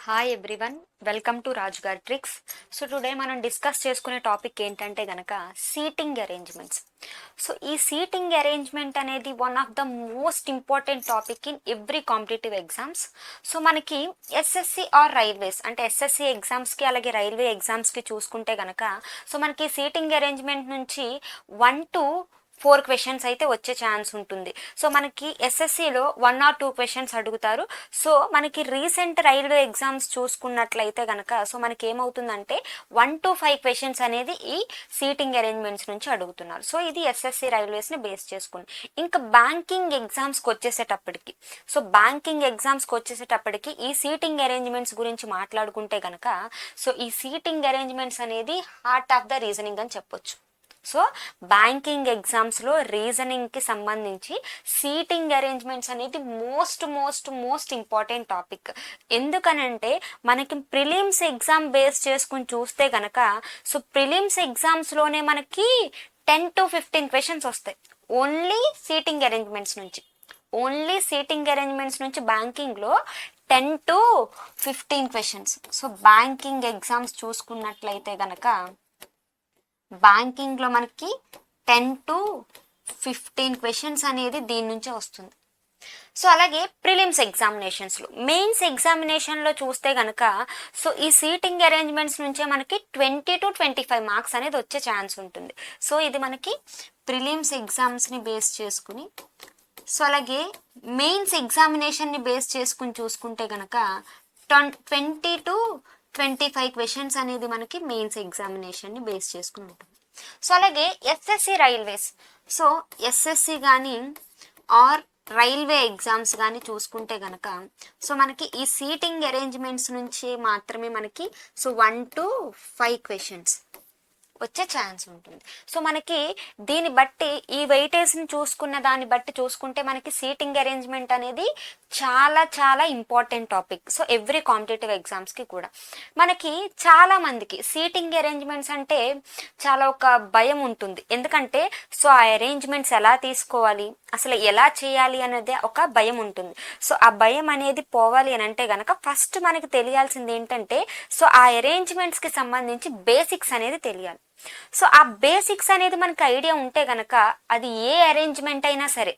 Hi everyone, welcome to రాజు గారి tricks. So today మనం discuss చేసుకునే టాపిక్ ఏంటంటే గనక సీటింగ్ అరేంజ్మెంట్స్. సో ఈ సీటింగ్ అరేంజ్మెంట్ అనేది one of the most important topic in every competitive exams. So మనకి SSC or railways అంటే SSC ఎగ్జామ్స్కి అలాగే రైల్వే ఎగ్జామ్స్కి చూసుకుంటే గనక సో మనకి సీటింగ్ అరేంజ్మెంట్ నుంచి 1 to 4 క్వశ్చన్స్ అయితే వచ్చే ఛాన్స్ ఉంటుంది. సో మనకి ఎస్ఎస్సిలో 1 or 2 క్వశ్చన్స్ అడుగుతారు. సో మనకి రీసెంట్ రైల్వే ఎగ్జామ్స్ చూసుకున్నట్లయితే కనుక సో మనకి ఏమవుతుందంటే 1 to 5 క్వశ్చన్స్ అనేది ఈ సీటింగ్ అరేంజ్మెంట్స్ నుంచి అడుగుతున్నారు. సో ఇది ఎస్ఎస్సి రైల్వేస్ని బేస్ చేసుకుని. ఇంకా బ్యాంకింగ్ ఎగ్జామ్స్కి వచ్చేసేటప్పటికి ఈ సీటింగ్ అరేంజ్మెంట్స్ గురించి మాట్లాడుకుంటే కనుక సో ఈ సీటింగ్ అరేంజ్మెంట్స్ అనేది హార్ట్ ఆఫ్ ద రీజనింగ్ అని చెప్పొచ్చు. సో బ్యాంకింగ్ ఎగ్జామ్స్లో రీజనింగ్కి సంబంధించి సీటింగ్ అరేంజ్మెంట్స్ అనేది మోస్ట్ ఇంపార్టెంట్ టాపిక్. ఎందుకనంటే మనకి ప్రిలిమ్స్ ఎగ్జామ్ బేస్ చేసుకుని చూస్తే కనుక సో ప్రిలిమ్స్ ఎగ్జామ్స్లోనే మనకి 10 to 15 క్వశ్చన్స్ వస్తాయి ఓన్లీ సీటింగ్ అరేంజ్మెంట్స్ నుంచి బ్యాంకింగ్లో 10 to 15 questions. So banking exams చూసుకున్నట్లయితే కనుక బ్యాంకింగ్లో మనకి 10 to 15 క్వశ్చన్స్ అనేది దీని నుంచే వస్తుంది. సో అలాగే ప్రిలిమ్స్ ఎగ్జామినేషన్స్లో మెయిన్స్ ఎగ్జామినేషన్లో చూస్తే కనుక సో ఈ సీటింగ్ అరేంజ్మెంట్స్ నుంచే మనకి 20 to 25 మార్క్స్ అనేది వచ్చే ఛాన్స్ ఉంటుంది. సో ఇది మనకి ప్రిలిమ్స్ ఎగ్జామ్స్ని బేస్ చేసుకుని. సో అలాగే మెయిన్స్ ఎగ్జామినేషన్ని బేస్ చేసుకుని చూసుకుంటే కనుక 20 to 25 క్వశ్చన్స్ అనేది మనకి మెయిన్స్ ఎగ్జామినేషన్ని బేస్ చేసుకుని ఉంటుంది. సో అలాగే ఎస్ఎస్సి రైల్వేస్, సో ఎస్ఎస్సి కానీ ఆర్ రైల్వే ఎగ్జామ్స్ కానీ చూసుకుంటే కనుక సో మనకి ఈ సీటింగ్ అరేంజ్మెంట్స్ నుంచి మాత్రమే మనకి సో 1 to 5 క్వశ్చన్స్ వచ్చే ఛాన్స్ ఉంటుంది. సో మనకి దీన్ని బట్టి ఈ వెయిటేజ్ని చూసుకున్న దాన్ని బట్టి చూసుకుంటే మనకి సీటింగ్ అరేంజ్మెంట్ అనేది చాలా important topic. So every competitive ఎగ్జామ్స్కి కూడా మనకి చాలా మందికి సీటింగ్ అరేంజ్మెంట్స్ అంటే చాలా ఒక భయం ఉంటుంది. ఎందుకంటే సో ఆ అరేంజ్మెంట్స్ ఎలా తీసుకోవాలి, అసలు ఎలా చేయాలి అనేది ఒక భయం ఉంటుంది. సో ఆ భయం అనేది పోవాలి అని అంటే గనక ఫస్ట్ మనకి తెలియాల్సింది ఏంటంటే సో ఆ అరేంజ్మెంట్స్కి సంబంధించి బేసిక్స్ అనేది తెలియాలి. సో ఆ బేసిక్స్ అనేది మనకి ఐడియా ఉంటే గనక అది ఏ అరేంజ్మెంట్ అయినా సరే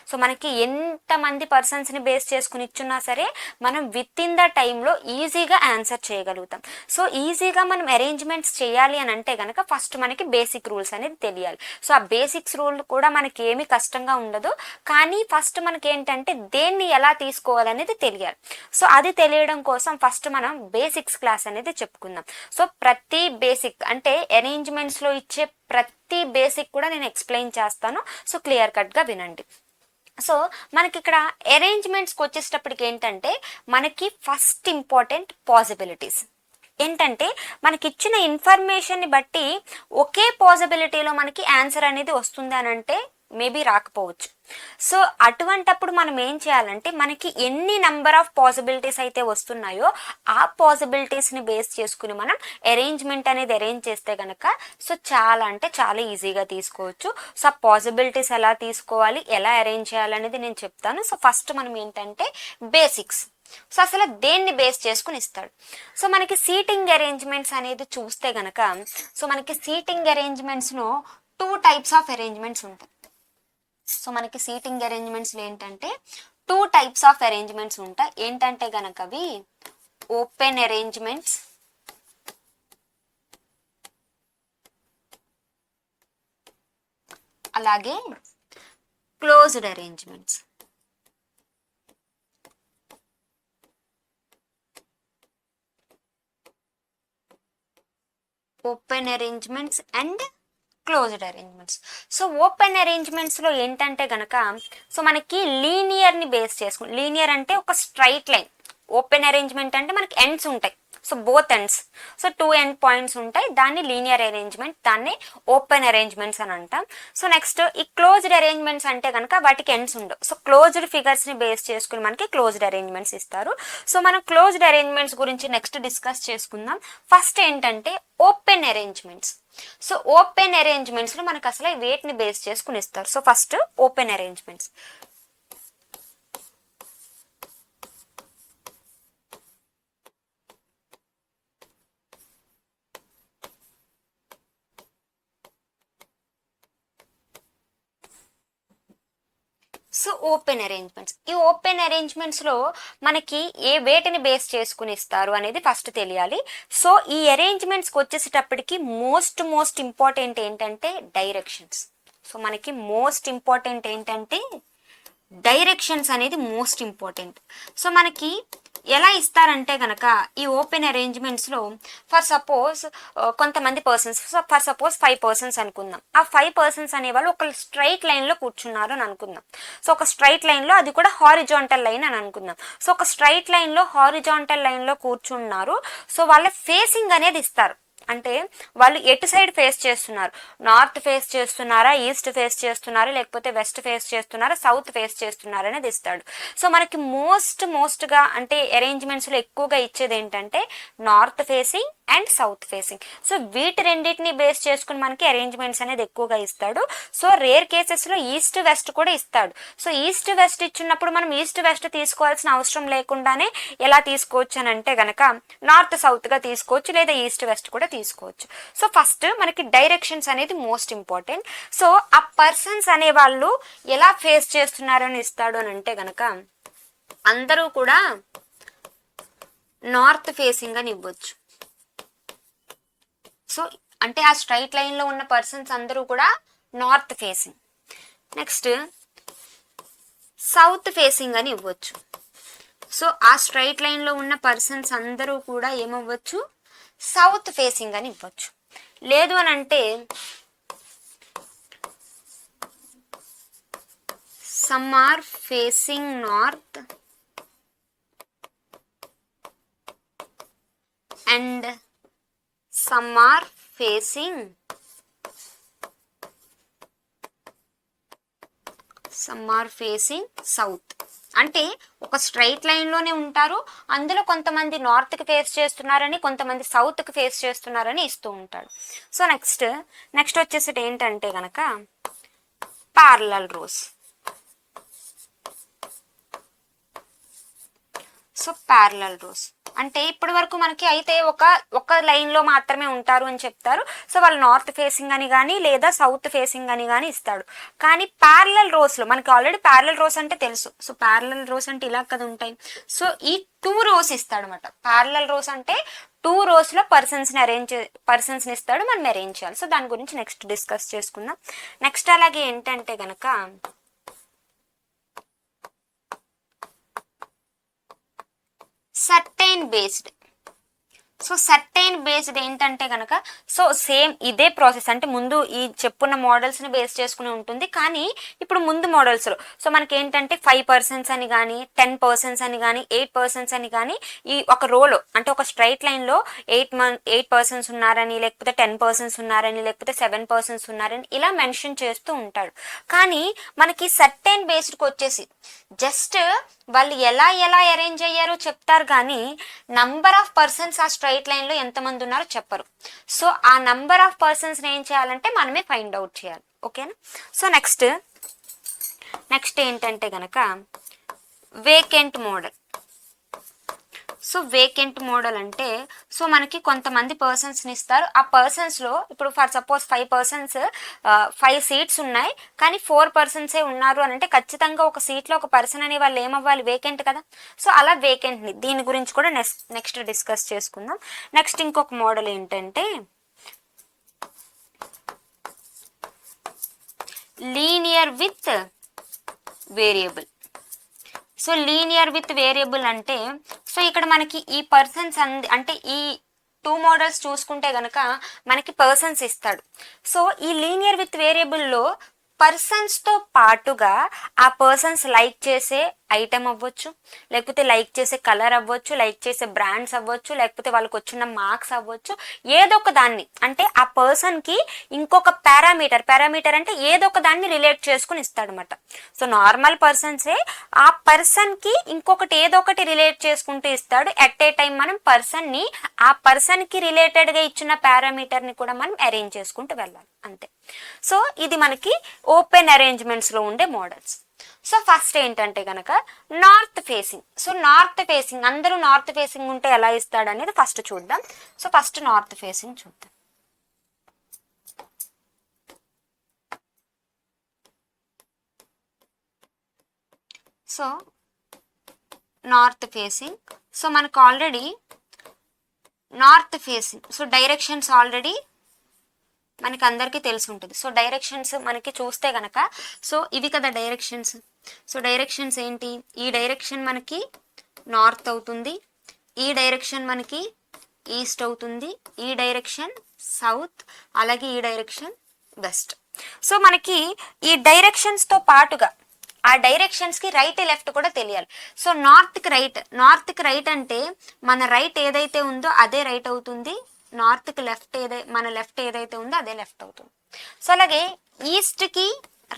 సో మనకి ఎంతమంది పర్సన్స్ని బేస్ చేసుకుని ఇచ్చున్నా సరే మనం విత్ ఇన్ ద టైంలో ఈజీగా ఆన్సర్ చేయగలుగుతాం. సో ఈజీగా మనం అరేంజ్మెంట్స్ చేయాలి అని అంటే కనుక ఫస్ట్ మనకి బేసిక్ రూల్స్ అనేది తెలియాలి. సో ఆ బేసిక్స్ రూల్ కూడా మనకి ఏమీ కష్టంగా ఉండదు, కానీ ఫస్ట్ మనకి ఏంటంటే దేన్ని ఎలా తీసుకోవాలనేది తెలియాలి. సో అది తెలియడం కోసం ఫస్ట్ మనం బేసిక్స్ క్లాస్ అనేది చెప్పుకుందాం. సో ప్రతి బేసిక్ అంటే అరేంజ్మెంట్స్లో ఇచ్చే ప్రతి బేసిక్ కూడా నేను ఎక్స్ప్లెయిన్ చేస్తాను. సో క్లియర్ కట్గా వినండి. సో మనకి ఇక్కడ అరేంజ్మెంట్స్కి వచ్చేటప్పటికి ఏంటంటే మనకి ఫస్ట్ ఇంపార్టెంట్ పాసిబిలిటీస్ ఏంటంటే మనకి ఇచ్చిన ఇన్ఫర్మేషన్ని బట్టి ఒకే పాసిబిలిటీలో మనకి ఆన్సర్ అనేది వస్తుంది అని అంటే మేబీ రాకపోవచ్చు. సో అటువంటప్పుడు మనం ఏం చేయాలంటే మనకి ఎన్ని నెంబర్ ఆఫ్ పాసిబిలిటీస్ అయితే వస్తున్నాయో ఆ పాసిబిలిటీస్ని బేస్ చేసుకుని మనం అరేంజ్మెంట్ అనేది అరేంజ్ చేస్తే కనుక సో చాలా అంటే చాలా ఈజీగా తీసుకోవచ్చు. సో ఆ పాసిబిలిటీస్ ఎలా తీసుకోవాలి, ఎలా అరేంజ్ చేయాలనేది నేను చెప్తాను. సో ఫస్ట్ మనం ఏంటంటే బేసిక్స్. సో అసలు దేన్ని బేస్ చేసుకుని ఇస్తాడు. సో మనకి సీటింగ్ అరేంజ్మెంట్స్ అనేది చూస్తే కనుక సో మనకి సీటింగ్ అరేంజ్మెంట్స్లో 2 types ఆఫ్ అరేంజ్మెంట్స్ ఉంటాయి. సో మనకి సీటింగ్ అరేంజ్మెంట్స్లో ఏంటంటే 2 types ఆఫ్ అరేంజ్మెంట్స్ ఉంటాయి. ఏంటంటే గనక అవి ఓపెన్ అరేంజ్మెంట్స్ అలాగే closed arrangements. Open arrangements and closed arrangements. So open అరేంజ్మెంట్స్లో ఏంటంటే గనక సో మనకి లీనియర్ని బేస్ చేసుకుని, లీనియర్ అంటే ఒక స్ట్రైట్ లైన్. ఓపెన్ అరేంజ్మెంట్ అంటే మనకి ఎండ్స్ ఉంటాయి, so both ends, so 2 end points ఉంటాయి, దాన్ని లీనియర్ అరేంజ్మెంట్, దాన్ని ఓపెన్ అరేంజ్మెంట్స్ అని అంటాం. సో నెక్స్ట్ ఈ క్లోజ్డ్ అరేంజ్మెంట్స్ అంటే కనుక వాటికి ఎండ్స్ ఉండవు. సో క్లోజ్డ్ ఫిగర్స్ని బేస్ చేసుకుని మనకి క్లోజ్డ్ అరేంజ్మెంట్స్ ఇస్తారు. సో మనం క్లోజ్డ్ అరేంజ్మెంట్స్ గురించి నెక్స్ట్ డిస్కస్ చేసుకుందాం. ఫస్ట్ ఏంటంటే ఓపెన్ అరేంజ్మెంట్స్. సో ఓపెన్ అరేంజ్మెంట్స్లో మనకు అసలు వేటిని బేస్ చేసుకుని ఇస్తారు. So first open arrangements. So open arrangements, ఈ ఓపెన్ అరేంజ్మెంట్స్లో మనకి ఏ వేటిని బేస్ చేసుకుని ఇస్తారు అనేది ఫస్ట్ తెలియాలి. సో ఈ అరేంజ్మెంట్స్కి వచ్చేసేటప్పటికి మోస్ట్ ఇంపార్టెంట్ ఏంటంటే డైరెక్షన్స్. సో మనకి మోస్ట్ ఇంపార్టెంట్ ఏంటంటే డైరెక్షన్స్ అనేది మోస్ట్ ఇంపార్టెంట్. సో మనకి ఎలా ఇస్తారంటే కనుక ఈ ఓపెన్ అరేంజ్మెంట్స్లో ఫర్ సపోజ్ కొంతమంది పర్సన్స్, ఫర్ సపోజ్ 5 పర్సన్స్ అనుకుందాం. ఆ 5 పర్సన్స్ అనేవాళ్ళు ఒక స్ట్రైట్ లైన్లో కూర్చున్నారు అని అనుకుందాం. సో ఒక స్ట్రైట్ లైన్లో, అది కూడా హారిజాంటల్ లైన్ అని అనుకుందాం. సో ఒక స్ట్రైట్ లైన్లో హారిజాంటల్ లైన్లో కూర్చున్నారు. సో వాళ్ళ ఫేసింగ్ అనేది ఇస్తారు. అంటే వాళ్ళు ఎటు సైడ్ ఫేస్ చేస్తున్నారు, నార్త్ ఫేస్ చేస్తున్నారా, ఈస్ట్ ఫేస్ చేస్తున్నారా, లేకపోతే వెస్ట్ ఫేస్ చేస్తున్నారా, సౌత్ ఫేస్ చేస్తున్నారా అనేది ఇస్తాడు. సో మనకి మోస్ట్గా అంటే అరేంజ్మెంట్స్లో ఎక్కువగా ఇచ్చేది ఏంటంటే north facing and south facing. So వీటి రెండింటిని బేస్ చేసుకుని మనకి అరేంజ్మెంట్స్ అనేది ఎక్కువగా ఇస్తాడు. సో రేర్ కేసెస్లో ఈస్ట్ వెస్ట్ కూడా ఇస్తాడు. సో ఈస్ట్ వెస్ట్ ఇచ్చినప్పుడు మనం ఈస్ట్ వెస్ట్ తీసుకోవాల్సిన అవసరం లేకుండానే ఎలా తీసుకోవచ్చు అని అంటే గనక నార్త్ సౌత్గా తీసుకోవచ్చు, లేదా ఈస్ట్ వెస్ట్ కూడా తీసుకోవచ్చు. సో ఫస్ట్ మనకి డైరెక్షన్స్ అనేది మోస్ట్ ఇంపార్టెంట్. సో ఆ పర్సన్స్ అనే వాళ్ళు ఎలా ఫేస్ చేస్తున్నారని ఇస్తాడు అని అంటే గనక అందరూ కూడా నార్త్ ఫేసింగ్ అని ఇవ్వచ్చు. సో అంటే ఆ స్ట్రైట్ లైన్లో ఉన్న పర్సన్స్ అందరూ కూడా north facing. Next south facing అని ఇవ్వచ్చు. సో ఆ స్ట్రైట్ లైన్లో ఉన్న పర్సన్స్ అందరూ కూడా ఏమవ్వచ్చు, సౌత్ ఫేసింగ్ అని ఇవ్వచ్చు. లేదు అని అంటే some are facing north and some are facing south. అంటే ఒక స్ట్రైట్ లైన్లోనే ఉంటారు, అందులో కొంతమంది నార్త్కి ఫేస్ చేస్తున్నారని, కొంతమంది సౌత్కి ఫేస్ చేస్తున్నారని ఇస్తూ ఉంటాడు. సో నెక్స్ట్ వచ్చేసి ఏంటంటే కనుక parallel rows. So parallel rows అంటే ఇప్పటి వరకు మనకి అయితే ఒక లైన్లో మాత్రమే ఉంటారు అని చెప్తారు. సో వాళ్ళు నార్త్ ఫేసింగ్ అని కానీ లేదా సౌత్ ఫేసింగ్ అని కానీ ఇస్తాడు. కానీ ప్యారలల్ రోస్లో మనకి ఆల్రెడీ ప్యారలల్ రోస్ అంటే తెలుసు. సో ప్యారలల్ రోస్ అంటే ఇలా కదా ఉంటాయి. సో ఈ 2 రోస్ ఇస్తాడు అనమాట. ప్యారలల్ రోస్ అంటే 2 రోస్లో పర్సన్స్ని ఇస్తాడు, మనం అరేంజ్ చేయాలి. సో దాని గురించి నెక్స్ట్ డిస్కస్ చేసుకుందాం. నెక్స్ట్ అలాగే ఏంటంటే కనుక certain based. So certain based ఏంటంటే కనుక సో సేమ్ ఇదే ప్రాసెస్, అంటే ముందు ఈ చెప్పున్న మోడల్స్ని బేస్ చేసుకుని ఉంటుంది. కానీ ఇప్పుడు ముందు మోడల్స్లో సో మనకి ఏంటంటే 5 పర్సన్స్ అని కానీ 10 పర్సన్స్ అని కానీ 8 పర్సన్స్ అని కానీ ఈ ఒక రోలో అంటే ఒక స్ట్రైట్ లైన్లో 8 పర్సన్స్ ఉన్నారని, లేకపోతే 10 పర్సన్స్ ఉన్నారని, లేకపోతే 7 పర్సన్స్ ఉన్నారని ఇలా మెన్షన్ చేస్తూ ఉంటాడు. కానీ మనకి సర్టైన్ బేస్డ్కి వచ్చేసి జస్ట్ వాళ్ళు ఎలా అరేంజ్ అయ్యారో చెప్తారు, కానీ నంబర్ ఆఫ్ పర్సన్స్ ఆ స్ట్రైట్ లైన్లో ఎంతమంది ఉన్నారో చెప్పరు. సో ఆ నంబర్ ఆఫ్ పర్సన్స్ని ఏం చేయాలంటే మనమే ఫైండ్ అవుట్ చేయాలి. ఓకేనా. సో నెక్స్ట్ ఏంటంటే కనుక vacant model. So vacant model అంటే సో మనకి కొంతమంది పర్సన్స్ని ఇస్తారు. ఆ పర్సన్స్లో ఇప్పుడు ఫర్ సపోజ్ 5 పర్సన్స్ 5 సీట్స్ ఉన్నాయి, కానీ 4 పర్సన్సే ఉన్నారు అని అంటే ఖచ్చితంగా ఒక సీట్లో ఒక పర్సన్ అనే వాళ్ళు ఏమవ్వాలి, వేకెంట్ కదా. సో అలా వేకెంట్ని దీని గురించి కూడా నెక్స్ట్ డిస్కస్ చేసుకుందాం. నెక్స్ట్ ఇంకొక మోడల్ ఏంటంటే linear with variable. So linear with variable అంటే సో ఇక్కడ మనకి ఈ పర్సన్స్ అంటే ఈ 2 మోడల్స్ చూసుకుంటే కనుక మనకి పర్సన్స్ ఇస్తాడు. సో ఈ లీనియర్ విత్ వేరియబుల్లో పర్సన్స్తో పాటుగా ఆ పర్సన్స్ లైక్ చేసే ఐటమ్ అవ్వచ్చు, లేకపోతే లైక్ చేసే కలర్ అవ్వచ్చు, లైక్ చేసే బ్రాండ్స్ అవ్వచ్చు, లేకపోతే వాళ్ళకి వచ్చిన మార్క్స్ అవ్వచ్చు, ఏదో ఒక దాన్ని అంటే ఆ పర్సన్కి ఇంకొక పారామీటర్ అంటే ఏదో ఒక దాన్ని రిలేట్ చేసుకుని ఇస్తాడనమాట. సో నార్మల్ పర్సన్సే ఆ పర్సన్కి ఇంకొకటి ఏదో ఒకటి రిలేట్ చేసుకుంటూ ఇస్తాడు. ఎట్ ఏ టైం మనం పర్సన్ని ఆ పర్సన్కి రిలేటెడ్గా ఇచ్చిన పారామీటర్ని కూడా మనం అరేంజ్ చేసుకుంటూ వెళ్ళాలి, అంతే. సో ఇది మనకి ఓపెన్ అరేంజ్మెంట్స్లో ఉండే మోడల్స్. సో ఫస్ట్ ఏంటంటే కనుక north facing. So north facing అందరూ నార్త్ ఫేసింగ్ ఉంటే ఎలా ఇస్తాడు అనేది ఫస్ట్ చూద్దాం. సో ఫస్ట్ నార్త్ ఫేసింగ్ చూద్దాం. So north facing. సో మనకు already north facing, so directions already మనకి అందరికీ తెలిసి ఉంటుంది. సో డైరెక్షన్స్ మనకి చూస్తే కనుక సో ఇవి కదా డైరెక్షన్స్. సో డైరెక్షన్స్ ఏంటి, ఈ డైరెక్షన్ మనకి నార్త్ అవుతుంది, ఈ డైరెక్షన్ మనకి ఈస్ట్ అవుతుంది, ఈ డైరెక్షన్ సౌత్, అలాగే ఈ డైరెక్షన్ వెస్ట్. సో మనకి ఈ డైరెక్షన్స్తో పాటుగా ఆ డైరెక్షన్స్కి రైట్ లెఫ్ట్ కూడా తెలియాలి. సో నార్త్కి రైట్ అంటే మన రైట్ ఏదైతే ఉందో అదే రైట్ అవుతుంది, నార్త్కి లెఫ్ట్ మన లెఫ్ట్ ఏదైతే ఉందో అదే లెఫ్ట్ అవుతుంది. సో అలాగే ఈస్ట్కి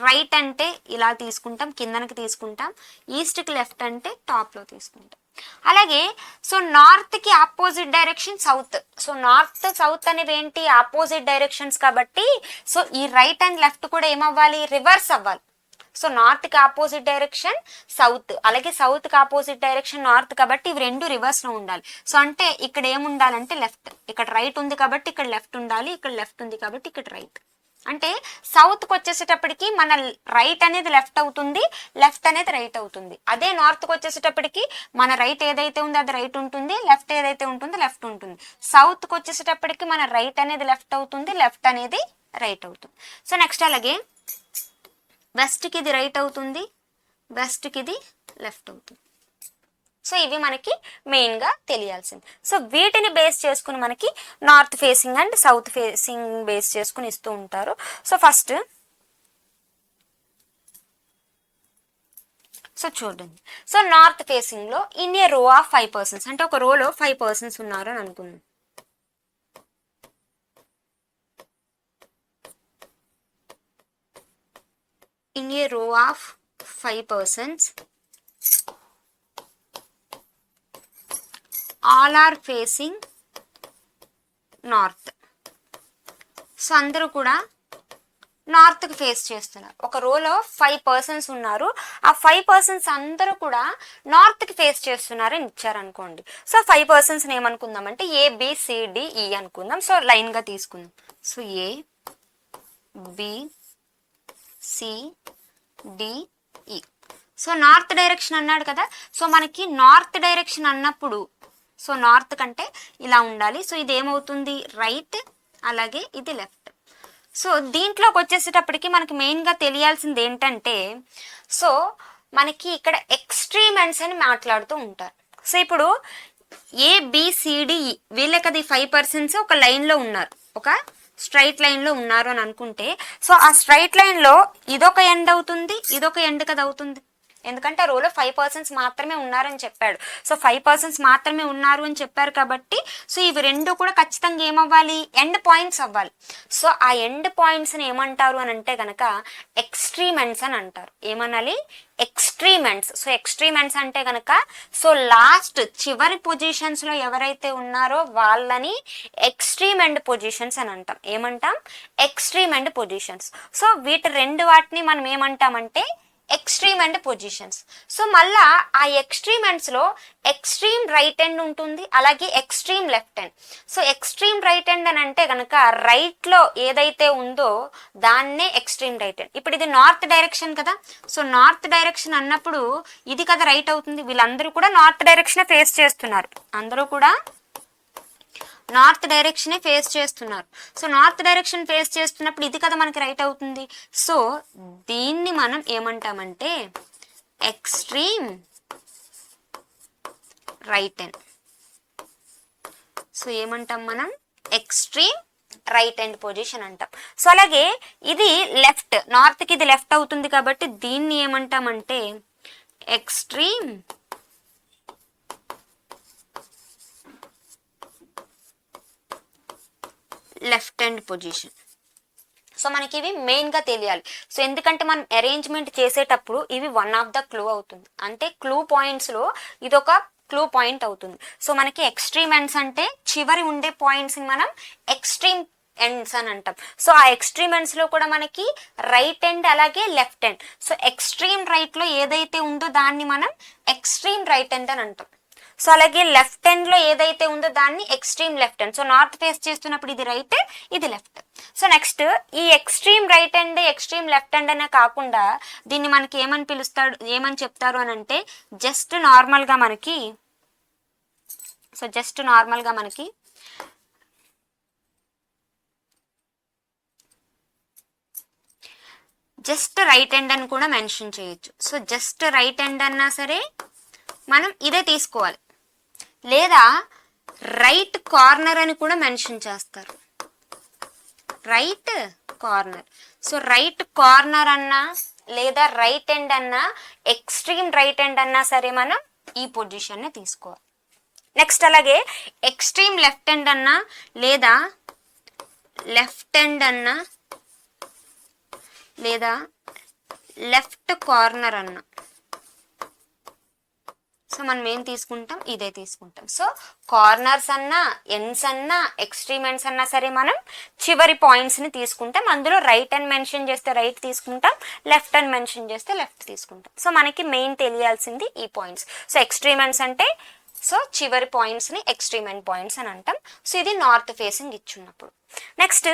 రైట్ అంటే ఇలా తీసుకుంటాం, కిందకి తీసుకుంటాం, ఈస్ట్కి లెఫ్ట్ అంటే టాప్లో తీసుకుంటాం. అలాగే సో నార్త్కి opposite direction south. So north south అనేవి ఏంటి, ఆపోజిట్ డైరెక్షన్స్ కాబట్టి సో ఈ రైట్ అండ్ లెఫ్ట్ కూడా ఏమవ్వాలి, రివర్స్ అవ్వాలి. సో నార్త్కి ఆపోజిట్ డైరెక్షన్ సౌత్, అలాగే సౌత్కి ఆపోజిట్ డైరెక్షన్ నార్త్, కాబట్టి ఇవి రెండు రివర్స్లో ఉండాలి. సో అంటే ఇక్కడ ఏముండాలంటే లెఫ్ట్, ఇక్కడ రైట్ ఉంది కాబట్టి ఇక్కడ లెఫ్ట్ ఉండాలి, ఇక్కడ లెఫ్ట్ ఉంది కాబట్టి ఇక్కడ రైట్. అంటే సౌత్కి వచ్చేసేటప్పటికి మన రైట్ అనేది లెఫ్ట్ అవుతుంది, లెఫ్ట్ అనేది రైట్ అవుతుంది. అదే నార్త్కి వచ్చేసేటప్పటికి మన రైట్ ఏదైతే ఉందో అది రైట్ ఉంటుంది, లెఫ్ట్ ఏదైతే ఉంటుందో లెఫ్ట్ ఉంటుంది. సౌత్కి వచ్చేసేటప్పటికి మన రైట్ అనేది లెఫ్ట్ అవుతుంది, లెఫ్ట్ అనేది రైట్ అవుతుంది. సో నెక్స్ట్ అలాగే వెస్ట్కి ఇది రైట్ అవుతుంది, వెస్ట్కి ఇది లెఫ్ట్ అవుతుంది. సో ఇవి మనకి మెయిన్గా తెలియాల్సింది. సో వీటిని బేస్ చేసుకుని మనకి north facing and south facing base చేసుకుని ఇస్తూ ఉంటారు. సో ఫస్ట్ సో చూడండి, సో నార్త్ ఫేసింగ్లో ఇన్ ఏ రో ఆఫ్ 5 persons, అంటే ఒక రోలో 5 persons ఉన్నారు అని అనుకుందాం. In a row of 5 persons, all are facing north. So అందరూ కూడా నార్త్కి ఫేస్ చేస్తున్నారు. ఒక రోలో 5 persons ఉన్నారు, ఆ 5 persons అందరూ కూడా నార్త్కి ఫేస్ చేస్తున్నారు అని ఇచ్చారనుకోండి. సో 5 personsని ఏమనుకుందామంటే ABCDE అనుకుందాం. సో లైన్గా తీసుకుందాం. So ABCDE. So north direction అన్నాడు కదా. సో మనకి నార్త్ డైరెక్షన్ అన్నప్పుడు సో నార్త్ కంటే ఇలా ఉండాలి. సో ఇది ఏమవుతుంది, రైట్, అలాగే ఇది లెఫ్ట్. సో దీంట్లోకి వచ్చేసేటప్పటికి మనకి మెయిన్గా తెలియాల్సింది ఏంటంటే సో మనకి ఇక్కడ ఎక్స్ట్రీమ్ ఎండ్స్ అని మాట్లాడుతూ ఉంటారు. సో ఇప్పుడు ABCDE వీళ్ళే కదా ఈ 5 persons ఒక లైన్లో ఉన్నారు, ఒక స్ట్రైట్ లైన్లో ఉన్నారు అని అనుకుంటే సో ఆ స్ట్రైట్ లైన్లో ఇదొక ఎండ్ అవుతుంది, ఇదొక ఎండ్ కదా అవుతుంది. ఎందుకంటే రోలో 5 persons మాత్రమే ఉన్నారని చెప్పాడు. సో 5 persons మాత్రమే ఉన్నారు అని చెప్పారు కాబట్టి సో ఇవి రెండు కూడా ఖచ్చితంగా ఏమవ్వాలి, ఎండ్ పాయింట్స్ అవ్వాలి. సో ఆ ఎండ్ పాయింట్స్ని ఏమంటారు అని అంటే కనుక ఎక్స్ట్రీమ్ ఎండ్స్ అని అంటారు. ఏమనాలి, extreme ends. So extreme ends అంటే కనుక సో లాస్ట్ చివరి పొజిషన్స్లో ఎవరైతే ఉన్నారో వాళ్ళని ఎక్స్ట్రీమ్ ఎండ్ పొజిషన్స్ అని అంటాం. ఏమంటాం, ఎక్స్ట్రీమ్ ఎండ్ పొజిషన్స్. సో వీటి వాటిని మనం ఏమంటామంటే ఎక్స్ట్రీమ్ అండ్ పొజిషన్స్. సో మళ్ళా ఆ ఎక్స్ట్రీమ్ ఎండ్స్లో ఎక్స్ట్రీమ్ రైట్ ఎండ్ ఉంటుంది, అలాగే extreme left end. So extreme right end అని అంటే కనుక రైట్లో ఏదైతే ఉందో దాన్నే ఎక్స్ట్రీమ్ రైట్ ఎండ్. ఇప్పుడు ఇది నార్త్ డైరెక్షన్ కదా. సో నార్త్ డైరెక్షన్ అన్నప్పుడు ఇది కదా రైట్ అవుతుంది. వీళ్ళందరూ కూడా నార్త్ డైరెక్షన్ ఫేస్ చేస్తున్నారు, అందరూ కూడా నార్త్ డైరెక్షనే ఫేస్ చేస్తున్నారు. సో నార్త్ డైరెక్షన్ ఫేస్ చేస్తున్నప్పుడు ఇది కదా మనకి రైట్ అవుతుంది. సో దీన్ని మనం ఏమంటామంటే ఎక్స్ట్రీమ్ రైట్ ఎండ్. సో ఏమంటాం మనం, ఎక్స్ట్రీమ్ రైట్ ఎండ్ పొజిషన్ అంటాం. సో అలాగే ఇది లెఫ్ట్, నార్త్కి ఇది లెఫ్ట్ అవుతుంది కాబట్టి దీన్ని ఏమంటామంటే extreme left end position. So మనకి ఇవి మెయిన్గా తెలియాలి. సో ఎందుకంటే మనం అరేంజ్మెంట్ చేసేటప్పుడు ఇవి వన్ ఆఫ్ ద క్లూ అవుతుంది. అంటే క్లూ పాయింట్స్లో ఇదొక క్లూ పాయింట్ అవుతుంది. సో మనకి ఎక్స్ట్రీమ్ ఎండ్స్ అంటే చివరి ఉండే పాయింట్స్ని మనం ఎక్స్ట్రీమ్ ఎండ్స్ అని అంటాం. సో ఆ ఎక్స్ట్రీమ్ ఎండ్స్లో కూడా మనకి రైట్ ఎండ్ అలాగే లెఫ్ట్ ఎండ్. సో ఎక్స్ట్రీమ్ రైట్లో ఏదైతే ఉందో దాన్ని మనం ఎక్స్ట్రీమ్ రైట్ ఎండ్ అని అంటాం. సో అలాగే లెఫ్ట్ హ్యాండ్లో ఏదైతే ఉందో దాన్ని extreme left hand. So north face చేస్తున్నప్పుడు ఇది రైట్, ఇది లెఫ్ట్. సో నెక్స్ట్ ఈ extreme right hand extreme left hand అనే కాకుండా దీన్ని మనకి ఏమని చెప్తారు అని అంటే జస్ట్ నార్మల్గా మనకి జస్ట్ రైట్ హ్యాండ్ అని కూడా మెన్షన్ చేయొచ్చు. సో జస్ట్ రైట్ హ్యాండ్ అన్నా సరే మనం ఇదే తీసుకోవాలి, లేదా రైట్ కార్నర్ అని కూడా మెన్షన్ చేస్తారు, right corner. So right corner అన్నా లేదా రైట్ హ్యాండ్ అన్నా ఎక్స్ట్రీమ్ రైట్ హ్యాండ్ అన్నా సరే మనం ఈ పొజిషన్ని తీసుకోవాలి. నెక్స్ట్ అలాగే ఎక్స్ట్రీమ్ లెఫ్ట్ హ్యాండ్ అన్నా లేదా లెఫ్ట్ హ్యాండ్ అన్నా లేదా లెఫ్ట్ కార్నర్ అన్నా సో మనం ఏం తీసుకుంటాం, ఇదే తీసుకుంటాం. సో కార్నర్స్ అన్నా ఎండ్స్ అన్నా ఎక్స్ట్రీమ్ ఎండ్స్ అన్నా సరే మనం చివరి పాయింట్స్ని తీసుకుంటాం. అందులో రైట్ అండ్ మెన్షన్ చేస్తే రైట్ తీసుకుంటాం, లెఫ్ట్ అండ్ మెన్షన్ చేస్తే లెఫ్ట్ తీసుకుంటాం. సో మనకి మెయిన్ తెలియాల్సింది ఈ పాయింట్స్. సో ఎక్స్ట్రీమ్ ఎండ్స్ అంటే సో చివరి పాయింట్స్ని ఎక్స్ట్రీమ్ ఎండ్ పాయింట్స్ అని అంటాం. సో ఇది నార్త్ ఫేసింగ్ ఇచ్చున్నప్పుడు. నెక్స్ట్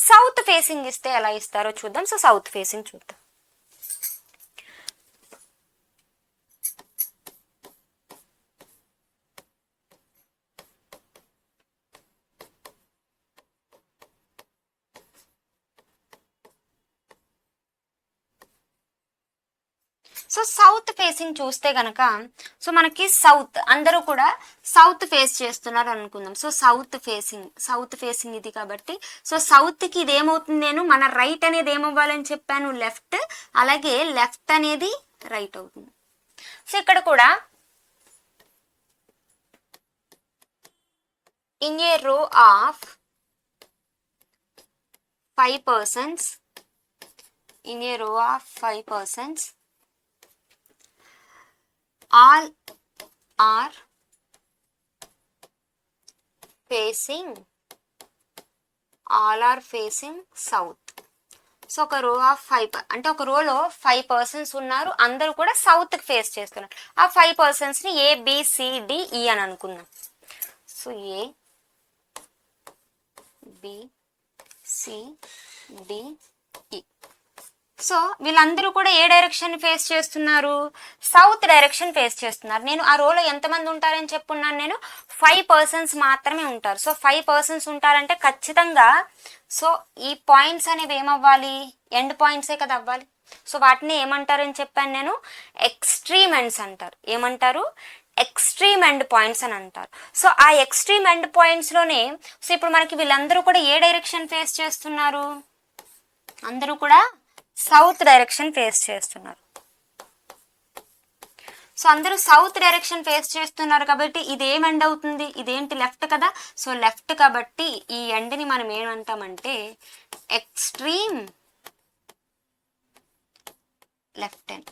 సౌత్ ఫేసింగ్ ఇస్తే ఎలా ఇస్తారో చూద్దాం. సో సౌత్ ఫేసింగ్ చూద్దాం. సో సౌత్ ఫేసింగ్ చూస్తే గనక సో మనకి సౌత్ అందరూ కూడా సౌత్ ఫేస్ చేస్తున్నారు అనుకుందాం. సో సౌత్ ఫేసింగ్ ఇది కాబట్టి సో సౌత్కి ఇది ఏమవుతుంది, నేను మన రైట్ అనేది ఏమవ్వాలని చెప్పాను, లెఫ్ట్. అలాగే లెఫ్ట్ అనేది రైట్ అవుతుంది. సో ఇక్కడ కూడా ఇన్ ఏ రో of 5 persons, in a row of 5 persons, all are facing south. So ఒక రో ఆఫ్ 5 అంటే ఒక రోలో 5 persons ఉన్నారు, అందరూ కూడా సౌత్కి ఫేస్ చేస్తున్నారు. ఆ 5 personsని ABCDE అని అనుకుందాం. So ABCDE. సో వీళ్ళందరూ కూడా ఏ డైరెక్షన్ ఫేస్ చేస్తున్నారు, సౌత్ డైరెక్షన్ ఫేస్ చేస్తున్నారు. నేను ఆ రోలో ఎంతమంది ఉంటారని చెప్పున్నాను, నేను 5 persons మాత్రమే ఉంటారు. సో 5 persons ఉంటారంటే ఖచ్చితంగా సో ఈ పాయింట్స్ అనేవి ఏమవ్వాలి, ఎండ్ పాయింట్సే కదా అవ్వాలి. సో వాటిని ఏమంటారని చెప్పాను నేను, ఎక్స్ట్రీమ్ ఎండ్స్ అంటారు. ఏమంటారు, ఎక్స్ట్రీమ్ ఎండ్ పాయింట్స్ అని అంటారు. సో ఆ ఎక్స్ట్రీమ్ ఎండ్ పాయింట్స్లోనే సో ఇప్పుడు మనకి వీళ్ళందరూ కూడా ఏ డైరెక్షన్ ఫేస్ చేస్తున్నారు, అందరూ కూడా సౌత్ డైరెక్షన్ ఫేస్ చేస్తున్నారు. సో అందరూ సౌత్ డైరెక్షన్ ఫేస్ చేస్తున్నారు కాబట్టి ఇది ఏం ఎండ్ అవుతుంది, ఇదేంటి లెఫ్ట్ కదా. సో లెఫ్ట్ కాబట్టి ఈ ఎండ్ని మనం ఏమంటామంటే ఎక్స్ట్రీమ్ లెఫ్ట్ ఎండ్.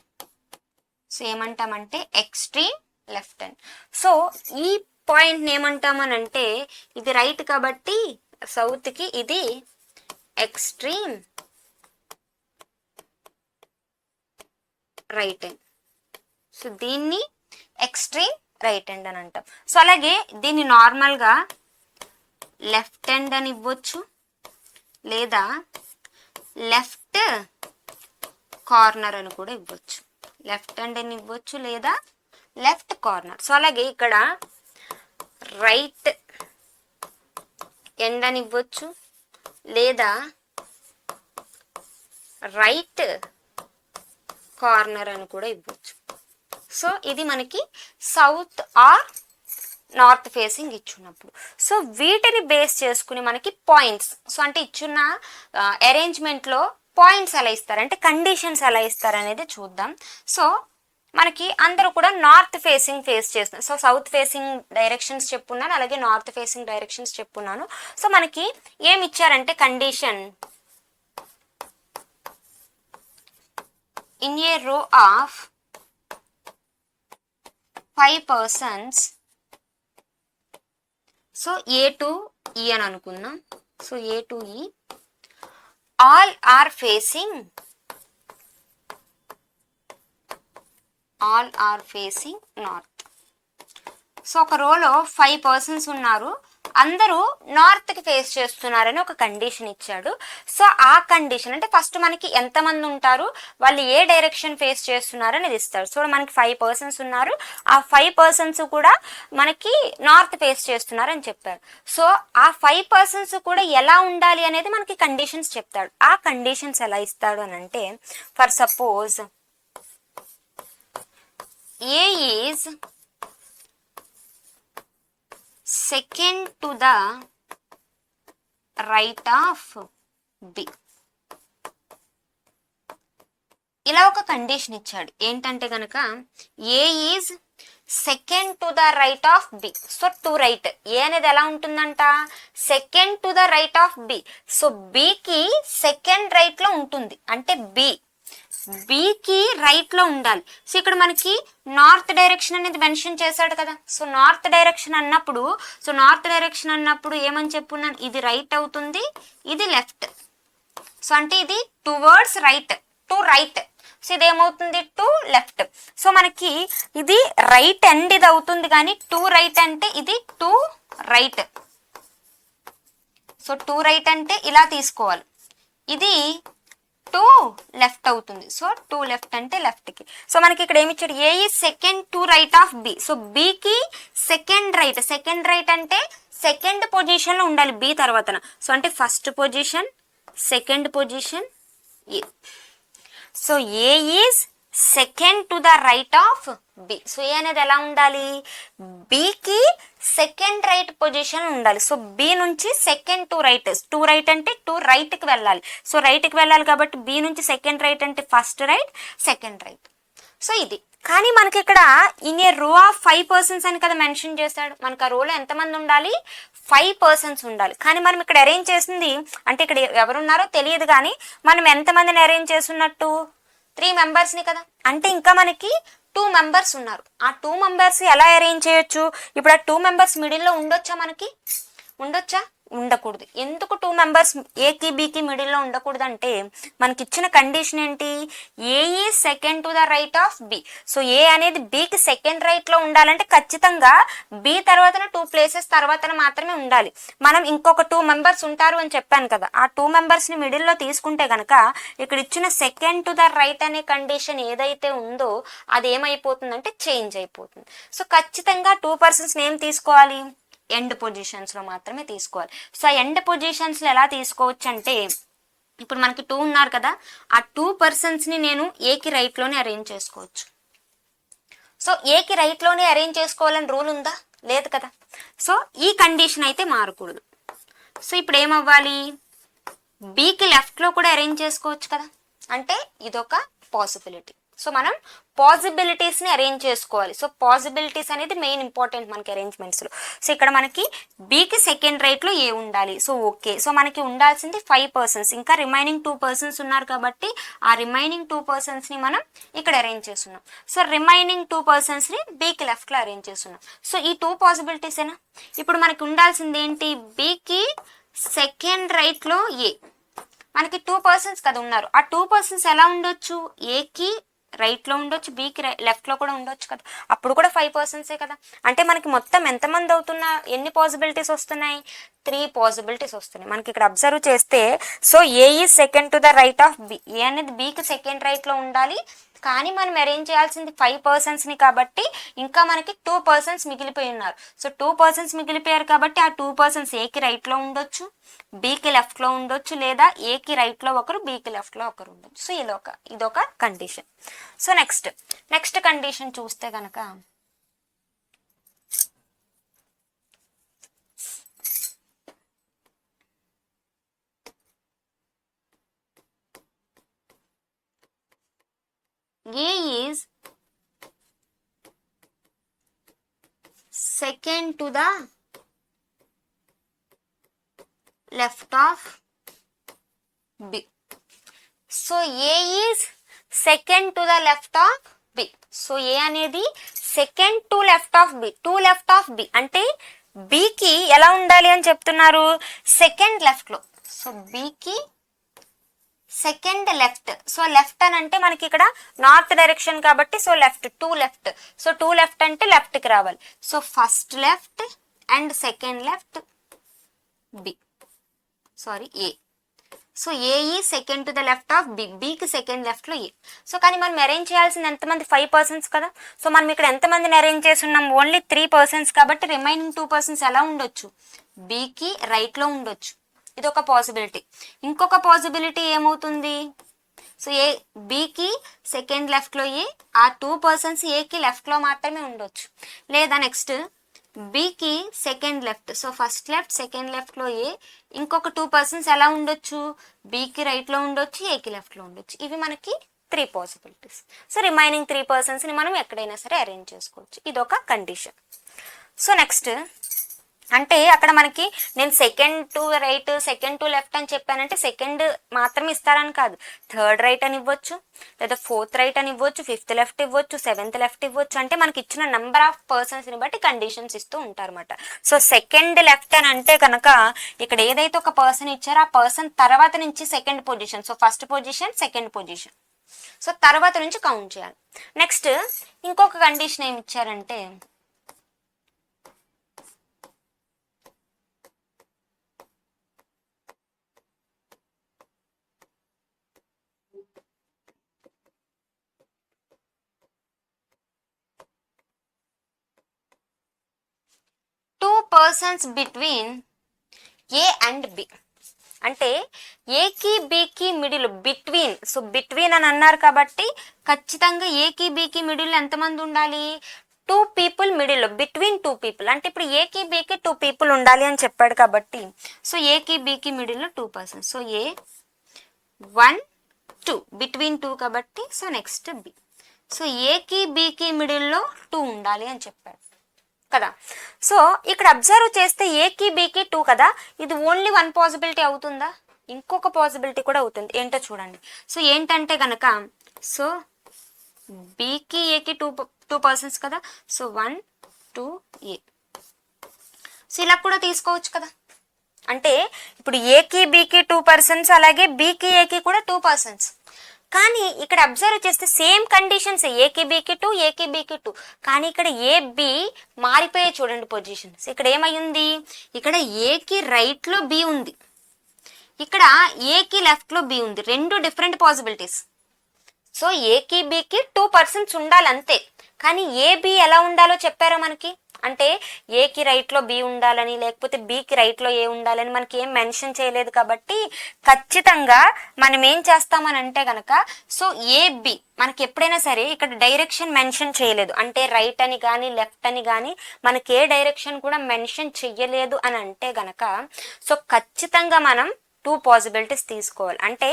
సో ఏమంటామంటే ఎక్స్ట్రీమ్ లెఫ్ట్ ఎండ్. సో ఈ పాయింట్ని ఏమంటామనంటే ఇది రైట్ కాబట్టి సౌత్కి ఇది ఎక్స్ట్రీమ్ రైట్ హ్యాండ్. సో దీన్ని ఎక్స్ట్రీమ్ రైట్ హ్యాండ్ అని అంటాం. సో అలాగే దీన్ని నార్మల్గా లెఫ్ట్ హ్యాండ్ అని ఇవ్వచ్చు, లేదా లెఫ్ట్ కార్నర్ అని కూడా ఇవ్వచ్చు. లెఫ్ట్ హ్యాండ్ అని ఇవ్వచ్చు లేదా లెఫ్ట్ కార్నర్. సో అలాగే ఇక్కడ రైట్ ఎండ్ అని ఇవ్వచ్చు లేదా రైట్ కార్నర్ అని కూడా ఇవ్వచ్చు. సో ఇది మనకి సౌత్ ఆర్ నార్త్ ఫేసింగ్ ఇచ్చున్నప్పుడు. సో వీటిని బేస్ చేసుకుని మనకి పాయింట్స్ సో అంటే ఇచ్చున్న అరేంజ్మెంట్లో పాయింట్స్ ఎలా ఇస్తారు అంటే కండిషన్స్ ఎలా ఇస్తారు అనేది చూద్దాం. సో మనకి అందరూ కూడా నార్త్ ఫేసింగ్ ఫేస్ చేస్తున్నారు. సో సౌత్ ఫేసింగ్ డైరెక్షన్స్ చెప్పున్నాను, అలాగే నార్త్ ఫేసింగ్ డైరెక్షన్స్ చెప్పున్నాను. సో మనకి ఏమి ఇచ్చారంటే condition in a row of 5 persons. So A to E అని అనుకుందాం. So A to E all are facing north. So ఒక రోలో 5 పర్సన్స్ ఉన్నారు, అందరూ నార్త్కి ఫేస్ చేస్తున్నారని ఒక కండిషన్ ఇచ్చాడు. సో ఆ కండిషన్ అంటే ఫస్ట్ మనకి ఎంతమంది ఉంటారు, వాళ్ళు ఏ డైరెక్షన్ ఫేస్ చేస్తున్నారని ఇది ఇస్తాడు. సో మనకి 5 పర్సన్స్ ఉన్నారు, ఆ 5 పర్సన్స్ కూడా మనకి నార్త్ ఫేస్ చేస్తున్నారని చెప్పారు. సో ఆ 5 పర్సన్స్ కూడా ఎలా ఉండాలి అనేది మనకి కండిషన్స్ చెప్తాడు. ఆ కండిషన్స్ ఎలా ఇస్తాడు అని అంటే, for suppose A is second to the right of B. ఇలా ఒక కండిషన్ ఇచ్చాడు. ఏంటంటే గనక A is second to the right of B. So to right, A అనేది ఎలా ఉంటుందంట, second to the right of B. So బికి సెకండ్ రైట్ లో ఉంటుంది, అంటే బికి రైట్ లో ఉండాలి. సో ఇక్కడ మనకి నార్త్ డైరెక్షన్ అనేది మెన్షన్ చేశాడు కదా. సో నార్త్ డైరెక్షన్ అన్నప్పుడు ఏమని చెప్పున్నాను, ఇది రైట్ అవుతుంది, ఇది లెఫ్ట్. సో అంటే ఇది towards right, to right. So ఇది ఏమవుతుంది, టు లెఫ్ట్. సో మనకి ఇది రైట్ అండ్ ఇది అవుతుంది, కానీ టు రైట్ అంటే ఇది to right. So to right అంటే ఇలా తీసుకోవాలి, ఇది టు లెఫ్ట్ అవుతుంది. సో టు లెఫ్ట్ అంటే లెఫ్ట్ కి. సో మనకి ఇక్కడ ఏమి ఇచ్చాడు, A is second to right of B. So బికి సెకండ్ రైట్ అంటే సెకండ్ పొజిషన్ లో ఉండాలి బి తర్వాతన. సో అంటే first position, second position A. So A is second to the right of B. So A అనేది ఎలా ఉండాలి, బికి సెకండ్ రైట్ పొజిషన్ ఉండాలి. సో బి నుంచి సెకండ్ టు రైట్ అంటే టు రైట్ కి వెళ్ళాలి. సో రైట్ కి వెళ్ళాలి కాబట్టి బి నుంచి సెకండ్ రైట్ అంటే first right, second right. So ఇది. కానీ మనకి ఇక్కడ ఇన్ ఏ రో ఆఫ్ 5 పర్సన్స్ అని కదా మెన్షన్ చేశాడు. మనకు ఆ రోలో ఎంతమంది ఉండాలి, 5 పర్సన్స్ ఉండాలి. కానీ మనం ఇక్కడ అరేంజ్ చేసింది అంటే ఇక్కడ ఎవరున్నారో తెలియదు, కానీ మనం ఎంతమందిని అరేంజ్ చేస్తున్నట్టు, 3 మెంబర్స్ని కదా. అంటే ఇంకా మనకి 2 మెంబర్స్ ఉన్నారు. ఆ 2 మెంబర్స్ ఎలా అరేంజ్ చేయొచ్చు, ఇప్పుడు ఆ 2 మెంబర్స్ మిడిల్లో ఉండొచ్చా, మనకి ఉండొచ్చా, ఉండకూడదు. ఎందుకు 2 మెంబర్స్ ఏకి బికి మిడిల్లో ఉండకూడదు అంటే, మనకి ఇచ్చిన కండిషన్ ఏంటి, A is second to the right of B. So A అనేది బికి సెకండ్ రైట్ లో ఉండాలంటే ఖచ్చితంగా బి తర్వాత 2 ప్లేసెస్ తర్వాత మాత్రమే ఉండాలి. మనం ఇంకొక 2 మెంబర్స్ ఉంటారు అని చెప్పాను కదా, ఆ 2 మెంబర్స్ ని మిడిల్లో తీసుకుంటే కనుక ఇక్కడ ఇచ్చిన సెకండ్ టు ద రైట్ అనే కండిషన్ ఏదైతే ఉందో అది ఏమైపోతుందంటే చేంజ్ అయిపోతుంది. సో ఖచ్చితంగా 2 పర్సన్స్ ఏం తీసుకోవాలి, ఎండ్ పొజిషన్స్ లో మాత్రమే తీసుకోవాలి. సో ఆ ఎండ్ పొజిషన్స్ లో ఎలా తీసుకోవచ్చు అంటే, ఇప్పుడు మనకి 2 ఉన్నారు కదా, ఆ 2 పర్సన్స్ ని నేను ఏకి రైట్ లోనే అరేంజ్ చేసుకోవచ్చు. సో ఏకి రైట్ లోనే అరేంజ్ చేసుకోవాలని రూల్ ఉందా, లేదు కదా. సో ఈ కండిషన్ అయితే మారకూడదు. సో ఇప్పుడు ఏమవ్వాలి, బికి లెఫ్ట్ లో కూడా అరేంజ్ చేసుకోవచ్చు కదా, అంటే ఇదొక పాసిబిలిటీ. సో మనం పాసిబిలిటీస్ ని అరేంజ్ చేసుకోవాలి. సో పాసిబిలిటీస్ అనేది మెయిన్ ఇంపార్టెంట్ మనకి అరేంజ్మెంట్స్ లో. సో ఇక్కడ మనకి బికి సెకండ్ రైట్ లో ఏ ఉండాలి, సో ఓకే. సో మనకి ఉండాల్సింది 5 పర్సన్స్, ఇంకా రిమైనింగ్ 2 పర్సన్స్ ఉన్నారు కాబట్టి ఆ రిమైనింగ్ 2 పర్సన్స్ ని మనం ఇక్కడ అరేంజ్ చేస్తున్నాం. సో రిమైనింగ్ 2 పర్సన్స్ ని బికి లెఫ్ట్ లో అరేంజ్ చేస్తున్నాం. సో ఈ 2 పాసిబిలిటీస్ ఏనా. ఇప్పుడు మనకి ఉండాల్సింది ఏంటి, బికి సెకండ్ రైట్ లో ఏ. మనకి 2 పర్సన్స్ కదా ఉన్నారు, ఆ 2 పర్సన్స్ ఎలా ఉండొచ్చు, ఏకి రైట్ లో ఉండొచ్చు, బికి లెఫ్ట్ లో కూడా ఉండొచ్చు కదా, అప్పుడు కూడా 5 పర్సన్సే కదా. అంటే మనకి మొత్తం ఎంతమంది అవుతున్నా, ఎన్ని పాసిబిలిటీస్ వస్తున్నాయి, 3 పాసిబిలిటీస్ వస్తున్నాయి మనకి ఇక్కడ అబ్జర్వ్ చేస్తే. So A is second to the right of B, A అనేది బికి సెకండ్ రైట్ లో ఉండాలి, కానీ మనం అరేంజ్ చేయాల్సింది 5 పర్సన్స్ ని కాబట్టి ఇంకా మనకి 2 పర్సన్స్ మిగిలిపోయి ఉన్నారు. సో 2 పర్సన్స్ మిగిలిపోయారు కాబట్టి ఆ 2 పర్సన్స్ ఏకి రైట్ లో ఉండొచ్చు, బికి లెఫ్ట్ లో ఉండొచ్చు, లేదా ఏకి రైట్ లో ఒకరు, బికి లెఫ్ట్ లో ఒకరు ఉండొచ్చు. సో ఇదొక కండిషన్. సో నెక్స్ట్ కండిషన్ చూస్తే కనుక, A is second to the left of B. So A is second to the left of B. So A అనేది second to left of B. To left of B అంటే B కి ఎలా ఉండాలి అని చెప్తున్నారు, second left లో. So B కి second left. So left అని అంటే మనకి ఇక్కడ నార్త్ డైరెక్షన్ కాబట్టి so left, 2 left. So 2 left అంటే లెఫ్ట్కి రావాలి. So first left and second left B, sorry A. So A is second to the left of B, బికి సెకండ్ లెఫ్ట్లో ఏ. సో కానీ మనం అరేంజ్ చేయాల్సింది ఎంతమంది, 5 పర్సన్స్ కదా. సో మనం ఇక్కడ ఎంతమందిని అరేంజ్ చేస్తున్నాం, ఓన్లీ 3 పర్సన్స్ కాబట్టి రిమైనింగ్ 2 పర్సన్స్ ఎలా ఉండొచ్చు, బికి రైట్లో ఉండొచ్చు. ఇది ఒక పాసిబిలిటీ. ఇంకొక పాసిబిలిటీ ఏమవుతుంది, సో ఏ బికి సెకండ్ లెఫ్ట్లో ఏ, ఆ 2 పర్సన్స్ ఏకి లెఫ్ట్లో మాత్రమే ఉండొచ్చు. లేదా నెక్స్ట్ బికి second left, so first left second లెఫ్ట్లో ఏ, ఇంకొక 2 పర్సన్స్ ఎలా ఉండొచ్చు, బికి రైట్లో ఉండొచ్చు, ఏకి లెఫ్ట్లో ఉండొచ్చు. ఇవి మనకి 3 పాసిబిలిటీస్. సో రిమైనింగ్ 3 పర్సన్స్ని మనం ఎక్కడైనా సరే అరేంజ్ చేసుకోవచ్చు. ఇది ఒక కండిషన్. సో నెక్స్ట్ అంటే అక్కడ మనకి నేను second to right second to left అని చెప్పానంటే సెకండ్ మాత్రమే ఇస్తారని కాదు, థర్డ్ రైట్ అని ఇవ్వచ్చు, లేదా ఫోర్త్ రైట్ అని ఇవ్వచ్చు, ఫిఫ్త్ లెఫ్ట్ ఇవ్వచ్చు, సెవెంత్ లెఫ్ట్ ఇవ్వచ్చు. అంటే మనకి ఇచ్చిన నెంబర్ ఆఫ్ పర్సన్స్ని బట్టి కండిషన్స్ ఇస్తూ ఉంటారన్నమాట. సో సెకండ్ లెఫ్ట్ అని అంటే కనుక ఇక్కడ ఏదైతే ఒక పర్సన్ ఇచ్చారో ఆ పర్సన్ తర్వాత నుంచి second position, so first position second position, so తర్వాత నుంచి కౌంట్ చేయాలి. నెక్స్ట్ ఇంకొక కండిషన్ ఏమి ఇచ్చారంటే 2 persons between A and B. అంటే ఏకి బికి మిడిల్ బిట్వీన్, సో బిట్వీన్ అని అన్నారు కాబట్టి ఖచ్చితంగా ఏకి బికి మిడిల్ ఎంతమంది ఉండాలి, 2 people మిడిల్లో, బిట్వీన్ 2 people. అంటే ఇప్పుడు ఏకి బికి 2 people ఉండాలి అని చెప్పాడు కాబట్టి సో ఏకి బికి మిడిల్లో 2 persons. సో ఏ 1 2 బిట్వీన్ 2 కాబట్టి సో నెక్స్ట్ బి. సో ఏకి బికి మిడిల్లో 2 ఉండాలి అని చెప్పాడు కదా. సో ఇక్కడ అబ్జర్వ్ చేస్తే ఏకి బికి 2 కదా, ఇది ఓన్లీ 1 పాసిబిలిటీ అవుతుందా, ఇంకొక పాసిబిలిటీ కూడా అవుతుంది. ఏంటో చూడండి. సో ఏంటంటే కనుక సో బికి ఏకి 2 పర్సన్స్ కదా, సో 1 2 ఏ. సో ఇలా కూడా తీసుకోవచ్చు కదా. అంటే ఇప్పుడు ఏకి బికి 2 పర్సన్స్, అలాగే బికి ఏకి కూడా 2 పర్సన్స్. కానీ ఇక్కడ అబ్జర్వ్ చేస్తే సేమ్ కండిషన్స్, ఏకి బికి 2 ఏకి బికి 2, కానీ ఇక్కడ ఏ బి మారిపోయే చూడండి పొజిషన్స్. ఇక్కడ ఏమైంది, ఇక్కడ ఏకి రైట్లో బి ఉంది, ఇక్కడ ఏకి లెఫ్ట్లో బి ఉంది, 2 డిఫరెంట్ పాసిబిలిటీస్. సో ఏకి బికి 2 పర్సన్స్ ఉండాలి అంతే, కానీ ఏ బి ఎలా ఉండాలో చెప్పారో మనకి. అంటే ఏకి రైట్లో బి ఉండాలని లేకపోతే బికి రైట్లో ఏ ఉండాలని మనకి ఏం మెన్షన్ చేయలేదు కాబట్టి ఖచ్చితంగా మనం ఏం చేస్తామని అంటే కనుక సో ఏ బి మనకి ఎప్పుడైనా సరే ఇక్కడ డైరెక్షన్ మెన్షన్ చేయలేదు, అంటే రైట్ అని కానీ లెఫ్ట్ అని కానీ మనకి ఏ డైరెక్షన్ కూడా మెన్షన్ చెయ్యలేదు అని అంటే గనక సో ఖచ్చితంగా మనం 2 పాసిబిలిటీస్ తీసుకోవాలి. అంటే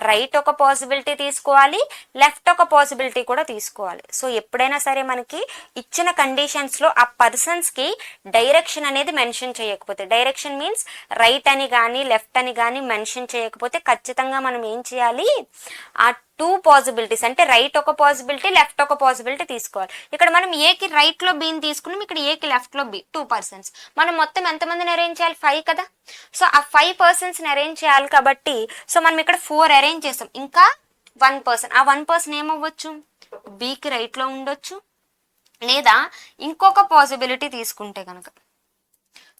రైట్ ఒక పాసిబిలిటీ తీసుకోవాలి, లెఫ్ట్ ఒక పాసిబిలిటీ కూడా తీసుకోవాలి. సో ఎప్పుడైనా సరే మనకి ఇచ్చిన కండిషన్స్లో ఆ పర్సన్స్కి డైరెక్షన్ అనేది మెన్షన్ చేయకపోతే, డైరెక్షన్ మీన్స్ రైట్ అని కానీ లెఫ్ట్ అని కానీ మెన్షన్ చేయకపోతే ఖచ్చితంగా మనం ఏం చేయాలి, ఆ 2 పాసిబిలిటీస్ అంటే రైట్ ఒక పాసిబిలిటీ లెఫ్ట్ ఒక పాసిబిలిటీ తీసుకోవాలి. ఇక్కడ మనం ఏకి రైట్లో బిని తీసుకున్నాం, ఇక్కడ ఏకి లెఫ్ట్లో బి 2 పర్సన్స్. మనం మొత్తం ఎంతమందిని అరేంజ్ చేయాలి, 5 కదా. సో ఆ 5 పర్సన్స్ని అరేంజ్ చేయాలి కాబట్టి సో మనం ఇక్కడ 4 అరేంజ్ చేస్తాం, ఇంకా 1 పర్సన్. ఆ 1 పర్సన్ ఏమవ్వచ్చు, బికి రైట్లో ఉండొచ్చు, లేదా ఇంకొక పాసిబిలిటీ తీసుకుంటే కనుక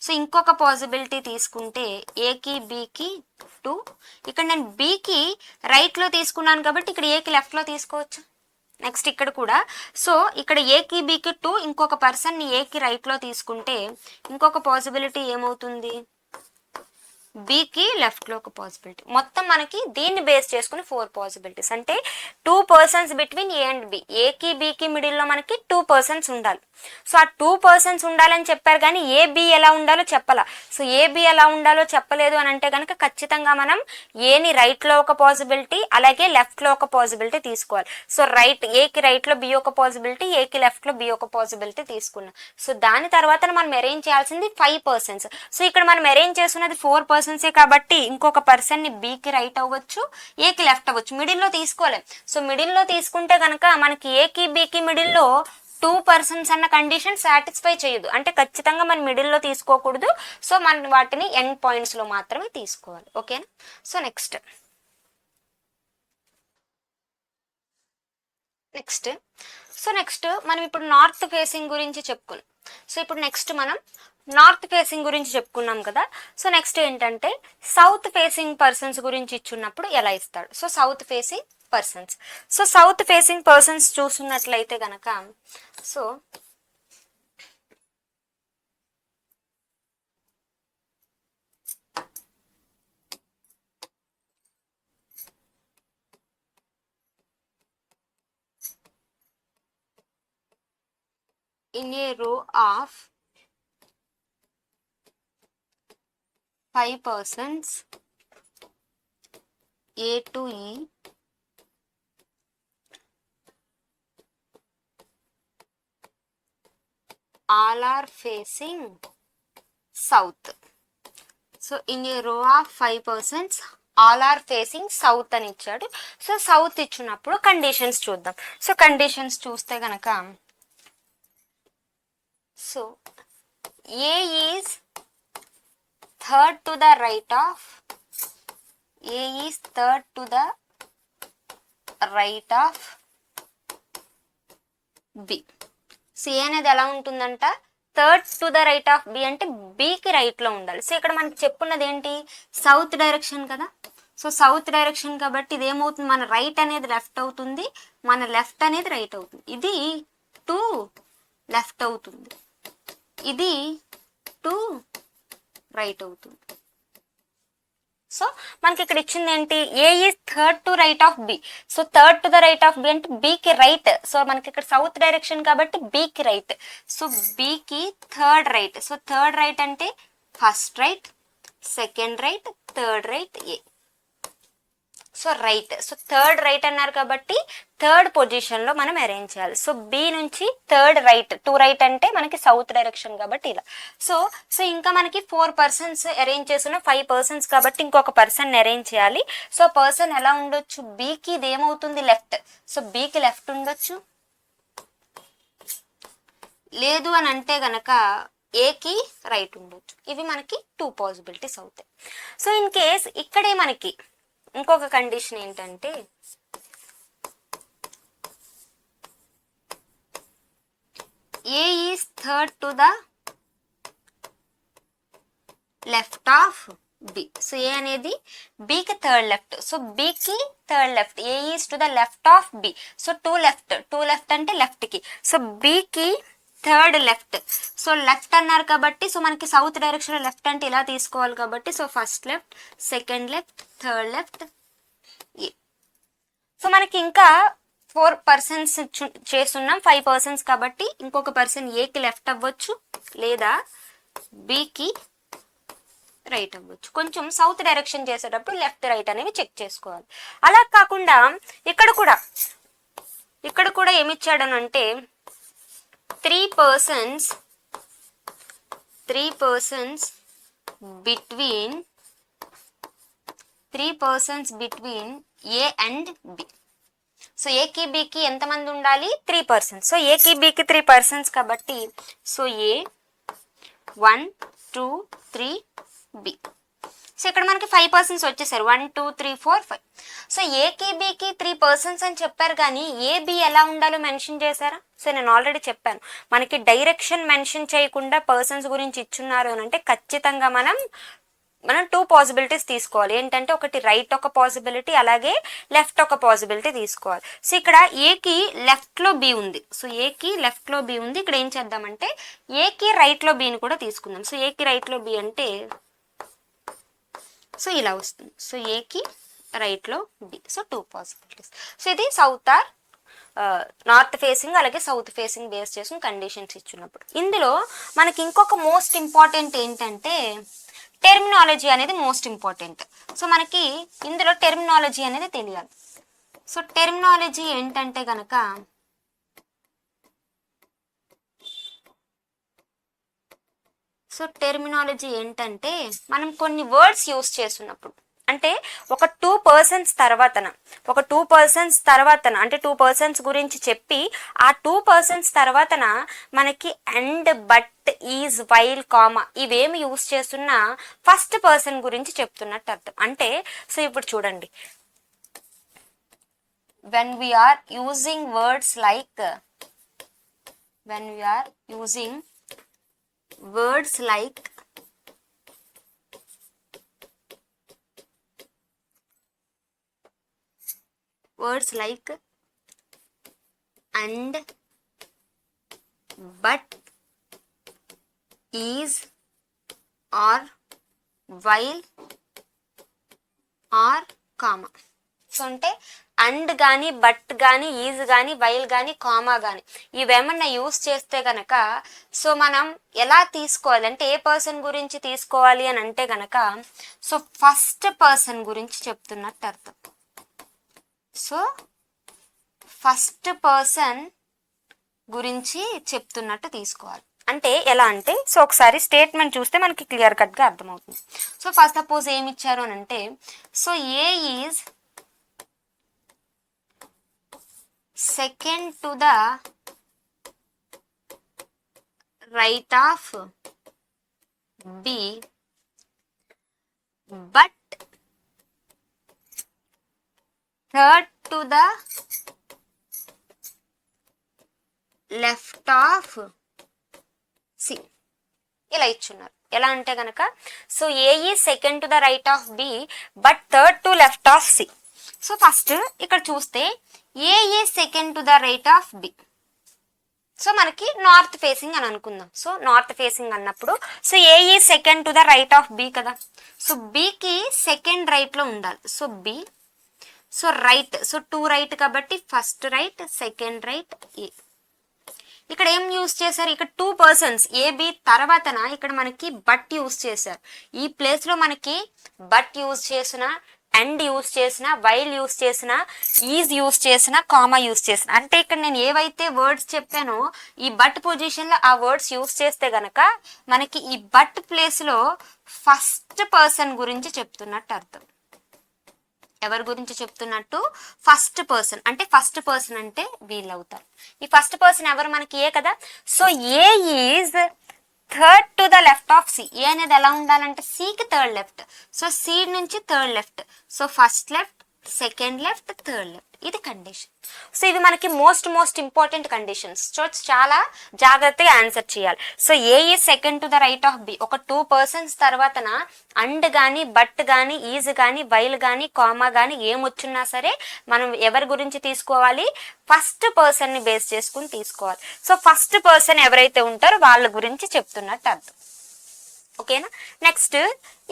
సో ఇంకొక పాసిబిలిటీ తీసుకుంటే ఏకి బికి 2, ఇక్కడ నేను బికి రైట్లో తీసుకున్నాను కాబట్టి ఇక్కడ ఏకి లెఫ్ట్లో తీసుకోవచ్చు. నెక్స్ట్ ఇక్కడ కూడా సో ఇక్కడ ఏకి బికి 2, ఇంకొక పర్సన్ని ఏకి రైట్లో తీసుకుంటే ఇంకొక పాసిబిలిటీ ఏమవుతుంది, బికి లెఫ్ట్లో ఒక పాసిబిలిటీ. మొత్తం మనకి దీన్ని బేస్ చేసుకుని 4 పాసిబిలిటీస్. అంటే 2 persons between A and B, ఏకి బికి మిడిల్లో మనకి 2 పర్సన్స్ ఉండాలి. సో ఆ 2 పర్సన్స్ ఉండాలని చెప్పారు కానీ ఏ బి ఎలా ఉండాలో చెప్పాల. సో ఏ బి ఎలా ఉండాలో చెప్పలేదు అని అంటే కనుక ఖచ్చితంగా మనం ఏని రైట్లో ఒక పాసిబిలిటీ అలాగే లెఫ్ట్లో ఒక పాసిబిలిటీ తీసుకోవాలి. సో రైట్ ఏకి రైట్లో బి ఒక పాసిబిలిటీ, ఏకి లెఫ్ట్లో బి ఒక పాసిబిలిటీ తీసుకున్నాం. సో దాని తర్వాత మనం అరేంజ్ చేయాల్సింది 5 పర్సన్స్. సో ఇక్కడ మనం అరేంజ్ చేస్తున్నది 4 పర్సన్సే కాబట్టి ఇంకొక పర్సన్ని బికి రైట్ అవ్వచ్చు, ఏకి లెఫ్ట్ అవ్వచ్చు, మిడిల్లో తీసుకోలేం. సో మిడిల్లో తీసుకుంటే కనుక మనకి ఏకి బికి మిడిల్లో 2 పర్సన్స్ అన్న కండిషన్ సాటిస్ఫై చేయదు, అంటే ఖచ్చితంగా మనం మిడిల్లో తీసుకోకూడదు. సో మనం వాటిని ఎండ్ పాయింట్స్లో మాత్రమే తీసుకోవాలి. ఓకేనా. సో నెక్స్ట్ నెక్స్ట్ మనం ఇప్పుడు నార్త్ ఫేసింగ్ గురించి చెప్పుకున్నాం. సో ఇప్పుడు నెక్స్ట్ మనం నార్త్ ఫేసింగ్ గురించి చెప్పుకున్నాం కదా. సో నెక్స్ట్ ఏంటంటే సౌత్ ఫేసింగ్ పర్సన్స్ గురించి ఇచ్చున్నప్పుడు ఎలా ఇస్తాడు. సో సౌత్ ఫేసింగ్ పర్సన్స్ చూస్తున్నట్లయితే గనక so in a row of 5 persons A to E, all are facing south. So in a row of 5 persons all are facing south అని ఇచ్చాడు. So south ఇచ్చినప్పుడు conditions చూద్దాం. So conditions చూస్తే గనక so A is third to the right of B. So A అనేది ఎలా ఉంటుందంట, third to the right of B అంటే Bకి రైట్లో ఉండాలి. సో ఇక్కడ మనకి చెప్పున్నది ఏంటి, సౌత్ డైరెక్షన్ కదా. సో సౌత్ డైరెక్షన్ కాబట్టి ఇది ఏమవుతుంది, మన రైట్ అనేది లెఫ్ట్ అవుతుంది, మన లెఫ్ట్ అనేది రైట్ అవుతుంది. ఇది టు లెఫ్ట్ అవుతుంది, ఇది టు రైట్ అవుతుంది. సో మనకి ఇక్కడ ఇచ్చింది ఏంటి, A is third to right of B. So third to the right of B అంటే బికి రైట్. సో మనకి ఇక్కడ సౌత్ డైరెక్షన్ కాబట్టి బికి రైట్. సో బికి third right. So third right అంటే first right, second right, third right A. So right. So third right అన్నారు కాబట్టి థర్డ్ పొజిషన్లో మనం అరేంజ్ చేయాలి. సో బి నుంచి థర్డ్ రైట్, టూ రైట్ అంటే మనకి సౌత్ డైరెక్షన్ కాబట్టి ఇలా. సో ఇంకా మనకి 4 పర్సన్స్ అరేంజ్ చేస్తున్న 5 పర్సన్స్ కాబట్టి ఇంకొక పర్సన్ అరేంజ్ చేయాలి. సో పర్సన్ ఎలా ఉండొచ్చు, బికి ఇది ఏమవుతుంది లెఫ్ట్. సో బికి లెఫ్ట్ ఉండొచ్చు, లేదు అని అంటే గనక ఏకి రైట్ ఉండొచ్చు. ఇవి మనకి 2 పాసిబిలిటీస్ అవుతాయి. సో ఇన్ కేస్ ఇక్కడే మనకి ఇంకొక కండిషన్ ఏంటంటే A is third to the left of B. So A అనేది బికి థర్డ్ లెఫ్ట్. సో బికి third left, A is to the left of B. So to left అంటే లెఫ్ట్కి. సో బికి థర్డ్ లెఫ్ట్. సో లెఫ్ట్ అన్నారు కాబట్టి so మనకి south direction left అంటే ఇలా తీసుకోవాలి కాబట్టి so first left, second left, third left A. So మనకి ఇంకా 4 పర్సన్స్ చేస్తున్నాం, 5 పర్సన్స్ కాబట్టి ఇంకొక పర్సన్ ఏకి లెఫ్ట్ అవ్వచ్చు లేదా బికి రైట్ అవ్వచ్చు. కొంచెం సౌత్ డైరెక్షన్ చేసేటప్పుడు లెఫ్ట్ రైట్ అనేవి చెక్ చేసుకోవాలి. అలా కాకుండా ఇక్కడ కూడా ఏమిచ్చాడనంటే 3 persons between A and B. So ఏకి బికి ఎంతమంది ఉండాలి, 3 పర్సన్స్. సో ఏకి బికి 3 పర్సన్స్ కాబట్టి సో ఏ 1 2 3 బి. సో ఇక్కడ మనకి 5 పర్సన్స్ వచ్చేసారు, 1 2 3 4 5. సో ఏకి బికి 3 పర్సన్స్ అని చెప్పారు కానీ ఏ బి ఎలా ఉండాలో మెన్షన్ చేశారా. సో నేను ఆల్రెడీ చెప్పాను, మనకి డైరెక్షన్ మెన్షన్ చేయకుండా పర్సన్స్ గురించి ఇచ్చున్నారు అని అంటే ఖచ్చితంగా మనం 2 పాసిబిలిటీస్ తీసుకోవాలి. ఏంటంటే ఒకటి రైట్ ఒక పాసిబిలిటీ, అలాగే లెఫ్ట్ ఒక పాసిబిలిటీ తీసుకోవాలి. సో ఇక్కడ ఏకి లెఫ్ట్లో బి ఉంది. సో ఏకి లెఫ్ట్లో బి ఉంది. ఇక్కడ ఏం చేద్దామంటే ఏకి రైట్లో బిని కూడా తీసుకుందాం. సో ఏకి రైట్లో బి అంటే సో ఇలా వస్తుంది. సో ఏకి రైట్లో బి. So 2 possibilities. సో ఇది సౌత్ ఆర్ నార్త్ ఫేసింగ్ అలాగే సౌత్ ఫేసింగ్ బేస్ చేసుకుని కండిషన్స్ ఇచ్చినప్పుడు. ఇందులో మనకి ఇంకొక మోస్ట్ ఇంపార్టెంట్ ఏంటంటే టెర్మినాలజీ అనేది మోస్ట్ ఇంపార్టెంట్. సో మనకి ఇందులో టెర్మినాలజీ అనేది తెలియాలి. సో టెర్మినాలజీ ఏంటంటే గనక మనం కొన్ని వర్డ్స్ యూస్ చేస్తున్నప్పుడు అంటే ఒక 2 పర్సన్స్ తర్వాతన అంటే 2 పర్సన్స్ గురించి చెప్పి ఆ 2 పర్సన్స్ తర్వాతన మనకి and, but, is, while, comma ఇవేమి యూస్ చేస్తున్నా ఫస్ట్ పర్సన్ గురించి చెప్తున్నట్టు అర్థం. అంటే సో ఇప్పుడు చూడండి, when we are using words like words like and, but, is, or, while, or, comma. So అంటే అండ్ కానీ బట్ కానీ ఈజ్ కానీ వైల్ కానీ కామా కానీ ఇవేమన్నా యూస్ చేస్తే కనుక సో మనం ఎలా తీసుకోవాలి అంటే ఏ పర్సన్ గురించి తీసుకోవాలి అని అంటే కనుక సో ఫస్ట్ పర్సన్ గురించి చెప్తున్నట్టు అర్థం. సో ఫస్ట్ పర్సన్ గురించి చెప్తున్నట్టు తీసుకోవాలి. అంటే ఎలా అంటే సో ఒకసారి స్టేట్మెంట్ చూస్తే మనకి క్లియర్ కట్గా అర్థమవుతుంది. సో ఫస్ట్ సపోజ్ ఏమి ఇచ్చారు అని అంటే so A is second to the right of B but third to the left of C. ఇలా ఇచ్చున్నారు. ఎలా అంటే కనుక so A is second to the right of B but third to left of C. So first ఇక్కడ చూస్తే A is second to the right of B. So మనకి north facing అని అనుకుందాం. సో నార్త్ ఫేసింగ్ అన్నప్పుడు so A is second to the right of B కదా. So బికి second రైట్లో ఉండాలి. So B so right so two right కాబట్టి first right second right A. ఇక్కడ ఏం యూస్ చేశారు, ఇక్కడ టూ పర్సన్స్ ఏబి తర్వాతన ఇక్కడ మనకి బట్ యూస్ చేశారు. ఈ ప్లేస్లో మనకి బట్ యూస్ చేసిన, అండ్ యూస్ చేసిన, వైల్ యూస్ చేసిన, ఈజ్ యూస్ చేసిన, కామా యూస్ చేసిన. అంటే ఇక్కడ నేను ఏవైతే వర్డ్స్ చెప్పానో ఈ బట్ పొజిషన్లో ఆ వర్డ్స్ యూస్ చేస్తే గనక మనకి ఈ బట్ ప్లేస్లో ఫస్ట్ పర్సన్ గురించి చెప్తున్నట్టు అర్థం. ఎవరి గురించి చెప్తున్నట్టు ఫస్ట్ పర్సన్. అంటే ఫస్ట్ పర్సన్ అంటే వీళ్ళు అవుతారు. ఈ ఫస్ట్ పర్సన్ ఎవరు మనకి ఏ కదా. So A is third to the left of C. ఏ అనేది ఎలా ఉండాలంటే సికి థర్డ్ లెఫ్ట్. సో సి నుంచి third left. So first left second left third left. ఇది కండిషన్. సో ఇవి మనకి మోస్ట్ ఇంపార్టెంట్ కండిషన్స్. సో చాలా జాగ్రత్తగా ఆన్సర్ చేయాలి. So A is second to the right of B. ఒక టూ పర్సన్స్ తర్వాతన and కానీ బట్ కానీ ఈజ్ కానీ వైల్ కానీ కామా కానీ ఏమొచ్చున్నా సరే మనం ఎవరి గురించి తీసుకోవాలి, ఫస్ట్ పర్సన్ని బేస్ చేసుకుని తీసుకోవాలి. సో ఫస్ట్ పర్సన్ ఎవరైతే ఉంటారో వాళ్ళ గురించి చెప్తున్నట్టు అర్థం. ఓకేనా. నెక్స్ట్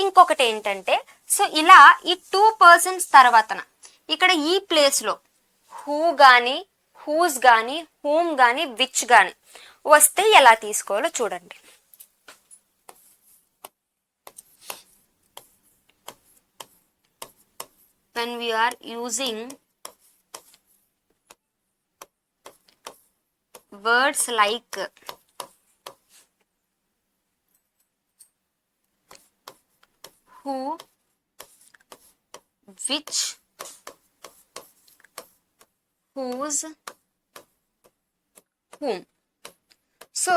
ఇంకొకటి ఏంటంటే సో ఇలా ఈ టూ పర్సన్స్ తర్వాతన ఇక్కడ ఈ ప్లేస్లో హూ కానీ హూస్ కానీ హూమ్ కానీ విచ్ కానీ వస్తే ఎలా తీసుకోవాలో చూడండి. when we are using words like who, which, whose, whom. So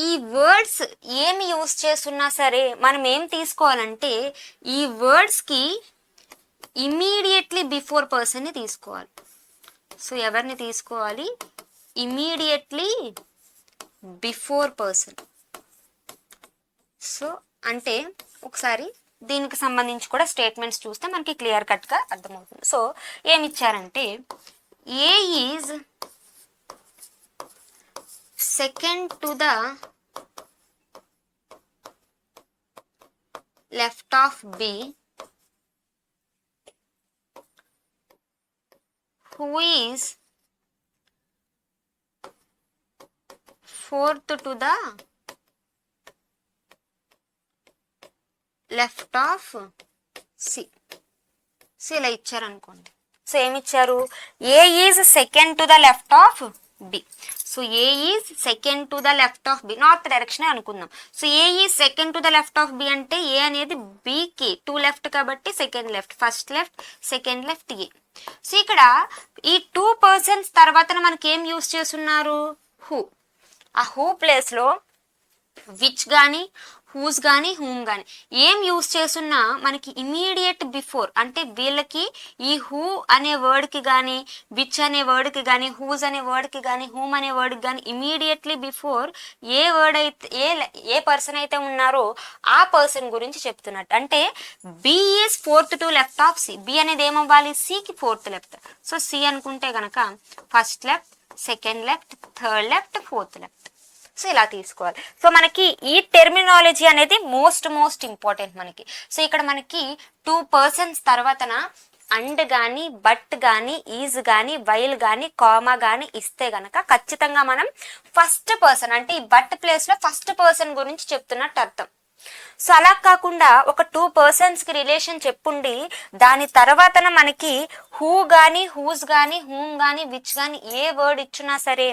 ఈ వర్డ్స్ ఏమి యూస్ చేస్తున్నా సరే మనం ఏం తీసుకోవాలంటే ఈ వర్డ్స్కి ఇమీడియట్లీ బిఫోర్ పర్సన్ని తీసుకోవాలి. సో ఎవరిని తీసుకోవాలి, ఇమీడియట్లీ బిఫోర్ పర్సన్. సో అంటే ఒకసారి దీనికి సంబంధించి కూడా స్టేట్మెంట్స్ చూస్తే మనకి క్లియర్ కట్గా అర్థమవుతుంది. సో ఏమి ఇచ్చారంటే A is second to the left of B who is fourth to the left of C. So ఇలా ఇచ్చారనుకోండి. సో ఏమి ఇచ్చారు, A is second to the left of B. So A is second to the left of B, north direction అనుకుందాం. So A is second to the left of B అంటే A అనేది బికి to left కాబట్టి second left, first left second left A. So ఇక్కడ ఈ two persons తర్వాత మనకి ఏం యూస్ చేస్తున్నారు, హూ. ఆ హూ ప్లేస్లో విచ్ కానీ హూస్ కానీ హూమ్ కానీ ఏం యూస్ చేస్తున్నా మనకి ఇమీడియట్ బిఫోర్ అంటే వీళ్ళకి ఈ హూ అనే వర్డ్కి కానీ విచ్ అనే వర్డ్కి కానీ హూజ్ అనే వర్డ్కి కానీ హూమ్ అనే వర్డ్కి కానీ ఇమీడియట్లీ బిఫోర్ ఏ వర్డ్ అయితే ఏ పర్సన్ అయితే ఉన్నారో ఆ పర్సన్ గురించి చెప్తున్నట్టు. అంటే B is fourth to left of C. B అనేది ఏమవ్వాలి, సికి ఫోర్త్ లెఫ్ట్. సో సి అనుకుంటే కనుక first left, second left, third left, fourth left. So ఇలా తీసుకోవాలి. సో మనకి ఈ టెర్మినాలజీ అనేది మోస్ట్ ఇంపార్టెంట్ మనకి. సో ఇక్కడ మనకి 2 పర్సన్స్ తర్వాతన అండ్ కానీ బట్ కానీ ఈజ్ కానీ వైల్ కానీ కామా కానీ ఇస్తే గనక ఖచ్చితంగా మనం ఫస్ట్ పర్సన్ అంటే ఈ బట్ ప్లేస్లో ఫస్ట్ పర్సన్ గురించి చెప్తున్నట్టు అర్థం. సో అలా కాకుండా ఒక 2 పర్సన్స్కి రిలేషన్ చెప్పుండి దాని తర్వాతన మనకి హూ కానీ హూస్ కానీ హూమ్ కానీ విచ్ కానీ ఏ వర్డ్ ఇచ్చినా సరే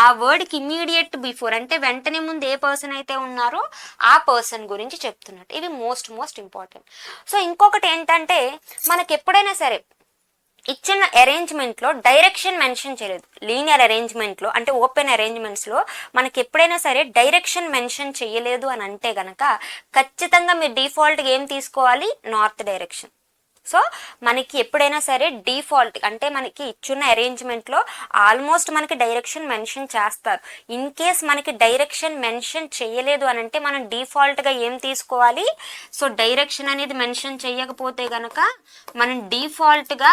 ఆ వర్డ్కి ఇమీడియట్ బిఫోర్ అంటే వెంటనే ముందు ఏ పర్సన్ అయితే ఉన్నారో ఆ పర్సన్ గురించి చెప్తున్నట్టు. ఇవి మోస్ట్ ఇంపార్టెంట్. సో ఇంకొకటి ఏంటంటే మనకి ఎప్పుడైనా సరే ఇచ్చిన అరేంజ్మెంట్లో డైరెక్షన్ మెన్షన్ చేయలేదు. లీనియర్ అరేంజ్మెంట్లో అంటే ఓపెన్ అరేంజ్మెంట్స్లో మనకి ఎప్పుడైనా సరే డైరెక్షన్ మెన్షన్ చేయలేదు అని అంటే గనక ఖచ్చితంగా మీరు డిఫాల్ట్గా ఏం తీసుకోవాలి, నార్త్ డైరెక్షన్. సో మనకి ఎప్పుడైనా సరే డిఫాల్ట్ అంటే మనకి ఇచ్చిన అరేంజ్మెంట్లో ఆల్మోస్ట్ మనకి డైరెక్షన్ మెన్షన్ చేస్తారు. ఇన్ కేస్ మనకి డైరెక్షన్ మెన్షన్ చేయలేదు అని అంటే మనం డిఫాల్ట్గా ఏం తీసుకోవాలి, సో డైరెక్షన్ అనేది మెన్షన్ చేయకపోతే గనక మనం డిఫాల్ట్గా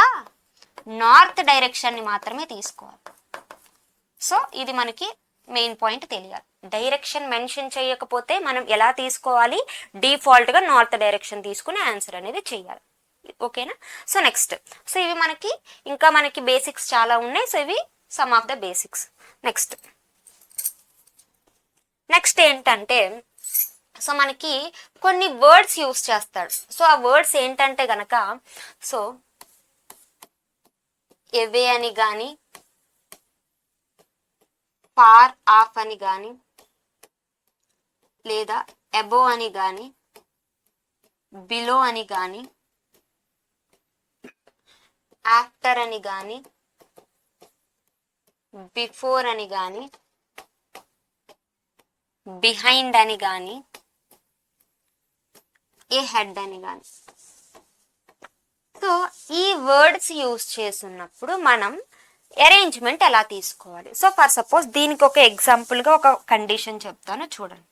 నార్త్ డైరెక్షన్ని మాత్రమే తీసుకోవాలి. సో ఇది మనకి మెయిన్ పాయింట్ తెలియాలి. డైరెక్షన్ మెన్షన్ చేయకపోతే మనం ఎలా తీసుకోవాలి, డిఫాల్ట్గా నార్త్ డైరెక్షన్ తీసుకుని ఆన్సర్ అనేది చేయాలి. ఓకేనా. సో నెక్స్ట్, సో ఇవి మనకి ఇంకా మనకి బేసిక్స్ చాలా ఉన్నాయి. సో ఇవి some of the basics. Next ఏంటంటే సో మనకి కొన్ని వర్డ్స్ యూస్ చేస్తాడు. సో ఆ వర్డ్స్ ఏంటంటే గనక సో ఎవే అని కానీ ఫార్ ఆఫ్ అని కానీ లేదా అబో అని కానీ బిలో అని కానీ ఆఫ్టర్ అని కానీ బిఫోర్ అని కానీ బిహైండ్ అని కానీ ఏ హెడ్ అని కానీ. సో ఈ వర్డ్స్ యూస్ చేస్తున్నప్పుడు మనం అరేంజ్మెంట్ ఎలా తీసుకోవాలి. సో ఫర్ సపోజ్ దీనికి ఒక ఎగ్జాంపుల్గా ఒక కండిషన్ చెప్తాను చూడండి.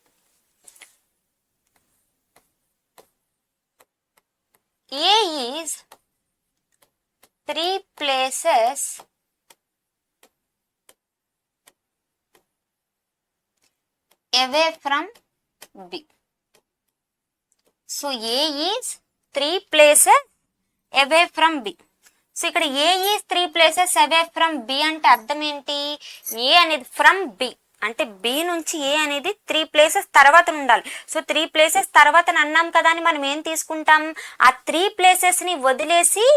ఏ is 3 places away from B. So A is 3 places away from B. So ఇక్కడ A is 3 places away from B అంటే అర్థం ఏంటి, A అనేది ఫ్రమ్ B అంటే B నుంచి A అనేది 3 places తర్వాత ఉండాలి. సో 3 places తర్వాత అన్నాం కదా అని మనం ఏం తీసుకుంటాం, ఆ 3 placesని వదిలేసి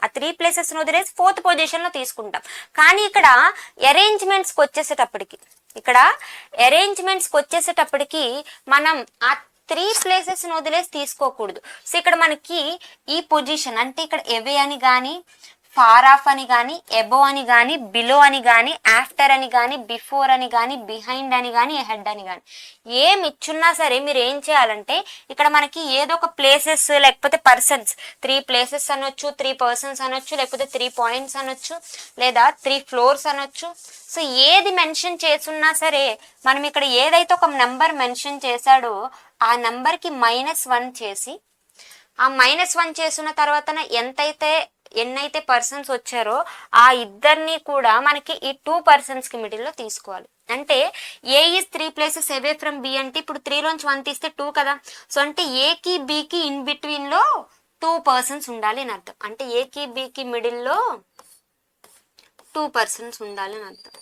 ఆ 3 ప్లేసెస్ని వదిలేసి 4th పొజిషన్లో తీసుకుంటాం. కానీ ఇక్కడ అరేంజ్మెంట్స్కి వచ్చేసేటప్పటికి మనం ఆ 3 ప్లేసెస్ని వదిలేసి తీసుకోకూడదు. సో ఇక్కడ మనకి ఈ పొజిషన్ అంటే ఇక్కడ ఎవే అని కానీ ఫార్ ఆఫ్ అని కానీ ఎబో అని కానీ బిలో అని కానీ ఆఫ్టర్ అని కానీ బిఫోర్ అని కానీ బిహైండ్ అని కానీ హెడ్ అని కానీ ఏమి ఇచ్చున్నా సరే మీరు ఏం చేయాలంటే ఇక్కడ మనకి ఏదో ఒక ప్లేసెస్ లేకపోతే పర్సన్స్ 3 ప్లేసెస్ అనొచ్చు, 3 పర్సన్స్ అనొచ్చు, లేకపోతే 3 పాయింట్స్ అనొచ్చు, లేదా 3 ఫ్లోర్స్ అనొచ్చు. సో ఏది మెన్షన్ చేస్తున్నా సరే మనం ఇక్కడ ఏదైతే ఒక నెంబర్ మెన్షన్ చేశాడో ఆ నెంబర్కి -1 చేసి ఆ -1 చేసిన తర్వాత ఎన్నైతే పర్సన్స్ వచ్చారో ఆ ఇద్దరిని కూడా మనకి ఈ 2 పర్సన్స్కి మిడిల్లో తీసుకోవాలి. అంటే A is 3 places away from B అంటే ఇప్పుడు 3లోంచి 1 తీస్తే 2 కదా. సో అంటే ఏకి బికి ఇన్ బిట్వీన్లో 2 పర్సన్స్ ఉండాలి అని అర్థం. అంటే ఏకి బికి మిడిల్లో 2 పర్సన్స్ ఉండాలి అని అర్థం.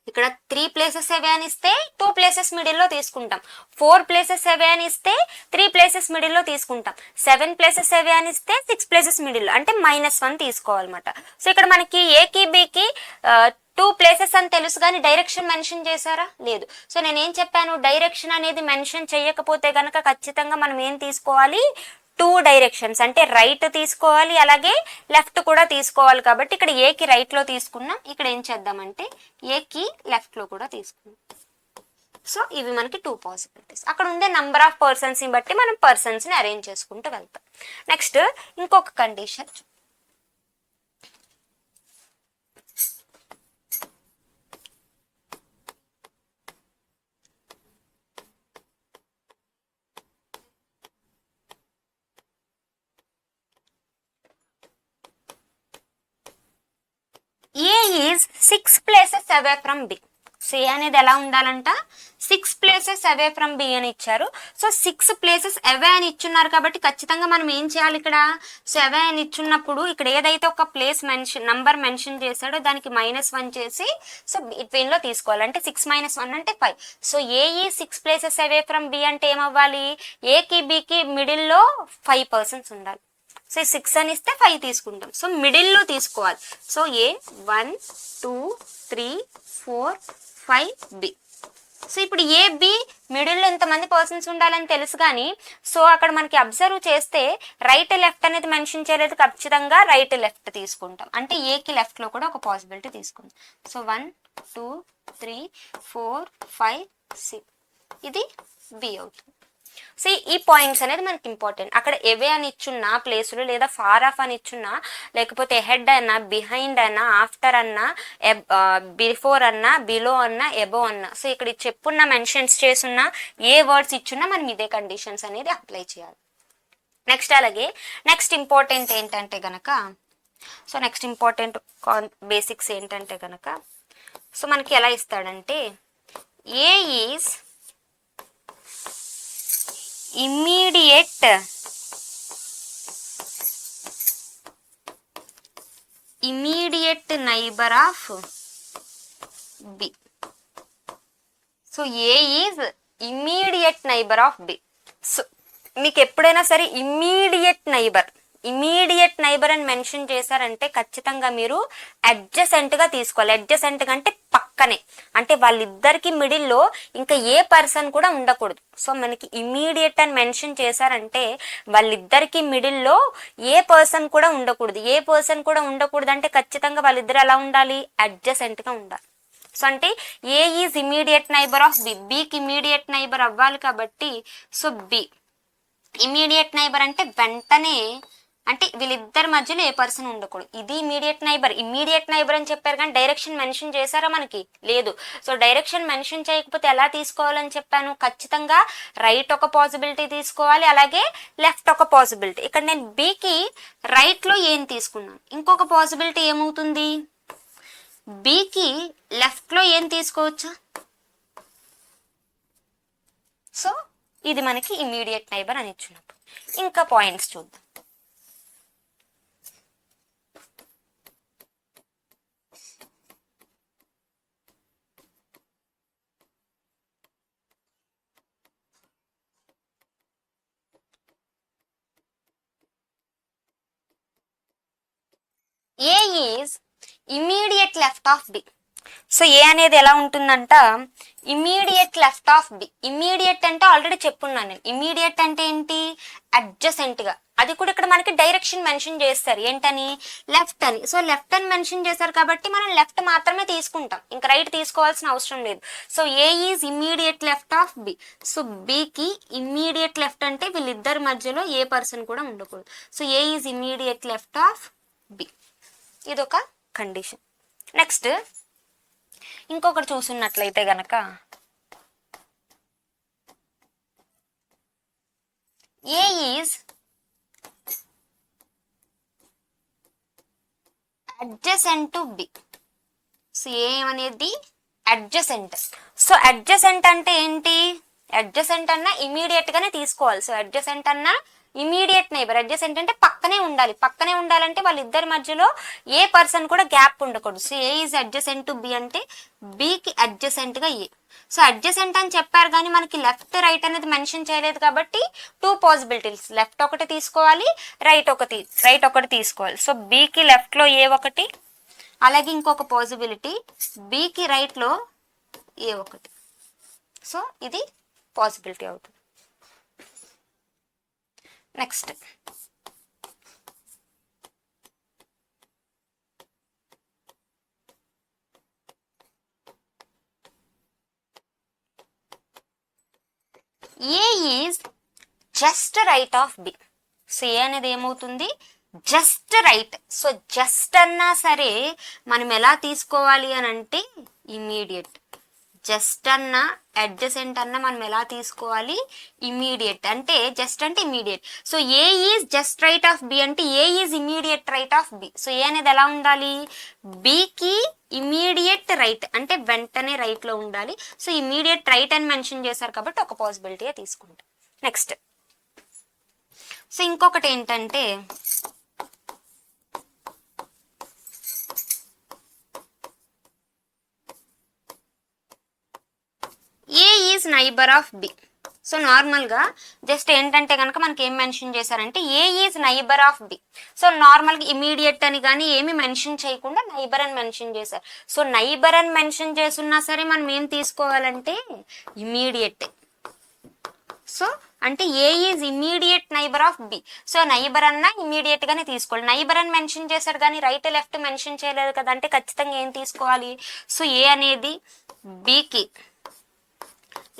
ఇక్కడ 3 places అవే అని ఇస్తే 2 places మిడిల్లో తీసుకుంటాం. 4 places అవే అని ఇస్తే 3 places మిడిల్లో తీసుకుంటాం. 7 places అవే అని ఇస్తే 6 places మిడిల్లో అంటే -1 తీసుకోవాలన్నమాట. సో ఇక్కడ మనకి ఏకి బికి 2 places అని తెలుసు కానీ డైరెక్షన్ మెన్షన్ చేశారా, లేదు. సో నేనేం చెప్పాను, డైరెక్షన్ అనేది మెన్షన్ చేయకపోతే కనుక ఖచ్చితంగా మనం ఏం తీసుకోవాలి, 2 డైరెక్షన్స్ అంటే రైట్ తీసుకోవాలి అలాగే లెఫ్ట్ కూడా తీసుకోవాలి. కాబట్టి ఇక్కడ ఏకి రైట్లో తీసుకున్నాం, ఇక్కడ ఏం చేద్దామంటే ఏకి లెఫ్ట్లో కూడా తీసుకున్నాం. సో ఇవి మనకి 2 పాసిబిలిటీస్. అక్కడ ఉండే నంబర్ ఆఫ్ పర్సన్స్ని బట్టి మనం పర్సన్స్ని అరేంజ్ చేసుకుంటూ వెళ్తాం. నెక్స్ట్ ఇంకొక condition, A is 6 places away from B. So A అనేది ఎలా ఉండాలంట, 6 places away from B అని ఇచ్చారు. సో 6 places away అని ఇచ్చున్నారు కాబట్టి ఖచ్చితంగా మనం ఏం చేయాలి ఇక్కడ, సో అవే అని ఇచ్చున్నప్పుడు ఇక్కడ ఏదైతే ఒక ప్లేస్ నంబర్ మెన్షన్ చేశాడో దానికి -1 చేసి సో బిట్వీన్లో తీసుకోవాలి. అంటే 6 - 1 అంటే 5. సో ఏ ఈ 6 places away from B అంటే ఏమవ్వాలి, ఏకి బికి మిడిల్లో 5 persons ఉండాలి. సో 6 అని ఇస్తే 5 తీసుకుంటాం. సో మిడిల్లో తీసుకోవాలి. సో ఏ 1 2 3 4 5 బి. సో ఇప్పుడు ఏ బి మిడిల్లో ఎంతమంది పర్సన్స్ ఉండాలని తెలుసు కానీ సో అక్కడ మనకి అబ్జర్వ్ చేస్తే రైట్ లెఫ్ట్ అనేది మెన్షన్ చేయలేదు, ఖచ్చితంగా రైట్ లెఫ్ట్ తీసుకుంటాం. అంటే ఏకి లెఫ్ట్లో కూడా ఒక పాసిబిలిటీ తీసుకుంటాం. సో 1 2 3 4 5 6 ఇది బి అవుతుంది. సో ఈ పాయింట్స్ అనేది మనకి ఇంపార్టెంట్. అక్కడ ఎవే అని ఇచ్చున్నా ప్లేసులు లేదా ఫార్ ఆఫ్ అని ఇచ్చున్నా లేకపోతే హెడ్ అన్నా బిహైండ్ అన్నా ఆఫ్టర్ అన్నా బిఫోర్ అన్నా బిలో అన్నా ఎబో అన్నా సో ఇక్కడ చెప్పున్న మెన్షన్స్ చేసున్నా ఏ వర్డ్స్ ఇచ్చున్నా మనం ఇదే కండిషన్స్ అనేది అప్లై చేయాలి. నెక్స్ట్ అలాగే నెక్స్ట్ ఇంపార్టెంట్ ఏంటంటే గనక సో నెక్స్ట్ ఇంపార్టెంట్ బేసిక్స్ ఏంటంటే గనక సో మనకి ఎలా ఇస్తాడంటే A is immediate neighbor of B. So A is immediate neighbor of B. So మీకు ఎప్పుడైనా సరే ఇమ్మీడియట్ నైబర్ అని మెన్షన్ చేశారంటే ఖచ్చితంగా మీరు అడ్జసెంట్గా తీసుకోవాలి. అడ్జసెంట్గా అంటే పక్కనే, అంటే వాళ్ళిద్దరికి మిడిల్లో ఇంకా ఏ పర్సన్ కూడా ఉండకూడదు. సో మనకి ఇమ్మీడియట్ అని మెన్షన్ చేశారంటే వాళ్ళిద్దరికి మిడిల్లో ఏ పర్సన్ కూడా ఉండకూడదు. ఏ పర్సన్ కూడా ఉండకూడదు అంటే ఖచ్చితంగా వాళ్ళిద్దరు ఎలా ఉండాలి, అడ్జసెంట్గా ఉండాలి. సో అంటే A is immediate neighbour of B, బికి ఇమ్మీడియట్ నైబర్ అవ్వాలి కాబట్టి సో బి ఇమ్మీడియట్ నైబర్ అంటే వెంటనే, అంటే వీళ్ళిద్దరి మధ్యలో ఏ పర్సన్ ఉండకూడదు. ఇది ఇమ్మీడియట్ నైబర్ అని చెప్పారు కానీ డైరెక్షన్ మెన్షన్ చేశారా మనకి లేదు. సో డైరెక్షన్ మెన్షన్ చేయకపోతే ఎలా తీసుకోవాలని చెప్పాను, ఖచ్చితంగా రైట్ ఒక పాసిబిలిటీ తీసుకోవాలి అలాగే లెఫ్ట్ ఒక పాసిబిలిటీ. ఇక్కడ నేను బికి రైట్లో ఏం తీసుకున్నాను, ఇంకొక పాసిబిలిటీ ఏమవుతుంది బికి లెఫ్ట్లో ఏం తీసుకోవచ్చా. సో ఇది మనకి ఇమ్మీడియట్ నైబర్ అని ఇచ్చినప్పుడు ఇంకా పాయింట్స్ చూద్దాం. A is immediate left of B. So A అనేది ఎలా ఉంటుందంట, immediate left of B. Immediate అంటే ఆల్రెడీ చెప్పున్నాను నేను, ఇమ్మీడియట్ అంటే ఏంటి, అడ్జసెంట్గా. అది కూడా ఇక్కడ మనకి డైరెక్షన్ మెన్షన్ చేస్తారు ఏంటని, లెఫ్ట్ అని. సో లెఫ్ట్ అని మెన్షన్ చేశారు కాబట్టి మనం లెఫ్ట్ మాత్రమే తీసుకుంటాం, ఇంకా రైట్ తీసుకోవాల్సిన అవసరం లేదు. So A is immediate left of B. So బికి ఇమ్మీడియట్ లెఫ్ట్ అంటే వీళ్ళిద్దరి మధ్యలో ఏ పర్సన్ కూడా ఉండకూడదు. So A is immediate left of B, ఇదొక కండిషన్. నెక్స్ట్ ఇంకొకటి చూసున్నట్లయితే గనక A is adjacent to B. So ఏమనేది అడ్జసెంట్. సో అడ్జసెంట్ అంటే ఏంటి, అడ్జసెంట్ అన్నా ఇమీడియట్ గానే తీసుకోవాలి. సో అడ్జసెంట్ అన్నా ఇమీడియట్ నైబర్. అడ్జసెంట్ అంటే పక్కనే ఉండాలంటే వాళ్ళిద్దరి మధ్యలో ఏ పర్సన్ కూడా గ్యాప్ ఉండకూడదు. So A is adjacent to B అంటే బికి అడ్జసెంట్ గా ఏ. సో అడ్జసెంట్ అని చెప్పారు కానీ మనకి లెఫ్ట్ రైట్ అనేది మెన్షన్ చేయలేదు కాబట్టి 2 పాసిబిలిటీస్, లెఫ్ట్ ఒకటి తీసుకోవాలి రైట్ ఒకటి తీసుకోవాలి. సో బికి లెఫ్ట్ లో ఏ ఒకటి అలాగే ఇంకొక పాసిబిలిటీ బికి రైట్ లో ఏ ఒకటి. సో ఇది పాసిబిలిటీ అవుతుంది. Next A is just right of B. So A అనేది ఏమవుతుంది, జస్ట్ రైట్. సో జస్ట్ అన్నా సరే మనం ఎలా తీసుకోవాలి అని అంటే ఇమీడియట్. జస్ట్ అన్న అడ్జసెంట్ అన్న మనం ఎలా తీసుకోవాలి, ఇమీడియట్. అంటే జస్ట్ అంటే immediate. So A is just right of B అంటే A is immediate right of B. So A అనేది ఎలా ఉండాలి, బికి ఇమీడియట్ రైట్ అంటే వెంటనే రైట్ లో ఉండాలి. సో ఇమీడియట్ రైట్ అని మెన్షన్ చేశారు కాబట్టి ఒక పాసిబిలిటీ తీసుకుంటాం. నెక్స్ట్ సో ఇంకొకటి ఏంటంటే A is neighbour of B. So నార్మల్గా జస్ట్ ఏంటంటే కనుక మనకి ఏం మెన్షన్ చేశారంటే A is neighbour of B. So నార్మల్గా ఇమీడియట్ అని కానీ ఏమి మెన్షన్ చేయకుండా నైబర్ అని మెన్షన్ చేశారు. సో నైబర్ అని మెన్షన్ చేసున్నా సరే మనం ఏం తీసుకోవాలంటే ఇమీడియట్. సో అంటే A is immediate neighbour of B. So neighbour అన్నా ఇమీడియట్ గానే తీసుకోవాలి. నైబర్ అని మెన్షన్ చేశారు కానీ రైట్ లెఫ్ట్ మెన్షన్ చేయలేదు కదా, అంటే ఖచ్చితంగా ఏం తీసుకోవాలి. సో ఏ అనేది బికి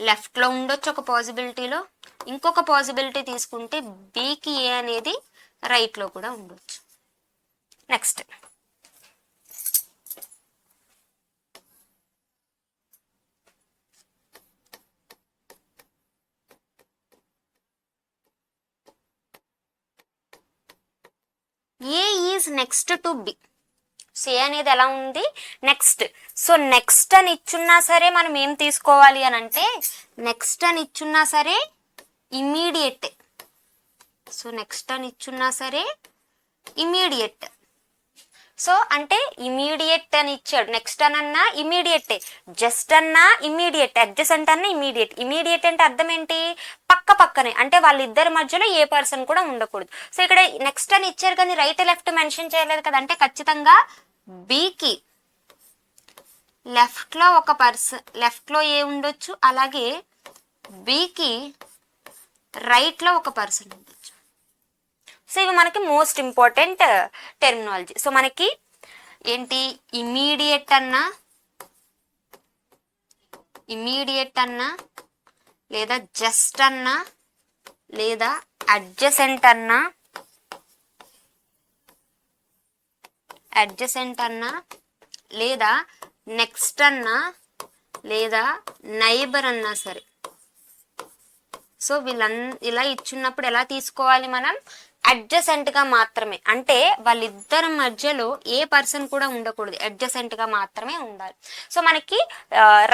లెఫ్ట్ లో ఉండొచ్చు ఒక పాసిబిలిటీలో, ఇంకొక పాసిబిలిటీ తీసుకుంటే బికి ఏ అనేది రైట్ లో కూడా ఉండొచ్చు. Next A is next to B. So A అనేది ఎలా ఉంది, నెక్స్ట్. సో నెక్స్ట్ అని ఇచ్చున్నా సరే మనం ఏం తీసుకోవాలి అని అంటే నెక్స్ట్ అని ఇచ్చున్నా సరే ఇమీడియట్. సో నెక్స్ట్ అని ఇచ్చున్నా సరే ఇమీడియట్. సో అంటే ఇమీడియట్ అని ఇచ్చాడు, నెక్స్ట్ అన్నా ఇమీడియట్, జస్ట్ అన్నా ఇమీడియట్, అడ్జసెంట్ అన్నా ఇమీడియట్. ఇమీడియట్ అంటే అర్థం ఏంటి, పక్క పక్కనే, అంటే వాళ్ళిద్దరి మధ్యలో ఏ పర్సన్ కూడా ఉండకూడదు. సో ఇక్కడ నెక్స్ట్ అని ఇచ్చారు కానీ రైట్ లెఫ్ట్ మెన్షన్ చేయలేదు కదా, అంటే ఖచ్చితంగా బికి లెఫ్ట్ లో ఒక పర్సన్, లెఫ్ట్ లో ఏ ఉండొచ్చు, అలాగే బికి రైట్ లో ఒక పర్సన్ ఉండొచ్చు. సో ఇవి మనకి మోస్ట్ ఇంపార్టెంట్ టెర్మినాలజీ. సో మనకి ఏంటి, ఇమీడియట్ అన్నా లేదా జస్ట్ అన్నా లేదా అడ్జసెంట్ అన్నా లేదా నెక్స్ట్ అన్నా లేదా నైబర్ అన్నా సరే. సో ఇలా ఇచ్చున్నప్పుడు ఎలా తీసుకోవాలి మనం, అడ్జసెంట్ గా మాత్రమే, అంటే వాళ్ళిద్దరి మధ్యలో ఏ పర్సన్ కూడా ఉండకూడదు, అడ్జసెంట్ గా మాత్రమే ఉండాలి. సో మనకి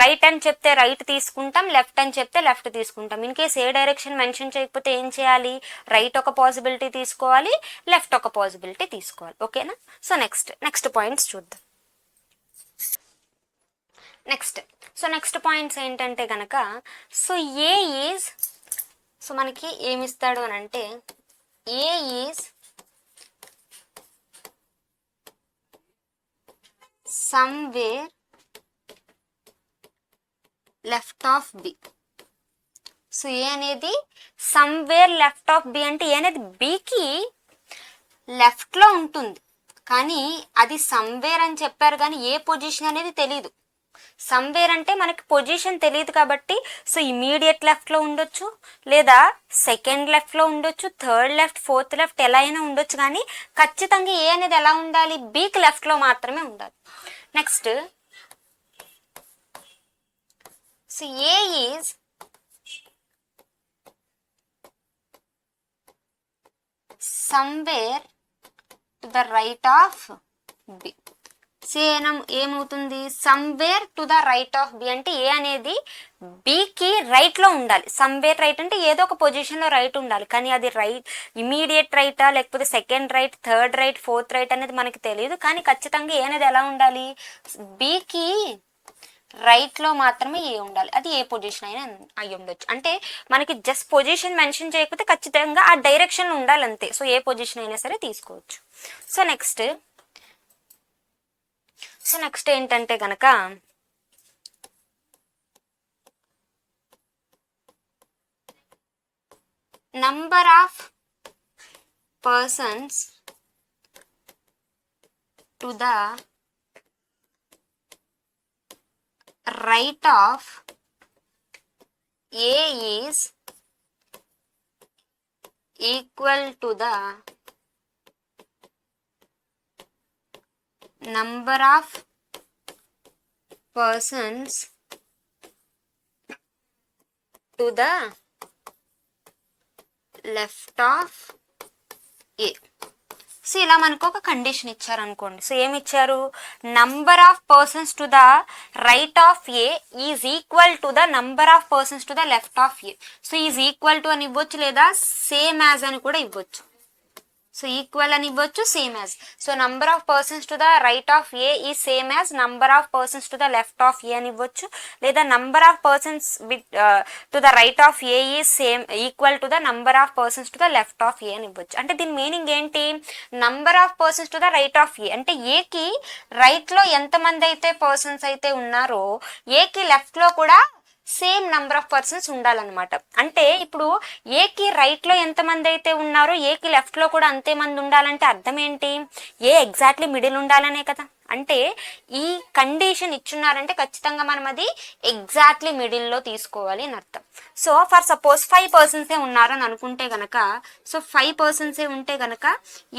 రైట్ అని చెప్తే రైట్ తీసుకుంటాం, లెఫ్ట్ అని చెప్తే లెఫ్ట్ తీసుకుంటాం. In case A direction mention చేయకపోతే ఏం చేయాలి, రైట్ ఒక పాసిబిలిటీ తీసుకోవాలి, లెఫ్ట్ ఒక పాసిబిలిటీ తీసుకోవాలి. ఓకేనా. సో నెక్స్ట్ పాయింట్స్ చూద్దాం. నెక్స్ట్ పాయింట్స్ ఏంటంటే కనుక, సో ఏ ఈజ్, సో మనకి ఏమిస్తాడు అని అంటే A is somewhere left of B. So A అనేది సమ్వేర్ లెఫ్ట్ ఆఫ్ బి అంటే ఏ అనేది బికి లెఫ్ట్ లో ఉంటుంది, కానీ అది సమ్వేర్ అని చెప్పారు కానీ ఏ పొజిషన్ అనేది తెలీదు. సమ్వేర్ అంటే మనకి పొజిషన్ తెలియదు కాబట్టి, సో ఇమీడియట్ లెఫ్ట్ లో ఉండొచ్చు, లేదా సెకండ్ లెఫ్ట్ లో ఉండొచ్చు, థర్డ్ లెఫ్ట్, ఫోర్త్ లెఫ్ట్ ఎలా అయినా ఉండొచ్చు, కానీ ఖచ్చితంగా ఏ అనేది ఎలా ఉండాలి, బీకి లెఫ్ట్ లో మాత్రమే ఉండాలి. Next so A is somewhere to the right of B. ఏమవుతుంది, somewhere to the right of B అంటే ఏ అనేది బికి రైట్ లో ఉండాలి. సమ్వేర్ రైట్ అంటే ఏదో ఒక పొజిషన్ లో రైట్ ఉండాలి, కానీ అది రైట్ ఇమీడియట్ రైటా లేకపోతే second right, third right, fourth right అనేది మనకి తెలియదు, కానీ ఖచ్చితంగా ఏ అనేది ఎలా ఉండాలి, బికి రైట్ లో మాత్రమే ఏ ఉండాలి. అది ఏ పొజిషన్ అయినా అయి ఉండొచ్చు, అంటే మనకి జస్ట్ పొజిషన్ మెన్షన్ చేయకపోతే ఖచ్చితంగా ఆ డైరెక్షన్ ఉండాలి అంతే. సో ఏ పొజిషన్ అయినా సరే తీసుకోవచ్చు. సో నెక్స్ట్ ఏంటంటే కనుక number of persons to the right of A is equal to the number of persons to the left of A. So ఇలా మనకు ఒక కండిషన్ ఇచ్చారు అనుకోండి. సో ఏమి ఇచ్చారు, number of persons to the right of A is equal to the number of persons to the left of A. So is equal to అని ఇవ్వచ్చు, లేదా సేమ్ యాజ్ అని కూడా ఇవ్వచ్చు. సో ఈక్వల్ అని ఇవ్వచ్చు, same as. So number of persons to the right of A is same as number of persons to the left of A అని ఇవ్వచ్చు, లేదా number of persons to the right of A is same equal to the number of persons to the left of A అని ఇవ్వచ్చు. అంటే దీని meaning ఏంటి, number of persons to the right of A అంటే ఏకి రైట్ లో ఎంతమంది అయితే పర్సన్స్ అయితే ఉన్నారో ఏకి లెఫ్ట్ లో కూడా సేమ్ నంబర్ ఆఫ్ పర్సన్స్ ఉండాలన్నమాట. అంటే ఇప్పుడు ఏకి రైట్ లో ఎంతమంది అయితే ఉన్నారో ఏకి లెఫ్ట్ లో కూడా అంతే మంది ఉండాలంటే అర్థం ఏంటి, ఏ ఎగ్జాక్ట్లీ మిడిల్ ఉండాలనే కదా. అంటే ఈ కండిషన్ ఇచ్చున్నారంటే ఖచ్చితంగా మనం అది ఎగ్జాక్ట్లీ మిడిల్లో తీసుకోవాలి అని అర్థం. సో ఫర్ సపోజ్ 5 పర్సన్సే ఉన్నారు అని అనుకుంటే గనక, సో 5 పర్సన్సే ఉంటే గనక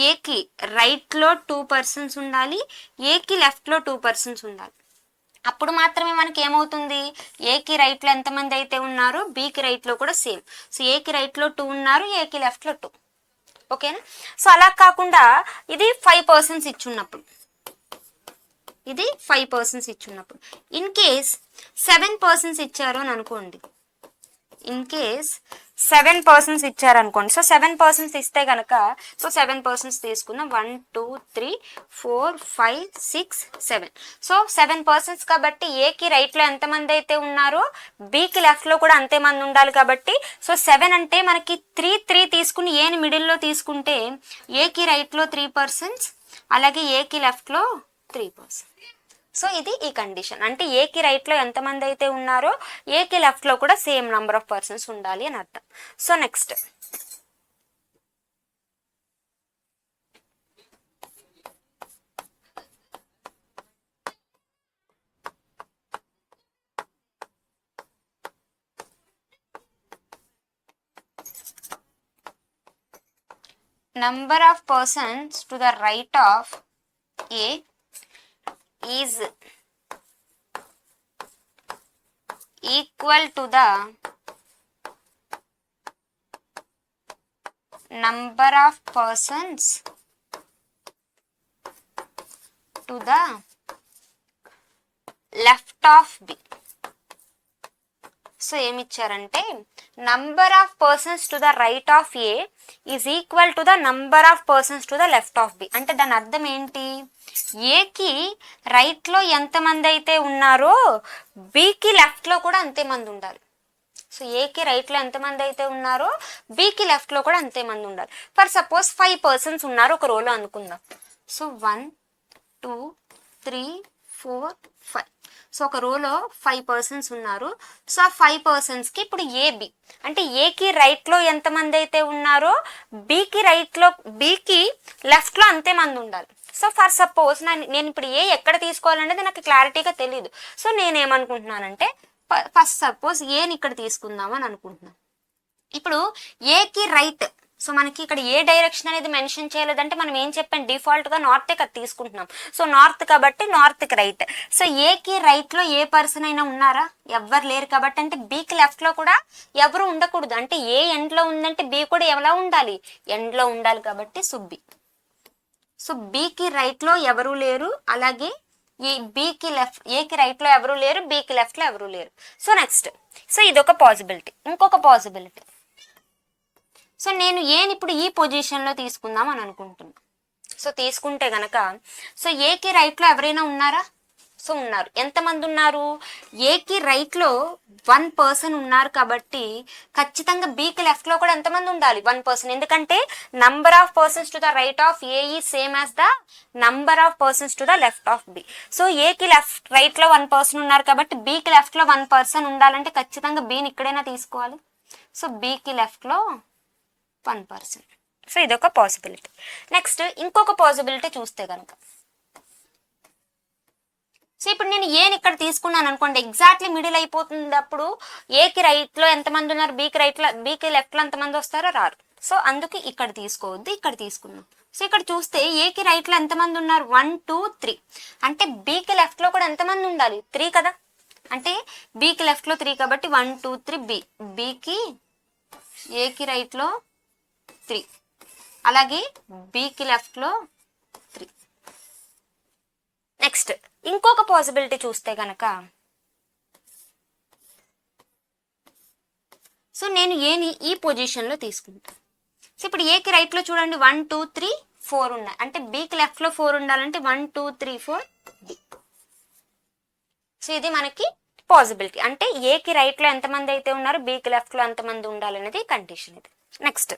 ఏకి రైట్ లో 2 పర్సన్స్ ఉండాలి, ఏకి లెఫ్ట్ లో 2 పర్సన్స్ ఉండాలి. అప్పుడు మాత్రమే మనకి ఏమవుతుంది, ఏకి రైట్ లో ఎంతమంది అయితే ఉన్నారో బీకి రైట్ లో కూడా సేమ్. సో ఏకి రైట్ లో 2 ఉన్నారు, ఏకి లెఫ్ట్ లో 2. ఓకేనా. సో అలా కాకుండా ఇది 5 పర్సన్స్ ఇచ్చున్నప్పుడు, ఇది 5 పర్సన్స్ ఇచ్చున్నప్పుడు ఇన్ కేస్ 7 పర్సన్స్ ఇచ్చారు అని అనుకోండి, ఇన్ కేస్ 7 పర్సన్స్ ఇచ్చారనుకోండి. సో 7 పర్సన్స్ ఇస్తే కనుక, సో 7 పర్సన్స్ తీసుకుందాం, 1 2 3 4 5 6 7. సో 7 పర్సన్స్ కాబట్టి ఏకి రైట్ లో ఎంతమంది అయితే ఉన్నారో బీకి లెఫ్ట్ లో కూడా అంతే మంది ఉండాలి కాబట్టి, సో 7 అంటే మనకి 3 3 తీసుకుని ఏని మిడిల్లో తీసుకుంటే ఏకి రైట్ లో 3 పర్సన్స్, అలాగే ఏకి లెఫ్ట్ లో 3 పర్సన్స్. సో ఇది ఈ కండిషన్, అంటే ఏకి రైట్ లో ఎంతమంది అయితే ఉన్నారో ఏకి లెఫ్ట్ లో కూడా సేమ్ నంబర్ ఆఫ్ పర్సన్స్ ఉండాలి అని అర్థం. So next number of persons to the right of A is equal to the number of persons to the left of B. So ఏమిచ్చారంటే number of persons to the right of A is equal to the number of persons to the left of B. అంటే దాని అర్థం ఏంటి, ఏకి right లో ఎంతమంది అయితే ఉన్నారో బికి లెఫ్ట్ లో కూడా అంతే మంది ఉండాలి. సో ఏకి రైట్ లో ఎంతమంది అయితే ఉన్నారో బికి లెఫ్ట్ లో కూడా అంతే మంది ఉండాలి. ఫర్ సపోజ్ 5 పర్సన్స్ ఉన్నారు ఒక రోలో అనుకుందాం. సో 1 2 3 4 5. సో ఒక రోలో 5 పర్సన్స్ ఉన్నారు. సో ఆ 5 పర్సన్స్కి ఇప్పుడు ఏబి అంటే ఏకి రైట్ లో ఎంతమంది అయితే ఉన్నారో బికి రైట్ లో బికి లెఫ్ట్ లో అంతే మంది ఉండాలి. సో ఫర్ సపోజ్ నేను ఇప్పుడు ఏ ఎక్కడ తీసుకోవాలనేది నాకు క్లారిటీగా తెలియదు. సో నేనేమనుకుంటున్నానంటే ఫస్ట్ సపోజ్ ఏని ఇక్కడ తీసుకుందాం అని అనుకుంటున్నాను. ఇప్పుడు ఏకి రైట్, సో మనకి ఇక్కడ ఏ డైరెక్షన్ అనేది మెన్షన్ చేయలేదంటే మనం ఏం చెప్పాం, డిఫాల్ట్గా నార్తే కదా తీసుకుంటున్నాం. సో నార్త్ కాబట్టి నార్త్కి రైట్. సో ఏకి రైట్లో ఏ పర్సన్ అయినా ఉన్నారా, ఎవ్వరు లేరు కాబట్టి అంటే బీకి లెఫ్ట్లో కూడా ఎవరు ఉండకూడదు. అంటే ఏ ఎండ్లో ఉందంటే బి కూడా ఎలా ఉండాలి, ఎండ్లో ఉండాలి కాబట్టి సుబ్బి. సో బీకి రైట్లో ఎవరు లేరు, అలాగే ఈ బీకి లెఫ్ట్ ఏకి రైట్లో ఎవరు లేరు, బీకి లెఫ్ట్లో ఎవరు లేరు. సో నెక్స్ట్, సో ఇదొక పాసిబిలిటీ. ఇంకొక పాసిబిలిటీ, సో నేను ఏని ఇప్పుడు ఈ పొజిషన్లో తీసుకుందాం అని అనుకుంటున్నా. సో తీసుకుంటే గనక సో ఏకి రైట్లో ఎవరైనా ఉన్నారా, సో ఉన్నారు. ఎంతమంది ఉన్నారు, ఏకి రైట్లో 1 పర్సన్ ఉన్నారు కాబట్టి ఖచ్చితంగా బీకి లెఫ్ట్లో కూడా ఎంతమంది ఉండాలి, 1 పర్సన్. ఎందుకంటే number of persons to the right of A is same as the number of persons to the left of B. So ఏకి రైట్లో 1 పర్సన్ ఉన్నారు కాబట్టి బీకి లెఫ్ట్లో 1 పర్సన్ ఉండాలంటే ఖచ్చితంగా బీని ఇక్కడైనా తీసుకోవాలి. సో బీకి లెఫ్ట్లో 1 పర్సన్. సో ఇదొక పాసిబిలిటీ. నెక్స్ట్ ఇంకొక పాసిబిలిటీ చూస్తే కనుక, సో ఇప్పుడు నేను ఏని ఇక్కడ తీసుకున్నాను అనుకోండి, ఎగ్జాక్ట్లీ మిడిల్ అయిపోతుంది. అప్పుడు ఏకి రైట్లో ఎంతమంది ఉన్నారు, బీకి లెఫ్ట్లో ఎంతమంది వస్తారో రారు. సో అందుకు ఇక్కడ తీసుకోవద్దు, ఇక్కడ తీసుకున్నాం. సో ఇక్కడ చూస్తే ఏకి రైట్లో ఎంతమంది ఉన్నారు, 1 2 3. అంటే బీకి లెఫ్ట్లో కూడా ఎంతమంది ఉండాలి, 3 కదా. అంటే బీకి లెఫ్ట్లో 3 కాబట్టి 1 2 3 బి. బీకి ఏకి రైట్లో 3, అలాగే బీకి లెఫ్ట్లో 3. నెక్స్ట్ ఇంకొక పాసిబిలిటీ చూస్తే కనుక, సో నేను ఏని ఈ పొజిషన్లో తీసుకుంటాను. సో ఇప్పుడు ఏకి రైట్లో చూడండి 1 2 3 4 ఉన్నాయి. అంటే బీకి లెఫ్ట్లో 4 ఉండాలంటే 1 2 3 4 బి. సో ఇది మనకి పాసిబిలిటీ. అంటే ఏకి రైట్లో ఎంతమంది అయితే ఉన్నారు, బీకి లెఫ్ట్లో ఎంతమంది ఉండాలనేది కండిషన్ ఇది. Next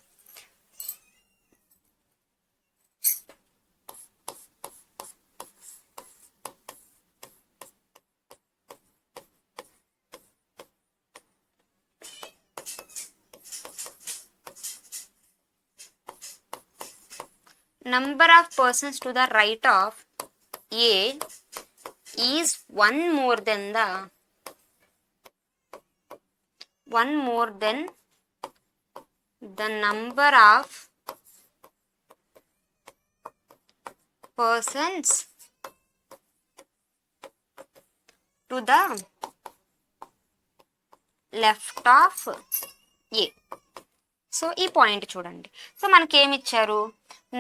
number of persons to the right of A is one more than the number of persons to the left of A. So ఈ పాయింట్ చూడండి. సో మనకి ఏమి ఇచ్చారు,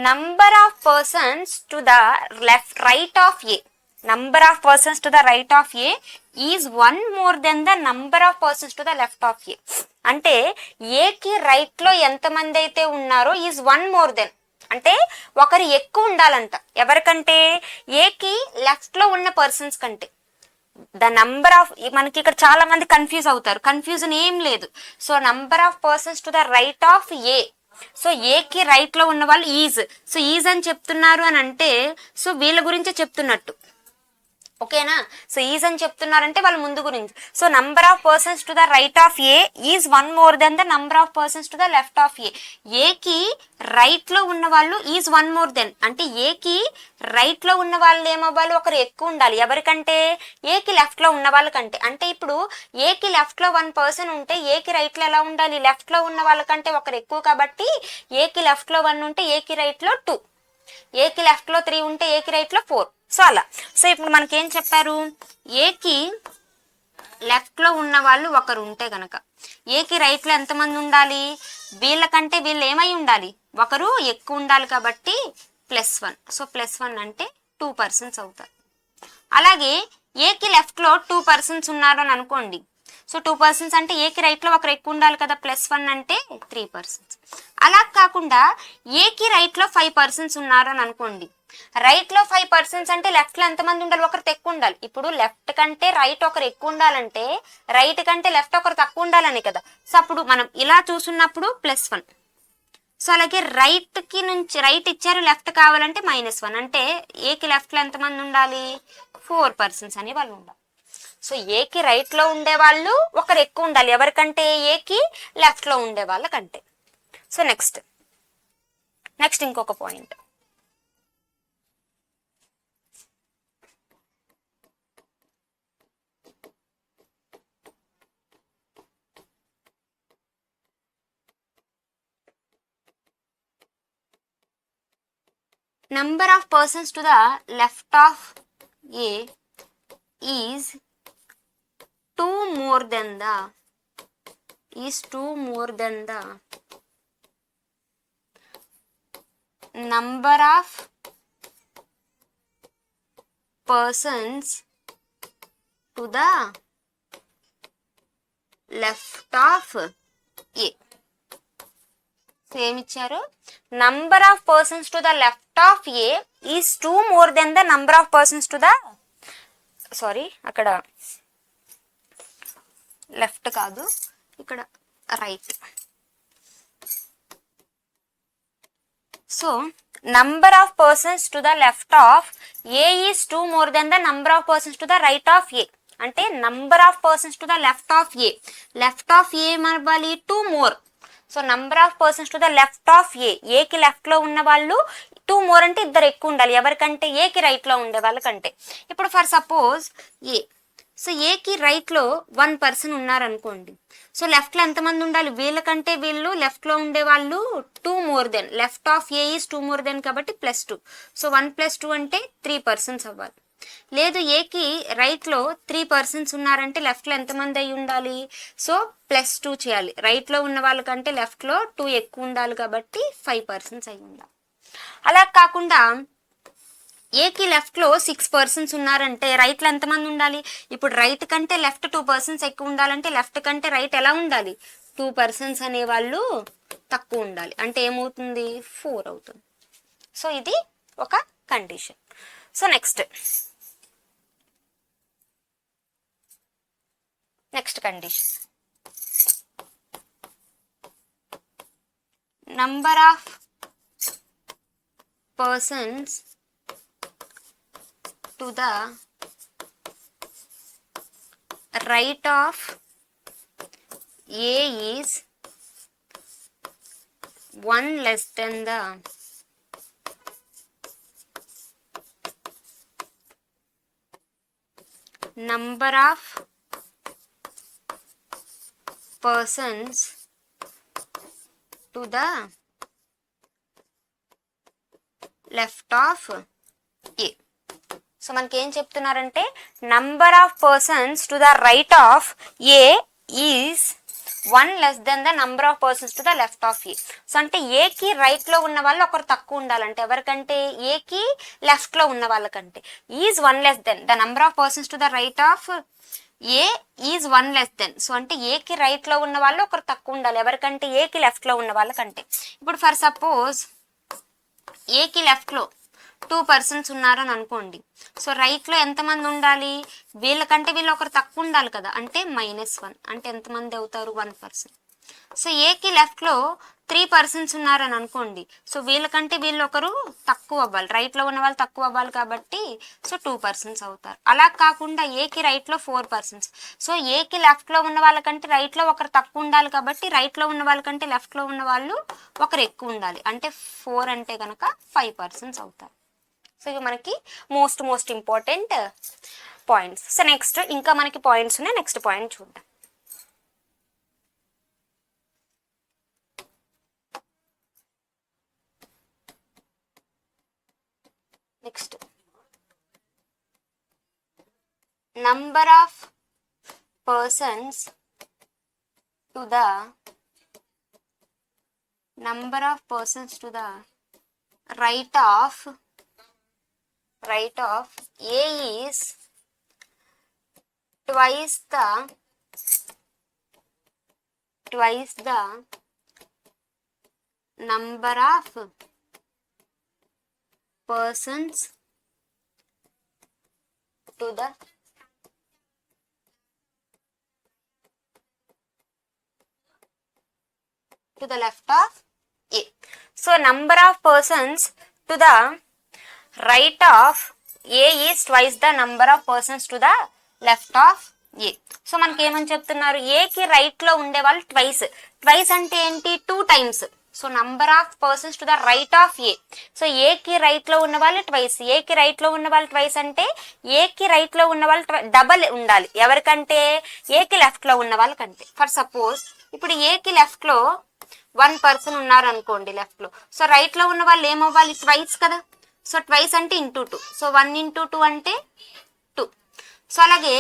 number of persons to the right of A, number of persons to the right of A is 1 more than the number of persons to the left of A. అంటే ఏకి రైట్లో ఎంతమంది అయితే ఉన్నారో ఈజ్ 1 more than, అంటే ఒకరు ఎక్కువ ఉండాలంట. ఎవరికంటే, ఏకి లెఫ్ట్లో ఉన్న పర్సన్స్ కంటే. ద నంబర్ ఆఫ్, మనకి ఇక్కడ చాలా మంది కన్ఫ్యూజ్ అవుతారు, కన్ఫ్యూజన్ ఏం లేదు. So number of persons to the right of A, so ఏకి రైట్ లో ఉన్న వాళ్ళు ఈజ్. సో ఈజ్ అని చెప్తున్నారు అని అంటే సో వీళ్ళ గురించే చెప్తున్నట్టు, ఓకేనా. సో ఈజ్ అని చెప్తున్నారంటే వాళ్ళ ముందు గురించి. So number of persons to the right of A is 1 more than the number of persons to the left of A. ఏకి రైట్ లో ఉన్న వాళ్ళు ఈజ్ 1 more than, అంటే ఏకి రైట్ లో ఉన్న వాళ్ళు ఏమవ్వాలి, ఒకరు ఎక్కువ ఉండాలి. ఎవరికంటే, ఏకి లెఫ్ట్ లో ఉన్న వాళ్ళకంటే. అంటే ఇప్పుడు ఏకి లెఫ్ట్ లో 1 person ఉంటే ఏకి రైట్ లో ఎలా ఉండాలి, లెఫ్ట్ లో ఉన్న వాళ్ళకంటే ఒకరు ఎక్కువ. కాబట్టి ఏకి లెఫ్ట్ లో 1 ఉంటే ఏకి రైట్ లో 2, ఏకి లెఫ్ట్ లో 3 ఉంటే ఏకి రైట్ లో 4. సో అలా. సో ఇప్పుడు మనకి ఏం చెప్పారు, ఏకి లెఫ్ట్ లో ఉన్న వాళ్ళు ఒకరు ఉంటే గనక ఏకి రైట్ లో ఎంతమంది ఉండాలి, వీళ్ళకంటే వీళ్ళు ఏమై ఉండాలి, ఒకరు ఎక్కువ ఉండాలి. కాబట్టి +1. సో +1 అంటే 2 persons అవుతారు. అలాగే ఏకి లెఫ్ట్ లో 2 persons ఉన్నారు అని అనుకోండి. సో 2 persons అంటే ఏకి రైట్ లో ఒకరు ఎక్కువ ఉండాలి కదా, +1 అంటే 3 persons. అలా కాకుండా ఏకి రైట్ లో 5 persons ఉన్నారు అని అనుకోండి. రైట్ లో 5 persons అంటే లెఫ్ట్ లో ఎంతమంది ఉండాలి, ఒకరు ఎక్కువ ఉండాలి. ఇప్పుడు లెఫ్ట్ కంటే రైట్ ఒకరు ఎక్కువ ఉండాలంటే రైట్ కంటే లెఫ్ట్ ఒకరు తక్కువ ఉండాలని కదా. సో అప్పుడు మనం ఇలా చూసున్నప్పుడు +1. సో అలాగే రైట్ కి నుంచి రైట్ ఇచ్చారు, లెఫ్ట్ కావాలంటే -1. అంటే ఏకి లెఫ్ట్ లో ఎంతమంది ఉండాలి, 4 persons అనే వాళ్ళు ఉండాలి. సో ఏకి రైట్ లో ఉండే వాళ్ళు ఒకరు ఎక్కువ ఉండాలి. ఎవరికంటే, ఏకి లెఫ్ట్ లో ఉండే వాళ్ళకంటే. సో నెక్స్ట్ ఇంకొక point, number of persons to the left of A is 2 more than the number of persons to the left of A. Same ఇచ్చారు, number of persons to the left of A is 2 more than the number of persons to the, sorry అక్కడ left కాదు, ఇక్కడ right. So number of persons to the left of A is 2 more than the number of persons to the right of A. అంటే number of persons to the left of A, left of A ఏమవ్వాలి, 2 more. So number of persons to the left of A, ఏకి left లో ఉన్న వాళ్ళు 2 more అంటే ఇద్దరు ఎక్కువ ఉండాలి. ఎవరికంటే, ఏకి రైట్ లో ఉండే వాళ్ళకంటే. ఇప్పుడు ఫర్ సపోజ్ ఏ సో ఏకి రైట్లో 1 పర్సన్ ఉన్నారనుకోండి. సో లెఫ్ట్లో ఎంతమంది ఉండాలి? వీళ్ళకంటే వీళ్ళు లెఫ్ట్లో ఉండే వాళ్ళు 2 more than, left of A is 2 more than కాబట్టి +2. సో 1 + 2 అంటే 3 పర్సన్స్ అవ్వాలి. లేదు ఏకి రైట్లో 3 పర్సన్స్ ఉన్నారంటే లెఫ్ట్లో ఎంతమంది అయి ఉండాలి? సో +2 చేయాలి. రైట్లో ఉన్న వాళ్ళకంటే లెఫ్ట్లో 2 ఎక్కువ ఉండాలి కాబట్టి 5 పర్సన్స్ అయి ఉండాలి. అలా కాకుండా ఏకి లెఫ్ట్లో 6 పర్సన్స్ ఉన్నారంటే రైట్లో ఎంతమంది ఉండాలి? ఇప్పుడు రైట్ కంటే లెఫ్ట్ 2 పర్సన్స్ ఎక్కువ ఉండాలంటే లెఫ్ట్ కంటే రైట్ ఎలా ఉండాలి? 2 పర్సన్స్ అనేవాళ్ళు తక్కువ ఉండాలి. అంటే ఏమవుతుంది? 4 అవుతుంది. సో ఇది ఒక condition. So next condition, number of persons to the right of A is 1 less than the number of persons to the left of A. So మనకి ఏం చెప్తున్నారంటే number of persons to the right of A is 1 less than the number of persons to the left of A. So అంటే ఏకి రైట్లో ఉన్న వాళ్ళు ఒకరు తక్కువ ఉండాలంటే ఎవరికంటే? ఏకి లెఫ్ట్లో ఉన్న వాళ్ళకంటే. Is 1 less than the number of persons to the right of A is 1 less than. So అంటే ఏకి రైట్లో ఉన్న వాళ్ళు ఒకరు తక్కువ ఉండాలి ఎవరికంటే? ఏకి లెఫ్ట్లో ఉన్న వాళ్ళకంటే. ఇప్పుడు ఫర్ సపోజ్ ఏకి లెఫ్ట్లో 2 పర్సన్స్ ఉన్నారని అనుకోండి. సో రైట్లో ఎంతమంది ఉండాలి? వీళ్ళకంటే వీళ్ళు ఒకరు తక్కువ ఉండాలి కదా, అంటే -1 అంటే ఎంతమంది అవుతారు? 1 పర్సన్. సో ఏకి లెఫ్ట్లో 3 పర్సన్స్ ఉన్నారని అనుకోండి. సో వీళ్ళకంటే వీళ్ళు ఒకరు తక్కువ అవ్వాలి, రైట్లో ఉన్న వాళ్ళు తక్కువ అవ్వాలి కాబట్టి సో 2 పర్సన్స్ అవుతారు. అలా కాకుండా ఏకి రైట్లో 4 పర్సన్స్. సో ఏకి లెఫ్ట్లో ఉన్న వాళ్ళకంటే రైట్లో ఒకరు తక్కువ ఉండాలి కాబట్టి రైట్లో ఉన్న వాళ్ళకంటే లెఫ్ట్లో ఉన్న వాళ్ళు ఒకరు ఎక్కువ ఉండాలి, అంటే 4 అంటే కనుక 5 పర్సన్స్ అవుతారు. సో ఇవి మనకి most important points. So next ఇంకా మనకి పాయింట్స్ ఉన్నాయి, నెక్స్ట్ పాయింట్ చూద్దాం. Next number of persons to the right of A is twice the number of persons to the left of A. So number of persons to the right of A is twice the number of persons to the left of A. So మనకి ఏమని చెప్తున్నారు? ఏకి రైట్లో ఉండే వాళ్ళు twice అంటే ఏంటి? 2 times. So number of persons to the right of A. So ఏకి రైట్లో ఉన్న వాళ్ళు ట్వైస్, ఏకి రైట్లో ఉన్న వాళ్ళు ట్వైస్ అంటే ఏకి రైట్లో ఉన్న వాళ్ళు డబల్ ఉండాలి ఎవరికంటే? ఏకి లెఫ్ట్లో ఉన్న వాళ్ళకంటే. ఫర్ సపోజ్ ఇప్పుడు ఏకి లెఫ్ట్లో 1 పర్సన్ ఉన్నారు అనుకోండి లెఫ్ట్లో. సో రైట్లో ఉన్న వాళ్ళు ఏమవ్వాలి? ట్వైస్ కదా. సో ట్వైస్ అంటే ×2. సో 1 × 2 అంటే 2. సో అలాగే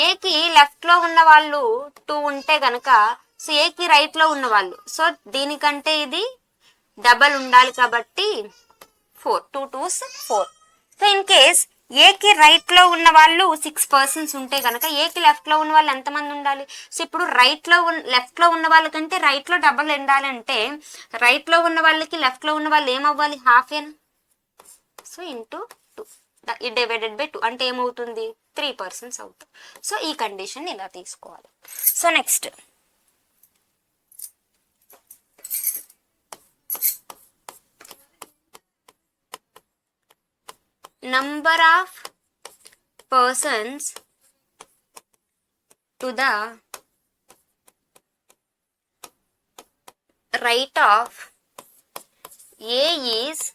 ఏకి లెఫ్ట్లో ఉన్న వాళ్ళు 2 ఉంటే గనక సో ఏకి రైట్లో ఉన్న వాళ్ళు, సో దీనికంటే ఇది డబల్ ఉండాలి కాబట్టి 4, 2 2s 4. సో ఇన్ కేస్ ఏకి రైట్లో ఉన్న వాళ్ళు 6 పర్సన్స్ ఉంటే కనుక ఏకి లెఫ్ట్లో ఉన్న వాళ్ళు ఎంతమంది ఉండాలి? సో ఇప్పుడు లెఫ్ట్లో ఉన్న వాళ్ళకంటే రైట్లో డబల్ ఉండాలి అంటే రైట్లో ఉన్న వాళ్ళకి లెఫ్ట్లో ఉన్న వాళ్ళు ఏమవ్వాలి? హాఫ్ ఏనా. సో × 2 డివైడెడ్ బై 2 అంటే ఏమవుతుంది? 3 పర్సన్స్ అవుతాయి. సో ఈ కండిషన్ ఇలా తీసుకోవాలి. So next number of persons to the right of A is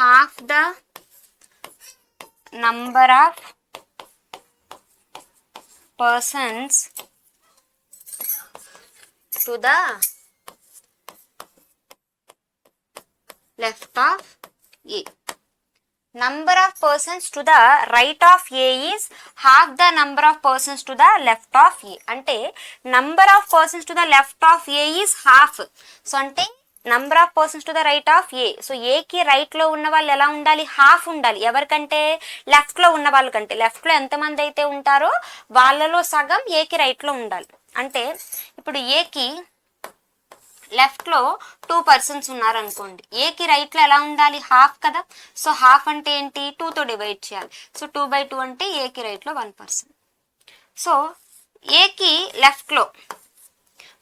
half the number of persons to the left of A. Number of persons to the right of A is half the number of persons to the left of A. అంటే number of persons to the left of A is half. So అంటే number of persons to the right of A. So ఏకి రైట్లో ఉన్న వాళ్ళు ఎలా ఉండాలి? Half ఉండాలి. ఎవరికంటే? లెఫ్ట్లో ఉన్న వాళ్ళకంటే. లెఫ్ట్లో ఎంతమంది అయితే ఉంటారో వాళ్ళలో సగం ఏకి రైట్లో ఉండాలి. అంటే ఇప్పుడు ఏకి లెఫ్ట్లో 2 పర్సన్స్ ఉన్నారనుకోండి, ఏకి రైట్లో ఎలా ఉండాలి? హాఫ్ కదా. సో హాఫ్ అంటే ఏంటి? 2తో డివైడ్ చేయాలి. సో 2/2 అంటే ఏకి రైట్లో 1 పర్సన్. సో ఏకి లెఫ్ట్లో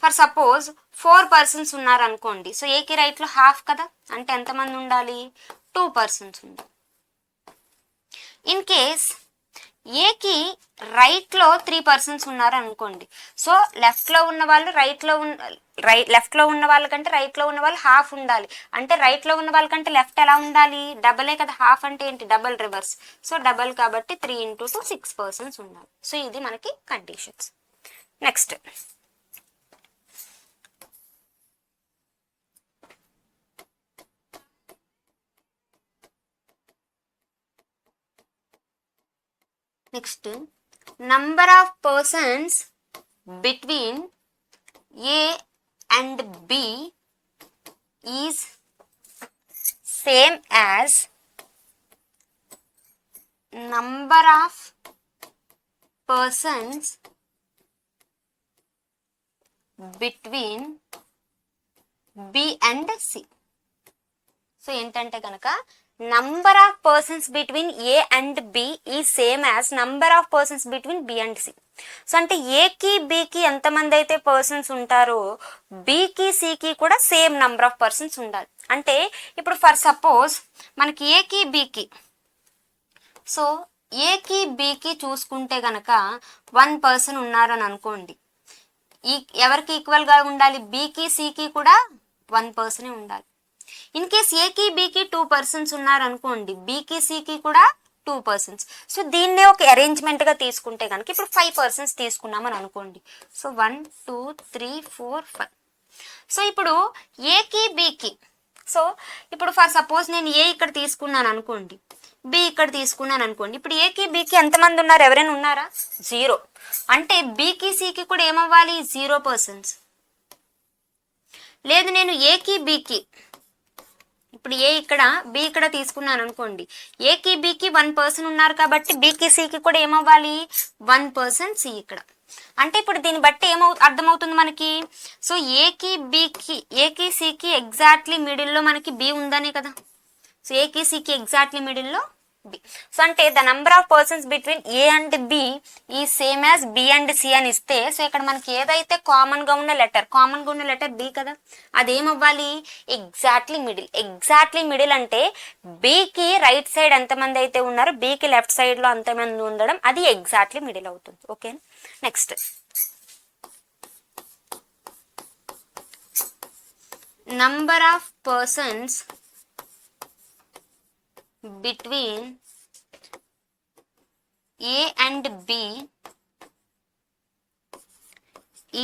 ఫర్ సపోజ్ 4 పర్సన్స్ ఉన్నారనుకోండి, సో ఏకి రైట్లో హాఫ్ కదా, అంటే ఎంతమంది ఉండాలి? 2 పర్సన్స్ ఉండాలి. ఇన్ కేస్ ఏకి రైట్లో 3 పర్సన్స్ ఉన్నారు అనుకోండి, సో లెఫ్ట్లో ఉన్న వాళ్ళు లెఫ్ట్లో ఉన్న వాళ్ళకంటే రైట్లో ఉన్న వాళ్ళు హాఫ్ ఉండాలి. అంటే రైట్లో ఉన్న వాళ్ళకంటే లెఫ్ట్ ఎలా ఉండాలి? డబలే కదా. హాఫ్ అంటే ఏంటి? Double reverse. సో డబల్ కాబట్టి 3 × 2 6 పర్సన్స్ ఉండాలి. సో ఇది మనకి conditions. Next number of persons between A and B is same as number of persons between B and C. So ఏంటంటే కనుక number of persons between A and B is same as number of persons between B and C. So అంటే ఏకి బికి ఎంతమంది అయితే persons ఉంటారో బికి సికి కూడా same number of persons ఉండాలి. అంటే ఇప్పుడు ఫర్ సపోజ్ మనకి ఏకి బికి, సో ఏకి బికి చూసుకుంటే కనుక 1 పర్సన్ ఉన్నారని అనుకోండి, ఎవరికి ఈక్వల్గా ఉండాలి? బికి సికి కూడా 1 పర్సనే ఉండాలి. ఇన్ కేస్ ఏకి బికి 2 పర్సన్స్ ఉన్నారనుకోండి, బికి సికి కూడా 2 పర్సన్స్. సో దీన్నే ఒక అరేంజ్మెంట్గా తీసుకుంటే కనుక ఇప్పుడు 5 పర్సన్స్ తీసుకున్నామని అనుకోండి. సో 1 2 3 4 5. సో ఇప్పుడు ఏకి బికి, సో ఇప్పుడు ఫర్ సపోజ్ నేను ఏ ఇక్కడ తీసుకున్నాను అనుకోండి, బి ఇక్కడ తీసుకున్నాను అనుకోండి, ఇప్పుడు ఏకి బికి ఎంతమంది ఉన్నారు? ఎవరైనా ఉన్నారా? 0. అంటే బికి సికి కూడా ఏమవ్వాలి? 0 పర్సన్స్. లేదు నేను ఏకి బికి, ఇప్పుడు ఏ ఇక్కడ బి ఇక్కడ తీసుకున్నాను అనుకోండి, ఏకి బికి 1 పర్సన్ ఉన్నారు కాబట్టి బికి సికి కూడా ఏమవ్వాలి? 1 పర్సన్ సి ఇక్కడ. అంటే ఇప్పుడు దీన్ని బట్టి అర్థమవుతుంది మనకి. సో ఏకి బికి ఏకి సికి ఎగ్జాక్ట్లీ మిడిల్లో మనకి బి ఉందనే కదా. సో ఏకి సికి ఎగ్జాక్ట్లీ మిడిల్లో బి. సో అంటే the number of persons between A and B is same as B and C అని ఇస్తే, సో ఇక్కడ మనకి ఏదైతే కామన్గా ఉన్న లెటర్ బి కదా, అదేమవ్వాలి? Exactly middle. ఎగ్జాక్ట్లీ మిడిల్ అంటే బికి రైట్ సైడ్ ఎంతమంది అయితే ఉన్నారో బికి లెఫ్ట్ సైడ్లో అంతమంది ఉండడం, అది ఎగ్జాక్ట్లీ మిడిల్ అవుతుంది. Okay, next number of persons between A and B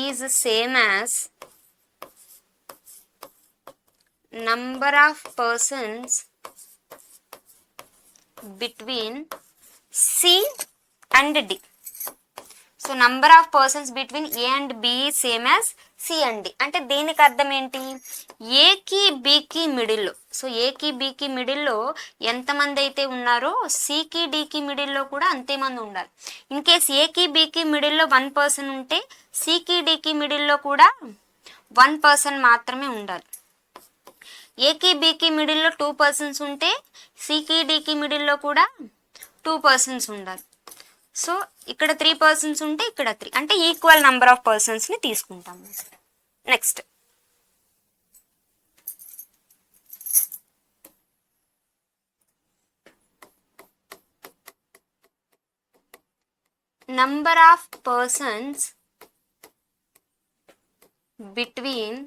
is same as number of persons between C and D. So number of persons between A and B same as C and D. అంటే దీనికి అర్థం ఏంటి? ఏకి బికి మిడిల్లో, so ఏకి బికి మిడిల్లో ఎంతమంది అయితే ఉన్నారో సికి డికి మిడిల్లో కూడా అంతేమంది ఉండాలి. ఇన్ కేస్ ఏకి బికి మిడిల్లో 1 పర్సన్ ఉంటే సికి డికి మిడిల్లో కూడా 1 పర్సన్ మాత్రమే ఉండాలి. ఏకి బికి మిడిల్లో 2 పర్సన్స్ ఉంటే సికి డికి మిడిల్లో కూడా 2 పర్సన్స్ ఉండాలి. సో ఇక్కడ 3 పర్సన్స్ ఉంటే ఇక్కడ 3, అంటే ఈక్వల్ నంబర్ ఆఫ్ పర్సన్స్ని తీసుకుంటాము. Next number of persons between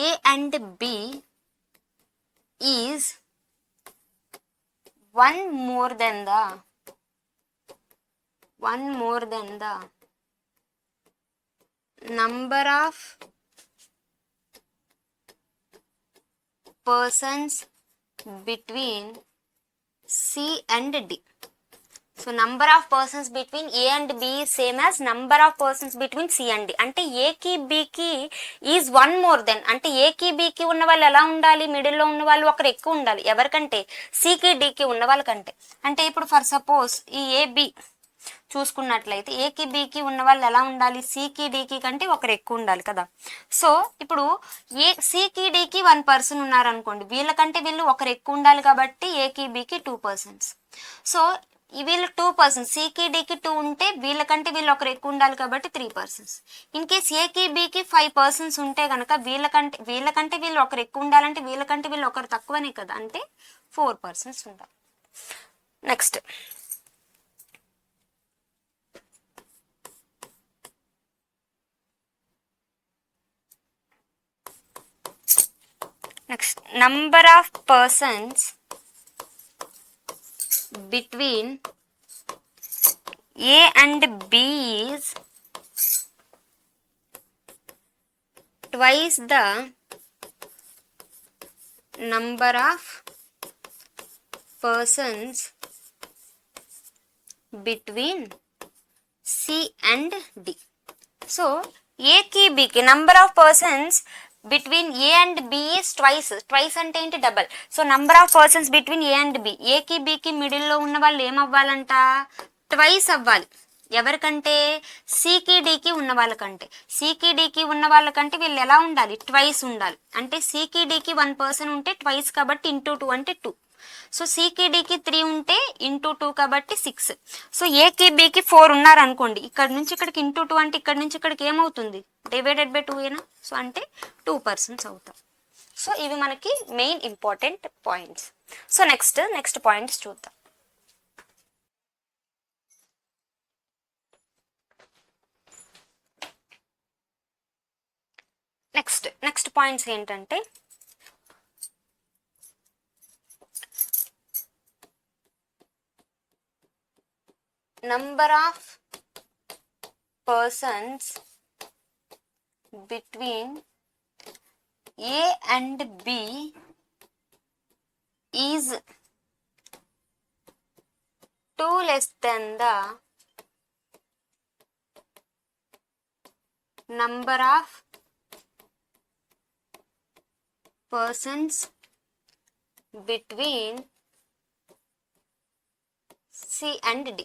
A and B is one more than the number of persons between C and D. So number of persons between A and B same as number of persons between C and D. అంటే ఏకి బికి is one more than, అంటే ఏకి బికి ఉన్న వాళ్ళు ఎలా ఉండాలి, మిడిల్లో ఉన్న వాళ్ళు ఒకరు ఎక్కువ ఉండాలి. ఎవరికంటే సికి డికి ఉన్న వాళ్ళకంటే. అంటే ఇప్పుడు ఫర్ సపోజ్ ఈ ఏబి చూసుకున్నట్లయితే ఏకి బికి ఉన్న వాళ్ళు ఎలా ఉండాలి, సికి డికి కంటే ఒకరు ఎక్కువ ఉండాలి కదా. సో ఇప్పుడు సికి డికి 1 పర్సన్ ఉన్నారనుకోండి, వీళ్ళకంటే వీళ్ళు ఒకరు ఎక్కువ ఉండాలి కాబట్టి ఏకి బికి 2 పర్సన్స్. సో వీళ్ళు 2 పర్సన్స్, సికి డికి 2 ఉంటే వీళ్ళకంటే వీళ్ళు ఒకరు ఎక్కువ ఉండాలి కాబట్టి 3 పర్సన్స్. ఇన్ కేస్ ఏకి బికి 5 పర్సన్స్ ఉంటే కనుక వీళ్ళకంటే వీళ్ళు ఒకరు ఎక్కువ ఉండాలంటే వీళ్ళకంటే వీళ్ళు ఒకరు తక్కువనే కదా, అంటే 4 పర్సన్స్ ఉండాలి. Next number of persons between A and B is twice the number of persons between C and D. So A ki B ki number of persons between A and B is twice అంటే ఏంటి, double. So number of persons between A and B, ఏకి బికి మిడిల్లో ఉన్న వాళ్ళు ఏమవ్వాలంట, twice అవ్వాలి. ఎవరికంటే సికి డికి ఉన్న వాళ్ళకంటే. సికి డికి ఉన్న వాళ్ళకంటే వీళ్ళు ఎలా ఉండాలి, ట్వైస్ ఉండాలి. అంటే సికి డికి 1 పర్సన్ ఉంటే ట్వైస్ కాబట్టి ఇంటూ 2 అంటే 2. సో సికి డికి 3 ఉంటే ఇంటూ 2 కాబట్టి 6. సో ఏకి బికి 4 ఉన్నారు అనుకోండి, ఇక్కడ నుంచి ఇక్కడికి ఇంటూ 2 అంటే ఇక్కడ నుంచి ఇక్కడికి ఏమవుతుంది, డివైడెడ్ బై 2 ఏనా. సో అంటే 2 పర్సన్స్ అవుతాం. సో ఇవి మనకి main important points. So next points చూద్దాం. నెక్స్ట్ పాయింట్స్ ఏంటంటే, number of persons between A and B is 2 less than the number of persons between C and D.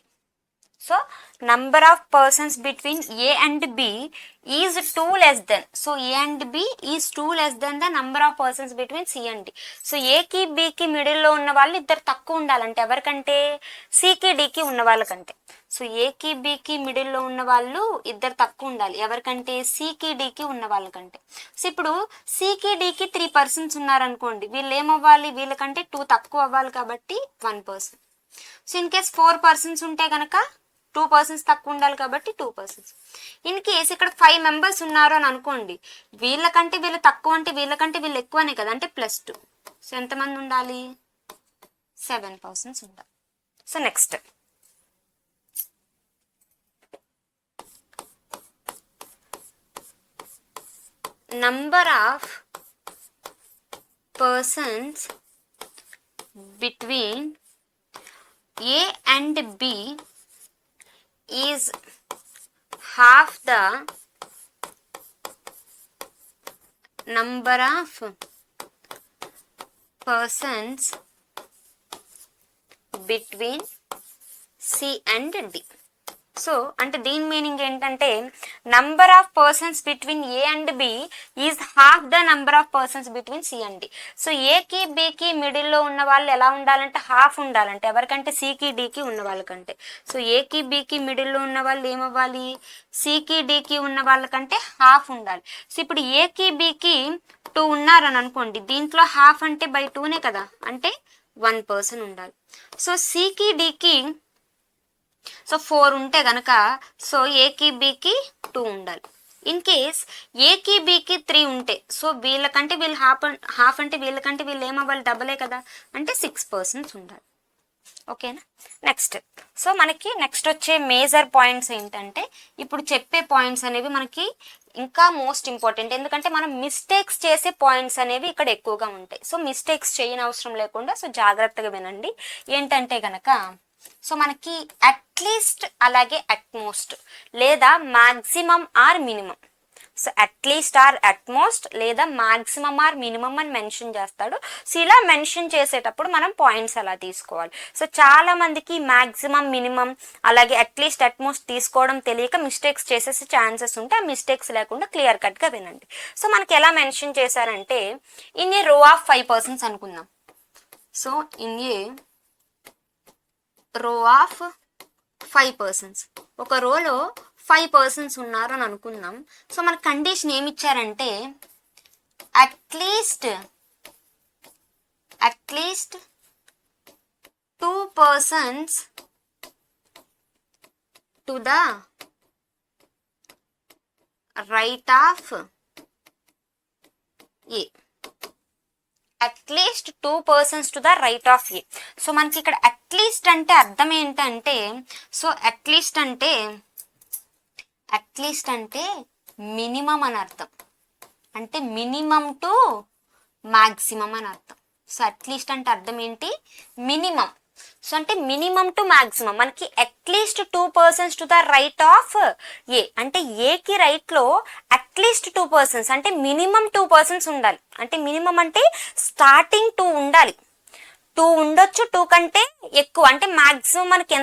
So number of persons between A and B is 2 less than. So A and B is 2 less than the number of persons between C and D. So A కి B కి middle లో ఉన్న వాళ్ళు ఇద్దరు తక్కువ ఉండాలంటే ఎవరికంటే, C కి D కి ఉన్న వాళ్ళకంటే. సో A కి B కి మిడిల్ లో ఉన్న వాళ్ళు ఇద్దరు తక్కువ ఉండాలి. ఎవరికంటే C కి D కి ఉన్న వాళ్ళకంటే. సో ఇప్పుడు C కి D కి 3 పర్సన్స్ ఉన్నారనుకోండి, వీళ్ళు ఏమవ్వాలి, వీళ్ళకంటే 2 తక్కువ అవ్వాలి కాబట్టి 1 person. So in case 4 persons ఉంటే కనుక 2 పర్సన్స్ తక్కువ ఉండాలి కాబట్టి 2 పర్సన్స్. ఇన్ కేస్ ఇక్కడ 5 మెంబర్స్ ఉన్నారు అని అనుకోండి, వీళ్ళకంటే వీళ్ళు తక్కువ అంటే వీళ్ళకంటే వీళ్ళు ఎక్కువనే కదా, అంటే +2. సో ఎంతమంది ఉండాలి, 7 పర్సన్స్ ఉండాలి. So next number of persons between A and B is half the number of persons between C and D. So అంటే దీని మీనింగ్ ఏంటంటే, number of persons between A and B is half the number of persons between C and D. So ఏకి బికి మిడిల్లో ఉన్న వాళ్ళు ఎలా ఉండాలంటే హాఫ్ ఉండాలంటే ఎవరికంటే సికి డికి ఉన్న వాళ్ళకంటే. సో ఏకి బికి మిడిల్లో ఉన్న వాళ్ళు ఏమవ్వాలి, సికి డికి ఉన్న వాళ్ళకంటే హాఫ్ ఉండాలి. సో ఇప్పుడు ఏకి బికి 2 ఉన్నారని అనుకోండి, దీంట్లో హాఫ్ అంటే బై 2నే కదా, అంటే 1 పర్సన్ ఉండాలి. సో సికి డికి 4 ఉంటే గనక సో ఏకి బికి 2 ఉండాలి. ఇన్ కేస్ ఏకి బికి 3 ఉంటే సో వీళ్ళకంటే వీళ్ళు హాఫ్ అంటే వీళ్ళకంటే వీళ్ళు ఏమవ్వాలి, డబలే కదా, అంటే 6 పర్సన్స్ ఉండాలి. ఓకేనా. నెక్స్ట్, సో మనకి నెక్స్ట్ వచ్చే మేజర్ పాయింట్స్ ఏంటంటే, ఇప్పుడు చెప్పే పాయింట్స్ అనేవి మనకి ఇంకా మోస్ట్ ఇంపార్టెంట్, ఎందుకంటే మనం మిస్టేక్స్ చేసే పాయింట్స్ అనేవి ఇక్కడ ఎక్కువగా ఉంటాయి. సో మిస్టేక్స్ చేయని అవసరం లేకుండా సో జాగ్రత్తగా వినండి. ఏంటంటే గనక, సో మనకి అట్లీస్ట్ అలాగే అట్మోస్ట్ లేదా maximum or minimum, so at least or at most లేదా మాక్సిమం ఆర్ మినిమం అని మెన్షన్ చేస్తాడు. సో ఇలా మెన్షన్ చేసేటప్పుడు మనం పాయింట్స్ అలా తీసుకోవాలి. సో చాలా మందికి మాక్సిమం, మినిమం అలాగే అట్లీస్ట్, అట్మోస్ట్ తీసుకోవడం తెలియక మిస్టేక్స్ చేసేసే ఛాన్సెస్ ఉంటాయి. ఆ మిస్టేక్స్ లేకుండా క్లియర్ కట్గా వినండి. సో మనకి ఎలా మెన్షన్ చేశారంటే, ఇన్ ఏ రో ఆఫ్ 5 persons అనుకుందాం. సో ఇన్ ఏ రో ఆఫ్ 5 persons, ఒక రోలో 5 persons ఉన్నారు అని అనుకుందాం. సో మన కండిషన్ ఏమి ఇచ్చారంటే, at least 2 persons to the right of A, at least 2 persons to the right of A. So మనకి ఇక్కడ అట్లీస్ట్ అంటే అర్థం ఏంటంటే, సో అట్లీస్ట్ అంటే మినిమం అని అర్థం, అంటే మినిమం టు మాక్సిమం అని అర్థం. సో అట్లీస్ట్ అంటే అర్థం ఏంటి, మినిమం. సో అంటే మినిమం టు మాక్సిమం, మనకి at least 2 persons to the right of A, అంటే ఏకి రైట్లో అట్లీస్ట్ 2 persons అంటే మినిమం 2 persons ఉండాలి. అంటే మినిమం అంటే స్టార్టింగ్ 2 ఉండాలి, 2 ఉండొచ్చు, 2 కంటే ఎక్కువ, అంటే మాక్సిమం మనకి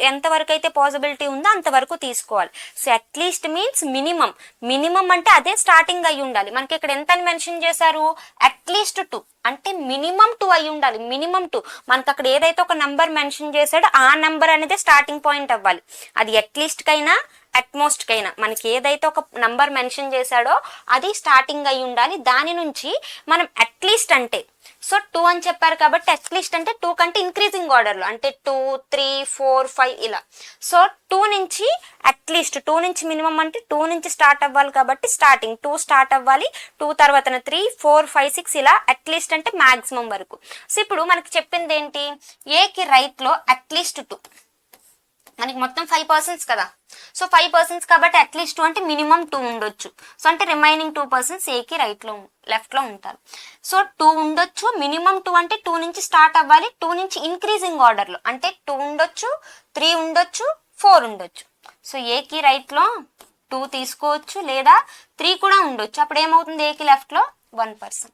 ఎంతవరకు అయితే పాసిబిలిటీ ఉందో అంతవరకు తీసుకోవాలి. So at least means minimum, minimum అంటే అదే స్టార్టింగ్ అయి ఉండాలి. మనకి ఇక్కడ ఎంత అని మెన్షన్ చేశారు, అట్లీస్ట్ 2 అంటే మినిమం 2 అయి ఉండాలి. మినిమం 2, మనకి అక్కడ ఏదైతే ఒక నంబర్ మెన్షన్ చేశాడో ఆ నంబర్ అనేది స్టార్టింగ్ పాయింట్ అవ్వాలి. అది అట్లీస్ట్ కైనా అట్మోస్ట్ కైనా మనకి ఏదైతే ఒక నంబర్ మెన్షన్ చేశాడో అది స్టార్టింగ్ అయి ఉండాలి. దాని నుంచి మనం అట్లీస్ట్ అంటే, సో 2 అని చెప్పారు కాబట్టి అట్లీస్ట్ అంటే 2 కంటే ఇంక్రీజింగ్ ఆర్డర్లో, అంటే 2, 3, 4, 5 ఇలా. సో 2 నుంచి అట్లీస్ట్, 2 నుంచి మినిమం అంటే 2 నుంచి స్టార్ట్ అవ్వాలి కాబట్టి స్టార్టింగ్ 2 స్టార్ట్ అవ్వాలి, 2 తర్వాత 3, 4, 5, 6 ఇలా అట్లీస్ట్ అంటే మాక్సిమం వరకు. సో ఇప్పుడు మనకి చెప్పింది ఏంటి, ఏకి రైట్లో అట్లీస్ట్ 2, మనకి మొత్తం 5 persons కదా. సో 5 persons కాబట్టి అట్లీస్ట్ 2 అంటే మినిమం 2 ఉండొచ్చు. సో అంటే రిమైనింగ్ 2 persons ఏకి లెఫ్ట్లో ఉంటారు. సో 2 ఉండొచ్చు, మినిమం 2 అంటే 2 నుంచి స్టార్ట్ అవ్వాలి, 2 నుంచి ఇంక్రీజింగ్ ఆర్డర్లో, అంటే 2 ఉండొచ్చు, 3 ఉండొచ్చు, 4 ఉండొచ్చు. సో ఏకి రైట్లో 2 తీసుకోవచ్చు లేదా 3 కూడా ఉండొచ్చు. అప్పుడు ఏమవుతుంది, ఏకి లెఫ్ట్లో 1 person.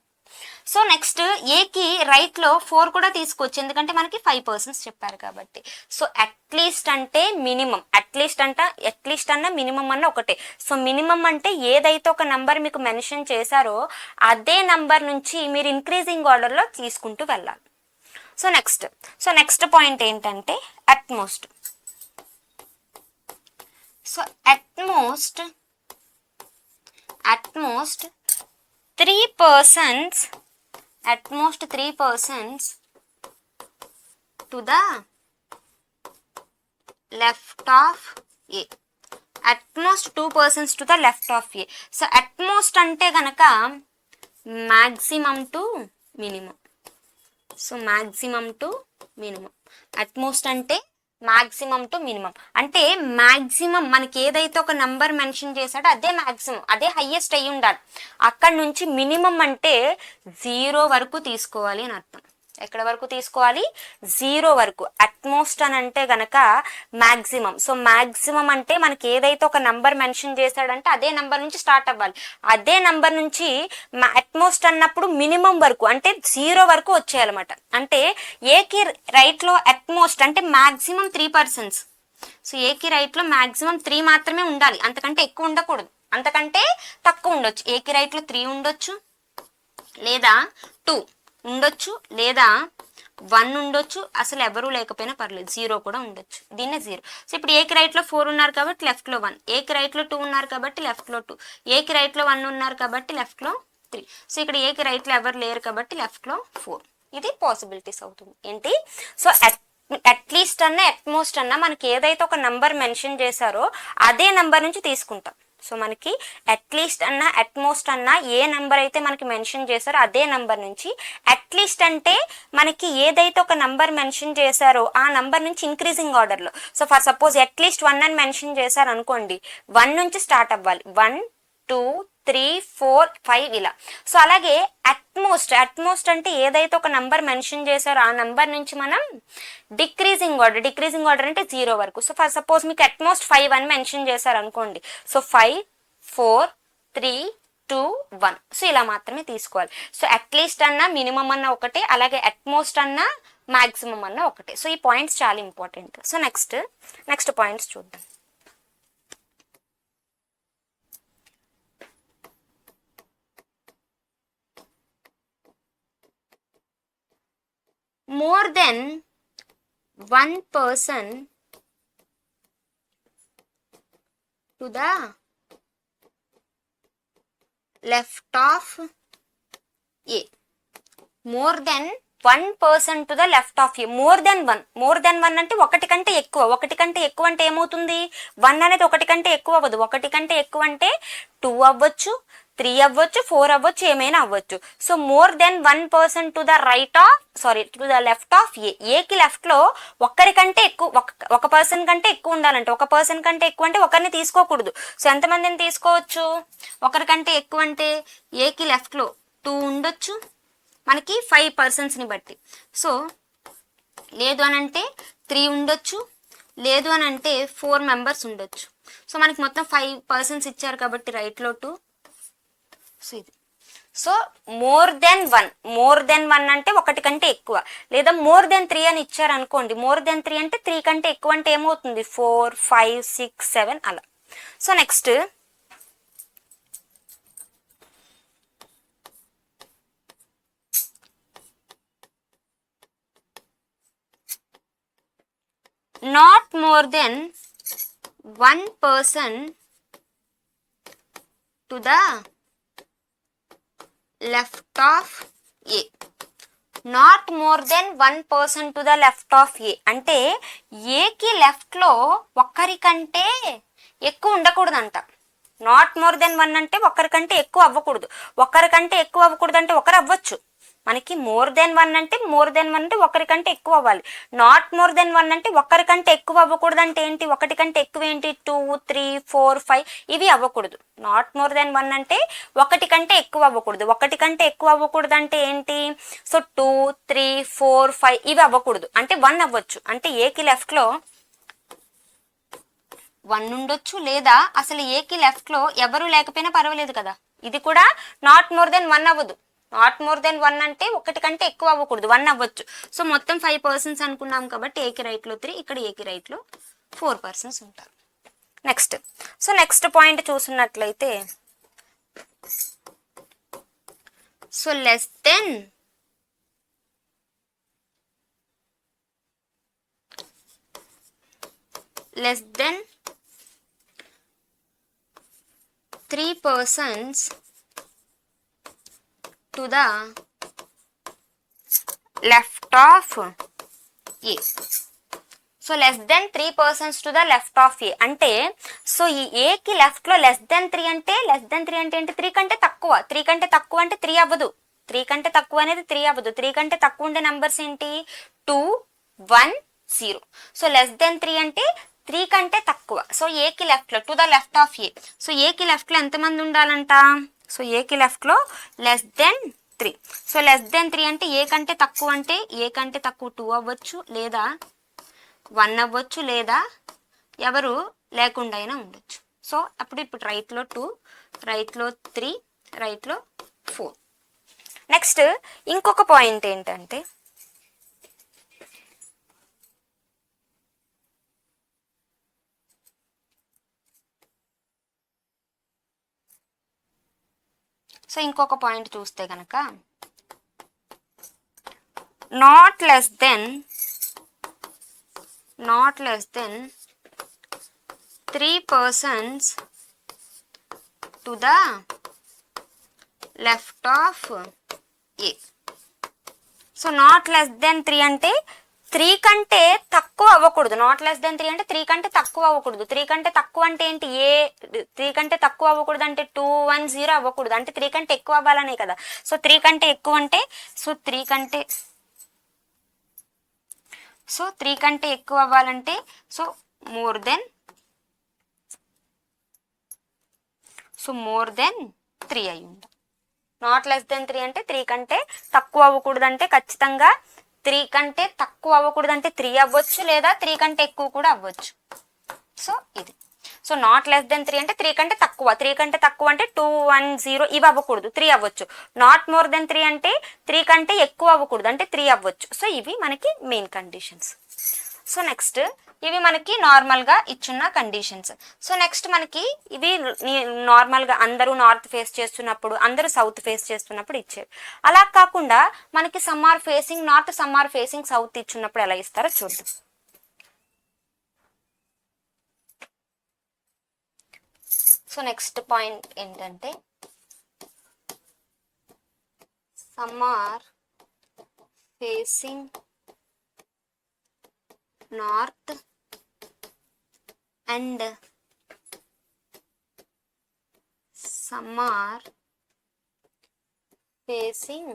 సో నెక్స్ట్ ఏకి రైట్లో 4 కూడా తీసుకోవచ్చు, ఎందుకంటే మనకి 5 persons చెప్పారు కాబట్టి. సో అట్లీస్ట్ అంటే మినిమం, అట్లీస్ట్ అన్న మినిమం అన్న ఒకటే. సో మినిమం అంటే ఏదైతే ఒక నంబర్ మీకు మెన్షన్ చేశారో అదే నంబర్ నుంచి మీరు ఇంక్రీజింగ్ ఆర్డర్లో తీసుకుంటూ వెళ్ళాలి. సో నెక్స్ట్ పాయింట్ ఏంటంటే utmost. So utmost 3 persons to the left of A, utmost 2 persons to the left of A. So utmost అంటే గనక maximum to minimum. So maximum to minimum, utmost అంటే maximum to minimum, అంటే maximum మనకి ఏదైతే ఒక number mention చేశాడో అదే maximum, అదే హైయెస్ట్ అయ్యి ఉండాలి. అక్కడ నుంచి మినిమం అంటే 0 వరకు తీసుకోవాలి అని అర్థం. ఎక్కడ వరకు తీసుకోవాలి, 0 వరకు. అట్మోస్ట్ అని అంటే గనక మాక్సిమం. సో మాక్సిమం అంటే మనకి ఏదైతే ఒక నంబర్ మెన్షన్ చేశాడంటే అదే నంబర్ నుంచి స్టార్ట్ అవ్వాలి. అదే నంబర్ నుంచి అట్మోస్ట్ అన్నప్పుడు మినిమం వరకు అంటే 0 వరకు వచ్చేయాలన్నమాట. అంటే ఏకి రైట్లో అట్మోస్ట్ అంటే మాక్సిమం 3 persons. సో ఏకి రైట్లో మాక్సిమం 3 మాత్రమే ఉండాలి, అంతకంటే ఎక్కువ ఉండకూడదు, అంతకంటే తక్కువ ఉండొచ్చు. ఏకి రైట్లో 3 ఉండొచ్చు లేదా 2 ఉండొచ్చు లేదా 1 ఉండొచ్చు, అసలు ఎవరూ లేకపోయినా పర్లేదు 0 కూడా ఉండొచ్చు, దీన్నే 0. సో ఇప్పుడు ఏకి రైట్లో 4 ఉన్నారు కాబట్టి లెఫ్ట్లో 1, ఏకి రైట్లో 2 ఉన్నారు కాబట్టి లెఫ్ట్లో 2, ఏకి రైట్లో 1 ఉన్నారు కాబట్టి లెఫ్ట్లో 3. సో ఇక్కడ ఏకి రైట్లో ఎవరు లేరు కాబట్టి లెఫ్ట్లో 4. ఇది పాసిబిలిటీస్ అవుతుంది ఏంటి. సో అట్లీస్ట్ అన్న అట్మోస్ట్ అన్న మనకి ఏదైతే ఒక నంబర్ మెన్షన్ చేశారో అదే నంబర్ నుంచి తీసుకుంటాం. సో మనకి అట్లీస్ట్ అన్నా అట్మోస్ట్ అన్నా ఏ నెంబర్ అయితే మనకి మెన్షన్ చేశారో అదే నెంబర్ నుంచి, అట్లీస్ట్ అంటే మనకి ఏదైతే ఒక నెంబర్ మెన్షన్ చేశారో ఆ నెంబర్ నుంచి ఇంక్రీజింగ్ ఆర్డర్లో. సో ఫర్ సపోజ్ అట్లీస్ట్ 1 అని మెన్షన్ చేశారు అనుకోండి, 1 నుంచి స్టార్ట్ అవ్వాలి, 1 2 3 4 5 ఇలా. సో అలాగే అట్మోస్ట్ అంటే ఏదైతే ఒక నెంబర్ మెన్షన్ చేశారో ఆ నెంబర్ నుంచి మనం డిక్రీజింగ్ ఆర్డర్ అంటే 0 వరకు. సో ఫర్ సపోజ్ మీకు అట్మోస్ట్ 5 అని మెన్షన్ చేశారు అనుకోండి, సో 5 4 3 2 1. సో ఇలా మాత్రమే తీసుకోవాలి. సో అట్లీస్ట్ అన్నా మినిమం అన్నా ఒకటే, అలాగే అట్మోస్ట్ అన్నా మాక్సిమం అన్నా ఒకటే. సో ఈ పాయింట్స్ చాలా ఇంపార్టెంట్. సో నెక్స్ట్ పాయింట్స్ చూద్దాం. More than one person to the left of A. More than one person to the left of A. More than one అంటే ఒకటి కంటే ఎక్కువ అంటే ఏమవుతుంది, 1 అనేది ఒకటి కంటే ఎక్కువ అవ్వదు. ఒకటి కంటే ఎక్కువ అంటే 2 అవ్వచ్చు, 3 అవ్వచ్చు, 4 అవ్వచ్చు, ఏమైనా అవ్వచ్చు. So more than 1 person to the left of A. ఏకి లెఫ్ట్ లో ఒక్కరికంటే ఎక్కువ, ఒక పర్సన్ కంటే ఎక్కువ ఉండాలంటే, ఒక పర్సన్ కంటే ఎక్కువ అంటే ఒకరిని తీసుకోకూడదు. సో ఎంతమందిని తీసుకోవచ్చు, ఒకరికంటే ఎక్కువ అంటే ఏకి లెఫ్ట్ లో 2 ఉండొచ్చు మనకి 5 personsని బట్టి. సో లేదు అని అంటే 3 ఉండొచ్చు, లేదు అని అంటే 4 members ఉండొచ్చు. సో మనకి మొత్తం 5 persons ఇచ్చారు కాబట్టి రైట్లో 2. సో ఇది. సో మోర్ దెన్ వన్ అంటే ఒకటి కంటే ఎక్కువ, లేదా మోర్ దెన్ 3 అని ఇచ్చారు అనుకోండి, మోర్ దెన్ 3 అంటే 3 కంటే ఎక్కువ అంటే ఏమవుతుంది, 4 5 6 7 అలా. So next not more than one person to the left of A. Not more than 1 person to the left of A అంటే ఏకి లెఫ్ట్ లో ఒక్కరికంటే ఎక్కువ ఉండకూడదంట. నాట్ మోర్ దెన్ 1 అంటే ఒక్కరికంటే ఎక్కువ అవ్వకూడదు. ఒక్కరికంటే ఎక్కువ అవ్వకూడదు అంటే ఒకరు అవ్వచ్చు. మనకి మోర్ దెన్ 1 అంటే ఒకరికంటే ఎక్కువ అవ్వాలి. నాట్ మోర్ దెన్ 1 అంటే ఒక్కరికంటే ఎక్కువ అవ్వకూడదు అంటే ఏంటి, ఒకటి కంటే ఎక్కువ ఏంటి, 2 3 4 5 ఇవి అవ్వకూడదు. నాట్ మోర్ దెన్ 1 అంటే ఒకటి కంటే ఎక్కువ అవ్వకూడదు. ఒకటి కంటే ఎక్కువ అవ్వకూడదు అంటే ఏంటి, సో 2 3 4 5 ఇవి అవ్వకూడదు. అంటే 1 అవ్వచ్చు. అంటే ఏకి లెఫ్ట్ లో 1 ఉండొచ్చు, లేదా అసలు ఏకి లెఫ్ట్ లో ఎవరు లేకపోయినా పర్వాలేదు కదా. ఇది కూడా నాట్ మోర్ దెన్ 1 అవ్వదు. నాట్ మోర్ దెన్ 1 అంటే ఒకటి కంటే ఎక్కువ అవ్వకూడదు, 1 అవ్వచ్చు. సో మొత్తం 5 persons అనుకున్నాం కాబట్టి ఏకి రైట్ లో 3, ఇక్కడ ఏకి రైట్ లో 4 persons ఉంటారు. నెక్స్ట్ పాయింట్ చూసినట్లయితే, so less than 3 persons to the left of A. So less than 3 persons to the left of A అంటే, సో ఈ ఏకి లెఫ్ట్ లో లెస్ దెన్ 3 అంటే ఏంటి, 3 కంటే తక్కువ. 3 కంటే తక్కువ అంటే 3 అవ్వదు. 3 కంటే తక్కువ అనేది 3 అవ్వదు. 3 కంటే తక్కువ ఉండే నంబర్స్ ఏంటి, 2 1 0. సో లెస్ దెన్ 3 అంటే 3 కంటే తక్కువ. సో ఏకి లెఫ్ట్ లో to the left of A. So ఏకి లెఫ్ట్ లో ఎంతమంది ఉండాలంట, సో ఏకి లెఫ్ట్ లో less than 3. So less than 3 అంటే ఏ కంటే తక్కువ అంటే, ఏ కంటే తక్కువ 2 అవ్వచ్చు, లేదా 1 అవ్వచ్చు, లేదా ఎవరు లేకుండా అయినా ఉండొచ్చు. సో ఇప్పుడు రైట్లో 2, రైట్లో 3, రైట్లో 4. నెక్స్ట్ ఇంకొక పాయింట్ ఏంటంటే, సో ఇంకొక పాయింట్ చూస్తే కనుక, not less than 3 persons to the left of A. So not less than 3 అంటే 3 కంటే తక్కువ అవ్వకూడదు. నాట్ లెస్ దెన్ 3 అంటే 3 కంటే తక్కువ అవ్వకూడదు. 3 కంటే తక్కువ అంటే ఏంటి? 3 కంటే తక్కువ అవ్వకూడదు అంటే 210 అవ్వకూడదు, అంటే 3 కంటే ఎక్కువ అవ్వాలనే కదా. సో 3 కంటే ఎక్కువ అంటే 3 కంటే ఎక్కువ అవ్వాలంటే మోర్ దెన్ 3 అయి ఉండాలి. నాట్ లెస్ దెన్ 3 అంటే 3 కంటే తక్కువ అవ్వకూడదు, అంటే ఖచ్చితంగా 3 కంటే తక్కువ అవ్వకూడదు అంటే 3 అవ్వచ్చు, లేదా 3 కంటే ఎక్కువ కూడా అవ్వచ్చు. సో ఇది. సో నాట్ లెస్ దెన్ 3 అంటే 3 కంటే తక్కువ. 3 కంటే తక్కువ అంటే 210 ఇవి అవ్వకూడదు, 3 అవ్వచ్చు. నాట్ మోర్ దెన్ 3 అంటే 3 కంటే ఎక్కువ అవ్వకూడదు, అంటే 3 అవ్వచ్చు. సో ఇవి మనకి మెయిన్ కండిషన్స్. సో నెక్స్ట్ ఇవి మనకి నార్మల్గా ఇచ్చున్న కండిషన్స్. సో నెక్స్ట్ మనకి ఇవి నార్మల్గా అందరూ నార్త్ ఫేస్ చేస్తున్నప్పుడు, అందరూ సౌత్ ఫేస్ చేస్తున్నప్పుడు ఇచ్చారు. అలా కాకుండా మనకి some are facing north, some are facing south ఇచ్చున్నప్పుడు ఎలా ఇస్తారో చూద్దాం. సో నెక్స్ట్ పాయింట్ ఏంటంటే some are facing north and some are facing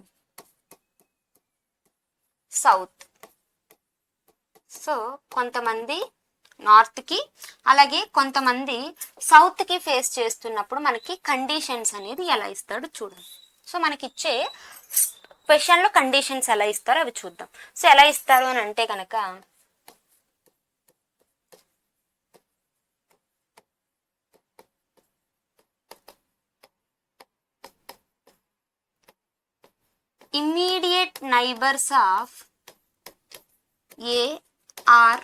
south. So కొంతమంది నార్త్కి అలాగే కొంతమంది సౌత్కి ఫేస్ చేస్తున్నప్పుడు మనకి కండిషన్స్ అనేది ఎలా ఇస్తాడో చూడండి. సో మనకి ఇచ్చే క్వశ్చన్లో కండిషన్స్ ఎలా ఇస్తారో అవి చూద్దాం. సో ఎలా ఇస్తారు అని అంటే కనుక immediate neighbors of A are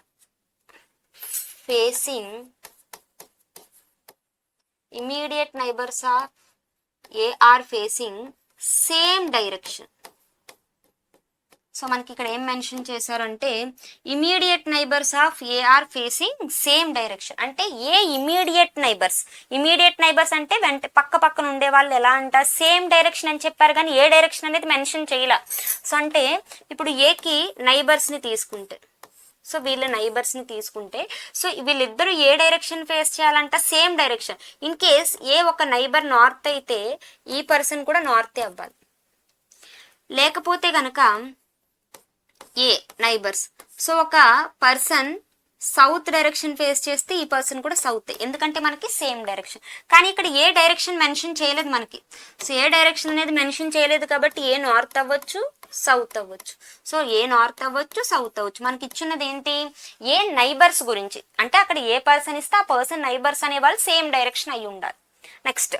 facing same direction. So మనకి ఇక్కడ ఏం మెన్షన్ చేశారంటే immediate neighbours of A are facing same direction. అంటే ఏ ఇమీడియట్ నైబర్స్ అంటే పక్క పక్కన ఉండే వాళ్ళు ఎలా అంటారు, సేమ్ డైరెక్షన్ అని చెప్పారు, కానీ ఏ డైరెక్షన్ అనేది మెన్షన్ చేయలే. సో అంటే ఇప్పుడు ఏకి నైబర్స్ని తీసుకుంటే, సో వీళ్ళ నైబర్స్ని తీసుకుంటే, సో వీళ్ళిద్దరూ ఏ డైరెక్షన్ ఫేస్ చేయాలంట, సేమ్ డైరెక్షన్. ఇన్ కేస్ ఏ ఒక నైబర్ నార్త్ అయితే ఈ పర్సన్ కూడా నార్తే అవ్వాలి. లేకపోతే కనుక ఏ నైబర్స్, సో ఒక పర్సన్ సౌత్ డైరెక్షన్ ఫేస్ చేస్తే ఈ పర్సన్ కూడా సౌత్, ఎందుకంటే మనకి సేమ్ డైరెక్షన్. కానీ ఇక్కడ ఏ డైరెక్షన్ మెన్షన్ చేయలేదు మనకి. సో ఏ డైరెక్షన్ అనేది మెన్షన్ చేయలేదు కాబట్టి ఏ నార్త్ అవ్వచ్చు, సౌత్ అవ్వచ్చు. సో ఏ నార్త్ అవ్వచ్చు, సౌత్ అవ్వచ్చు. మనకి ఇచ్చినది ఏంటి, ఏ నైబర్స్ గురించి. అంటే అక్కడ ఏ పర్సన్ ఇస్తే ఆ పర్సన్ నైబర్స్ అనే వాళ్ళు సేమ్ డైరెక్షన్ అయి ఉండాలి. Next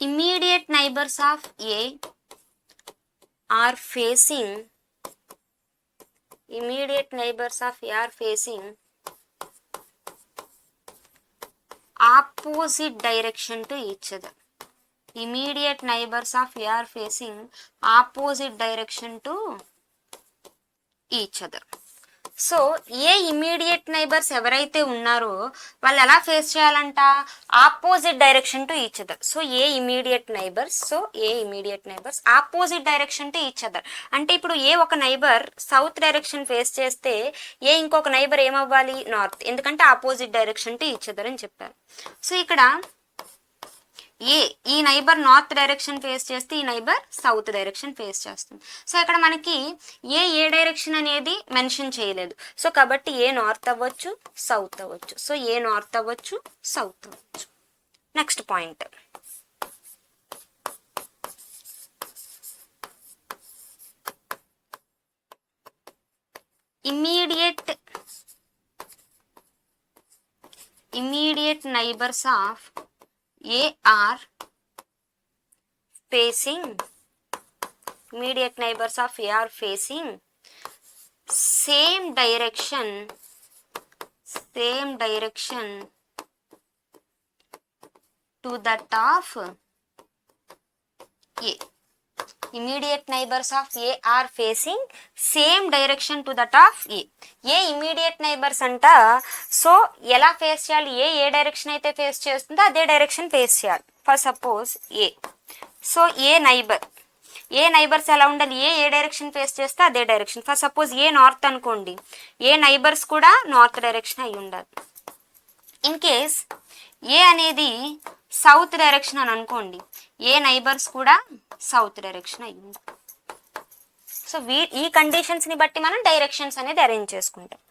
immediate neighbors of A are facing opposite direction to each other. Immediate neighbors of A are facing opposite direction to each other. So A immediate neighbours ఎవరైతే ఉన్నారో వాళ్ళు ఎలా face చేయాలంట, opposite direction to each other. So A immediate neighbours opposite direction to each other. అంటే ఇప్పుడు ఏ ఒక neighbour south direction face చేస్తే ఏ ఇంకొక నైబర్ ఏమవ్వాలి, నార్త్, ఎందుకంటే opposite direction to each other అని చెప్పారు. సో ఇక్కడ ఈ నైబర్ నార్త్ డైరెక్షన్ ఫేస్ చేస్తే ఈ నైబర్ సౌత్ డైరెక్షన్ ఫేస్ చేస్తుంది. సో ఇక్కడ మనకి ఏ డైరెక్షన్ అనేది మెన్షన్ చేయలేదు. సో కాబట్టి ఏ నార్త్ అవ్వచ్చు, సౌత్ అవ్వచ్చు. సో ఏ నార్త్ అవ్వచ్చు, సౌత్ అవ్వచ్చు. Next point, immediate neighbors of A are facing same direction to that of A. Immediate neighbours of A are facing same direction to that of A. A immediate neighbours అంట, so ఎలా face చేయాలి, ఏ direction అయితే face చేస్తుందో అదే direction face చేయాలి. For suppose A, so A neighbours ఎలా ఉండాలి, ఏ డైరెక్షన్ ఫేస్ చేస్తే అదే direction. For suppose A north అనుకోండి, ఏ నైబర్స్ కూడా నార్త్ డైరెక్షన్ అయి ఉండాలి. ఇన్ కేస్ ఏ అనేది సౌత్ డైరెక్షన్ అని అనుకోండి, ఏ నైబర్స్ కూడా సౌత్ డైరెక్షన్ అయి ఉండాలి. సో ఈ కండిషన్స్ని బట్టి మనం డైరెక్షన్స్ అనేది అరేంజ్ చేసుకుంటాం.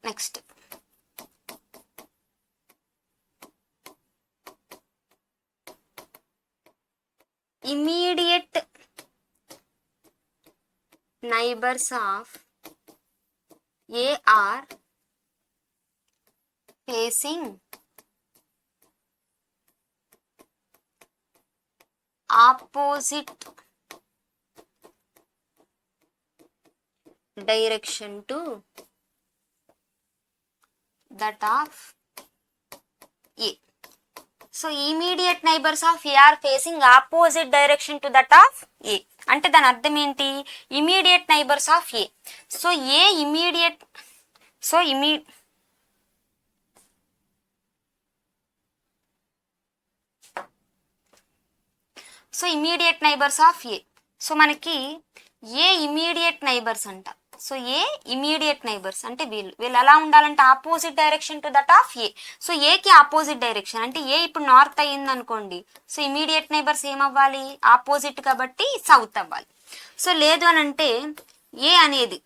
Next immediate neighbors of A are facing opposite direction to that of A. So immediate neighbours of A are facing opposite direction to that of A అంటే దాని అర్థం ఏంటి, immediate neighbours of A. So A immediate immediate neighbours of A. So మనకి A immediate neighbours అంట. So A immediate neighbours అంటే వీళ్ళు ఎలా ఉండాలంటే opposite direction to that of A. So ఏకి ఆపోజిట్ డైరెక్షన్ అంటే ఏ ఇప్పుడు నార్త్ అయ్యింది అనుకోండి, సో ఇమీడియట్ నైబర్స్ ఏమవ్వాలి, ఆపోజిట్ కాబట్టి సౌత్ అవ్వాలి. సో లేదు అని అంటే ఏ అనేది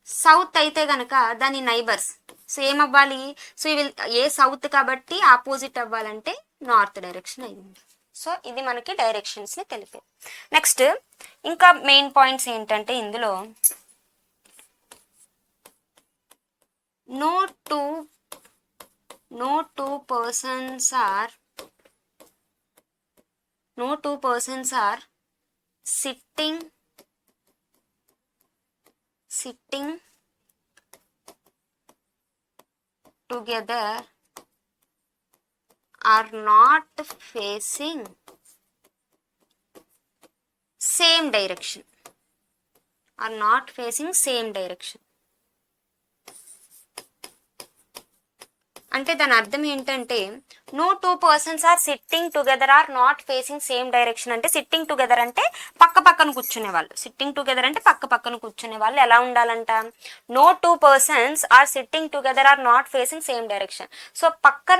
సౌత్ అయితే కనుక దాని నైబర్స్ సో ఏమవ్వాలి, సో ఏ సౌత్ కాబట్టి ఆపోజిట్ అవ్వాలంటే నార్త్ డైరెక్షన్ అయ్యింది. సో ఇది మనకి డైరెక్షన్స్ని తెలిపేది. నెక్స్ట్ ఇంకా మెయిన్ పాయింట్స్ ఏంటంటే ఇందులో no two persons are sitting together are not facing same direction. అంటే దాని అర్థం ఏంటంటే no two persons are sitting together are not facing same direction. అంటే సిట్టింగ్ టుగెదర్ అంటే పక్క పక్కన కూర్చునే వాళ్ళు ఎలా ఉండాలంట, no two persons are sitting together are not facing same direction. So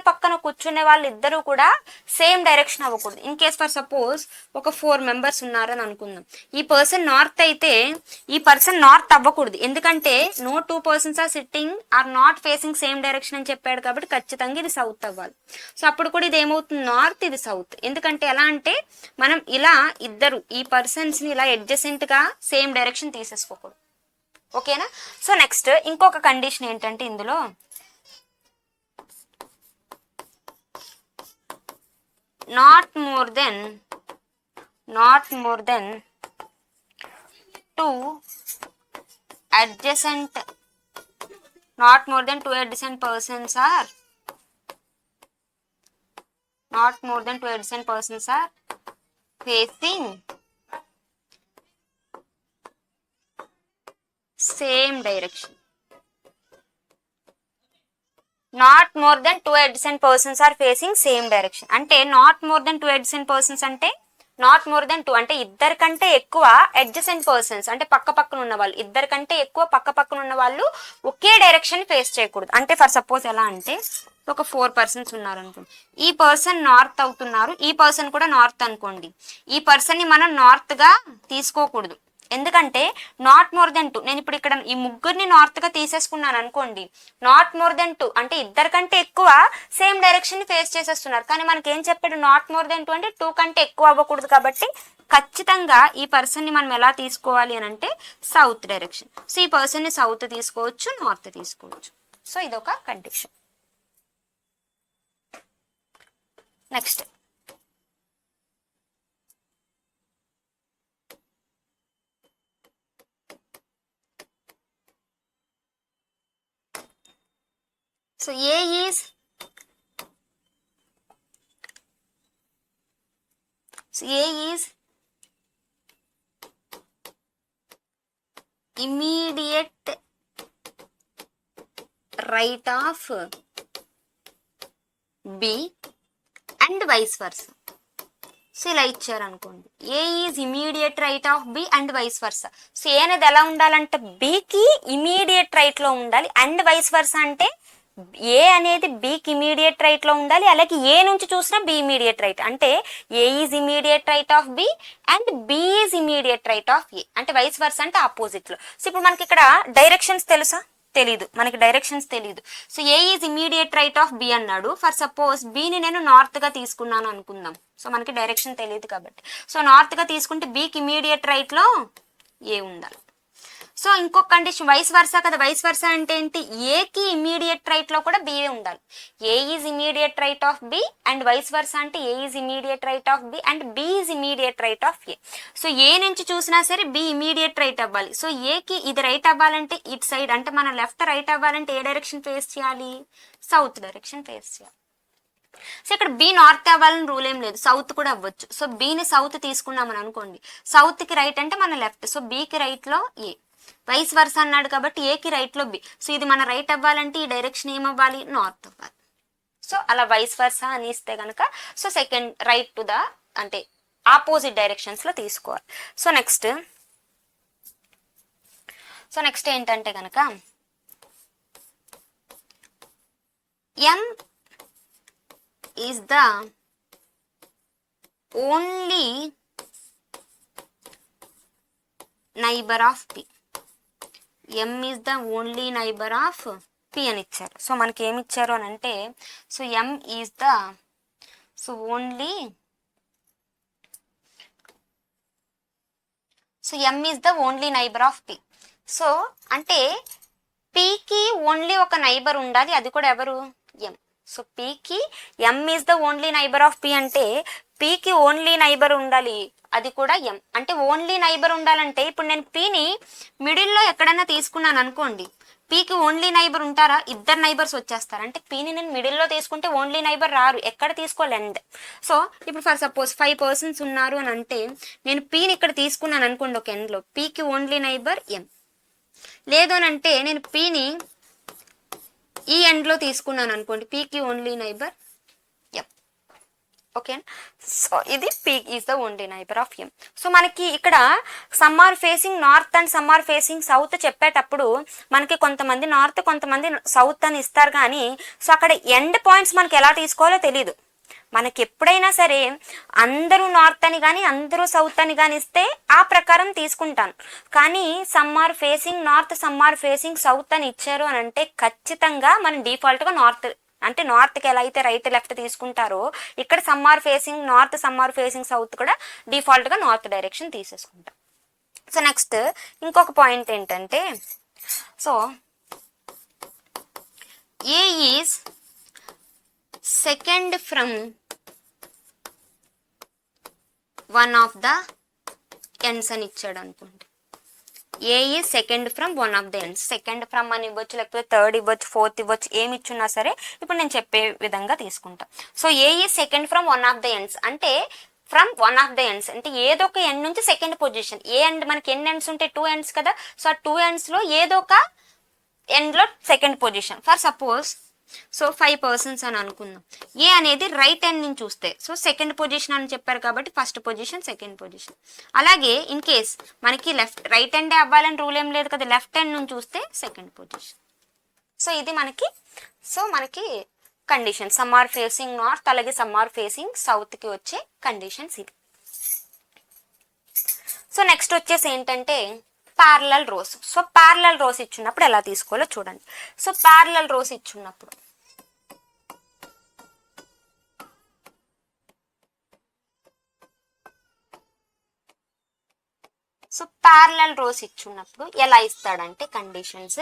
పక్కన కూర్చునే వాళ్ళు ఇద్దరు కూడా సేమ్ డైరెక్షన్ అవ్వకూడదు. ఇన్ కేస్ ఫర్ సపోజ్ ఒక 4 మెంబర్స్ ఉన్నారని అనుకుందాం, ఈ పర్సన్ నార్త్ అయితే ఈ పర్సన్ నార్త్ అవ్వకూడదు, ఎందుకంటే no two persons are sitting are not facing same direction అని చెప్పాడు కాబట్టి ఖచ్చితంగా ఇది సౌత్ అవ్వాలి. సో అప్పుడు కూడా ఇది ఏమవుతుంది, నార్త్, ఇది సౌత్. ఎందుకంటే ఎలా అంటే మనం ఇలా ఇద్దరు ఈ పర్సన్స్ ని ఇలా అడ్జసెంట్ గా సేమ్ డైరెక్షన్ తీసేసుకోకూడదు. ఓకేనా. సో నెక్స్ట్ ఇంకొక కండిషన్ ఏంటంటే ఇందులో not more then two adjacent persons are facing same direction. Not more than 2 adjacent persons are facing same direction. అంటే not more than 2 adjacent persons అంటే not more than 2 అంటే ఇద్దరికంటే ఎక్కువ adjacent persons అంటే పక్కన ఉన్న వాళ్ళు, ఇద్దరికంటే ఎక్కువ పక్కన ఉన్న వాళ్ళు ఒకే డైరెక్షన్ ఫేస్ చేయకూడదు. అంటే ఫర్ సపోజ్ ఎలా అంటే ఒక 4 పర్సన్స్ ఉన్నారు అనుకోండి, ఈ పర్సన్ నార్త్ అవుతున్నారు, ఈ పర్సన్ కూడా నార్త్ అనుకోండి, ఈ పర్సన్ ని మనం నార్త్ గా తీసుకోకూడదు. ఎందుకంటే నాట్ మోర్ దెన్ 2, నేను ఇప్పుడు ఇక్కడ ఈ ముగ్గురిని నార్త్ గా తీసేసుకున్నాను అనుకోండి, నాట్ మోర్ దెన్ 2 అంటే ఇద్దరికంటే ఎక్కువ సేమ్ డైరెక్షన్ ని ఫేస్ చేసేస్తున్నారు. కానీ మనకి ఏం చెప్పాడు, నాట్ మోర్ దెన్ 2 అంటే 2 కంటే ఎక్కువ అవ్వకూడదు. కాబట్టి ఖచ్చితంగా ఈ పర్సన్ ని మనం ఎలా తీసుకోవాలి అని అంటే సౌత్ డైరెక్షన్. సో ఈ పర్సన్ ని సౌత్ తీసుకోవచ్చు, నార్త్ తీసుకోవచ్చు. సో ఇదొక condition. Next so A is so A is immediate right of B and vice versa. So ఇలా ఇచ్చారు అనుకోండి, A is immediate right of B and vice versa. So A అనేది ఎలా ఉండాలంటే బికి ఇమీడియట్ రైట్ లో ఉండాలి, అండ్ వైస్ వర్సా అంటే A అనేది బికి ఇమీడియట్ రైట్ లో ఉండాలి, అలాగే ఏ నుంచి చూసినా బి ఇమీడియట్ రైట్. అంటే A is immediate right of B and B is immediate right of A, అంటే వైస్ వర్సా అంటే ఆపోజిట్ లో. సో ఇప్పుడు మనకి ఇక్కడ డైరెక్షన్స్ తెలుసా? తెలీదు, మనకి డైరెక్షన్స్ తెలీదు. So A is immediate right of B అన్నాడు. ఫర్ సపోజ్ బిని నేను నార్త్ గా తీసుకున్నాను అనుకుందాం. సో మనకి డైరెక్షన్ తెలియదు కాబట్టి, సో నార్త్ గా తీసుకుంటే బికి ఇమీడియట్ రైట్ లో ఏ ఉండాలి. సో ఇంకొక కండిషన్ వైస్ వర్సా కదా, వైస్ వర్సా అంటే ఏంటి, ఏకి ఇమీడియట్ రైట్ లో కూడా బి ఉండాలి. A is immediate right of B and vice versa అంటే A is immediate right of B and B is immediate right of A. So A నుంచి చూసినా సరే బి ఇమీడియట్ రైట్ అవ్వాలి. సో ఏకి ఇది రైట్ అవ్వాలంటే ఇటు సైడ్, అంటే మన లెఫ్ట్ రైట్ అవ్వాలంటే ఏ డైరెక్షన్ ఫేస్ చేయాలి, సౌత్ డైరెక్షన్ ఫేస్ చేయాలి. సో ఇక్కడ బి నార్త్ అవ్వాలని రూల్ ఏం లేదు, సౌత్ కూడా అవ్వచ్చు. సో బిని సౌత్ తీసుకున్నామని అనుకోండి, సౌత్ కి రైట్ అంటే మన లెఫ్ట్, సో బికి రైట్ లో ఏ, వైస్ వర్స అన్నాడు కాబట్టి ఏకి రైట్ లో బి. సో ఇది మన రైట్ అవ్వాలంటే ఈ డైరెక్షన్ ఏమవ్వాలి, నార్త్ అవ్వాలి. సో అలా వైస్ వర్స అని ఇస్తే కనుక so second right to the అంటే ఆపోజిట్ డైరెక్షన్స్ లో తీసుకోవాలి. సో నెక్స్ట్ ఏంటంటే కనుక ఎం is the only neighbor of P. M is the only neighbor of P అని ఇచ్చారు. సో మనకి ఏమి ఇచ్చారు అని అంటే, so M is the M is the only neighbor of P. So అంటే Pకి ఓన్లీ ఒక నైబర్ ఉండాలి, అది కూడా ఎవరు, M. సో పీకి M is the only neighbour of P అంటే పీకి ఓన్లీ నైబర్ ఉండాలి, అది కూడా ఎం. అంటే ఓన్లీ నైబర్ ఉండాలంటే ఇప్పుడు నేను పీని మిడిల్లో ఎక్కడైనా తీసుకున్నాను అనుకోండి, పీకి ఓన్లీ నైబర్ ఉంటారా, ఇద్దరు నైబర్స్ వచ్చేస్తారు. అంటే పీని నేను మిడిల్లో తీసుకుంటే ఓన్లీ నైబర్ రారు, ఎక్కడ తీసుకోవాలి ఎండ్. సో ఇప్పుడు ఫర్ సపోజ్ 5 persons ఉన్నారు అని అంటే నేను పీని ఇక్కడ తీసుకున్నాను అనుకోండి ఒక ఎండ్లో, పీకి ఓన్లీ నైబర్ ఎం. లేదు అని అంటే నేను పీని ఈ ఎండ్ లో తీసుకున్నాను అనుకోండి, పీకి only neighbour M. Okay, so ఇది P is the only neighbour of M. So మనకి ఇక్కడ some are facing north and some are facing south చెప్పేటప్పుడు మనకి కొంతమంది నార్త్ కొంతమంది సౌత్ అని ఇస్తారు, కానీ సో అక్కడ ఎండ్ పాయింట్స్ మనకి ఎలా తీసుకోవాలో తెలియదు. మనకి ఎప్పుడైనా సరే అందరూ నార్త్ అని కానీ అందరూ సౌత్ అని కానీ ఇస్తే ఆ ప్రకారం తీసుకుంటాను. కానీ some are facing north some are facing south అని ఇచ్చారు అని అంటే ఖచ్చితంగా మనం డిఫాల్ట్గా నార్త్, అంటే నార్త్కి ఎలా అయితే రైట్ లెఫ్ట్ తీసుకుంటారో ఇక్కడ some are facing north some are facing south కూడా డిఫాల్ట్గా నార్త్ డైరెక్షన్ తీసేసుకుంటాం. సో నెక్స్ట్ ఇంకొక పాయింట్ ఏంటంటే, so A is second from one of the ends అని ఇచ్చాడు అనుకోండి. A is second from one of the ends, second from అని ఇవ్వచ్చు, లేకపోతే థర్డ్ ఇవ్వచ్చు, ఫోర్త్ ఇవ్వచ్చు, ఏమి ఇచ్చున్నా సరే ఇప్పుడు నేను చెప్పే విధంగా తీసుకుంటా. So A is second from one of the ends అంటే from one of the ends అంటే ఏదో ఒక ఎండ్ నుంచి సెకండ్ పొజిషన్. ఏ ఎండ్ మనకి ఎన్ని ఎండ్స్ ఉంటాయి, 2 ends కదా. సో ఆ 2 ends లో ఏదో ఒక ఎండ్ లో second position. For suppose so 5 persons అని అనుకుందాం, ఏ అనేది రైట్ ఎండ్ నుంచి చూస్తే సో సెకండ్ పొజిషన్ అని చెప్పారు కాబట్టి ఫస్ట్ పొజిషన్ సెకండ్ పొజిషన్. అలాగే ఇన్ కేస్ మనకి లెఫ్ట్ రైట్ ఎండే అవ్వాలని రూల్ ఏం లేదు కదా, లెఫ్ట్ ఎండ్ నుంచి చూస్తే సెకండ్ పొజిషన్. సో ఇది మనకి condition some are facing north అలాగే సమ్ ఆర్ ఫేసింగ్ సౌత్ కి వచ్చే కండిషన్స్ ఇది. సో నెక్స్ట్ వచ్చేసి ఏంటంటే parallel rows. So parallel rows ఇచ్చున్నప్పుడు ఎలా తీసుకోవాలో చూడండి. సో ప్యారలల్ రోస్ ఇచ్చున్నప్పుడు ఎలా ఇస్తాడంటే కండిషన్స్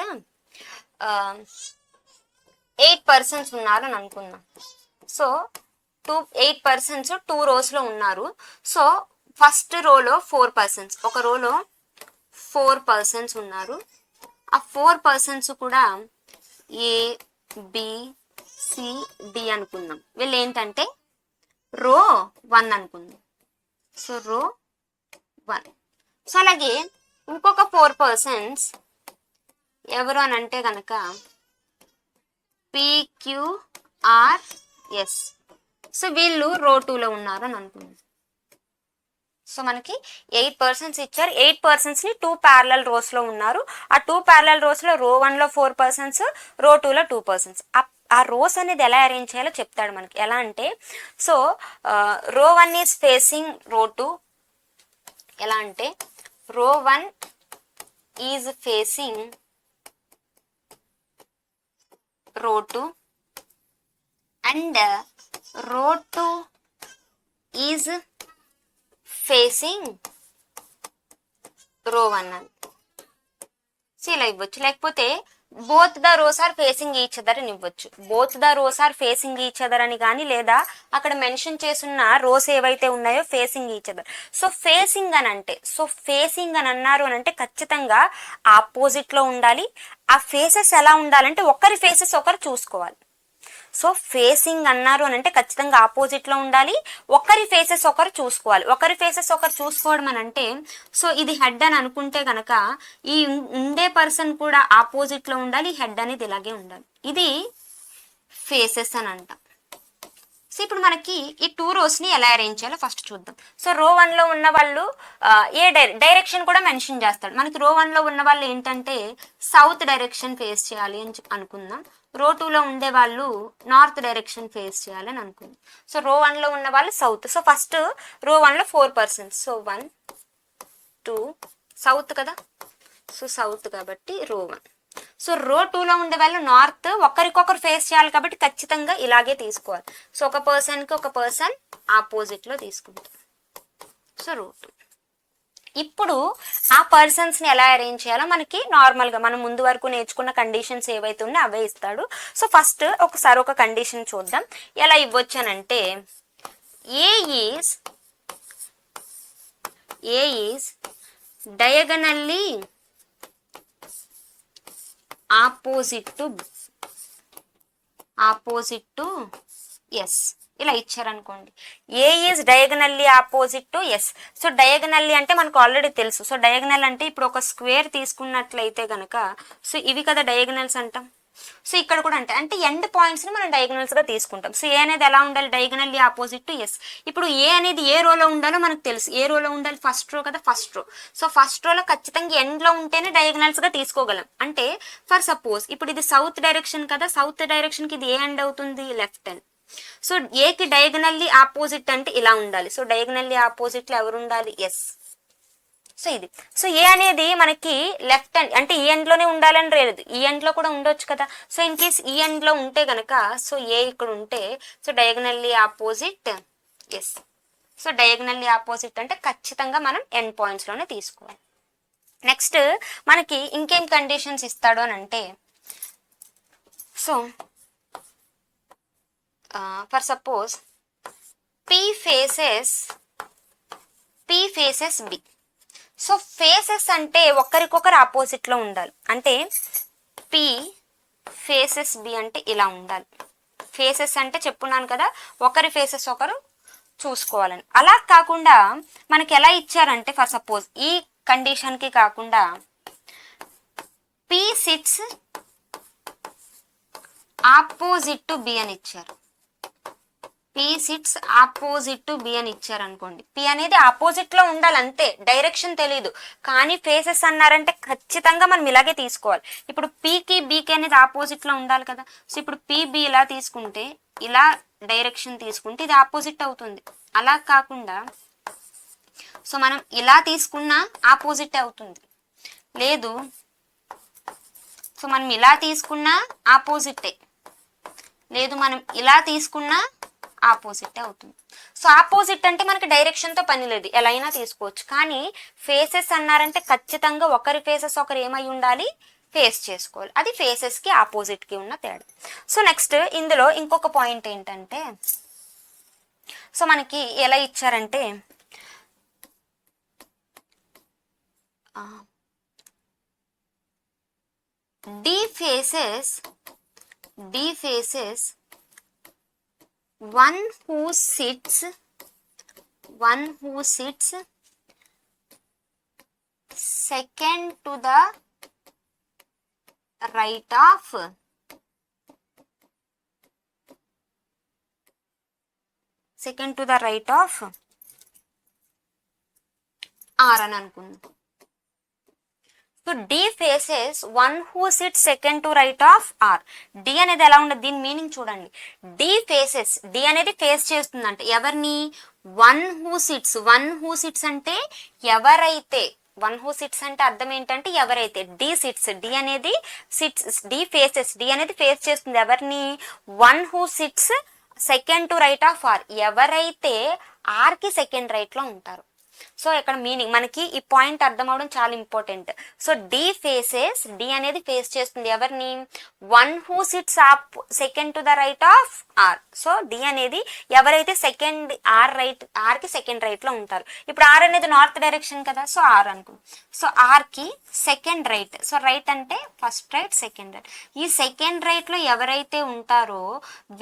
8 persons ఉన్నారు అని అనుకుందాం. సో 8 persons 2 rows లో ఉన్నారు. సో ఫస్ట్ రోలో 4 persons, ఒక రోలో 4 persons ఉన్నారు. ఆ 4 persons కూడా ఏ బి సి డి అనుకుందాం. వీళ్ళు ఏంటంటే రో 1 అనుకుందాం. So row 1. సో అలాగే ఇంకొక 4 పర్సన్స్ ఎవరు అని అంటే కనుక PQRS. సో వీళ్ళు రో 2లో ఉన్నారు అని అనుకుందాం. సో మనకి 8 పర్సన్స్ ఇచ్చారు. 8 పర్సన్స్ ని 2 ప్యారలల్ రోస్ లో ఉన్నారు. ఆ 2 ప్యారలల్ రోస్ లో రో 1 లో 4 పర్సన్స్, రో 2 లో 2 పర్సన్స్. ఆ రోస్ అనేది ఎలా అరేంజ్ చేయాలో చెప్తాడు మనకి. ఎలా అంటే సో రో 1 ఈజ్ ఫేసింగ్ రో 2. ఎలా అంటే రో 1 ఈజ్ ఫేసింగ్ రో 2 అండ్ రో 2 ఈజ్ ఫేసింగ్ రో 1 అని. సో ఇలా ఇవ్వచ్చు. లేకపోతే both the rows are facing each other అని ఇవ్వచ్చు. Both the rows are facing each other అని కానీ, లేదా అక్కడ మెన్షన్ చేస్తున్న రోస్ ఏవైతే ఉన్నాయో facing each other. So facing అని అంటే, సో ఫేసింగ్ అని అన్నారు అని అంటే ఖచ్చితంగా ఆపోజిట్ లో ఉండాలి. ఆ ఫేసెస్ ఎలా ఉండాలంటే ఒకరి ఫేసెస్ ఒకరు చూసుకోవాలి. సో ఫేసింగ్ అన్నారు అని అంటే ఖచ్చితంగా ఆపోజిట్ లో ఉండాలి. ఒకరి ఫేసెస్ ఒకరు చూసుకోవాలి. ఒకరి ఫేసెస్ ఒకరు చూసుకోవడం అని అంటే సో ఇది హెడ్ అని అనుకుంటే కనుక ఈ ఉండే పర్సన్ కూడా ఆపోజిట్ లో ఉండాలి. హెడ్ అనేది ఇలాగే ఉండాలి. ఇది ఫేసెస్ అని అంటాం. సో ఇప్పుడు మనకి ఈ 2 రోస్ ని ఎలా అరేంజ్ చేయాలో ఫస్ట్ చూద్దాం. సో రో 1 లో ఉన్న వాళ్ళు ఏ డైరెక్షన్ కూడా మెన్షన్ చేస్తాడు మనకి. రో 1 లో ఉన్న వాళ్ళు ఏంటంటే సౌత్ డైరెక్షన్ ఫేస్ చేయాలి అని అనుకుందాం. రో 2 లో ఉండే వాళ్ళు నార్త్ డైరెక్షన్ ఫేస్ చేయాలి అని అనుకుందాం. సో రో 1 లో ఉన్న వాళ్ళు సౌత్. సో ఫస్ట్ రో 1 లో 4 పర్సన్స్. సో 1 2 సౌత్ కదా. సో సౌత్ కాబట్టి రో 1. సో రో 2 లో ఉండే వాళ్ళు నార్త్. ఒకరికొకరు ఫేస్ చేయాలి కాబట్టి ఖచ్చితంగా ఇలాగే తీసుకోవాలి. సో ఒక పర్సన్ కి ఒక పర్సన్ ఆపోజిట్ లో తీసుకుంటాం. సో రో 2. ఇప్పుడు ఆ పర్సన్స్ ని ఎలా అరేంజ్ చేయాలో మనకి నార్మల్ గా మనం ముందు వరకు నేర్చుకున్న కండిషన్స్ ఏవైతే ఉన్నాయో అవే ఇస్తాడు. సో ఫస్ట్ ఒకసారి ఒక కండిషన్ చూద్దాం. ఎలా ఇవ్వచ్చానంటే A is diagonally opposite to S. ఇలా ఇచ్చారనుకోండి. A is diagonally opposite to S. So diagonally అంటే మనకు ఆల్రెడీ తెలుసు. సో డయాగనల్ అంటే ఇప్పుడు ఒక స్క్వేర్ తీసుకున్నట్లయితే కనుక సో ఇవి కదా డయాగనల్స్ అంటాం. సో ఇక్కడ కూడా అంటే ఎండ్ పాయింట్స్ ని మనం డయాగనల్స్ గా తీసుకుంటాం. సో ఏ అనేది ఎలా ఉండాలి? డయాగనల్లీ ఆపోజిట్ టు ఎస్. ఇప్పుడు ఏ అనేది ఏ రోలో ఉండాలో మనకు తెలుసు. ఏ రోలో ఉండాలి? ఫస్ట్ రో కదా, ఫస్ట్ రో. సో ఫస్ట్ రోలో ఖచ్చితంగా ఎండ్ లో ఉంటేనే డయాగనల్స్ గా తీసుకోగలం. అంటే ఫర్ సపోజ్ ఇప్పుడు ఇది సౌత్ డైరెక్షన్ కదా. సౌత్ డైరెక్షన్ కి ఇది ఏ ఎండ్ అవుతుంది? Left end. సో ఏకి డయాగనల్లీ ఆపోజిట్ అంటే ఇలా ఉండాలి. సో డయాగనల్లీ ఆపోజిట్ లో ఎవరు ఉండాలి? ఎస్. సో ఇది. సో ఏ అనేది మనకి లెఫ్ట్ ఎండ్ అంటే ఈ ఎండ్ లోనే ఉండాలని లేదు, ఈ ఎండ్ లో కూడా ఉండొచ్చు కదా. సో ఇన్ కేస్ ఈ ఎండ్ లో ఉంటే గనక సో ఏ ఇక్కడ ఉంటే so diagonally opposite S. So diagonally opposite అంటే ఖచ్చితంగా మనం ఎండ్ పాయింట్స్ లోనే తీసుకోవాలి. నెక్స్ట్ మనకి ఇంకేం కండిషన్స్ ఇస్తాడు అని అంటే so for suppose P faces B. So faces అంటే ఒకరికొకరు ఆపోజిట్ లో ఉండాలి. అంటే P faces B అంటే ఇలా ఉండాలి. ఫేసెస్ అంటే చెప్పున్నాను కదా ఒకరి ఫేసెస్ ఒకరు చూసుకోవాలని. అలా కాకుండా మనకి ఎలా ఇచ్చారంటే ఫర్ సపోజ్ ఈ కండిషన్ కి కాకుండా P sits opposite to B అని ఇచ్చారు. P sits opposite to B అని ఇచ్చారు అనుకోండి. P అనేది ఆపోజిట్ లో ఉండాలి అంతే, డైరెక్షన్ తెలియదు. కానీ ఫేసెస్ అన్నారంటే ఖచ్చితంగా మనం ఇలాగే తీసుకోవాలి. ఇప్పుడు Pకి Bకి అనేది ఆపోజిట్ లో ఉండాలి కదా. సో ఇప్పుడు PB ఇలా తీసుకుంటే ఇలా డైరెక్షన్ తీసుకుంటే ఇది ఆపోజిట్ అవుతుంది. అలా కాకుండా సో మనం ఇలా తీసుకున్నా ఆపోజిట్ అవుతుంది. లేదు సో మనం ఇలా తీసుకున్నా ఆపోజిటే, లేదు మనం ఇలా తీసుకున్నా ఆపోజిట్ అవుతుంది. సో ఆపోజిట్ అంటే మనకి డైరెక్షన్ తో పని లేదు, ఎలా అయినా తీసుకోవచ్చు. కానీ ఫేసెస్ అన్నారంటే ఖచ్చితంగా ఒకరి ఫేసెస్ ఒకరు ఏమై ఉండాలి? ఫేస్ చేసుకోవాలి. అది ఫేసెస్ కి ఆపోజిట్ కి ఉన్న తేడా. సో నెక్స్ట్ ఇందులో ఇంకొక పాయింట్ ఏంటంటే సో మనకి ఎలా ఇచ్చారంటే D faces one who sits one who sits second to the right of R అని అనుకుందాం. So D faces one who sit second to right of R. D అనేది ఎలా ఉండదు, దీని మీనింగ్ చూడండి. D ఫేసెస్, D అనేది ఫేస్ చేస్తుందంట ఎవరిని, వన్ హూ సిట్స్ అంటే ఎవరైతే, వన్ హూ సిట్స్ అంటే అర్థం ఏంటంటే ఎవరైతే, D సిట్స్, D అనేది సిట్స్, D ఫేసెస్, D అనేది ఫేస్ చేస్తుంది ఎవరిని, one who sits second to right of R, ఎవరైతే R కి సెకండ్ రైట్ లో ఉంటారు. సో ఇక్కడ మీనింగ్ మనకి ఈ పాయింట్ అర్థం అవడం చాలా important. So D faces, D అనేది ఫేస్ చేస్తుంది ఎవరిని, one who sits up second to the right of R. So D అనేది ఎవరైతే సెకండ్ R కి సెకండ్ రైట్ లో ఉంటారు. ఇప్పుడు R అనేది నార్త్ డైరెక్షన్ కదా, సో R అనుకో. సో R కి సెకండ్ రైట్, సో రైట్ అంటే ఫస్ట్ రైట్ సెకండ్ రైట్, ఈ సెకండ్ రైట్ లో ఎవరైతే ఉంటారో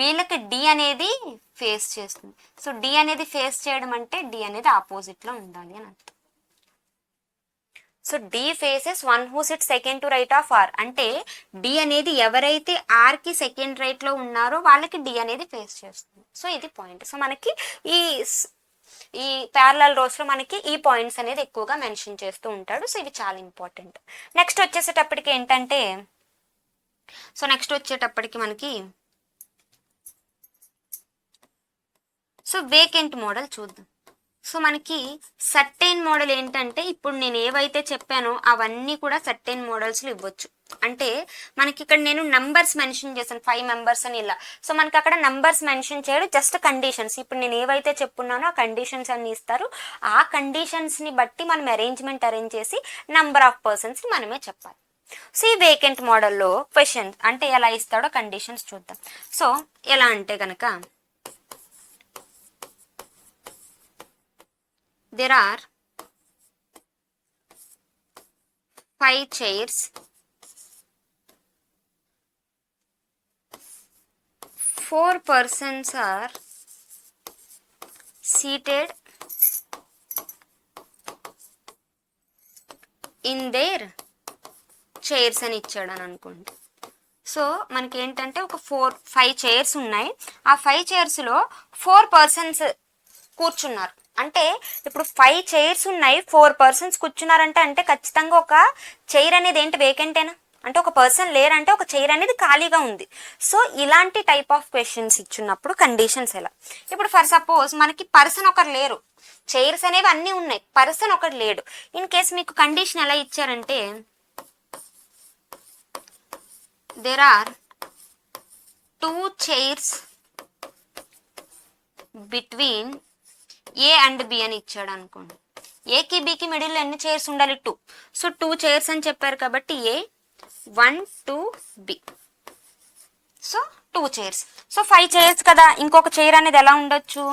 వీళ్ళకి D అనేది ఫేస్ చేస్తుంది. సో D అనేది ఫేస్ చేయడం అంటే D అనేది ఆపోజిట్ లో ఉండాలి అని అర్థం. So D faces one who sit second to right of R అంటే D అనేది ఎవరైతే R కి సెకండ్ రైట్ లో ఉన్నారో వాళ్ళకి D అనేది ఫేస్ చేస్తుంది. సో ఇది పాయింట్. సో మనకి ఈ ప్యారలల్ రోస్ లో మనకి ఈ పాయింట్స్ అనేది ఎక్కువగా మెన్షన్ చేస్తూ ఉంటాడు. సో ఇవి చాలా ఇంపార్టెంట్. నెక్స్ట్ వచ్చేసేటప్పటికి ఏంటంటే, సో నెక్స్ట్ వచ్చేటప్పటికి మనకి సో వేకెంట్ మోడల్ చూద్దాం. సో మనకి సర్టెన్ మోడల్ ఏంటంటే, ఇప్పుడు నేను ఏవైతే చెప్పానో అవన్నీ కూడా సర్టెన్ మోడల్స్లో ఇవ్వచ్చు. అంటే మనకి ఇక్కడ నేను నంబర్స్ మెన్షన్ చేశాను 5 మెంబర్స్ అని ఇలా. సో మనకి అక్కడ నంబర్స్ మెన్షన్ చేయడం జస్ట్ కండిషన్స్. ఇప్పుడు నేను ఏవైతే చెప్పున్నానో ఆ కండిషన్స్ అన్ని ఇస్తారు. ఆ కండిషన్స్ని బట్టి మనం అరేంజ్ చేసి నంబర్ ఆఫ్ పర్సన్స్ని మనమే చెప్పాలి. సో ఈ వేకెంట్ మోడల్లో క్వశ్చన్స్ అంటే ఎలా ఇస్తాడో కండిషన్స్ చూద్దాం. సో ఎలా అంటే కనుక, there are 5 chairs, 4 persons are seated in their chairs అని ఇచ్చాడు అని అనుకోండి. సో మనకి ఏంటంటే ఒక 5 చైర్స్ ఉన్నాయి. ఆ 5 చైర్స్లో 4 పర్సన్స్ కూర్చున్నారు. అంటే ఇప్పుడు 5 చైర్స్ ఉన్నాయి, 4 పర్సన్స్ కూర్చున్నారంటే అంటే ఖచ్చితంగా ఒక చైర్ అనేది ఏంటి, వేకెంటేనా, అంటే ఒక పర్సన్ లేరంటే ఒక చైర్ అనేది ఖాళీగా ఉంది. సో ఇలాంటి టైప్ ఆఫ్ క్వశ్చన్స్ ఇచ్చినప్పుడు కండిషన్స్ ఎలా, ఇప్పుడు ఫర్ సపోజ్ మనకి పర్సన్ ఒకరు లేరు, చైర్స్ అనేవి అన్నీ ఉన్నాయి, పర్సన్ ఒకరు లేడు. ఇన్ కేస్ మీకు కండిషన్ ఎలా ఇచ్చారంటే, there are 2 chairs between A and B అని ఇచ్చాడు అనుకోండి. ఏకి బికి మిడిల్లో ఎన్ని చైర్స్ ఉండాలి, 2. సో 2 చైర్స్ అని చెప్పారు కాబట్టి A 1 2 B. So 2 chairs. So 5 chairs కదా, ఇంకొక చైర్ అనేది ఎలా ఉండొచ్చు,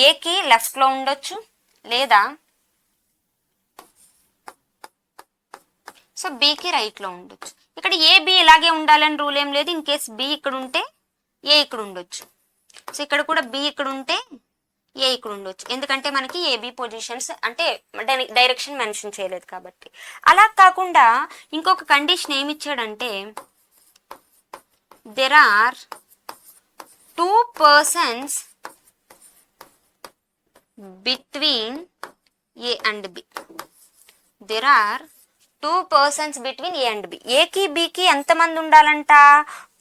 ఏకి లెఫ్ట్లో ఉండొచ్చు లేదా సో బికి రైట్లో ఉండొచ్చు. ఇక్కడ ఏ బి ఇలాగే ఉండాలని రూల్ ఏం లేదు. ఇన్ కేస్ బి ఇక్కడ ఉంటే ఏ ఇక్కడ ఉండొచ్చు. సో ఇక్కడ కూడా బి ఇక్కడ ఉంటే ఏ ఇక్కడ ఉండొచ్చు, ఎందుకంటే మనకి ఏబి పొజిషన్స్ అంటే డైరెక్షన్ మెన్షన్ చేయలేదు కాబట్టి. అలా కాకుండా ఇంకొక కండిషన్ ఏమి ఇచ్చాడంటే, there are 2 persons between A and B. there are 2 persons between A and B. ఏకి బికి ఎంతమంది ఉండాలంట,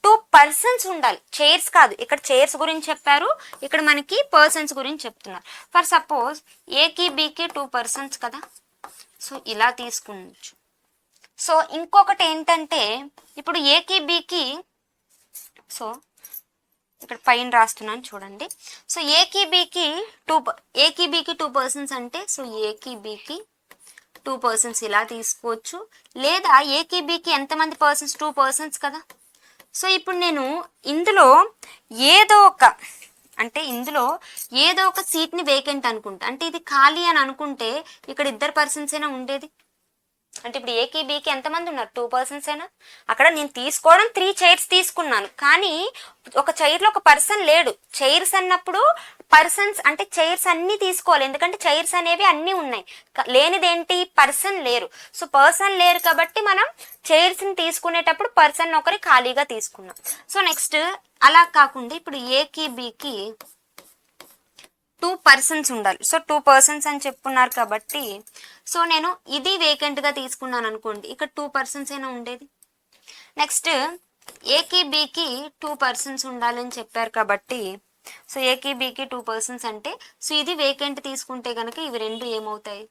2 persons ఉండాలి, చైర్స్ కాదు. ఇక్కడ చైర్స్ గురించి చెప్పారు, ఇక్కడ మనకి పర్సన్స్ గురించి చెప్తున్నారు. ఫర్ సపోజ్ ఏకి బికి 2 persons కదా, సో ఇలా తీసుకున్నచ్చు. సో ఇంకొకటి ఏంటంటే, ఇప్పుడు ఏకి బికి, సో ఇక్కడ పైన రాస్తున్నాను చూడండి. సో ఏకి బికి 2 persons అంటే, సో ఏకి బికి 2 persons ఇలా తీసుకోవచ్చు. లేదా ఏకి బికి ఎంతమంది పర్సన్స్, 2 persons కదా. సో ఇప్పుడు నేను ఇందులో ఏదో ఒక సీట్ని వేకెంట్ అనుకుంటా, అంటే ఇది ఖాళీ అని అనుకుంటే ఇక్కడ 2 persons అయినా ఉండేది. అంటే ఇప్పుడు ఏకి బికి ఎంతమంది ఉన్నారు, 2 persons అయినా. అక్కడ నేను తీసుకోవడం 3 చైర్స్ తీసుకున్నాను, కానీ ఒక చైర్లో ఒక పర్సన్ లేడు. చైర్స్ అన్నప్పుడు పర్సన్స్ అంటే చైర్స్ అన్నీ తీసుకోవాలి, ఎందుకంటే చైర్స్ అనేవి అన్నీ ఉన్నాయి, లేనిదేంటి పర్సన్ లేరు. సో పర్సన్ లేరు కాబట్టి మనం చైర్స్ని తీసుకునేటప్పుడు పర్సన్ ఒకరి ఖాళీగా తీసుకున్నాం. సో నెక్స్ట్ అలా కాకుండా ఇప్పుడు ఏకి బికి 2 పర్సన్స్ ఉండాలి. సో 2 పర్సన్స్ అని చెప్పున్నారు కాబట్టి సో నేను ఇది వేకెంట్గా తీసుకున్నాను అనుకోండి, ఇక్కడ 2 పర్సన్స్ అయినా ఉండేది. నెక్స్ట్ ఏకి బికి 2 పర్సన్స్ ఉండాలని చెప్పారు కాబట్టి సో ఏకి బికి 2 పర్సన్స్ అంటే సో ఇది వేకెంట్ తీసుకుంటే కనుక ఇవి రెండు ఏమవుతాయి,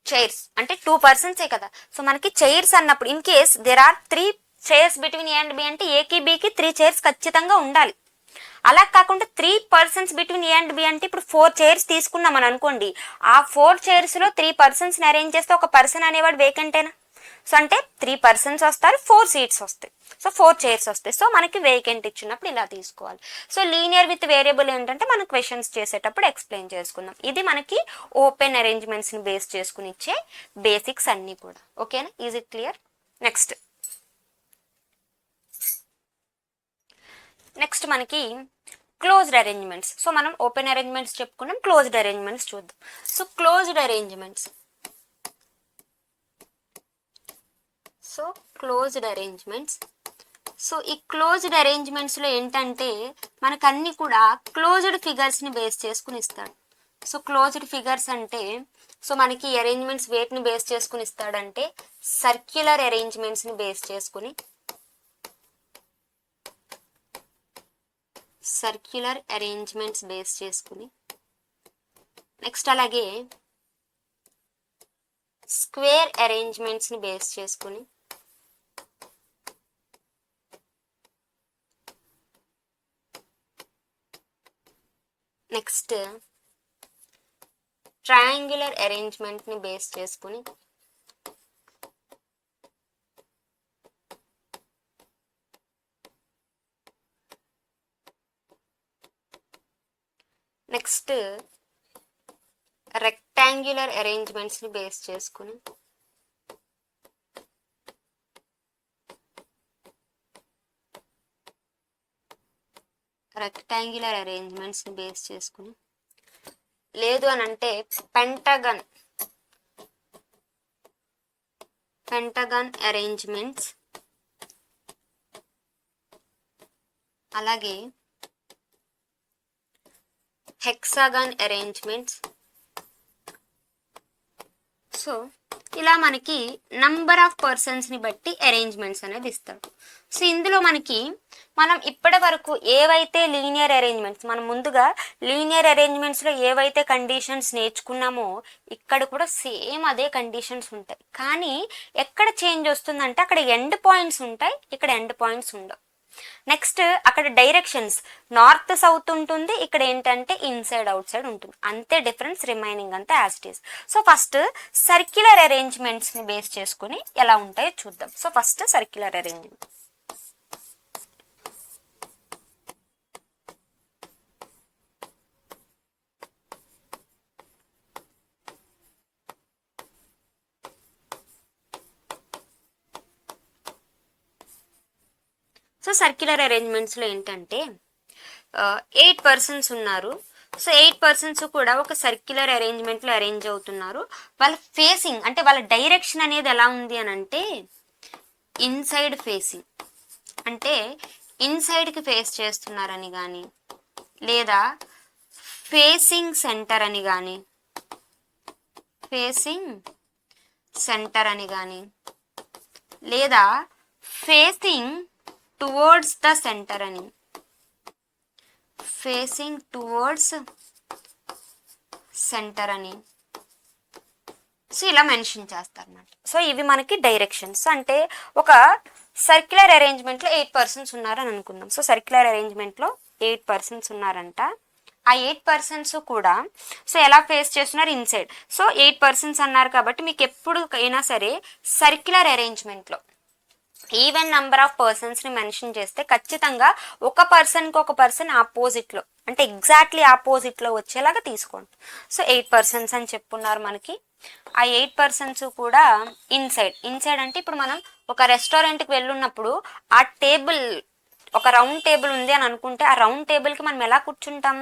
చైర్స్ అంటే 2 పర్సన్సే కదా. సో మనకి చైర్స్ అన్నప్పుడు in case there are 3 chairs between A and B అంటే ఏకి బికి 3 చైర్స్ ఖచ్చితంగా ఉండాలి. అలా కాకుండా 3 persons between A and B అంటే ఇప్పుడు 4 చైర్స్ తీసుకున్నాం అని అనుకోండి, ఆ 4 చైర్స్లో 3 పర్సన్స్ని అరేంజ్ చేస్తే ఒక పర్సన్ అనేవాడు వేకెంటేనా. సో అంటే 3 పర్సన్స్ వస్తారు, 4 సీట్స్ వస్తాయి, సో 4 చైర్స్ వస్తాయి. సో మనకి వేకెంట్ ఇచ్చినప్పుడు ఇలా తీసుకోవాలి. సో లీనియర్ విత్ వేరియబుల్ ఏంటంటే మనం క్వశ్చన్స్ చేసేటప్పుడు ఎక్స్ప్లెయిన్ చేసుకుందాం. ఇది మనకి ఓపెన్ అరేంజ్మెంట్స్ని బేస్ చేసుకుని ఇచ్చే బేసిక్స్ అన్నీ కూడా. ఓకేనా, ఈజ్ ఇట్ క్లియర్? నెక్స్ట్ మనకి క్లోజ్డ్ అరేంజ్మెంట్స్. సో మనం ఓపెన్ అరేంజ్మెంట్స్ చెప్పుకున్నాం, క్లోజ్డ్ అరేంజ్మెంట్స్ చూద్దాం. సో క్లోజ్డ్ అరేంజ్మెంట్స్, సో ఈ క్లోజ్డ్ అరేంజ్మెంట్స్లో ఏంటంటే మనకు అన్ని కూడా క్లోజ్డ్ ఫిగర్స్ని బేస్ చేసుకుని ఇస్తాడు. సో క్లోజ్డ్ ఫిగర్స్ అంటే సో మనకి అరేంజ్మెంట్స్ వేటిని బేస్ చేసుకుని ఇస్తాడంటే సర్క్యులర్ అరేంజ్మెంట్స్ని బేస్ చేసుకుని, నెక్స్ట్ అలాగే స్క్వేర్ అరేంజ్మెంట్స్ని బేస్ చేసుకుని, నెక్స్ట్ ట్రయాంగులర్ అరేంజ్మెంట్ని బేస్ చేసుకుని, నెక్స్ట్ రెక్టాంగులర్ అరేంజ్మెంట్స్ని బేస్ చేసుకుని, లేదు అని అంటే పెంటగన్ అరేంజ్మెంట్స్, అలాగే హెక్సాగన్ అరేంజ్మెంట్స్. సో ఇలా మనకి నంబర్ ఆఫ్ పర్సన్స్ని బట్టి అరేంజ్మెంట్స్ అనేది ఇస్తాడు. సో ఇందులో మనం ఇప్పటి వరకు ఏవైతే లీనియర్ అరేంజ్మెంట్స్, మనం ముందుగా లీనియర్ అరేంజ్మెంట్స్లో ఏవైతే కండిషన్స్ నేర్చుకున్నామో ఇక్కడ కూడా సేమ్ అదే కండిషన్స్ ఉంటాయి. కానీ ఎక్కడ చేంజ్ వస్తుందంటే అక్కడ ఎండ్ పాయింట్స్ ఉంటాయి, ఇక్కడ ఎండ్ పాయింట్స్ ఉండవు. నెక్స్ట్ అక్కడ డైరెక్షన్స్ నార్త్ సౌత్ ఉంటుంది, ఇక్కడ ఏంటంటే ఇన్సైడ్ అవుట్ సైడ్ ఉంటుంది, అంతే డిఫరెన్స్, రిమైనింగ్ అంతా as it is. So first circular అరేంజ్మెంట్స్ని బేస్ చేసుకుని ఎలా ఉంటాయో చూద్దాం. So first circular arrangement. So circular అరేంజ్మెంట్స్లో ఏంటంటే 8 పర్సన్స్ ఉన్నారు. సో 8 పర్సన్స్ కూడా ఒక సర్క్యులర్ అరేంజ్మెంట్లో అరేంజ్ అవుతున్నారు. వాళ్ళ ఫేసింగ్ అంటే వాళ్ళ డైరెక్షన్ అనేది ఎలా ఉంది అని అంటే ఇన్సైడ్ ఫేసింగ్, అంటే ఇన్సైడ్కి ఫేస్ చేస్తున్నారని కానీ, లేదా ఫేసింగ్ సెంటర్ అని కానీ, లేదా ఫేసింగ్ టువర్డ్స్ ద సెంటర్ అని, సో ఇలా మెన్షన్ చేస్తారన్నమాట. సో ఇవి మనకి డైరెక్షన్స్. అంటే ఒక సర్క్యులర్ అరేంజ్మెంట్లో 8 పర్సన్స్ ఉన్నారని అనుకుందాం. సో సర్క్యులర్ అరేంజ్మెంట్లో 8 పర్సన్స్ ఉన్నారంట. ఆ 8 పర్సన్స్ కూడా సో ఎలా ఫేస్ చేస్తున్నారు, ఇన్సైడ్. సో 8 పర్సన్స్ అన్నారు కాబట్టి మీకు ఎప్పుడు అయినా సరే సర్క్యులర్ అరేంజ్మెంట్లో ఈవెన్ నంబర్ ఆఫ్ పర్సన్స్ని మెన్షన్ చేస్తే ఖచ్చితంగా ఒక పర్సన్కి ఒక పర్సన్ ఆపోజిట్లో, అంటే ఎగ్జాక్ట్లీ ఆపోజిట్లో వచ్చేలాగా తీసుకోండి. సో 8 పర్సన్స్ అని చెప్పున్నారు మనకి. ఆ 8 పర్సన్స్ కూడా ఇన్సైడ్ అంటే ఇప్పుడు మనం ఒక రెస్టారెంట్కి వెళ్ళున్నప్పుడు ఆ టేబుల్ ఒక రౌండ్ టేబుల్ ఉంది అని అనుకుంటే ఆ రౌండ్ టేబుల్కి మనం ఎలా కూర్చుంటాం,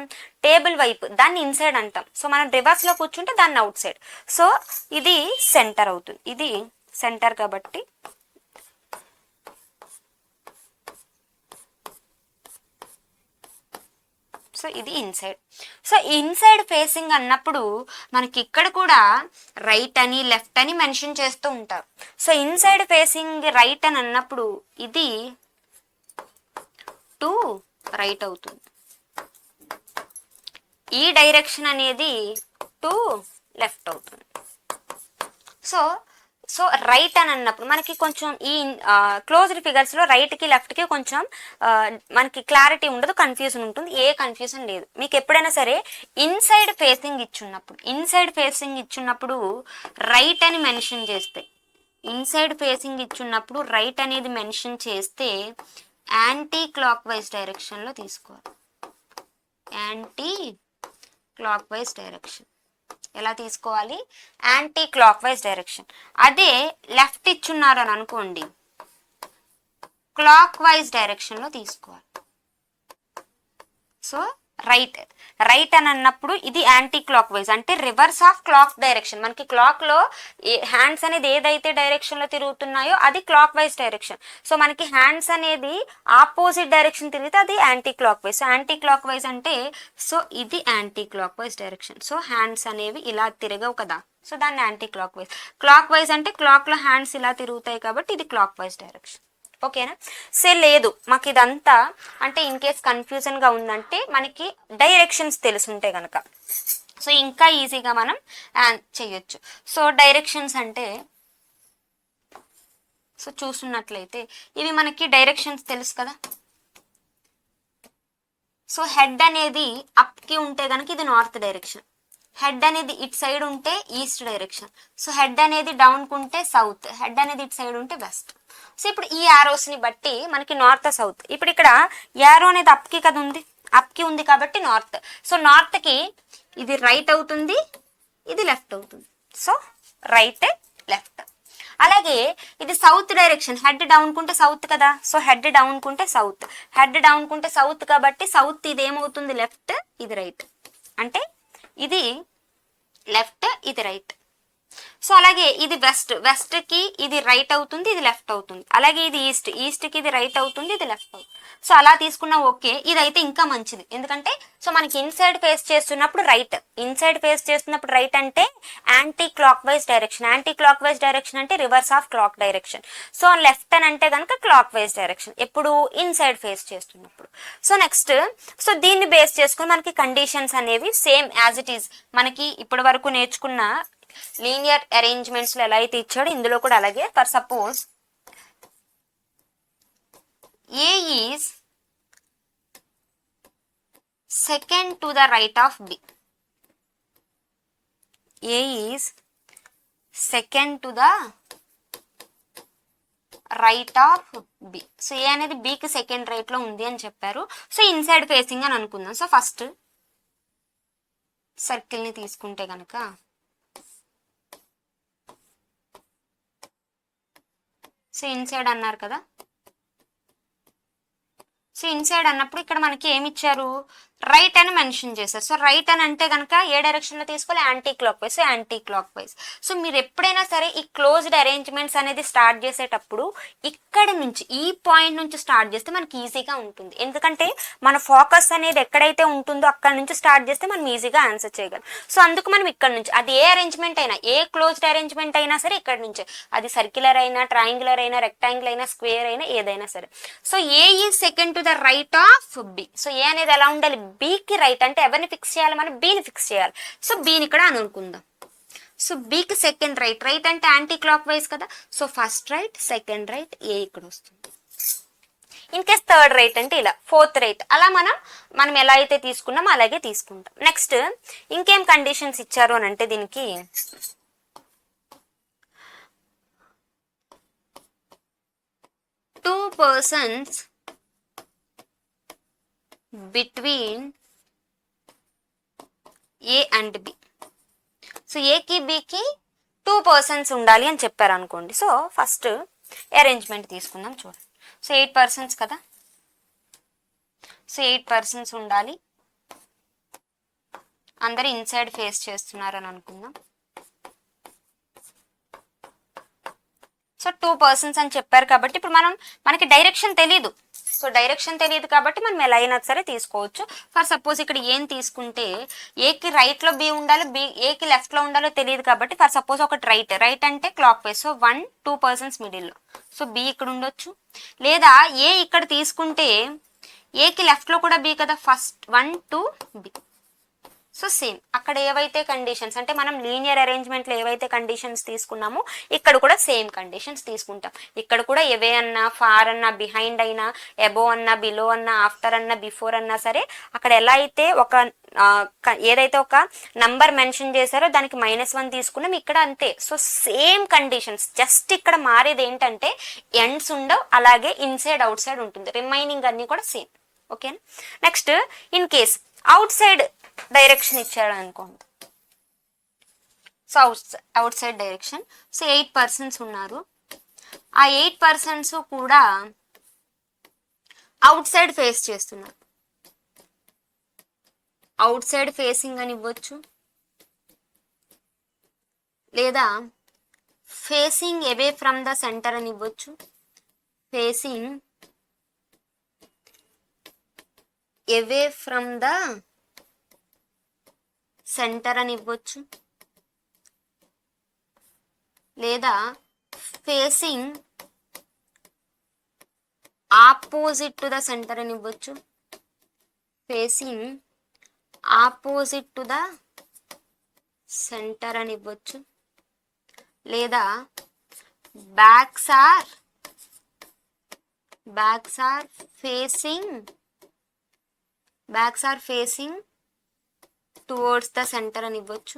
టేబుల్ వైపు, దాన్ని ఇన్సైడ్ అంటాం. సో మనం రివర్స్లో కూర్చుంటే దాన్ని అవుట్ సైడ్. సో ఇది సెంటర్ అవుతుంది, ఇది సెంటర్ కాబట్టి సో ఇది ఇన్సైడ్. సో ఇన్సైడ్ ఫేసింగ్ అన్నప్పుడు మనకి ఇక్కడ కూడా రైట్ అని లెఫ్ట్ అని మెన్షన్ చేస్తూ ఉంటారు. సో ఇన్సైడ్ ఫేసింగ్ రైట్ అని అన్నప్పుడు ఇది టు రైట్ అవుతుంది, ఈ డైరెక్షన్ అనేది టు లెఫ్ట్ అవుతుంది. సో సో రైట్ అని అన్నప్పుడు మనకి కొంచెం ఈ క్లోజ్డ్ ఫిగర్స్లో రైట్కి లెఫ్ట్కి కొంచెం మనకి క్లారిటీ ఉండదు, కన్ఫ్యూజన్ ఉంటుంది. ఏ కన్ఫ్యూజన్ లేదు. మీకు ఎప్పుడైనా సరే ఇన్సైడ్ ఫేసింగ్ ఇచ్చున్నప్పుడు రైట్ అని మెన్షన్ చేస్తే, ఇన్సైడ్ ఫేసింగ్ ఇచ్చున్నప్పుడు రైట్ అనేది మెన్షన్ చేస్తే యాంటీ క్లాక్ వైజ్ డైరెక్షన్లో తీసుకోవాలి. యాంటీ క్లాక్ వైజ్ డైరెక్షన్ ఎలా తీసుకోవాలి, యాంటీ క్లాక్ వైజ్ డైరెక్షన్. అదే లెఫ్ట్ ఇచ్చున్నారు అని అనుకోండి, క్లాక్ వైజ్ డైరెక్షన్లో తీసుకోవాలి. సో రైట్ అని అన్నప్పుడు ఇది యాంటీ క్లాక్ వైజ్, అంటే రివర్స్ ఆఫ్ క్లాక్ డైరెక్షన్. మనకి క్లాక్లో హ్యాండ్స్ అనేది ఏదైతే డైరెక్షన్లో తిరుగుతున్నాయో అది క్లాక్ వైజ్ డైరెక్షన్. సో మనకి హ్యాండ్స్ అనేది ఆపోజిట్ డైరెక్షన్ తిరిగితే అది anti clock wise. So anti clock wise అంటే సో ఇది anti clock wise direction. So hands అనేవి ఇలా తిరగవు కదా, సో దాన్ని anti clock wise. Clock wise అంటే క్లాక్లో హ్యాండ్స్ ఇలా తిరుగుతాయి కాబట్టి ఇది క్లాక్ వైజ్ డైరెక్షన్. ఓకేనా? సే లేదు మాకు ఇదంతా అంటే ఇన్ కేస్ కన్ఫ్యూజన్గా ఉందంటే మనకి డైరెక్షన్స్ తెలుసుంటే కనుక సో ఇంకా ఈజీగా మనం చేయొచ్చు. సో డైరెక్షన్స్ అంటే సో చూస్తున్నట్లయితే ఇవి మనకి డైరెక్షన్స్ తెలుసు కదా. సో హెడ్ అనేది అప్కి ఉంటే కనుక ఇది నార్త్ డైరెక్షన్, హెడ్ అనేది ఇటు సైడ్ ఉంటే ఈస్ట్ డైరెక్షన్. సో హెడ్ అనేది డౌన్కి ఉంటే సౌత్, హెడ్ అనేది ఇటు సైడ్ ఉంటే వెస్ట్. సో ఇప్పుడు ఈ యారోస్ని బట్టి మనకి నార్త్ సౌత్. ఇప్పుడు ఇక్కడ యారో అనేది అప్కి కదా ఉంది, అప్కి ఉంది కాబట్టి నార్త్. సో నార్త్కి ఇది రైట్ అవుతుంది, ఇది లెఫ్ట్ అవుతుంది. So right left. అలాగే ఇది సౌత్ డైరెక్షన్, హెడ్ డౌన్కుంటే సౌత్ కదా. సో హెడ్ డౌన్కుంటే సౌత్, హెడ్ డౌన్కుంటే సౌత్ కాబట్టి సౌత్ ఇది ఏమవుతుంది లెఫ్ట్, ఇది రైట్. అంటే ఇది లెఫ్ట్, ఇది రైట్. సో అలాగే ఇది వెస్ట్, వెస్ట్కి ఇది రైట్ అవుతుంది, ఇది లెఫ్ట్ అవుతుంది. అలాగే ఇది ఈస్ట్, ఈస్ట్కి ఇది రైట్ అవుతుంది, ఇది లెఫ్ట్ అవుతుంది. సో అలా తీసుకున్నా ఓకే. ఇదైతే ఇంకా మంచిది, ఎందుకంటే సో మనకి ఇన్సైడ్ ఫేస్ చేస్తున్నప్పుడు రైట్, ఇన్సైడ్ ఫేస్ చేస్తున్నప్పుడు రైట్ అంటే anti clock wise direction. Anti clock wise direction అంటే reverse of clock direction. So left అని అంటే కనుక క్లాక్ వైజ్ డైరెక్షన్ ఎప్పుడు ఇన్సైడ్ ఫేస్ చేస్తున్నప్పుడు. సో నెక్స్ట్ సో దీన్ని బేస్ చేసుకుని మనకి కండిషన్స్ అనేవి సేమ్ యాజ్ ఇట్ ఈజ్ మనకి ఇప్పటి వరకు నేర్చుకున్న లీనియర్ అరేంజ్మెంట్స్ లో ఎలా అయితే ఇచ్చాడో ఇందులో కూడా అలాగే. For suppose A is second to the right of B. A is second to the right of B. So A అనేది B కి సెకండ్ రైట్ లో ఉంది అని చెప్పారు. సో ఇన్సైడ్ ఫేసింగ్ అని అనుకుందాం. సో ఫస్ట్ సర్కిల్ ని తీసుకుంటే కనుక సో ఇన్సైడ్ అన్నారు కదా. సో ఇన్సైడ్ అన్నప్పుడు ఇక్కడ మనకి ఏమి ఇచ్చారు, రైట్ అని మెన్షన్ చేశారు. సో రైట్ అని అంటే కనుక ఏ డైరెక్షన్లో తీసుకోవాలి, anti clock wise. So anti clock wise. So మీరు ఎప్పుడైనా సరే ఈ క్లోజ్డ్ అరేంజ్మెంట్స్ అనేది స్టార్ట్ చేసేటప్పుడు ఇక్కడ నుంచి ఈ పాయింట్ నుంచి స్టార్ట్ చేస్తే మనకి ఈజీగా ఉంటుంది. ఎందుకంటే మన ఫోకస్ అనేది ఎక్కడైతే ఉంటుందో అక్కడ నుంచి స్టార్ట్ చేస్తే మనం ఈజీగా ఆన్సర్ చేయగలం. సో అందుకు మనం ఇక్కడ నుంచి అది ఏ అరేంజ్మెంట్ అయినా, ఏ క్లోజ్డ్ అరేంజ్మెంట్ అయినా సరే ఇక్కడ నుంచే, అది సర్క్యులర్ అయినా, ట్రయాంగులర్ అయినా, రెక్టాంగిల్ అయినా, స్క్వేర్ అయినా, ఏదైనా సరే. So A is second to the right of B. So A అనేది ఎలా ఉండాలి, బీకి రైట్. అంటే ఎవరిని ఫిక్స్ చేయాలి, మనం బీని ఫిక్స్ చేయాలి. సో బీని ఇక్కడ అనుకుందాం. సో బీకి సెకండ్ రైట్, రైట్ అంటే యాంటీ క్లాక్ వైజ్ కదా. So first right, second right, A ఇక్కడ వస్తుంది. ఇన్ కేస్ థర్డ్ రైట్ అంటే ఇలా, ఫోర్త్ రైట్, అలా మనం ఎలా అయితే తీసుకున్నామో అలాగే తీసుకుంటాం. నెక్స్ట్ ఇంకేం కండిషన్స్ ఇచ్చారు అని అంటే దీనికి two persons between A and B. So ఏకి బికి 2 persons ఉండాలి అని చెప్పారు అనుకోండి. సో ఫస్ట్ అరేంజ్మెంట్ తీసుకుందాం చూడండి. సో 8 persons కదా. సో 8 పర్సన్స్ ఉండాలి, అందరు ఇన్సైడ్ ఫేస్ చేస్తున్నారని అనుకుందాం. సో 2 పర్సన్స్ అని చెప్పారు కాబట్టి ఇప్పుడు మనకి డైరెక్షన్ తెలీదు. సో డైరెక్షన్ తెలియదు కాబట్టి మనం ఎలా అయినా సరే తీసుకోవచ్చు. ఫర్ సపోజ్ ఇక్కడ ఏం తీసుకుంటే ఏకి రైట్లో బి ఉండాలి, ఏకి లెఫ్ట్లో ఉండాలో తెలియదు కాబట్టి ఫర్ సపోజ్ ఒకటి రైట్ అంటే క్లాక్ వైజ్. సో 1-2 పర్సన్స్ మిడిల్లో. సో బి ఇక్కడ ఉండొచ్చు, లేదా ఏ ఇక్కడ తీసుకుంటే ఏకి లెఫ్ట్లో కూడా బి కదా, ఫస్ట్ 1-2 బి. సో సేమ్ అక్కడ ఏవైతే కండిషన్స్ అంటే మనం లీనియర్ అరేంజ్మెంట్లో ఏవైతే కండిషన్స్ తీసుకున్నామో ఇక్కడ కూడా సేమ్ కండిషన్స్ తీసుకుంటాం. ఇక్కడ కూడా ఎవే అన్నా, ఫార్ అన్నా, బిహైండ్ అయినా, అబోవ్ అన్నా, బిలో అన్నా, ఆఫ్టర్ అన్నా, బిఫోర్ అన్నా సరే అక్కడ ఎలా అయితే ఏదైతే ఒక నంబర్ మెన్షన్ చేశారో దానికి -1 తీసుకున్నాం, ఇక్కడ అంతే. సో సేమ్ కండిషన్స్, జస్ట్ ఇక్కడ మారేది ఏంటంటే ఎండ్స్ ఉండవు, అలాగే ఇన్సైడ్ అవుట్ సైడ్ ఉంటుంది, రిమైనింగ్ అన్ని కూడా సేమ్. ఓకేనా. Next in case out side direction ఇచ్చాడు అనుకోండి. So out side direction. So 8 persons ఉన్నారు, ఆ 8 పర్సన్స్ కూడా అవుట్ సైడ్ ఫేస్ చేస్తున్నారు. అవుట్ సైడ్ ఫేసింగ్ అని ఇవ్వచ్చు, లేదా facing away from the centre అని ఇవ్వచ్చు, facing away from the centre అని ఇవ్వచ్చు, లేదా facing opposite to the centre అని ఇవ్వచ్చు, facing opposite to the centre అని ఇవ్వచ్చు, లేదా backs are facing towards the centre అని ఇవ్వచ్చు,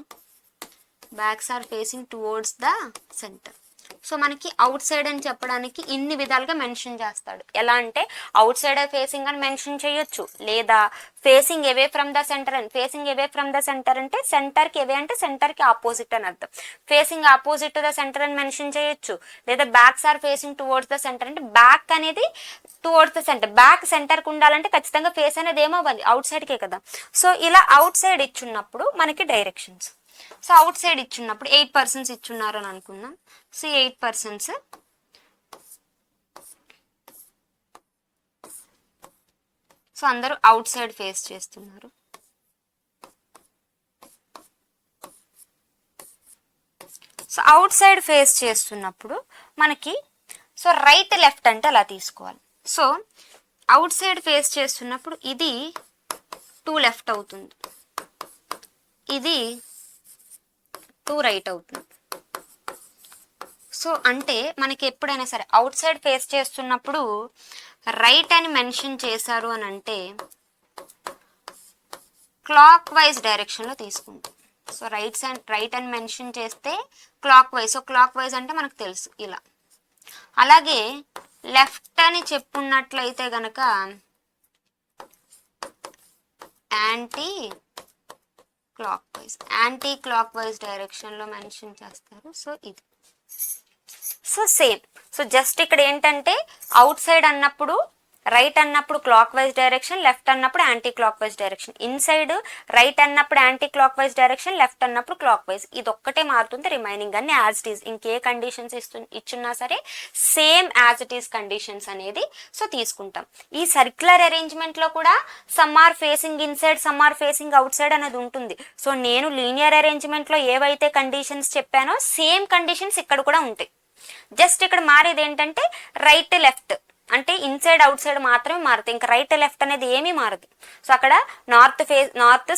backs are facing towards the centre. So మనకి అవుట్ సైడ్ అని చెప్పడానికి ఇన్ని విధాలుగా మెన్షన్ చేస్తాడు. ఎలా అంటే అవుట్ సైడ్ ఫేసింగ్ అని మెన్షన్ చేయొచ్చు, లేదా facing away from the centre అని. Facing away from the centre అంటే సెంటర్కి అవే అంటే సెంటర్కి ఆపోజిట్ అని అర్థం. Facing opposite to the centre అని మెన్షన్ చేయొచ్చు, లేదా backs are facing towards the centre అంటే బ్యాక్ అనేది టువర్డ్స్ ద సెంటర్. బ్యాక్ సెంటర్కి ఉండాలంటే ఖచ్చితంగా ఫేస్ అనేది ఏమవ్వాలి, అవుట్ సైడ్కే కదా. సో ఇలా అవుట్ సైడ్ ఇచ్చున్నప్పుడు మనకి డైరెక్షన్స్. సో అవుట్ సైడ్ ఇచ్చున్నప్పుడు 8 పర్సన్స్ ఇచ్చున్నారు అని అనుకుందాం. సో 8 పర్సన్స్ సో అందరూ అవుట్ సైడ్ ఫేస్ చేస్తున్నారు. సో అవుట్ సైడ్ ఫేస్ చేస్తున్నప్పుడు మనకి సో రైట్ లెఫ్ట్ అంటే అలా తీసుకోవాలి. సో అవుట్ సైడ్ ఫేస్ చేస్తున్నప్పుడు ఇది 2 లెఫ్ట్ అవుతుంది, ఇది 2 రైట్ అవుతుంది. సో అంటే మనకి ఎప్పుడైనా సరే అవుట్ సైడ్ ఫేస్ చేస్తున్నప్పుడు రైట్ అని మెన్షన్ చేశారు అని అంటే క్లాక్ వైజ్ డైరెక్షన్లో తీసుకుంటాం. సో రైట్ అని మెన్షన్ చేస్తే clock wise. So clock wise అంటే మనకు తెలుసు ఇలా. అలాగే లెఫ్ట్ అని చెప్పున్నట్లయితే గనక యాంటీ క్లాక్ వైజ్ డైరెక్షన్లో మెన్షన్ చేస్తారు. సో ఇది సో సేమ్. సో జస్ట్ ఇక్కడ ఏంటంటే అవుట్ సైడ్ అన్నప్పుడు రైట్ అన్నప్పుడు క్లాక్ వైజ్ డైరెక్షన్, లెఫ్ట్ అన్నప్పుడు anti clock wise direction. Inside right అన్నప్పుడు anti clock wise direction, left అన్నప్పుడు క్లాక్ వైజ్. ఇది ఒక్కటే మారుతుంది, రిమైనింగ్ అన్ని యాజ్ ఇట్ ఈస్. ఇంకే కండిషన్స్ ఇచ్చున్నా సరే same as it is conditions అనేది సో తీసుకుంటాం. ఈ సర్క్యులర్ అరేంజ్మెంట్లో కూడా some are facing inside, some are facing outside అనేది ఉంటుంది. సో నేను లీనియర్ అరేంజ్మెంట్లో ఏవైతే కండిషన్స్ చెప్పానో సేమ్ కండిషన్స్ ఇక్కడ కూడా ఉంటాయి. జస్ట్ ఇక్కడ మారేది ఏంటంటే రైట్ లెఫ్ట్ అంటే ఇన్సైడ్ అవుట్ సైడ్ మాత్రమే మారుతాయి, ఇంకా రైట్ లెఫ్ట్ అనేది ఏమీ మారదు. సో అక్కడ నార్త్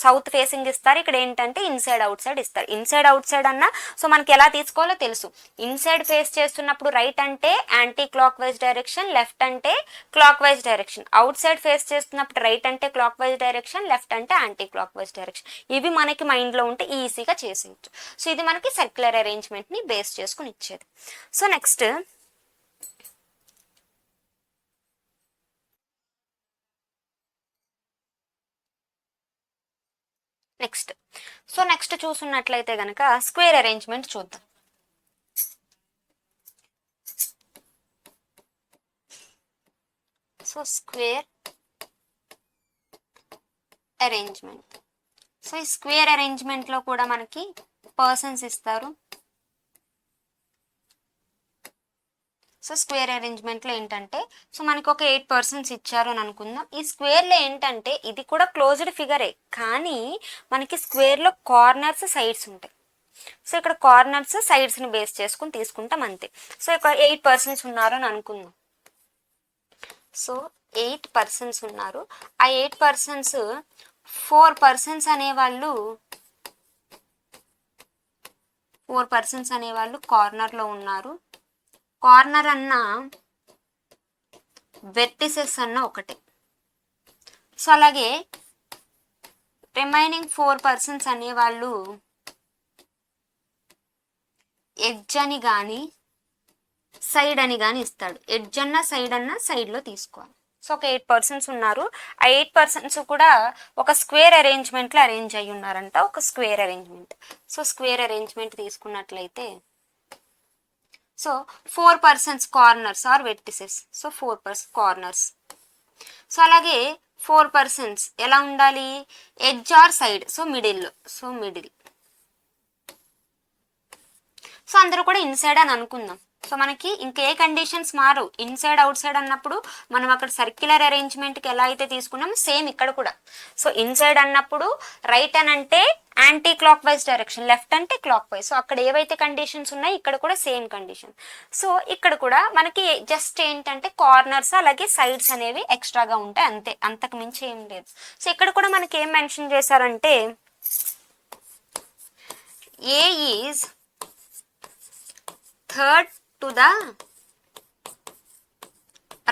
సౌత్ ఫేసింగ్ ఇస్తారు, ఇక్కడ ఏంటంటే ఇన్సైడ్ అవుట్ సైడ్ ఇస్తారు. ఇన్సైడ్ అవుట్ సైడ్ అన్నా సో మనకి ఎలా తీసుకోవాలో తెలుసు. ఇన్సైడ్ ఫేస్ చేస్తున్నప్పుడు రైట్ అంటే anti clock wise direction, left అంటే clock wise direction. Outside face చేస్తున్నప్పుడు రైట్ అంటే క్లాక్ వైజ్ డైరెక్షన్, లెఫ్ట్ అంటే యాంటీ క్లాక్ వైజ్ డైరెక్షన్. ఇవి మనకి మైండ్లో ఉంటే ఈజీగా చేసేయచ్చు. సో ఇది మనకి సర్క్యులర్ అరేంజ్మెంట్ని బేస్ చేసుకుని ఇచ్చేది. సో నెక్స్ట్ నెక్స్ట్ చూసున్నట్లయితే గనక స్క్వేర్ అరేంజ్మెంట్ చూద్దాం. So square arrangement. సో ఈ స్క్వేర్ అరేంజ్మెంట్లో కూడా మనకి పర్సన్స్ ఇస్తారు. సో స్క్వేర్ అరేంజ్మెంట్లో ఏంటంటే సో మనకి ఒక 8 పర్సన్స్ ఇచ్చారు అని అనుకుందాం. ఈ స్క్వేర్లో ఏంటంటే ఇది కూడా క్లోజ్డ్ ఫిగరే, కానీ మనకి స్క్వేర్లో కార్నర్స్ సైడ్స్ ఉంటాయి. సో ఇక్కడ కార్నర్స్ సైడ్స్ని బేస్ చేసుకుని తీసుకుంటాం అంతే. సో ఇక్కడ 8 పర్సన్స్ ఉన్నారు అని అనుకుందాం. సో 8 పర్సన్స్ ఉన్నారు. ఆ 8 పర్సన్స్ 4 పర్సన్స్ అనేవాళ్ళు కార్నర్లో ఉన్నారు. కార్నర్ అన్న వెర్టిసెస్ అన్న ఒకటే. సో అలాగే రిమైనింగ్ 4 పర్సన్స్ అనేవాళ్ళు ఎడ్జ్ అని కానీ సైడ్ అని కానీ ఇస్తాడు. ఎడ్జ్ అన్న సైడ్ అన్న సైడ్లో తీసుకోవాలి. సో ఒక 8 పర్సన్స్ ఉన్నారు. ఆ 8 పర్సన్స్ కూడా ఒక స్క్వేర్ అరేంజ్మెంట్లో అరేంజ్ అయ్యి ఉన్నారంట, ఒక square arrangement. So square arrangement తీసుకున్నట్లయితే so 4 persons corners or vertices. So 4 persons corners. So అలాగే 4 పర్సన్స్ ఎలా ఉండాలి, edge or side. So middle. So అందరూ కూడా ఇన్సైడ్ అని అనుకుందాం. సో మనకి ఇంకే కండిషన్స్ మారు. ఇన్సైడ్ అవుట్ సైడ్ అన్నప్పుడు మనం అక్కడ సర్క్యులర్ అరేంజ్మెంట్కి ఎలా అయితే తీసుకున్నాం సేమ్ ఇక్కడ కూడా. సో ఇన్సైడ్ అన్నప్పుడు రైట్ అని అంటే anti clock wise direction, left అంటే క్లాక్ వైజ్. సో అక్కడ ఏవైతే కండిషన్స్ ఉన్నాయి ఇక్కడ కూడా సేమ్ కండిషన్. సో ఇక్కడ కూడా మనకి జస్ట్ ఏంటంటే కార్నర్స్ అలాగే సైడ్స్ అనేవి ఎక్స్ట్రాగా ఉంటాయి అంతే, అంతకు మించి ఏం లేదు. సో ఇక్కడ కూడా మనకి ఏం మెన్షన్ చేశారంటే A is third to the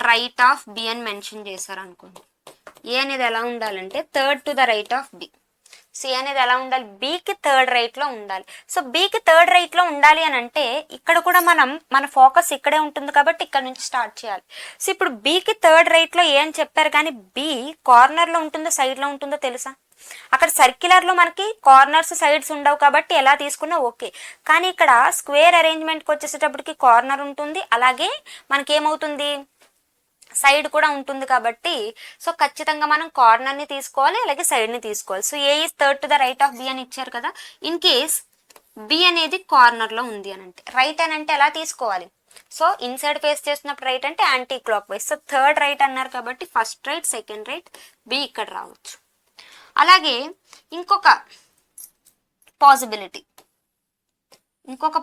right of B అని మెన్షన్ చేశారు అనుకోండి. ఏ అనేది ఎలా ఉండాలంటే third to the right of B. C అనేది ఎలా ఉండాలి, బికి థర్డ్ రైట్లో ఉండాలి. సో బికి థర్డ్ రైట్లో ఉండాలి అని అంటే ఇక్కడ కూడా మన ఫోకస్ ఇక్కడే ఉంటుంది కాబట్టి ఇక్కడ నుంచి స్టార్ట్ చేయాలి. సో ఇప్పుడు బికి థర్డ్ రైట్లో ఏ అని చెప్పారు, కానీ బి కార్నర్లో ఉంటుందో సైడ్లో ఉంటుందో తెలుసా? అక్కడ సర్క్యులర్లో మనకి కార్నర్స్ సైడ్స్ ఉండవు కాబట్టి ఎలా తీసుకున్నా ఓకే. కానీ ఇక్కడ స్క్వేర్ అరేంజ్మెంట్కి వచ్చేసేటప్పటికి కార్నర్ ఉంటుంది, అలాగే మనకి ఏమవుతుంది సైడ్ కూడా ఉంటుంది కాబట్టి సో ఖచ్చితంగా మనం కార్నర్ని తీసుకోవాలి, అలాగే సైడ్ని తీసుకోవాలి. So A is third to the right of B అని ఇచ్చారు కదా. ఇన్ కేస్ బి అనేది కార్నర్లో ఉంది అని అంటే రైట్ అని అంటే ఎలా తీసుకోవాలి? సో ఇన్సైడ్ ఫేస్ చేస్తున్నప్పుడు రైట్ అంటే anti clock wise. So third right అన్నారు కాబట్టి first right, second right, B ఇక్కడ రావచ్చు. అలాగే ఇంకొక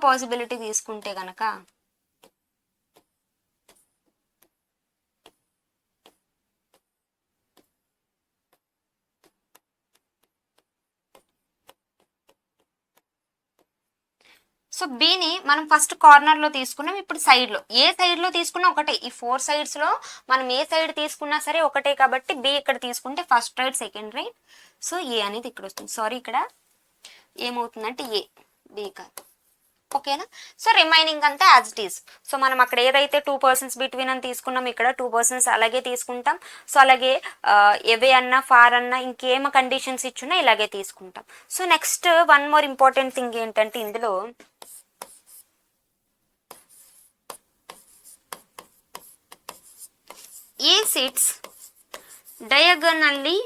పాసిబిలిటీ తీసుకుంటే గనక సో బిని మనం ఫస్ట్ కార్నర్లో తీసుకున్నాం, ఇప్పుడు సైడ్లో. ఏ సైడ్లో తీసుకున్నా ఒకటే. ఈ 4 సైడ్స్లో మనం ఏ సైడ్ తీసుకున్నా సరే ఒకటే కాబట్టి బి ఇక్కడ తీసుకుంటే first right, second right. So A అనేది ఇక్కడ వస్తుంది. సారీ, ఇక్కడ ఏమవుతుందంటే ఏ, బి కాదు. ఓకేనా? సో రిమైనింగ్ అంతా యాజ్ ఇట్ ఈస్. సో మనం అక్కడ ఏదైతే 2 పర్సన్స్ బిట్వీన్ అని తీసుకున్నాం ఇక్కడ 2 పర్సన్స్ అలాగే తీసుకుంటాం. సో అలాగే ఎవే అన్నా ఫార్ అన్నా ఇంకేం కండిషన్స్ ఇచ్చున్నా ఇలాగే తీసుకుంటాం. So next one more important thing ఏంటంటే ఇందులో A sits diagonally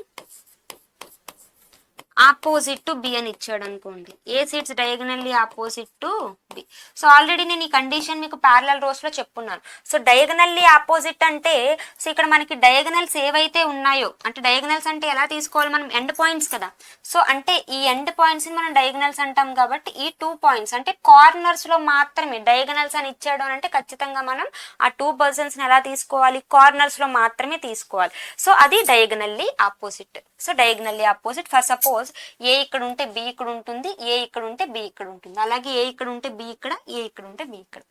opposite to B అని ఇచ్చాడు అనుకోండి. A sits diagonally opposite to B. So already నేను ఈ కండిషన్ మీకు ప్యారలల్ రోస్ లో చెప్పున్నాను. సో డయాగనల్లీ ఆపోజిట్ అంటే సో ఇక్కడ మనకి డయాగనల్స్ ఏవైతే ఉన్నాయో, అంటే డయాగనల్స్ అంటే ఎలా తీసుకోవాలి మనం, ఎండ్ పాయింట్స్ కదా. సో అంటే ఈ ఎండ్ పాయింట్స్ ని మనం డయాగనల్స్ అంటాం కాబట్టి ఈ 2 పాయింట్స్ అంటే కార్నర్స్ లో మాత్రమే డయాగనల్స్ అని ఇచ్చాడు అని అంటే ఖచ్చితంగా మనం ఆ 2 పర్సన్స్ ని ఎలా తీసుకోవాలి, కార్నర్స్ లో మాత్రమే తీసుకోవాలి. సో అది diagonally opposite. So diagonally opposite for suppose A ఇక్కడ ఉంటే బి ఇక్కడ ఉంటుంది, ఏ ఇక్కడ ఉంటే బి ఇక్కడ ఉంటుంది, అలాగే ఏ ఇక్కడ ఉంటే బి ఇక్కడ, ఏ ఇక్కడ ఉంటే బి ఇక్కడ.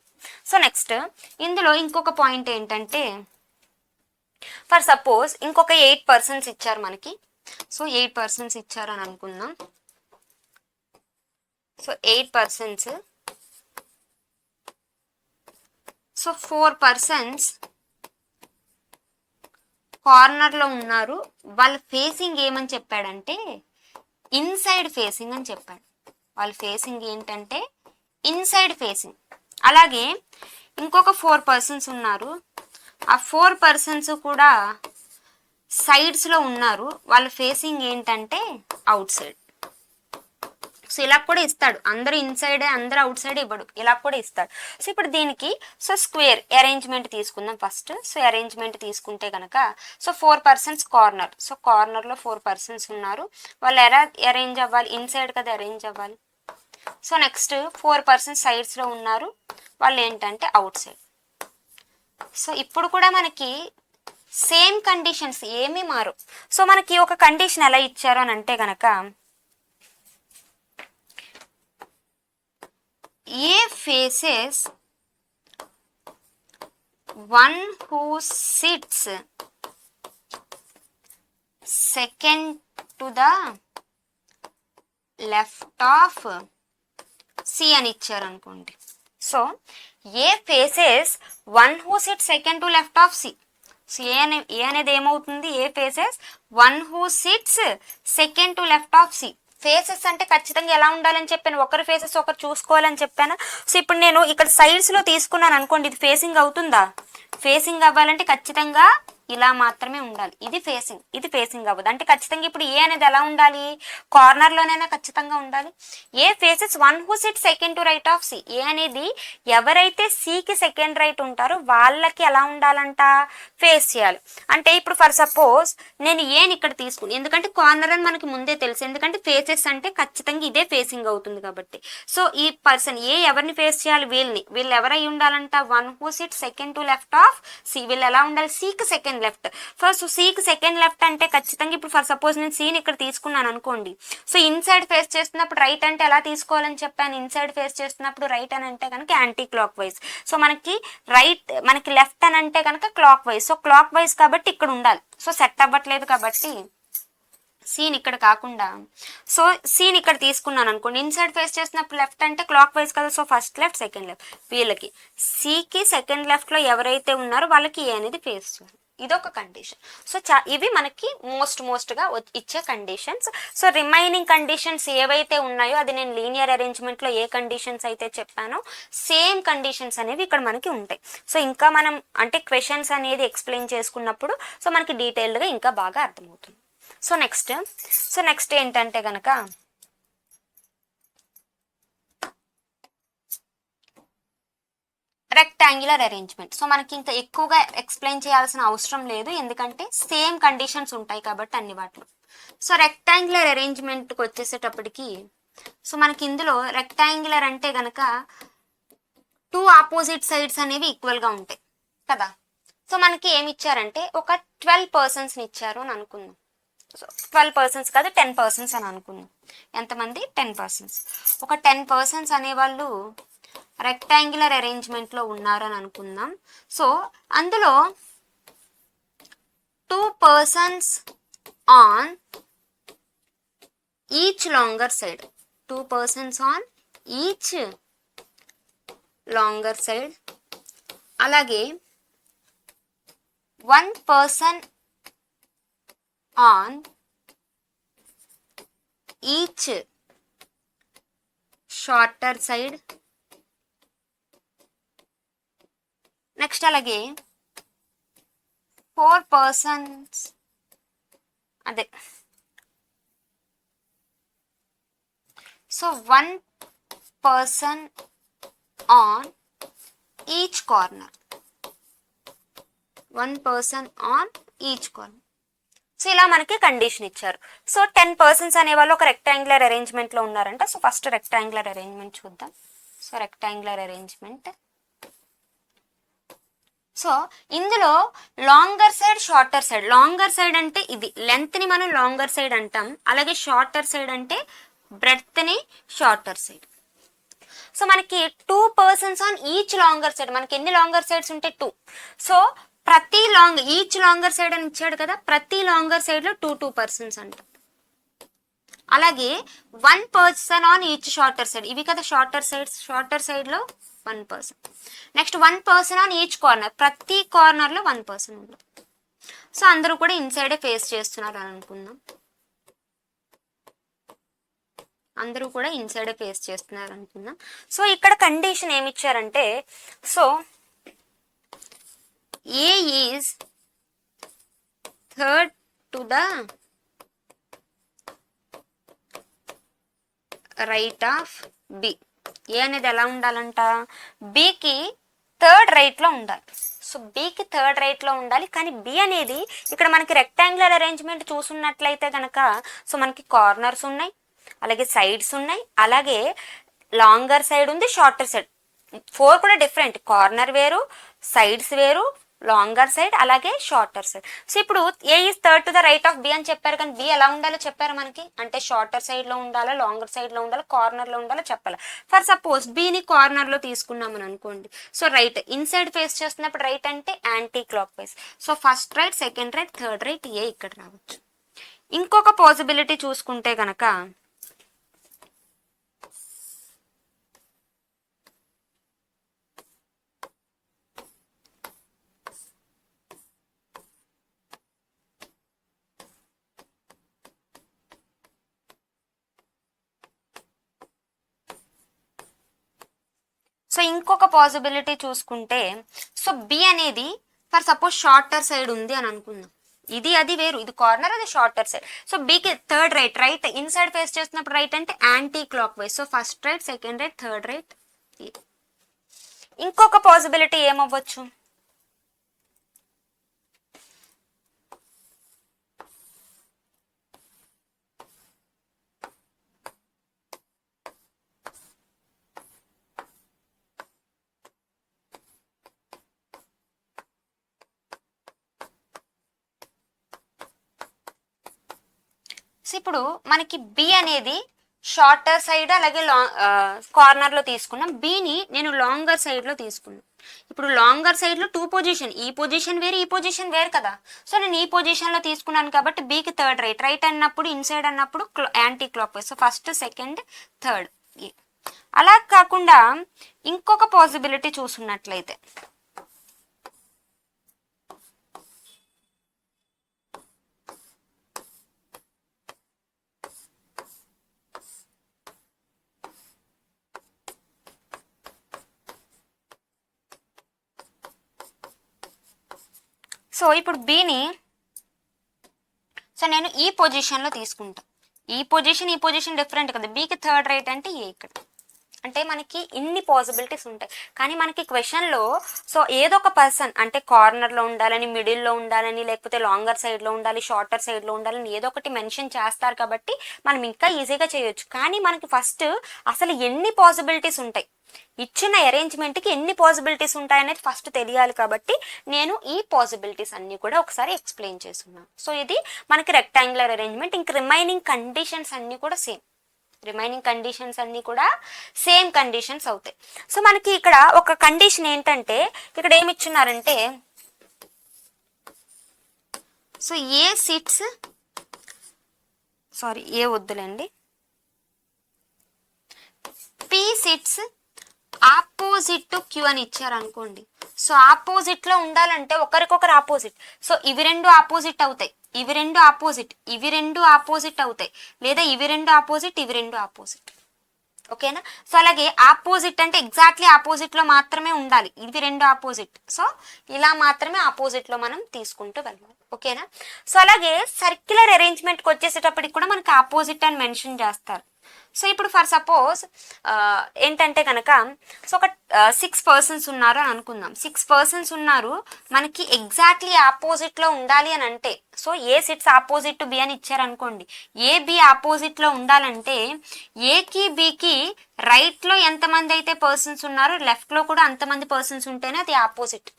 సో నెక్స్ట్ ఇందులో ఇంకొక పాయింట్ ఏంటంటే ఫర్ సపోజ్ ఇంకొక 8 పర్సన్స్ ఇచ్చారు మనకి. సో 8 పర్సన్స్ ఇచ్చారు అని అనుకుందాం. సో 8 పర్సన్స్, సో 4 పర్సన్స్ కార్నర్లో ఉన్నారు. వాళ్ళ ఫేసింగ్ ఏమని చెప్పాడంటే ఇన్సైడ్ ఫేసింగ్ అని చెప్పాడు. వాళ్ళ ఫేసింగ్ ఏంటంటే ఇన్సైడ్ ఫేసింగ్. అలాగే ఇంకొక 4 పర్సన్స్ ఉన్నారు. ఆ 4 పర్సన్స్ కూడా సైడ్స్లో ఉన్నారు, వాళ్ళ ఫేసింగ్ ఏంటంటే అవుట్ సైడ్. సో ఇలా కూడా ఇస్తాడు, అందరూ ఇన్సైడే అందరూ అవుట్ సైడ్ ఇవ్వడు, ఇలా కూడా ఇస్తాడు. సో ఇప్పుడు దీనికి సో స్క్వేర్ అరేంజ్మెంట్ తీసుకుందాం ఫస్ట్. సో అరేంజ్మెంట్ తీసుకుంటే కనుక సో 4 పర్సన్స్ కార్నర్, సో కార్నర్లో 4 పర్సన్స్ ఉన్నారు, వాళ్ళు ఎలా అరేంజ్ అవ్వాలి, ఇన్సైడ్ కదా అరేంజ్ అవ్వాలి. సో నెక్స్ట్ 4 పర్సన్స్ సైడ్స్లో ఉన్నారు, వాళ్ళు ఏంటంటే అవుట్ సైడ్. సో ఇప్పుడు కూడా మనకి సేమ్ కండిషన్స్ ఏమీ మారు. సో మనకి ఒక కండిషన్ ఎలా ఇచ్చారు అని అంటే కనుక A faces one who sits second to the left of C అని ఇచ్చారు అనుకోండి. So A faces one who sits second to left of C. So A అనేది ఏమవుతుంది, A faces one who sits second to left of C. Faces అంటే ఖచ్చితంగా ఎలా ఉండాలని చెప్పాను, ఒకరి ఫేసెస్ ఒకరు చూసుకోవాలని చెప్పాను. సో ఇప్పుడు నేను ఇక్కడ సైడ్స్లో తీసుకున్నాను అనుకోండి, ఇది ఫేసింగ్ అవుతుందా, ఫేసింగ్ అవ్వాలంటే ఖచ్చితంగా ఇలా మాత్రమే ఉండాలి, ఇది ఫేసింగ్ అవ్వదు. అంటే ఖచ్చితంగా ఇప్పుడు ఏ అనేది ఎలా ఉండాలి, కార్నర్లోనైనా ఖచ్చితంగా ఉండాలి. A faces one who sit second to right of C, ఏ అనేది ఎవరైతే సికి సెకండ్ రైట్ ఉంటారో వాళ్ళకి ఎలా ఉండాలంట, ఫేస్ చేయాలి. అంటే ఇప్పుడు ఫర్ సపోజ్ నేను ఏని ఇక్కడ తీసుకుని, ఎందుకంటే కార్నర్ అని మనకి ముందే తెలుసు, ఎందుకంటే ఫేసెస్ అంటే ఖచ్చితంగా ఇదే ఫేసింగ్ అవుతుంది కాబట్టి. సో ఈ పర్సన్ ఏ ఎవరిని ఫేస్ చేయాలి, వీళ్ళు ఎవరై ఉండాలంట, one who sit second to left of C, వీళ్ళు ఎలా ఉండాలి, సికి సెకండ్ లెఫ్ట్. ఫస్ట్ సికి సెకండ్ లెఫ్ట్ అంటే ఖచ్చితంగా ఇప్పుడు ఫర్ సపోజ్ నేను సీని ఇక్కడ తీసుకున్నాను అనుకోండి, సో ఇన్సైడ్ ఫేస్ చేస్తున్నప్పుడు రైట్ అంటే ఎలా తీసుకోవాలని చెప్పాను, ఇన్సైడ్ ఫేస్ చేస్తున్నప్పుడు రైట్ అని అంటే కనుక యాంటీ క్లాక్ వైజ్. సో మనకి లెఫ్ట్ అని అంటే కనుక clock wise. So clock wise కాబట్టి ఇక్కడ ఉండాలి. సో సెట్ అవ్వట్లేదు కాబట్టి సీన్ ఇక్కడ కాకుండా సో సీన్ ఇక్కడ తీసుకున్నాను అనుకోండి, ఇన్సైడ్ ఫేస్ చేసినప్పుడు లెఫ్ట్ అంటే క్లాక్ వైజ్ కదా. So first left second left, వీళ్ళకి సికి సెకండ్ లెఫ్ట్లో ఎవరైతే ఉన్నారో వాళ్ళకి ఏ అనేది ఫేస్ చేయాలి, ఇదొక కండిషన్. సో ఇవి మనకి మోస్ట్గా ఇచ్చే కండిషన్స్. సో రిమైనింగ్ కండిషన్స్ ఏవైతే ఉన్నాయో అది నేను లీనియర్ అరేంజ్మెంట్లో ఏ కండిషన్స్ అయితే చెప్పానో సేమ్ కండిషన్స్ అనేవి ఇక్కడ మనకి ఉంటాయి. సో ఇంకా మనం అంటే క్వశ్చన్స్ అనేది ఎక్స్ప్లెయిన్ చేసుకున్నప్పుడు సో మనకి డీటెయిల్డ్గా ఇంకా బాగా అర్థమవుతుంది. సో నెక్స్ట్ ఏంటంటే కనుక రెక్టాంగులర్ అరేంజ్మెంట్. సో మనకి ఇంకా ఎక్కువగా ఎక్స్ప్లెయిన్ చేయాల్సిన అవసరం లేదు, ఎందుకంటే సేమ్ కండిషన్స్ ఉంటాయి కాబట్టి అన్ని వాటిలో. సో రెక్టాంగులర్ అరేంజ్మెంట్కి వచ్చేసేటప్పటికి సో మనకి ఇందులో రెక్టాంగులర్ అంటే కనుక 2 ఆపోజిట్ సైడ్స్ అనేవి ఈక్వల్గా ఉంటాయి కదా. సో మనకి ఏమి ఇచ్చారంటే ఒక 12 పర్సన్స్ని ఇచ్చారు అని అనుకుందాం. సో 12 పర్సన్స్ కాదు 10 పర్సన్స్ అని అనుకుందాం. ఎంతమంది, 10 పర్సన్స్. ఒక 10 పర్సన్స్ అనేవాళ్ళు రెక్టాంగులర్ అరేంజ్మెంట్లో ఉన్నారని అనుకుందాం. సో అందులో 2 persons on each longer side, 2 persons on each longer side, అలాగే 1 person on each shorter side. Next అలాగే 4 పర్సన్స్ అదే so 1 person on each corner, 1 person on each corner. So ఇలా మనకి కండిషన్ ఇచ్చారు. సో 10 పర్సన్స్ అనేవాళ్ళు ఒక rectangular అరేంజ్మెంట్లో ఉన్నారంట. So first rectangular arrangement చూద్దాం. సో రెక్టాంగులర్ అరేంజ్మెంట్, సో ఇందులో longer side shorter side, longer side అంటే ఇది లెంత్ని మనం లాంగర్ సైడ్ అంటాం, అలాగే షార్టర్ సైడ్ అంటే బ్రెడ్త్ని షార్టర్ సైడ్. సో మనకి 2 persons on each longer side, మనకి ఎన్ని లాంగర్ సైడ్స్ ఉంటే 2. సో ప్రతి ఈచ్ లాంగర్ సైడ్ అని ఇచ్చాడు కదా, ప్రతి లాంగర్ సైడ్లో 2 పర్సన్స్ అంట. అలాగే 1 person on each shorter side, ఇవి కదా షార్టర్ సైడ్స్, షార్టర్ సైడ్లో 1 person. Next 1 person on each corner, ప్రతి కార్నర్లో 1 పర్సన్ ఉంటుంది. సో అందరూ కూడా ఇన్సైడే ఫేస్ చేస్తున్నారు అని అనుకుందాం, అందరూ కూడా ఇన్సైడే ఫేస్ చేస్తున్నారు అనుకుందాం. సో ఇక్కడ కండిషన్ ఏమి ఇచ్చారంటే so A is third to the right of B. A అనేది ఎలా ఉండాలంట, బికి థర్డ్ రైట్లో ఉండాలి. సో బికి థర్డ్ రైట్లో ఉండాలి. కానీ బి అనేది ఇక్కడ మనకి రెక్టాంగులర్ అరేంజ్మెంట్ చూసున్నట్లయితే కనుక సో మనకి కార్నర్స్ ఉన్నాయి, అలాగే సైడ్స్ ఉన్నాయి, అలాగే లాంగర్ సైడ్ ఉంది, షార్టర్ సైడ్. 4 కూడా డిఫరెంట్, కార్నర్ వేరు, సైడ్స్ వేరు, లాంగర్ సైడ్, అలాగే షార్టర్ సైడ్. సో ఇప్పుడు A is third to the right of B అని చెప్పారు, కానీ బి ఎలా ఉండాలో చెప్పారు మనకి. అంటే షార్టర్ సైడ్లో ఉండాలా, లాంగర్ సైడ్లో ఉండాలా, కార్నర్లో ఉండాలో చెప్పాలి. ఫర్ సపోజ్ బిని కార్నర్లో తీసుకున్నామని అనుకోండి. సో రైట్ ఇన్సైడ్ ఫేస్ చేస్తున్నప్పుడు రైట్ అంటే anti clock wise. So first right, second right, third right, A ఇక్కడ రావచ్చు. ఇంకొక పాసిబిలిటీ చూసుకుంటే కనుక సో ఇంకొక పాసిబిలిటీ చూసుకుంటే సో బి అనేది ఫర్ సపోజ్ షార్టర్ సైడ్ ఉంది అని అనుకుందాం. ఇది అది వేరు, ఇది కార్నర్, అది షార్టర్ సైడ్. సో బికి third right, right inside face చేస్తున్నప్పుడు రైట్ అంటే anti clock wise. So first right, second right, third right. ఇంకొక పాసిబిలిటీ ఏమవ్వచ్చు, సో ఇప్పుడు మనకి బి అనేది షార్టర్ సైడ్ అలాగే కార్నర్లో తీసుకున్నాం. బిని నేను లాంగర్ సైడ్లో తీసుకున్నాను. ఇప్పుడు లాంగర్ సైడ్లో 2 పొజిషన్, ఈ పొజిషన్ వేరు, ఈ పొజిషన్ వేరు కదా. సో నేను ఈ పొజిషన్లో తీసుకున్నాను కాబట్టి బికి థర్డ్ రైట్, రైట్ అన్నప్పుడు ఇన్సైడ్ అన్నప్పుడు anti clock wise. So first, second, third. అలా కాకుండా ఇంకొక పాసిబిలిటీ చూసున్నట్లయితే సో ఇప్పుడు బిని సో నేను ఈ పొజిషన్లో తీసుకుంటా. ఈ పొజిషన్ డిఫరెంట్ కదా. బికి థర్డ్ రైట్ అంటే ఏ ఇక్కడ. అంటే మనకి ఇన్ని పాసిబిలిటీస్ ఉంటాయి. కానీ మనకి క్వశ్చన్లో సో ఏదో ఒక పర్సన్ అంటే కార్నర్లో ఉండాలని, మిడిల్లో ఉండాలని, లేకపోతే లాంగర్ సైడ్లో ఉండాలి, షార్టర్ సైడ్లో ఉండాలని ఏదో ఒకటి మెన్షన్ చేస్తారు కాబట్టి మనం ఇంకా ఈజీగా చేయొచ్చు. కానీ మనకి ఫస్ట్ అసలు ఎన్ని పాసిబిలిటీస్ ఉంటాయి, ఇచ్చిన అరేంజ్మెంట్కి ఎన్ని పాసిబిలిటీస్ ఉంటాయనేది ఫస్ట్ తెలియాలి. కాబట్టి నేను ఈ పాసిబిలిటీస్ అన్నీ కూడా ఒకసారి ఎక్స్ప్లెయిన్ చేస్తున్నాను. సో ఇది మనకి రెక్టాంగులర్ అరేంజ్మెంట్. ఇంక రిమైనింగ్ కండిషన్స్ అన్నీ కూడా సేమ్, సేమ్ కండిషన్స్ అవుతాయి. సో మనకి ఇక్కడ ఒక కండిషన్ ఏంటంటే ఇక్కడ ఏమి ఇచ్చున్నారంటే సో ఏ సిట్స్ ఏ వద్దులేండి, P sits opposite to Q అని ఇచ్చారు అనుకోండి. సో ఆపోజిట్ లో ఉండాలంటే ఒకరికొకరు ఆపోజిట్. సో ఇవి రెండు ఆపోజిట్ అవుతాయి, ఇవి రెండు ఆపోజిట్, ఇవి రెండు ఆపోజిట్ అవుతాయి, లేదా ఇవి రెండు ఆపోజిట్, ఇవి రెండు ఆపోజిట్. ఓకేనా. సో అలాగే ఆపోజిట్ అంటే ఎగ్జాక్ట్లీ ఆపోజిట్ లో మాత్రమే ఉండాలి, ఇవి రెండు ఆపోజిట్. సో ఇలా మాత్రమే ఆపోజిట్ లో మనం తీసుకుంటూ వెళ్ళాలి. ఓకేనా. సో అలాగే సర్క్యులర్ అరేంజ్మెంట్కి వచ్చేసేటప్పటికి కూడా మనకి ఆపోజిట్ అని మెన్షన్ చేస్తారు. సో ఇప్పుడు ఫర్ సపోజ్ ఏంటంటే కనుక సో ఒక 6 పర్సన్స్ ఉన్నారు అని అనుకుందాం. 6 పర్సన్స్ ఉన్నారు, మనకి ఎగ్జాక్ట్లీ ఆపోజిట్లో ఉండాలి అని అంటే so A sits opposite to B అని ఇచ్చారనుకోండి. ఏ బి ఆపోజిట్లో ఉండాలంటే ఏకి బికి రైట్లో ఎంతమంది అయితే పర్సన్స్ ఉన్నారో లెఫ్ట్లో కూడా అంతమంది పర్సన్స్ ఉంటేనే అది ఆపోజిట్.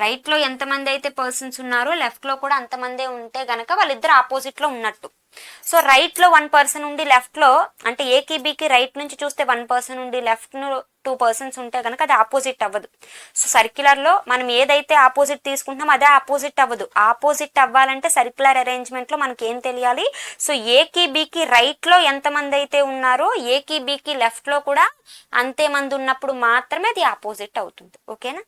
రైట్లో ఎంతమంది అయితే పర్సన్స్ ఉన్నారో లెఫ్ట్లో కూడా అంతమందే ఉంటే గనక వాళ్ళిద్దరు ఆపోజిట్లో ఉన్నట్టు. సో రైట్లో 1 పర్సన్ ఉండి లెఫ్ట్లో అంటే ఏకి బికి రైట్ నుంచి చూస్తే 1 పర్సన్ ఉండి లెఫ్ట్ 2 పర్సన్స్ ఉంటే కనుక అది ఆపోజిట్ అవ్వదు. సో సర్క్యులర్లో మనం ఏదైతే ఆపోజిట్ తీసుకుంటున్నామో అదే ఆపోజిట్ అవ్వదు. ఆపోజిట్ అవ్వాలంటే సర్క్యులర్ అరేంజ్మెంట్లో మనకి ఏం తెలియాలి, సో ఏకి బికి రైట్లో ఎంతమంది అయితే ఉన్నారో ఏకి బికి లెఫ్ట్లో కూడా అంతే మంది ఉన్నప్పుడు మాత్రమే అది ఆపోజిట్ అవుతుంది. ఓకేనా.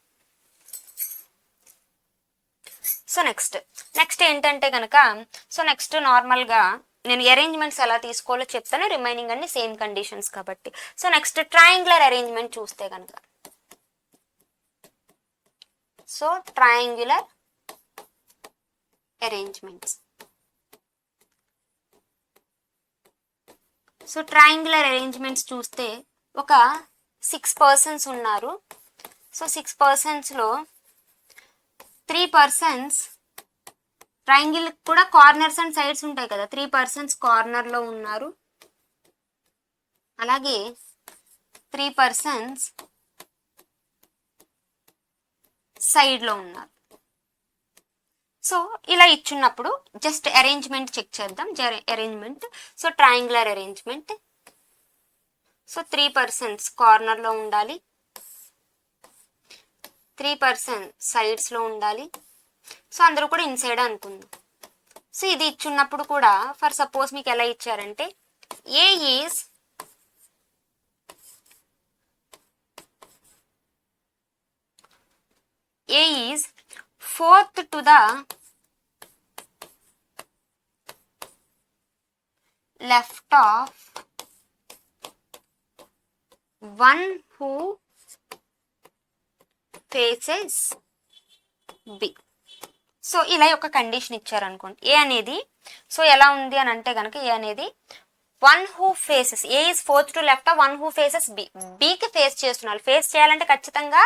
సో నెక్స్ట్ ఏంటంటే కనుక సో నెక్స్ట్ నార్మల్గా నేను అరేంజ్మెంట్స్ ఎలా తీసుకోవాలో చెప్తాను, రిమైనింగ్ అన్ని సేమ్ కండిషన్స్ కాబట్టి. సో నెక్స్ట్ ట్రయాంగులర్ అరేంజ్మెంట్ చూస్తే కనుక so triangular arrangements so triangular arrangements చూస్తే ఒక 6 పర్సన్స్ ఉన్నారు. సో 6 పర్సన్స్లో 3 పర్సన్స్ ట్రయాంగిల్ కూడా కార్నర్స్ అండ్ సైడ్స్ ఉంటాయి కదా, 3 పర్సన్స్ కార్నర్లో ఉన్నారు, అలాగే 3 పర్సన్స్ సైడ్లో ఉన్నారు. సో ఇలా ఇచ్చున్నప్పుడు జస్ట్ అరేంజ్మెంట్ చెక్ చేద్దాం. Arrangement, so triangular arrangement. So 3 persons కార్నర్లో ఉండాలి, 3 పర్సన్స్ సైడ్స్లో ఉండాలి. సో అందరూ కూడా ఇన్సైడ్ అనుకుందాం. సో ఇది ఇచ్చున్నప్పుడు కూడా ఫర్ సపోజ్ మీకు ఎలా ఇచ్చారంటే A is fourth to the left of one who faces B. So ఇలా ఒక కండిషన్ ఇచ్చారనుకోండి. ఏ అనేది సో ఎలా ఉంది అని అంటే కనుక ఏ అనేది one who faces, A is fourth to left, one who faces B, బీకి ఫేస్ చేస్తున్నారు. ఫేస్ చేయాలంటే ఖచ్చితంగా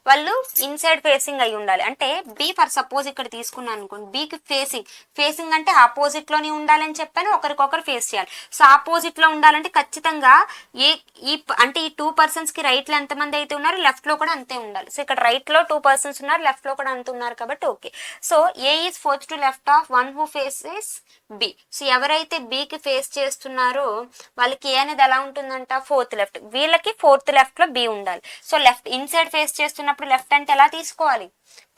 వాళ్ళు ఇన్సైడ్ ఫేసింగ్ అయి ఉండాలి. అంటే బి ఫర్ సపోజ్ ఇక్కడ తీసుకున్నాను అనుకోండి, బీకి ఫేసింగ్ అంటే ఆపోజిట్లోనే ఉండాలని చెప్పాను, ఒకరికొకరు ఫేస్ చేయాలి. సో ఆపోజిట్లో ఉండాలంటే ఖచ్చితంగా అంటే ఈ 2 పర్సన్స్కి రైట్లో ఎంతమంది అయితే ఉన్నారు, లెఫ్ట్లో కూడా అంతే ఉండాలి. సో ఇక్కడ రైట్లో 2 పర్సన్స్ ఉన్నారు, లెఫ్ట్లో కూడా అంత ఉన్నారు కాబట్టి okay. So A is fourth to left of one who faces B. సో ఎవరైతే బికి ఫేస్ చేస్తున్నారో వాళ్ళకి ఏ అనేది ఎలా ఉంటుందంట, ఫోర్త్ లెఫ్ట్. వీళ్ళకి ఫోర్త్ లెఫ్ట్ లో బి ఉండాలి. సో లెఫ్ట్ ఇన్సైడ్ ఫేస్ చేస్తున్నప్పుడు లెఫ్ట్ అంటే ఎలా తీసుకోవాలి,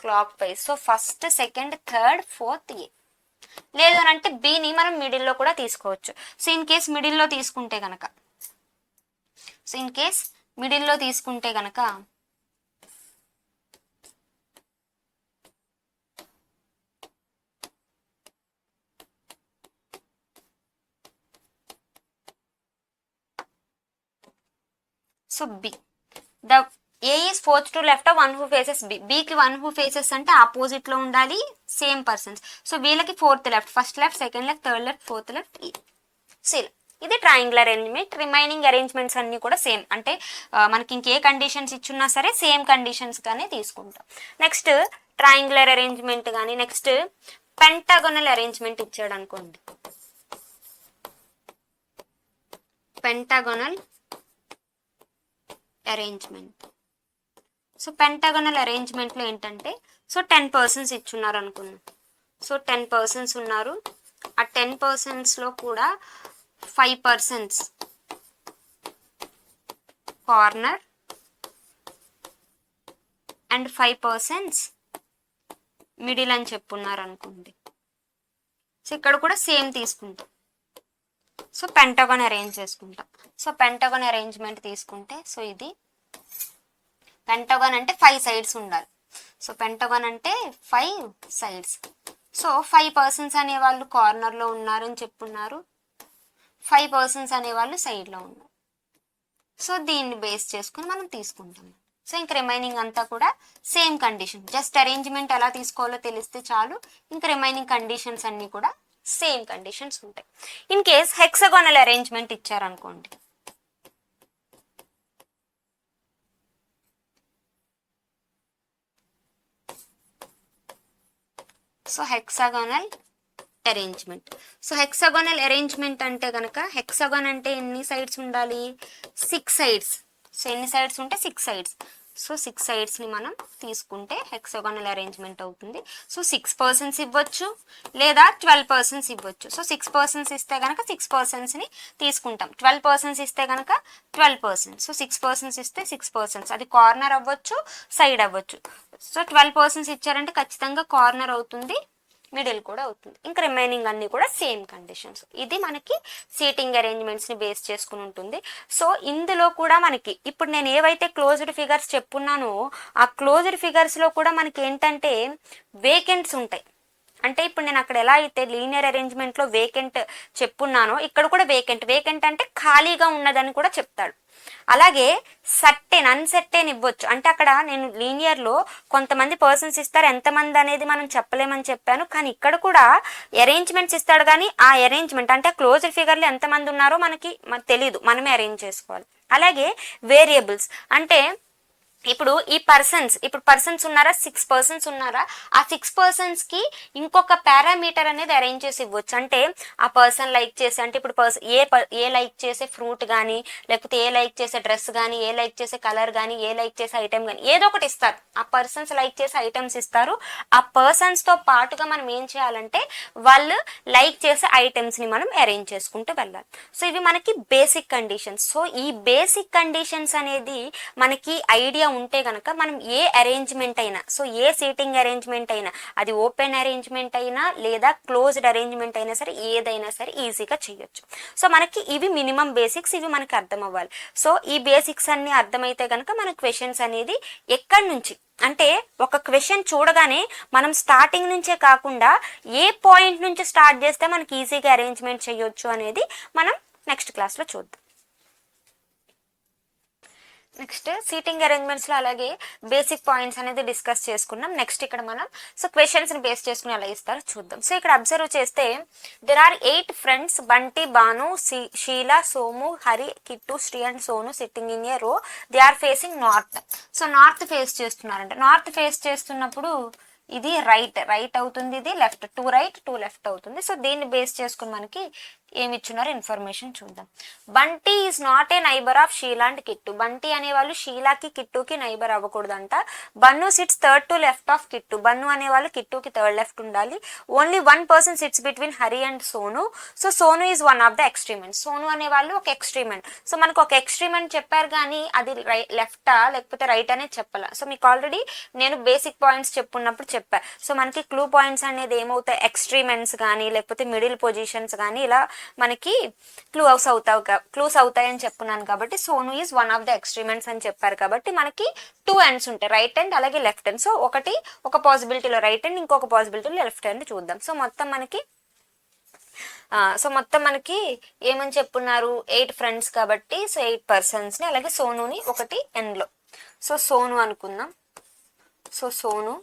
clock wise. So first, second, third, fourth A. లేదు అని అంటే బిని మనం మిడిల్లో కూడా తీసుకోవచ్చు. సో ఇన్ కేస్ మిడిల్లో తీసుకుంటే కనుక so B the A is fourth to left one who faces B. బికి వన్ హూ ఫేసెస్ అంటే ఆపోజిట్లో ఉండాలి, సేమ్ పర్సన్స్. సో వీళ్ళకి fourth left, first left, second left, third left, fourth left ఈ. So ఇది ట్రయాంగులర్ అరేంజ్మెంట్. రిమైనింగ్ అరేంజ్మెంట్స్ అన్నీ కూడా same. అంటే మనకి ఇంకే కండిషన్స్ ఇచ్చున్నా సరే సేమ్ కండిషన్స్ గానే తీసుకుంటాం. నెక్స్ట్ ట్రయాంగులర్ అరేంజ్మెంట్ కానీ, నెక్స్ట్ పెంటాగోనల్ అరేంజ్మెంట్ ఇచ్చాడు అనుకోండి. Pentagonal arrangement. సో పెంటాగోనల్ అరేంజ్మెంట్లో ఏంటంటే సో 10 పర్సన్స్ ఇచ్చున్నారు అనుకున్నాం. సో 10 పర్సన్స్ ఉన్నారు. ఆ 10 పర్సన్స్లో కూడా 5 persons corner and 5 persons middle అని చెప్పున్నారు అనుకోండి. సో ఇక్కడ కూడా సేమ్ తీసుకుంటాం. సో పెంటాగోన్ అరేంజ్ చేసుకుంటాం. సో పెంటాగోన్ అరేంజ్మెంట్ తీసుకుంటే సో ఇది పెంటాగోన్ అంటే 5 సైడ్స్ ఉండాలి. సో పెంటాగోన్ అంటే 5 సైడ్స్. సో 5 పర్సన్స్ అనేవాళ్ళు కార్నర్లో ఉన్నారని చెప్పున్నారు, 5 పర్సన్స్ అనేవాళ్ళు సైడ్లో ఉన్నారు. సో దీన్ని బేస్ చేసుకుని మనం తీసుకుంటాం. సో ఇంక రిమైనింగ్ అంతా కూడా సేమ్ కండిషన్. జస్ట్ అరేంజ్మెంట్ ఎలా తీసుకోవాలో తెలిస్తే చాలు. ఇంక రిమైనింగ్ కండిషన్స్ అన్నీ కూడా సేమ్ కండిషన్స్ ఉంటాయి. ఇన్ కేస్ హెక్సాగోనల్ అరేంజ్మెంట్ ఇచ్చారనుకోండి. So hexagonal arrangement. So hexagonal arrangement అంటే కనుక హెక్సాగోన్ అంటే ఎన్ని సైడ్స్ ఉండాలి, 6 సైడ్స్. సో ఎన్ని సైడ్స్ ఉంటే 6 సైడ్స్. సో 6 సైడ్స్ని మనం తీసుకుంటే హెక్సాగోనల్ అరేంజ్మెంట్ అవుతుంది. సో 6 పర్సన్స్ ఇవ్వచ్చు లేదా 12 పర్సన్స్ ఇవ్వచ్చు. సో 6 పర్సన్స్ ఇస్తే కనుక 6 పర్సన్స్ని తీసుకుంటాం. 12 పర్సన్స్ ఇస్తే కనుక 12 పర్సన్స్. సో 6 పర్సన్స్ ఇస్తే 6 పర్సన్స్. అది కార్నర్ అవ్వచ్చు, సైడ్ అవ్వచ్చు. సో 12 పర్సన్స్ ఇచ్చారంటే ఖచ్చితంగా కార్నర్ అవుతుంది, మిడిల్ కూడా అవుతుంది. ఇంకా రిమైనింగ్ అన్నీ కూడా సేమ్ కండిషన్స్. ఇది మనకి సీటింగ్ అరేంజ్మెంట్స్ని బేస్ చేసుకుని ఉంటుంది. సో ఇందులో కూడా మనకి ఇప్పుడు నేను ఏవైతే క్లోజ్డ్ ఫిగర్స్ చెప్పున్నానో ఆ క్లోజ్డ్ ఫిగర్స్లో కూడా మనకి ఏంటంటే వేకెంట్స్ ఉంటాయి. అంటే ఇప్పుడు నేను అక్కడ ఎలా అయితే లీనియర్ అరేంజ్మెంట్లో వేకెంట్ చెప్పున్నానో ఇక్కడ కూడా వేకెంట్ అంటే ఖాళీగా ఉన్నదని కూడా చెప్తాడు. అలాగే అన్సర్టెన్ ఇవ్వచ్చు. అంటే అక్కడ నేను లీనియర్లో కొంతమంది పర్సన్స్ ఇస్తారు, ఎంతమంది అనేది మనం చెప్పలేమని చెప్పాను. కానీ ఇక్కడ కూడా అరేంజ్మెంట్స్ ఇస్తాడు, కానీ ఆ అరేంజ్మెంట్ అంటే క్లోజ్డ్ ఫిగర్లో ఎంతమంది ఉన్నారో మనకి తెలియదు, మనమే అరేంజ్ చేసుకోవాలి. అలాగే వేరియబుల్స్ అంటే ఇప్పుడు పర్సన్స్ ఉన్నారా, 6 పర్సన్స్ ఉన్నారా, ఆ 6 పర్సన్స్కి ఇంకొక పారామీటర్ అనేది అరేంజ్ చేసి ఇవ్వచ్చు. అంటే ఆ పర్సన్ లైక్ చేసే, అంటే ఇప్పుడు ఏ లైక్ చేసే ఫ్రూట్ కానీ, లేకపోతే ఏ లైక్ చేసే డ్రెస్ కానీ, ఏ లైక్ చేసే కలర్ కానీ, ఏ లైక్ చేసే ఐటెం కానీ, ఏదో ఒకటి ఇస్తారు. ఆ పర్సన్స్ లైక్ చేసే ఐటమ్స్ ఇస్తారు. ఆ పర్సన్స్తో పాటుగా మనం ఏం చేయాలంటే వాళ్ళు లైక్ చేసే ఐటమ్స్ని మనం అరేంజ్ చేసుకుంటూ వెళ్ళాలి. సో ఇవి మనకి బేసిక్ కండిషన్స్. సో ఈ బేసిక్ కండిషన్స్ అనేది మనకి ఐడియా ఉంటే కనుక మనం ఏ అరేంజ్మెంట్ అయినా, సో ఏ సీటింగ్ అరేంజ్మెంట్ అయినా, అది ఓపెన్ అరేంజ్మెంట్ అయినా లేదా క్లోజ్డ్ అరేంజ్మెంట్ అయినా సరే, ఏదైనా సరే ఈజీగా చేయొచ్చు. సో మనకి ఇవి మినిమం బేసిక్స్, ఇవి మనకి అర్థం అవ్వాలి. సో ఈ బేసిక్స్ అన్ని అర్థమైతే కనుక మన క్వశ్చన్స్ అనేది ఎక్కడి నుంచి, అంటే ఒక క్వశ్చన్ చూడగానే మనం స్టార్టింగ్ నుంచే కాకుండా ఏ పాయింట్ నుంచి స్టార్ట్ చేస్తే మనకి ఈజీగా అరేంజ్మెంట్ చేయొచ్చు అనేది మనం నెక్స్ట్ క్లాస్లో చూద్దాం. నెక్స్ట్ సీటింగ్ అరేంజ్మెంట్స్లో అలాగే బేసిక్ పాయింట్స్ అనేది డిస్కస్ చేసుకున్నాం. నెక్స్ట్ ఇక్కడ మనం సో క్వశ్చన్స్ని బేస్ చేసుకుని ఎలా ఇస్తారో చూద్దాం. సో ఇక్కడ అబ్జర్వ్ చేస్తే there are 8 friends Bunty, Banu, Sheela, Somu, Hari, Kittu, Sri and Sonu sitting in a row. They are facing north. So north face చేస్తున్నారంట. నార్త్ ఫేస్ చేస్తున్నప్పుడు ఇది రైట్ అవుతుంది, ఇది లెఫ్ట్, 2 రైట్ 2 లెఫ్ట్ అవుతుంది. సో దీన్ని బేస్ చేసుకుని మనకి ఏమి ఇచ్చున్నారో ఇన్ఫర్మేషన్ చూద్దాం. Bunty is not a neighbour of Sheela and Kittu. Bunty అనేవాళ్ళు షీలాకి కిట్టుకి నైబర్ అవ్వకూడదంట. Bunnu sits third to left of Kittu. Bunnu అనేవాళ్ళు కిట్టుకి థర్డ్ లెఫ్ట్ ఉండాలి. Only 1 person sits between Hari and Sonu. So Sonu is one of the extreme end. Sonu అనేవాళ్ళు ఒక ఎక్స్ట్రీమెంట్. సో మనకు ఒక ఎక్స్ట్రీమెంట్ చెప్పారు, కానీ అది లెఫ్టా లేకపోతే రైట్ అనేది చెప్పాల. సో మీకు ఆల్రెడీ నేను బేసిక్ పాయింట్స్ చెప్పున్నప్పుడు చెప్పా. సో మనకి క్లూ పాయింట్స్ అనేది ఏమవుతాయి, ఎక్స్ట్రీమెంట్స్ కానీ లేకపోతే మిడిల్ పొజిషన్స్ కానీ ఇలా మనకి క్లూస్ అవుతాయని చెప్పున్నాను. కాబట్టి Sonu is one of the ఎక్స్ట్రీమెంట్స్ అని చెప్పారు. కాబట్టి మనకి 2 ఎండ్స్ ఉంటాయి, రైట్ హ్యాండ్ అలాగే లెఫ్ట్ హ్యాండ్. సో ఒక పాసిబిలిటీలో రైట్ హ్యాండ్, ఇంకొక పాసిబిలిటీలో లెఫ్ట్ హ్యాండ్ చూద్దాం. సో మొత్తం మనకి ఏమని చెప్పున్నారు, 8 ఫ్రెండ్స్ కాబట్టి సో 8 పర్సన్స్ని, అలాగే సోనుని ఒకటి ఎండ్లో. సో సోను అనుకుందాం. సో సోను,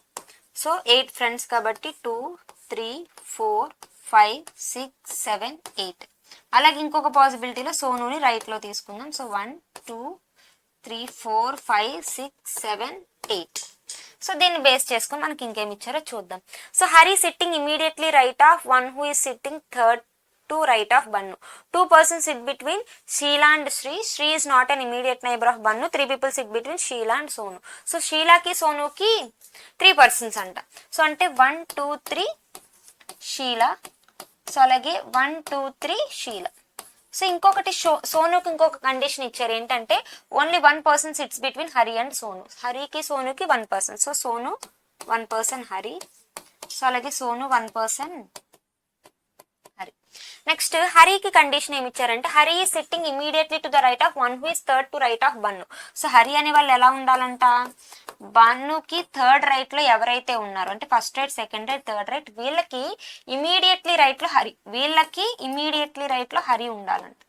సో 8 ఫ్రెండ్స్ కాబట్టి 2 3 4 5 6 7 8. అలాగే ఇంకొక పాసిబిలిటీలో సోనుని రైట్లో తీసుకుందాం. సో 1 2 3 4 5 6 7 8. సో దీన్ని బేస్ చేసుకొని మనకి ఇంకేమి ఇచ్చారో చూద్దాం. So Hari sitting immediately right of one who is sitting third to right of Bannu. 2 persons sit between Sheila and Sri. Sri is not an immediate neighbor of Bannu. 3 people sit between Sheila and Sonu. So Sheila ki Sonu ki 3 persons anta. So ante 1 2 3 Sheila. So అలాగే 1 2 3 Sheela. So ఇంకొకటి సోనుకి ఇంకొక condition ఇచ్చారు, ఏంటంటే only 1 person sits between Hari and Sonu. హరికి సోనుకి 1 person. So Sonu 1 person Hari. So అలాగే Sonu 1 person Hari. Next హరికి condition ఏమి ఇచ్చారంటే Hari is sitting immediately to the right of one who is third to right of bun. So Hari అనే వాళ్ళు ఎలా ఉండాలంట, బన్నుకి థర్డ్ రైట్ లో ఎవరైతే ఉన్నారో, అంటే first right second right third right, వీళ్ళకి ఇమీడియట్లీ రైట్ లో హరి ఉండాలంట.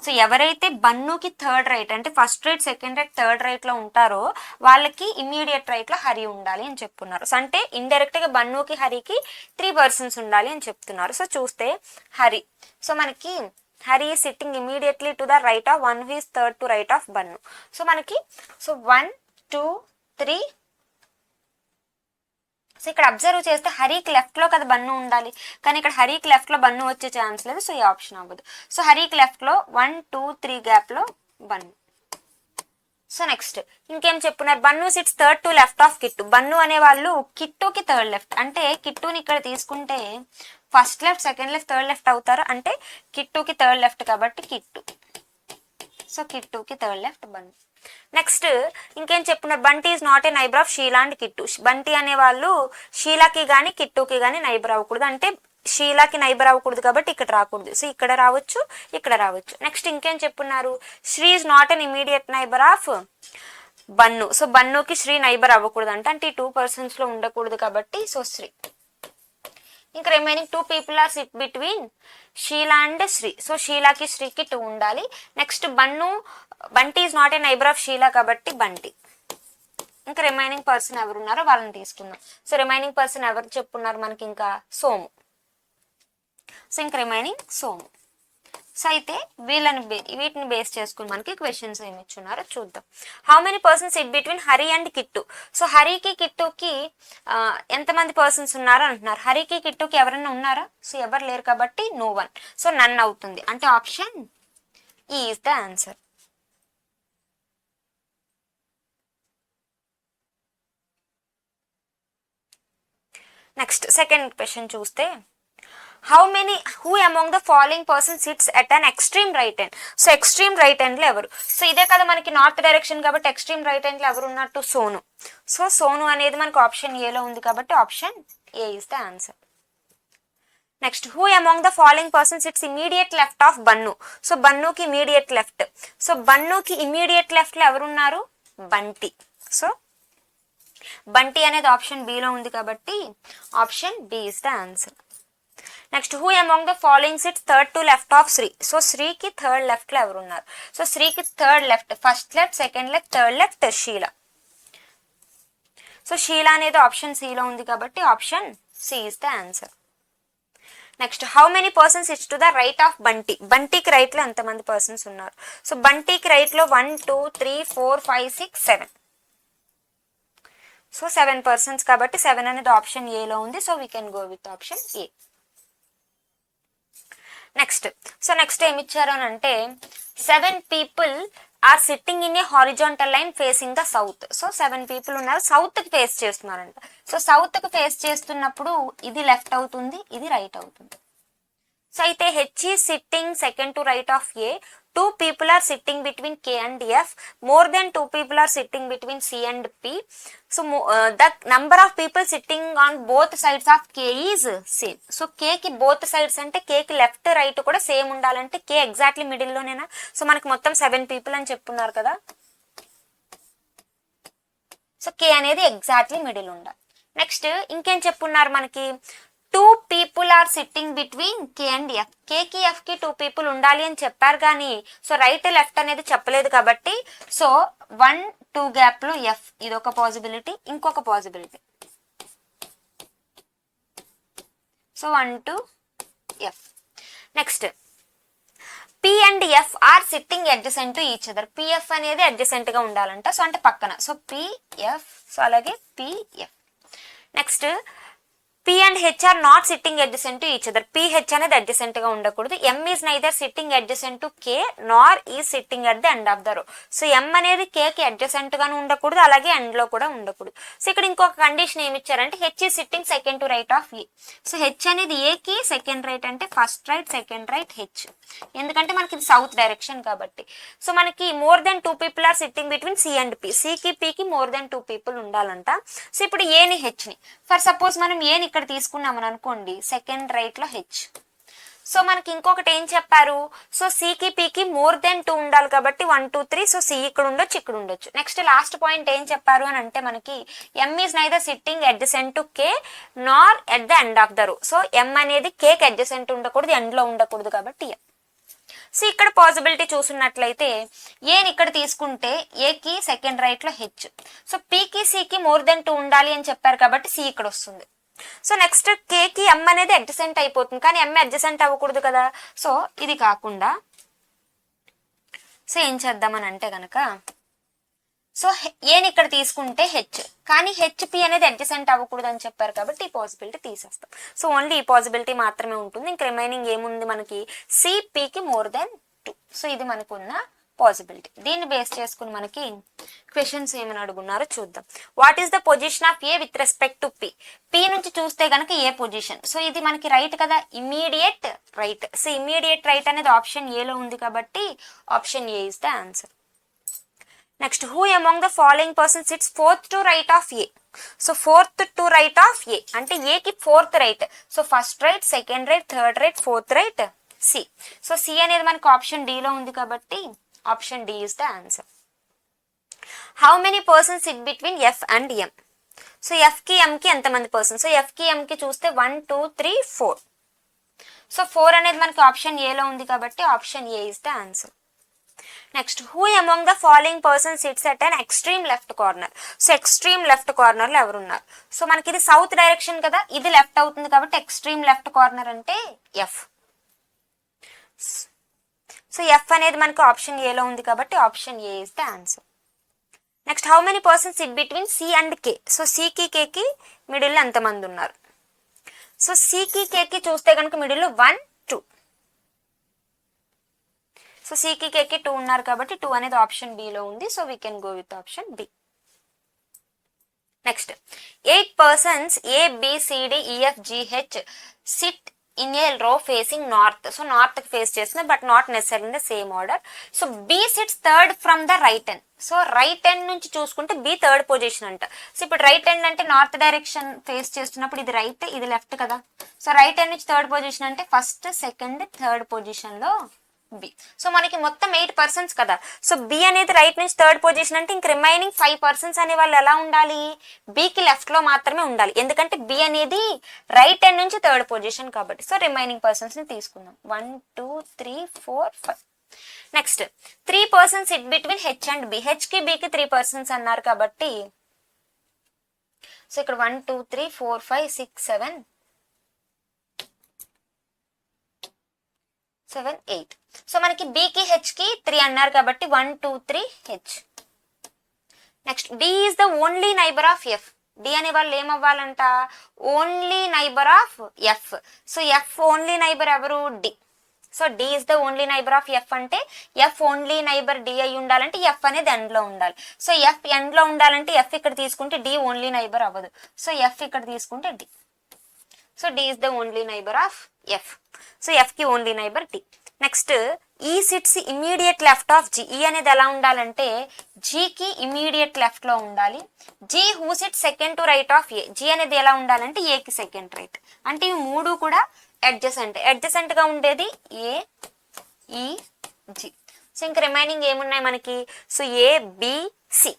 సో ఎవరైతే బన్నుకి థర్డ్ రైట్, అంటే first right second right third right లో ఉంటారో వాళ్ళకి ఇమీడియట్ రైట్ లో హరి ఉండాలి అని చెప్తున్నారు. సో అంటే ఇండైరెక్ట్ గా బన్నుకి హరికి 3 పర్సన్స్ ఉండాలి అని చెప్తున్నారు. సో చూస్తే హరి, సో మనకి Hari sitting immediately to the right of one who is third to right of bun. So మనకి 1 2 3. సో ఇక్కడ అబ్జర్వ్ చేస్తే హరికి లెఫ్ట్ లో కదా బన్ను ఉండాలి, కానీ ఇక్కడ హరికి లెఫ్ట్ లో బన్ను వచ్చే ఛాన్స్ లేదు. సో ఈ ఆప్షన్ అవ్వదు. సో హరికి లెఫ్ట్ లో 1 2 3 గ్యాప్ లో బన్ను. సో నెక్స్ట్ ఇంకేం చెప్పున్నారు, Bunnu sits third to left of Kittu. Bunnu అనే వాళ్ళు కిట్టుకి థర్డ్ లెఫ్ట్, అంటే కిట్టుని ఇక్కడ తీసుకుంటే first left second left third left అవుతారు, అంటే కిట్టుకి థర్డ్ లెఫ్ట్ కాబట్టి కిట్టు. సో కిట్టుకి థర్డ్ లెఫ్ట్ బన్ను. నెక్స్ట్ ఇంకేం చెప్పున్నారు, Bunty is not a neighbour of Sheela and Kittu. Bunty అనే వాళ్ళు షీలాకి కానీ కిట్టుకి కానీ నైబర్ అవ్వకూడదు, అంటే షీలాకి నైబర్ అవ్వకూడదు కాబట్టి ఇక్కడ రాకూడదు. సో ఇక్కడ రావచ్చు, ఇక్కడ రావచ్చు. నెక్స్ట్ ఇంకేం చెప్పున్నారు, Sri is not an immediate neighbour of bun. So బన్నుకి శ్రీ నైబర్ అవ్వకూడదు అంటే ఈ 2 పర్సన్స్ లో ఉండకూడదు కాబట్టి సో శ్రీ. ఇంకా remaining 2 people are sit between Sheela and Shri. So షీలాకి శ్రీకి 2 ఉండాలి. Next Bunty is not a neighbour of Sheela కాబట్టి బంటి. ఇంకా రిమైనింగ్ పర్సన్ ఎవరు ఉన్నారో వాళ్ళని తీసుకుందాం. సో రిమైనింగ్ పర్సన్ ఎవరు చెప్పున్నారు మనకి, ఇంకా సోము. సో ఇంకా రిమైనింగ్ సోము. సో అయితే వీటిని బేస్ చేసుకుని మనకి క్వశ్చన్స్ ఏమి ఇచ్చున్నారో చూద్దాం. How many persons sit between Hari and Kittu. So హరికి కిట్టుకి ఎంతమంది పర్సన్స్ ఉన్నారు అంటున్నారు. హరికి కిట్టుకి ఎవరైనా ఉన్నారా? సో ఎవరు లేరు కాబట్టి నో వన్. సో నన్ అవుతుంది, అంటే option E is the answer. Next second question చూస్తే, who among the following person sits at an extreme right hand. So extreme right hand లో ఎవరు? సో ఇదే కదా మనకి నార్త్ డైరెక్షన్ కాబట్టి ఎక్స్ట్రీమ్ రైట్ హ్యాండ్ లో ఎవరు ఉన్నట్టు? సోను. సో సోను అనేది మనకి ఆప్షన్ ఏలో ఉంది కాబట్టి option A is the answer. Next, who among the following person sits immediate left of bun. So బన్నుకి ఇమీడియట్ లెఫ్ట్. సో బన్నుకి ఇమీడియట్ లెఫ్ట్ లో ఎవరున్నారు? బంటి. సో బంటి అనేది ఆప్షన్ బిలో ఉంది కాబట్టి option B is the answer. Next, who among the following sits third to left of Shri. So శ్రీకి third left లో ఎవరు ఉన్నారు? సో శ్రీకి third left, first left, second left, third left Sheela. So Sheela అనేది ఆప్షన్ సిలో ఉంది కాబట్టి option C is the answer. Next, how many persons sits to the right of Bunty. బంటికి రైట్ లో ఎంతమంది పర్సన్స్ ఉన్నారు? సో బంటికి రైట్ లో 1 2 3 4 5 6 7. సో 7 పర్సన్స్ కాబట్టి 7 అనేది ఆప్షన్ ఏలో ఉంది. So we can go with option A. Next ఏమి ఇచ్చారు అని అంటే, 7 people are sitting in a horizontal line facing the south. So 7 people ఉన్నారు, సౌత్ కి ఫేస్ చేస్తున్నారంట. సో సౌత్ కి ఫేస్ చేస్తున్నప్పుడు ఇది లెఫ్ట్ అవుతుంది, ఇది రైట్ అవుతుంది. సో అయితే H is sitting second to right of A. 2 people are sitting between K and F. More than 2 people are sitting between C and P. So the number of people sitting on both sides of K is same. So K కి both sides అంటే కే కి left right కూడా same ఉండాలంటే కే exactly middle లోనేనా? So మనకి మొత్తం 7 people అని చెప్పున్నారు కదా. సో కే అనేది ఎగ్జాక్ట్లీ మిడిల్ ఉండాలి. నెక్స్ట్ ఇంకేం చెప్పున్నారు మనకి, 2 people are sitting between K and F. K కి ఎఫ్ కి 2 people ఉండాలి అని చెప్పారు కానీ సో రైట్ లెఫ్ట్ అనేది చెప్పలేదు కాబట్టి సో 1 2 గ్యాప్ లో ఎఫ్, ఇదొక పాసిబిలిటీ. ఇంకొక possibility, so 1 2 F. Next, P and F are sitting adjacent to each other. PF అనేది అడ్జసెంట్ గా ఉండాలంట, సో అంటే పక్కన. సో పిఎఫ్, సో అలాగే PF. Next, P and H are not sitting adjacent to each other. PH అనేది adjacent గా ఉండకూడదు. M is neither sitting adjacent to K nor is sitting at the end of the row. So M అనేది K కి adjacent గాను ఉండకూడదు, అలాగే end లో కూడా ఉండకూడదు. సో ఇక్కడ ఇంకొక కండిషన్ ఏమి ఇచ్చారంటే H is sitting second to right of A. So H అనేది ఏ కి సెకండ్ రైట్ అంటే first right second right H, ఎందుకంటే మనకి ఇది సౌత్ డైరెక్షన్ కాబట్టి. సో మనకి more than 2 people are sitting between C and P. సికి పికి మోర్ దెన్ 2 people ఉండాలంట. సో ఇప్పుడు ఏని హెచ్ ని, ఫర్ సపోజ్ మనం ఏని ఇక్కడ తీసుకున్నామని అనుకోండి, సెకండ్ రైట్ లో హెచ్. సో మనకి ఇంకొకటి ఏం చెప్పారు, సో సికి పికి మోర్ దెన్ 2 ఉండాలి కాబట్టి 1 2 3. సో సి ఇక్కడ ఉండొచ్చు, ఇక్కడ ఉండొచ్చు. నెక్స్ట్ లాస్ట్ పాయింట్ ఏం చెప్పారు అని అంటే మనకి M is neither sitting adjacent to K nor at the end of the row. So M అనేది కే కి అడ్జసెంట్ ఉండకూడదు, ఎండ్ లో ఉండకూడదు కాబట్టి ఎం. సో ఇక్కడ పాసిబిలిటీ చూసున్నట్లయితే ఏని ఇక్కడ తీసుకుంటే ఏకి సెకండ్ రైట్ లో హెచ్. సో పికి సికి మోర్ దెన్ 2 ఉండాలి అని చెప్పారు కాబట్టి సి ఇక్కడ వస్తుంది. సో నెక్స్ట్ కే కి ఎం అనేది అడ్జసెంట్ అయిపోతుంది, కానీ ఎం అడ్జసెంట్ అవ్వకూడదు కదా. సో ఇది కాకుండా సో ఏం చేద్దామని అంటే కనుక, సో ఏని ఇక్కడ తీసుకుంటే హెచ్, కానీ హెచ్ పి అనేది అడ్జసెంట్ అవ్వకూడదు అని చెప్పారు కాబట్టి ఈ పాసిబిలిటీ తీసేస్తాం. సో ఓన్లీ ఈ పాసిబిలిటీ మాత్రమే ఉంటుంది. ఇంక రిమైనింగ్ ఏముంది మనకి, సిపికి మోర్ దెన్ 2. సో ఇది మనకు ఉన్న పాసిబిలిటీ. దీన్ని బేస్ చేసుకుని మనకి క్వశ్చన్స్ ఏమని అడుగున్నారో చూద్దాం. What is the position of A with respect to P. P నుంచి చూస్తే గనక ఏ పొజిషన్. సో ఇది మనకి రైట్ కదా, immediate right. So immediate right అనేది ఆప్షన్ ఏలో ఉంది కాబట్టి option A is the answer. Next, who among the following person sits fourth to right of A. So fourth to right of A అంటే A కి fourth right. So first right second right third right fourth right C. So C అనేది మనకి option D లో ఉంది కాబట్టి option D is the answer. How many persons sit between F and M. So ఎఫ్కి ఎంకి ఎంతమంది persons? So ఎఫ్కి ఎంకి చూస్తే 1 2 3 4. సో 4 అనేది మనకి ఆప్షన్ ఏలో ఉంది కాబట్టి option A is the answer. Next, who among the following person sits at an extreme left corner? So extreme left కార్నర్లో ఎవరున్నారు? సో మనకి ఇది సౌత్ డైరెక్షన్ కదా, ఇది లెఫ్ట్ అవుతుంది కాబట్టి ఎక్స్ట్రీమ్ లెఫ్ట్ కార్నర్ అంటే ఎఫ్. సో ఎఫ్ అనేది మనకి ఆప్షన్ ఏలో ఉంది కాబట్టి option A is the answer. Next, how many persons sit between C and K? So సికి కేకి మిడిల్లో ఎంతమంది ఉన్నారు? సో సికి కేకి చూస్తే కనుక మిడిల్లో 1 2. సో సికి కేకి 2 ఉన్నారు కాబట్టి 2 అనేది ఆప్షన్ బిలో ఉంది. So we can go with option B. Next, 8 persons ABCDEFGH sit in a row facing north. So north కి ఫేస్ చేస్తుంది but not necessary in the same order. So B sits third from the right end. So right end నుంచి చూసుకుంటే B third position అంట. So ఇప్పుడు right end అంటే north direction face చేస్తున్నప్పుడు ఇది right, ఇది లెఫ్ట్ కదా. సో రైట్ ఎండ్ నుంచి థర్డ్ పొజిషన్ అంటే ఫస్ట్ సెకండ్ థర్డ్ పొజిషన్ లో బి. సో మనకి మొత్తం 8 persons కదా. సో బి అనేది రైట్ నుంచి థర్డ్ పొజిషన్ అంటే ఇంక రిమైనింగ్ 5 persons అనే వాళ్ళు ఎలా ఉండాలి? బికి లెఫ్ట్ లో మాత్రమే ఉండాలి, ఎందుకంటే బి అనేది రైట్ హ్యాండ్ నుంచి థర్డ్ పొజిషన్ కాబట్టి. సో రిమైనింగ్ పర్సన్స్ ని తీసుకుందాం. 1 2 3 4 5. Next, 3 persons sit between H and B. H కి బికి 3 persons అన్నారు కాబట్టి సో ఇక్కడ 1 2 3 4 5 6 7 7 8. సో మనకి బికి హెచ్ కి 3 అన్నారు కాబట్టి 1 2 3 H. Next, D is the only neighbour of F. D అనే వాళ్ళు ఏమవ్వాలంట? Only neighbour of F. So F only neighbour ఎవరు? D. So D is the only neighbour of F అంటే ఎఫ్ ఓన్లీ నైబర్ డి అయి ఉండాలంటే F అనేది end లో ఉండాలి. సో ఎఫ్ ఎండ్ లో ఉండాలంటే ఎఫ్ ఇక్కడ తీసుకుంటే డి ఓన్లీ నైబర్ అవ్వదు. సో ఎఫ్ ఇక్కడ తీసుకుంటే D. So D is the only neighbour of F. So F కి only neighbour D. Next, E sits immediate left of G. E అనేది ఎలా ఉండాలంటే జికి ఇమీడియట్ లెఫ్ట్ లో ఉండాలి. G who sit second to right of A. G అనేది ఎలా ఉండాలంటే ఏకి సెకండ్ రైట్. అంటే ఇవి మూడు కూడా అడ్జసెంట్ గా ఉండేది ఏ ఈ జి. సో ఇంకా రిమైనింగ్ ఏమున్నాయి మనకి? So A B C.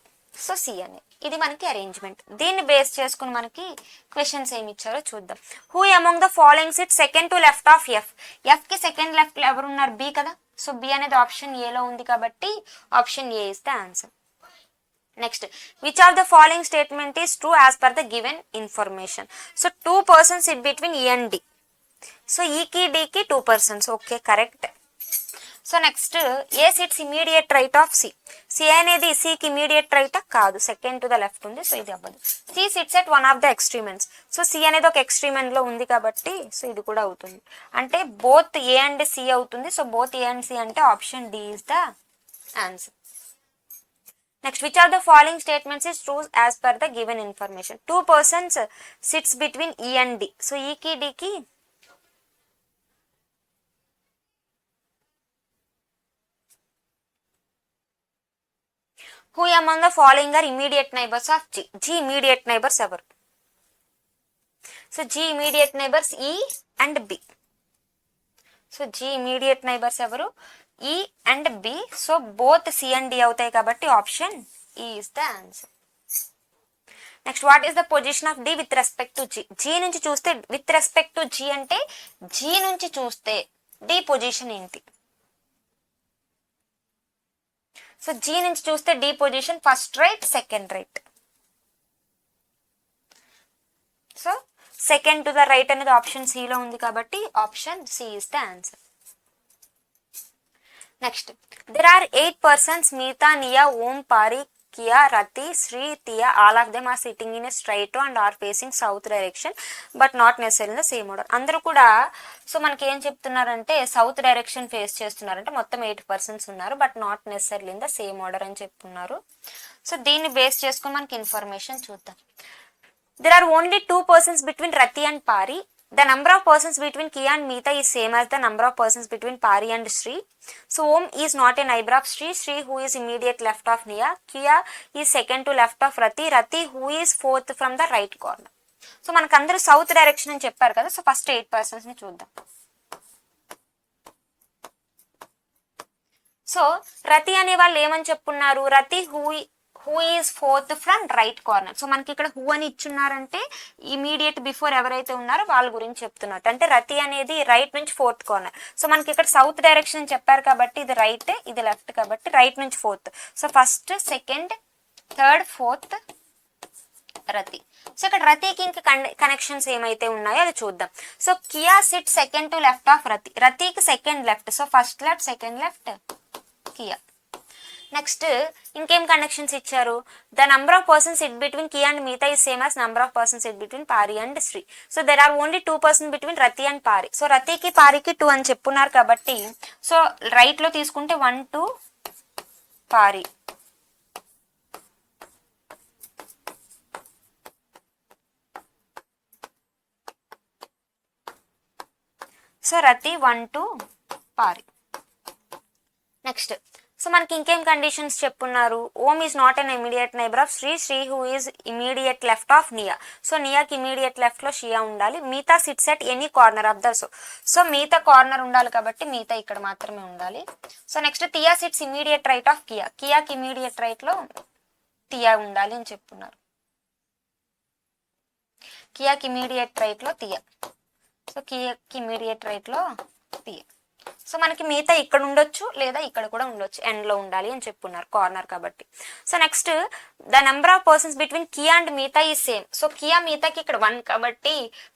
So C అనేది ఇది మనకి అరేంజ్మెంట్. దీన్ని బేస్ చేసుకుని మనకి క్వశ్చన్స్ ఏమి ఇచ్చారో చూద్దాం. Who among the following sit second to left of F. F కి సెకండ్ లెఫ్ట్ లో ఎవరున్నారు? బి కదా. సో బి అనేది ఆప్షన్ ఏలో ఉంది కాబట్టి option A is the answer. Next, which of the following statement is true as per the given information. So 2 persons sit between E and D. So ఈకి డికి 2 persons. Okay, correct. So next, A sits immediate right of C. C అనేది సికి immediate right కాదు, second to the left ఉంది. So ఇది అవ్వదు. C sits at one of the extreme ends. So C అనేది ఒక ఎక్స్ట్రీమెంట్ లో ఉంది కాబట్టి సో ఇది కూడా అవుతుంది. అంటే బోత్ ఏ అండ్ సి అవుతుంది. So both A and C అంటే option D is the answer. Next, which of the following statements is true as per the given information. 2 persons sits between E and D. So ఈకి డికి who among the following are immediate neighbors of G? G immediate neighbors ever. So G immediate neighbors E and B. So G immediate neighbors ever E and B. So both C and D అవుతాయి కాబట్టి option E is the answer. Next, what is the position of D with respect to G? G నుంచి చూస్తే with respect to G అంటే G నుంచి చూస్తే D position ఏంటి? So G నుంచి చూస్తే D position first right second right. So second to the right అనేది option సిలో ఉంది కాబట్టి option C is the answer. Next, there are 8 persons Meeta Nia Om Pari Kiya Rati Shri Tia all of them are sitting in a straight and are facing south direction but not necessary in the same order. అందరూ కూడా so మనకి ఏం చెప్తున్నారంటే south direction face చేస్తున్నారంటే మొత్తం 8 persons ఉన్నారు but not necessary in the same order అని చెప్తున్నారు. సో దీన్ని బేస్ చేసుకుని మనకి ఇన్ఫర్మేషన్ చూద్దాం. There are only 2 persons between Rati and Pari. The number of persons between Kiya and Meeta is same as the number of persons between Pari and Sri. So Om is not a neighbor of Sri. Sri who is immediate left of Niya. Kiya is second to left of Rati. Rati who is fourth from the right corner. So మనకు అందరూ south direction అని చెప్పారు కదా. So first 8 persons ని చూద్దాం. So రతి అనే వాళ్ళు ఏమని చెప్పున్నారు? రతి who is fourth from right corner. So మనకి ఇక్కడ హూ అని ఇచ్చున్నారంటే ఇమీడియట్ బిఫోర్ ఎవరైతే ఉన్నారో వాళ్ళ గురించి చెప్తున్నట్టు. అంటే రతి అనేది రైట్ నుంచి ఫోర్త్ కార్నర్. సో మనకి ఇక్కడ సౌత్ డైరెక్షన్ చెప్పారు కాబట్టి ఇది రైట్, ఇది లెఫ్ట్ కాబట్టి రైట్ నుంచి fourth. So first, second, third, fourth Rati. So ఇక్కడ రతికి ఇంకా కనెక్షన్స్ ఏమైతే ఉన్నాయో అది చూద్దాం. So Kiya sit second to left of Rati. రతికి second left. So first left, second left Kiya. Next ఇంకేం కనెక్షన్స్ ఇచ్చారు? The number of persons sit between Kiya and Meeta is same as number of persons sit between Pari and Shri. So there are only 2 persons between Rati and పారి. So రతికి పారికి 2 అని చెప్పున్నారు కాబట్టి so right లో తీసుకుంటే 1 2 పారి. So రతి 1 2 పారి. నెక్స్ట్ సో మనకి ఇంకేం కండిషన్స్ చెప్పున్నారు? Om is not an immediate neighbour of Shri, Shri who is immediate left of Nia. So నియాకి ఇమీడియట్ లెఫ్ట్ లో షియా ఉండాలి. Meeta sits at any corner of the. So Meeta corner ఉండాలి కాబట్టి మీతా ఇక్కడ మాత్రమే ఉండాలి. So next Tia sits immediate right of Kiya. కియాకి ఇమీడియట్ రైట్ లో తియా ఉండాలి అని చెప్పున్నారు. కియాకి ఇమీడియట్ రైట్ లో తియా. సో కియాకి ఇమీడియట్ రైట్ లో తియా. సో మనకి మిగతా ఇక్కడ ఉండొచ్చు లేదా ఇక్కడ కూడా ఉండొచ్చు, ఎండ్ లో ఉండాలి అని చెప్పున్నారు కార్నర్ కాబట్టి. So next the number of persons between Kiya and మిగతా ఈ సేమ్. సో కియా మిగతాకి ఇక్కడ 1 కాబట్టి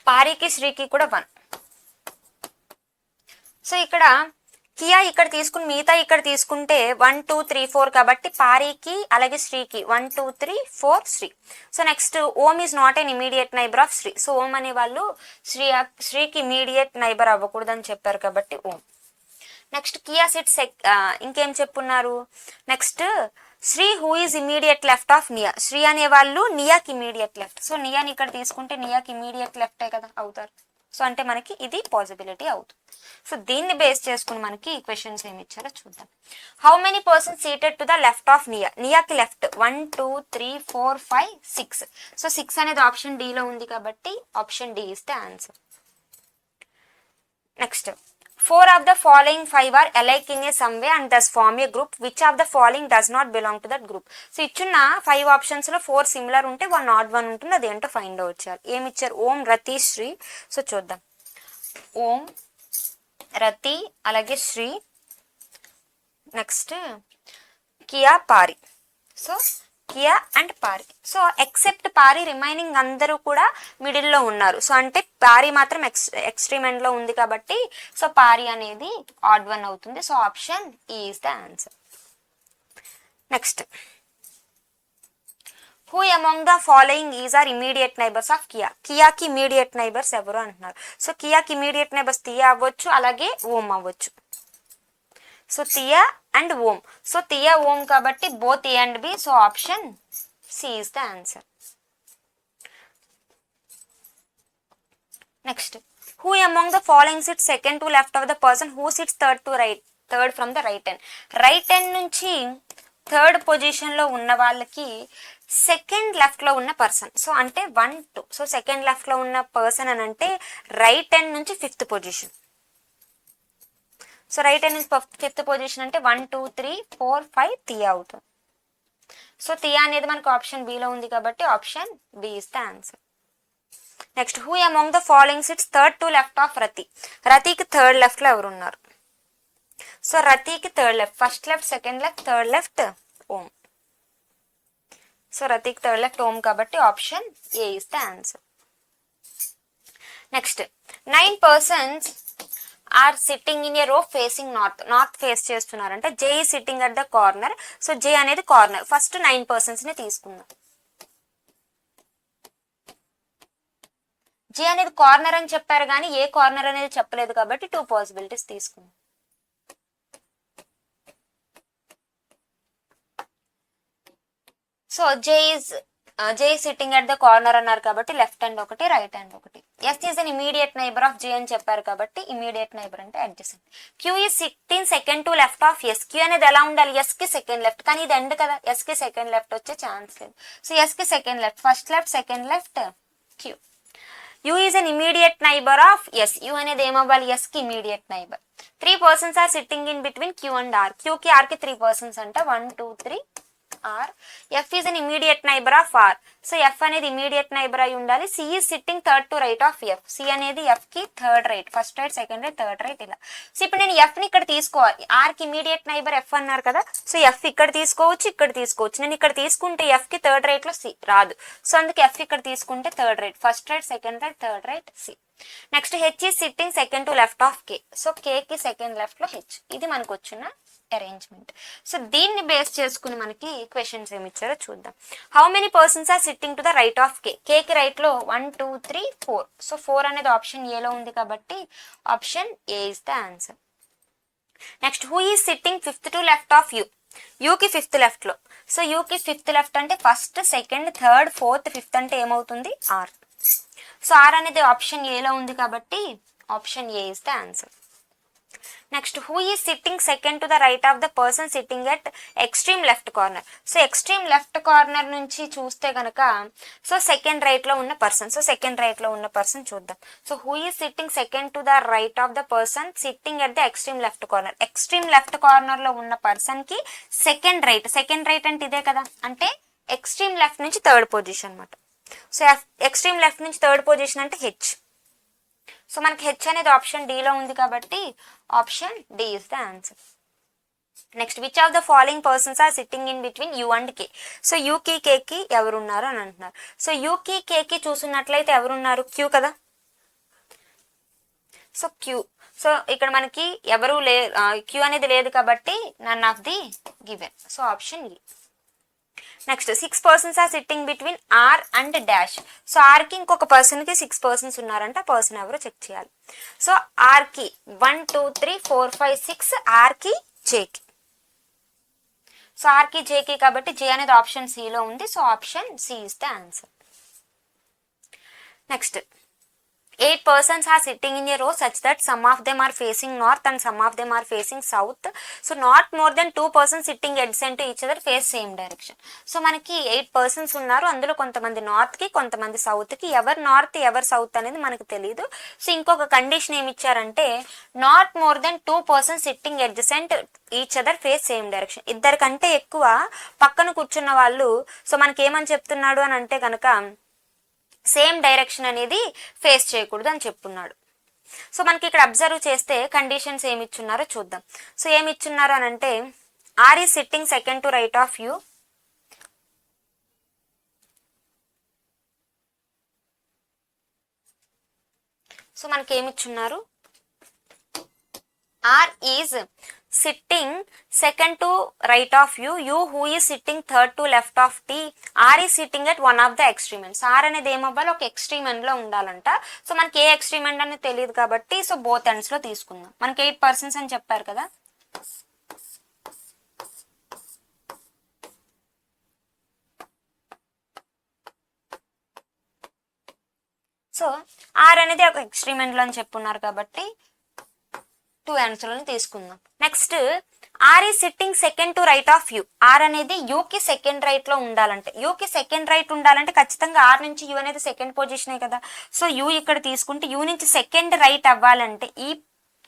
పారికి శ్రీకి కూడా 1. సో ఇక్కడ కియా ఇక్కడ తీసుకుని మిగతా ఇక్కడ తీసుకుంటే 1 2 3 4 కాబట్టి పారికి అలాగే శ్రీకి 1 2 3 4 Shri. So next Om is not an immediate neighbour of Shri. So Om అనే వాళ్ళు శ్రీకి ఇమీడియట్ నైబర్ అవ్వకూడదని చెప్పారు కాబట్టి ఓమ్. నెక్స్ట్ కియా సిట్స్ ఇంకేం చెప్పున్నారు? Next Shri who is immediate left of Nia. Shri అనే వాళ్ళు నియాకి ఇమీడియట్ లెఫ్ట్. సో నియాని ఇక్కడ తీసుకుంటే నియాకి ఇమీడియట్ లెఫ్టే కదా అవుతారు. సో అంటే మనకి ఇది పాసిబిలిటీ అవుతుంది. సో దీన్ని బేస్ చేసుకుని మనకి ఈ క్వశ్చన్స్ ఏమి ఇచ్చారో చూద్దాం. How many persons seated to the left of Nia. నియాకి లెఫ్ట్ 1 2 3 4 5 6. సో 6 అనేది ఆప్షన్ డి లో ఉంది కాబట్టి option D is the answer. Next 4 of the following 5 are alike in a some way and thus form a group. Which of the following does not belong to that group? So ఇచ్చిన 5 options లో 4 similar ఉంటే 1 add 1 ఉంటుంది. అదేంటో find out చేయాలి. ఏమి ఇచ్చారు? ఓం, రతి, Shri. So చూద్దాం. ఓం, రతి అలాగే శ్రీ. నెక్స్ట్ కియా, పారి. సో కియా అండ్ పారి. సో ఎక్సెప్ట్ పారి రిమైనింగ్ అందరూ కూడా మిడిల్లో ఉన్నారు. సో అంటే పారి మాత్రం ఎక్స్ట్రీమ్ ఎండ్ లో ఉంది కాబట్టి సో పారి అనేది ఆడ్ 1 అవుతుంది. So option E is the answer. Next who among the following is are immediate neighbours of Kiya. కియాకి ఇమీడియట్ నైబర్స్ ఎవరు అంటున్నారు. సో కియాకి ఇమీడియట్ నైబర్స్ తియా అవ్వచ్చు అలాగే ఓం అవ్వచ్చు. So Tia and Om. So Tia Om కాబట్టి both A and B. So option C is the answer. Next who among the following sits second to left of the person who sits third from the right end. Right end నుంచి third position లో ఉన్న వాళ్ళకి second left లో ఉన్న person. So అంటే 1 2. So second left లో ఉన్న person అని అంటే రైట్ ఎండ్ నుంచి 5th position. So right hand నుంచి 5th పొజిషన్ అంటే 1 2 3 4 5 తియా అవుతుంది. సో తియా అనేది మనకు ఆప్షన్ బి లో ఉంది కాబట్టి option B is the answer. Next who among the following sits third to left of Rati. రతికి థర్డ్ లెఫ్ట్ లో ఎవరు ఉన్నారు? సో రతికి third left, first left, second left, third left Om. So రతికి థర్డ్ లెఫ్ట్ ఓం కాబట్టి option A is the answer. Next 9 persons are sitting in a row facing north face చేస్తున్నారంటే J is sitting at the corner. So J అనేది corner. First 9 persons ని తీసుకుందాం. జే అనేది corner అని చెప్పారు కానీ ఏ కార్నర్ అనేది చెప్పలేదు కాబట్టి 2 పాసిబిలిటీస్ తీసుకుందాం. So J sitting at the corner అన్నారు కాబట్టి లెఫ్ట్ హ్యాండ్ ఒకటి, రైట్ హ్యాండ్ ఒకటి. S is an immediate neighbour of J అని చెప్పారు కాబట్టి ఇమీడియట్ నైబర్ అంటే adjacent. Q is sitting second to left of S. Q అనేది ఎలా ఉండాలి? ఎస్ కి సెకండ్ లెఫ్ట్, కానీ ఇది ఎండ్ కదా, ఎస్ కి సెకండ్ లెఫ్ట్ వచ్చే ఛాన్స్ లేదు. సో ఎస్ కి second left, first left, second left Q. U is an immediate neighbour of S. U అనేది ఏమవ్వాలి? ఎస్ కి immediate neighbour. 3 persons are sitting in between Q and R. Q కి R కి 3 persons అంటే 1 2 3 R. F is an immediate neighbor of R. So F అనేది immediate neighbour అయి ఉండాలి. C is sitting third to right of F. C అనేది F కి third right, first right, second right, third right ఇలా. So ఇప్పుడు నేను F ని ఇక్కడ తీసుకోవాలి. R కి ఇమీడియట్ నైబర్ F అన్నారు కదా. సో F ఇక్కడ తీసుకోవచ్చు, ఇక్కడ తీసుకోవచ్చు. నేను ఇక్కడ తీసుకుంటే F కి థర్డ్ రైట్ లో C రాదు. సో అందుకే F ఇక్కడ తీసుకుంటే third right, first right, second right, third right, C. Next H is sitting second to left of K. So K కి సెకండ్ లెఫ్ట్ లో H. ఇది మనకు వచ్చిన అరేంజ్మెంట్. సో దీన్ని బేస్ చేసుకుని మనకి క్వశ్చన్స్ ఏమి ఇచ్చారో చూద్దాం. How many persons are sitting to the right of K. కేకి రైట్ లో 1 2 3 4. సో 4 అనేది ఆప్షన్ ఏలో ఉంది కాబట్టి option A is the answer. Next who is sitting fifth to left of U. యూకి ఫిఫ్త్ లెఫ్ట్ లో. సో యూకి ఫిఫ్త్ లెఫ్ట్ అంటే first, second, third, fourth, fifth అంటే ఏమవుతుంది ఆర్. సో ఆర్ అనేది ఆప్షన్ ఏలో ఉంది కాబట్టి option A is the answer. Next who is sitting second to the right of the person sitting at extreme left corner. So extreme left corner నుంచి చూస్తే కనుక so second right లో ఉన్న person. So second right లో ఉన్న person చూద్దాం. So who is sitting second to the right of the person sitting at the extreme left corner. Extreme left corner లో ఉన్న పర్సన్ కి సెకండ్ రైట్. సెకండ్ రైట్ అంటే ఇదే కదా, అంటే ఎక్స్ట్రీమ్ లెఫ్ట్ నుంచి థర్డ్ పొజిషన్ అనమాట. సో ఎక్స్ట్రీమ్ లెఫ్ట్ నుంచి థర్డ్ పొజిషన్ అంటే హెచ్. సో మనకి హెచ్ అనేది ఆప్షన్ డి లో ఉంది కాబట్టి option D is the answer. Next which of the following persons are sitting in between U and K. So యూకి కేకి ఎవరున్నారు అని అంటున్నారు. సో యూకి కేకి చూసున్నట్లయితే ఎవరున్నారు, క్యూ కదా. So Q. సో ఇక్కడ మనకి ఎవరు క్యూ అనేది లేదు కాబట్టి none of the given. So option E. Next 6 persons are sitting between R and dash. So R కి ఇంకొక పర్సన్ కి 6 persons ఉన్నారంట. పర్సన్ ఎవరో చెక్ చేయాలి. సో ఆర్ కి 1 2 3 4 5 6 ఆర్ కి జేకి. సో ఆర్ కి జేకి కాబట్టి జే అనేది ఆప్షన్ సి లో ఉంది. So option C is the answer. Next 8 persons are sitting in a row such that some of them are facing north and some of them are facing south. So not more than 2 persons sitting adjacent to each other face same direction. So మనకి 8 persons ఉన్నారు. అందులో కొంతమంది north కి, కొంతమంది south కి. ఎవరు north ఎవరు south అనేది మనకు తెలియదు. సో ఇంకొక కండిషన్ ఏమి ఇచ్చారంటే not more than 2 persons sitting adjacent each other face same direction. ఇద్దరి కంటే ఎక్కువ పక్కన కూర్చున్న వాళ్ళు. సో మనకి ఏమని చెప్తున్నాడు అని అంటే కనుక సేమ్ డైరెక్షన్ అనేది ఫేస్ చేయకూడదు అని చెప్తున్నాడు. సో మనకి ఇక్కడ అబ్జర్వ్ చేస్తే కండిషన్స్ ఏమి ఇచ్చున్నారో చూద్దాం. సో ఏమి ఇచ్చున్నారు అని అంటే R is sitting second to right of U. So మనకి ఏమి ఇచ్చున్నారు, R is sitting second to right of U. U who is sitting third to left of T. R is sitting at one of the extreme ends. R అనేది ఏమవ్వాలి, ఒక extreme end లో ఉండాలంట. So మనకి ఏ extreme end అనేది తెలియదు కాబట్టి so both ends లో తీసుకుందాం. మనకి 8 persons అని చెప్పారు కదా. సో ఆర్ అనేది ఒక ఎక్స్ట్రీమ్ ఎండ్ లో అని చెప్పున్నారు కాబట్టి 2 ఆన్సర్లను తీసుకుందాం. Next R E sitting second to right of U. R అనేది యూకి సెకండ్ రైట్ లో ఉండాలంటే, యూకి సెకండ్ రైట్ ఉండాలంటే ఖచ్చితంగా ఆర్ నుంచి యూ అనేది సెకండ్ పొజిషనే కదా. సో యూ ఇక్కడ తీసుకుంటే యూ నుంచి సెకండ్ రైట్ అవ్వాలంటే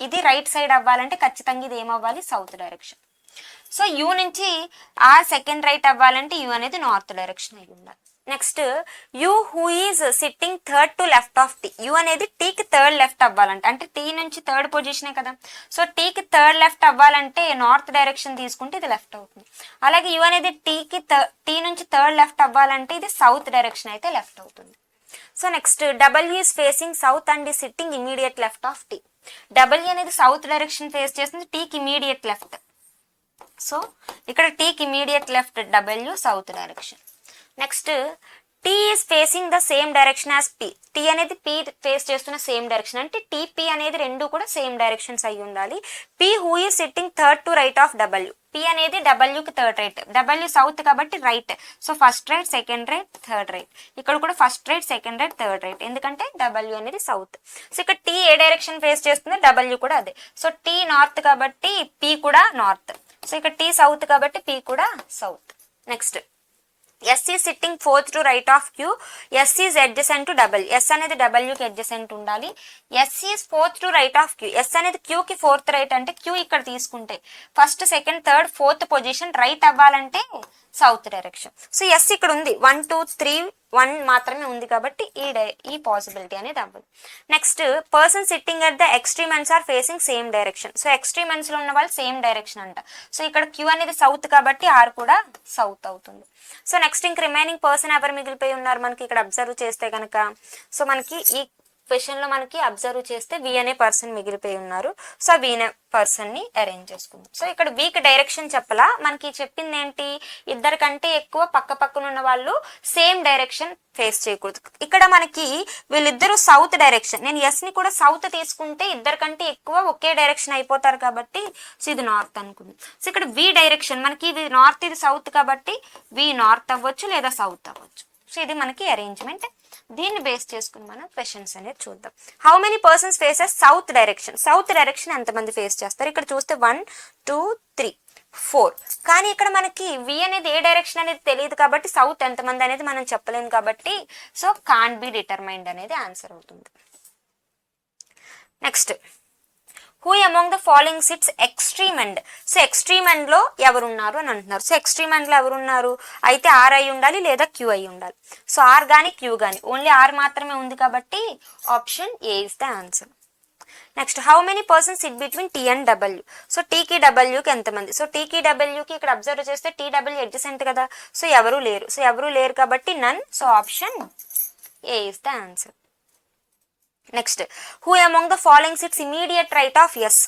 ఇది రైట్ సైడ్ అవ్వాలంటే ఖచ్చితంగా ఇది ఏమవ్వాలి, సౌత్ డైరెక్షన్. సో యూ నుంచి ఆర్ సెకండ్ రైట్ అవ్వాలంటే యూ అనేది నార్త్ డైరెక్షన్ అయి ఉండాలి. Next U who is sitting third to left of T. యూ అనేది టీకి థర్డ్ లెఫ్ట్ అవ్వాలంటే, అంటే టీ నుంచి థర్డ్ పొజిషనే కదా. సో టీకి థర్డ్ లెఫ్ట్ అవ్వాలంటే నార్త్ డైరెక్షన్ తీసుకుంటే ఇది లెఫ్ట్ అవుతుంది. అలాగే యూ అనేది టీ నుంచి థర్డ్ లెఫ్ట్ అవ్వాలంటే ఇది సౌత్ డైరెక్షన్ అయితే లెఫ్ట్ అవుతుంది. So next W is facing south and E sitting immediate left of T. W అనేది సౌత్ డైరెక్షన్ ఫేస్ చేస్తుంది, టీకి ఇమీడియట్ లెఫ్ట్. సో ఇక్కడ టీకి immediate left, W south direction. Next T is facing the same direction as P. T అనేది P face చేస్తున్న same direction అంటే T P అనేది రెండు కూడా సేమ్ డైరెక్షన్స్ అయి ఉండాలి. P who is sitting third to right of W. P అనేది డబ్ల్యూకి third right, W south కాబట్టి right. So first right, second right, third right. ఇక్కడ కూడా first right, second right, third right, ఎందుకంటే డబ్ల్యూ అనేది south. So ఇక్కడ tea ఏ direction face చేస్తుందో W కూడా అదే. సో టీ నార్త్ కాబట్టి పీ కూడా నార్త్. సో ఇక్కడ టీ సౌత్ కాబట్టి పీ కూడా south. Next S is sitting fourth to right of Q. S is adjacent to W. S అనేది W కి adjacent ఉండాలి. S is fourth to right of Q. S అనేది Q కి fourth right అంటే Q ఇక్కడ తీసుకుంటే first second third fourth position right అవ్వాలంటే south direction. So S ఇక్కడ ఉంది 1 2 3 1 మాత్రమే ఉంది కాబట్టి ఈ పాసిబిలిటీ అనేది అవ్వదు. Next person sitting at the extreme ends are facing same direction. So extreme ends లో ఉన్న వాళ్ళు సేమ్ డైరెక్షన్ అంట. సో ఇక్కడ Q అనేది సౌత్ కాబట్టి R కూడా సౌత్ అవుతుంది. సో నెక్స్ట్ ఇంక రిమైనింగ్ పర్సన్ ఎవరు మిగిలిపోయి ఉన్నారు మనకి ఇక్కడ అబ్జర్వ్ చేస్తే కనుక, సో మనకి ఈ క్వశ్చన్ లో మనకి అబ్జర్వ్ చేస్తే వి అనే పర్సన్ మిగిలిపోయి ఉన్నారు. సో వి అనే పర్సన్ ని అరేంజ్ చేసుకుందాం. సో ఇక్కడ వీక్ డైరెక్షన్ చెప్పలా, మనకి చెప్పింది ఏంటి, ఇద్దరికంటే ఎక్కువ పక్క పక్కన ఉన్న వాళ్ళు సేమ్ డైరెక్షన్ ఫేస్ చేయకూడదు. ఇక్కడ మనకి వీళ్ళిద్దరూ సౌత్ డైరెక్షన్, నేను ఎస్ ని కూడా సౌత్ తీసుకుంటే ఇద్దరికంటే ఎక్కువ ఒకే డైరెక్షన్ అయిపోతారు కాబట్టి సో ఇది నార్త్ అనుకుంది. సో ఇక్కడ వి డైరెక్షన్ మనకి ఇది నార్త్ ఇది సౌత్ కాబట్టి వి నార్త్ అవ్వచ్చు లేదా సౌత్ అవ్వచ్చు. సో ఇది మనకి అరేంజ్మెంట్. దీన్ని బేస్ చేసుకుని మనం క్వశ్చన్స్ అనేది చూద్దాం. How many persons faces south direction, south direction ఎంతమంది ఫేస్ చేస్తారు, ఇక్కడ చూస్తే 1 2 3 4. కానీ ఇక్కడ మనకి వి అనేది ఏ డైరెక్షన్ అనేది తెలియదు కాబట్టి సౌత్ ఎంతమంది అనేది మనం చెప్పలేము కాబట్టి సో కాంట్ బి డిటర్మైన్డ్ అనేది ఆన్సర్ అవుతుంది. Next who among the following sits extreme end. So extreme end లో ఎవరున్నారు అని అంటున్నారు. సో ఎక్స్ట్రీమ్ ఎండ్ లో ఎవరున్నారు అయితే ఆర్ అయి ఉండాలి లేదా క్యూ అయి ఉండాలి. సో ఆర్ గానీ క్యూ గానీ, ఓన్లీ ఆర్ మాత్రమే ఉంది కాబట్టి option A is the answer. Next how many persons sit between T and W. So టీకి డబ్ల్యూకి ఎంతమంది, సో టీకి డబ్ల్యూకి ఇక్కడ అబ్జర్వ్ చేస్తే టీ డబ్ల్యూ అడ్జసెంట్ కదా, సో ఎవరు లేరు. సో ఎవరు లేరు కాబట్టి none. So option A is the answer. Next who among the following sits immediate right of S.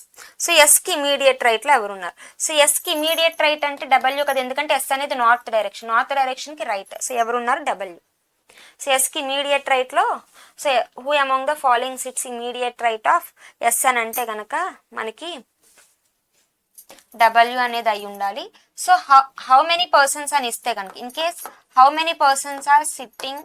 So S కి ఇమీడియట్ రైట్ లో ఎవరున్నారు. సో ఎస్ కి ఇమీడియట్ రైట్ అంటే డబ్ల్యూ కదా, ఎందుకంటే ఎస్ అనేది నార్త్ డైరెక్షన్, నార్త్ డైరెక్షన్ కి right. So ఎవరున్నారు డబ్ల్యూ. సో ఎస్ కి ఇమీడియట్ రైట్ లో so who among the following sits immediate right of S అని అంటే గనక మనకి డబ్ల్యూ అనేది అయి ఉండాలి. సో హౌ మెనీ పర్సన్స్ అని ఇస్తే కనుక in case how many persons are sitting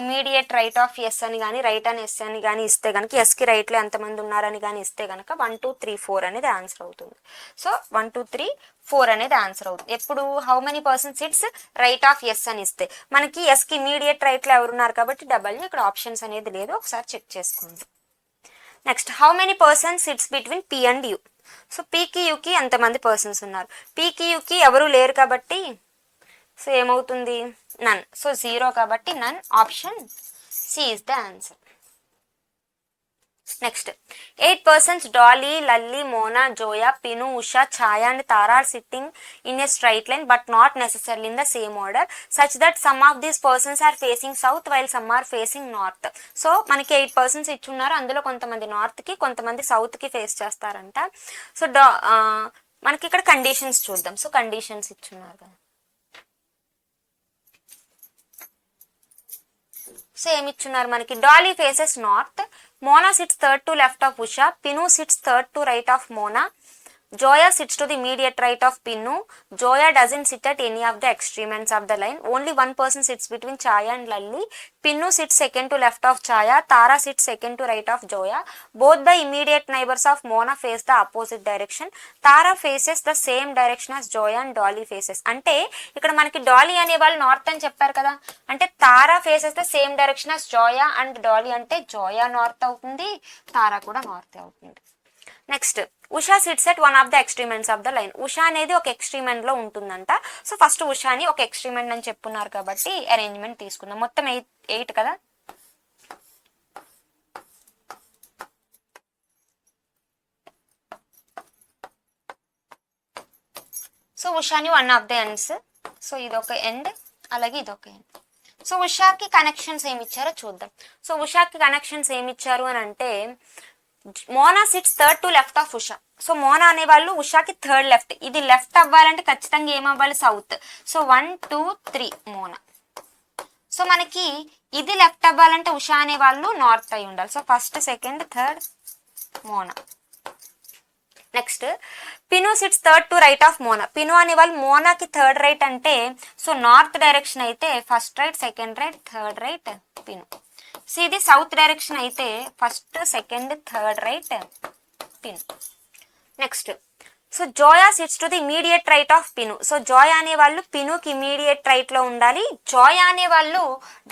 immediate right of S అని కానీ రైట్ అని ఎస్ అని కానీ ఇస్తే కనుక ఎస్కి రైట్లో ఎంతమంది ఉన్నారని కానీ ఇస్తే కనుక 1 2 3 4 అనేది ఆన్సర్ అవుతుంది. సో 1 2 3 4 అనేది ఆన్సర్ అవుతుంది. ఎప్పుడు how many persons sits right of S అని ఇస్తే మనకి ఎస్కి ఇమీడియట్ రైట్లో ఎవరున్నారు కాబట్టి డబ్ల్యూ, ఇక్కడ ఆప్షన్స్ అనేది లేదు, ఒకసారి చెక్ చేసుకోండి. Next how many persons sits between P and U. So పీకి యూకి ఎంతమంది పర్సన్స్ ఉన్నారు, పీకి యూకి ఎవరు లేరు కాబట్టి సో ఏమవుతుంది నన్. సో 0 కాబట్టి none, option C is the answer. Next 8 persons Dolly, Lalli, Mona, Zoya, Pinu, Usha, Chhaya and Tara are sitting in a straight line but not necessarily in the same order such that some of these persons are facing south while some are facing north. So మనకి 8 persons ఇచ్చున్నారు, అందులో కొంతమంది నార్త్కి కొంతమంది సౌత్కి face చేస్తారంట. So మనకి ఇక్కడ conditions చూద్దాం. So conditions ఇచ్చున్నారు కదా, సో ఏమి ఇచ్చున్నారు మనకి, Dolly faces north, Mona sits third to left of Usha, Pinu sits third to right of Mona, Joya sits to the immediate right of Pinnu. Joya doesn't sit at any of the extreme ends of the line. Only one person sits between Chaya and Lalli. Pinnu sits second to left of Chaya. Tara sits second to right of Joya. Both the immediate neighbors of Mona face the opposite direction. Tara faces the same direction as Joya and Dolly faces. అంటే ఇక్కడ మనకి Dolly అనే వాళ్ళు north అని చెప్పారు కదా, అంటే Tara faces the same direction as Zoya and Dolly అంటే జోయా నార్త్ అవుతుంది, తారా కూడా నార్త్ అవుతుంది. Next Usha sits at one of the extreme ends of the line. Usha అనేది ఒక ఎక్స్ట్రీమ్ ఎండ్ లో ఉంటుందంట. సో ఫస్ట్ ఉషాని ఒక ఎక్స్ట్రీమ్ ఎండ్ అని చెప్పున్నారు కాబట్టి అరేంజ్మెంట్ తీసుకుందాం. మొత్తం 8 కదా. సో ఉషాని one of the ends. So ఇదొక ఎండ్, అలాగే ఇదొక ఎండ్. సో ఉషాకి కనెక్షన్స్ ఏమి ఇచ్చారో చూద్దాం. సో ఉషాకి కనెక్షన్స్ ఏమి ఇచ్చారు అని అంటే Mona sits third to left of Usha. So Mona అనే వాళ్ళు ఉషాకి థర్డ్ లెఫ్ట్, ఇది లెఫ్ట్ అవ్వాలంటే ఖచ్చితంగా ఏమవ్వాలి సౌత్. సో 1 2 3 మోనా. సో మనకి ఇది లెఫ్ట్ అవ్వాలంటే ఉషా అనే వాళ్ళు నార్త్ అయి ఉండాలి. So first second third Mona. Next Pinu sits third to right of Mona. Pinu అనే వాళ్ళు మోనాకి థర్డ్ రైట్ అంటే సో నార్త్ డైరెక్షన్ అయితే first right second right third right Pinu. So ఇది సౌత్ డైరెక్షన్ అయితే first second third right Pin. Next so Zoya sits to the immediate right of Pinu. So Zoya అనే వాళ్ళు పినుకి immediate right లో ఉండాలి. జోయా అనే వాళ్ళు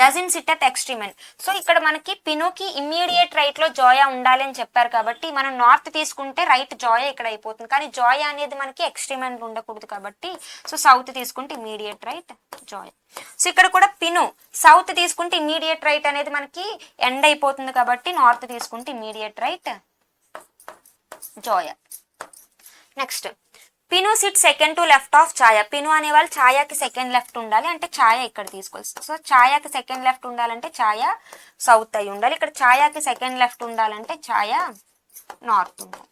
doesn't sit at extreme end. So ఇక్కడ మనకి పినుకి ఇమీడియట్ రైట్ లో జోయా ఉండాలి అని చెప్పారు కాబట్టి మనం నార్త్ తీసుకుంటే రైట్ జోయా ఇక్కడ అయిపోతుంది. కానీ జోయా అనేది మనకి ఎక్స్ట్రీమ్ ఎండ్ ఉండకూడదు కాబట్టి సో సౌత్ తీసుకుంటే ఇమీడియట్ రైట్ జోయా. సో ఇక్కడ కూడా పిను సౌత్ తీసుకుంటే ఇమీడియట్ రైట్ అనేది మనకి ఎండ్ అయిపోతుంది కాబట్టి నార్త్ తీసుకుంటే immediate right Zoya. Next Pinu sit second to left of Chhaya. Pinu అనే వాళ్ళు ఛాయాకి సెకండ్ లెఫ్ట్ ఉండాలి అంటే ఛాయా ఇక్కడ తీసుకోవాలి. సో ఛాయాకి సెకండ్ లెఫ్ట్ ఉండాలంటే ఛాయా సౌత్ అయి ఉండాలి. ఇక్కడ ఛాయాకి సెకండ్ లెఫ్ట్ ఉండాలంటే ఛాయా నార్త్ ఉండాలి.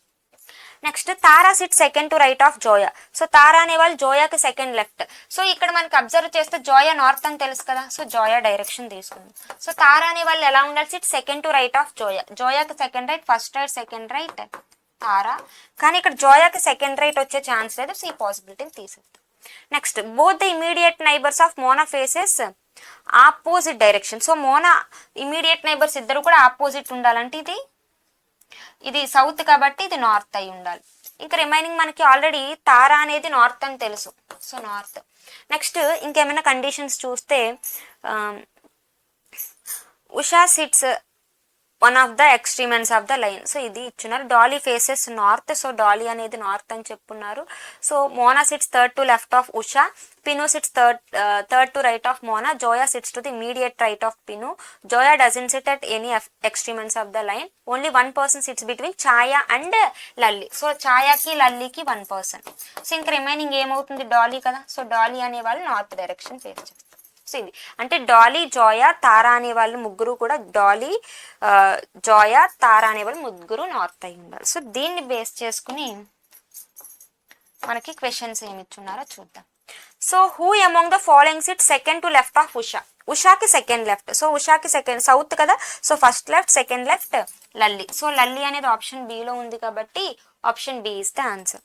Next Tara sit second to right of Zoya. So Tara అనే వాళ్ళు జోయాకి సెకండ్ లెఫ్ట్. సో ఇక్కడ మనకి అబ్జర్వ్ చేస్తే జోయా నార్త్ అని తెలుసు కదా. సో జోయా డైరెక్షన్ తీసుకుంది. సో తారా అనే వాళ్ళు ఎలా ఉండాలి sit second to right of Zoya. జోయాకి second right first right second right Tara. కానీ ఇక్కడ జోయాకి సెకండ్ రైట్ వచ్చే ఛాన్స్ లేదు. సో ఈ పాసిబిలిటీని తీసేద్దాం. Next both the immediate neighbours of Mona faces opposite direction. So Mona immediate neighbours ఇద్దరు కూడా ఆపోజిట్ ఉండాలంటే ఇది సౌత్ కాబట్టి ఇది నార్త్ అయి ఉండాలి. ఇంకా రిమైనింగ్ మనకి ఆల్రెడీ తారా అనేది నార్త్ అని తెలుసు. So north. నెక్స్ట్ ఇంకేమైనా కండిషన్స్ చూస్తే Usha sits one of the extreme ends of the line. So ఇది ఇచ్చున్నారు. Dolly faces north. So Dolly అనేది నార్త్ అని చెప్పున్నారు. So Mona sits third to left of Usha. Pinu sits third to right of Mona. Zoya sits to the immediate right of Pinu. Zoya doesn't sit at any extreme ends of the line. Only one person sits between Chhaya and Lalli. So ఛాయాకి లల్లికి 1%. So ఇంకా remaining ఏమవుతుంది Dolly కదా. So Dolly అనే వాళ్ళు north direction face చేస్తారు. So ఇది అంటే డాలీ జోయా తారా అనే వాళ్ళు ముగ్గురు కూడా డాలీ జోయా తారా అనే వాళ్ళు ముగ్గురు నార్త్ అయి ఉండాలి. సో దీన్ని బేస్ చేసుకుని మనకి క్వశ్చన్స్ ఏమి ఇచ్చున్నారో చూద్దాం. So who among the following sit second to left of Usha. ఉషాకి సెకండ్ లెఫ్ట్. సో ఉషాకి సెకండ్ సౌత్ కదా. So first left second left Lalli. So Lalli అనేది ఆప్షన్ బిలో ఉంది కాబట్టి option B is the answer.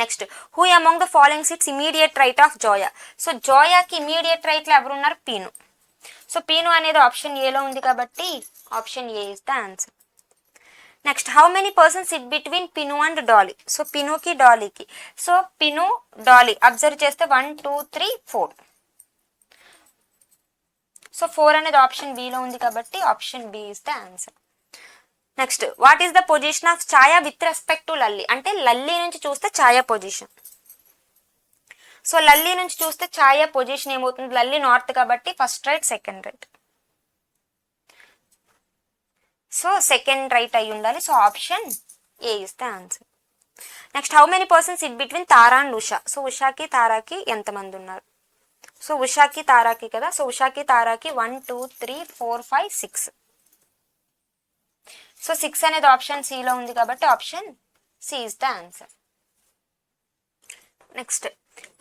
Next who among the following sits immediate right of Zoya. So జోయాకి immediate right లో ఎవరు ఉన్నారు పీను. సో పీను అనేది ఆప్షన్ ఏలో ఉంది కాబట్టి option A is the answer. Next how many persons sit between Pinu and Dolly. So పినుకి డాలీకి. సో పిను డాలీ అబ్జర్వ్ చేస్తే 1 2 3 4. సో 4 అనేది ఆప్షన్ బిలో ఉంది కాబట్టి option B is the answer. Next what is the position of Chhaya with respect to Lalli. అంటే లల్లి నుంచి చూస్తే ఛాయా పొజిషన్. సో లల్లి నుంచి చూస్తే ఛాయా పొజిషన్ ఏమవుతుంది. లల్లి నార్త్ కాబట్టి first right second right. So second right అయి ఉండాలి. So option A is the answer. Next how many persons sit between Tara and Usha. So ఉషాకి తారాకి ఎంతమంది ఉన్నారు. సో ఉషాకి తారాకి కదా. సో ఉషాకి తారాకి 1 2 3 4 5 6. సో 6 అనేది ఆప్షన్ సిలో ఉంది కాబట్టి option C is the answer. Next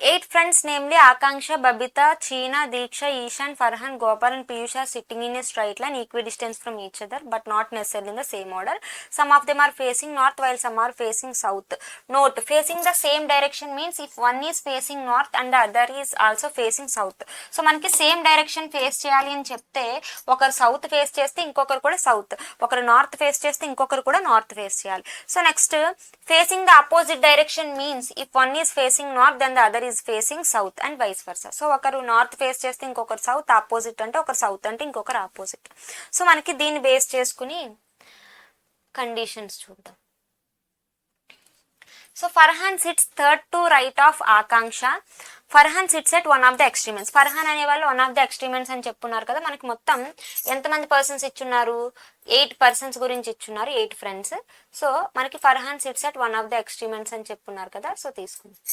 8 friends namely Akanksha, Babita, Cheena, Deeksha, Ishan, Farhan, Gopal and Piyush are sitting in a straight line equidistant from each other but not necessarily in the same order. Some of them are facing north while some are facing south. Note, facing the same direction means if one is facing north and the other is also facing south. So మనకి same direction face చేయాలి అని చెప్తే ఒకరు south face చేస్తే ఇంకొకరు కూడా south, ఒకరు north face చేస్తే ఇంకొకరు కూడా నార్త్ ఫేస్ చేయాలి. So next facing the opposite direction means if one is facing north then the other is facing south and vice versa. So ఒకరు నార్త్ ఫేస్ చేస్తే ఇంకొకరు సౌత్, ఆపోజిట్ అంటే ఒకరు సౌత్ అంటే ఇంకొకరు ఆపోజిట్. సో మనకి దీన్ని బేస్ చేసుకుని కండిషన్స్ చూద్దాం. So Farhan sits third to right of Akanksha. Farhan sits at one of the extreme ends. Farhan అనే వాళ్ళు వన్ ఆఫ్ ద ఎక్స్ట్రీమెన్స్ అని చెప్పున్నారు కదా. మనకి మొత్తం ఎంతమంది పర్సన్స్ ఇచ్చున్నారు, 8 persons గురించి ఇచ్చున్నారు, 8 friends. సో మనకి Farhan sits at one of the extreme ends అని చెప్పున్నారు కదా. సో తీసుకుందాం.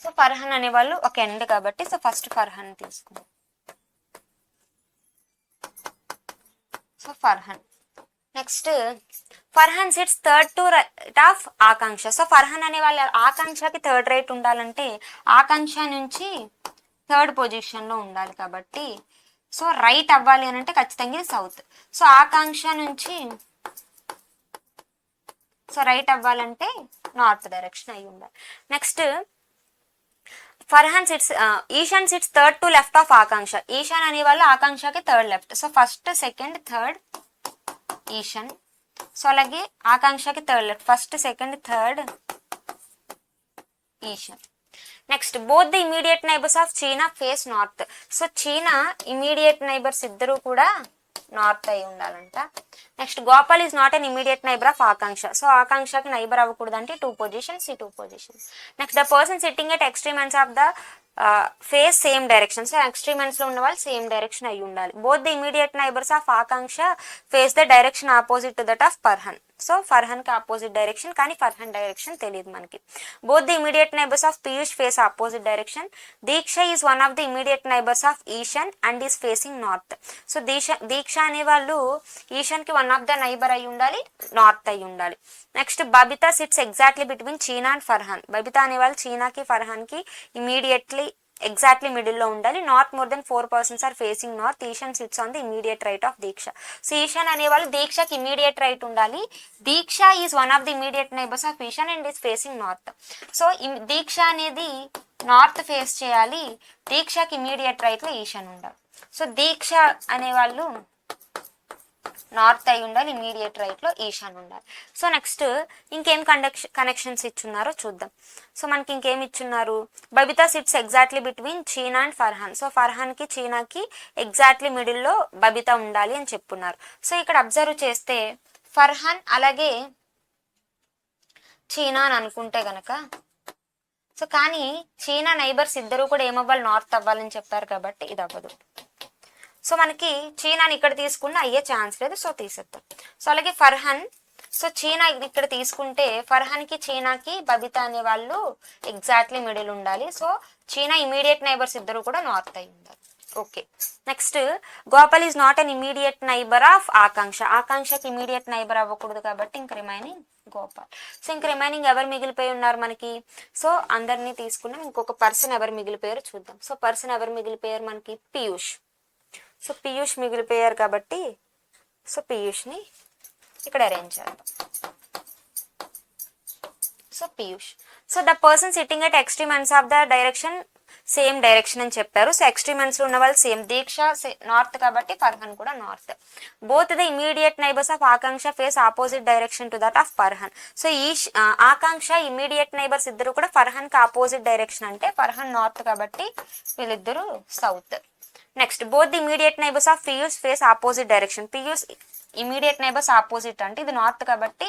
సో ఫర్హాన్ అనేవాళ్ళు ఒక ఎండ్ కాబట్టి సో ఫస్ట్ ఫర్హాన్ తీసుకుందాం. So Farhan. Next Farhan sits third to right of Akanksha. So Farhan అనే వాళ్ళు ఆకాంక్షకి థర్డ్ రైట్ ఉండాలంటే ఆకాంక్ష నుంచి థర్డ్ పొజిషన్లో ఉండాలి కాబట్టి సో రైట్ అవ్వాలి అని అంటే ఖచ్చితంగా ఇది సౌత్. సో ఆకాంక్ష నుంచి సో రైట్ అవ్వాలంటే నార్త్ డైరెక్షన్ అయి ఉండాలి. Next Farhan sits Ishan sits third to left of Akanksha. Ishan అనే వాళ్ళు ఆకాంక్షకి third left. So first second third Ishan. So అలాగే ఆకాంక్షకి third left, first second third Ishan. Next both the immediate neighbours of Cheena face north. So Cheena immediate neighbours ఇద్దరు కూడా north అయి ఉండాలంట. Next Gopal is not an immediate neighbour of Akanksha. So ఆకాంక్షకి neighbour అవ్వకూడదు అంటే 2 positions, ఈ 2 positions. Next the person sitting at extreme ends of the face same direction. So extreme ends లో ఉన్న వాళ్ళు సేమ్ డైరెక్షన్ అయి ఉండాలి. Both the immediate neighbours of Akanksha face the direction opposite to that of Farhan. So Farhan కి opposite direction, కానీ Farhan direction తెలియదు మనకి. Both the immediate neighbours of Piyush face opposite direction. Diksha is one of the immediate neighbours of Ishan and is facing north. So Deeksha అనే వాళ్ళు ఈశాన్ కి one of the neighbour అయి ఉండాలి, north అయి ఉండాలి. Next Babita sits exactly between Cheena and Farhan. Babita అనే వాళ్ళు చీనాకి ఫర్హాన్ కి ఇమీడియట్లీ ఎగ్జాక్ట్లీ మిడిల్ లో ఉండాలి. Not more than 4 persons are facing north. Ishan sits on the immediate right of Deeksha. So Ishan అనే వాళ్ళు దీక్షకి ఇమీడియట్ రైట్ ఉండాలి. Deeksha is one of the immediate neighbours of Ishan and is facing north. So Deeksha అనేది north face చేయాలి, దీక్షకి immediate right లో ఈశాన్ ఉండాలి. So Deeksha అనే వాళ్ళు నార్త్ అయి ఉండాలి, ఇమీడియట్ రైట్ లో ఈశాన్ ఉండాలి. సో నెక్స్ట్ ఇంకేం కనెక్షన్స్ ఇచ్చున్నారో చూద్దాం. సో మనకి ఇంకేం ఇచ్చున్నారు, Babita sits exactly between Cheena and Farhan. So Farhan కి చీనాకి ఎగ్జాక్ట్లీ మిడిల్ లో బబితా ఉండాలి అని చెప్పున్నారు. సో ఇక్కడ అబ్జర్వ్ చేస్తే ఫర్హాన్ అలాగే చీనా అని అనుకుంటే గనక, సో కానీ చీనా నైబర్స్ ఇద్దరు కూడా ఏమవ్వాలి, నార్త్ అవ్వాలని చెప్పారు కాబట్టి ఇది అవ్వదు. సో మనకి చీనాని ఇక్కడ తీసుకున్న అయ్యే ఛాన్స్ లేదు, సో తీసేద్దాం. సో అలాగే ఫర్హాన్, సో చీనా ఇక్కడ తీసుకుంటే ఫర్హాన్ కి చీనాకి బబితా అనే వాళ్ళు ఎగ్జాక్ట్లీ మిడిల్ ఉండాలి. సో చీనా ఇమీడియట్ నైబర్స్ ఇద్దరు కూడా నార్త్ అయి ఉండాలి. Okay. Next Gopal is not an immediate neighbour of Akanksha. ఆకాంక్షకి ఇమీడియట్ నైబర్ అవ్వకూడదు కాబట్టి ఇంక రిమైనింగ్ గోపాల్. సో ఇంక రిమైనింగ్ ఎవరు మిగిలిపోయి ఉన్నారు మనకి, సో అందరినీ తీసుకున్నాం. ఇంకొక పర్సన్ ఎవరు మిగిలిపోయారో చూద్దాం. సో పర్సన్ ఎవరు మిగిలిపోయారు మనకి, పీయూష్. సో పీయూష్ మిగిలిపోయారు కాబట్టి సో పీయూష్ని ఇక్కడ అరేంజ్ చేద్దాం. So Piyush. So the person sitting at extreme ends of the direction same direction అని చెప్పారు. సో ఎక్స్ట్రీమ్ ఎండ్స్ లో ఉన్న వాళ్ళు సేమ్. దీక్ష నార్త్ కాబట్టి ఫర్హాన్ కూడా north. Both the immediate neighbours of Akanksha face opposite direction to that of Farhan. So ఈ ఆకాంక్ష immediate neighbours ఇద్దరు కూడా ఫర్హాన్ కి ఆపోజిట్ డైరెక్షన్, అంటే ఫర్హాన్ నార్త్ కాబట్టి వీళ్ళిద్దరు south. Next both the immediate neighbours of Piyush face opposite direction. Piyush immediate neighbours opposite అంటే ఇది north కాబట్టి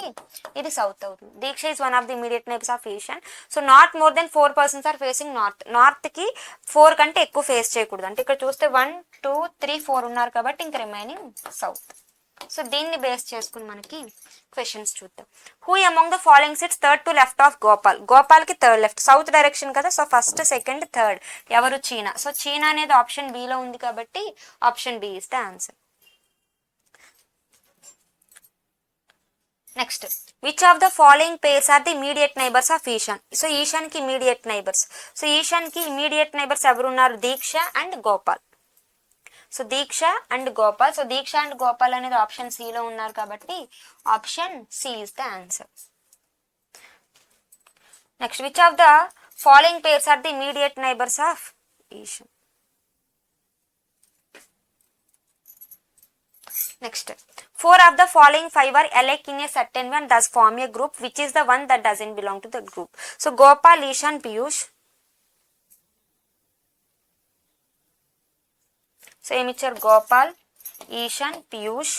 ఇది సౌత్ అవుతుంది. Deeksha is one of the immediate neighbours of Ishan. So not more than 4 persons are facing north. North కి 4 కంటే ఎక్కువ face చేయకూడదు, అంటే ఇక్కడ చూస్తే 1 2 3 4 ఉన్నారు కాబట్టి ఇంక రిమైనింగ్ సౌత్. సో దీన్ని బేస్ చేసుకుని మనకి క్వశ్చన్స్ చూద్దాం. Who among the following sits third to left of Gopal. Gopal కి థర్డ్ లెఫ్ట్, సౌత్ డైరెక్షన్ కదా. సో ఫస్ట్ సెకండ్ థర్డ్ ఎవరు, చీనా. సో చీనా అనేది ఆప్షన్ బి లో ఉంది కాబట్టి option B is the answer. Next which of the following pairs are the immediate neighbours of Ishan. So Ishan కి immediate neighbours. So Ishan కి immediate neighbours ఎవరు ఉన్నారు, Deeksha and Gopal. So Deeksha and Gopal. So Deeksha and Gopal అనేది ఆప్షన్ సి లో ఉన్నారు కాబట్టి option C is the answer. Next which of the following pairs are the immediate neighbours of Ishan. Next 4 of the following 5 are alike in a certain way and thus form a group. Which is the one that doesn't belong to the group? So Gopal, Ishan, Piyush. So emichar Gopal, Ishan, Piyush.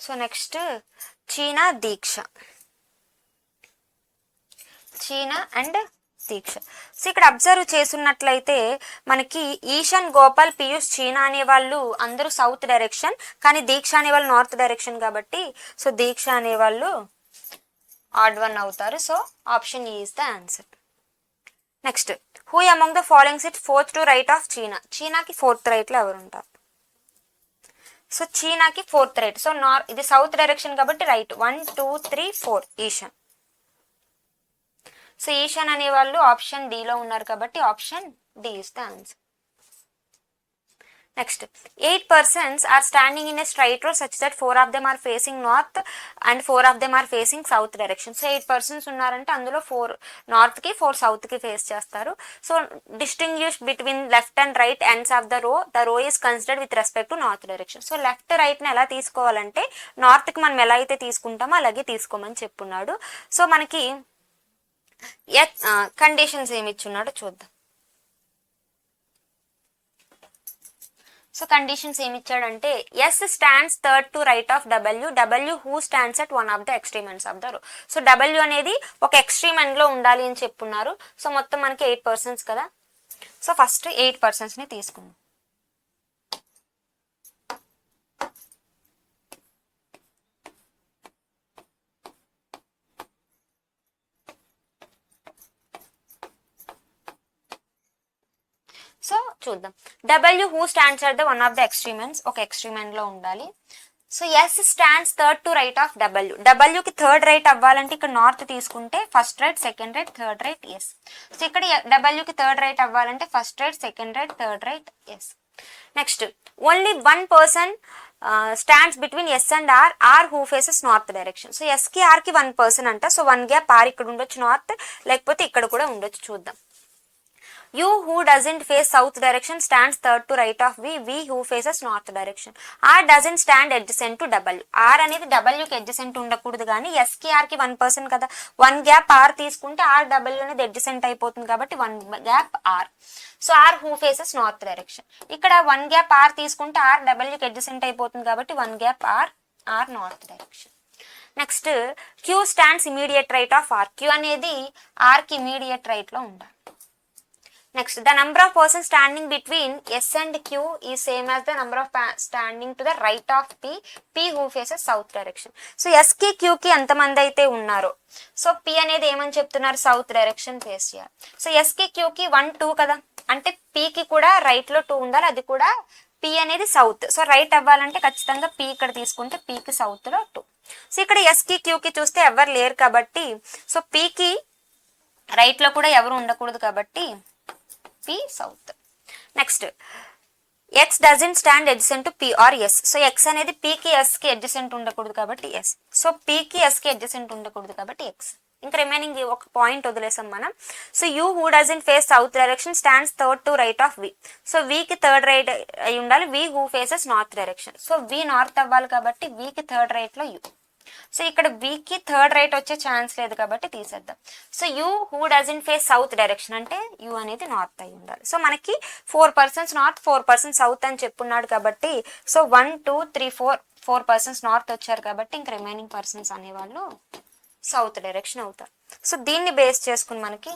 So next Cheena, Diksha. Cheena and Diksha. So ఇక్కడ observe చేస్తున్నట్లయితే మనకి ఈశాన్, గోపాల్, పీయూష్, చీనా అనే వాళ్ళు అందరూ south direction, కానీ దీక్ష అనే వాళ్ళు north direction కాబట్టి సో దీక్ష అనే వాళ్ళు ఆడ్ వన్ అవుతారు. So option E is the answer. Next who among the following sit fourth to right of Cheena. చీనాకి ఫోర్త్ రైట్ లో ఎవరు ఉంటారు, సో చీనాకి ఫోర్త్ రైట్. సో ఇది సౌత్ డైరెక్షన్ కాబట్టి రైట్ 1 2 3 4 ఈశాన్. సో ఈశాన్ అనే వాళ్ళు ఆప్షన్ డి లో ఉన్నారు కాబట్టి option D is the answer. Next 8 persons are standing in a straight row such that 4 of them are facing north and 4 of them are facing south direction. So 8 persons ఉన్నారంటే అందులో 4 north కి 4 south కి face చేస్తారు. So distinguish between left and right ends of the రో is considered with respect to north direction. So left right ని ఎలా తీసుకోవాలంటే north కి మనం ఎలా అయితే తీసుకుంటామో అలాగే తీసుకోమని చెప్పున్నాడు. సో మనకి కండిషన్స్ ఏమి ఇచ్చున్నాడో చూద్దాం. సో కండిషన్స్ ఏమి ఇచ్చాడంటే yes stands third to right of W who stands at one of the extreme ends of the row. So W అనేది ఒక ఎక్స్ట్రీమ్ ఎండ్ లో ఉండాలి అని చెప్పున్నారు. సో మొత్తం మనకి 8 persons కదా. సో ఫస్ట్ 8 persons ని తీసుకుందాం. సో చూద్దాం. W who stands at the one of the extreme ends, ఒక ఎక్స్ట్రీమ్ ఎండ్ లో ఉండాలి. So S stands third to right of డబ్ల్యూకి థర్డ్ రైట్ అవ్వాలంటే ఇక్కడ నార్త్ తీసుకుంటే first right second right third right S. So ఇక్కడ డబ్ల్యూకి థర్డ్ రైట్ అవ్వాలంటే first right second right third right S. Next only 1 person stands between S and R who faces north direction. So S కి R కి 1 person అంట. So 1 gap are ఇక్కడ ఉండొచ్చు north, లేకపోతే ఇక్కడ కూడా ఉండొచ్చు. చూద్దాం. U who doesn't face south direction stands third to right of V who faces north direction. R doesn't stand adjacent to W. R అనేది W కి adjacent ఉండకూడదు కానీ S కి R కి 1 person కదా. 1 gap R తీసుకుంటే R W అనేది adjacent అయిపోతుంది కాబట్టి 1 gap R. So R who faces north direction. ఇక్కడ 1 gap R తీసుకుంటే R W కి adjacent అయిపోతుంది కాబట్టి 1 gap R north direction. Next Q stands immediate right of R. Q అనేది R కి immediate right లో ఉండాలి. Next, the number of persons standing between S and Q is same as the number of standing to the right of P who faces south direction. So S కి Q కి ఎంతమంది అయితే ఉన్నారో, so P అనేది ఏమని చెప్తున్నారు, south direction face చేయాలి. So S కి Q కి 1 2 కదా, అంటే P కి కూడా రైట్ లో 2 ఉండాలి, అది కూడా P అనేది సౌత్. సో రైట్ అవ్వాలంటే ఖచ్చితంగా P ఇక్కడ తీసుకుంటే P కి సౌత్ లో 2. సో ఇక్కడ S కి Q కి చూస్తే ఎవరు లేరు కాబట్టి, సో P కి రైట్ లో కూడా ఎవరు ఉండకూడదు కాబట్టి P south. Next X doesn't stand adjacent to P or S. So X అనేది P కి S కి adjacent ఉండకూడదు కాబట్టి S. సో P కి S కి adjacent ఉండకూడదు కాబట్టి X. ఇంకా రిమైనింగ్ ఒక పాయింట్ వదిలేసాం మనం. So U who doesn't face south direction stands third to right of V. So V కి థర్డ్ రైట్ అయి ఉండాలి, V who faces north direction. So V north అవ్వాలి కాబట్టి V కి థర్డ్ రైట్ లో U. సో ఇక్కడ V కి third right వచ్చే ఛాన్స్ లేదు కాబట్టి తీసేద్దాం. So U who doesn't face south direction అంటే U అనేది నార్త్ అయి ఉండాలి. సో మనకి 4 persons నార్త్ 4 persons సౌత్ అని చెప్పున్నాడు కాబట్టి, సో 1 2 3 4 persons నార్త్ వచ్చారు కాబట్టి ఇంక రిమైనింగ్ పర్సన్స్ అనేవాళ్ళు సౌత్ డైరెక్షన్ అవుతారు. సో దీన్ని బేస్ చేసుకుని మనకి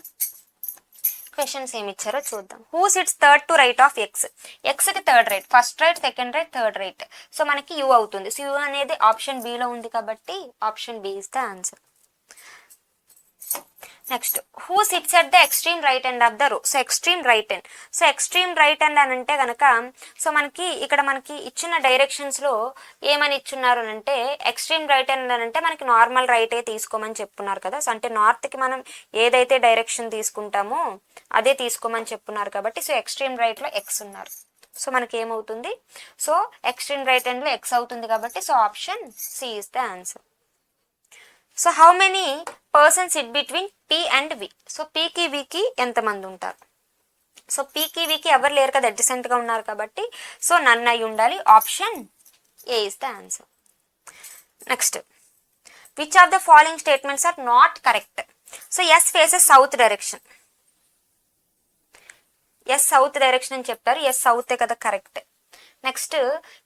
క్వశ్చన్స్ ఏమి ఇచ్చారో చూద్దాం. Who sits third to right of X. X కి third right, first right second right third right. So మనకి యూ అవుతుంది. సో యూ అనేది ఆప్షన్ బి లో ఉంది కాబట్టి option B is the answer. Next who sits at the extreme right end of the row. So extreme right end. So extreme right end అని అంటే కనుక, so మనకి ఇక్కడ మనకి ఇచ్చిన డైరెక్షన్స్ లో ఏమని ఇచ్చున్నారు అని అంటే, ఎక్స్ట్రీమ్ రైట్ ఎండ్ అని అంటే మనకి నార్మల్ రైటే తీసుకోమని చెప్పున్నారు కదా. సో అంటే నార్త్ కి మనం ఏదైతే డైరెక్షన్ తీసుకుంటామో అదే తీసుకోమని చెప్పున్నారు కాబట్టి, సో ఎక్స్ట్రీమ్ రైట్ లో ఎక్స్ ఉన్నారు. సో మనకి ఏమవుతుంది, సో ఎక్స్ట్రీమ్ రైట్ ఎండ్ లో ఎక్స్ అవుతుంది కాబట్టి, so option C is the answer. So how many persons sit between P and V. So P కి V కి ఎంతమంది ఉంటారు. సో P కి V కి ఎవరు లేరు కదా, అడ్జసెంట్ గా ఉన్నారు కాబట్టి, సో నన్ అయి ఉండాలి. Option A is the answer. Next which of the following statements are not correct. So S faces south direction. S south direction అని చెప్తారు, ఎస్ సౌతే కదా correct. Next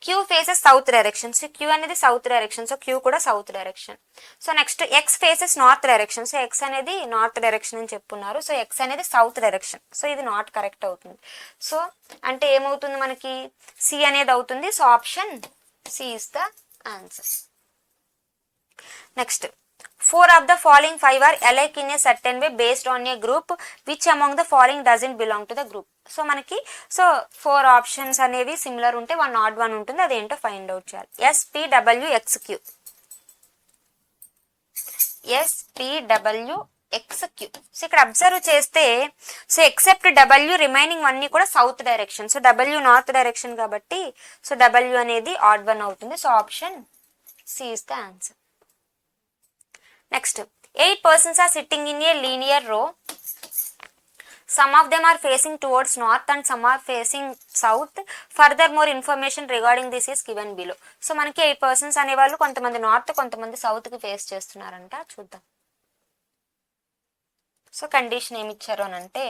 Q faces south direction. So Q అనేది south direction, so Q కూడా south direction. So next X faces north direction. So X అనేది north direction అని చెప్పున్నారు, so X అనేది సౌత్ డైరెక్షన్. సో ఇది నాట్ కరెక్ట్ అవుతుంది. So అంటే ఏమవుతుంది మనకి, సి అనేది అవుతుంది. So option C is the answer. Next 4 of the following 5 are alike in a certain way based on a group. Which among the following doesn't belong to the group. So మనకి so 4 options అనేవి similar ఉంటే 1 add 1 ఉంటుంది, అదేంటో find out చేయాలి. SPWXQ, SPWXQ, XQ. So ఇక్కడ observe చేస్తే so except W remaining అన్నీ కూడా south direction. So W north direction కాబట్టి సో W అనేది ఆడ్ వన్ అవుతుంది. So option C is the answer. Next, 8 persons are sitting in a linear row. Some of them are facing towards north and some are facing south. Furthermore, information regarding this is given below. So మనకి 8 persons అనేవాళ్ళు కొంతమంది north కొంతమంది సౌత్కి face చేస్తున్నారంట. చూద్దాం. So condition ఏమి ఇచ్చారు అని అంటే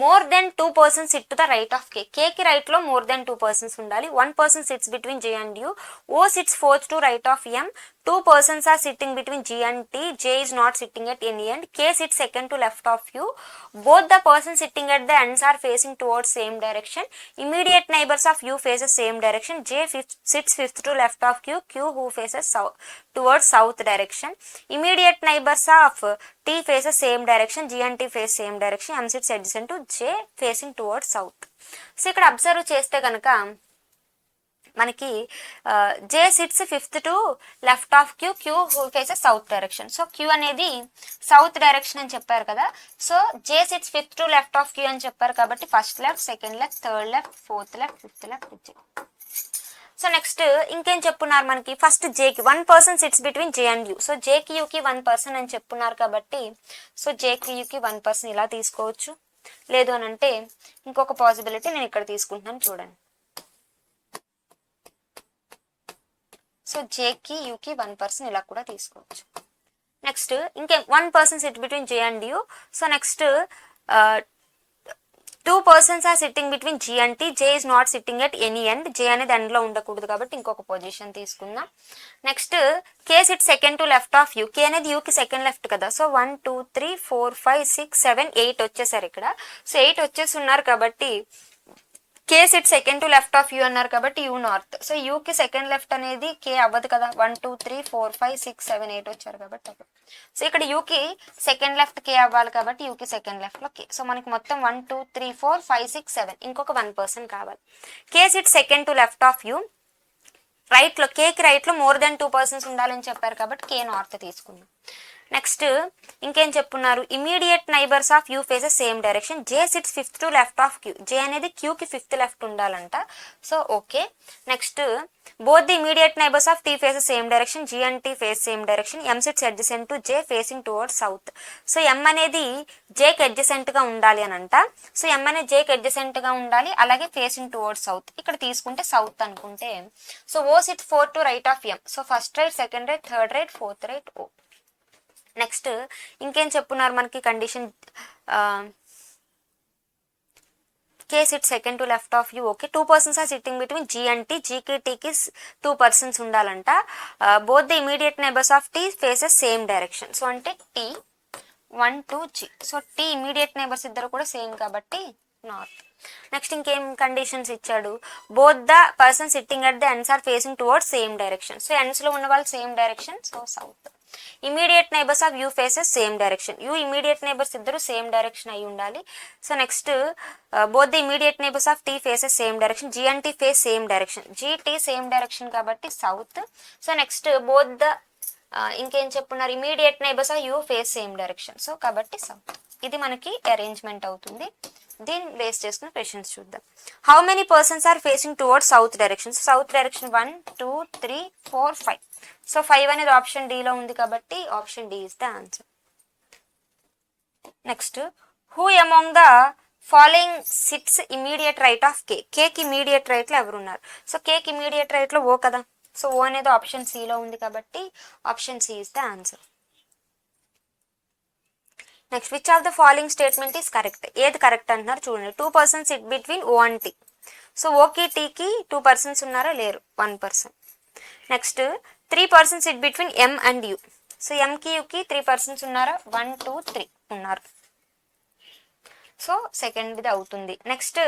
more than 2 persons sit to the right of K. K కి రైట్ లో more than 2 persons ఉండాలి. 1 person sits between J and U. O sits fourth to right of M. 2 persons are sitting between G and T. J is not sitting at any end. K sits second to left of U. Both the persons sitting at the ends are facing towards same direction. Immediate neighbors of U faces same direction. J sits fifth to left of Q. Q who faces towards south direction. Immediate neighbors of T faces same direction. G and T face same direction. M sits adjacent to J facing towards south. So ఇక్కడ observe చేస్తే కనుక మనకి J sits fifth to left of Q. Q faces south direction. So Q అనేది south direction అని చెప్పారు కదా. So J sits fifth to left of Q అని చెప్పారు కాబట్టి first left, second left, third left, fourth left, fifth left. So next ఇంకేం చెప్పున్నారు మనకి ఫస్ట్ Jకి 1 person sits between J and U. So Jకి Uకి 1 person అని చెప్పున్నారు కాబట్టి సో Jకి Uకి 1 person ఇలా తీసుకోవచ్చు. లేదు అని అంటే ఇంకొక పాసిబిలిటీ నేను ఇక్కడ తీసుకుంటున్నాను చూడండి. సో Jకి Uకి 1 person ఇలా కూడా తీసుకోవచ్చు. నెక్స్ట్ ఇంకే 1 person sit between J and U. So next 2 persons are sitting between G and T. J is not sitting at any end. J అనేది end లో ఉండకూడదు కాబట్టి ఇంకొక పొజిషన్ తీసుకుందాం. Next K sit second to left of U. K అనేది Uకి second left కదా. So 1 2 3 4 5 6 7 8 వచ్చేసారు ఇక్కడ. సో 8 వచ్చేసి ఉన్నారు కాబట్టి K sit second to left of U అన్నారు కాబట్టి U నార్త్. సో Uకి సెకండ్ లెఫ్ట్ అనేది K అవ్వదు కదా. 1 2 3 4 5 6 7 8 వచ్చారు కాబట్టి అవ్వదు. సో ఇక్కడ Uకి సెకండ్ లెఫ్ట్ K అవ్వాలి కాబట్టి Uకి సెకండ్ లెఫ్ట్ లో K. సో మనకి మొత్తం 1 2 3 4 5 6 7 ఇంకొక 1 person కావాలి. K sit second to left of U. Right లో Kకి రైట్ లో మోర్ దెన్ 2 persons ఉండాలని చెప్పారు కాబట్టి K నార్త్ తీసుకుందాం. నెక్స్ట్ ఇంకేం చెప్పున్నారు immediate neighbours of U faces same direction. J sits fifth to left of Q. J అనేది Qకి ఫిఫ్త్ లెఫ్ట్ ఉండాలంట. So okay. Next both the immediate neighbours of T faces same direction. G and T face same direction. M sits adjacent to J facing towards south. So M అనేది Jకి adjacent గా ఉండాలి అని అంట. So M అనేది Jకి adjacent గా ఉండాలి అలాగే facing towards south. ఇక్కడ తీసుకుంటే సౌత్ అనుకుంటే so O sits fourth to right of M. So first right, second right, third right, fourth right O. Next ఇంకేం చెప్పున్నారు మనకి condition K sit second to left of U. Okay 2 persons are sitting between G and T. Gకి Tకి 2 persons ఉండాలంట. Both the immediate neighbours of T faces same direction. So అంటే T 1 2 G. So T immediate neighbours ఇద్దరు కూడా same కాబట్టి north. Next ఇంకేం conditions ఇచ్చాడు both the person sitting at the ends are facing towards same direction. So ends లో ఉన్న వాళ్ళు same direction so south. Immediate neighbours of U faces same direction. U immediate neighbours ఇద్దరు same direction అయి ఉండాలి. So next both the immediate neighbours of T faces same direction. G and T face same direction. G T same direction కాబట్టి south. So next both the ఇంకేం చెప్పున్నారు immediate neighbours of U face same direction. So కాబట్టి south. ఇది మనకి arrangement అవుతుంది. దీన్ని base చేసుకుని questions చూద్దాం. How many persons are facing towards south direction. South direction 1 2 3 4 5. So 5 అనేది ఆప్షన్ D లో ఉంది కాబట్టి option D is the answer. Next who among the following sits immediate right of K. Kకి immediate right లో ఎవరు ఉన్నారు. So Kకి immediate right లో O కదా. సో O అనేది ఆప్షన్ C లో ఉంది కాబట్టి option C is the answer. Next which of the following statement is correct. ఏది కరెక్ట్ అంటున్నారు చూడండి. 2 persons sit between O and T. So ఓకి Tకి 2 persons ఉన్నారా లేరు 1 person. Next 3 persons sit between M and U. So Mకి Uకి 3 persons ఉన్నారా 1 2 3 ఉన్నారు. సో సెకండ్ది అవుతుంది. నెక్స్ట్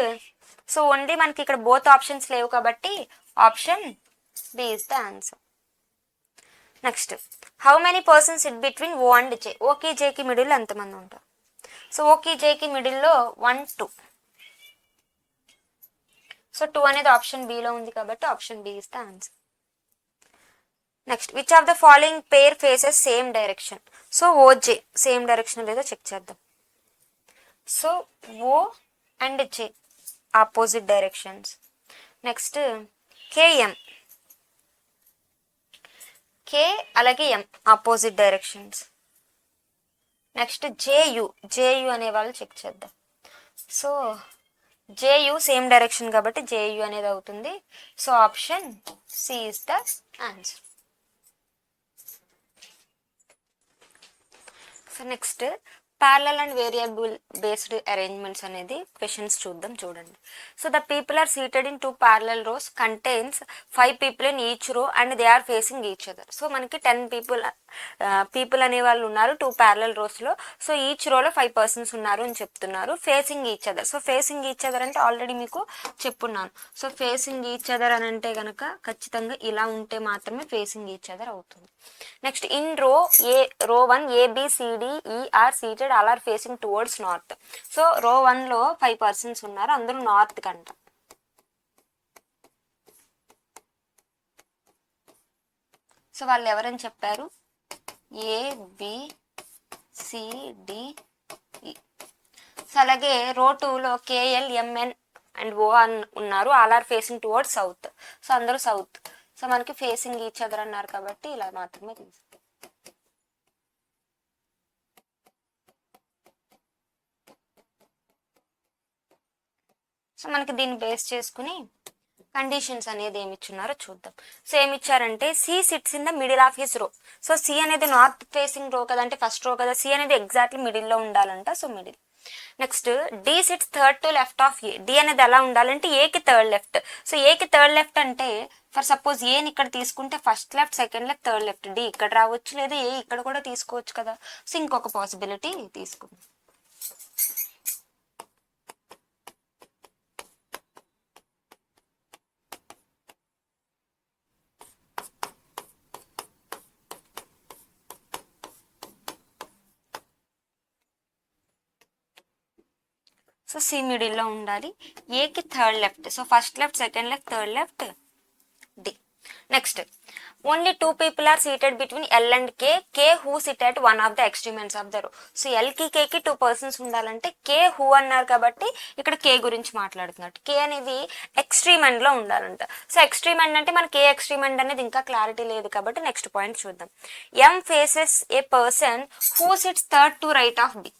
సో ఓన్లీ మనకి ఇక్కడ బోత్ ఆప్షన్స్ లేవు కాబట్టి option B is the answer. Next how many persons sit between O and J. ఓకి Jకి మిడిల్ ఎంతమంది ఉంటారు. సో ఓకి Jకి మిడిల్లో 1 2. సో 2 అనేది ఆప్షన్ B లో ఉంది కాబట్టి option B is the answer. Next which of the following pair faces same direction. So O J same direction లేదో చెక్ చేద్దాం. So O and J opposite directions. Next K M, K అలాగే M opposite directions. Next J U, J U అనే వాళ్ళు check చేద్దాం. So జేయు same direction కాబట్టి జేయు అనేది అవుతుంది. So option C is the answer. So next parallel and variable based arrangements అనేది questions చూద్దాం. చూడండి. So the people are seated in 2 parallel rows contains 5 people in each row and they are facing each other. So మనకి 10 people అనే వాళ్ళు ఉన్నారు 2 parallel రోస్లో. So each రోలో 5 persons ఉన్నారు అని చెప్తున్నారు. Facing each other. So facing each other అంటే already మీకు చెప్పున్నాను. సో ఫేసింగ్ ఈచ్ అదర్ అని అంటే కనుక ఖచ్చితంగా ఇలా ఉంటే మాత్రమే ఫేసింగ్ ఈచ్ అదర్ అవుతుంది. Next in row 1 ABCDE are seated all are facing towards north. So row 1లో 5 పర్సన్స్ ఉన్నారు, అందరూ నార్త్ కంట. సో వాళ్ళు ఎవరని చెప్పారు? ABCDE. సో అలాగే రో 2లో KLMN అండ్ O ఉన్నారు, all are facing towards south. So అందరూ సౌత్. సో మనకి ఫేసింగ్ ఈచ్ అదర్ అన్నారు కాబట్టి ఇలా మాత్రమే తీసుకో. సో మనకి దీన్ని బేస్ చేసుకుని కండిషన్స్ అనేది ఏమి ఇచ్చున్నారో చూద్దాం. సో ఏమి ఇచ్చారంటే C sits in the middle of his row. So C అనేది నార్త్ ఫేసింగ్ రో కదా, అంటే ఫస్ట్ రో కదా, సి అనేది ఎగ్జాక్ట్లీ మిడిల్లో ఉండాలంట. So middle. Next D sits third to left of A. D అనేది ఎలా ఉండాలంటే ఏకి థర్డ్ లెఫ్ట్. సో ఏకి థర్డ్ లెఫ్ట్ అంటే ఫర్ సపోజ్ ఏని ఇక్కడ తీసుకుంటే first left, second left, third left. D ఇక్కడ రావచ్చు, లేదా ఏ ఇక్కడ కూడా తీసుకోవచ్చు కదా. సో ఇంకొక పాసిబిలిటీ తీసుకుందాం. సో సి మిడిల్లో ఉండాలి, ఏకి third left. So first left, second left, third left, D. Next only 2 people are seated between L and K. K who sit at one of the extreme ends of the row. So ఎల్కి కేకి 2 persons ఉండాలంటే K who అన్నారు కాబట్టి ఇక్కడ కే గురించి మాట్లాడుతున్నట్టు. కే అనేది extreme ఎండ్లో ఉండాలంట. సో ఎక్స్ట్రీమ్ ఎండ్ అంటే మనకి ఏ ఎక్స్ట్రీమ్ ఎండ్ అనేది ఇంకా క్లారిటీ లేదు కాబట్టి నెక్స్ట్ పాయింట్ చూద్దాం. M faces a person who sits third to right of B.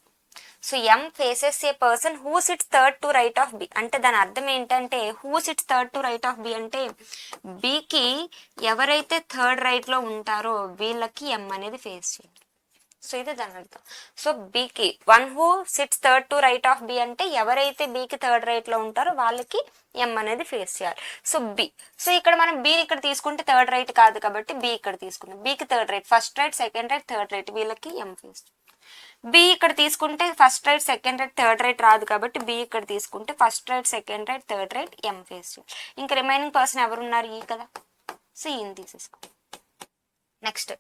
So M faces a person who sits third to right of B అంటే దాని అర్థం ఏంటంటే who sits third to right of B అంటే బికి ఎవరైతే third రైట్లో ఉంటారో వీళ్ళకి ఎం అనేది ఫేస్ చేయాలి. సో ఇది దాని అర్థం. సో బికి one who sits third to right of B అంటే ఎవరైతే బికి థర్డ్ రైట్లో ఉంటారో వాళ్ళకి ఎం అనేది ఫేస్ చేయాలి. So B. సో ఇక్కడ మనం బి ఇక్కడ తీసుకుంటే థర్డ్ రైట్ కాదు కాబట్టి బి ఇక్కడ తీసుకుంటాం. బికి third right, first right, second right, third right, వీళ్ళకి ఎం ఫేస్. బి ఇక్కడ తీసుకుంటే first right, second right, third right రాదు కాబట్టి బి ఇక్కడ తీసుకుంటే first right, second right, third right, M face చేయాలి. ఇంకా రిమైనింగ్ పర్సన్ ఎవరున్నారు? ఈ కదా. సో ఈని తీసేసుకో. నెక్స్ట్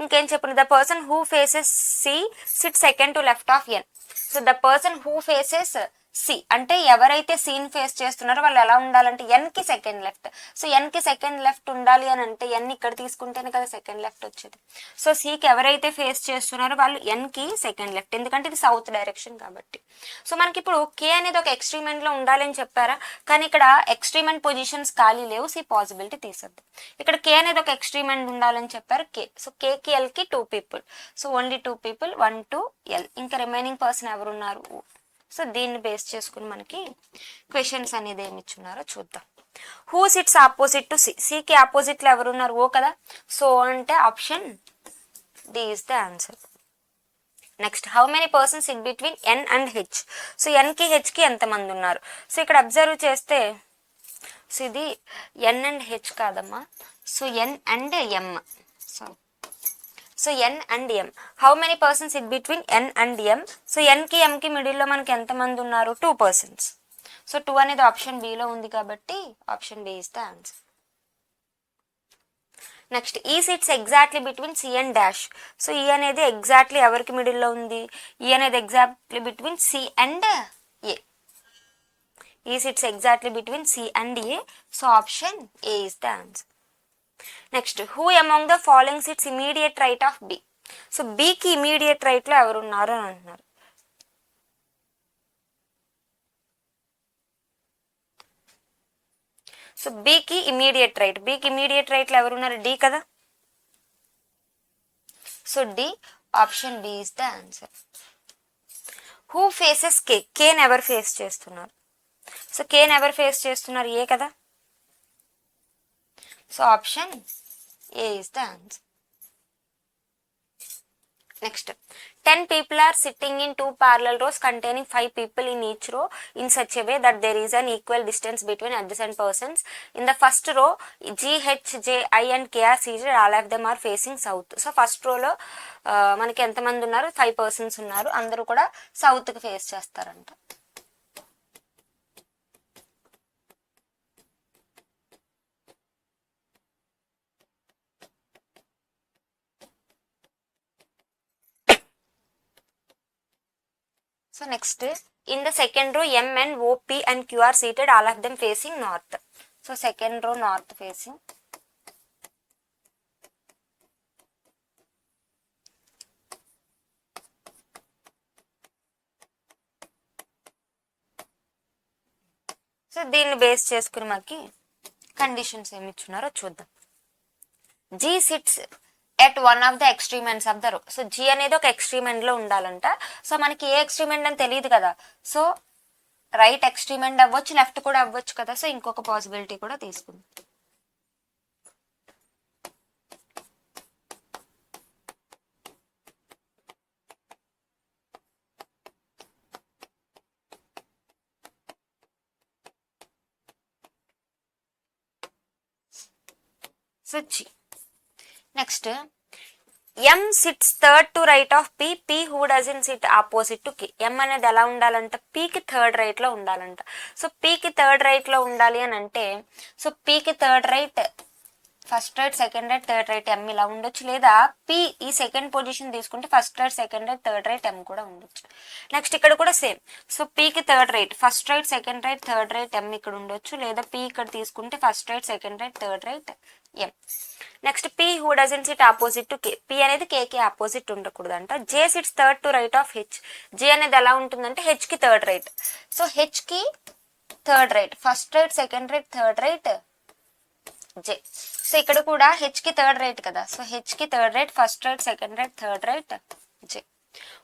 ఇంకేం చెప్పండి, the person who faces C sit second to left of N. So the person who faces C అంటే ఎవరైతే సీన్ ఫేస్ చేస్తున్నారో వాళ్ళు ఎలా ఉండాలంటే ఎన్కి సెకండ్ లెఫ్ట్. సో ఎన్కి సెకండ్ లెఫ్ట్ ఉండాలి అని అంటే ఎన్ ఇక్కడ తీసుకుంటేనే కదా సెకండ్ లెఫ్ట్ వచ్చేది. సో సికి ఎవరైతే ఫేస్ చేస్తున్నారో వాళ్ళు ఎన్కి సెకండ్ లెఫ్ట్, ఎందుకంటే ఇది సౌత్ డైరెక్షన్ కాబట్టి. సో మనకి ఇప్పుడు కే అనేది ఒక ఎక్స్ట్రీమ్ ఎండ్లో ఉండాలని చెప్పారా, కానీ ఇక్కడ ఎక్స్ట్రీమ్ ఎండ్ పొజిషన్స్ ఖాళీ లేవు. సి పాసిబిలిటీ తీసేద్దాం. ఇక్కడ కే అనేది ఒక ఎక్స్ట్రీమ్ ఎండ్ ఉండాలని చెప్పారు కే. సో కేకి ఎల్కి 2 people. So only 2 people, 1 to L. ఇంకా రిమైనింగ్ పర్సన్ ఎవరున్నారు? సో దీన్ని బేస్ చేసుకుని మనకి క్వశ్చన్స్ అనేది ఏమి ఇచ్చున్నారో చూద్దాం. Who sits opposite to C. సికి ఆపోజిట్లో ఎవరున్నారు? ఓ కదా. సో అంటే option D is the answer. Next how many persons sit between N and H. So ఎన్కి హెచ్కి ఎంతమంది ఉన్నారు? సో ఇక్కడ అబ్జర్వ్ చేస్తే సో ఇది ఎన్ అండ్ హెచ్ కాదమ్మా. So N and M. So N and M. How many persons sit between N and M. So ఎన్కి ఎంకి మిడిల్లో మనకి ఎంతమంది ఉన్నారు? 2 పర్సన్స్. సో 2 అనేది ఆప్షన్ బిలో ఉంది కాబట్టి option B is the answer. Next E sits exactly between C and dash. So E అనేది ఎగ్జాక్ట్లీ ఎవరికి మిడిల్లో ఉంది? ఈ అనేది exactly between C and A. E sits exactly between C and A. So option A is the answer. Next who among the following sits immediate right of B. So బికి immediate రైట్లో ఎవరు ఉన్నారు అని అంటున్నారు. So బికి immediate రైట్లో ఎవరున్నారు? D కదా. So D, option D is the answer. Who faces K? కేని ఎవరు ఫేస్ చేస్తున్నారు? సో కేని ఎవరు ఫేస్ చేస్తున్నారు? ఏ కదా. So option A is the answer. Next 10 people are sitting in 2 parallel rows containing 5 people in each row in such a way that there is an equal distance between adjacent persons. In the first row, G, H, J, I and K are seated. All of them are facing south. So first row లో మనకి ఎంతమంది ఉన్నారు? 5 persons ఉన్నారు. అందరూ కూడా సౌత్కి face చేస్తారంట. So next, in the second row, M, N, O, P and Q are seated, all of them facing north. So second row north facing. So దీన్ని base చేసుకుని మనకి కండిషన్స్ ఏమి ఇచ్చున్నారో చూద్దాం. G sits at one of the extreme ends of the row. So G అనేది ఒక extreme end లో ఉండాలంట. సో మనకి ఏ ఎక్స్ట్రీమ్ ఎండ్ అని తెలియదు కదా. సో రైట్ ఎక్స్ట్రీమ్ ఎండ్ అవ్వచ్చు, లెఫ్ట్ కూడా అవ్వచ్చు కదా. సో ఇంకొక పాసిబిలిటీ కూడా తీసుకుందాం. So G. Next M sits third to right of P, P who doesn't sit opposite to K. M అనేది ఎలా ఉండాలంట? Pకి థర్డ్ రైట్ లో ఉండాలంట. సో Pకి థర్డ్ రైట్ లో ఉండాలి అని అంటే, సో Pకి third right, first right, second right, third right M ఇలా ఉండొచ్చు. లేదా P ఈ సెకండ్ పొజిషన్ తీసుకుంటే first right, second right, third right M కూడా ఉండొచ్చు. నెక్స్ట్ ఇక్కడ కూడా సేమ్. సో Pకి third right, first right, second right, third right M ఇక్కడ ఉండొచ్చు. లేదా P ఇక్కడ తీసుకుంటే first right, second right, third right M. Next P who doesn't sit opposite to K. P అనేది Kకి ఆపోజిట్ ఉండకూడదంట. J sits third to right of H. J అనేది ఎలా ఉంటుందంటే Hకి థర్డ్ రైట్. సో Hకి third right, first right, second right, third right J. So ఇక్కడ కూడా Hకి థర్డ్ రైట్ కదా. సో Hకి third right, first right, second right, third right J.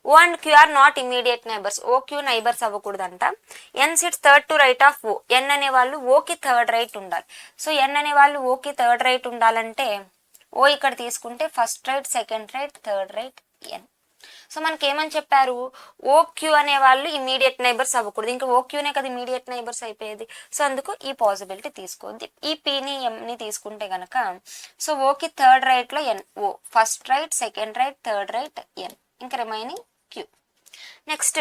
O and Q are not immediate neighbors. O, Q neighbours అవ్వకూడదంట. N sits third to right of O. N అనే వాళ్ళు Oకి third right ఉండాలి. So N అనే వాళ్ళు Oకి third right ఉండాలంటే O ఇక్కడ తీసుకుంటే first right, second right, third right N. So మనకి ఏమని చెప్పారు? OQ అనే వాళ్ళు ఇమీడియట్ నైబర్స్ అవ్వకూడదు. ఇంకా OQనే కదా ఇమీడియట్ నైబర్స్ అయిపోయేది. సో అందుకు ఈ పాసిబిలిటీ తీసుకోవద్దు. ఈ Pని Mని తీసుకుంటే గనక, సో Oకి థర్డ్ రైట్ లో N, O first right, second right, third right N, ఇంకా రిమైనింగ్ Q. నెక్స్ట్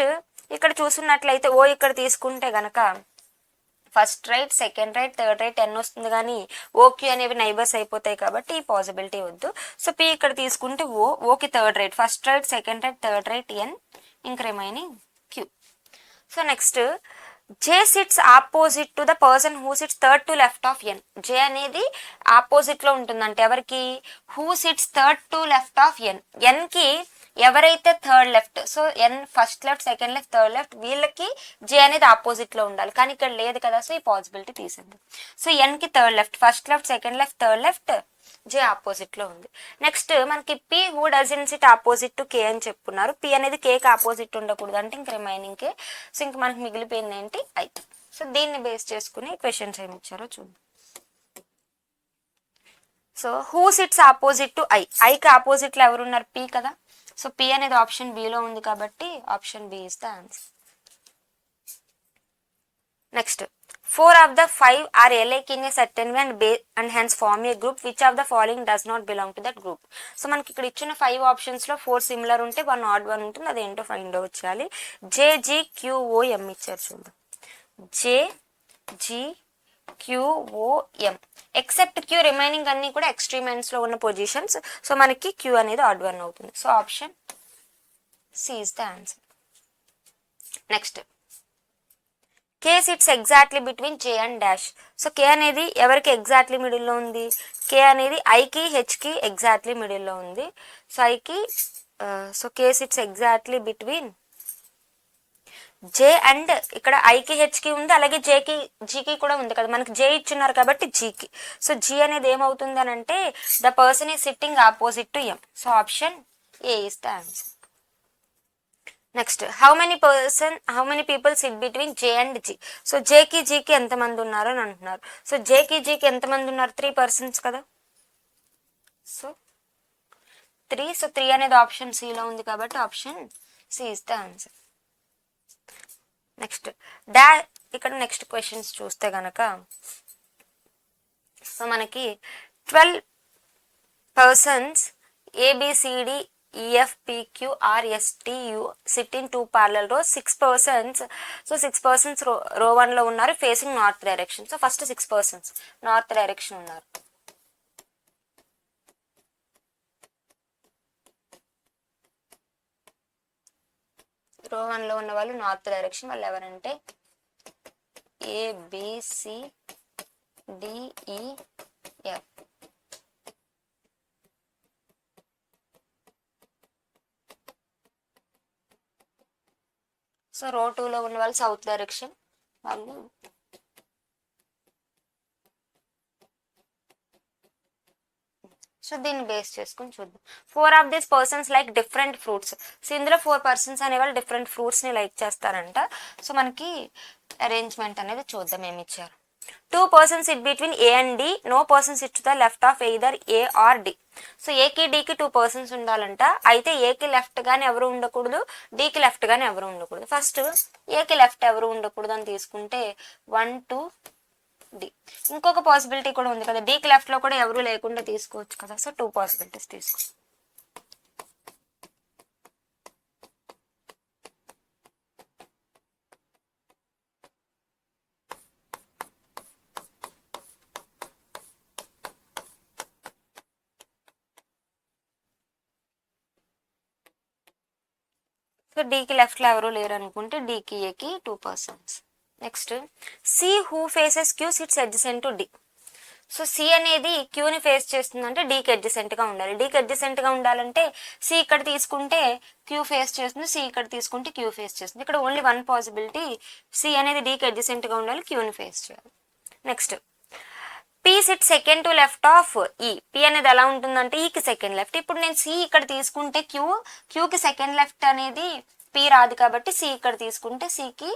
ఇక్కడ చూసున్నట్లయితే O ఇక్కడ తీసుకుంటే గనక first right, second right, third right N వస్తుంది, కానీ OQ అనేవి నైబర్స్ అయిపోతాయి కాబట్టి ఈ పాసిబిలిటీ వద్దు. సో P ఇక్కడ తీసుకుంటే Oకి third right, first right, second right, third right N, ఇంకా remaining Q. So next J sits opposite to the person who sits third to left of N. J అనేది opposite లో ఉంటుందంటే ఎవరికి? Who sits third to left of N. Nకి ఎవరైతే third left, so N first left, second left, third left, వీళ్ళకి J అనేది opposite లో ఉండాలి, కానీ ఇక్కడ లేదు కదా. సో ఈ పాసిబిలిటీ తీసేద్దాం. సో Nకి third left, first left, second left, third left, J opposite లో ఉంది. నెక్స్ట్ మనకి P who doesn't sit opposite to K అని చెప్పుకున్నారు. P అనేది Kకి ఆపోజిట్ ఉండకూడదు అంటే ఇంక రిమైనింగ్ K. సో ఇంక మనకి మిగిలిపోయింది ఏంటి? I. సో దీన్ని బేస్ చేసుకుని క్వశ్చన్స్ ఏమి ఇచ్చారో చూద్దాం. So who sits opposite to I. Iకి ఆపోజిట్ లో ఎవరున్నారు? P కదా. సో P అనేది ఆప్షన్ B లో ఉంది కాబట్టి option B is the answer. Next 4 of the 5 are alike in a certain way and hence form a group. Which of the following does not belong to that group? So మనకి ఇక్కడ ఇచ్చిన 5 options లో 4 similar ఉంటే 1 add 1 ఉంటుంది. అదేంటో find out చేయాలి. J, G, Q, O, M ఇచ్చారు చూద్దాం. J, G, Q, O, M except Q, remaining అన్ని కూడా ఎక్స్ట్రీమ్ ఎండ్స్ లో ఉన్న పొజిషన్స్. సో మనకి Q అనేది ఆడ్ 1 అవుతుంది. So option C is the answer. Next K sits exactly between J and dash. So K అనేది ఎవరికి ఎగ్జాక్ట్లీ మిడిల్లో ఉంది? కే అనేది ఐకి హెచ్కి ఎగ్జాక్ట్లీ మిడిల్లో ఉంది. సో ఐకి so K sits exactly between J and ఇక్కడ ఐకి హెచ్కి ఉంది, అలాగే జేకి జీకి కూడా ఉంది కదా, మనకి జే ఇచ్చున్నారు కాబట్టి జీకి. సో జీ అనేది ఏమవుతుంది అని అంటే the person is sitting opposite to M. So option A is the answer. Next how many people sit between J and G. So జేకి జీకి ఎంతమంది ఉన్నారు అని అంటున్నారు. సో జేకి జీకి ఎంతమంది ఉన్నారు? 3 persons కదా. సో 3. సో 3 అనేది ఆప్షన్ సిలో ఉంది కాబట్టి option C is the answer. Next ఇక్కడ నెక్స్ట్ క్వశ్చన్స్ చూస్తే గనక సో మనకి 12 persons ABCD EFPQRSTU sit in 2 parallel rows. 6 persons. So 6 persons row 1 లో ఉన్నారు facing north direction. So first 6 persons north direction ఉన్నారు. రో 1 లో ఉన్న వాళ్ళు నార్త్ డైరెక్షన్. వాళ్ళు ఎవరంటే ABCDEF. సో రో 2 లో ఉన్న వాళ్ళు సౌత్ డైరెక్షన్. వాళ్ళు సో దీన్ని బేస్ చేసుకుని చూద్దాం. 4 of these persons like different fruits. So ఇందులో 4 persons అనేవాళ్ళు డిఫరెంట్ ఫ్రూట్స్ని లైక్ చేస్తారంట. సో మనకి అరేంజ్మెంట్ అనేది చూద్దాం ఏమి ఇచ్చారు. 2 persons sit between A and D. No person sits to the left of either A or D. So ఏకి డీకి 2 persons ఉండాలంట. అయితే ఏకి లెఫ్ట్ గానే ఎవరు ఉండకూడదు, డీకి లెఫ్ట్ గానే ఎవరు ఉండకూడదు. ఫస్ట్ ఏకి లెఫ్ట్ ఎవరు ఉండకూడదు అని తీసుకుంటే 1 2 డి. ఇంకొక పాసిబిలిటీ కూడా ఉంది కదా, డీకి లెఫ్ట్ లో కూడా ఎవరు లేకుండా తీసుకోవచ్చు కదా. సో 2 పాసిబిలిటీస్ తీసుకో. సో డీకి లెఫ్ట్ లో ఎవరు లేరు అనుకుంటే డీకి ఏకి 2 persons. Next C who faces Q sits adjacent to D. So C అనేది క్యూని ఫేస్ చేస్తుందంటే డీకి అడ్జసెంట్గా ఉండాలి. డీకి అడ్జసెంట్గా ఉండాలంటే సి ఇక్కడ తీసుకుంటే క్యూ ఫేస్ చేస్తుంది, సి ఇక్కడ తీసుకుంటే క్యూ ఫేస్ చేస్తుంది. ఇక్కడ ఓన్లీ 1 పాసిబిలిటీ, సి అనేది డీకి అడ్జసెంట్గా ఉండాలి, క్యూని ఫేస్ చేయాలి. Next P sit second to left of ఈ. పి అనేది ఎలా ఉంటుందంటే ఈకి సెకండ్ లెఫ్ట్. ఇప్పుడు నేను సి ఇక్కడ తీసుకుంటే క్యూకి సెకండ్ లెఫ్ట్ అనేది పి రాదు కాబట్టి సి ఇక్కడ తీసుకుంటే సికి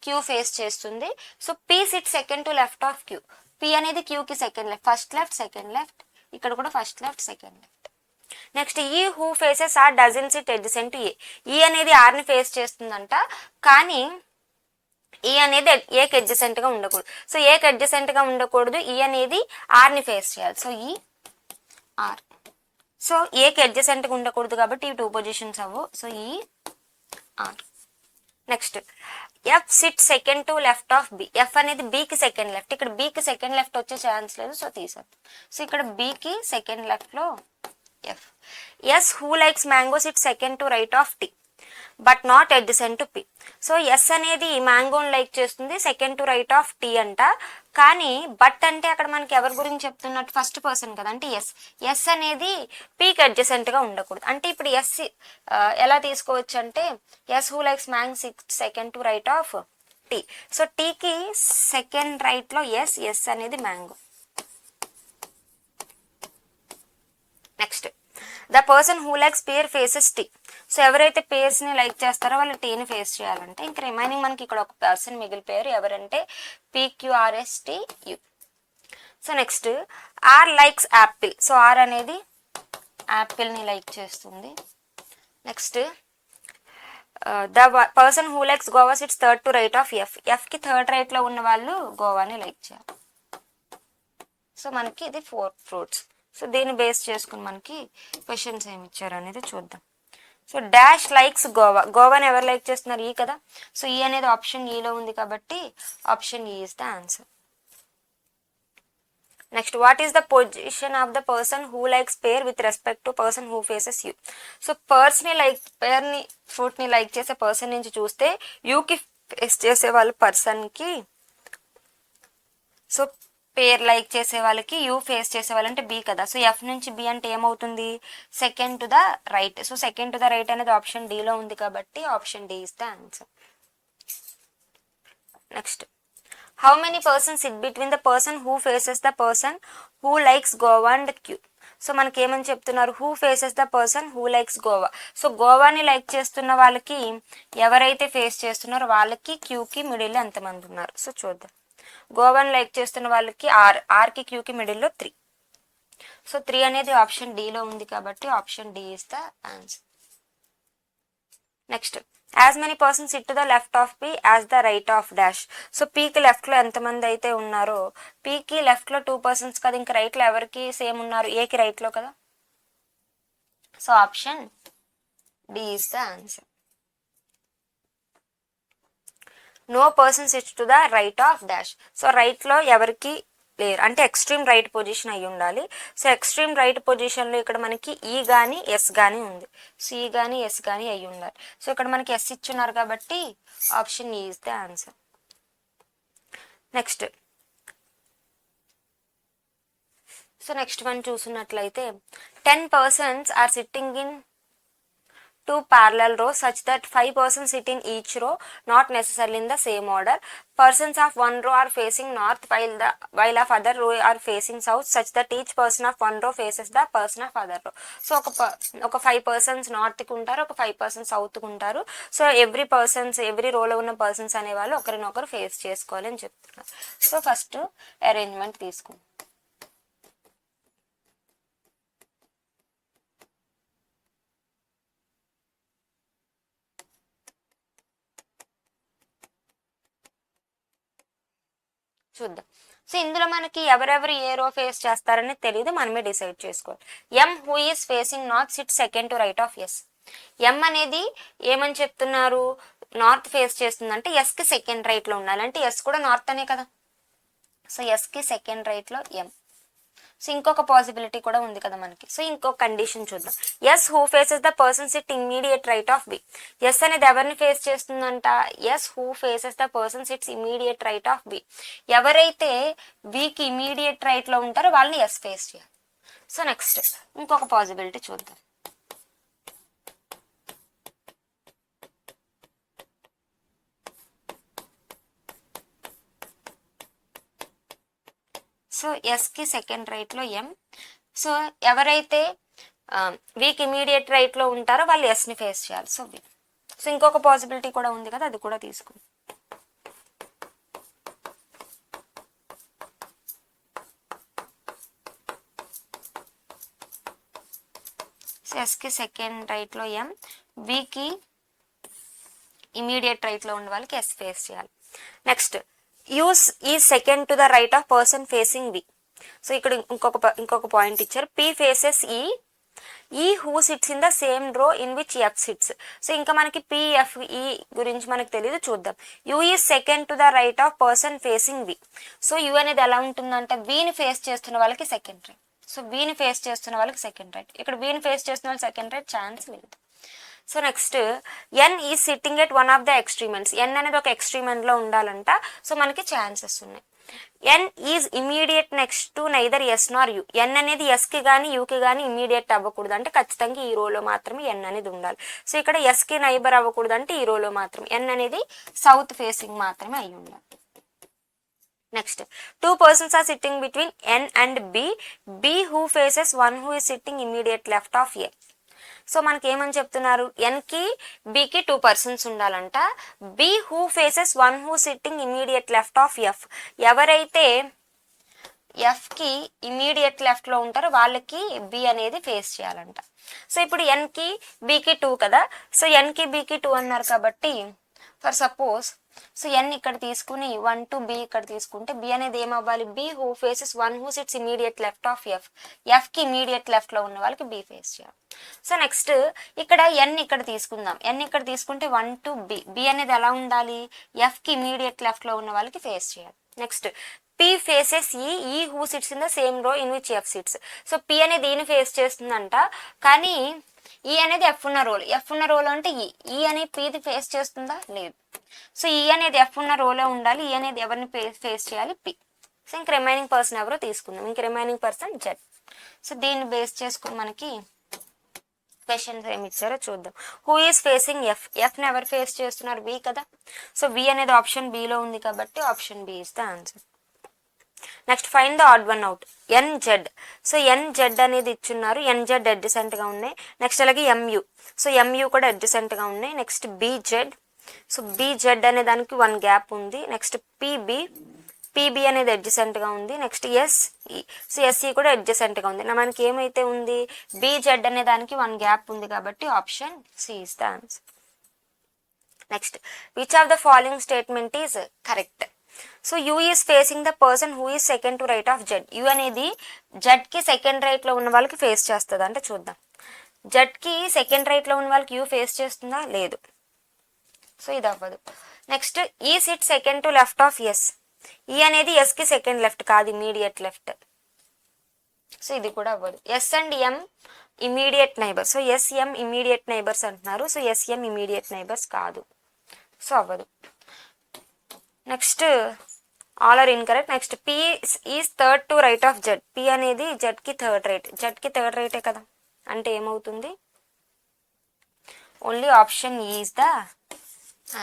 క్యూ ఫేస్ చేస్తుంది. So P sit second to left of Q. P అనేది క్యూకి second left, first left second left, ఇక్కడ కూడా first left second left. Next E who faces R doesn't sit adjacent to A. E అనేది ఆర్ని face చేస్తుందంట, కానీ ఈ అనేది ఏకి అడ్జసెంట్గా ఉండకూడదు. సో ఏకి అడ్జసెంట్గా ఉండకూడదు, ఈ అనేది ఆర్ని ఫేస్ చేయాలి. So E are. సో ఏకి అడ్జసెంట్గా ఉండకూడదు కాబట్టి ఈ 2 పొజిషన్స్ అవ్వు. So E R. Next F sit second to left of B. F అనేది బికి సెకండ్ లెఫ్ట్. ఇక్కడ బికి సెకండ్ లెఫ్ట్ వచ్చే ఛాన్స్ లేదు, సో తీసేద్దాం. సో ఇక్కడ బికి సెకండ్ లెఫ్ట్ లో F. S who likes mango sit second to right of T but not adjacent to P. So S అనేది మ్యాంగోని లైక్ చేస్తుంది, second to right of T అంట. కానీ బట్ అంటే అక్కడ మనకి ఎవరి గురించి చెప్తున్నట్టు ఫస్ట్ పర్సన్ కదా, అంటే ఎస్. ఎస్ అనేది పీకి అడ్జసెంట్గా ఉండకూడదు. అంటే ఇప్పుడు ఎస్ ఎలా తీసుకోవచ్చు అంటే S who likes mango second to right of T. So టీకి సెకండ్ రైట్ లో ఎస్, ఎస్ అనేది mango. Next the person who likes pear faces T. So ఎవరైతే పేర్స్ని లైక్ చేస్తారో వాళ్ళు టీని ఫేస్ చేయాలంటే ఇంకా రిమైనింగ్ మనకి ఇక్కడ ఒక పర్సన్ మిగిలిపోయారు, ఎవరంటే PQRSTU. So next R likes apple. So R అనేది యాపిల్ని లైక్ చేస్తుంది. Next the person who likes Goa sits third to right of F. ఎఫ్కి థర్డ్ రైట్లో ఉన్న వాళ్ళు గోవాని లైక్ చేయాలి. సో మనకి ఇది 4 ఫ్రూట్స్. సో దీన్ని బేస్ చేసుకుని మనకి క్వశ్చన్స్ ఏమి ఇచ్చారు అనేది చూద్దాం. So dash likes Goa. గోవాని ఎవరు లైక్ చేస్తున్నారు? ఈ కదా. సో ఈ అనేది ఆప్షన్ ఈలో ఉంది కాబట్టి option E is the answer. Next what is the position of the person who likes pear with respect to person who faces U. So పేర్ని లైక్ ఫ్రూట్ని లైక్ చేసే పర్సన్ నుంచి చూస్తే యూకి ఫేస్ చేసే వాళ్ళ పర్సన్కి, సో పేర్ లైక్ చేసే వాళ్ళకి యూ ఫేస్ చేసే వాళ్ళంటే బి కదా. సో ఎఫ్ నుంచి బి అంటే ఏమవుతుంది, second to the right. So second to the right అనేది ఆప్షన్ డిలో ఉంది కాబట్టి option D is the answer. Next, how many persons sit between the person who faces the person who likes Goa and Q. So మనకి ఏమని చెప్తున్నారు, who faces the person who likes Goa. So గోవాని like చేస్తున్న వాళ్ళకి ఎవరైతే ఫేస్ చేస్తున్నారో వాళ్ళకి క్యూకి middle ఎంతమంది ఉన్నారు. సో చూద్దాం. గోవాని లైక్ చేస్తున్న వాళ్ళకి ఆర్కి క్యూకి మిడిల్లో 3. సో 3 అనేది ఆప్షన్ డిలో ఉంది కాబట్టి option D is the answer. Next, as many persons sit to the left of P as the right of dash. So పీకి లెఫ్ట్లో ఎంతమంది అయితే ఉన్నారో, పీకి లెఫ్ట్లో 2 పర్సన్స్ కదా, ఇంకా రైట్లో ఎవరికి సేమ్ ఉన్నారు, ఏకి రైట్లో కదా. So option D is the answer. No person sits to the right of dash. So రైట్లో ఎవరికి లేరు అంటే ఎక్స్ట్రీమ్ రైట్ పొజిషన్ అయి ఉండాలి. సో ఎక్స్ట్రీమ్ రైట్ పొజిషన్లో ఇక్కడ మనకి ఈ కానీ ఎస్ కానీ ఉంది. సో ఈ కానీ ఎస్ కానీ అయి ఉండాలి. సో ఇక్కడ మనకి ఎస్ ఇచ్చున్నారు కాబట్టి option E is the answer. Next, so next one చూసినట్లయితే 10 persons are sitting in 2 parallel rows such that 5 persons sit in each row, not necessarily in the same order. Persons of one row are facing north while of other row are facing south, such that each person of one row faces the person of other row. So ఒక 5 persons north కి ఉంటారు, ఒక 5 persons south కి ఉంటారు. So every రోలో ఉన్న persons అనేవాళ్ళు ఒకరినొకరు ఫేస్ చేసుకోవాలి అని చెప్తున్నారు. సో ఫస్ట్ అరేంజ్మెంట్ తీసుకుందాం. చూద్దాం. సో ఇందులో మనకి ఎవరెవరు ఏ రో ఫేస్ చేస్తారని తెలియదు, మనమే డిసైడ్ చేసుకోవాలి. M who is facing north sit second to right of S. M అనేది ఏమని చెప్తున్నారు, నార్త్ ఫేస్ చేస్తుందంటే ఎస్కి సెకండ్ రైట్లో ఉండాలి, అంటే ఎస్ కూడా నార్త్ అనే కదా. సో ఎస్కి సెకండ్ రైట్లో ఎం. సో ఇంకొక పాసిబిలిటీ కూడా ఉంది కదా మనకి. సో ఇంకొక కండిషన్ చూద్దాం. S who faces the person sit immediate right of B. S అనేది ఎవరిని ఫేస్ చేస్తుందంట, S who faces the person sits immediate right of B. ఎవరైతే బికి ఇమీడియట్ రైట్లో ఉంటారో వాళ్ళని ఎస్ ఫేస్ చేయాలి. సో నెక్స్ట్ ఇంకొక పాసిబిలిటీ చూద్దాం. సో ఎస్కి సెకండ్ రైట్లో ఎం. సో ఎవరైతే వీక్ ఇమీడియట్ రైట్లో ఉంటారో వాళ్ళు ఎస్ని ఫేస్ చేయాలి. So V. సో ఇంకొక పాసిబిలిటీ కూడా ఉంది కదా, అది కూడా తీసుకుందాం. సో ఎస్కి సెకండ్ రైట్లో ఎం, వీకి ఇమీడియట్ రైట్లో ఉన్న వాళ్ళకి ఎస్ ఫేస్ చేయాలి. Next, U's E second to the right of person facing V. So ఇక్కడ ఇంకొక పాయింట్ ఇచ్చారు, P faces E who sits in the same row in which F sits. So ఇంకా మనకి పిఎఫ్ఈ గురించి మనకు తెలియదు, చూద్దాం. U is second to the right of person facing V. So U అనేది ఎలా ఉంటుందంటే వీని ఫేస్ చేస్తున్న వాళ్ళకి సెకండ్ రైట్. సో వీని ఫేస్ చేస్తున్న వాళ్ళకి సెకండ్ రైట్. ఇక్కడ వీని ఫేస్ చేస్తున్న వాళ్ళకి సెకండ్ రైట్ ఛాన్స్ లేదు. So next, N is sitting at one of the extreme ends. N అనేది ఒక ఎక్స్ట్రీమ్ ఎండ్లో ఉండాలంట. సో మనకి ఛాన్సెస్ ఉన్నాయి. N is immediate next to neither S nor U. N అనేది ఎస్కి కానీ యూకి కానీ ఇమీడియట్ అవ్వకూడదు, అంటే ఖచ్చితంగా ఈ రోలో మాత్రమే ఎన్ అనేది ఉండాలి. సో ఇక్కడ ఎస్కి నైబర్ అవ్వకూడదు, అంటే ఈ రోలో మాత్రం ఎన్ అనేది సౌత్ ఫేసింగ్ మాత్రమే అయి ఉండాలి. Next, 2 persons are sitting between N and B. B who faces one who is sitting immediate left of A. So మనకి ఏమని చెప్తున్నారు, ఎన్కి బికి 2 persons ఉండాలంట. B who faces one who sitting immediate left of F. ఎవరైతే ఎఫ్కి immediate లెఫ్ట్లో ఉంటారో వాళ్ళకి బి అనేది ఫేస్ చేయాలంట. సో ఇప్పుడు ఎన్కి బికి 2 కదా. సో ఎన్కి బికి 2 అన్నారు కాబట్టి ఫర్ సపోజ్, సో ఎన్ ఇక్కడ తీసుకుని 1 to బి ఇక్కడ తీసుకుంటే బి అనేది ఏమవ్వాలి, B who faces one who sits immediate left of F. ఎఫ్కి ఇమీడియట్ లెఫ్ట్లో ఉన్న వాళ్ళకి బి ఫేస్ చేయాలి. సో నెక్స్ట్ ఇక్కడ ఎన్ ఇక్కడ తీసుకుందాం. ఎన్ ఇక్కడ తీసుకుంటే 1 to బి. బి అనేది ఎలా ఉండాలి, ఎఫ్కి ఇమీడియట్ లెఫ్ట్లో ఉన్న వాళ్ళకి ఫేస్ చేయాలి. Next, P faces E who sits in the same row in which F sits. So P అనేది ఈని ఫేస్ చేస్తుందంట, కానీ ఈ అనేది ఎఫ్ ఉన్న రోల్, ఎఫ్ ఉన్న రోల్ అంటే ఈ అనేది పీది ఫేస్ చేస్తుందా, లేదు. సో ఈ అనేది ఎఫ్ ఉన్న రోలో ఉండాలి, ఈ అనేది ఎవరిని ఫేస్ చేయాలి, పి. సో ఇంక రిమైనింగ్ పర్సన్ ఎవరో తీసుకుందాం, ఇంక రిమైనింగ్ పర్సన్ జెడ్. సో దీన్ని బేస్ చేసుకుని మనకి క్వశ్చన్స్ ఏమి ఇచ్చారో చూద్దాం. హూ ఈస్ ఫేసింగ్ ఎఫ్, ఎఫ్ని ఎవరు ఫేస్ చేస్తున్నారు, వి కదా. సో వి అనేది ఆప్షన్ బిలో ఉంది కాబట్టి option B is the answer. Next find the odd one out, N Z. So N Z అనేది ఇచ్చున్నారు, ఎన్ జెడ్ అడ్జసెంట్గా ఉన్నాయి. నెక్స్ట్ అలాగే ఎంయు, సో ఎంయు కూడా అడ్జసెంట్గా ఉన్నాయి. Next B Z, so B Z అనే దానికి 1 గ్యాప్ ఉంది. నెక్స్ట్ పిబి, పిబి అనేది అడ్జసెంట్గా ఉంది. నెక్స్ట్ ఎస్ఈ, సో ఎస్ఈ కూడా అడ్జసెంట్గా ఉంది. మనకి ఏమైతే ఉంది, బి జెడ్ అనే దానికి 1 గ్యాప్ ఉంది కాబట్టి option C is the answer. Next which of the following statement is correct. So U is facing the person who is second to right of Z. U అనేది జెడ్కి సెకండ్ రైట్లో ఉన్న వాళ్ళకి face చేస్తుంది అంటే చూద్దాం. జెడ్కి సెకండ్ రైట్లో ఉన్న వాళ్ళకి యూ ఫేస్ చేస్తుందా, లేదు. సో ఇది అవ్వదు. Next E sit second to left of S. E అనేది ఎస్కి సెకండ్ లెఫ్ట్ కాదు, ఇమీడియట్ లెఫ్ట్. సో ఇది కూడా అవ్వదు. S and M immediate neighbor. So SM immediate neighbours అంటున్నారు, సో ఎస్ఎం ఇమీడియట్ నైబర్స్ కాదు, సో అవ్వదు. Next all are incorrect. Next P is third to right of Z. P అనేది జెడ్కి third right, జెడ్కి third రైటే కదా, అంటే ఏమవుతుంది, only option is the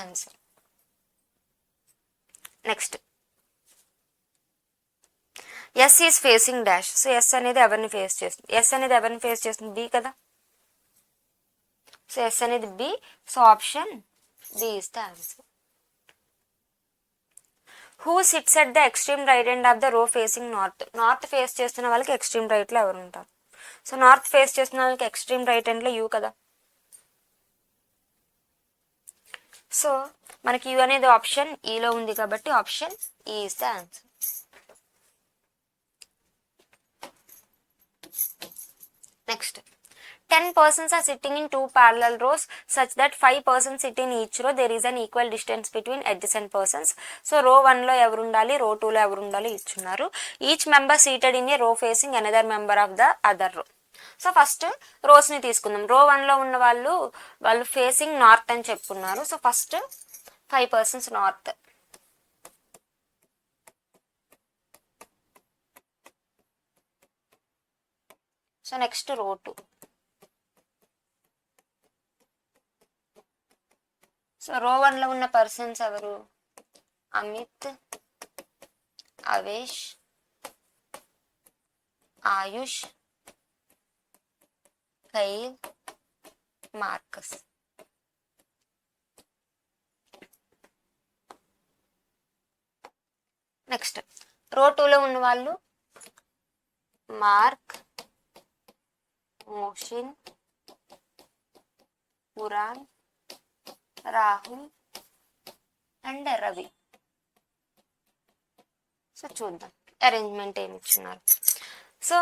answer. Next S is facing dash. So S అనేది ఎవరిని ఫేస్ చేస్తుంది, ఎస్ అనేది ఎవరిని ఫేస్ చేస్తుంది, బి కదా. సో ఎస్ అనేది B, so option B is the answer. Who sits at the extreme right end of the row facing north. North face చేస్తున్న వాళ్ళకి ఎక్స్ట్రీమ్ రైట్లో ఎవరు ఉంటారు. సో నార్త్ ఫేస్ చేస్తున్న వాళ్ళకి ఎక్స్ట్రీమ్ రైట్ ఎండ్లో యూ కదా. సో మనకి యూ అనేది ఆప్షన్ ఈలో ఉంది కాబట్టి option E is the answer. Next 10 persons are sitting in 2 parallel rows such that 5 persons sit in each row. There is an equal distance between adjacent persons. So row 1 లో ఎవరు ఉండాలి, row 2 లో ఎవరు ఉండాలి ఇచ్చున్నారు. Each member seated in a row facing another member of the other row. So first రోస్ని తీసుకుందాం. Row 1లో ఉన్న వాళ్ళు ఫేసింగ్ నార్త్ అని చెప్పుకున్నారు. So first 5 persons north. So next row 2. So row 1లో ఉన్న పర్సన్స్ ఎవరు, Amit, Avesh, Ayush, Kyle, Marcus. Next row 2లో ఉన్న వాళ్ళు Mark, Mohsin, Puran, Rahul and Ravi. So చూద్దాం అరేంజ్మెంట్ ఏమి ఇచ్చున్నారు. So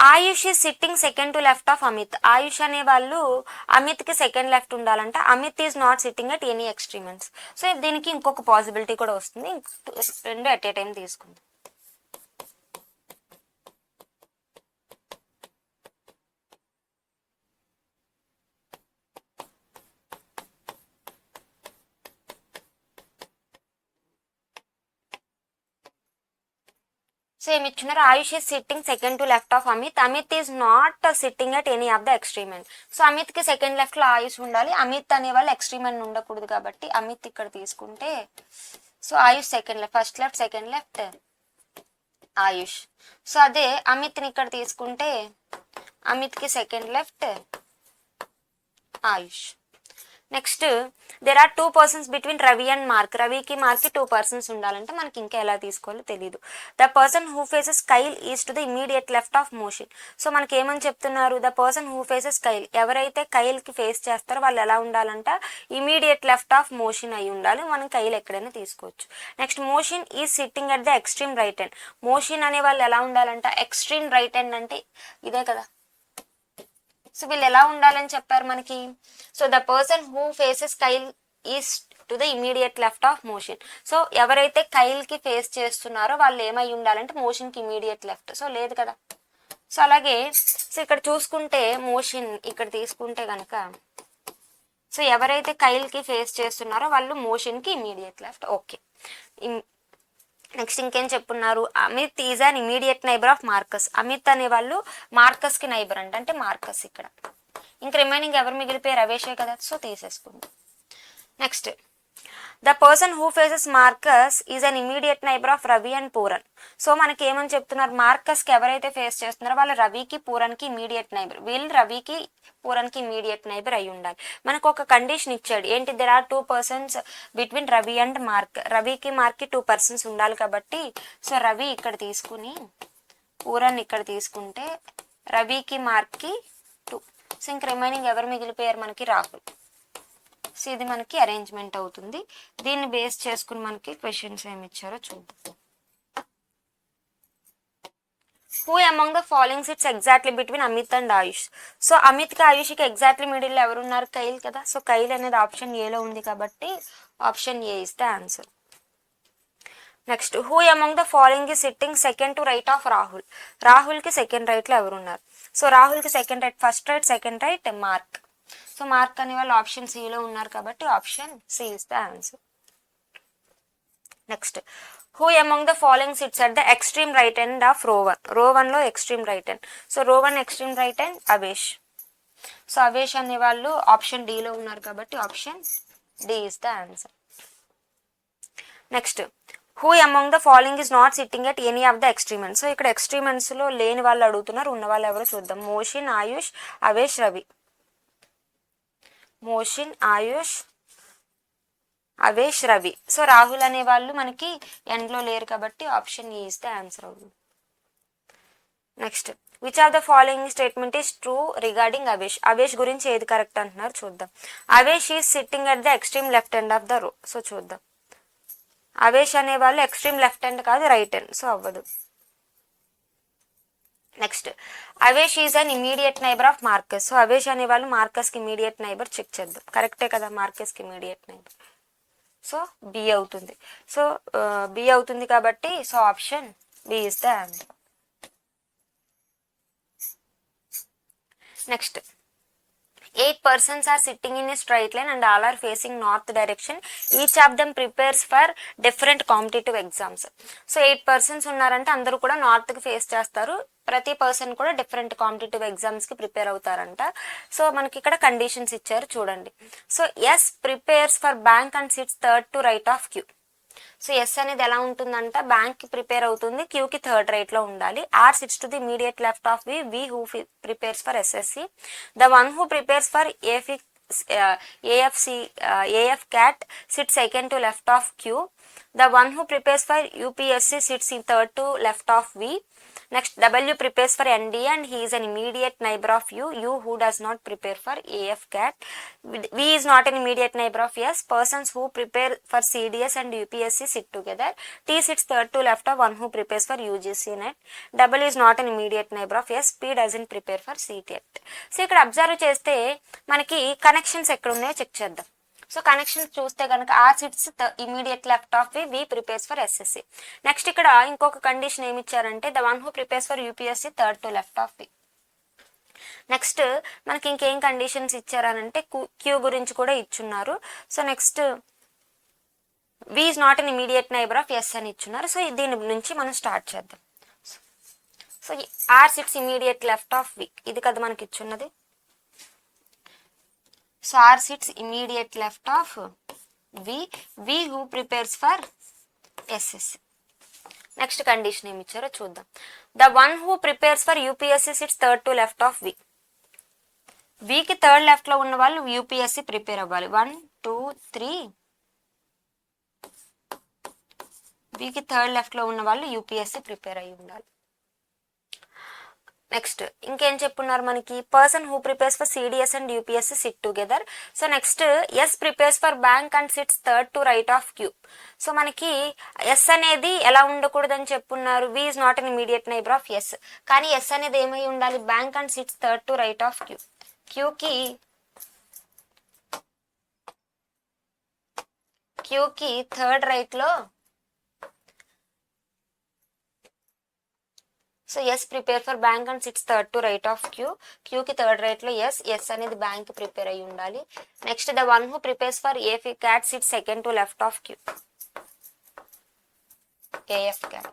Ayush is sitting second to left of Amit. Ayush అనే వాళ్ళు అమిత్కి సెకండ్ లెఫ్ట్ ఉండాలంటే Amit is not sitting at any extreme ends. So దీనికి ఇంకొక పాసిబిలిటీ కూడా వస్తుంది, రెండు అట్ ఏ టైం తీసుకుందాం. సో ఏమి ఇచ్చున్నారు, Ayush is sitting second to left of Amit. Amit is not sitting at any of the extreme end. So అమిత్కి సెకండ్ లెఫ్ట్లో ఆయుష్ ఉండాలి, అమిత్ అనే వాళ్ళు ఎక్స్ట్రీమెంట్ ఉండకూడదు కాబట్టి అమిత్ ఇక్కడ తీసుకుంటే so Ayush second left, first left second left Ayush. So అదే అమిత్ని ఇక్కడ తీసుకుంటే అమిత్కి second left Ayush. Next there are 2 persons between Ravi and Mark. రవికి మార్క్కి 2 persons ఉండాలంటే మనకి ఇంకా ఎలా తీసుకోవాలో తెలియదు. The person who faces Kyle is to the immediate left of motion. So మనకి ఏమని చెప్తున్నారు, the person who faces Kyle, ఎవరైతే కైల్కి ఫేస్ చేస్తారో వాళ్ళు ఎలా ఉండాలంట, ఇమీడియట్ లెఫ్ట్ ఆఫ్ మోషన్ అయి ఉండాలి. మనం కైల్ ఎక్కడైనా తీసుకోవచ్చు. Next motion is sitting at the extreme right hand. Motion అనే వాళ్ళు ఎలా ఉండాలంట, ఎక్స్ట్రీమ్ రైట్ హ్యాండ్ అంటే ఇదే కదా. సో వీళ్ళు ఎలా ఉండాలని చెప్పారు మనకి. So the person who faces Kyle is to the immediate left of motion. So ఎవరైతే కైల్కి ఫేస్ చేస్తున్నారో వాళ్ళు ఏమై ఉండాలంటే మోషన్కి ఇమీడియట్ లెఫ్ట్. సో లేదు కదా, సో అలాగే సో ఇక్కడ చూసుకుంటే మోషన్ ఇక్కడ తీసుకుంటే కనుక సో ఎవరైతే కైల్కి ఫేస్ చేస్తున్నారో వాళ్ళు మోషన్కి ఇమీడియట్ లెఫ్ట్. ఓకే, నెక్స్ట్ ఇంకేం చెప్పున్నారు, Amit is an immediate neighbour of Marcus. Amit అనే వాళ్ళు మార్కస్కి నైబర్ అంటే మార్కస్ ఇక్కడ. ఇంక రిమైనింగ్ ఎవరు మిగిలిపోయారు, రవేషే కదా, సో తీసేసుకుందాం. Next the person who faces Marcus is an immediate neighbour of Ravi and Puran. So మనకి ఏమని చెప్తున్నారు, మార్కస్కి ఎవరైతే ఫేస్ చేస్తున్నారో వాళ్ళు రవికి పూరన్కి ఇమీడియట్ నైబర్, వీళ్ళు రవికి పూరన్కి ఇమీడియట్ నైబర్ అయి ఉండాలి. మనకు ఒక కండిషన్ ఇచ్చాడు ఏంటి, there are 2 persons between Ravi and Mark. రవికి మార్క్కి 2 persons ఉండాలి కాబట్టి సో రవి ఇక్కడ తీసుకుని పూరన్ ఇక్కడ తీసుకుంటే రవికి మార్క్కి 2. సో ఇంక రిమైనింగ్ ఎవరు మిగిలిపోయారు మనకి, రాహుల్. సో ఇది మనకి అరేంజ్మెంట్ అవుతుంది. దీన్ని బేస్ చేసుకుని మనకి క్వశ్చన్స్ ఏమి ఇచ్చారో చూద్దాం. Who among the following sits exactly between Amit and Ayush. So అమిత్కి ఆయుష్కి ఎగ్జాక్ట్లీ మిడిల్లో ఎవరున్నారు, కైల్ కదా. సో కైల్ అనేది ఆప్షన్ ఏలో ఉంది కాబట్టి option A is the answer. Next who among the following is sitting second to right of Rahul. రాహుల్కి సెకండ్ రైట్లో ఎవరున్నారు, సో రాహుల్కి second right, first right second right Mark. So Mark అనే వాళ్ళు ఆప్షన్ సిలో ఉన్నారు కాబట్టి option C is the answer. Next who among the following sits at the extreme right end of row 1. Row 1లో extreme right end, so row 1 extreme right end Avesh. So Avesh అనే వాళ్ళు option డిలో ఉన్నారు కాబట్టి option D is the answer. Next who among the following is not sitting at any of the extreme ends. So ఇక్కడ ఎక్స్ట్రీమెంట్స్లో లేని వాళ్ళు అడుగుతున్నారు, ఉన్న వాళ్ళు ఎవరో చూద్దాం. మోషన్, ఆయుష్, అవేష్, రవి. మోషన్, ఆయుష్, అవేష్, రవి. సో రాహుల్ అనే వాళ్ళు మనకి ఎండ్లో లేరు కాబట్టి option A is the answer అవుతుంది. Next which of the following statement is true regarding Avesh. Avesh గురించి ఏది కరెక్ట్ అంటున్నారు చూద్దాం. Avesh is sitting at the extreme left end of the row. So చూద్దాం, అవేష్ అనే వాళ్ళు ఎక్స్ట్రీమ్ లెఫ్ట్ ఎండ్ కాదు రైట్ ఎండ్, సో అవ్వదు. Next Avesh is an immediate neighbour of Marcus. So Avesh అనే వాళ్ళు మార్కస్కి ఇమీడియట్ నైబర్, చెక్ చేద్దాం. కరెక్టే కదా, మార్కస్కి ఇమీడియట్ నైబర్, సో బి అవుతుంది. సో బి అవుతుంది కాబట్టి so option B is the answer. Next 8 persons are sitting in a straight line and all are facing north direction. Each of them prepares for different competitive exams. So 8 persons ఉన్నారంటే అందరూ కూడా నార్త్కి face చేస్తారు, ప్రతి person కూడా different competitive ఎగ్జామ్స్కి prepare అవుతారంట. So మనకి ఇక్కడ కండిషన్స్ ఇచ్చారు చూడండి. So S prepares for bank and sits third to right of Q. So S అనేది ఎలా ఉంటుందంట, బ్యాంక్కి ప్రిపేర్ అవుతుంది, క్యూకి థర్డ్ రైట్లో ఉండాలి. R sits to the immediate left of V who prepares for SSC. The one who prepares for AF CAT sits second to left of Q. The one who prepares for UPSC sits in third to left of V. Next W prepares for ND and he is an immediate neighbor of U who does not prepare for AF CAT. V is not an immediate neighbor of S. Persons who prepare for CDS and UPSC sit together. T sits third to left of one who prepares for UGC NET. W is not an immediate neighbor of S. P doesn't prepare for CTET. So ఇక్కడ observe చేస్తే మనకి connections ఎక్కడ ఉన్నాయో check చేద్దాం. So connections చూస్తే కనుక R sits immediate left of V prepares for SSC. Next ఇక్కడ ఇంకొక కండిషన్ ఏమి ఇచ్చారంటే the one who prepares for UPSC third to left of V. Next మనకి ఇంకేం కండిషన్స్ ఇచ్చారనంటే క్యూ గురించి కూడా ఇచ్చున్నారు. So next V is not an immediate neighbour of S అని ఇచ్చున్నారు. సో దీని నుంచి మనం స్టార్ట్ చేద్దాం. So R sits immediate left of V, ఇది కదా మనకి ఇచ్చున్నది. So R sits immediate left of V who prepares for SSC. Next condition ఏమి ఇచ్చారో చూద్దాం. The one who prepares for UPSC sits third to left of V. వికి third లెఫ్ట్లో ఉన్న వాళ్ళు యూపీఎస్సి ప్రిపేర్ అవ్వాలి. 1 2 3 వికి థర్డ్ లెఫ్ట్లో ఉన్న వాళ్ళు యూపీఎస్సి ప్రిపేర్ అయ్యి ఉండాలి. నెక్స్ట్ ఇంకేం చెప్పున్నారు మనకి, person who prepares for CDS and UPSC sit together. So next S prepares for bank and sits third to right of Q. So మనకి ఎస్ అనేది ఎలా ఉండకూడదని చెప్పున్నారు, V is not an immediate neighbour of S. కానీ S అనేది ఏమై ఉండాలి, bank and sits third to right of Q. క్యూకి థర్డ్ రైట్లో so S prepare for bank and sits third to right of Q, క్యూకి థర్డ్ రైట్లో ఎస్ అనేది bank prepare అయ్యి ఉండాలి. Next the one who prepares for a cat sits second to left of queue, AF cat.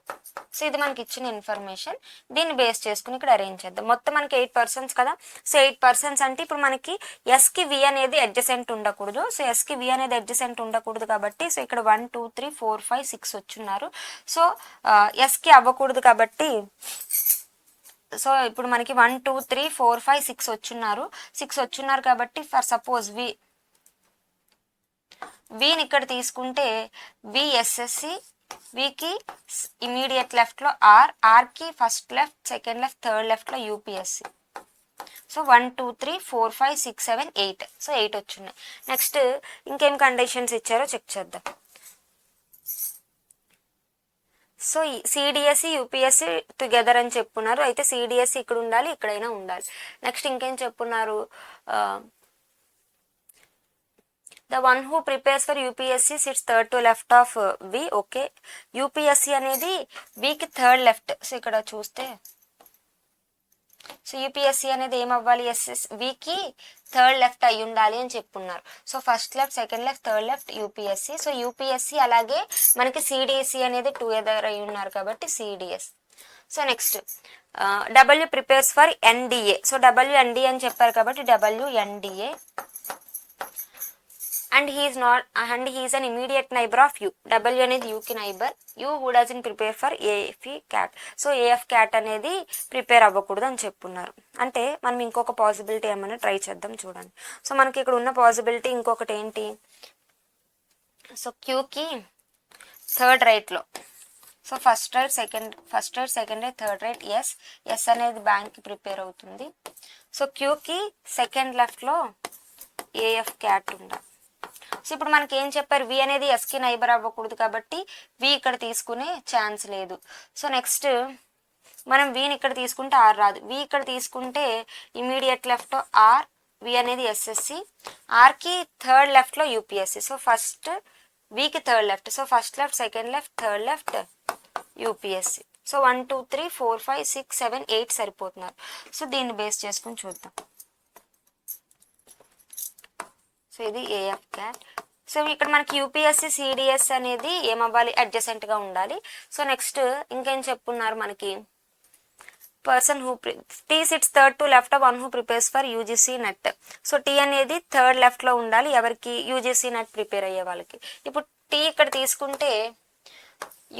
So ఇది మనకి ఇచ్చిన information, దీన్ని base చేసుకుని ఇక్కడ అరేంజ్ చేద్దాం. మొత్తం మనకి 8 పర్సన్స్ కదా, సో 8 పర్సన్స్ అంటే ఇప్పుడు మనకి ఎస్కి వి అనేది అడ్జసెంట్ ఉండకూడదు. సో ఎస్కి వి అనేది అడ్జసెంట్ ఉండకూడదు కాబట్టి సో ఇక్కడ 1 2 3 4 5 6 వచ్చున్నారు. సో ఎస్కి అవ్వకూడదు కాబట్టి సో ఇప్పుడు మనకి 1 2 3 4 5 6 వచ్చున్నారు కాబట్టి ఫర్ సపోజ్ వీని ఇక్కడ తీసుకుంటే విఎస్ఎస్సి, వీకి ఇమీడియట్ లెఫ్ట్లో ఆర్కి first left second left third లెఫ్ట్లో యూపీఎస్సి. సో 1 2 3 4 5 6 7 8, సో 8 వచ్చున్నాయి. నెక్స్ట్ ఇంకేం కండిషన్స్ ఇచ్చారో చెక్ చేద్దాం. సో సిడిఎస్సి యూపీఎస్సి టుగెదర్ అని చెప్పున్నారు, అయితే సిడిఎస్సి ఇక్కడ ఉండాలి, ఇక్కడైనా ఉండాలి. నెక్స్ట్ ఇంకేం చెప్పున్నారు, the one who prepares for UPSC sits third to left of V. Okay, UPSC అనేది వికి థర్డ్ లెఫ్ట్. సో ఇక్కడ చూస్తే సో యూపీఎస్సి అనేది ఏమవ్వాలి, వికి థర్డ్ లెఫ్ట్ అయి ఉండాలి అని చెప్పున్నారు. So first left second left third left UPSC. So UPSC అలాగే మనకి సిడిఎస్సి అనేది టుగెదర్ అయి ఉన్నారు కాబట్టి CDS. So next W prepares for NDA. So W NDA అని చెప్పారు కాబట్టి W NDA and he is an immediate neighbor of u. W అనేది u కి neighbour, u who doesn't prepare for AF cat. So AF cat అనేది prepare అవ్వకూడదు అని చెప్పున్నారు. అంటే మనం ఇంకొక పాసిబిలిటీ ఏమైనా ట్రై చేద్దాం చూడండి. సో మనకి ఇక్కడ ఉన్న పాసిబిలిటీ ఇంకొకటి ఏంటి, సో క్యూకి థర్డ్ రైట్లో so first right second right third right S అనేది బ్యాంక్కి ప్రిపేర్ అవుతుంది. సో క్యూకి సెకండ్ లెఫ్ట్లో ఏఎఫ్ క్యాట్ ఉండాలి. సో ఇప్పుడు మనకి ఏం చెప్పారు, వి అనేది ఎస్కి నైబర్ అవ్వకూడదు కాబట్టి వి ఇక్కడ తీసుకునే ఛాన్స్ లేదు. సో నెక్స్ట్ మనం వీని ఇక్కడ తీసుకుంటే ఆర్ రాదు, వి ఇక్కడ తీసుకుంటే ఇమీడియట్ లెఫ్ట్ ఆర్, వి అనేది ఎస్ఎస్సి, ఆర్కి థర్డ్ లెఫ్ట్లో యూపీఎస్సి. సో ఫస్ట్ వికి third left, so first left second left third left UPSC. So 1 2 3 4 5 6 7 8 సరిపోతున్నారు. సో దీన్ని బేస్ చేసుకుని చూద్దాం. సో ఇది ఏఎఫ్ క్యాట్. సో ఇక్కడ మనకి యూపీఎస్సి సిడిఎస్ అనేది ఏమవ్వాలి, అడ్జసెంట్గా ఉండాలి. సో నెక్స్ట్ ఇంకేం చెప్పున్నారు మనకి, person who T sits third to left one who prepares for UGC NET. So T అనేది థర్డ్ లెఫ్ట్లో ఉండాలి ఎవరికి, యూజీసీ నెట్ ప్రిపేర్ అయ్యే వాళ్ళకి. ఇప్పుడు టీ ఇక్కడ తీసుకుంటే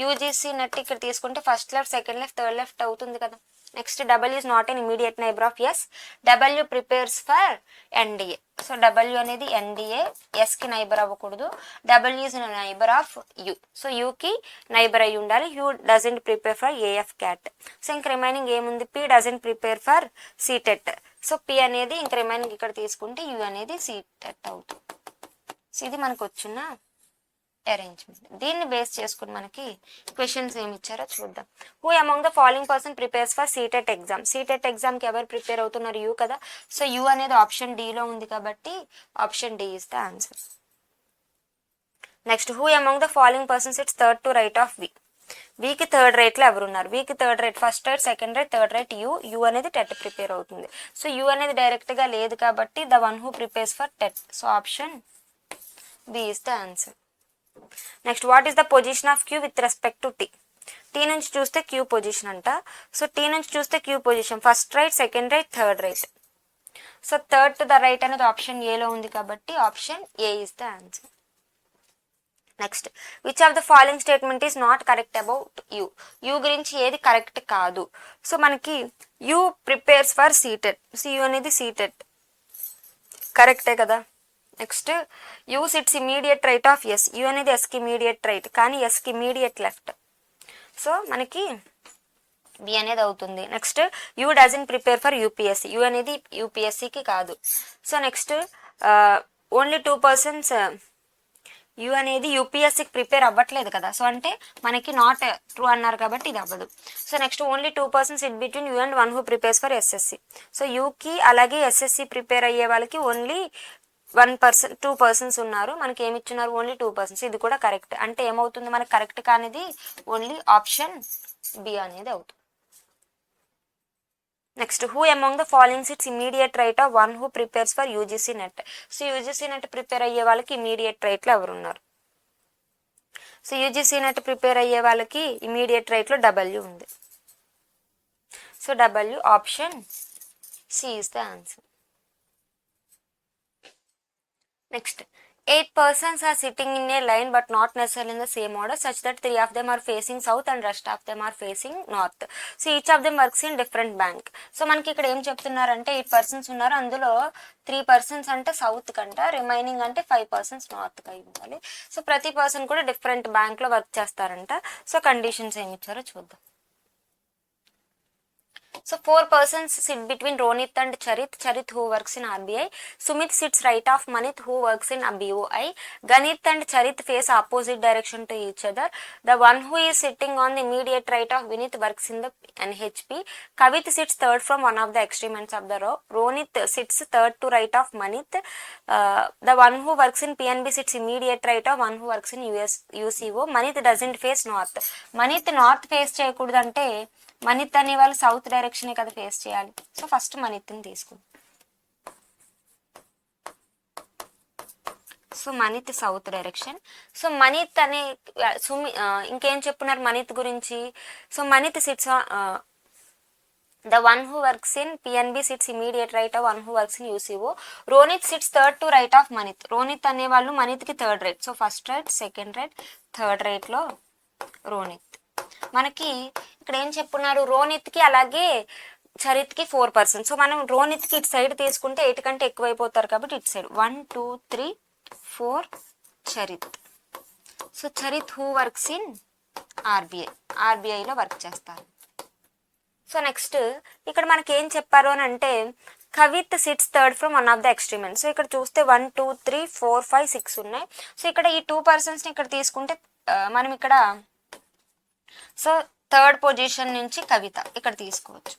యూజీసీ నెట్ ఇక్కడ తీసుకుంటే first left second left third left అవుతుంది కదా. Next W is not an immediate neighbour of S, W prepares for NDA. So W అనేది ఎన్డిఏ, ఎస్కి నైబర్ అవ్వకూడదు, W is neighbour of U. So యూకి neighbour అయి ఉండాలి, U doesn't prepare for AFCAT. So ఇంక remaining ఏముంది, P doesn't prepare for CTET. So P అనేది ఇంక రిమైనింగ్ ఇక్కడ తీసుకుంటే యూ అనేది సీటెట్ అవుతుంది. సో ఇది మనకు వచ్చిన అరేంజ్మెంట్. దీన్ని బేస్ చేసుకుని మనకి క్వశ్చన్స్ ఏమి ఇచ్చారో చూద్దాం. Who among the following person prepares for CTET exam. CTET ఎగ్జామ్కి ఎవరు ప్రిపేర్ అవుతున్నారు, యూ కదా. సో యూ అనేది ఆప్షన్ డిలో ఉంది కాబట్టి option D is the answer. Next who among the following persons its third to right of V. వీకి third రైట్లో ఎవరున్నారు, వీకి third right first right second right third right U అనేది టెట్ ప్రిపేర్ అవుతుంది. సో యూ అనేది డైరెక్ట్గా లేదు కాబట్టి the one who prepares for TET. So option B is the answer. Next what is the position of Q with respect to T. T నుంచి చూస్తే Q position అంట. So T నుంచి చూస్తే Q position first right second right third right. So third to the right అనేది option ఏలో ఉంది కాబట్టి option A is the answer. Next which of the following statement is not correct about U. U గురించి ఏది correct కాదు. So మనకి U prepares for CTET. So U అనేది CTET కరెక్టే కదా. Next U sits immediate right of S. U అనేది ఎస్కి immediate right కానీ ఎస్కి ఇమీడియట్ లెఫ్ట్. సో మనకి బి అనేది అవుతుంది. Next U doesn't prepare for UPSC. U అనేది యూపీఎస్సికి కాదు. So next only 2 persons U అనేది యూపీఎస్సికి ప్రిపేర్ అవ్వట్లేదు కదా. సో అంటే మనకి నాట్ ట్రూ అన్నారు కాబట్టి ఇది అవ్వదు. So next only 2 persons in between U and one who prepares for SSC. So యూకి అలాగే ఎస్ఎస్సి ప్రిపేర్ అయ్యే వాళ్ళకి ఓన్లీ 2 పర్సన్స్ ఉన్నారు. మనకి ఏమి ఇచ్చున్నారు, ఓన్లీ 2 పర్సన్స్. ఇది కూడా కరెక్ట్. అంటే ఏమవుతుంది, మనకు కరెక్ట్ కానిది ఓన్లీ ఆప్షన్ బి అనేది అవుతుంది. Next who among the following seats immediate right of one who prepares for UGC NET. So UGC net prepare అయ్యే వాళ్ళకి ఇమీడియట్ రైట్లో ఎవరున్నారు? సో యూజీసీ నెట్ ప్రిపేర్ అయ్యే వాళ్ళకి ఇమీడియట్ రైట్లో డబ్ల్యూ ఉంది. So W option C is the answer. Next 8 persons are sitting in a line but not necessarily in the same order such that 3 of them are facing south and rest of them are facing north. So each of them works in different bank. So మనకి ఇక్కడ ఏం చెప్తున్నారంటే 8 persons ఉన్నారు, అందులో 3 persons అంటే south కంట, remaining అంటే 5 persons north కి ఉండాలి. సో ప్రతి పర్సన్ కూడా డిఫరెంట్ బ్యాంక్ లో వర్క్ చేస్తారంట. సో కండిషన్స్ ఏమి ఇచ్చారో చూద్దాం. So 4 persons sit between Ronit and Charit. Charit who works in RBI. Sumit sits right of Manit who works in BOI. Ganit and Charit face opposite direction to each other. The one who is sitting on the immediate right of Vinit works in the NHP. Kavit sits third from one of the extreme ends of the row. Ronit sits third to right of Manit. The one who works in PNB sits immediate right of one who works in UCO. Manit doesn't face north. Manit north face చేయకూడదంటే Manit అనే వాళ్ళు south direction కదా face చేయాలి. So first మనిత్ని తీసుకుందాం. So Manit south direction. So Manit అనే ఇంకేం చెప్పున్నారు మనిత్ గురించి? So Manit sits the one who works in PNB sits immediate right of one who works in UCO. Ronit sits third to right of Manit. Ronit అనే వాళ్ళు మనిత్కి third right. So first right, second right, third రైట్లో రోనిత్. మనకి ఇక్కడ ఏం చెప్పున్నారు, రోనిత్కి అలాగే చరిత్కి 4 persons. సో మనం రోనిత్కి ఇటు సైడ్ తీసుకుంటే 8 కంటే ఎక్కువైపోతారు కాబట్టి ఇటు side 1 2 3 4 Charit. So Charit who works in ఆర్బీఐలో వర్క్ చేస్తారు. సో నెక్స్ట్ ఇక్కడ మనకి ఏం చెప్పారు అని అంటే Kavit sits third from one of the extreme end. So ఇక్కడ చూస్తే 1 2 3 4 5 6 ఉన్నాయి. సో ఇక్కడ ఈ 2 personsని ఇక్కడ తీసుకుంటే మనం ఇక్కడ సో థర్డ్ పొజిషన్ నుంచి కవిత ఇక్కడ తీసుకోవచ్చు.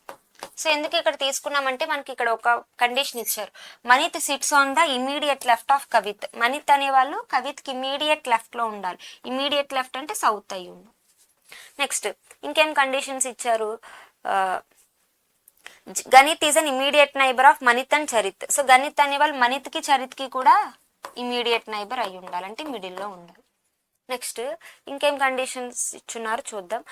సో ఎందుకు ఇక్కడ తీసుకున్నామంటే మనకి ఇక్కడ ఒక కండిషన్ ఇచ్చారు, Manit sits on the immediate left of Kavit. Manit అనే వాళ్ళు కవిత్కి ఇమీడియట్ లెఫ్ట్లో ఉండాలి. ఇమీడియట్ లెఫ్ట్ అంటే సౌత్ అయ్యి ఉండాలి. నెక్స్ట్ ఇంకేం కండిషన్స్ ఇచ్చారు, Ganit is an immediate neighbour of Manit and Charit. So Ganit అనే వాళ్ళు మనిత్కి చరిత్కి కూడా ఇమీడియట్ నైబర్ అయి ఉండాలి, అంటే మిడిల్లో ఉండాలి. నెక్స్ట్ ఇంకేం కండిషన్స్ ఇచ్చున్నారు చూద్దాం.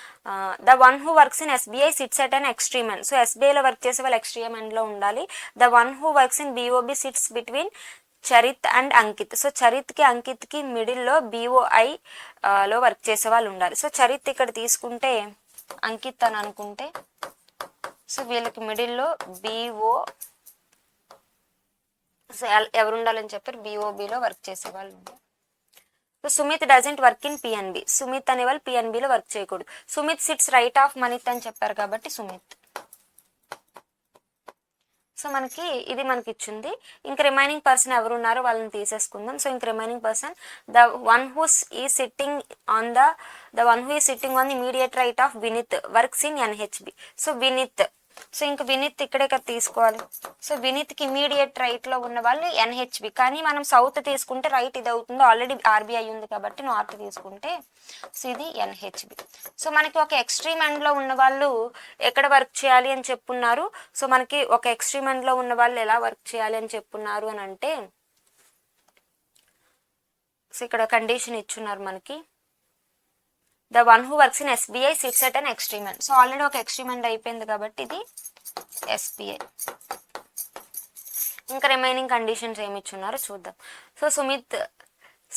The one who works in SBI sits at an extreme end. So ఎస్బీఐలో వర్క్ చేసే వాళ్ళు ఎక్స్ట్రీమ్ ఎండ్లో ఉండాలి. The one who works in BOB sits between Charit and Ankit. So చరిత్కి అంకిత్కి మిడిల్లో బీఓఐ లో వర్క్ చేసే వాళ్ళు ఉండాలి. సో చరిత్ ఇక్కడ తీసుకుంటే అంకిత్ అని అనుకుంటే సో వీళ్ళకి మిడిల్లో బీఓ ఎవరు ఉండాలని చెప్పారు, బీఓబీలో వర్క్ చేసే వాళ్ళు ఉండాలి. So Sumit doesn't work in PNB. Sumit అనే వాళ్ళు పిఎన్బిలో వర్క్ చేయకూడదు. సుమిత్ సిట్స్ రైట్ ఆఫ్ మనిత్ అని చెప్పారు కాబట్టి సుమిత్. సో మనకి ఇది మనకి ఇచ్చింది. ఇంక రిమైనింగ్ పర్సన్ ఎవరు ఉన్నారో వాళ్ళని తీసేసుకుందాం. సో ఇంక remaining person the one who is sitting on the one who is sitting on the immediate right of Vinit works in NHB. So Vinit, so ఇంక వినిత్ ఇక్కడే కదా తీసుకోవాలి. సో వినిత్కి ఇమీడియట్ రైట్లో ఉన్న వాళ్ళు ఎన్హెచ్బి, కానీ మనం సౌత్ తీసుకుంటే రైట్ ఇది అవుతుంది, ఆల్రెడీ ఆర్బీఐ ఉంది కాబట్టి నార్త్ తీసుకుంటే సో ఇది ఎన్హెచ్బి. సో మనకి ఒక ఎక్స్ట్రీమ్ ఎండ్లో ఉన్న వాళ్ళు ఎక్కడ వర్క్ చేయాలి అని చెప్పున్నారు. సో మనకి ఒక ఎక్స్ట్రీమ్ ఎండ్లో ఉన్న వాళ్ళు ఎలా వర్క్ చేయాలి అని చెప్పున్నారు అని అంటే సో ఇక్కడ కండిషన్ ఇచ్చున్నారు మనకి, the one who works in SBI sits at an extreme end. So already ఒక ఎక్స్ట్రీమ్ ఎండ్ అయిపోయింది కాబట్టి ఇది ఎస్బీఐ. ఇంకా రిమైనింగ్ కండిషన్స్ ఏమి ఇచ్చున్నారో చూద్దాం. So Sumit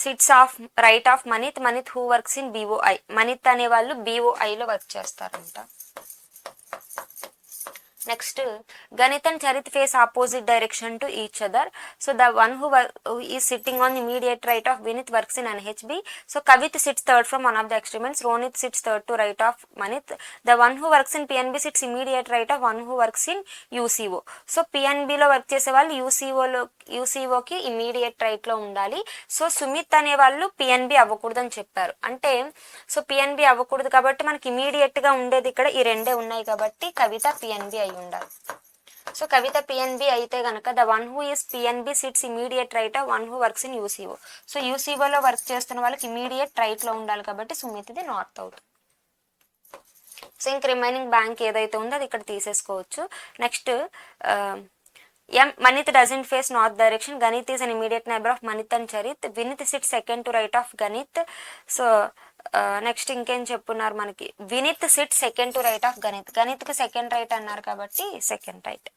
sits of right of Manit. Manit who works in BOI. Manit అనే వాళ్ళు బీఓఐలో వర్క్ చేస్తారంట. Next Ganit and Charit face opposite direction to each other. So the one who is sitting on immediate right of Vinit works in NHB. So Kavit sits third from one of the extreme ends. Ronit sits third to right of Manit. The one who works in PNB sits immediate right of one who works in UCO. So పిఎన్బిలో work చేసే వాళ్ళు యూసీఓకి immediate రైట్లో ఉండాలి. So Sumit అనే వాళ్ళు PNB అవ్వకూడదు అని చెప్పారు. అంటే సో పిఎన్బి అవ్వకూడదు కాబట్టి మనకి ఇమీడియట్గా ఉండేది ఇక్కడ ఈ రెండే ఉన్నాయి కాబట్టి కవిత పిఎన్బి అయి ఉండాలి. సో కవిత పిఎన్బి అయితే కనుక the one who is PNB sits immediate right of one who works in UCO. So యూసీఓలో వర్క్ చేస్తున్న వాళ్ళకి ఇమీడియట్ రైట్లో ఉండాలి కాబట్టి సుమిత్ది నార్త్ అవుతుంది. సో ఇంక రిమైనింగ్ బ్యాంక్ ఏదైతే ఉందో అది ఇక్కడ తీసేసుకోవచ్చు. Next Manit doesn't face north direction. Ganit is an immediate neighbor of Manit and Charit. Vinit sits second to right of Ganit. So next ఇంకేం చెప్పున్నారు మనకి, Vineet sit second to right of Ganit. గణిత్కి second right అన్నారు కాబట్టి second right.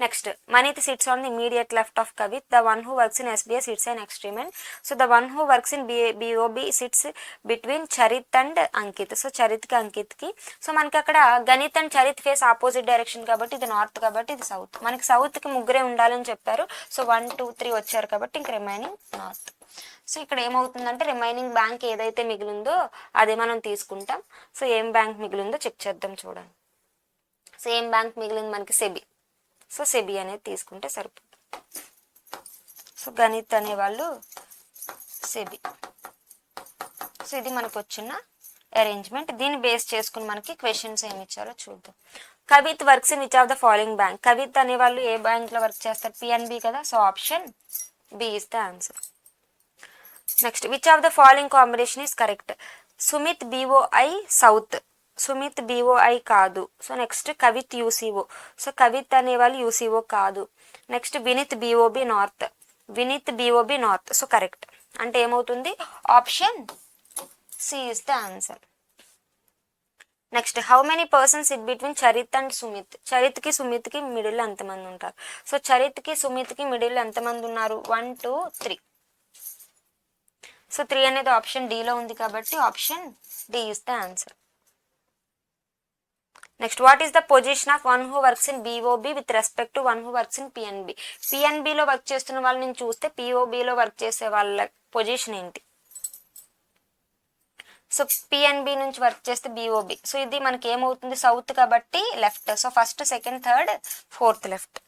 Next Manit sits on the immediate left of Kavit. The one who works in SBI sits and extreme end. So the one who works in BOB sits between Charit and Ankit. So చరిత్కి అంకిత్కి. So మనకి అక్కడ Ganit and Charit face opposite direction కాబట్టి ఇది north, కాబట్టి ఇది south. మనకి సౌత్కి ముగ్గురే ఉండాలని చెప్పారు. సో 1 2 3 వచ్చారు కాబట్టి ఇంక రిమైనింగ్ నార్త్. సో ఇక్కడ ఏమవుతుందంటే రిమైనింగ్ బ్యాంక్ ఏదైతే మిగిలిందో అదే మనం తీసుకుంటాం. సో ఏం బ్యాంక్ మిగిలిందో చెక్ చేద్దాం చూడండి. సో ఏం బ్యాంక్ మిగిలింది మనకి, సెబీ. సో సెబీ అనేది తీసుకుంటే సరిపోతుంది. సో గణిత్ అనేవాళ్ళు సెబీ. సో ఇది మనకు వచ్చిన అరేంజ్మెంట్. దీన్ని బేస్ చేసుకుని మనకి క్వశ్చన్స్ ఏమి ఇచ్చారో చూద్దాం. Kavit works in which of the following bank. Kavit అనేవాళ్ళు ఏ బ్యాంక్లో వర్క్ చేస్తారు, పిఎన్బి కదా. So option B is the answer. Next which of the following combination is correct. Sumit BOI south. Sumit BOI కాదు. So next Kavit UCO. So Kavit అనేవాళ్ళు యూసీఓ కాదు. Next Vineet BOB north. Vineet BOB north. So correct. అంటే ఏమవుతుంది, option C is the answer. Next how many persons sit between Charit and Sumit. చరిత్కి సుమిత్కి middle ఎంతమంది ఉంటారు. So చరిత్కి సుమిత్కి మిడిల్ ఎంతమంది ఉన్నారు, 1 2 3. సో 3 అనేది ఆప్షన్ డిలో ఉంది కాబట్టి option D is the answer. Next what is the position of one who works in BOB with respect to one who works in PNB. పిఎన్బిలో వర్క్ చేస్తున్న వాళ్ళని చూస్తే పిఓబిలో వర్క్ చేసే వాళ్ళ పొజిషన్ ఏంటి. సో పిఎన్బి నుంచి వర్క్ చేస్తే బిఓబి. సో ఇది మనకి ఏమవుతుంది, సౌత్ కాబట్టి left. So first second third fourth left.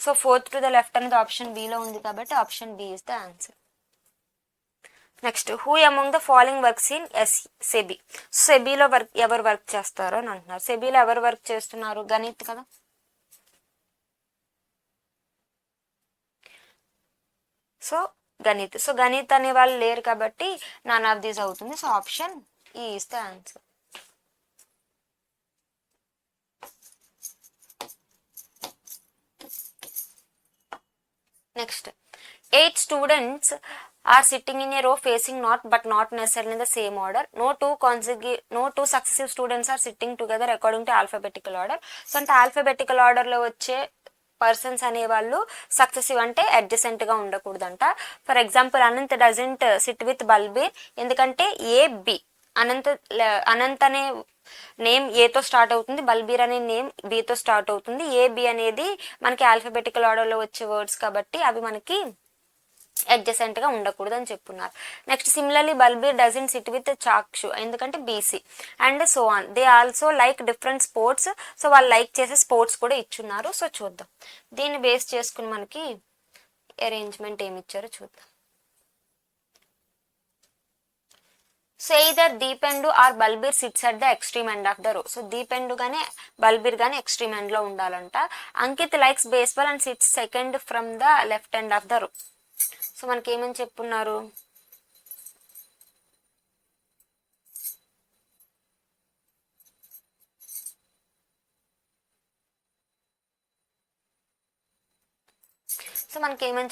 So fourth to the left అనేది ఆప్షన్ బిలో ఉంది కాబట్టి option B is the answer. Next who among the following works in SEBI. సెబీలో ఎవరు వర్క్ చేస్తారో అని అంటున్నారు. సెబీలో ఎవరు వర్క్ చేస్తున్నారు, గణిత్ కదా. సో గణిత్. సో గణిత్ అనే వాళ్ళు లేరు కాబట్టి నన్ ఆఫ్ దీస్ అవుతుంది. So option E is the answer. Next 8 students are sitting in a row facing north but not necessarily in the same order. No two successive students are sitting together according to alphabetical order. So అంటే alphabetical ఆర్డర్లో వచ్చే persons అనేవాళ్ళు successive అంటే adjacent గా ఉండకూడదంట. For example Anant doesn't sit with Balbir, ఎందుకంటే A B. Anant అనే name ఏతో స్టార్ట్ అవుతుంది, బల్బీర్ అనే నేమ్ బితో స్టార్ట్ అవుతుంది. ఏబి అనేది మనకి ఆల్ఫాబెటికల్ ఆర్డర్లో వచ్చే వర్డ్స్ కాబట్టి అవి మనకి అడ్జసెంట్ గా ఉండకూడదు అని చెప్పున్నారు. Next similarly Balbir doesn't sit with Chakshu, ఎందుకంటే B C. And so on. They also like different sports. So వాళ్ళు లైక్ చేసే స్పోర్ట్స్ కూడా ఇచ్చున్నారు. సో చూద్దాం దీన్ని బేస్ చేసుకుని మనకి అరేంజ్మెంట్ ఏమి ఇచ్చారో చూద్దాం. So either Dipendu or Balbir sits at the extreme end of the row. So Dipendu గానే బల్బీర్ గానే ఎక్స్ట్రీమ్ ఎండ్ లో ఉండాలంట. Ankit likes baseball and sits second from the left end of the row. So మనకి ఏమని చెప్పున్నారు,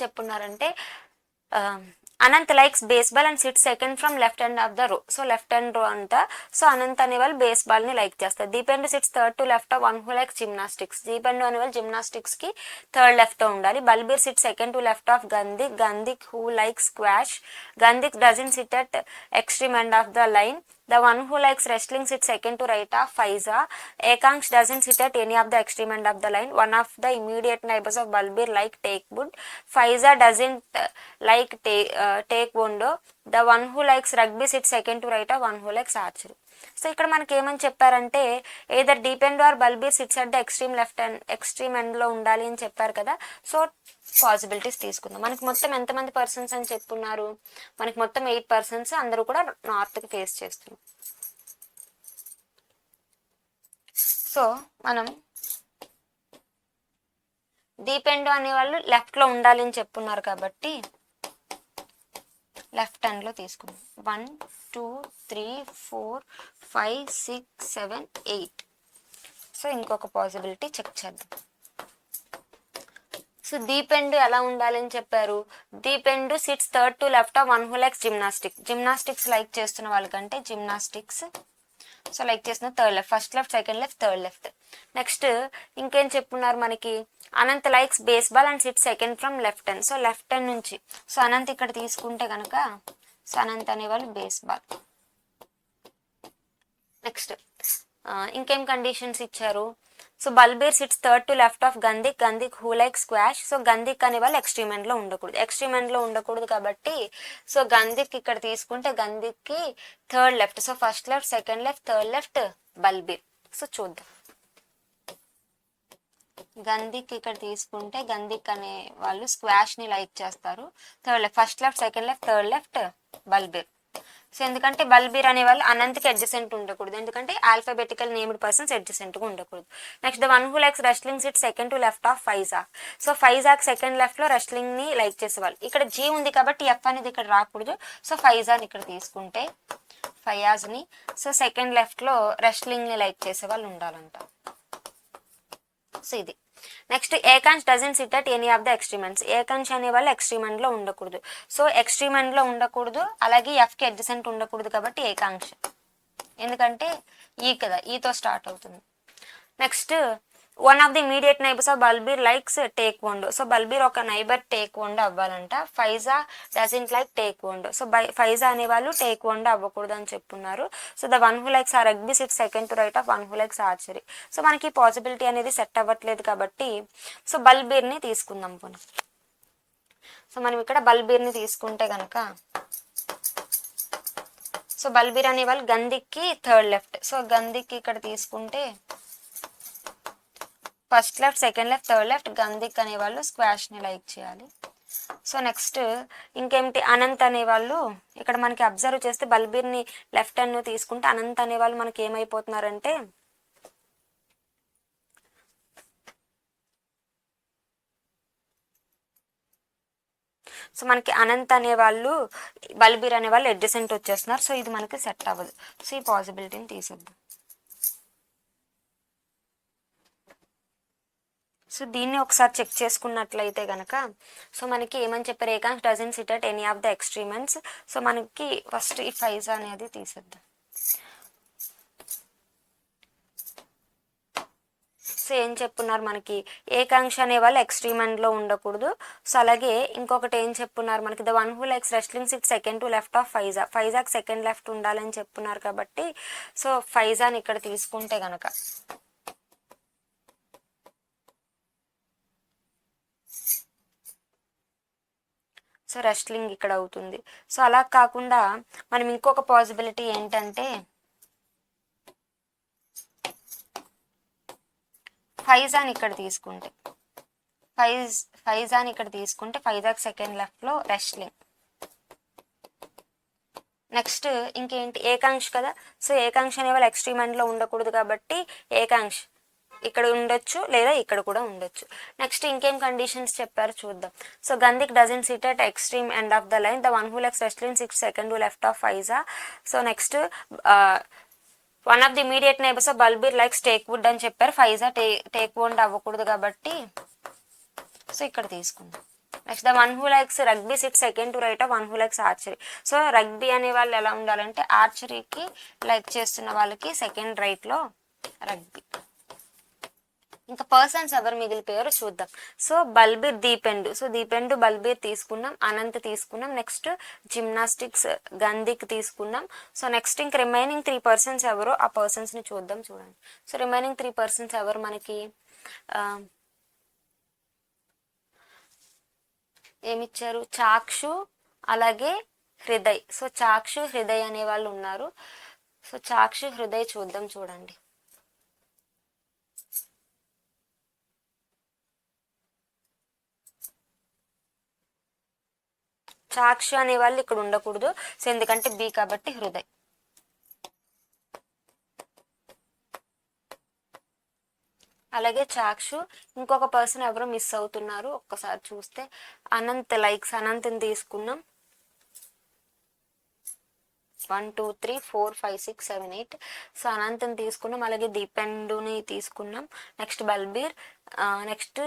చెప్పున్నారంటే Anant likes baseball and sit second from left end of the row. So left end row అంట. So Anant అనే వాళ్ళు baseball ని లైక్ చేస్తారు. Dipendu sits third to left one who likes gymnastics. Dipendu అనే వాళ్ళు జిమ్నాస్టిక్స్ కి థర్డ్ లెఫ్ట్ తో ఉండాలి. Balbir sit second to left of Gandhik. Gandhik who likes squash. Gandhik doesn't sit at extreme end of the line. The one who likes wrestling sits second to right of Faiza. Ekansh doesn't sit at any of the extreme end of the line. One of the immediate neighbors of Balbir like taekwondo. Faiza doesn't like taekwondo. The one who likes rugby sits second to right of one who likes archery. So ఇక్కడ మనకి ఏమని చెప్పారంటే either Deepend or Balbir sits at the extreme left and extreme end లో ఉండాలి అని చెప్పారు కదా. So possibilities తీసుకుందాం. మనకి మొత్తం ఎంతమంది పర్సన్స్ అని చెప్పున్నారు, మనకి మొత్తం 8 పర్సన్స్, అందరూ కూడా నార్త్ కి ఫేస్ చేస్తున్నారు. సో మనం దీపెండు అనే వాళ్ళు లెఫ్ట్ లో ఉండాలి అని చెప్పున్నారు కాబట్టి లెఫ్ట్ హ్యాండ్లో తీసుకుందాం. 1 2 3 4 5 6 7 8. సో ఇంకొక పాసిబిలిటీ చెక్ చేద్దాం. సో దీపెండు ఎలా ఉండాలని చెప్పారు? Dipendu sits third to left of one who likes gymnastics like చేస్తున్న వాళ్ళకంటే జిమ్నాస్టిక్స్ సో లైక్ చేసిన third left, first left, second left, third left. Next ఇంకేం చెప్పున్నారు మనకి? Anant likes baseball and sit second from left hand. So left hand నుంచి so Anant ఇక్కడ తీసుకుంటే కనుక సో అనంత్ అనేవాళ్ళు బేస్బాల్. నెక్స్ట్ ఇంకేం కండిషన్స్ ఇచ్చారు? So Balbir sits third to left of Gandhik who like squash. So Gandhik అనే వాళ్ళు ఎక్స్ట్రీమ్ ఎండ్లో ఉండకూడదు కాబట్టి సో గంధిక్ ఇక్కడ తీసుకుంటే గంధిక్కి third left. So first left, second left, third left Balbir. So చూద్దాం. గంధిక్ ఇక్కడ తీసుకుంటే గంధిక్ అనే వాళ్ళు స్క్వాష్ని లైక్ చేస్తారు. Third left, first left, second left, third left Balbir. So ఎందుకంటే బల్బీర్ అనే వాళ్ళు అనంత్కి అడ్జసెంట్ ఉండకూడదు, ఎందుకంటే ఆల్ఫాబెటికల్ నేమ్డ్ పర్సన్స్ అడ్జసెంట్గా ఉండకూడదు. Next the one who likes wrestling sit second to left of Faizak. So Faizak second లెఫ్ట్లో రెస్లింగ్ని లైక్ చేసేవాళ్ళు. ఇక్కడ జీ ఉంది కాబట్టి ఎఫ్ అనేది ఇక్కడ రాకూడదు. సో ఫైజాని ఇక్కడ తీసుకుంటే ఫయాజ్ని సో సెకండ్ లెఫ్ట్లో రెస్లింగ్ని లైక్ చేసే వాళ్ళు ఉండాలంట. సో ఇది. Next Ekansh doesn't sit at any of the extreme ends. Ekansh అనే వాళ్ళు ఎక్స్ట్రీమెంట్లో ఉండకూడదు. సో ఎక్స్ట్రీమెంట్లో ఉండకూడదు, అలాగే ఎఫ్కి అడ్జసెంట్ ఉండకూడదు కాబట్టి ఏకాంక్ష. ఎందుకంటే ఈ కదా, ఈతో స్టార్ట్ అవుతుంది. Next one of the immediate neighbours of Balbir likes taekwondo. So Balbir ఒక నైబర్ టేక్ వోండో అవ్వాలంట. Faiza doesn't like taekwondo. So Faiza అనే వాళ్ళు టేక్ వోండో అవ్వకూడదు అని చెప్పున్నారు. So the one who likes rugby sit second to right of one who likes archery. So మనకి possibility అనేది set అవ్వట్లేదు కాబట్టి సో బల్బీర్ని తీసుకుందాం పోనీ. సో మనం ఇక్కడ బల్బీర్ని తీసుకుంటే కనుక సో బల్బీర్ అనే వాళ్ళు గంధిక్కి థర్డ్ లెఫ్ట్. సో గంధిక్కి ఇక్కడ తీసుకుంటే first left, second left, third left Gandhik అనే వాళ్ళు స్క్వాష్ని లైక్ చేయాలి. సో నెక్స్ట్ ఇంకేమిటి? అనంత్ అనేవాళ్ళు ఇక్కడ మనకి అబ్జర్వ్ చేస్తే బల్బీర్ని లెఫ్ట్ హ్యాండ్ తీసుకుంటే అనంత్ అనేవాళ్ళు మనకి ఏమైపోతున్నారంటే సో మనకి అనంత్ అనేవాళ్ళు బల్బీర్ అనేవాళ్ళు అడ్జసెంట్ వచ్చేస్తున్నారు. సో ఇది మనకి సెట్ అవ్వదు. సో ఈ పాసిబిలిటీని తీసేద్దాం. సో దీన్ని ఒకసారి చెక్ చేసుకున్నట్లయితే కనుక సో మనకి ఏమని చెప్పారు? Ekansh doesn't sit at any of the extreme ends. So మనకి ఫస్ట్ ఈ ఫైజా అనేది తీసేద్దాం. సో ఏం చెప్పున్నారు మనకి? ఏకాంక్ష అనే వాళ్ళు ఎక్స్ట్రీమ్ ఎండ్లో ఉండకూడదు. సో అలాగే ఇంకొకటి ఏం చెప్పున్నారు మనకి? The one who likes wrestling sit second to left of ఫైజాకి సెకండ్ లెఫ్ట్ ఉండాలని చెప్పున్నారు కాబట్టి సో ఫైజాని ఇక్కడ తీసుకుంటే కనుక సో రెస్లింగ్ ఇక్కడ అవుతుంది. సో అలా కాకుండా మనం ఇంకొక పాసిబిలిటీ ఏంటంటే ఫైజాని ఇక్కడ తీసుకుంటే ఫైజాకి సెకండ్ లెఫ్ట్లో రెస్లింగ్. నెక్స్ట్ ఇంకేంటి? ఏకాంక్ష్ కదా. సో ఏకాంక్ష అనే వాళ్ళు ఎక్స్ట్రీమ్ ఎండ్లో ఉండకూడదు కాబట్టి ఏకాంక్ష్ ఇక్కడ ఉండొచ్చు లేదా ఇక్కడ కూడా ఉండొచ్చు. నెక్స్ట్ ఇంకేం కండిషన్స్ చెప్పారు చూద్దాం. So Gandhik doesn't sit at extreme end of the line. The one who likes wrestling sit second to left of Faiza. So next one of the immediate neighbours of Balbir likes taekwondo అని చెప్పారు. Faiza teak wood అవ్వకూడదు కాబట్టి so ఇక్కడ తీసుకుందాం. Next the one who likes rugby sit second to right of one who likes archery. So rugby అనే వాళ్ళు ఎలా ఉండాలంటే ఆర్చరీకి లైక్ చేస్తున్న వాళ్ళకి సెకండ్ రైట్లో రగ్బీ. ఇంకా పర్సన్స్ ఎవరు మిగిలిపోయారో చూద్దాం. సో బల్బీర్ దీపెండు. సో దీపెండు బల్బీర్ తీసుకున్నాం, అనంత్ తీసుకున్నాం. నెక్స్ట్ జిమ్నాస్టిక్స్ గంధిక్ తీసుకున్నాం. సో నెక్స్ట్ ఇంక రిమైనింగ్ 3 పర్సన్స్ ఎవరో ఆ పర్సన్స్ని చూద్దాం. చూడండి. సో రిమైనింగ్ 3 పర్సన్స్ ఎవరు మనకి ఏమిచ్చారు? చాక్షు అలాగే హృదయ్. సో చాక్షు హృదయ్ అనే వాళ్ళు ఉన్నారు. సో చాక్షు హృదయ్ చూద్దాం. చూడండి. చాక్షు అనే వాళ్ళు ఇక్కడ ఉండకూడదు. సో ఎందుకంటే బి కాబట్టి హృదయ్. అలాగే చాక్షు ఇంకొక పర్సన్ ఎవరో మిస్ అవుతున్నారు. ఒక్కసారి చూస్తే అనంత్ లైక్స్ అనంత్ని తీసుకున్నాం. 1 2 3 4 5 6 7 8. సో అనంతం తీసుకున్నాం, అలాగే దీపెండుని తీసుకున్నాం. Next Balbir, next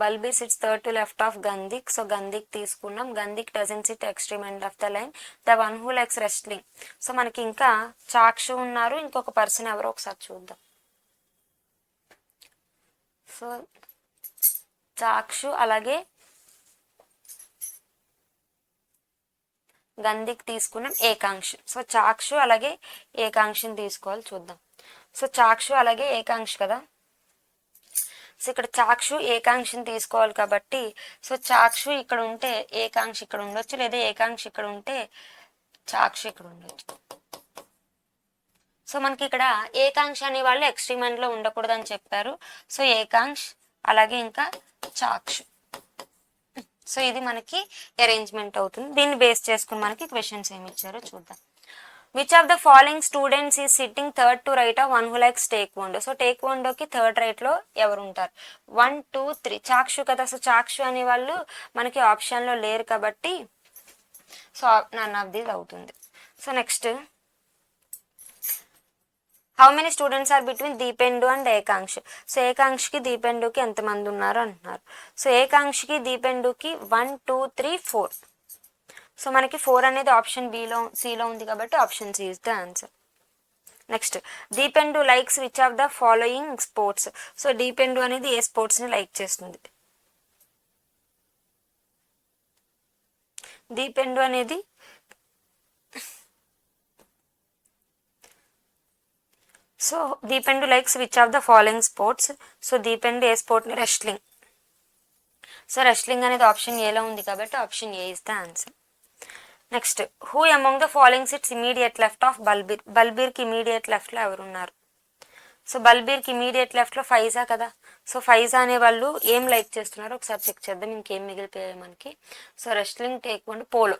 Balbir sits third to left of Gandhik. So Gandhik తీసుకున్నాం. Gandhik doesn't sit extreme end of the line. The one who likes wrestling. So మనకి ఇంకా చాక్షు ఉన్నారు, ఇంకొక పర్సన్ ఎవరో ఒకసారి చూద్దాం. సో చాక్షు అలాగే గంధిక్ తీసుకున్నాం, ఏకాంక్ష. సో చాక్షు అలాగే ఏకాంక్షని తీసుకోవాలి, చూద్దాం. సో చాక్షు అలాగే ఏకాంక్ష కదా. సో ఇక్కడ చాక్షు ఏకాంక్షని తీసుకోవాలి కాబట్టి, సో చాక్షు ఇక్కడ ఉంటే ఏకాంక్ష ఇక్కడ ఉండొచ్చు, లేదా ఏకాంక్ష ఇక్కడ ఉంటే చాక్షు ఇక్కడ ఉండొచ్చు. సో మనకి ఇక్కడ ఏకాంక్ష అనే వాళ్ళు ఎక్స్ట్రీమ్ ఎండ్ లో ఉండకూడదు అని చెప్పారు. సో ఏకాంక్ష అలాగే ఇంకా చాక్షు. సో ఇది మనకి అరేంజ్మెంట్ అవుతుంది. దీన్ని బేస్ చేసుకుని మనకి క్వశ్చన్స్ ఏమి ఇచ్చారో చూద్దాం. Which of the following students is sitting third to right of one who likes taekwondo. So టేక్వాండోకి థర్డ్ రైట్ లో ఎవరు ఉంటారు? 1 2 3 చాక్షు కదా. సో చాక్షు అనే వాళ్ళు మనకి ఆప్షన్ లో లేరు కాబట్టి సో నన్ ఆఫ్ దీస్ అవుతుంది. So next, how many students are between Dipendu and Ekanksha. So ఏకాంక్షకి దీపెండుకి ఎంతమంది ఉన్నారు అంటున్నారు. సో ఏకాంక్షకి దీపెండుకి 1 2 3 4. సో మనకి 4 అనేది ఆప్షన్ సిలో ఉంది కాబట్టి option C is the answer. Next, Dipendu likes which of the following sports. So Dipendu అనేది ఏ స్పోర్ట్స్ని లైక్ చేస్తుంది? దీపెండు అనేది so Dipendu likes which of the following sports. So Dipendu ఏ స్పోర్ట్ని? రెస్లింగ్. సో రెస్లింగ్ అనేది ఆప్షన్ ఏలో ఉంది కాబట్టి option A is the answer. Next, who among the following sits immediate left of Balbir. బల్బీర్కి ఇమీడియట్ లెఫ్ట్లో ఎవరున్నారు? సో బల్బీర్కి ఇమీడియట్ లెఫ్ట్లో ఫైజా కదా. సో ఫైజా అనే వాళ్ళు ఏం లైక్ చేస్తున్నారో ఒకసారి చెక్ చేద్దాం, ఇంకేం మిగిలిపోయాయి మనకి. So wrestling, taekwondo, polo.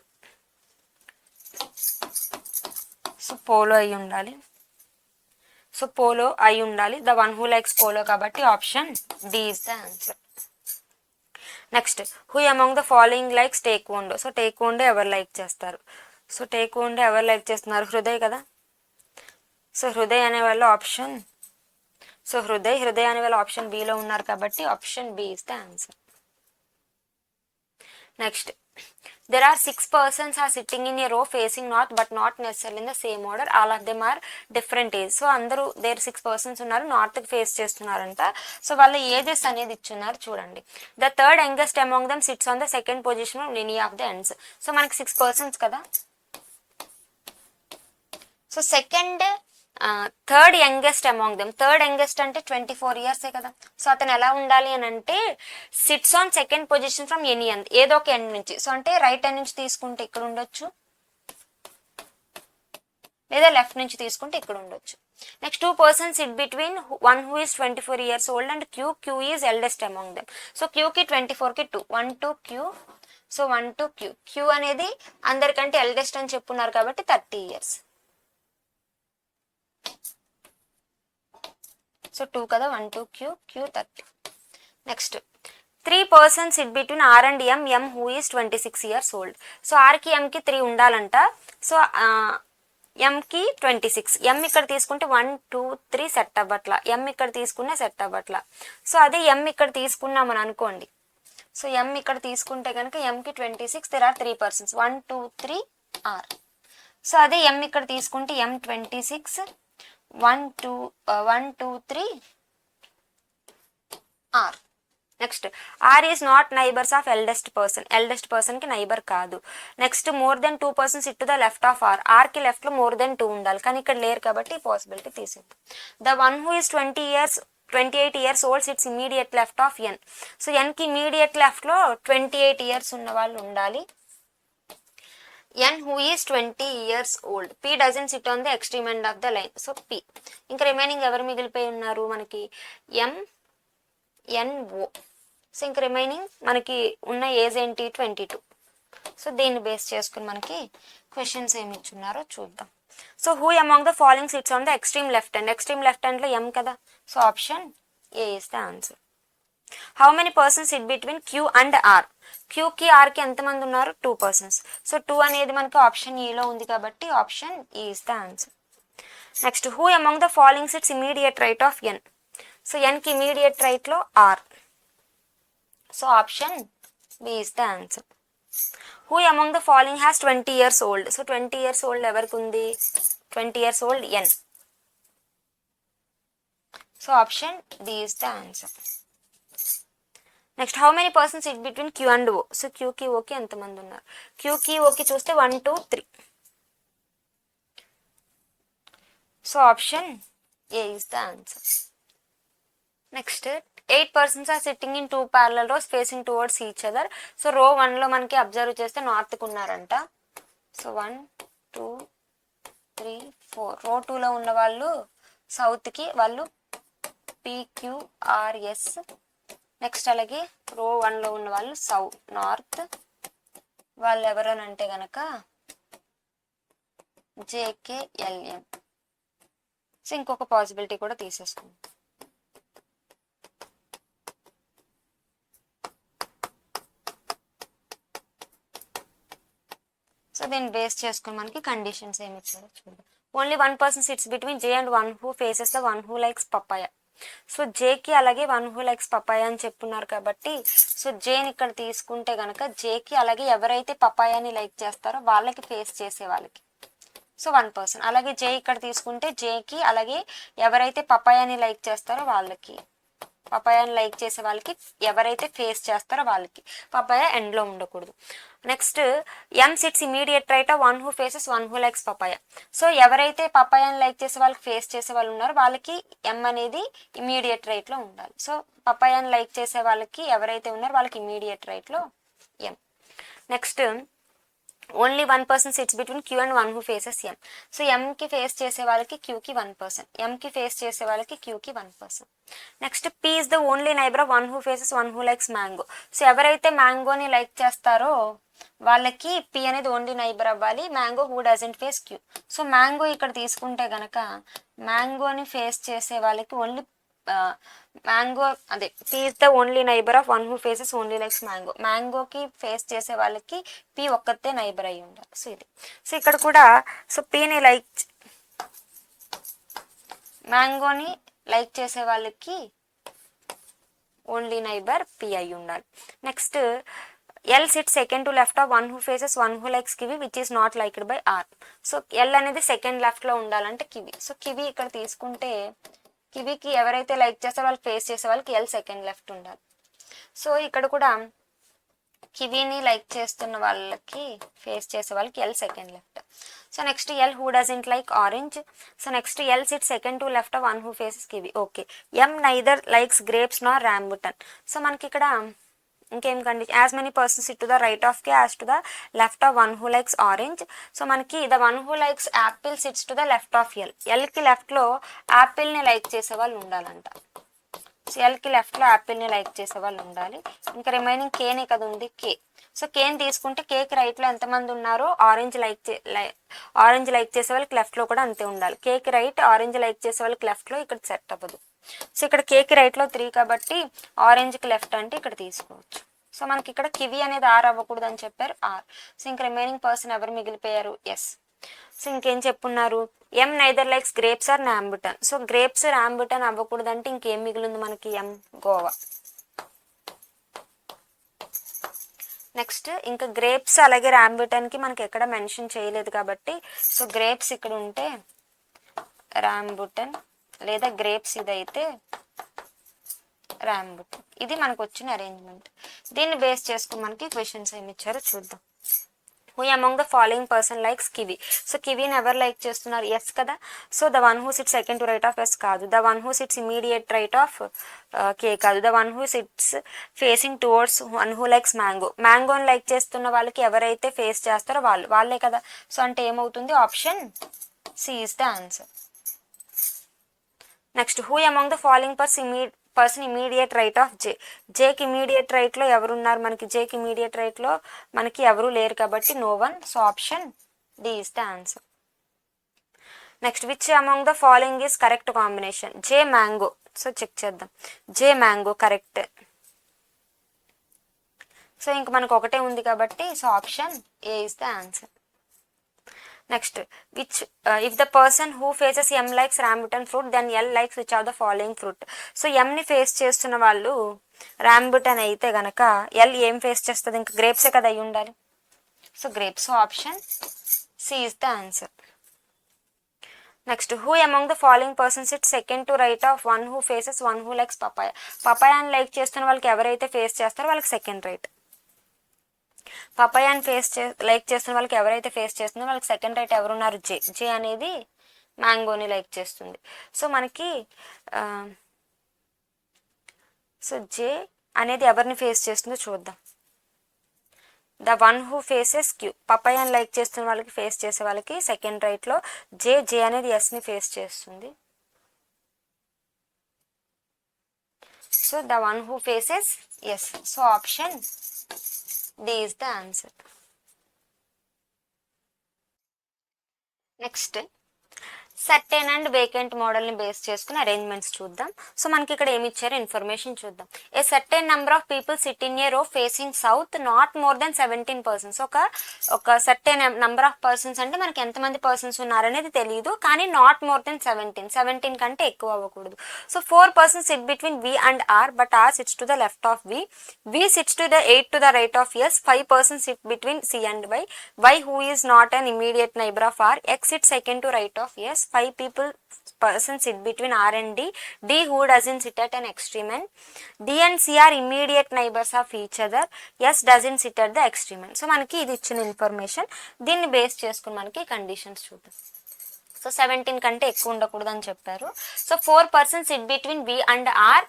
So polo అయి ఉండాలి. సో పోలో అయి ఉండాలి. The one who likes polo కాబట్టి option D is the answer. Next, who among the following likes taekwondo. So taekwondo ఎవరు లైక్ చేస్తారు? సో టేక్వాండో ఎవరు లైక్ చేస్తున్నారు? హృదయ్ కదా. సో హృదయ్ అనే వాళ్ళు ఆప్షన్, సో హృదయ్ అనే వాళ్ళు ఆప్షన్ బిలో ఉన్నారు కాబట్టి option B is the answer. Next, there are 6 persons are sitting in a row facing north but not necessarily in the same order. All of them are different age. So అందరూ there 6 persons ఉన్నారు, north కి face చేస్తున్నారంట. So వాళ్ళ ages అనేది ఇచ్చున్నారు చూడండి. The third youngest among them sits on the second position of any of the ends. So మనకి 6 persons కదా. So second third youngest among them, third youngest అంటే 24 years కదా. సో అతను ఎలా ఉండాలి అని అంటే sits on second position from any end, ఏదో ఒక ఎండ్ నుంచి. సో అంటే రైట్ ఎండ్ నుంచి తీసుకుంటే ఇక్కడ ఉండొచ్చు, లేదా లెఫ్ట్ నుంచి తీసుకుంటే ఇక్కడ ఉండొచ్చు. Next, 2 persons sit between one who is 24 years old and Q is eldest among them. So క్యూకి 24కి 2, 1 2 క్యూ. సో 1 2 క్యూ అనేది అందరికంటే ఎల్డెస్ట్ అని చెప్పున్నారు కాబట్టి 30 years. సో 2 కదా, 1 2 Q 30. Next, 3 persons sit between R and M who is 26 years old. So ఆర్కి ఎంకి 3 ఉండాలంట. సో ఎంకి 26, ఎం ఇక్కడ తీసుకుంటే 1 2 3 సెట్ అవ్వట్లా, ఎం ఇక్కడ తీసుకున్నా సెట్ అవ్వట్లా. సో అదే ఎం ఇక్కడ తీసుకున్నామని అనుకోండి. సో ఎం ఇక్కడ తీసుకుంటే కనుక ఎంకి 26, there are 3 persons 1 2 3 R. So అదే ఎం ఇక్కడ తీసుకుంటే M 26 1 2 3 R. Next, R is not neighbors of eldest person. Eldest person కి నైబర్ కాదు. Next, more than 2 persons it to the left of R. R కి లెఫ్ట్ లో more than 2 ఉండాలి, కానీ ఇక్కడ లేరు కాబట్టి పాసిబిలిటీ తీసేద్దాం. The one who is 28 years old sits immediate left of N. So N కి ఇమీడియట్ లెఫ్ట్ లో 28 years ఉన్న వాళ్ళు ఉండాలి. N who is 20 years old. P doesn't sit on the extreme end of the line. So P. ఇంకా remaining ఎవరు మిగిలిపోయి ఉన్నారు మనకి? ఎం ఎన్ ఓ. సో ఇంక రిమైనింగ్ మనకి ఉన్న ఏజ్ ఏంటి? 22. సో దీన్ని బేస్ చేసుకుని మనకి క్వశ్చన్స్ ఏమి ఇచ్చున్నారో చూద్దాం. So who among the following sits on the extreme left hand. Extreme left hand లో ఎం కదా. So option A is the answer. How many persons sit between Q and R, క్యూకి ఆర్కి ఎంతమంది ఉన్నారు 2 పర్సన్స్. సో 2 అనేది మనకి option ఏలో ఉంది కాబట్టి option E is the answer. Next who among the following sits immediate right of N, so ఎన్కి ఇమీడియట్ రైట్లో R, so option B is the answer. Who among the following has 20 years old, so 20 years old ఎవరికి ఉంది 20 years old N, so option D is the answer. Next how many persons sit between Q and O, so క్యూకి ఓకి ఎంతమంది ఉన్నారు, క్యూకి ఓకి చూస్తే 1 2 3, so option A is the answer. Next 8 persons are sitting in 2 parallel rows facing towards each other, so row 1లో మనకి observe చేస్తే నార్త్కి ఉన్నారంట, సో 1 2 3 4, రో 2లో ఉన్న వాళ్ళు సౌత్కి, వాళ్ళు PQRS. నెక్స్ట్ అలాగే రో 1లో ఉన్న వాళ్ళు సౌత్ నార్త్, వాళ్ళు ఎవరనంటే గనక JKLM. సో ఇంకొక పాసిబిలిటీ కూడా తీసేసుకుందాం. సో దీన్ని బేస్ చేసుకుని మనకి కండిషన్స్ ఏమి ఇచ్చారో చూద్దాం. Only 1 person sits between J and 1 who faces the 1 who likes papaya, so జేకి అలాగే 1 who లైక్స్ పపాయ అని చెప్పున్నారు కాబట్టి, సో జేని ఇక్కడ తీసుకుంటే గనక జేకి అలాగే ఎవరైతే పపాయాని లైక్ చేస్తారో వాళ్ళకి ఫేస్ చేసే వాళ్ళకి, సో 1 person. అలాగే జే ఇక్కడ తీసుకుంటే జేకి అలాగే ఎవరైతే పపాయాని లైక్ చేస్తారో వాళ్ళకి, పపాయాని లైక్ చేసే వాళ్ళకి ఎవరైతే ఫేస్ చేస్తారో వాళ్ళకి, పపాయ ఎండ్లో ఉండకూడదు. Next M sits immediate right of 1 who faces 1 who likes papaya, so ఎవరైతే పపాయాని లైక్ చేసే వాళ్ళకి ఫేస్ చేసే వాళ్ళు ఉన్నారో వాళ్ళకి ఎం అనేది ఇమీడియట్ రైట్లో ఉండాలి. సో పపాయాని లైక్ చేసే వాళ్ళకి ఎవరైతే ఉన్నారో వాళ్ళకి ఇమీడియట్ రైట్లో M. Next only 1 person sits between Q and 1 who faces M, so ఎంకి ఫేస్ చేసే వాళ్ళకి క్యూకి 1 person, ఎంకి ఫేస్ చేసే వాళ్ళకి క్యూకి 1 person. Next P is the only neighbour of 1 who faces 1 who likes mango, so ఎవరైతే మ్యాంగోని లైక్ చేస్తారో వాళ్ళకి పీ అనేది ఓన్లీ నైబర్ అవ్వాలి, mango who doesn't face Q. So mango ఇక్కడ తీసుకుంటే గనక మ్యాంగోని ఫేస్ చేసే వాళ్ళకి ఓన్లీ మ్యాంగో అదే P is the only neighbour of 1 who faces only likes mango, మ్యాంగోకి ఫేస్ చేసే వాళ్ళకి పీ ఒక్కతే నైబర్ అయి ఉండాలి. సో ఇది, సో ఇక్కడ కూడా సో పీని లైక్ మ్యాంగోని లైక్ చేసే వాళ్ళకి ఓన్లీ నైబర్ పీ అయి ఉండాలి. Next L sit second to left of 1 who faces 1 who likes kiwi which is not liked by R, so L అనేది సెకండ్ లెఫ్ట్లో ఉండాలంటే కివి, సో కివి ఇక్కడ తీసుకుంటే కివికి ఎవరైతే లైక్ చేస్తారో వాళ్ళు ఫేస్ చేసే వాళ్ళకి ఎల్ సెకండ్ లెఫ్ట్ ఉండాలి. సో ఇక్కడ కూడా కివిని లైక్ చేస్తున్న వాళ్ళకి ఫేస్ చేసే వాళ్ళకి L second left. So next L who doesn't like orange, so next L sit second to left of 1 who faces kiwi, okay. M neither likes grapes nor rambutan, so మనకి ఇక్కడ ఇంకేం condition, as many persons sit to the right of K as to the left of 1 who likes orange, so మనకి the 1 who likes apple sits to the left of L, ఎల్కి లెఫ్ట్లో యాపిల్ని like చేసే వాళ్ళు ఉండాలంట, సో ఎల్కి లెఫ్ట్లో యాపిల్ని like చేసే వాళ్ళు ఉండాలి. ఇంకా రిమైనింగ్ కేనే కదా ఉంది కే, సో కేని తీసుకుంటే కేకి రైట్లో ఎంతమంది ఉన్నారో ఆరెంజ్ లైక్ చేసే వాళ్ళకి లెఫ్ట్లో కూడా అంతే ఉండాలి, కేకి రైట్ ఆరెంజ్ లైక్ చేసే వాళ్ళకి లెఫ్ట్లో ఇక్కడ సెట్ అవ్వదు. సో ఇక్కడ కేకి రైట్లో 3 కాబట్టి ఆరెంజ్కి లెఫ్ట్ అంటే ఇక్కడ తీసుకోవచ్చు. సో మనకి ఇక్కడ కివి అనేది ఆర్ అవ్వకూడదు అని చెప్పారు ఆర్, సో ఇంకా రిమైనింగ్ పర్సన్ ఎవరు మిగిలిపోయారు ఎస్. సో ఇంకేం చెప్పున్నారు, M neither likes grapes or rambutan, so grapes rambutan అవ్వకూడదు అంటే ఇంకేం మిగిలింది మనకి ఎం గోవా. నెక్స్ట్ ఇంకా గ్రేప్స్ అలాగే రాంబుటన్కి మనకి ఎక్కడ మెన్షన్ చేయలేదు కాబట్టి, సో గ్రేప్స్ ఇక్కడ ఉంటే రాంబుటన్ లేదా గ్రేప్స్ ఇదైతే రాంబుటన్, ఇది మనకు వచ్చిన అరేంజ్మెంట్. దీన్ని బేస్ చేసుకుని మనకి క్వశ్చన్స్ ఏమి ఇచ్చారో చూద్దాం. Who among the following person likes kiwi, so కివీని ఎవరు లైక్ చేస్తున్నారు ఎస్ కదా, so the 1 who sits second to right of S కాదు, the 1 who sits immediate right of K కాదు, the 1 who sits facing towards 1 who likes mango, మ్యాంగోని like చేస్తున్న వాళ్ళకి ఎవరైతే ఫేస్ చేస్తారో వాళ్ళే కదా, సో అంటే ఏమవుతుంది option C is the answer. Next who among the following person immediate right of J, జేకి ఇమీడియట్ రైట్లో ఎవరున్నారు మనకి, జేకి ఇమీడియట్ రైట్లో మనకి ఎవరు లేరు కాబట్టి no one, so option D is the answer. Next which among the following is correct combination, J mango, so check చేద్దాం, జే మ్యాంగో కరెక్ట్, సో ఇంక మనకు ఒకటే ఉంది కాబట్టి so option A is the answer. Next which if the person who faces M likes rambutan fruit then L likes which are the following fruit. So ఎంని face చేస్తున్న వాళ్ళు రాంబుటన్ అయితే గనక ఎల్ ఏం ఫేస్ చేస్తుంది, ఇంకా గ్రేప్సే కదా అయి ఉండాలి. So grapes. Option C is the answer. Next who among the following persons it second to right of one who faces one who likes papaya. పపాయాని లైక్ చేస్తున్న వాళ్ళకి ఎవరైతే ఫేస్ చేస్తారో వాళ్ళకి సెకండ్ రైట్. పపాయాని లైక్ చేస్తున్న వాళ్ళకి ఎవరైతే ఫేస్ చేస్తుందో వాళ్ళకి సెకండ్ రైట్ ఎవరున్నారు, జే. జే అనేది మ్యాంగోని లైక్ చేస్తుంది. సో మనకి సో జే అనేది ఎవరిని ఫేస్ చేస్తుందో చూద్దాం. The one who faces Q. పపాయాని లైక్ చేస్తున్న వాళ్ళకి ఫేస్ చేసే వాళ్ళకి సెకండ్ రైట్లో జే. జే అనేది ఎస్ని ఫేస్ చేస్తుంది. So the one who faces S. So option D is the answer. Next certain and vacant మోడల్ని బేస్ చేసుకుని అరేంజ్మెంట్స్ చూద్దాం. సో మనకి ఇక్కడ ఏమి ఇచ్చారో ఇన్ఫర్మేషన్ చూద్దాం. A certain number of people sit in a row facing south not more than 17 persons. ఒక certain number of persons అంటే మనకి ఎంతమంది పర్సన్స్ ఉన్నారనేది తెలియదు, కానీ నాట్ మోర్ దెన్ 17 కంటే ఎక్కువ అవ్వకూడదు. So 4 persons sit between V and R, but R sits to the left of V. V sits to the 8 to the right of S. 5 persons sit between C and Y. Y who is not an immediate neighbour of R. X sit second to right of S. 5 persons sit between R and D. D who doesn't sit at an extreme end. D and C are immediate neighbors of each other. S doesn't sit at the extreme end. So మనకి ఇది ఇచ్చిన information, దీన్ని base చేసుకుని మనకి conditions చూద్దాం. So 17 కంటే ఎక్కువ ఉండకూడదు అని చెప్పారు. So 4 persons sit between V and R.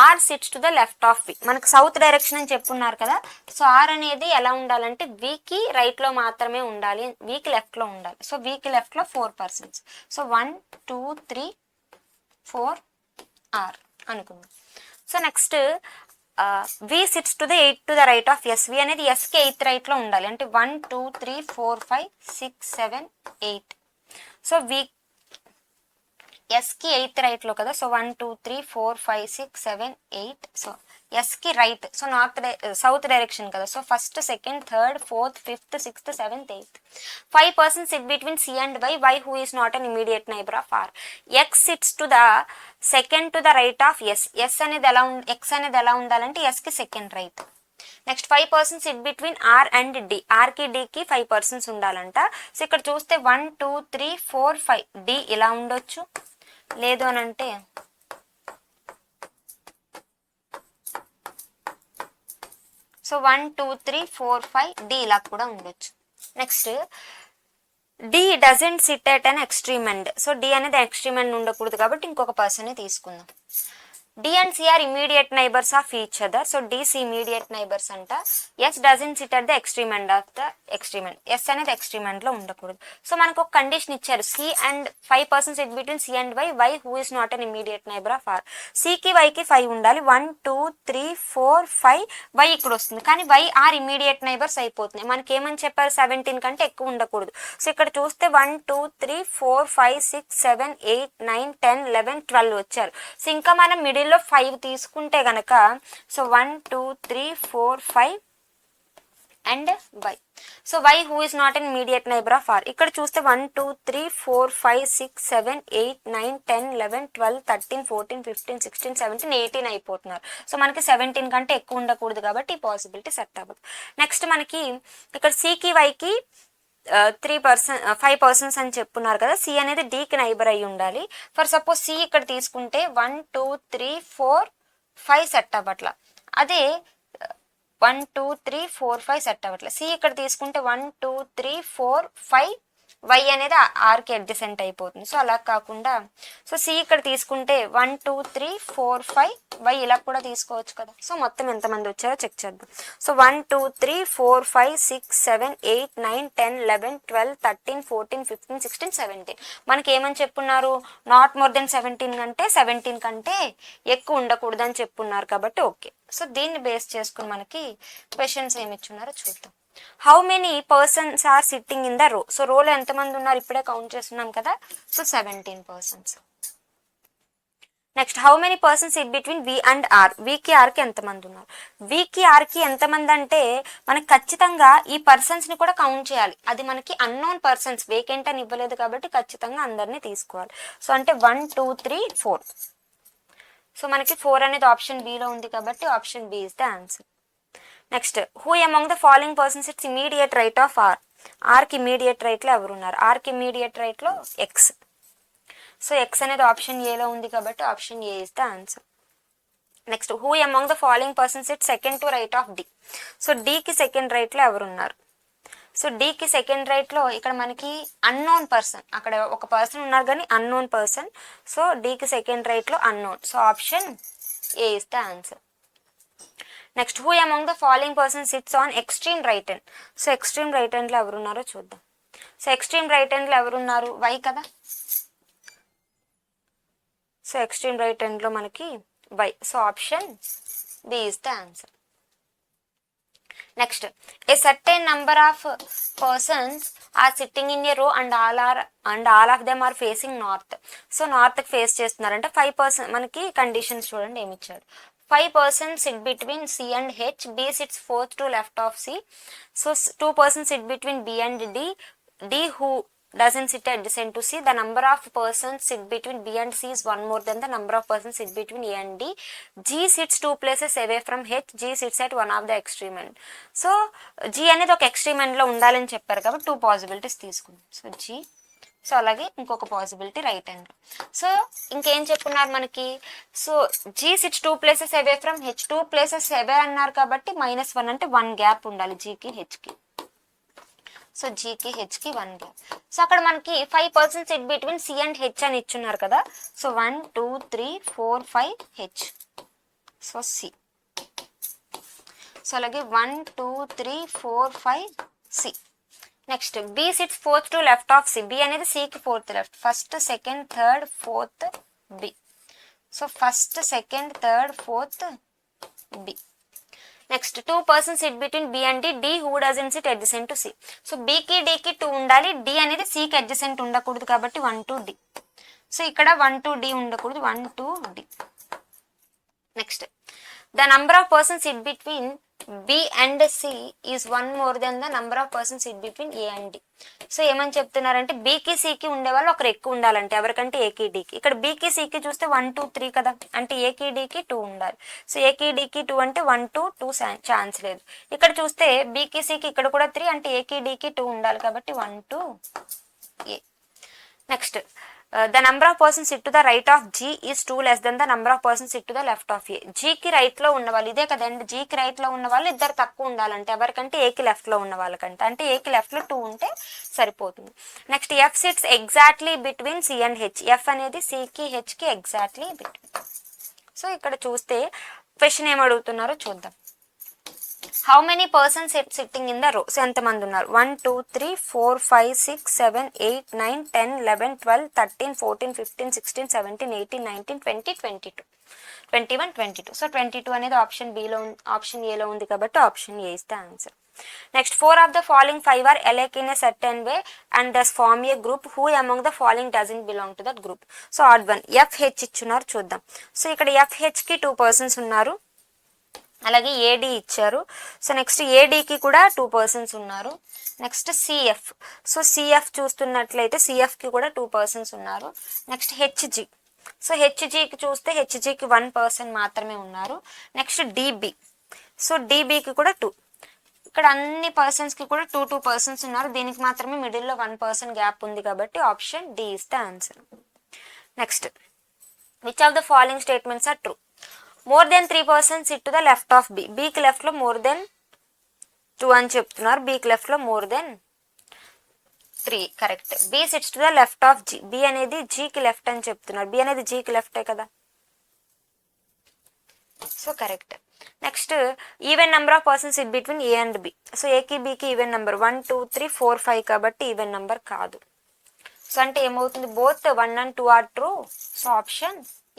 R sits to the left of V. మనకు సౌత్ డైరెక్షన్ అని చెప్పున్నారు కదా. సో ఆర్ అనేది ఎలా ఉండాలంటే వికి రైట్లో మాత్రమే ఉండాలి, వికి లెఫ్ట్లో ఉండాలి. సో వికి లెఫ్ట్లో 4 persons. సో 1 2 3 4 ఆర్ అనుకుందాం. So next V sits to the 8 to the right of S. V అనేది ఎస్కి 8th రైట్లో ఉండాలి, అంటే 1 2 3 4 5 6 7 8. సో వి ఎస్కి 8th రైట్లో కదా. సో 1 2 3 4 5 6 7 8. సో ఎస్కి రైట్. సో సౌత్ డైరెక్షన్ కదా. So first second third fourth fifth sixth seventh eighth. 5 persons sit between C and Y. Y who is not an immediate neighbour of R. X sits to the second to the right of S. X అనేది ఎలా ఉండాలంటే ఎస్కి second right. Next 5 persons sit between R and D. Arki డికి 5 persons ఉండాలంట. So ఇక్కడ చూస్తే 1 2 3 4 5. D ఇలా ఉండొచ్చు, లేదు అని అంటే సో 1 2 3 4 5 డి ఇలా కూడా ఉండొచ్చు. Next D doesn't sit at an extreme end. So D అనేది ఎక్స్ట్రీమ్ ఎండ్ ఉండకూడదు కాబట్టి ఇంకొక పర్సన్ తీసుకుందాం. D and C are immediate neighbors of each other. So D, C immediate neighbors anta. S doesn't sit at the extreme end of the extreme end. S అనేది extreme end లో ఉండకూడదు. So మనకు ఒక condition ఇచ్చారు, C and 5 persons sit between C and Y. Y who is not an immediate neighbor of R. C కి Y కి 5 ఉండాలి. 1 2 3 4 5. Y ఇక్కడ వస్తుంది, కానీ Y R immediate neighbors అయిపోతున్నాయి. మనకి ఏమని చెప్పారు, 17 కంటే ఎక్కువ ఉండకూడదు. సో ఇక్కడ చూస్తే 1 2 3 4 5 6 7 8 9 10 11 12 వచ్చారు. సో ఇంకా మనం మిడిల్ లో 5 తీసుకుంటే గనక so 1 2 3 4 5 and y. So y who is not an immediate neighbor of R. ఇక్కడ చూస్తే 1 2 3 4 5 6 7 8 9 10 11 12 13 14 15 16 17 18 అయిపోతున్నారు. సో మనకి 17 కంటే ఎక్కువ ఉండకూడదు కాబట్టి ఈ పాసిబిలిటీ సెట్ అవ్వదు. నెక్స్ట్ మనకి ఇక్కడ C కి y కి 5 persons అని చెప్పున్నారు కదా. సి అనేది డీకి నైబర్ అయి ఉండాలి. ఫర్ సపోజ్ సి ఇక్కడ తీసుకుంటే 1 2 3 4 5 సెట్ అవ్వట్ల, అదే 1 2 3 4 5 సెట్ అవ్వట్ల. సి ఇక్కడ తీసుకుంటే 1 2 3 4 5 వై అనేది ఆర్కి అడ్జసెంట్ అయిపోతుంది. సో అలా కాకుండా సో సి ఇక్కడ తీసుకుంటే 1 2 3 4 5 వై ఇలా కూడా తీసుకోవచ్చు కదా. సో మొత్తం ఎంతమంది వచ్చారో చెక్ చేద్దాం. సో 1 2 3 4 5 6 7 8 9 10 11 12 13 14 15 16 17. మనకి ఏమని చెప్పున్నారు, నాట్ మోర్ దెన్ 17 కంటే ఎక్కువ ఉండకూడదు అని చెప్పున్నారు కాబట్టి ఓకే. సో దీన్ని బేస్ చేసుకుని మనకి క్వశ్చన్స్ ఏమి ఇచ్చున్నారో చూద్దాం. How many persons are sitting in the row. So రోలో ఎంతమంది ఉన్నారు ఇప్పుడే కౌంట్ చేస్తున్నాం కదా. So 17 persons. Next how many persons it between V and R, వికి ఆర్కి ఎంతమంది ఉన్నారు. వికి ఆర్కి ఎంతమంది అంటే మనకి ఖచ్చితంగా ఈ పర్సన్స్ని కూడా కౌంట్ చేయాలి. అది మనకి అన్నోన్ పర్సన్స్, వేకెంట్ అని ఇవ్వలేదు కాబట్టి ఖచ్చితంగా అందరినీ తీసుకోవాలి. సో అంటే 1 2 3 4. సో మనకి 4 అనేది ఆప్షన్ బిలో ఉంది కాబట్టి option B is the answer. Next who among the following persons its immediate right of R, ఆర్కి ఇమీడియట్ రైట్లో ఎవరున్నారు, ఆర్కి ఇమీడియట్ రైట్లో ఎక్స్. సో ఎక్స్ అనేది ఆప్షన్ ఏలో ఉంది కాబట్టి option A is the answer. Next who among the following persons it second to right of D. So డీకి సెకండ్ రైట్లో ఎవరున్నారు. సో డీకి సెకండ్ రైట్లో ఇక్కడ మనకి అన్నోన్ పర్సన్, అక్కడ ఒక పర్సన్ ఉన్నారు కానీ అన్నోన్ పర్సన్. సో డీకి సెకండ్ రైట్లో unknown. So option A is the answer. Next who among the following persons sits on extreme right hand. So extreme right హ్యాండ్లో ఎవరున్నారో చూద్దాం. సో ఎక్స్ట్రీమ్ రైట్ హ్యాండ్లో ఎవరున్నారు, వై కదా. సో ఎక్స్ట్రీమ్ రైట్ హ్యాండ్లో మనకి Y. So option B is the answer. Next a certain number of persons are sitting in a row and all of them are facing north. So నార్త్కి face చేస్తున్నారంటే 5%. మనకి conditions చూడండి ఏమి ఇచ్చాడు. 5 persons sit between C and H, B sits fourth to left of C. So 2 persons sit between B and D, D who doesn't sit adjacent to C. The number of persons sit between B and C is one more than the number of persons sit between A and D. G sits 2 places away from H, G sits at one of the extreme end. So G అనేది ఒక extreme end లో ఉండాలని చెప్పారు కాబట్టి 2 possibilities తీసుకున్నాం. So G. So అలాగే ఇంకొక possibility right hand. So ఇంకేం చెప్పున్నారు మనకి. So G sits 2 places away from H, 2 places away అన్నారు కాబట్టి -1 అంటే 1 గ్యాప్ ఉండాలి జీకి హెచ్కి. సో జీకి హెచ్కి 1 గ్యాప్. సో అక్కడ మనకి 5 persons sit between C and H అని ఇచ్చున్నారు కదా. So 1 2 3 4 5 H. So C. So అలాగే 1 2 3 4 5 C. Next B sits fourth to left of C. B అనేది సికి fourth left. First second third fourth B. So first second third fourth B. Next 2 persons sit between B and D, D who doesn't sit adjacent to C. So బికి డికి 2 ఉండాలి, D అనేది సికి adjacent ఉండకూడదు కాబట్టి 1 to D. So ఇక్కడ 1 to D ఉండకూడదు, 1 to D. Next the number of persons sit between B and C is one more than the number of persons sit between A and D. So ఏమని చెప్తున్నారంటే బీకి సికి ఉండేవాళ్ళు ఒకరు ఎక్కువ ఉండాలంటే ఎవరికంటే ఏకి డికి. ఇక్కడ బీకి సికి చూస్తే 1 2 3 కదా, అంటే ఏకి డికి 2 ఉండాలి. సో ఏకి డికి 2 అంటే 1 to 2 ఛాన్స్ లేదు. ఇక్కడ చూస్తే బీకి సికి ఇక్కడ కూడా 3 అంటే ఏకి డికి 2 ఉండాలి కాబట్టి 1 to A. Next the number of persons sit to the right of G is 2 less than the number of persons sit to the left of A. G కి రైట్ లో ఉన్న వాళ్ళు ఇదే కదండి. G కి రైట్ లో ఉన్న వాళ్ళు ఇద్దరు తక్కువ ఉండాలంటే ఎవరికంటే ఏకి లెఫ్ట్ లో ఉన్న వాళ్ళకంటే, అంటే ఏకి లెఫ్ట్ లో 2 ఉంటే సరిపోతుంది. Next F sits exactly between C and H. F అనేది సికి హెచ్కి ఎగ్జాక్ట్లీ బిట్వీన్. సో ఇక్కడ చూస్తే క్వశ్చన్ ఏం అడుగుతున్నారో చూద్దాం. How many persons sitting in the row. So ఎంతమంది ఉన్నారు. 1 2 3 4 5 6 7 8 9 10 11 12 13 14 15 16 17 18 19 20 22 21 22. సో 22 అనేది ఆప్షన్ బిలో ఆప్షన్ ఏలో ఉంది కాబట్టి option A is the answer. Next 4 of the following 5 are alike in a certain way and thus form a group. Who among the following doesn't belong to that group. So odd one FH ఇచ్చున్నారు చూద్దాం. So ఇక్కడ FHకి 2 persons ఉన్నారు, అలాగే AD ఇచ్చారు. So next ఏడికి కూడా 2 persons ఉన్నారు. Next CF. So CF చూస్తున్నట్లయితే సిఎఫ్కి కూడా 2 persons ఉన్నారు. Next HG. సో హెచ్జికి చూస్తే హెచ్జికి 1 person మాత్రమే ఉన్నారు. Next dB. సో డిబికి కూడా 2. ఇక్కడ అన్ని పర్సన్స్కి కూడా 2 persons ఉన్నారు. దీనికి మాత్రమే మిడిల్లో 1 person గ్యాప్ ఉంది కాబట్టి option D is the answer. Next which of the following statements are true. More than 3 persons sit to the left of B. బీకి లెఫ్ట్లో మోర్ దెన్ 2 అని చెప్తున్నారు, బీకి లెఫ్ట్లో more than 3 correct. B sits to the left of G. B అనేది జీకి left అని చెప్తున్నారు, బి అనేది జీకి లెఫ్టే కదా. So correct. Next even number of persons sit between A and B. So ఏకి బికి ఈవెన్ నెంబర్ 1 2 3 4 5 కాబట్టి ఈవెన్ నెంబర్ కాదు. సో అంటే ఏమవుతుంది, both 1 and 2 are true. So option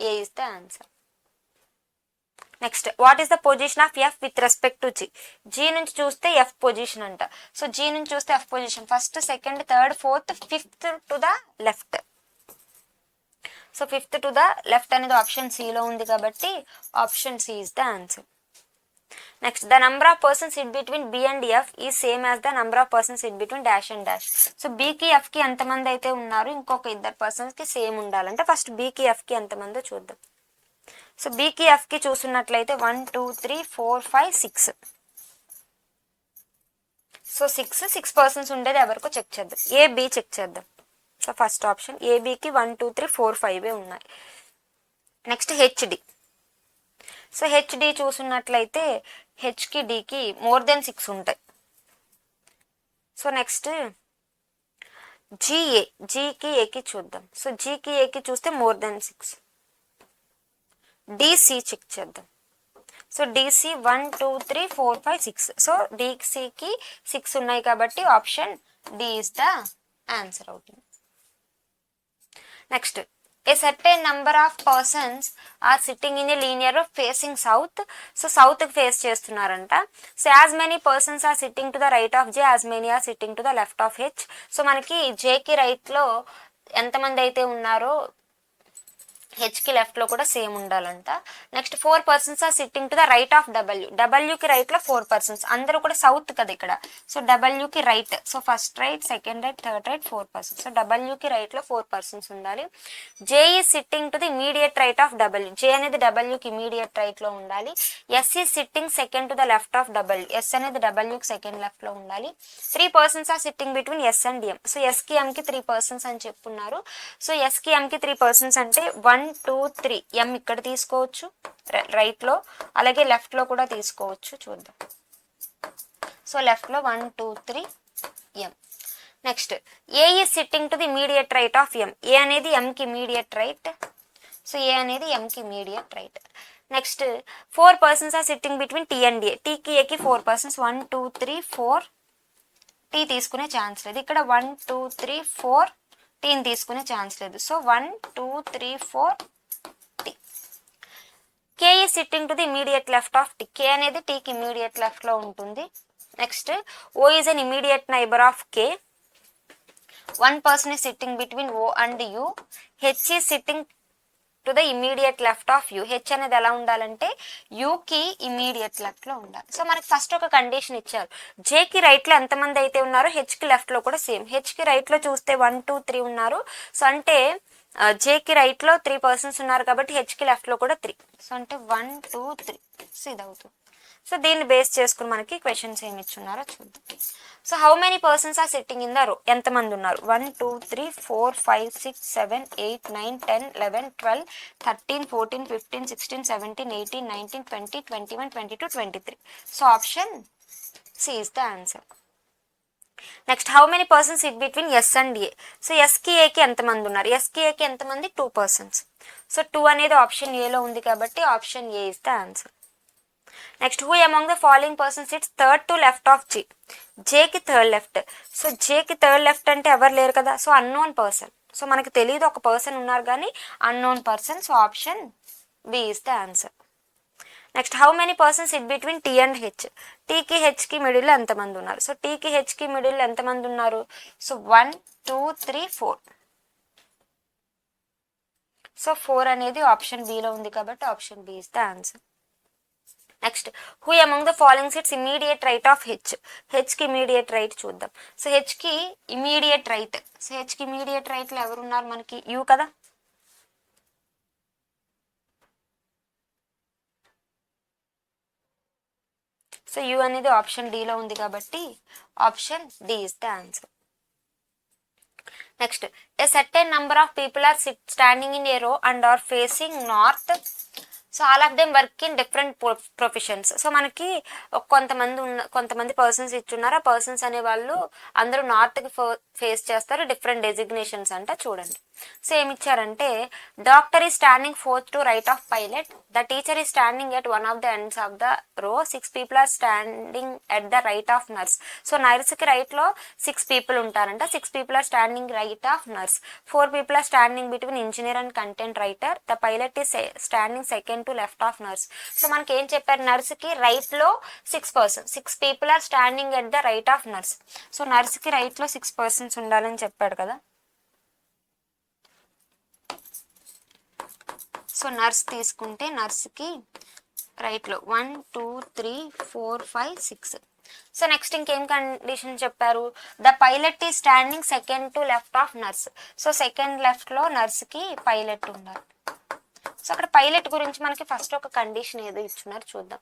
A is the answer. Next what is the position of F with respect to G. G నుంచి చూస్తే F position అంట. So G నుంచి చూస్తే F position first second third fourth fifth to the left. So 5th to the left అనేది option సిలో ఉంది కాబట్టి option C is the answer. Next the number of persons sit between B and F E same as the number of persons sit between dash and dash. So బీకి ఎఫ్కి ఎంతమంది అయితే ఉన్నారు, ఇంకొక 2 పర్సన్స్కి సేమ్ ఉండాలంటే ఫస్ట్ బీకి ఎఫ్కి ఎంతమందో చూద్దాం. సో బీకి ఎఫ్కి చూస్తున్నట్లయితే 1 2 3 4 5 6. సో 6 పర్సన్స్ ఉండేది ఎవరికో చెక్ చేద్దాం. ఏబి చెక్ చేద్దాం. సో ఫస్ట్ ఆప్షన్ ఏబికి 1 2 3 4 5 ఉన్నాయి. Next H D. సో హెచ్డి చూసున్నట్లయితే హెచ్కి డికి మోర్ దెన్ 6 ఉంటాయి. సో నెక్స్ట్ జిఏ, జీకి ఏకి చూద్దాం. సో జీకి ఏకి చూస్తే మోర్ దెన్ 6. డిసి చెక్ చేద్దాం. So D C 1 2 3 4 5 6. సో డిసికి 6 ఉన్నాయి కాబట్టి option D is the answer అవుతుంది. Next a certain number of persons are sitting in a linear row facing south. So south కి ఫేస్ చేస్తున్నారంట. So as many persons are sitting to the right of J, as many are sitting to the left of H. So మనకి జేకి right లో ఎంతమంది అయితే ఉన్నారో హెచ్కి లెఫ్ట్లో కూడా same ఉండాలంట. Next 4 persons are sitting to the right of W. డబ్ల్యూకి రైట్లో 4 పర్సన్స్, అందరూ కూడా సౌత్ కదా ఇక్కడ. సో డబ్ల్యూకి right, so first right, second right, third right, 4 persons. So డబ్ల్యూకి రైట్లో 4 పర్సన్స్ ఉండాలి. J is sitting to the immediate right of W. J అనేది డబ్ల్యూకి ఇమీడియట్ రైట్లో ఉండాలి. S is sitting second to the left of W. S అనేది డబ్ల్యూకి second లెఫ్ట్లో ఉండాలి. 3 persons are sitting between S and M. So ఎస్కి ఎంకి 3 పర్సన్స్ అని చెప్పున్నారు. సో ఎస్కి ఎంకి 3 పర్సన్స్ అంటే 1 2 3 ఎం ఇక్కడ తీసుకోవచ్చు రైట్ లో, అలాగే లెఫ్ట్ లో కూడా తీసుకోవచ్చు. చూద్దాం. సో లెఫ్ట్ లో 1 2 3 M. Next A is sitting to the immediate right of M. A అనేది ఎంకి ఇమీడియట్ రైట్. సో ఏ అనేది ఎంకి immediate right. Next 4 persons are sitting between T and A. టీకి ఏకి 4 పర్సన్స్ 1 2 3 4. టీ తీసుకునే ఛాన్స్ లేదు ఇక్కడ. 1 2 3 4 టీని తీసుకునే ఛాన్స్ లేదు. So 1 2 3 4 T. K is sitting to the immediate left of T. K అనేది టీకి ఇమీడియట్ లెఫ్ట్ లో ఉంటుంది. Next O is an immediate neighbour of K. 1 person is sitting between O and U. H is sitting to the immediate left of U. H అనేది ఎలా ఉండాలంటే యూకి immediate left లో ఉండాలి. So మనకి ఫస్ట్ ఒక condition ఇచ్చారు. జేకి రైట్ లో ఎంతమంది అయితే ఉన్నారో హెచ్కి లెఫ్ట్ లో కూడా సేమ్. హెచ్కి రైట్ లో చూస్తే 1 2 3 ఉన్నారు. సో అంటే జేకి రైట్ లో 3 పర్సన్స్ ఉన్నారు కాబట్టి హెచ్కి లెఫ్ట్ లో కూడా 3. సో అంటే 1 2 3. సో ఇది అవుతుంది. సో దీన్ని బేస్ చేసుకుని మనకి క్వశ్చన్స్ ఏమి ఇచ్చున్నారో చూద్దాం. So how many persons are sitting in the row. ఎంతమంది ఉన్నారు. 1 2 3 4 5 6 7 8 9 10 11 12 13 14 15 16 17 18 19 20 21 22 23. So option C is the answer. Next how many persons sit between S and A. So ఎస్కి ఏకి ఎంతమంది ఉన్నారు. ఎస్కి ఏకి ఎంతమంది 2 పర్సన్స్. సో 2 అనేది ఆప్షన్ ఏలో ఉంది కాబట్టి option A is the answer. Next who among the following persons sits third to left of J. జేకి థర్డ్ లెఫ్ట్. సో జేకి థర్డ్ లెఫ్ట్ అంటే ఎవరు లేరు కదా. So unknown person. సో మనకి తెలియదు ఒక పర్సన్ ఉన్నారు కానీ unknown person. So option B is the answer. Next how many persons sit between T and H. టీకి హెచ్కి మిడిల్లో ఎంతమంది ఉన్నారు. సో టీకి హెచ్కి మిడిల్లో ఎంతమంది ఉన్నారు. సో 1 2 3 4. సో 4 అనేది ఆప్షన్ బిలో ఉంది కాబట్టి option B is the answer. Next who among the following sits immediate right of H. హెచ్కి ఇమీడియట్ రైట్ చూద్దాం. సో హెచ్కి ఇమీడియట్ రైట్. సో హెచ్కి ఇమీడియట్ రైట్లో ఎవరున్నారు మనకి యూ కదా. సో యూ అనేది ఆప్షన్ డిలో ఉంది కాబట్టి option D is the answer. Next a certain number of people are standing in a row and are facing north. So all of them work in different professions. So మనకి కొంతమంది persons ఇచ్చున్నారు. ఆ persons అనే వాళ్ళు అందరూ నార్త్కి face చేస్తారు. Different designations అంట. చూడండి. సో ఏమి ఇచ్చారంటే doctor is standing fourth to right of pilot. The teacher is standing at one of the ends of the row. 6 people are standing at the right of nurse. So నర్స్కి రైట్లో 6 people ఉంటారంట. 6 people are standing right of nurse. 4 people are standing between engineer and content writer. The pilot is standing second to left of nurse. So మనకి ఏం చెప్పారు. నర్స్కి right లో 6 persons. 6 people are standing at the right of nurse. So నర్స్కి right లో 6 persons ఉండాలని చెప్పాడు కదా. సో నర్స్ తీసుకుంటే నర్స్కి రైట్లో 1 2 3 4 5 6. సో నెక్స్ట్ ఇంకేం కండిషన్ చెప్పారు, the pilot is standing second to left of nurse. So second లెఫ్ట్లో నర్స్కి పైలట్ ఉండాలి. సో అక్కడ పైలట్ గురించి మనకి ఫస్ట్ ఒక కండిషన్ ఏదో ఇచ్చున్నారు చూద్దాం.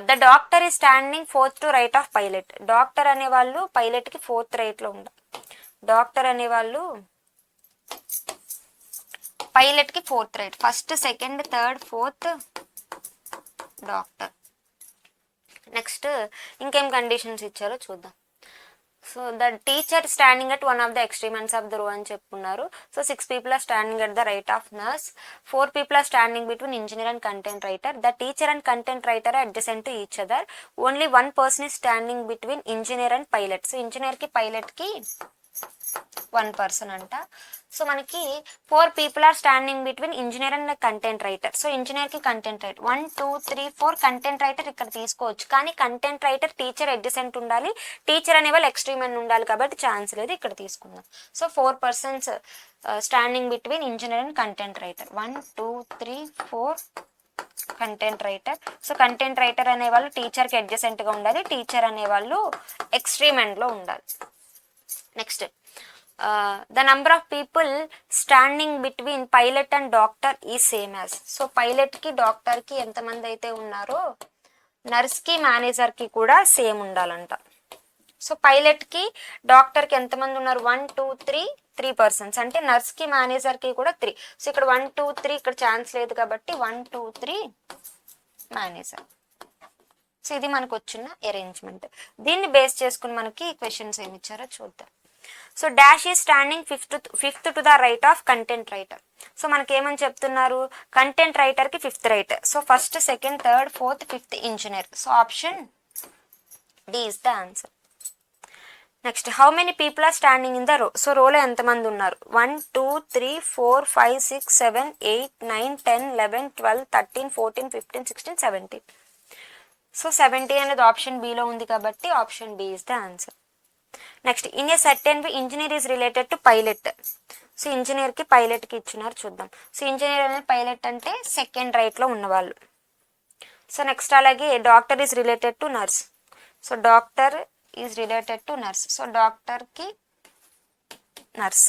The doctor is standing fourth to right of pilot. Doctor అనేవాళ్ళు పైలట్కి ఫోర్త్ రైట్లో ఉండాలి. డాక్టర్ అనేవాళ్ళు పైలట్కి fourth right, first second third fourth doctor. Next ఇంకేం కండిషన్స్ ఇచ్చారో చూద్దాం. So the teacher standing at one of the extreme ends of the row అని చెప్పున్నారు. So 6 people are standing at the right of nurse, 4 people are standing between engineer and content writer. The teacher and content writer are adjacent to each other. Only one person is standing between engineer and pilot. So engineer కి pilot కి 1 person అంట. So మనకి 4 people are standing between engineer and content writer. So engineer కి content writer 1 2 3 4 content writer ఇక్కడ తీసుకోవచ్చు, కానీ content writer teacher adjacent ఉండాలి, teacher అనే వాళ్ళు ఎక్స్ట్రీమ్ అని ఉండాలి కాబట్టి ఛాన్స్ లేదు, ఇక్కడ తీసుకుందాం. So 4 persons standing between engineer and content writer 1 2 3 4 content writer. So content writer అనే వాళ్ళు టీచర్కి అడ్జసెంట్గా ఉండాలి, టీచర్ అనే వాళ్ళు ఎక్స్ట్రీమ్ ఎండ్లో ఉండాలి. Next the number of people standing between pilot and doctor is same as. So pilot కి డాక్టర్ కి ఎంతమంది అయితే ఉన్నారో నర్స్ కి మేనేజర్ కి కూడా సేమ్ ఉండాలంట. సో పైలట్ కి డాక్టర్ కి ఎంతమంది ఉన్నారు 1 2 3 3 persons, అంటే నర్స్ కి మేనేజర్ కి కూడా 3. సో ఇక్కడ 1 2 3 ఇక్కడ ఛాన్స్ లేదు కాబట్టి 1 2 3 మేనేజర్. సో ఇది మనకు వచ్చిన అరేంజ్మెంట్. దీన్ని బేస్ చేసుకుని మనకి క్వశ్చన్స్ ఏమి ఇచ్చారో చూద్దాం. సో డాష్ ఈ standing fifth to the right of content writer. So మనకి ఏమని చెప్తున్నారు, కంటెంట్ రైటర్ కి 5th writer. So first second third fourth fifth engineer. So option D is the answer. Next how many people are standing in the row. So రోలో ఎంతమంది ఉన్నారు 1 2 3 4 5 6 7 8 9 10 11 12 13 14 15 16 17. So 17 అనేది option బిలో ఉంది కాబట్టి option B is the answer. Next in a certain way engineer is related to pilot. So engineer కి pilot కి ఇచ్చినారు చూద్దాం. సో ఇంజనీర్ అనేది పైలట్ అంటే సెకండ్ రైట్ లో ఉన్నవాళ్ళు. సో నెక్స్ట్ అలాగే doctor is related to nurse. So doctor is related to nurse. So doctor కి nurse.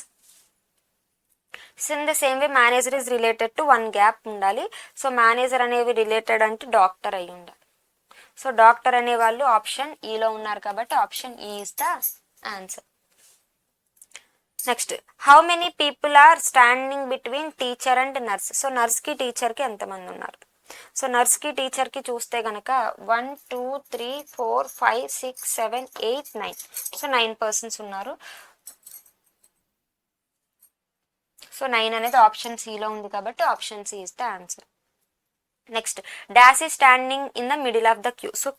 So in the same way manager is related to 1 gap ఉండాలి. So manager అనేవి related అంటే doctor అయి ఉండాలి. So doctor అనే వాళ్ళు option ఈలో ఉన్నారు కాబట్టి option E is the answer. Next how many people are standing between teacher and nurse. So nurse కి టీచర్ కి ఎంతమంది ఉన్నారు. సో నర్స్ కి టీచర్ కి చూస్తే గనక 1 2 3 4 5 6 7 8 9. సో 9 persons ఉన్నారు. సో 9 అనేది ఆప్షన్ సిలో ఉంది కాబట్టి option C is the answer. Next dash ఈ standing in the middle of the queue. So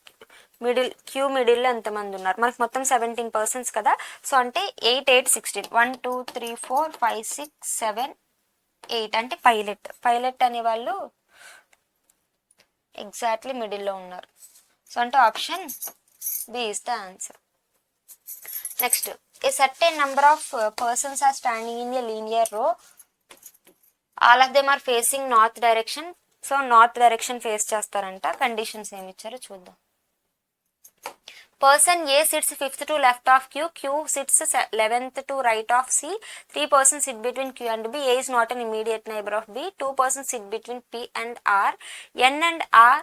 queue మిడిల్లో ఎంతమంది ఉన్నారు, మనకు మొత్తం 17 persons కదా. సో అంటే 8 8 16 1 2 3 4 5 6 7 8 అంటే పైలట్ అనే వాళ్ళు ఎగ్జాక్ట్లీ మిడిల్లో ఉన్నారు. సో అంటే option B is the answer. Next a certain number of persons are standing in a linear row, all of them are facing north direction. So north direction face చేస్తారంట. Conditions ఏమి ఇచ్చారో చూద్దాం. Person A sits 5th to left of Q, Q sits 11th to right of C, 3 persons sit between Q and B, A is not an immediate neighbor of B, 2 persons sit between P and R, N and R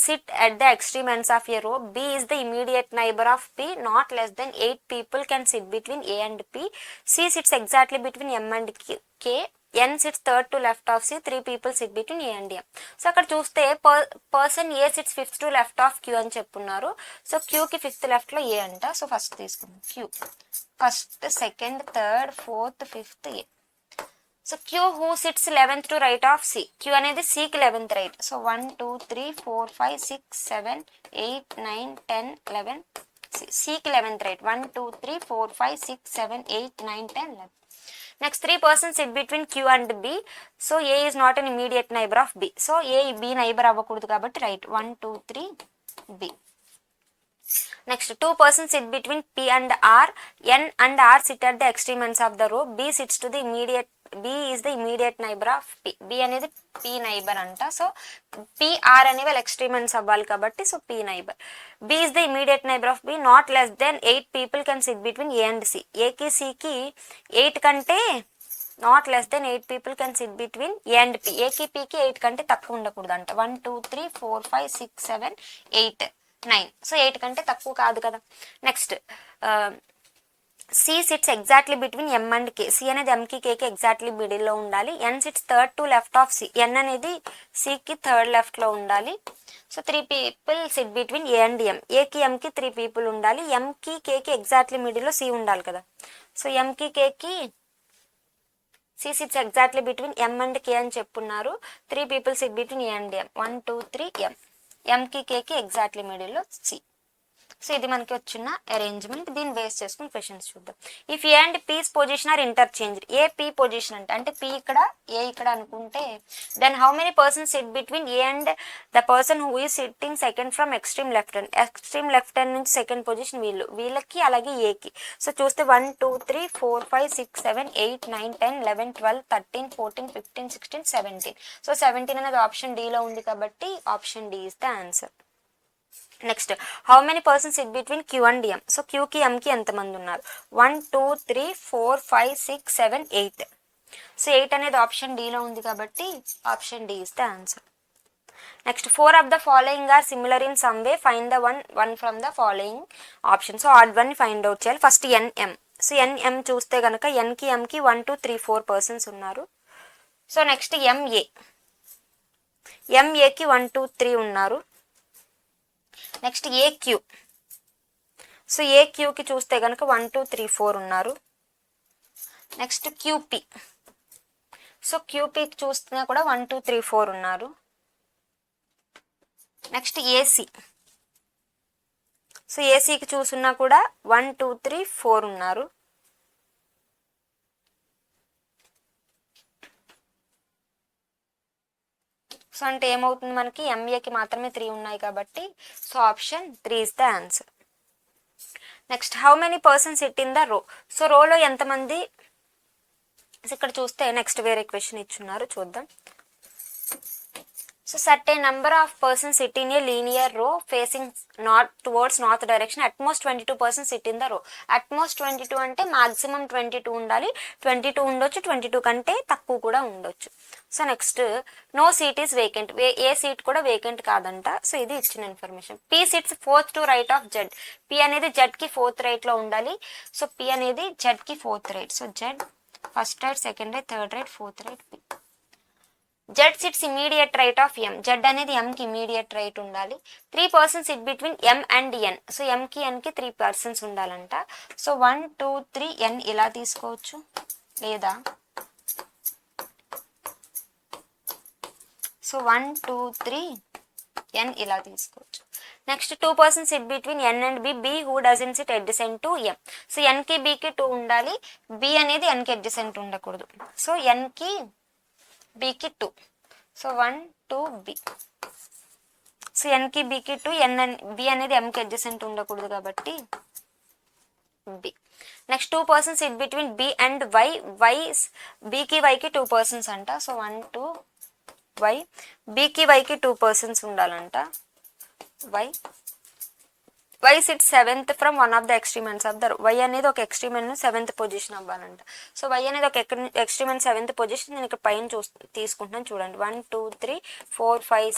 sit at the extreme ends of a row, B is the immediate neighbor of P, not less than 8 people can sit between A and P, C sits exactly between M and K, N sits third to left of C, 3 people sit between A and M. So అక్కడ చూస్తే person A sits 5th to left of Q అని చెప్పున్నారు. So Q కి 5th left లో ఏ అంట. So first తీసుకుందాం Q, first second third fourth fifth A. So Q who sits 11th to right of C. Q అనేది C కి 11th right. So 1 2 3 4 5 6 7 8 9 10 11 C కి 11th right. 1 2 3 4 5 6 7 8 9 10 11. Next 3 persons sit between Q and B. So A is not an immediate neighbor of B. So A B neighbor అవ్వకూడదు కాబట్టి right 1 2 3 B. Next 2 persons sit between P and R. N and R sit at the extreme ends of the row. B sits to the immediate B is the immediate neighbour of P. B అనేది P neighbour అంట. So P R అనేవి వాళ్ళు extreme ends అవ్వాలి కాబట్టి so P neighbour. B is the immediate neighbour of B, not less than 8 people can sit between A and C. ఏకి సికి 8 కంటే not less than 8 people can sit between A and P. ఏకి పికి 8 కంటే తక్కువ ఉండకూడదు అంట. 1 2 3 4 5 6 7 8 9. సో 8 కంటే తక్కువ కాదు కదా. Next C sits exactly between M and K. C అనేది ఎంకి కేకి ఎగ్జాక్ట్లీ మిడిల్లో ఉండాలి. N sits third to left of C. N అనేది సికి థర్డ్ లెఫ్ట్లో ఉండాలి. So 3 people sit between A and M. ఏకి ఎంకి 3 people ఉండాలి. ఎంకి కేకి ఎగ్జాక్ట్లీ మిడిల్లో సి ఉండాలి కదా. సో ఎంకి కేకి C sits exactly between M and K అని చెప్పున్నారు. 3 people sit between A and M. 1 2 3 M. ఎంకి కేకి ఎగ్జాక్ట్లీ మిడిల్లో సి. సో ఇది మనకి వచ్చిన అరేంజ్మెంట్. దీన్ని బేస్ చేసుకుని క్వశ్చన్స్ చూద్దాం. If A and P's position are interchange. A P position అంటే పీ ఇక్కడ ఏ ఇక్కడ అనుకుంటే then how many persons sit between A and the person who is sitting second from extreme left hand. Extreme left hand నుంచి second position వీళ్ళకి అలాగే ఏకి. So చూస్తే 1 2 3 4 5 6 7 8 9 10 11 12 13 14 15 16 17. So 17 అనేది ఆప్షన్ డిలో ఉంది కాబట్టి option D is the answer. Next how many persons sit between Q and M. So క్యూకి ఎంకి ఎంతమంది ఉన్నారు? 1 2 3 4 5 6 7 8. సో 8 అనేది ఆప్షన్ డిలో ఉంది కాబట్టి option D is the answer. Next 4 of the following are similar in some way, find the one from the following option. So odd one find out చేయాలి. First N M. So N M చూస్తే కనుక ఎన్కి ఎంకి 1 2 3 4 persons ఉన్నారు. So next M A. ఎంఏకి 1 2 3 ఉన్నారు. Next AQ. So ఏక్యూకి చూస్తే కనుక 1 2 3 4 ఉన్నారు. Next QP. సో క్యూపీకి చూస్తున్నా కూడా 1 2 3 4 ఉన్నారు. Next AC. సో ఏసీకి చూసున్నా కూడా 1 2 3 4 ఉన్నారు. సో అంటే ఏమవుతుంది మనకి ఎంఏకి మాత్రమే 3 ఉన్నాయి కాబట్టి so option 3 is the answer. Next how many persons SIT in the row. So రోలో ఎంతమంది ఇక్కడ చూస్తే నెక్స్ట్ వేరే క్వశ్చన్ ఇచ్చున్నారు చూద్దాం. So certain number of persons sit in a linear row facing towards north direction. At most 22 persons sit in the row. At most 22 అంటే maximum 22 ఉండాలి. 22 ఉండొచ్చు, 22 కంటే తక్కువ కూడా ఉండొచ్చు. So next no seat is vacant. ఏ సీట్ కూడా vacant కాదంట. సో ఇది ఇచ్చిన information. P sits fourth to right of Z. P అనేది జెడ్ కి ఫోర్త్ రైట్ లో ఉండాలి. సో పీ అనేది జెడ్ కి fourth right. So Z first right, second right, third right, fourth right P. Z sits immediate right of M. Z అనేది ఎంకి immediate right ఉండాలి. 3 persons sit between M and N. So Enki ఎన్కి 3 persons ఉండాలంట. So 1 2 3 N ఇలా తీసుకోవచ్చు, లేదా so 1 2 3 N ఇలా తీసుకోవచ్చు. Next 2 persons sit between N and B. B who doesn't sit adjacent to M. So ఎన్కి బికి 2 ఉండాలి. బి అనేది ఎన్కి అడ్జసెంట్ ఉండకూడదు. సో ఎన్కి బికి 2. So 1 2 B. సో ఎన్కి బికి 2, బి అనేది ఎంకి అడ్జసెంట్ ఉండకూడదు కాబట్టి B. Next 2 persons sit between B and Y. బికి వైకి 2 persons అంట. So 1 2 Y. బికి వైకి 2 persons ఉండాలంట. Why sit 7th from one of the extreme ends of the row. Y అనేది ఒక ఎక్స్ట్రీమెంట్ 7th పొజిషన్ అవ్వాలంట. సో వై అనేది ఒక ఎక్స్ట్రీమెంట్ 7th పొజిషన్. నేను ఇక్కడ పైన తీసుకుంటున్నాను చూడండి. 1 2 3 4 5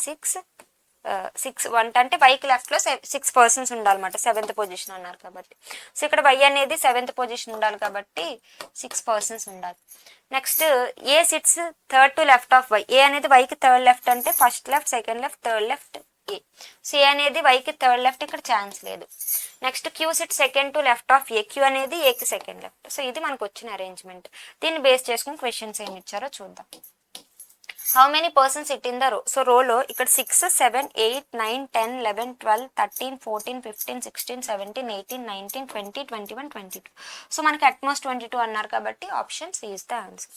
6 1 అంటే వైకి లెఫ్ట్లో 6 persons ఉండాలన్నమాట. 7th పొజిషన్ అన్నారు కాబట్టి. సో ఇక్కడ వై అనేది 7th పొజిషన్ ఉండాలి కాబట్టి 6 persons ఉండాలి. Next A sits third to left of Y. A అనేది వైకి థర్డ్ లెఫ్ట్ అంటే first left, second left, third left A. So A అనేది వైకి థర్డ్ లెఫ్ట్, ఇక్కడ ఛాన్స్ లేదు. Next Q sit second to left of A. Q అనేది ఏకి second left. So ఇది మనకు వచ్చిన అరేంజ్మెంట్. దీన్ని బేస్ చేసుకుని క్వశ్చన్స్ ఏమి ఇచ్చారో చూద్దాం. How many persons SIT in the row. So రోలో ఇక్కడ 6 7 8 9 10 11 12 13 14 15 16 17 18 19 20 21 22. సో మనకి అట్మోస్ట్ 22 అన్నారు కాబట్టి option C is the answer.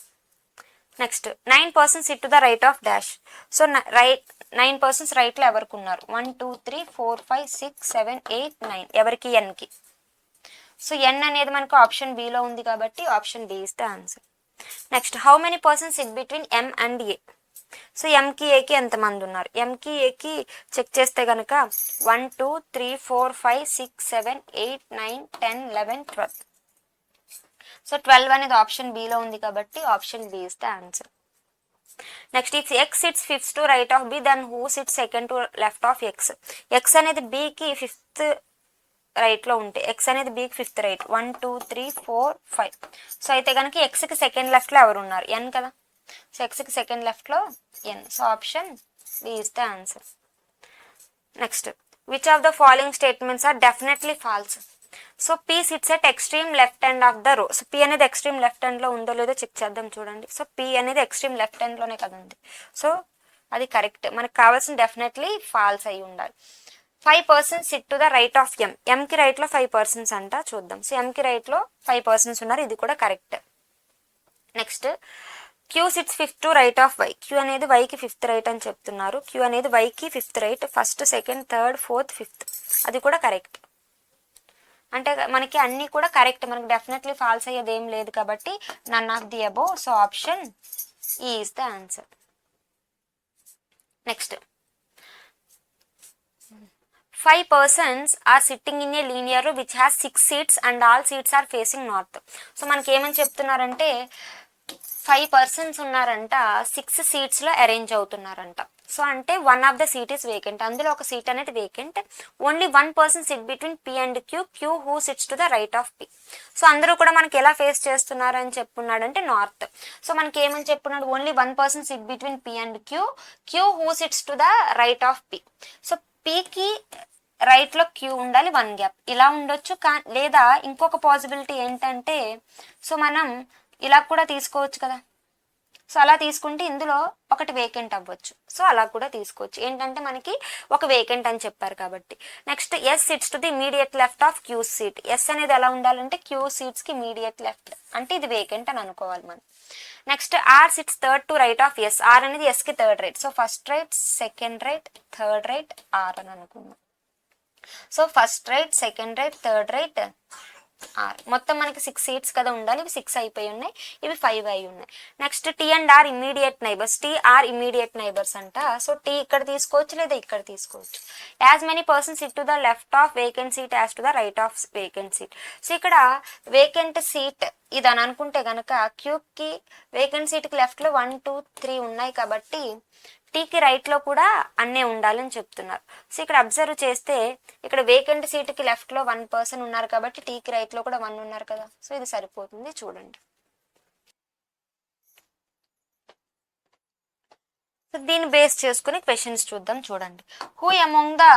Next 9 persons sit to the right of dash. So 9 persons right లో ఎవరికి ఉన్నారు? 1 2 3 4 5 6 7 8 9. ఎవరికి? ఎన్కి. సో ఎన్ అనేది మనకు ఆప్షన్ బిలో ఉంది కాబట్టి option B is the answer. Next how many persons sit between M and A. So ఎంకి ఏకి ఎంతమంది ఉన్నారు, ఎంకి ఏకి చెక్ చేస్తే కనుక 1 2 3 4 5 6 7 8 9 10 11 12. సో 12 అనేది ఆప్షన్ బిలో ఉంది కాబట్టి option B is the answer. Next if X sits fifth to right of B then who sits second to left of X. X అనేది బికి ఫిఫ్త్ రైట్లో ఉంటే ఎక్స్ అనేది బికి ఫిఫ్త్ రైట్ 1 2 3 4 5. సో అయితే కనుక ఎక్స్కి సెకండ్ లెఫ్ట్లో ఎవరు ఉన్నారు, ఎన్ కదా. సో ఎక్స్కి సెకండ్ లెఫ్ట్లో N. So option B is the answer. Next which of the following statements are definitely false. So P sits at extreme left hand of the row. So P అనేది extreme left హ్యాండ్లో ఉందో లేదో check చేద్దాం చూడండి. So P అనేది extreme left హ్యాండ్లోనే కదా ఉంది. సో అది కరెక్ట్. మనకు కావాల్సిన డెఫినెట్లీ ఫాల్స్ అయి ఉండాలి. 5 persons sit to the right of M. ఎంకి రైట్లో 5 persons అంట, చూద్దాం. సో ఎంకి రైట్లో 5 persons ఉన్నారు, ఇది కూడా correct. Next Q sits fifth to right of Y. Q అనేది వైకి ఫిఫ్త్ రైట్ అని చెప్తున్నారు. క్యూ అనేది వైకి fifth right, first second third fourth fifth, అది కూడా కరెక్ట్. అంటే మనకి అన్నీ కూడా కరెక్ట్, మనకి డెఫినెట్లీ ఫాల్స్ అయ్యేది ఏం లేదు కాబట్టి none of the above. So option E is the answer. Next 5 persons are sitting in a linear row which has 6 seats and all seats are facing north. So మనకి ఏమని చెప్తున్నారంటే 5 persons ఉన్నారంట, 6 సీట్స్లో arrange అవుతున్నారంట. So అంటే 1 of the seat is vacant, అందులో ఒక seat అనేది vacant. Only 1 person sit between P and Q, Q who sits to the right of P. So అందరూ కూడా మనకి ఎలా ఫేస్ చేస్తున్నారు అని చెప్పున్నాడంటే నార్త్. సో మనకి ఏమని చెప్పున్నాడు, only 1 person sit between P and Q, Q who sits to the right of P. So పికి రైట్లో క్యూ ఉండాలి, 1 గ్యాప్ ఇలా ఉండొచ్చు. లేదా ఇంకొక పాసిబిలిటీ ఏంటంటే, సో మనం ఇలా కూడా తీసుకోవచ్చు కదా. సో అలా తీసుకుంటే ఇందులో ఒకటి వేకెంట్ అవ్వచ్చు. సో అలా కూడా తీసుకోవచ్చు, ఏంటంటే మనకి ఒక వేకెంట్ అని చెప్పారు కాబట్టి. Next S sits to the immediate left of Q seat. S అనేది ఎలా ఉండాలంటే క్యూ సీట్స్కి ఇమీడియట్ లెఫ్ట్, అంటే ఇది వేకెంట్ అని అనుకోవాలి మనం. Next R sits third to right of S. R అనేది ఎస్కి third right. So first right second right third right R అని అనుకుందాం. So first right second right third right R. మొత్తం మనకి 6 సీట్స్ కదా ఉండాలి, ఇవి 6 అయిపోయి ఉన్నాయి, ఇవి 5 అయి ఉన్నాయి. Next T and R immediate neighbours. T R immediate neighbours అంట. సో టీ ఇక్కడ తీసుకోవచ్చు లేదా ఇక్కడ తీసుకోవచ్చు. As many persons sit to the left of vacant seat as to the right of vacant seat. So ఇక్కడ వేకెంట్ సీట్ ఇది అని అనుకుంటే కనుక క్యూకి వేకెంట్ సీట్కి లెఫ్ట్లో 1 2 3 ఉన్నాయి కాబట్టి టీకి రైట్లో కూడా అన్నీ ఉండాలని చెప్తున్నారు. సో ఇక్కడ అబ్జర్వ్ చేస్తే ఇక్కడ వేకెంట్ సీట్కి లెఫ్ట్లో 1 person ఉన్నారు కాబట్టి టీకి రైట్లో కూడా 1 ఉన్నారు కదా. సో ఇది సరిపోతుంది, చూడండి. సో దీన్ని బేస్ చేసుకుని క్వశ్చన్స్ చూద్దాం, చూడండి. Who among the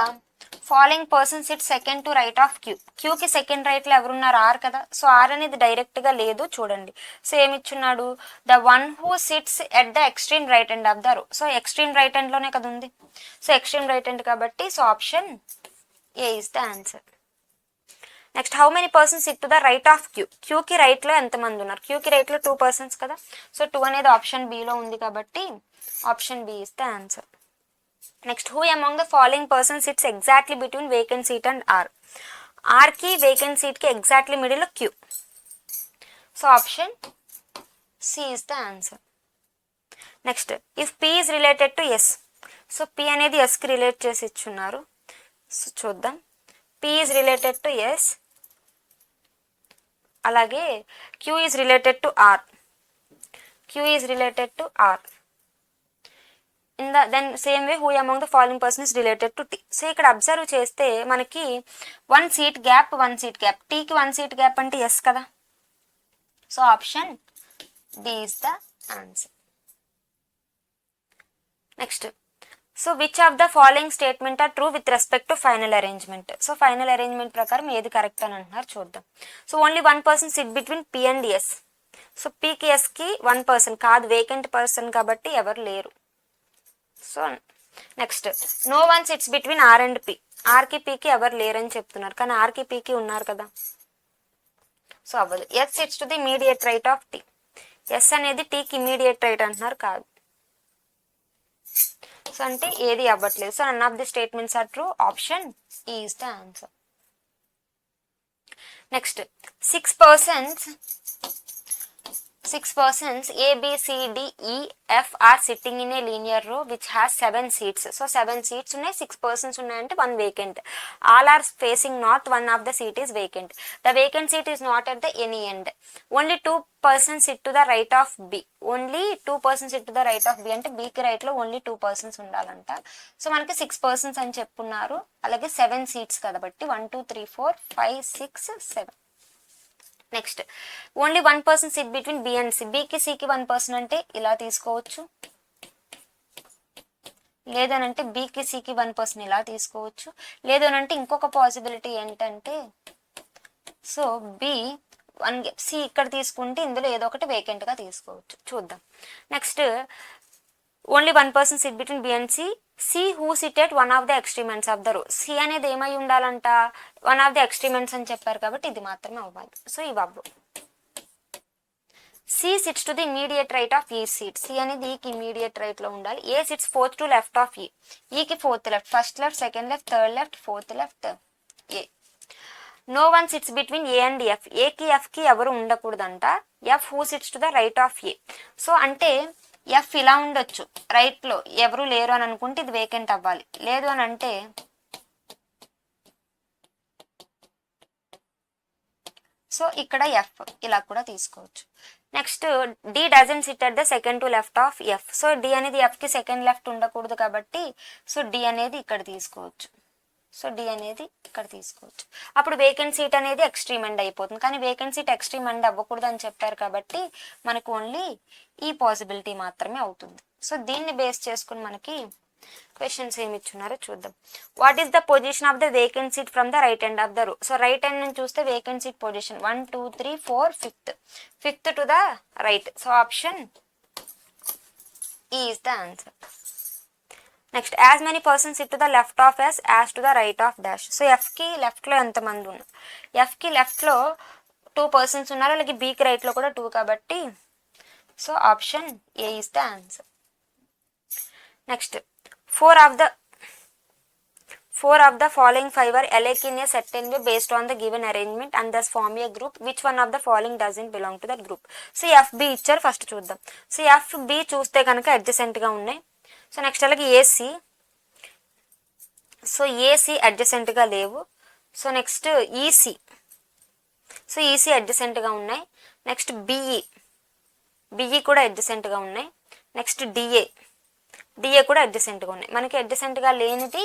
following person sit second to right of Q. క్యూకి సెకండ్ రైట్లో ఎవరున్నారు, ఆర్ కదా. సో ఆర్ అనేది డైరెక్ట్గా లేదు, చూడండి. సో ఏమిచ్చున్నాడు, the one who sits at the extreme right hand of the row. So extreme right హ్యాండ్లోనే కదా ఉంది. సో ఎక్స్ట్రీమ్ రైట్ హ్యాండ్ కాబట్టి so option A is the answer. Next how many persons sit to the right of Q. క్యూకి రైట్లో ఎంతమంది ఉన్నారు, క్యూకి రైట్లో 2 persons కదా. So 2 అనేది option బిలో ఉంది కాబట్టి option B is the answer. Next who among the following person sits exactly between vacant seat and R. ఆర్కి వేకెంట్ సీట్కి ఎగ్జాక్ట్లీ మిడిల్లో Q. So option C is the answer. Next if P is related to S. So P అనేది ఎస్కి relate చేసి ఇచ్చున్నారు. So చూద్దాం. P is related to S, అలాగే Q is related to R. Q is related to R. In the then same way who among the following person is related to T. So ఇక్కడ observe చేస్తే మనకి 1 seat gap 1 seat gap. టీకి 1 seat gap అంటే S కదా. So option D is the answer. Next so which of the following statement are true with respect to final arrangement. So final arrangement ప్రకారం ఏది correct అని అంటున్నారు, చూద్దాం. So only 1 person sit between P and S. So పీకి ఎస్కి 1 person కాదు, vacant person కాబట్టి ఎవరు లేరు. So next no one sits between R and P. ఆర్కి పీకి ఎవరు లేరని చెప్తున్నారు, కానీ ఆర్కి పీకి ఉన్నారు కదా. సో అవ్వదు. S sits to the immediate right of T. S అనేది టీకి ఇమీడియట్ రైట్ అంటున్నారు, కాదు. సో అంటే ఏది అవ్వట్లేదు. So none of the statements are true. Option E is the answer. Next 6 persons 6 persons A, B, C, D, E, F are sitting in a linear row which has 7 seats. So 7 seats ఉన్నాయి, 6 persons ఉన్నాయంటే 1 vacant. All are facing north, one of the seat is vacant. The vacant seat is not at the any end. Only 2 persons sit to the right of B. Only 2 persons sit to the right of B అంటే B కి right లో only 2 persons ఉండాలంట. So మనకి 6 persons అని చెప్పున్నారు, అలాగే 7 seats కాబట్టి 1 2 3 4 5 6 7. Next only 1 person sit between B and C. బికి సికి 1 person అంటే ఇలా తీసుకోవచ్చు, లేదనంటే బికి సికి 1 person ఇలా తీసుకోవచ్చు, లేదనంటే ఇంకొక పాసిబిలిటీ ఏంటంటే సో బి 1 సి ఇక్కడ తీసుకుంటే ఇందులో ఏదో ఒకటి వేకెంట్ గా తీసుకోవచ్చు. చూద్దాం. Next only 1 person sit between B and C. C who sit at one of the extreme ends of the row. C అనేది ఏమై ఉండాలంట, వన్ ఆఫ్ ద ఎక్స్ట్రీమెంట్స్ అని చెప్పారు కాబట్టి ఇది మాత్రమే అవ్వాలి. సో ఇవి అవ్వు. C sits to the immediate right of E seat. C అనేది ఈకి ఇమీడియట్ రైట్ లో ఉండాలి. A sits fourth to left of E. ఈకి fourth left, first left, second left, third left, fourth left A. No one sits between A and F. ఏకి ఎఫ్కి ఎవరు ఉండకూడదంట. F who sits to the right of A. So అంటే F ఇలా ఉండొచ్చు, right లో ఎవరు లేరు అని అనుకుంటే ఇది వేకెంట్ అవ్వాలి. లేదు అని అంటే సో ఇక్కడ ఎఫ్ ఇలా కూడా తీసుకోవచ్చు. Next D doesn't sit at the second to left of F. So D అనేది ఎఫ్ కి సెకండ్ లెఫ్ట్ ఉండకూడదు కాబట్టి సో డి అనేది ఇక్కడ తీసుకోవచ్చు. సో డి అనేది ఇక్కడ తీసుకోవచ్చు. అప్పుడు వేకెంట్ సీట్ అనేది ఎక్స్ట్రీమ్ ఎండ్ అయిపోతుంది. కానీ వేకెంట్ సీట్ ఎక్స్ట్రీమ్ ఎండ్ అవ్వకూడదు అని చెప్పారు కాబట్టి మనకు ఓన్లీ ఈ పాసిబిలిటీ మాత్రమే అవుతుంది. సో దీన్ని బేస్ చేసుకుని మనకి క్వశ్చన్స్ ఏమి ఇచ్చున్నారో చూద్దాం. What is the position of the vacant seat from the right end of the row. So right end నుంచి చూస్తే vacant seat position 1 2 3 4 5th, 5th to the right. So option E is the answer. Next as many persons sit to the left of S as to the right of dash. So ఎఫ్కి లెఫ్ట్లో ఎంతమంది ఉన్నారు, ఎఫ్కి లెఫ్ట్లో 2 persons ఉన్నారు, అలాగే బీకి రైట్లో కూడా 2 కాబట్టి so option A is the answer. Next four of the following 5 are alike in a certain way based on the given arrangement and thus form a group. Which one of the following doesn't belong to that group? So FB ఇచ్చారు, first చూద్దాం. So FB చూస్తే కనుక adjacent గా ఉన్నాయి. So next అలాగే AC, so AC adjacent గా లేవు. So next EC, so EC adjacent గా ఉన్నాయి. నెక్స్ట్ బిఈ కూడా అడ్జసెంట్ గా ఉన్నాయి. నెక్స్ట్ డిఏ కూడా అడ్జసెంట్ గా ఉన్నాయి. మనకి అడ్జసెంట్ గా లేనిది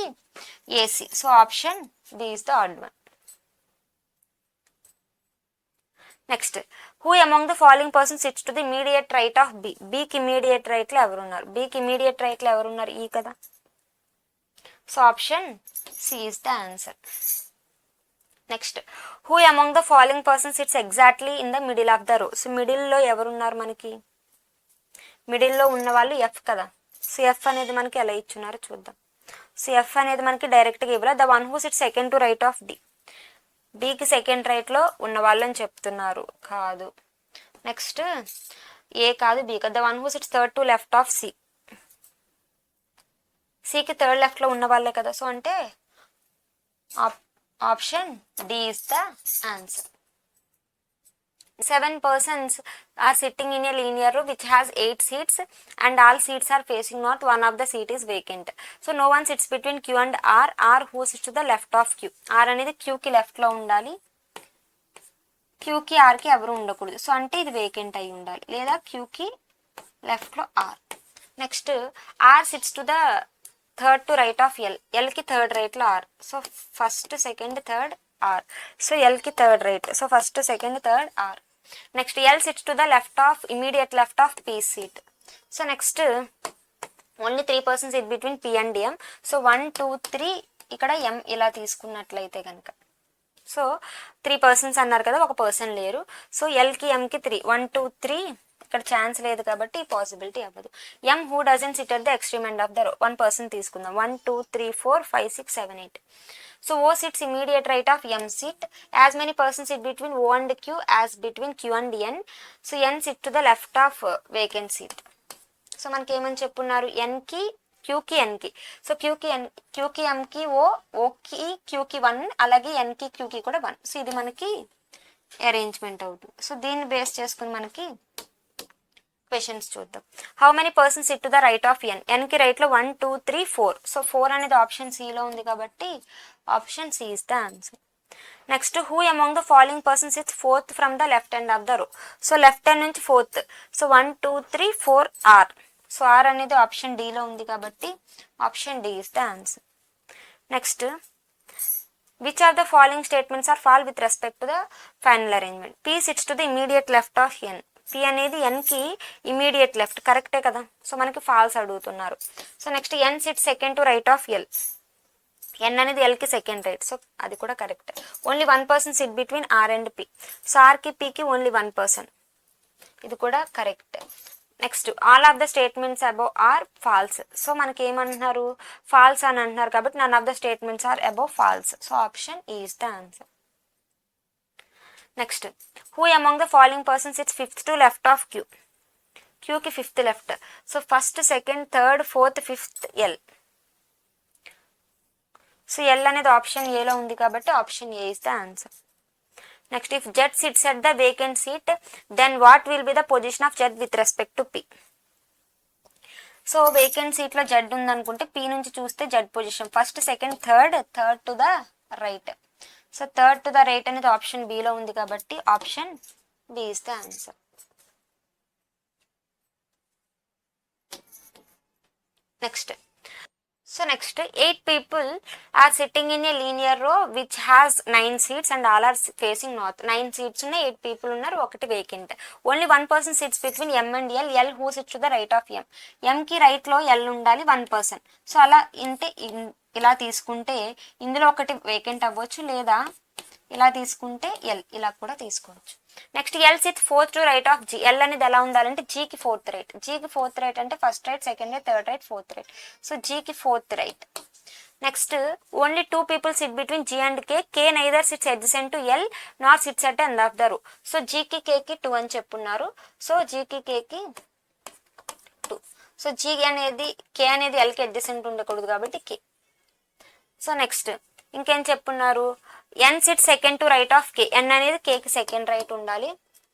AC. So option B is the odd one. Next who among the following person sits to the immediate right of B. బికి ఇమీడియట్ రైట్ లో ఎవరున్నారు, బికి ఇమీడియట్ రైట్ లో ఎవరున్నారు, ఈ కదా. So option C is the answer. Next who among the following person sits exactly in the middle of the row. So middle లో ఎవరున్నారు, మనకి మిడిల్ లో ఉన్న వాళ్ళు ఎఫ్ కదా. సో ఎఫ్ అనేది మనకి ఎలా ఇచ్చున్నారో చూద్దాం. సో ఎఫ్ అనేది మనకి డైరెక్ట్ గా ఇవ్వాలి. The one who sits second to right of D. డికి సెకండ్ రైట్ లో ఉన్న వాళ్ళని చెప్తున్నారు, కాదు. నెక్స్ట్ ఏ కాదు, బి కాదు. The one who sits third to left of C. సికి థర్డ్ లెఫ్ట్ లో ఉన్న వాళ్ళే కదా. సో అంటే option D is the answer. 7 persons are sitting in a linear row which has 8 seats and all seats are facing north. One of the seat is vacant. So no one sits between Q and R. R who sits to the left of Q. R అనేది Q కి left లో ఉండాలి, Q కి R కి ఎవరు ఉండకూడదు. So అంటే ఇది వేకెంట్ అయి ఉండాలి, లేదా Q కి లెఫ్ట్ లో R. Next R sits to the third to right of L. L కి థర్డ్ రైట్ లో R. So first second third R. So L కి third right. So first second third R. Next L sits to the left of immediate left of P seat. So next only 3 persons sit between P and M. So 1 2 3 ఇక్కడ M ఇలా తీసుకున్నట్లయితే కనుక so 3 persons అన్నారు కదా, ఒక person లేరు. So Lకి Mకి 3 1 2 3 ఇక్కడ chance లేదు కాబట్టి ఈ పాసిబిలిటీ అవ్వదు. M who doesn't sit at the extreme end of the రో. 1 person తీసుకుందాం. 1 2 3 4 5 6 7 8. So O sits immediate right of M seat. As many persons sit between O and Q as between Q and N. So N sit to the left of vacant seat. So మనకి ఏమని చెప్పున్నారు, N కి Q కి N కి. So Q కి M కి O కి Q కి 1, అలాగే N కి Q కి కూడా 1. సో ఇది మనకి అరేంజ్మెంట్ అవుతుంది. సో దీన్ని బేస్ చేసుకుని మనకి క్వశ్చన్స్ చూద్దాం. How many persons sit to the right of N, ఎన్కి రైట్లో 1 2 3 4. సో 4 అనేది ఆప్షన్ సిలో ఉంది కాబట్టి option C is the answer. Next who among the following persons sits fourth from the left hand of the row. So left hand నుంచి fourth. So 1 2 3 4 R. So R అనేది option డిలో ఉంది కాబట్టి option D is the answer. Next which of the following statements are false with respect to the final arrangement. P sits to the immediate left of N. P అనేది ఎన్కి immediate left, కరెక్టే కదా. So మనకి false అడుగుతున్నారు. So next N sit second to right of L. N అనేది ఎల్కి second right, so అది కూడా correct. Only 1 person sit between R and P. So ఆర్కి పికి ఓన్లీ 1 పర్సన్, ఇది కూడా correct. Next all of the statements above are false. So మనకి ఏమంటున్నారు, ఫాల్స్ అని అంటున్నారు కాబట్టి none of the statements are above false. So option E is the answer. Next who among the following persons sits fifth to left of Q. క్యూకి fifth left. So first second third fourth fifth L. So L అనేది option ఏలో ఉంది కాబట్టి option A is the answer. Next if Z sits at the vacant seat then what will be the position of Z with respect to P. So vacant సీట్లో Z ఉందనుకుంటే P నుంచి చూస్తే Z position first second third, third to the right. So third to the right అనేది option బిలో ఉంది కాబట్టి option B is the answer. Next So next 8 people are sitting in a linear row which has 9 seats and all are facing north. 9 seats ఉన్నాయి, 8 people ఉన్నారు, ఒకటి vacant. Only 1 person sits between M and L. L who sits to the right of M. M కి right లో L ఉండాలి 1 person. So అలా ఇంటే ఇలా తీసుకుంటే ఇందులో ఒకటి వేకెంట్ అవ్వచ్చు, లేదా ఇలా తీసుకుంటే ఎల్ ఇలా కూడా తీసుకోవచ్చు. Next L sit fourth to right of G. L అనేది ఎలా ఉండాలంటే జీకి ఫోర్త్ రైట్. జీకి ఫోర్త్ రైట్ అంటే first right, second right, third right, fourth right. So జీకి fourth right. Next only 2 people sit between G and K. K neither sits adjacent to L not sits at end of the row. So జీకి కేకి 2 అని చెప్పున్నారు. So జీకి కేకి 2. So G అనేది కే అనేది ఎల్కి adjacent ఉండకూడదు కాబట్టి కే. సో నెక్స్ట్ ఇంకేం చెప్పున్నారు, N sit second to right of K. N అనేది కేకి సెకండ్ రైట్ ఉండాలి.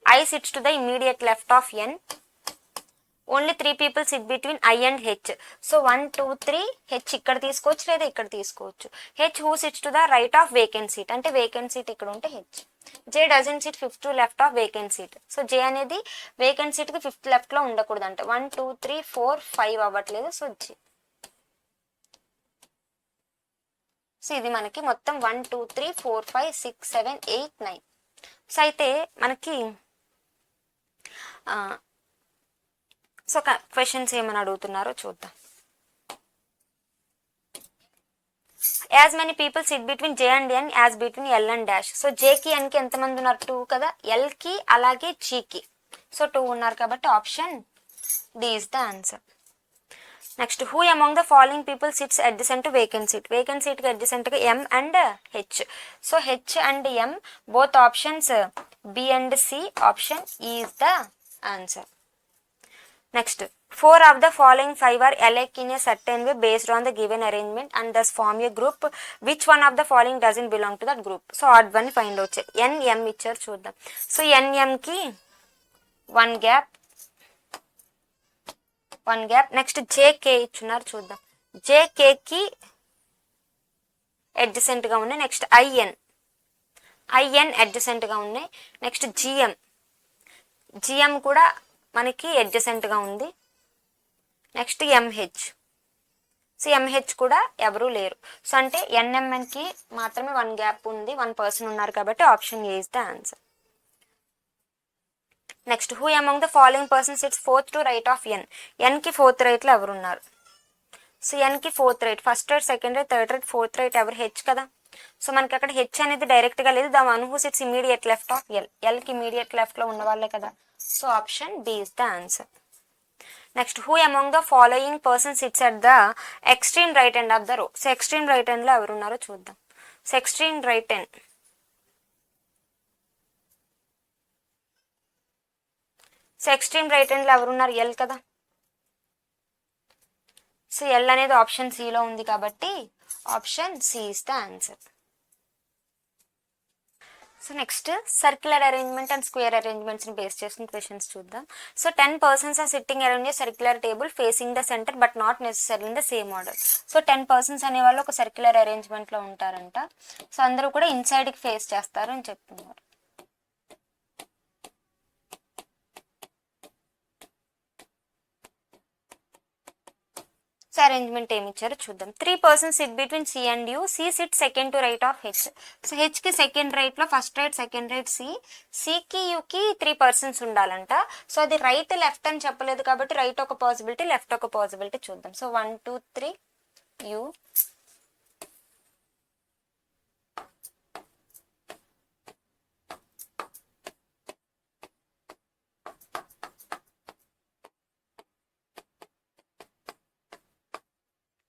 I sits to the immediate left of N. Only 3 people sit between I and H. So 1 2 3 H ఇక్కడ తీసుకోవచ్చు, లేదా ఇక్కడ తీసుకోవచ్చు. H who sits to the right of vacant seat, అంటే vacant seat ఇక్కడ ఉంటే H. J doesn't sit fifth to left of vacant seat. So J అనేది vacant సీట్కి fifth లెఫ్ట్లో ఉండకూడదు, అంటే 1 2 3 4 5 అవ్వట్లేదు. సో జే. సో ఇది మనకి మొత్తం 1 2 3 4 5 6 7 8 9. సో అయితే మనకి సో క్వశ్చన్స్ ఏమని అడుగుతున్నారో చూద్దాం. As many people sit between J and N as between L and dash. So జేకి ఎన్కి ఎంతమంది ఉన్నారు, 2 కదా. ఎల్కి అలాగే జీకి సో 2 ఉన్నారు కాబట్టి option D is the answer. Next who among the following people sits adjacent to vacant seat. Vacant సీట్కి అడ్జసెంట్గా M and H. So H and M both options B and C. Option E is the answer. Next 4 of the following 5 are alike in a certain way based on the given arrangement and thus form a group. Which one of the following doesn't belong to that group? So odd one find out చేయాలి. ఎన్ ఎం ఇచ్చారు చూద్దాం. So ఎన్ ఎంకి 1 gap. Next JK ఇచ్చున్నారు చూద్దాం. జేకేకి అడ్జసెంట్గా ఉన్నాయి. Next IN అడ్జసెంట్గా ఉన్నాయి. Next GM కూడా మనకి అడ్జసెంట్గా ఉంది. Next MH. సో ఎంహెచ్ కూడా ఎవరూ లేరు. సో అంటే ఎన్ఎంఎన్కి మాత్రమే 1 గ్యాప్ ఉంది, 1 person ఉన్నారు కాబట్టి option A is the answer. Next who among the following persons sits fourth to right of N. ఎన్కి ఫోర్త్ రైట్లో ఎవరున్నారు. సో ఎన్కి fourth right, first right, second right, third right, fourth right ఎవరు, H కదా. So మనకి అక్కడ H అనేది డైరెక్ట్గా లేదు. The one who sits immediate left of L. ఎల్కి ఇమీడియట్ లెఫ్ట్లో ఉన్న వాళ్ళే కదా. So option B is the answer. Next who among the following person sits at the extreme right end of the row. So extreme right ఎండ్లో ఎవరున్నారో చూద్దాం. So extreme right end ఎండ్లో ఎవరున్నారు, ఎల్ కదా. సో ఎల్ అనేది option సిలో ఉంది కాబట్టి option C is the answer. So next circular arrangement and square అరేంజ్మెంట్స్ని బేస్ చేసుకుని క్వశ్చన్స్ చూద్దాం. So 10 persons are sitting around a circular table facing the centre but not necessary in the same order. So 10 persons అనే వాళ్ళు ఒక circular అరేంజ్మెంట్లో ఉంటారంట. So అందరూ కూడా ఇన్సైడ్కి face చేస్తారు అని చెప్తున్నారు. సో అరేంజ్మెంట్ ఏమి ఇచ్చారో చూద్దాం. 3 persons sit between C and U. C sit second to right of H. So హెచ్కి సెకండ్ రైట్లో first right second right C. సికి యూకి 3 persons ఉండాలంట. సో అది రైట్ లెఫ్ట్ అని చెప్పలేదు కాబట్టి రైట్ ఒక పాసిబిలిటీ లెఫ్ట్ ఒక పాసిబిలిటీ చూద్దాం. So 1 2 3 U.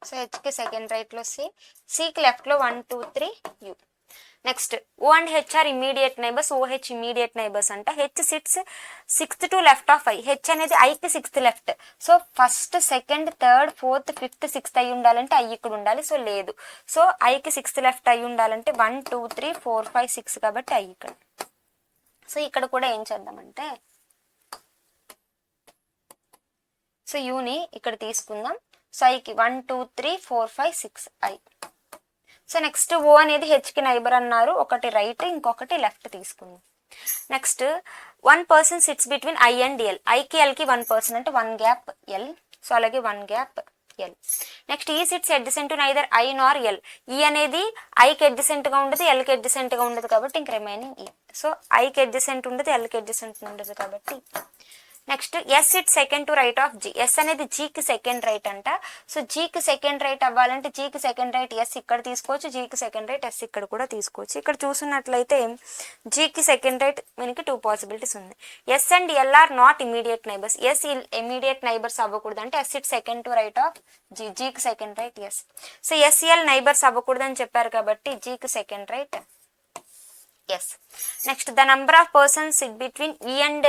సో హెచ్కి సెకండ్ రైట్లో సి. సికి లెఫ్ట్లో 1 2 3 U. Next O and H are immediate neighbours. O H immediate neighbours అంట. H sits 6th to left of I. H అనేది ఐకి 6th left. So first second third fourth fifth 6th అయి ఉండాలంటే I ఇక్కడ ఉండాలి. సో లేదు. సో ఐకి 6th left అయి ఉండాలంటే 1 2 3 4 5 6 కాబట్టి ఐ ఇక్కడ. సో ఇక్కడ కూడా ఏం చేద్దామంటే సో యూని ఇక్కడ తీసుకుందాం. సో ఐకి 1 2 3 4 5 6 ఐ. సో నెక్స్ట్ ఓ అనేది హెచ్కి నైబర్ అన్నారు. ఒకటి రైట్ ఇంకొకటి లెఫ్ట్ తీసుకుందాం. Next 1 person sits between I and L. ఐకి ఎల్కి 1 person అంటే 1 gap ఎల్. సో అలాగే 1 gap L. Next E sits adjacent to neither I Nar L. ఈ అనేది ఐకి అడ్జసెంట్గా ఉండదు ఎల్కి అడ్జసెంట్గా ఉండదు కాబట్టి ఇంక రిమైనింగ్ ఈ. సో ఐకి అడ్జసెంట్ ఉండదు ఎల్కి అడ్జసెంట్ ఉండదు కాబట్టి. Next S sit second to right of G. S అనేది జీకి సెకండ్ రైట్ అంట. సో జీకి సెకండ్ రైట్ అవ్వాలంటే జీకి సెకండ్ రైట్ ఎస్ ఇక్కడ తీసుకోవచ్చు, జీకి సెకండ్ రైట్ ఎస్ ఇక్కడ కూడా తీసుకోవచ్చు. ఇక్కడ చూసున్నట్లయితే జీకి సెకండ్ రైట్ మనకి 2 possibilities ఉంది. S and L are not immediate neighbours. S immediate neighbours అవ్వకూడదు అంటే S sit second to right of G. జీకి second right S. So S L neighbours అవ్వకూడదు అని చెప్పారు కాబట్టి జీకి second right yes. Next, the number of persons sit between E and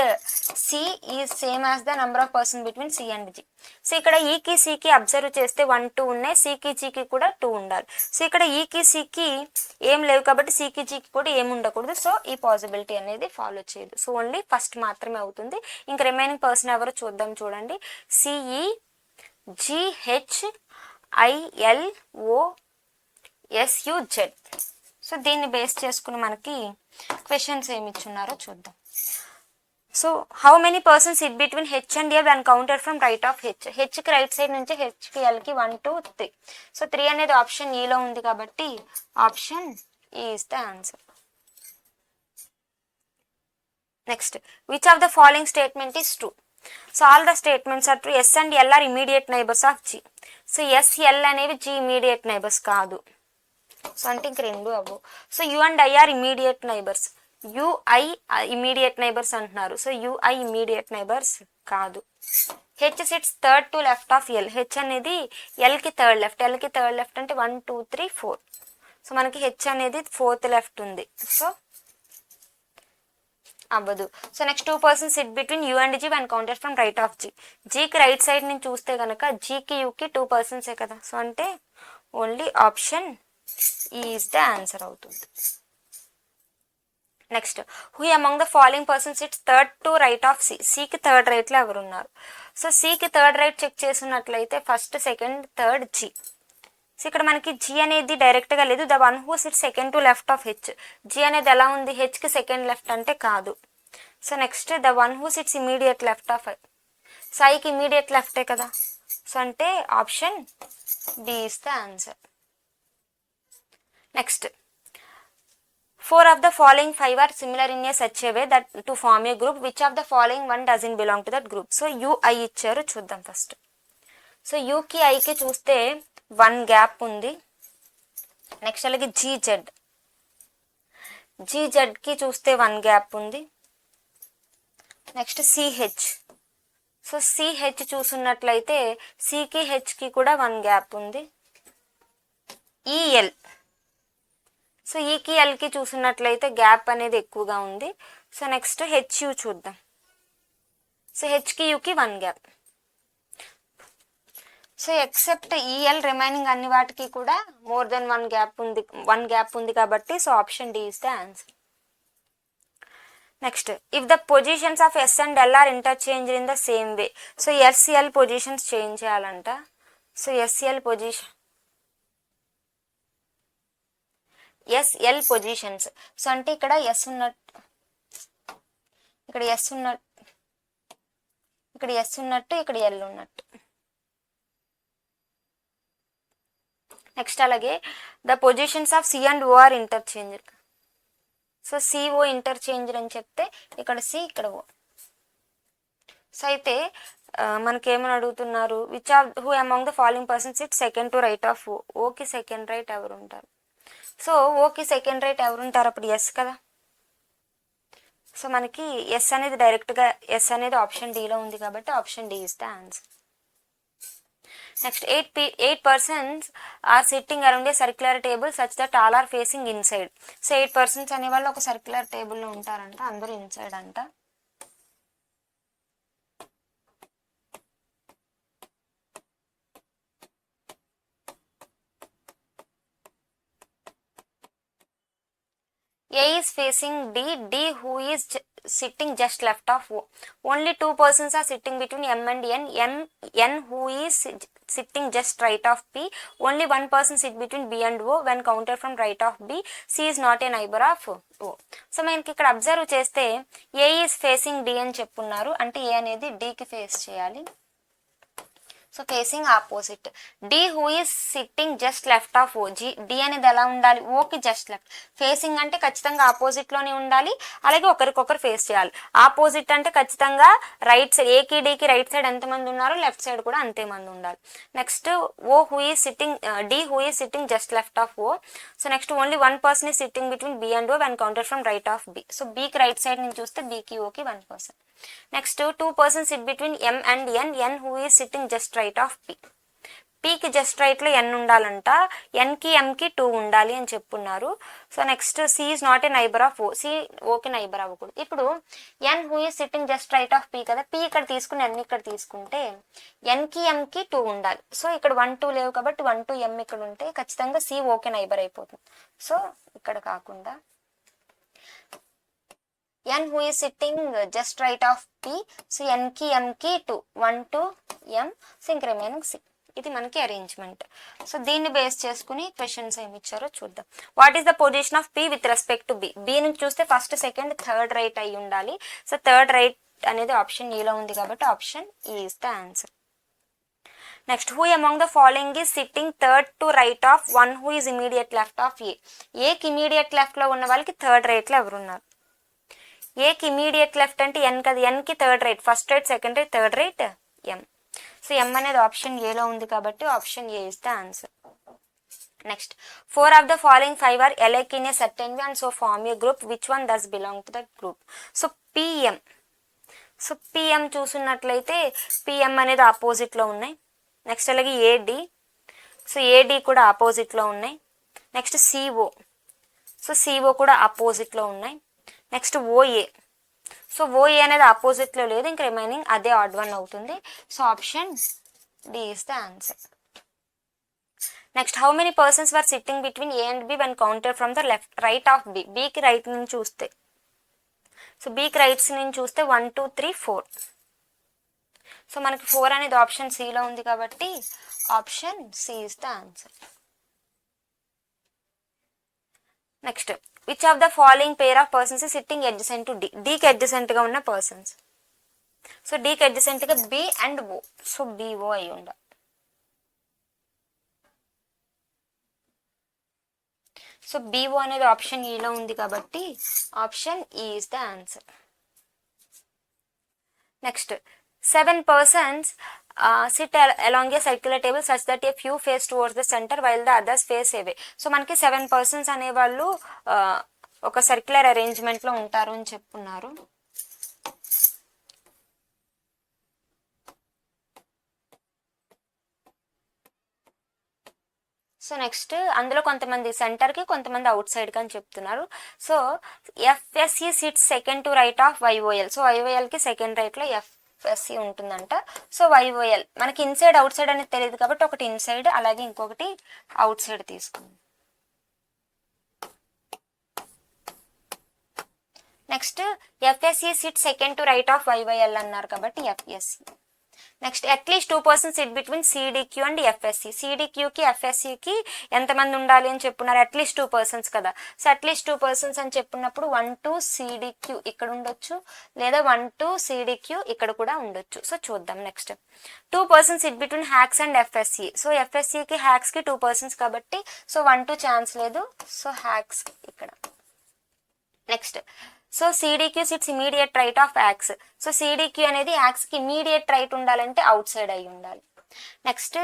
C is same as the number of persons between C and G. So ఇక్కడ ఈకి సికి observe చేస్తే 1 2 ఉన్నాయి. సికి జీకి కూడా 2 ఉండాలి. సో ఇక్కడ ఈకి సికి ఏం లేవు కాబట్టి సికి జీకి కూడా ఏమి ఉండకూడదు. సో ఈ పాసిబిలిటీ అనేది ఫాలో చేయదు. సో ఓన్లీ ఫస్ట్ మాత్రమే అవుతుంది. ఇంకా రిమైనింగ్ పర్సన్ ఎవరు చూద్దాం. చూడండి. C E G H I L O S U Z. So దీన్ని బేస్ చేసుకుని మనకి క్వశ్చన్స్ ఏమి ఇచ్చున్నారో చూద్దాం. So how many persons sit between H and L and counted from right of H. హెచ్కి రైట్ సైడ్ నుంచి హెచ్కి ఎల్కి 1 2 3. సో 3 అనేది ఆప్షన్ ఈలో ఉంది కాబట్టి option E is the answer. Next which of the following statement is true. So all the statements are true. S and L are immediate neighbours of G. So S L అనేవి G immediate neighbours కాదు. So అంటే ఇంక 2 అవ్వు. So U and I are immediate neighbours. U I immediate neighbours అంటున్నారు. So U I immediate neighbours కాదు. H sits third to left of L. H అనేది ఎల్కి third left. ఎల్కి third left అంటే 1 2 3 4. సో మనకి హెచ్ అనేది 4th లెఫ్ట్ ఉంది. సో అవ్వదు. So next 2 persons sit between U and G when counted from right of G. జీకి right side నుంచి చూస్తే కనుక జీకి యూకి 2 persons కదా. సో అంటే only option is the answer అవుతుంది. Next who among the following persons sits third to right of C. సికి థర్డ్ రైట్లో ఎవరున్నారు. సో సికి థర్డ్ రైట్ చెక్ చేసినట్లయితే first second third G. So ఇక్కడ మనకి జీ అనేది డైరెక్ట్గా లేదు. The one who sit second to left of H. G అనేది ఎలా ఉంది హెచ్కి సెకండ్ లెఫ్ట్ అంటే కాదు. So next the one who sits immediate left of I. So ఐకి ఇమీడియట్ లెఫ్టే కదా. సో అంటే option D is the answer. Next 4 of the following 5 are similar in a such a way that to form a group. Which of the following one doesn't belong to that group. So you I ఇచ్చారు చూద్దాం first. So యూకి ఐకి చూస్తే 1 gap ఉంది. Next అలాగే GZ. జీజెడ్కి చూస్తే 1 gap ఉంది. Next CH. So CH చూసున్నట్లయితే సికి హెచ్కి కూడా 1 gap ఉంది. ఈఎల్. సో ఈకి ఎల్కి చూసినట్లయితే గ్యాప్ అనేది ఎక్కువగా ఉంది. సో నెక్స్ట్ హెచ్యు చూద్దాం. సో హెచ్కి యూకి 1 gap. So except E L remaining అన్ని వాటికి కూడా మోర్ దెన్ 1 gap ఉంది. 1 gap ఉంది కాబట్టి so option D is the answer. Next if the positions of S and L are interchange in the same way. So S L positions change చేయాలంట. So S L positions. So అంటే ఇక్కడ yes ఉన్నట్టు, ఇక్కడ yes ఉన్నట్టు, ఇక్కడ yes ఉన్నట్టు, ఇక్కడ L ఉన్నట్టు. నెక్స్ట్ అలాగే the positions of C and O are interchange. So C O interchange అని చెప్తే ఇక్కడ సి, ఇక్కడ ఓ. సో అయితే మనకేమని అడుగుతున్నారు, which of who among the following persons it second to right of O. ఓకి సెకండ్ రైట్ ఎవరు ఉంటారు? సో ఓకి సెకండ్ రైట్ ఎవరు ఉంటారు? అప్పుడు ఎస్ కదా. సో మనకి ఎస్ అనేది డైరెక్ట్గా, ఎస్ అనేది ఆప్షన్ డిలో ఉంది కాబట్టి option D is the answer. Next 8 persons are sitting around a circular table such that all are facing inside. So 8 persons అనే వాళ్ళు ఒక సర్క్యులర్ టేబుల్లో ఉంటారంట, అందరూ ఇన్సైడ్ అంట. A is facing D who is sitting just left of O. Only 2 persons are sitting between M and N who is sitting just right of P. Only 1 person sit between B and O when counted from right of B. C is not a neighbor of O. So మనకి ఇక్కడ observe చేస్తే A is facing D అని చెప్పున్నారు, అంటే A అనేది D కి face చేయాలి. So facing opposite. D who is sitting just left of O. D అనేది ఎలా ఉండాలి? ఓకి జస్ట్ లెఫ్ట్. ఫేసింగ్ అంటే ఖచ్చితంగా ఆపోజిట్లోనే ఉండాలి, అలాగే ఒకరికొకరు ఫేస్ చేయాలి. ఆపోజిట్ అంటే ఖచ్చితంగా రైట్ సైడ్, ఏకి డికి రైట్ సైడ్ ఎంతమంది ఉన్నారో లెఫ్ట్ సైడ్ కూడా అంతే మంది ఉండాలి. Next O who is sitting, D who is sitting just left of O. So next only 1 person is sitting between B and O when counted from right of B. So బీకి right side నుంచి చూస్తే బీకి ఓకి 1 person. Next 2 persons sit between M and N who is sitting just right of P. పీకి just రైట్లో N ఉండాలంట, ఎన్కి ఎంకి 2 ఉండాలి అని చెప్పున్నారు. So next C is not a neighbour of O. C ఓకి నైబర్ అవ్వకూడదు. ఇప్పుడు N who is sitting just right of P కదా, పీ ఇక్కడ తీసుకుని ఎన్ ఇక్కడ తీసుకుంటే ఎన్కి ఎంకి 2 ఉండాలి. సో ఇక్కడ 1 2 లేవు కాబట్టి 1 2 ఎం ఇక్కడ ఉంటే ఖచ్చితంగా సి ఓకే నైబర్ అయిపోతుంది. సో ఇక్కడ కాకుండా N who is sitting just right of P. So N ki M ki 2, 1 2 M. So ఇంక రిమైనింగ్ C. ఇది మనకి అరేంజ్మెంట్. సో దీన్ని బేస్ చేసుకుని క్వశ్చన్స్ ఏమి ఇచ్చారో చూద్దాం. What is the position of P with respect to B? B నుంచి చూస్తే ఫస్ట్ సెకండ్ థర్డ్ రైట్ అయి ఉండాలి. సో థర్డ్ రైట్ అనేది ఆప్షన్ ఈలో ఉంది కాబట్టి option E is the answer. Next who among the following is sitting third to right of one who is immediate left of A. ఏకి immediate లెఫ్ట్లో ఉన్న వాళ్ళకి థర్డ్ రైట్లో ఎవరున్నారు? ఏకి ఇమీడియట్ లెఫ్ట్ అంటే ఎన్ కదా, ఎన్కి third right, first right second right third right M. So M అనేది ఆప్షన్ ఏలో ఉంది కాబట్టి option A is the answer. Next 4 of the following 5 are alike in a certain way and so form a group. Which one does belong to that group? So PM. So PM చూసున్నట్లయితే PM అనేది ఆపోజిట్లో ఉన్నాయి. Next అలాగే AD. So AD కూడా ఆపోజిట్లో ఉన్నాయి. Next CO. So CO కూడా ఆపోజిట్లో ఉన్నాయి. Next OA. సో ఓఏ అనేది ఆపోజిట్లో లేదు, ఇంక రిమైనింగ్ అదే ఆడ్ వన్ అవుతుంది. So option D is the answer. Next how many persons were sitting between A and B when counted from the left right of B. బీకి right నుంచి చూస్తే, so బీకి రైట్స్ నుంచి చూస్తే 1 2 3 4. సో మనకి 4 అనేది ఆప్షన్ సిలో ఉంది కాబట్టి option C is the answer. Next which of the following pair of persons sitting adjacent to D. డీకి అడ్జసెంట్గా ఉన్న పర్సన్స్. సో డీకి అడ్జసెంట్గా B and O. So BO అయి ఉండాలి. సో బిఓ అనేది ఆప్షన్ ఈలో ఉంది కాబట్టి option E is the answer. Next 7 persons sit along a circular table such that a few face towards the center while the others face away. So మనకి 7 persons అనేవాళ్ళు ఒక circular అరేంజ్మెంట్లో ఉంటారు అని చెప్పున్నారు. సో నెక్స్ట్ అందులో కొంతమంది సెంటర్కి కొంతమంది అవుట్ సైడ్కి అని చెప్తున్నారు. So FSE sits second to right of YOL. So వైఓఎల్కి సెకండ్ రైట్లో ఎఫ్ఎస్ఈ ఉంటుందంట. సో వైఓఎల్ మనకి ఇన్సైడ్ అవుట్ సైడ్ అనేది తెలియదు కాబట్టి ఒకటి ఇన్సైడ్ అలాగే ఇంకొకటి అవుట్ సైడ్ తీసుకుంది. Next FSC sit second to right of YYL అన్నారు కాబట్టి FSC. Next at least 2% sit between CDQ and FSC. సిడిక్యూకి ఎఫ్ఎస్సికి ఎంతమంది ఉండాలి అని చెప్పున్నారు, అట్లీస్ట్ 2% కదా. సో అట్లీస్ట్ 2% అని చెప్పున్నప్పుడు 1 to సిడిక్యూ ఇక్కడ ఉండొచ్చు, లేదా 1 to సిడిక్యూ ఇక్కడ కూడా ఉండొచ్చు. సో చూద్దాం. Next 2% sit between hacks and FSC. So ఎఫ్ఎస్సికి హ్యాక్స్కి 2% కాబట్టి సో 1 to ఛాన్స్ లేదు, సో హ్యాక్స్ ఇక్కడ. Next so CDQ sits immediate right of axe. So CDQ అనేది యాక్స్కి ఇమీడియట్ రైట్ ఉండాలంటే అవుట్ సైడ్ అయి ఉండాలి. Next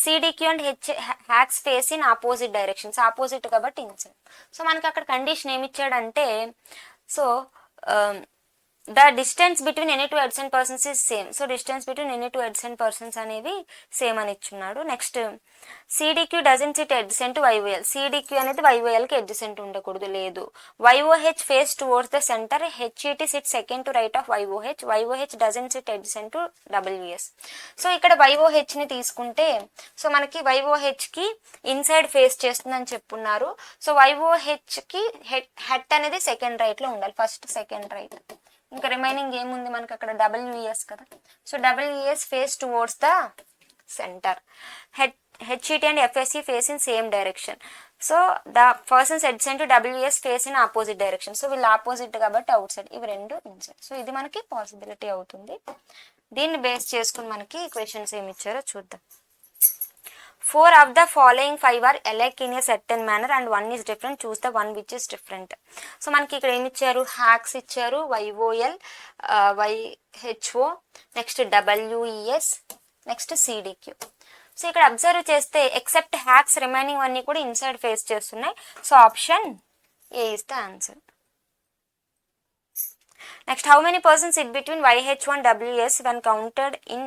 CDQ and hacks face in opposite directions, opposite కాబట్టి ఇన్సైడ్. సో మనకి అక్కడ కండిషన్ ఏమి ఇచ్చాడంటే so the distance between any two adjacent persons is same. So distance between any two adjacent persons అనేవి same అని ఇచ్చున్నాడు. Next CDQ doesn't sit adjacent to YOL. CDQ అనేది వైఓఎల్కి అడ్జసెంట్ ఉండకూడదు, లేదు. YOH face towards the centre, HET sit second to right of YOH. YOH doesn't sit adjacent to WS. So ఇక్కడ వైఓహెచ్ని తీసుకుంటే సో మనకి వైఓహెచ్కి ఇన్సైడ్ ఫేస్ చేస్తుందని చెప్పున్నారు. సో వైఓహెచ్కి హెడ్ అనేది సెకండ్ రైట్లో ఉండాలి, ఫస్ట్ సెకండ్ రైట్. ఇంకా రిమైనింగ్ ఏముంది మనకి అక్కడ డబ్ల్యూఎస్ కదా. So WS face towards the centre. HET and FSC face in same direction. So the persons adjacent to WS face in opposite direction. So వీళ్ళు opposite కాబట్టి out side, ఇవి రెండు inside. So ఇది మనకి పాసిబిలిటీ అవుతుంది. దీన్ని base చేసుకుని మనకి క్వశ్చన్స్ ఏమి ఇచ్చారో చూద్దాం. 4 of the following 5 are alike in a certain manner and 1 is different. Choose the one which is different. So మనకి ఇక్కడ ఏమి ఇచ్చారు, హ్యాక్స్ ఇచ్చారు, వైఓఎల్, వైహెచ్ఓ, నెక్స్ట్ డబ్ల్యూఈఎస్, నెక్స్ట్ సిడిక్యూ. సో ఇక్కడ అబ్జర్వ్ చేస్తే ఎక్సెప్ట్ హ్యాక్స్ రిమైనింగ్ అన్నీ కూడా ఇన్సైడ్ ఫేస్ చేస్తున్నాయి. So option A is the answer. Next, how many persons sit between YH1 and WS when counted in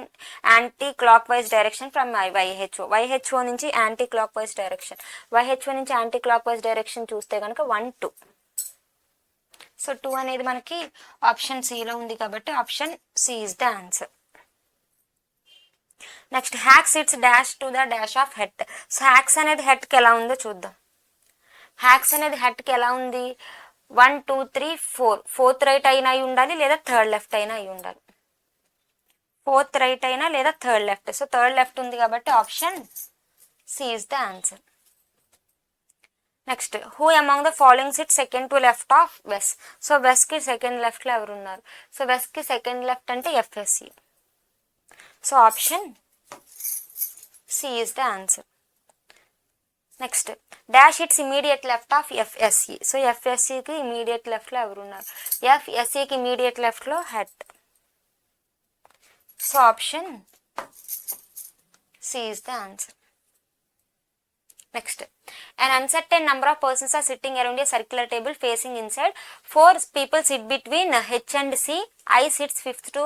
anti-clockwise direction from YHO? YHO నుంచి anti-clockwise direction. YHO నుంచి anti-clockwise direction చూస్తే కనుక 1, 2. So 2 అనేది మనకి option సిలో ఉంది కాబట్టి option C is the answer. Next hack sits dash to the dash of head. So hacks అనేది హెడ్కి ఎలా ఉందో చూద్దాం. హ్యాక్స్ అనేది హెడ్కి ఎలా ఉంది, 1, 2, 3, 4. ఫోర్త్ రైట్ అయినా అయి ఉండాలి, లేదా థర్డ్ లెఫ్ట్ అయినా అయి ఉండాలి. ఫోర్త్ రైట్ అయినా లేదా third left. So third left ఉంది కాబట్టి option C is the answer. Next who among the following sit second to left of Wes. So వెస్కి సెకండ్ లెఫ్ట్లో ఎవరు ఉన్నారు, సో వెస్కి సెకండ్ లెఫ్ట్ అంటే FSC. So option C is the answer. Next dash it's immediate left of FSC. So ఎఫ్ఎస్సికి immediate లెఫ్ట్లో ఎవరు ఉన్నారు, ఎఫ్ఎస్సికి ఇమీడియట్ లెఫ్ట్లో head. So option C is the answer. Next, an uncertain number of persons are sitting around a circular table facing inside. 4 people sit between H and C. I sits fifth to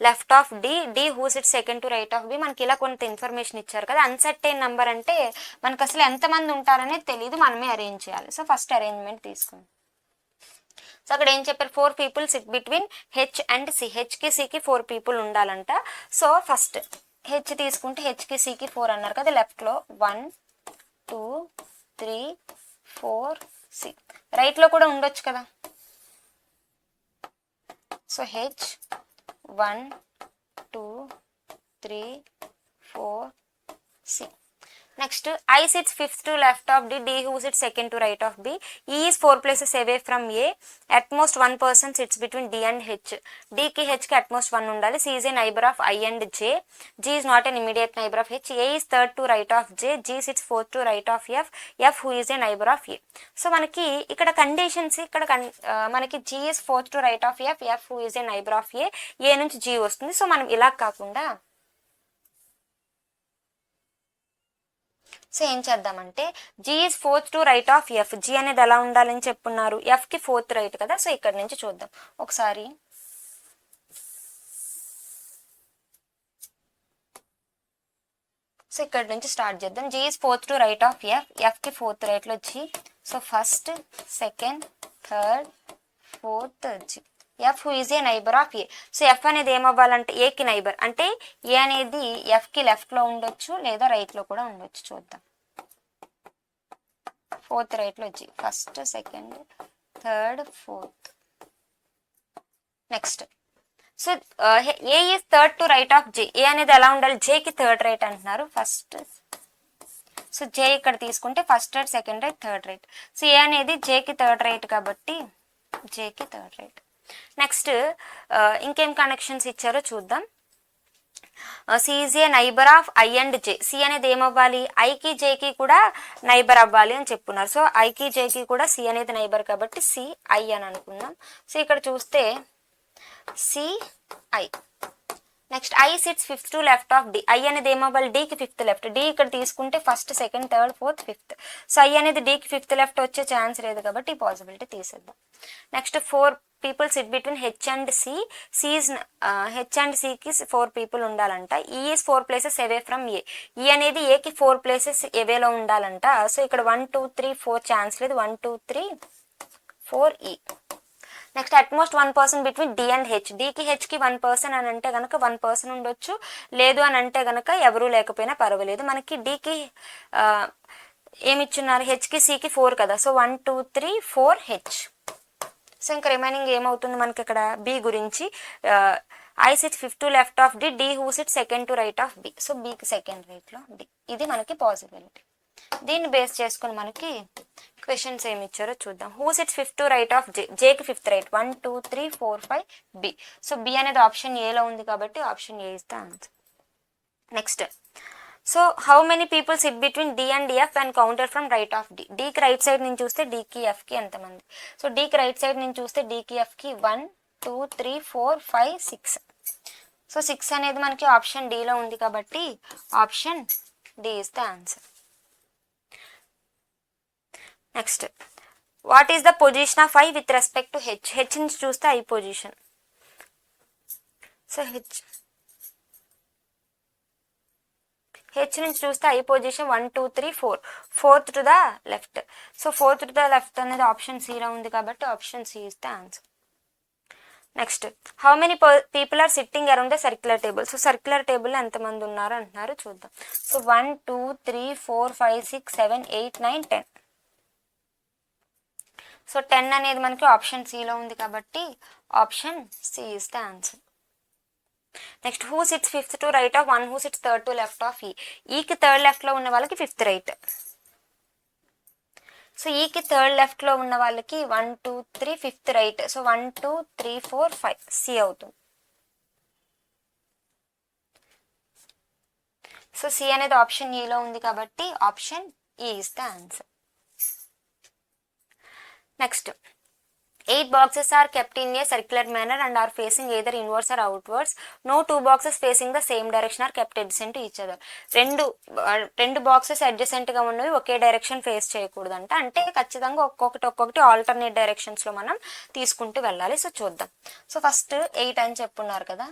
left of D. D who sits second to right of B. మనకి ఇలా కొంత information ఇచ్చారు కదా. Uncertain number అంటే మనకు అసలు ఎంతమంది ఉంటారనేది తెలియదు, మనమే అరేంజ్ చేయాలి. సో ఫస్ట్ అరేంజ్మెంట్ తీసుకుందాం. సో అక్కడ ఏం చెప్పారు, 4 people sit between H and C. హెచ్కి సికి 4 people ఉండాలంట. సో ఫస్ట్ హెచ్ తీసుకుంటే హెచ్కి సికి 4 అన్నారు కదా, లెఫ్ట్లో 1, 2, 3, 4, 6. రైట్లో కూడా ఉండొచ్చు కదా. So H 1, 2, 3, 4, 6. Next, I sits fifth to left of D. D who sits second to right of B. E is 4 places away from A. At most 1 person sits between D and H. D ki H ki at most 1 undali. C is a neighbor of I and J. G is not an immediate neighbor of H. A is third to right of J. G sits fourth to right of F. F who is a neighbor of A. So manaki ikkada conditions ikkada manaki G is fourth to right of F. F who is a neighbor of A. A nunchi G vastundi. So manam ila kaakunda so ఏం చేద్దామంటే G is fourth to right of F. G అనేది ఎలా ఉండాలని చెప్పున్నారు, ఎఫ్కి fourth right కదా. So ఇక్కడ నుంచి చూద్దాం ఒకసారి. సో ఇక్కడ నుంచి స్టార్ట్ చేద్దాం. G is fourth to right of F. ఎఫ్కి ఫోర్త్ రైట్లో G. So first, second, third, fourth G. F who is a neighbour of A. So F అనేది ఏమవ్వాలంటే ఏకి నైబర్, అంటే ఏ అనేది ఎఫ్కి లెఫ్ట్లో ఉండొచ్చు లేదా రైట్లో కూడా ఉండొచ్చు. చూద్దాం. ఫోర్త్ రైట్లో G, first, second, third fourth. Next so A is third to right of J. A అనేది ఎలా ఉండాలి, జేకి థర్డ్ రైట్ అంటున్నారు ఫస్ట్. సో జే ఇక్కడ తీసుకుంటే first right, second right, third right. So A అనేది జేకి థర్డ్ రైట్ కాబట్టి జేకి థర్డ్ రైట్. నెక్స్ట్ ఇంకేం కనెక్షన్స్ ఇచ్చారో చూద్దాం. C is a neighbour of I and J. C అనేది ఏమవ్వాలి, ఐకి జేకి కూడా నైబర్ అవ్వాలి అని చెప్పున్నారు. సో ఐకి జేకి కూడా సి అనేది నైబర్ కాబట్టి సి ఐ అని అనుకుందాం. సో ఇక్కడ చూస్తే C I. Next I sits fifth to left of D. I అనేది ఏమవ్వాలి, డీకి ఫిఫ్త్ లెఫ్ట్. డి ఇక్కడ తీసుకుంటే first, second, third, fourth, fifth. So I అనేది డీకి ఫిఫ్త్ లెఫ్ట్ వచ్చే ఛాన్స్ లేదు కాబట్టి ఈ పాసిబిలిటీ తీసేద్దాం. Next 4 people sit between H and C. H and సికి 4 people ఉండాలంట. E is 4 places away from A. E అనేది ఏకి 4 places ఎవేలో ఉండాలంట. సో ఇక్కడ 1 2 3 4 ఛాన్స్ లేదు, 1 2 3 4 E. Next at most 1 person between D and H. డికి హెచ్కి 1 person అని అంటే కనుక 1 person ఉండొచ్చు, లేదు అని అంటే కనుక ఎవరూ లేకపోయినా పర్వాలేదు. మనకి డికి ఏమిచ్చున్నారు, హెచ్కి సికి 4 కదా. So 1 2 3 4 H. సో ఇంకా రిమైనింగ్ ఏమవుతుంది మనకి ఇక్కడ బి గురించి. I sit fifth to left of D. D who sit second to right of B. So బికి సెకండ్ రైట్లో డి. ఇది మనకి పాసిబిలిటీ. దీన్ని బేస్ చేసుకుని మనకి క్వశ్చన్స్ ఏమి ఇచ్చారో చూద్దాం. Who sits fifth to right of J. జేకి fifth right 1 2 3 4 5 B. So B అనేది ఆప్షన్ ఏలో ఉంది కాబట్టి option A is the answer. Next so how many people sit between D and F and counter from right of D. డీకి right side నుంచి చూస్తే డీకి ఎఫ్కి ఎంతమంది. So డీకి right side నుంచి చూస్తే డీకి ఎఫ్కి 1 2 3 4 5 6. సో 6 అనేది మనకి ఆప్షన్ డిలో ఉంది కాబట్టి option D is the answer. Next what is the position of I with respect to H. H నుంచి చూస్తే ఐ పొజిషన్. సో హెచ్ నుంచి చూస్తే I position 1 2 3 4, fourth to the left. So fourth to the left అనేది option సిలో ఉంది కాబట్టి option C is the answer. Next how many people are sitting around the circular table. So circular table ఎంతమంది ఉన్నారు అంటున్నారు చూద్దాం. సో 1 2 3 4 5 6 7 8 9 10. సో 10 అనేది మనకి ఆప్షన్ సిలో ఉంది కాబట్టి option C is the answer. Next who sits fifth to right of 1 who sits third to left of E. ఈకి థర్డ్ లెఫ్ట్లో ఉన్న వాళ్ళకి ఫిఫ్త్ రైట్. సో ఈకి థర్డ్ లెఫ్ట్లో ఉన్న వాళ్ళకి 1 2 3 ఫిఫ్త్ రైట్. సో 1 2 3 4 5 సి అవుతుంది. సో సి అనేది ఆప్షన్ ఈలో ఉంది కాబట్టి option E is the answer. Next 8 boxes are kept in a circular manner and are facing either inwards or outwards. No 2 boxes facing the same direction are kept adjacent to each other. రెండు boxes adjacent గా ఉన్నవి ఒకే direction face చేయకూడదంట. అంటే ఖచ్చితంగా ఒక్కొక్కటి alternate directions లో మనం తీసుకుంటూ వెళ్ళాలి. సో చూద్దాం. సో ఫస్ట్ 8 అని చెప్పున్నారు కదా.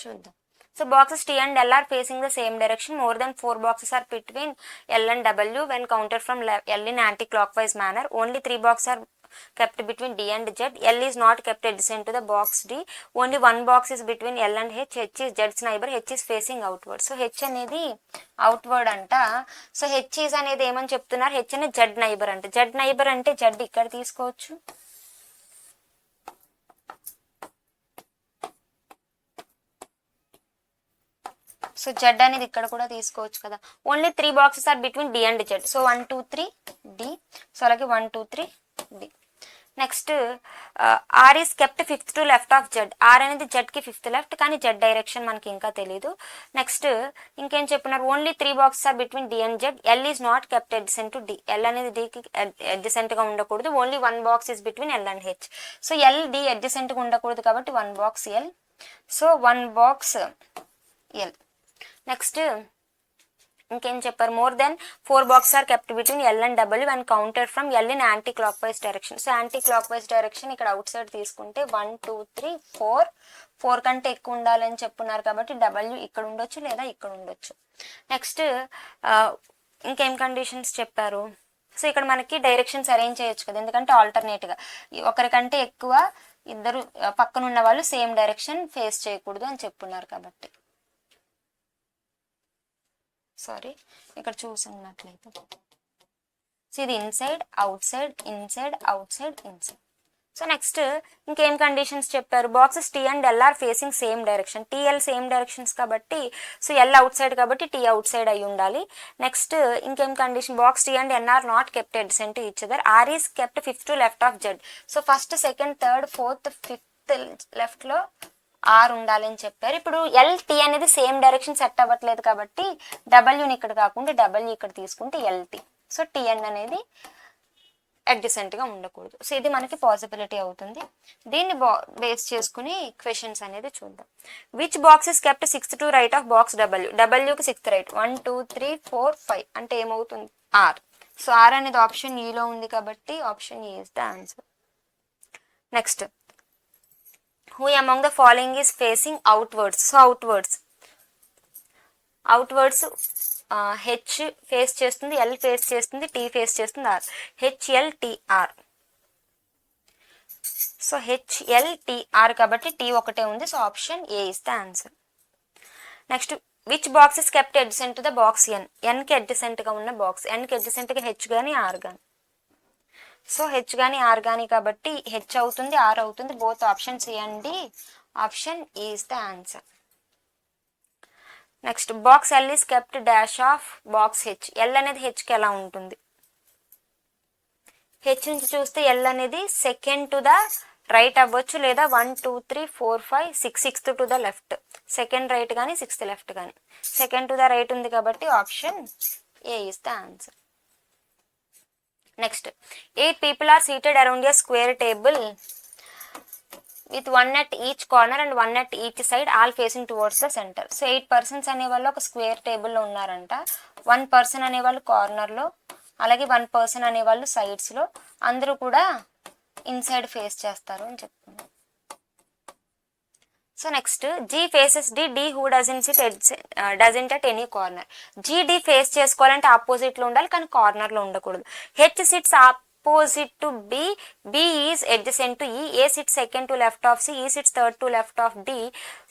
చూద్దాం. So boxes T and L are facing the same direction. More than 4 boxes are between L and W when counted from L in anti-clockwise manner. Only 3 boxes are kept between D and Z. L is not kept adjacent to the box D. Only 1 box is between L and H. H is Z's neighbor. H is facing outward. So H అనేది outward అంట. So H is అనేది ఏమని చెప్తున్నారు, H అనేది Z neighbor అంట. Z neighbor అంటే Z ఇక్కడ తీసుకోవచ్చు. సో జెడ్ అనేది ఇక్కడ కూడా తీసుకోవచ్చు కదా. Only 3 boxes are between D and Z. So 1 2 3 D. So అలాగే 1 2 3 D. Next R is kept fifth to left of Z. R అనేది జెడ్కి ఫిఫ్త్ లెఫ్ట్, కానీ జెడ్ డైరెక్షన్ మనకి ఇంకా తెలియదు. నెక్స్ట్ ఇంకేం చెప్పున్నారు, only 3 boxes are between D and Z. L is not kept adjacent to D. L అనేది డికి అడ్జసెంట్గా ఉండకూడదు. Only 1 box is between L and H. So L D అడ్జసెంట్గా ఉండకూడదు కాబట్టి 1 box L. So 1 box L. Next ఇంకేం చెప్పారు, more than 4 boxes are kept between L and W and counted from L in anti clock wise direction. So anti clock wise direction ఇక్కడ outside తీసుకుంటే 1 2 3 4 కంటే ఎక్కువ ఉండాలని చెప్పున్నారు కాబట్టి W ఇక్కడ ఉండొచ్చు లేదా ఇక్కడ ఉండొచ్చు. నెక్స్ట్ ఇంకేం కండిషన్స్ చెప్పారు. సో ఇక్కడ మనకి డైరెక్షన్స్ అరేంజ్ చేయొచ్చు కదా, ఎందుకంటే ఆల్టర్నేట్గా ఒకరికంటే ఎక్కువ ఇద్దరు పక్కన ఉన్న వాళ్ళు సేమ్ డైరెక్షన్ ఫేస్ చేయకూడదు అని చెప్పున్నారు కాబట్టి. సారీ, ఇక్కడ చూసినట్లయితే సో ఇది inside outside inside outside inside. So next ఇంకేం కండిషన్స్ చెప్పారు, boxes T and L are facing same direction, TL same directions కాబట్టి సో ఎల్ అవుట్ సైడ్ కాబట్టి టీ అవుట్ సైడ్ అయి ఉండాలి. నెక్స్ట్ ఇంకేం condition, box T and N are not kept adjacent to each other, R is kept fifth to left of Z. So first second third fourth fifth లెఫ్ట్లో R ఉండాలి అని చెప్పారు. ఇప్పుడు L T అనేది same direction set అవ్వట్లేదు కాబట్టి డబ్ల్యూని ఇక్కడ కాకుండా డబ్ల్యూ ఇక్కడ తీసుకుంటే ఎల్టీ. సో టీఎన్ అనేది అడ్జసెంట్గా ఉండకూడదు. సో ఇది మనకి పాసిబిలిటీ అవుతుంది. దీన్ని బేస్ చేసుకుని క్వశ్చన్స్ అనేది చూద్దాం. Which box is kept sixth to right of box W, డబ్ల్యూకి సిక్స్త్ రైట్ 1 2 3 4 5 అంటే ఏమవుతుంది ఆర్. సో ఆర్ అనేది ఆప్షన్ ఈలో ఉంది కాబట్టి option A is the answer. Next who among the following is facing outwards. So outwards H face చేస్తుంది, L face చేస్తుంది, T face చేస్తుంది, ఆర్. హెచ్ఎల్టీఆర్. సో హెచ్ఎల్టీఆర్ కాబట్టి టీ ఒకటే ఉంది. So option A is the answer. Next which box is kept adjacent to the box N, ఎన్కి అడ్జసెంట్గా ఉన్న box, ఎన్కి అడ్జసెంట్గా హెచ్ కానీ ఆర్ కానీ. సో హెచ్ కానీ ఆర్ కానీ కాబట్టి హెచ్ అవుతుంది ఆర్ అవుతుంది, బోత్ ఆప్షన్స్ ఏ అండి. Option A is the answer. Next box L is kept dash of box H, L అనేది హెచ్కి ఎలా ఉంటుంది, హెచ్ నుంచి చూస్తే ఎల్ అనేది సెకండ్ టు ద రైట్ అవ్వచ్చు లేదా 1 2 3 4 5 6 sixth to the left, second right కానీ సిక్స్త్ లెఫ్ట్ కానీ. సెకండ్ టు ద రైట్ ఉంది కాబట్టి option A is the answer. Next 8 people are seated around a square table with one at each corner and one at each side, all facing towards the center. So 8 persons అనే వాళ్ళు ఒక square టేబుల్లో ఉన్నారంట. 1 person అనే వాళ్ళు కార్నర్లో, అలాగే 1 person అనే వాళ్ళు సైడ్స్లో, అందరూ కూడా ఇన్సైడ్ ఫేస్ చేస్తారు అని చెప్తున్నారు. So next G faces D, D who doesn't at any corner. G D face చేసుకోవాలంటే ఆపోజిట్లో ఉండాలి కానీ కార్నర్లో ఉండకూడదు. H sits opposite to B, B is adjacent to E, A sits second to left of C, E sits third to left of D,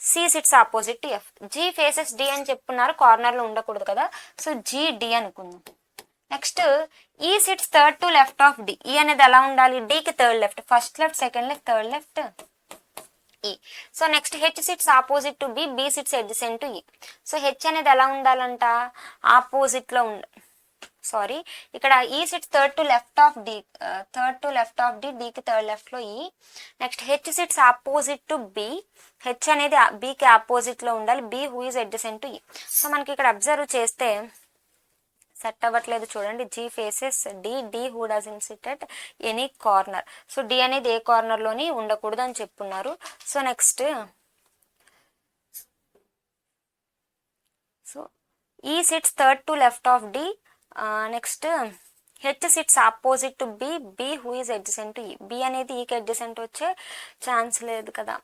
C sits opposite to F. G faces D అని చెప్పున్నారు, కార్నర్లో ఉండకూడదు కదా. So GD అనుకుందాం. Next E sits third to left of D, E అనేది ఎలా ఉండాలి, Dకి third left, first left second left third left E. So next H sits opposite to B, B sits adjacent to E. So H అనేది ఎలా ఉండాలంట, ఆపోజిట్లో sorry ఇక్కడ E sits third to left of D, డికి third లెఫ్ట్లో E. Next H sits opposite to B, H అనేది బికి ఆపోజిట్లో ఉండాలి, B who is adjacent to E. So మనకి ఇక్కడ అబ్జర్వ్ చేస్తే సెట్ అవ్వట్లేదు చూడండి. G faces D, D who doesn't sit at any corner. So D అనేది ఏ కార్నర్లోని ఉండకూడదు అని చెప్పున్నారు. So next so E sits third to left of D, next H sits opposite to B, B who is adjacent to E. B అనేది ఈకి adjacent వచ్చే chance లేదు కదా.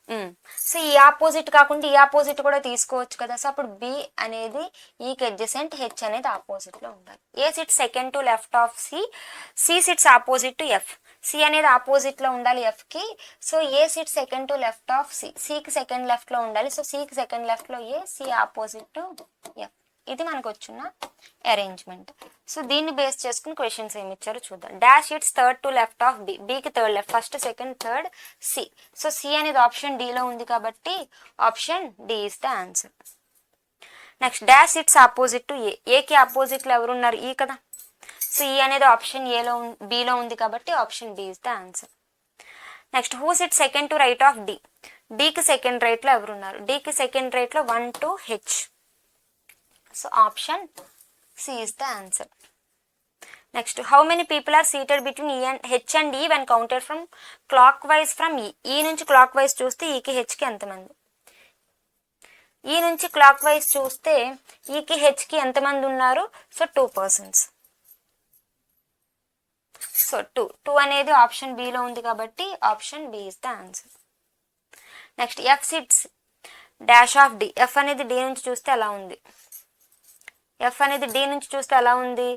సో ఈ ఆపోజిట్ కాకుండా ఈ ఆపోజిట్ కూడా తీసుకోవచ్చు కదా. సో అప్పుడు బి అనేది ఈకి అడ్జసెంట్, హెచ్ అనేది ఆపోజిట్లో ఉండాలి. A sits second to left of C, C sits opposite to F, C అనేది ఆపోజిట్లో ఉండాలి ఎఫ్కి. So A sit second to left of C, సికి సెకండ్ లెఫ్ట్లో ఉండాలి. సో సికి సెకండ్ లెఫ్ట్లో A, C opposite to F. ఇది మనకు వచ్చిన అరేంజ్మెంట్. సో దీన్ని బేస్ చేసుకుని క్వశ్చన్స్ ఏమి ఇచ్చారో చూద్దాం. Dash its third to left of B, బికి third left, first second third C. So C అనేది ఆప్షన్ డిలో ఉంది కాబట్టి option D is the answer. Next dash its opposite to A, ఏకి ఆపోజిట్లో ఎవరున్నారు, ఈ కదా. సో ఈ అనేది ఆప్షన్ ఏలో బిలో ఉంది కాబట్టి option B is the answer. Next who sit second to right of D, డికి సెకండ్ రైట్లో ఎవరున్నారు, డికి సెకండ్ రైట్లో 1 2 H. So option C is the answer. Next how many people are seated between E and H and E when counted from clockwise from E. E నుంచి clock wise చూస్తే ఈకి హెచ్కి ఎంతమంది, ఈ నుంచి క్లాక్ వైజ్ చూస్తే ఈకి హెచ్కి ఎంతమంది ఉన్నారు. So 2 persons. సో 2 అనేది ఆప్షన్ బిలో ఉంది కాబట్టి option B is the answer. Next F sits dash of D, F అనేది డి నుంచి చూస్తే ఎలా ఉంది, ఎఫ్ అనేది డి నుంచి చూస్తే ఎలా ఉంది,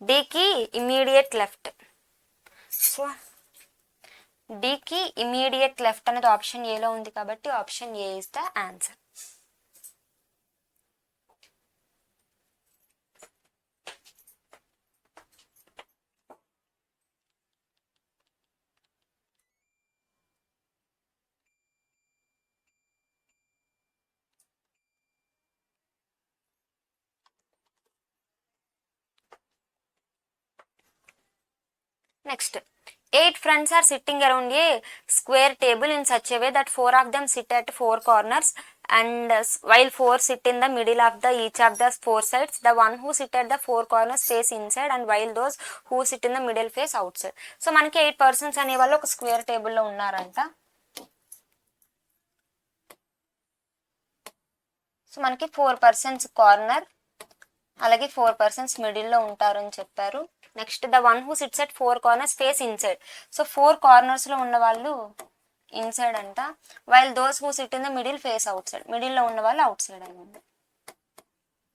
డికి ఇమీడియట్ లెఫ్ట్. సో డికి ఇమీడియట్ లెఫ్ట్ అనేది ఆప్షన్ ఏలో ఉంది కాబట్టి option A is the answer. Next 8 friends are sitting around a square table in such a way that 4 of them sit at 4 corners and while 4 sit in the middle of the each of the 4 sides. The one who sit at the 4 corners face inside and while those who sit in the middle face outside. So మనకి 8 persons అనే వాళ్ళు ఒక square టేబుల్లో ఉన్నారంట. So మనకి 4 persons corner అలాగే 4 persons మిడిల్లో ఉంటారు అని చెప్పారు. Next the one who sits at 4 corners face inside. So 4 కార్నర్స్లో ఉన్న వాళ్ళు ఇన్సైడ్ అంట. While those who sit in the middle face outside. మిడిల్లో ఉన్న వాళ్ళు అవుట్ సైడ్ అయింది.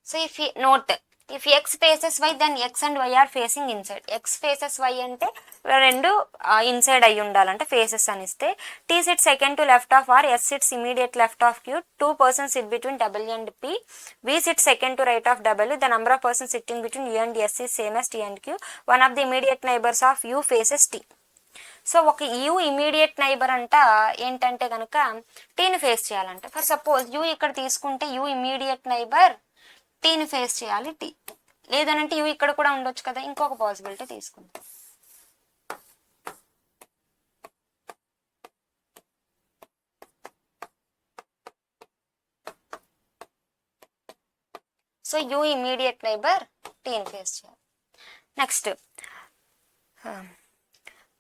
So if not if X faces Y then X and Y are facing inside. X faces Y అంటే రెండు ఇన్సైడ్ అయ్యి ఉండాలంటే faces అని ఇస్తే T sit second to left of R, S sits immediate left of Q, 2 persons sit between W and P, V sits second to right of W, the number of persons sitting between U and S is same as T and Q, one of the immediate neighbors of U faces T. So ఒక you immediate neighbour అంట ఏంటంటే కనుక టీని face చేయాలంట. For suppose U ఇక్కడ తీసుకుంటే U immediate neighbour టీని face చేయాలి టీ. లేదనంటే యూ ఇక్కడ కూడా ఉండొచ్చు కదా, ఇంకొక పాసిబిలిటీ తీసుకుంటాం. సో యూ ఇమీడియట్ నైబర్ టీని ఫేస్ చేయాలి. Next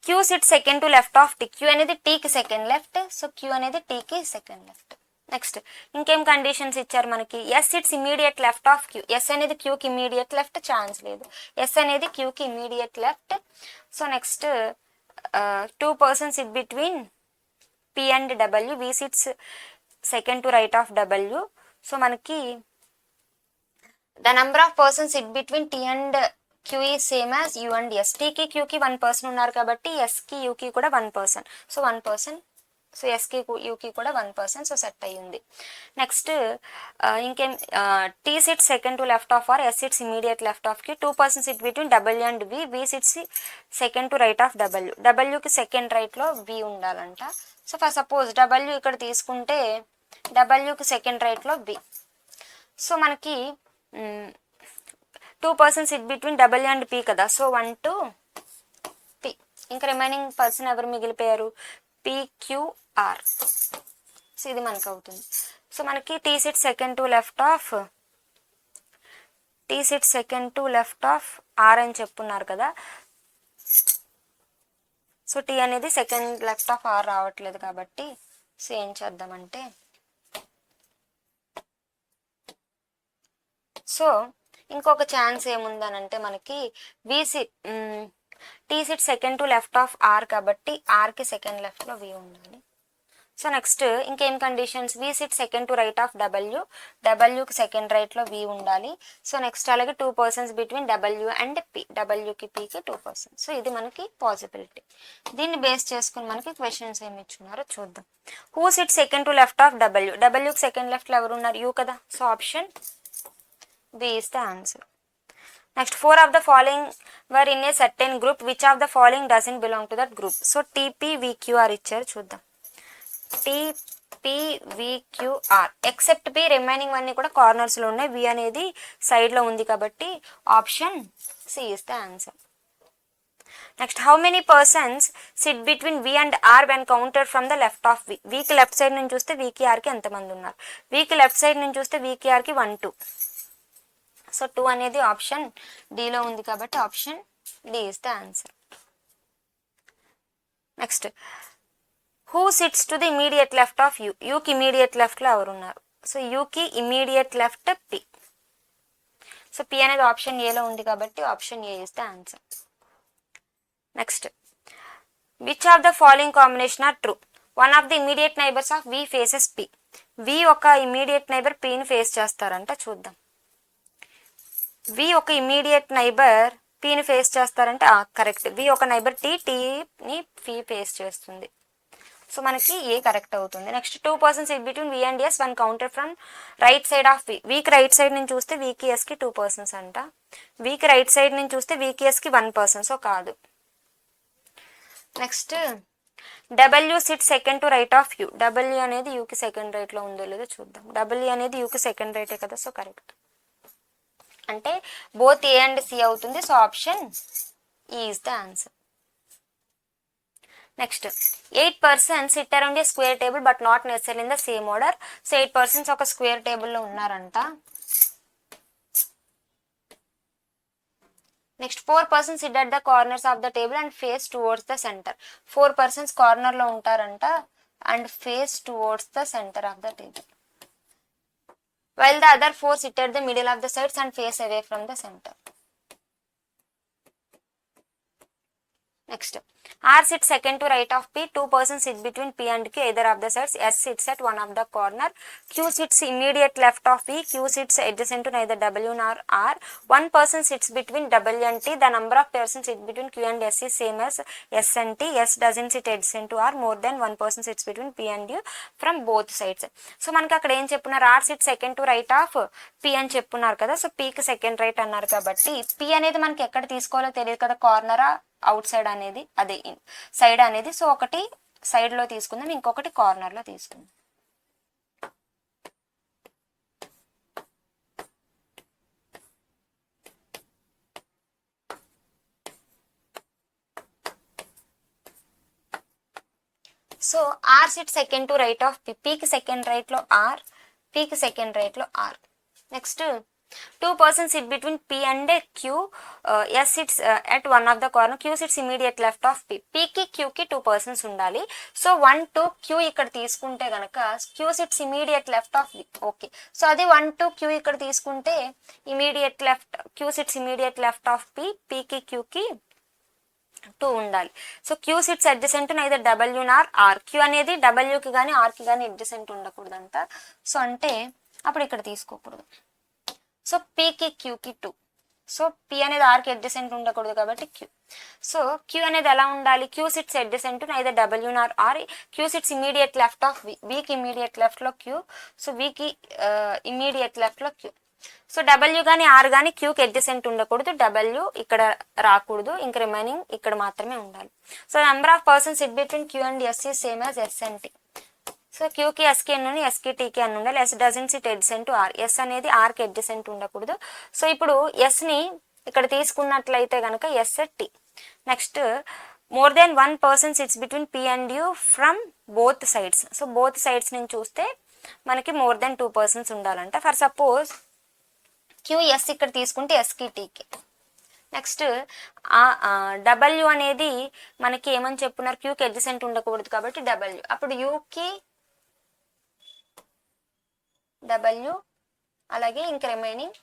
Q sit second to left of T. Q అనేది టీకి సెకండ్ లెఫ్ట్, సో క్యూ అనేది టీకి సెకండ్ లెఫ్ట్. నెక్స్ట్ ఇంకేం కండిషన్స్ ఇచ్చారు మనకి. S sits immediate left of Q. S అనేది క్యూకి ఇమీడియట్ లెఫ్ట్, ఛాన్స్ లేదు. ఎస్ అనేది క్యూకి immediate left. So next 2 persons sit between P and W, V sits second to right of W. So మనకి the number of persons sit between T and Q is same as U and S. టీకి క్యూకి 1 person ఉన్నారు కాబట్టి ఎస్కి యూకి కూడా 1 person. So 1 person. So ఎస్కి యూకి కూడా 1 person. సో సెట్ అయ్యింది. నెక్స్ట్ ఇంకేం T sits second to left of R, S sits immediate left of Q, 2 persons sit between W and V, V sits second to right of W, డబ్ల్యూకి second రైట్లో V ఉండాలంట. So for suppose W ఇక్కడ తీసుకుంటే డబ్ల్యూకి second రైట్లో V. So మనకి 2 persons sit between W and P కదా, so 1 to P. ఇంకా remaining person ఎవరు మిగిలిపోయారు, పిక్యూఆర్. సో ఇది మనకు అవుతుంది. సో మనకి T sit second to left of R అని చెప్పున్నారు కదా. సో టీ అనేది సెకండ్ లెఫ్ట్ ఆఫ్ ఆర్ రావట్లేదు కాబట్టి సో ఏం చేద్దామంటే సో ఇంకొక ఛాన్స్ ఏముందనంటే మనకి T sit second to left of R కాబట్టి ఆర్కి సెకండ్ లెఫ్ట్లో వి ఉండాలి. సో నెక్స్ట్ ఇంకేం conditions, V sit second to right of W, డబ్ల్యూకి సెకండ్ రైట్లో వి ఉండాలి. సో నెక్స్ట్ అలాగే 2 persons between W and P, డబ్ల్యూకి పీకి 2 persons. సో ఇది మనకి పాసిబిలిటీ. దీన్ని బేస్ చేసుకుని మనకి క్వశ్చన్స్ ఏమి ఇచ్చున్నారో చూద్దాం. Who sit second to left of W, డబ్ల్యూకి సెకండ్ లెఫ్ట్లో ఎవరు ఉన్నారు, యూ కదా. So option B is the answer. Next 4 of the following were in a certain group. Which of the following doesn't belong to that group? So TPVQR ఇచ్చారు చూద్దాం. TPVQR except P remaining అన్ని కూడా corners లో ఉన్నాయి. V అనేది side లో ఉంది కాబట్టి option C is the answer. Next how many persons sit between V and R when counted from the left of V? V కి లెఫ్ట్ సైడ్ నుంచి చూస్తే V కి R కి ఎంతమంది ఉన్నారు, V కి లెఫ్ట్ సైడ్ నుంచి చూస్తే V కి R కి 1 2. సో 2 అనేది ఆప్షన్ డిలో ఉంది కాబట్టి option D is the answer. Next who sits to the immediate left of U, యూకి ఇమీడియట్ లెఫ్ట్లో ఎవరు ఉన్నారు. సో యూకి immediate left P. So P అనేది ఆప్షన్ ఏలో ఉంది కాబట్టి option A is the answer. Next which of the following combination are true. One of the immediate neighbours of V faces P. V ఒక immediate neighbour పిని face చేస్తారంట చూద్దాం. V ఒక immediate neighbour పిని ఫేస్ చేస్తారంటే కరెక్ట్. వి ఒక neighbour టీని P face చేస్తుంది. సో మనకి ఏ కరెక్ట్ అవుతుంది. Next 2 persons in between V and S when counter from right side of V. వీకి రైట్ సైడ్ నుంచి చూస్తే వీకి ఎస్కి 2 persons అంట. వీకి రైట్ సైడ్ నుంచి చూస్తే వీకి ఎస్కి 1 person. సో కాదు. Next W SIT second to right of you. W అనేది యూకి సెకండ్ రైట్లో ఉందో లేదో చూద్దాం. డబ్ల్యూ అనేది యూకి సెకండ్ రైటే కదా. So correct. అంటే బోత్ ఏ అండ్ సి అవుతుంది. So option E is the answer. Next 8 persons SIT around a square table but not necessary in the same order. So 8 persons ఒక స్క్వేర్ టేబుల్లో ఉన్నారంట. Next 4 persons sit at the corners of the table and face towards the centre. 4 persons కార్నర్లో ఉంటారంట and face towards the centre of the table. While the other 4 sit at the middle of the sides and face away from the center. Next, R sits second to right of P. 2 persons sit between P and Q, either of the sides. S sits at one of the corner. Q sits immediate left of P. Q sits adjacent to neither W nor R. One person sits between W and T. The number of persons sit between Q and S is same as S and T. S doesn't sit adjacent to R. More than one person sits between P and U from both sides. So మనకి అక్కడ ఏం చెప్పున్నారు, R sits second to right of P అని చెప్పున్నారు కదా. So Pకి second right అన్నారు కాబట్టి P అనేది మనకి ఎక్కడ తీసుకోవాలో తెలియదు కదా, కార్నరా అవుట్ సైడ్ అనేది, అదే సైడ్ అనేది. సో ఒకటి సైడ్ లో తీసుకుందాం, ఇంకొకటి కార్నర్ లో తీసుకుందాం. So R sit second to right of P. పికి సెకండ్ రైట్ లో ఆర్, పికి సెకండ్ రైట్ లో R. Next 2 persons sit between P and Q. S sits at one of the corner. Q sits immediate left of P. P కి Q కి 2 persons ఉండాలి. So 1 2 Q ఇక్కడ తీసుకుంటే గనక Q sits immediate left of P. Okay, so అది 1 2 Q ఇక్కడ తీసుకుంటే immediate left, Q sits immediate left of P. P కి Q కి 2 ఉండాలి. So Q sits adjacent to neither W nor R. Q అనేది W కి కానీ R కి కానీ adjacent ఉండకూడదంట. సో అంటే అప్పుడు ఇక్కడ తీసుకోకూడదు. సో Pకి Qకి 2. సో P అనేది Rకి అడ్జసెంట్ ఉండకూడదు కాబట్టి Q. సో Q అనేది ఎలా ఉండాలి, Q sits adjacent neither W nor R. Q sits immediate left of V. Vకి ఇమీడియట్ లెఫ్ట్ లో Q. సో Vకి ఇమీడియట్ లెఫ్ట్ లో Q. సో W కానీ R కానీ Qకి అడ్జసెంట్ ఉండకూడదు, W ఇక్కడ రాకూడదు, ఇంక రిమైనింగ్ ఇక్కడ మాత్రమే ఉండాలి. So number of persons sit between Q and S is same as S and T. So Qకి Sకి ఎన్ని ఉన్నాయి, Sకి Tకి అన్ని ఉండాలి. S doesn't sit adjacent to R. S అనేది Rకి అడ్జసెంట్ ఉండకూడదు. సో ఇప్పుడు Sని ఇక్కడ తీసుకున్నట్లయితే కనుక S T. Next more than 1 person sits between P and U from both sides. So both sides నుంచి చూస్తే మనకి మోర్ దెన్ 2 persons ఉండాలంట. ఫర్ సపోజ్ QS ఇక్కడ తీసుకుంటే Sకి Tకి. నెక్స్ట్ W అనేది మనకి ఏమని చెప్పున్నారు, Qకి అడ్జసెంట్ ఉండకూడదు కాబట్టి W. అప్పుడు Uకి W అలాగే ఇంక రిమైనింగ్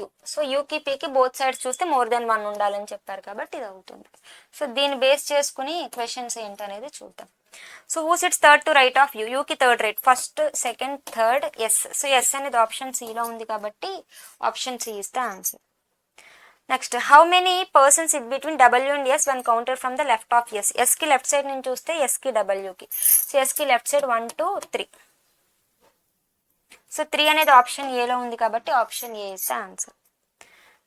U. సో Uకి Pకి బోత్ సైడ్స్ చూస్తే మోర్ దెన్ 1 ఉండాలని చెప్పారు కాబట్టి ఇది అవుతుంది. సో దీన్ని బేస్ చేసుకుని క్వశ్చన్స్ ఏంటనేది చూద్దాం. So who sits third to right of U. Uకి third right, first second third S. So S అనేది ఆప్షన్ Cలో ఉంది కాబట్టి option C is the answer. Next how many persons sit between W and S when counted from the left of S. Sకి left side నుంచి చూస్తే Sకి Wకి. So Sకి లెఫ్ట్ సైడ్ 1 2 3. సో 3 అనేది ఆప్షన్ ఏలో ఉంది కాబట్టి option A is the answer.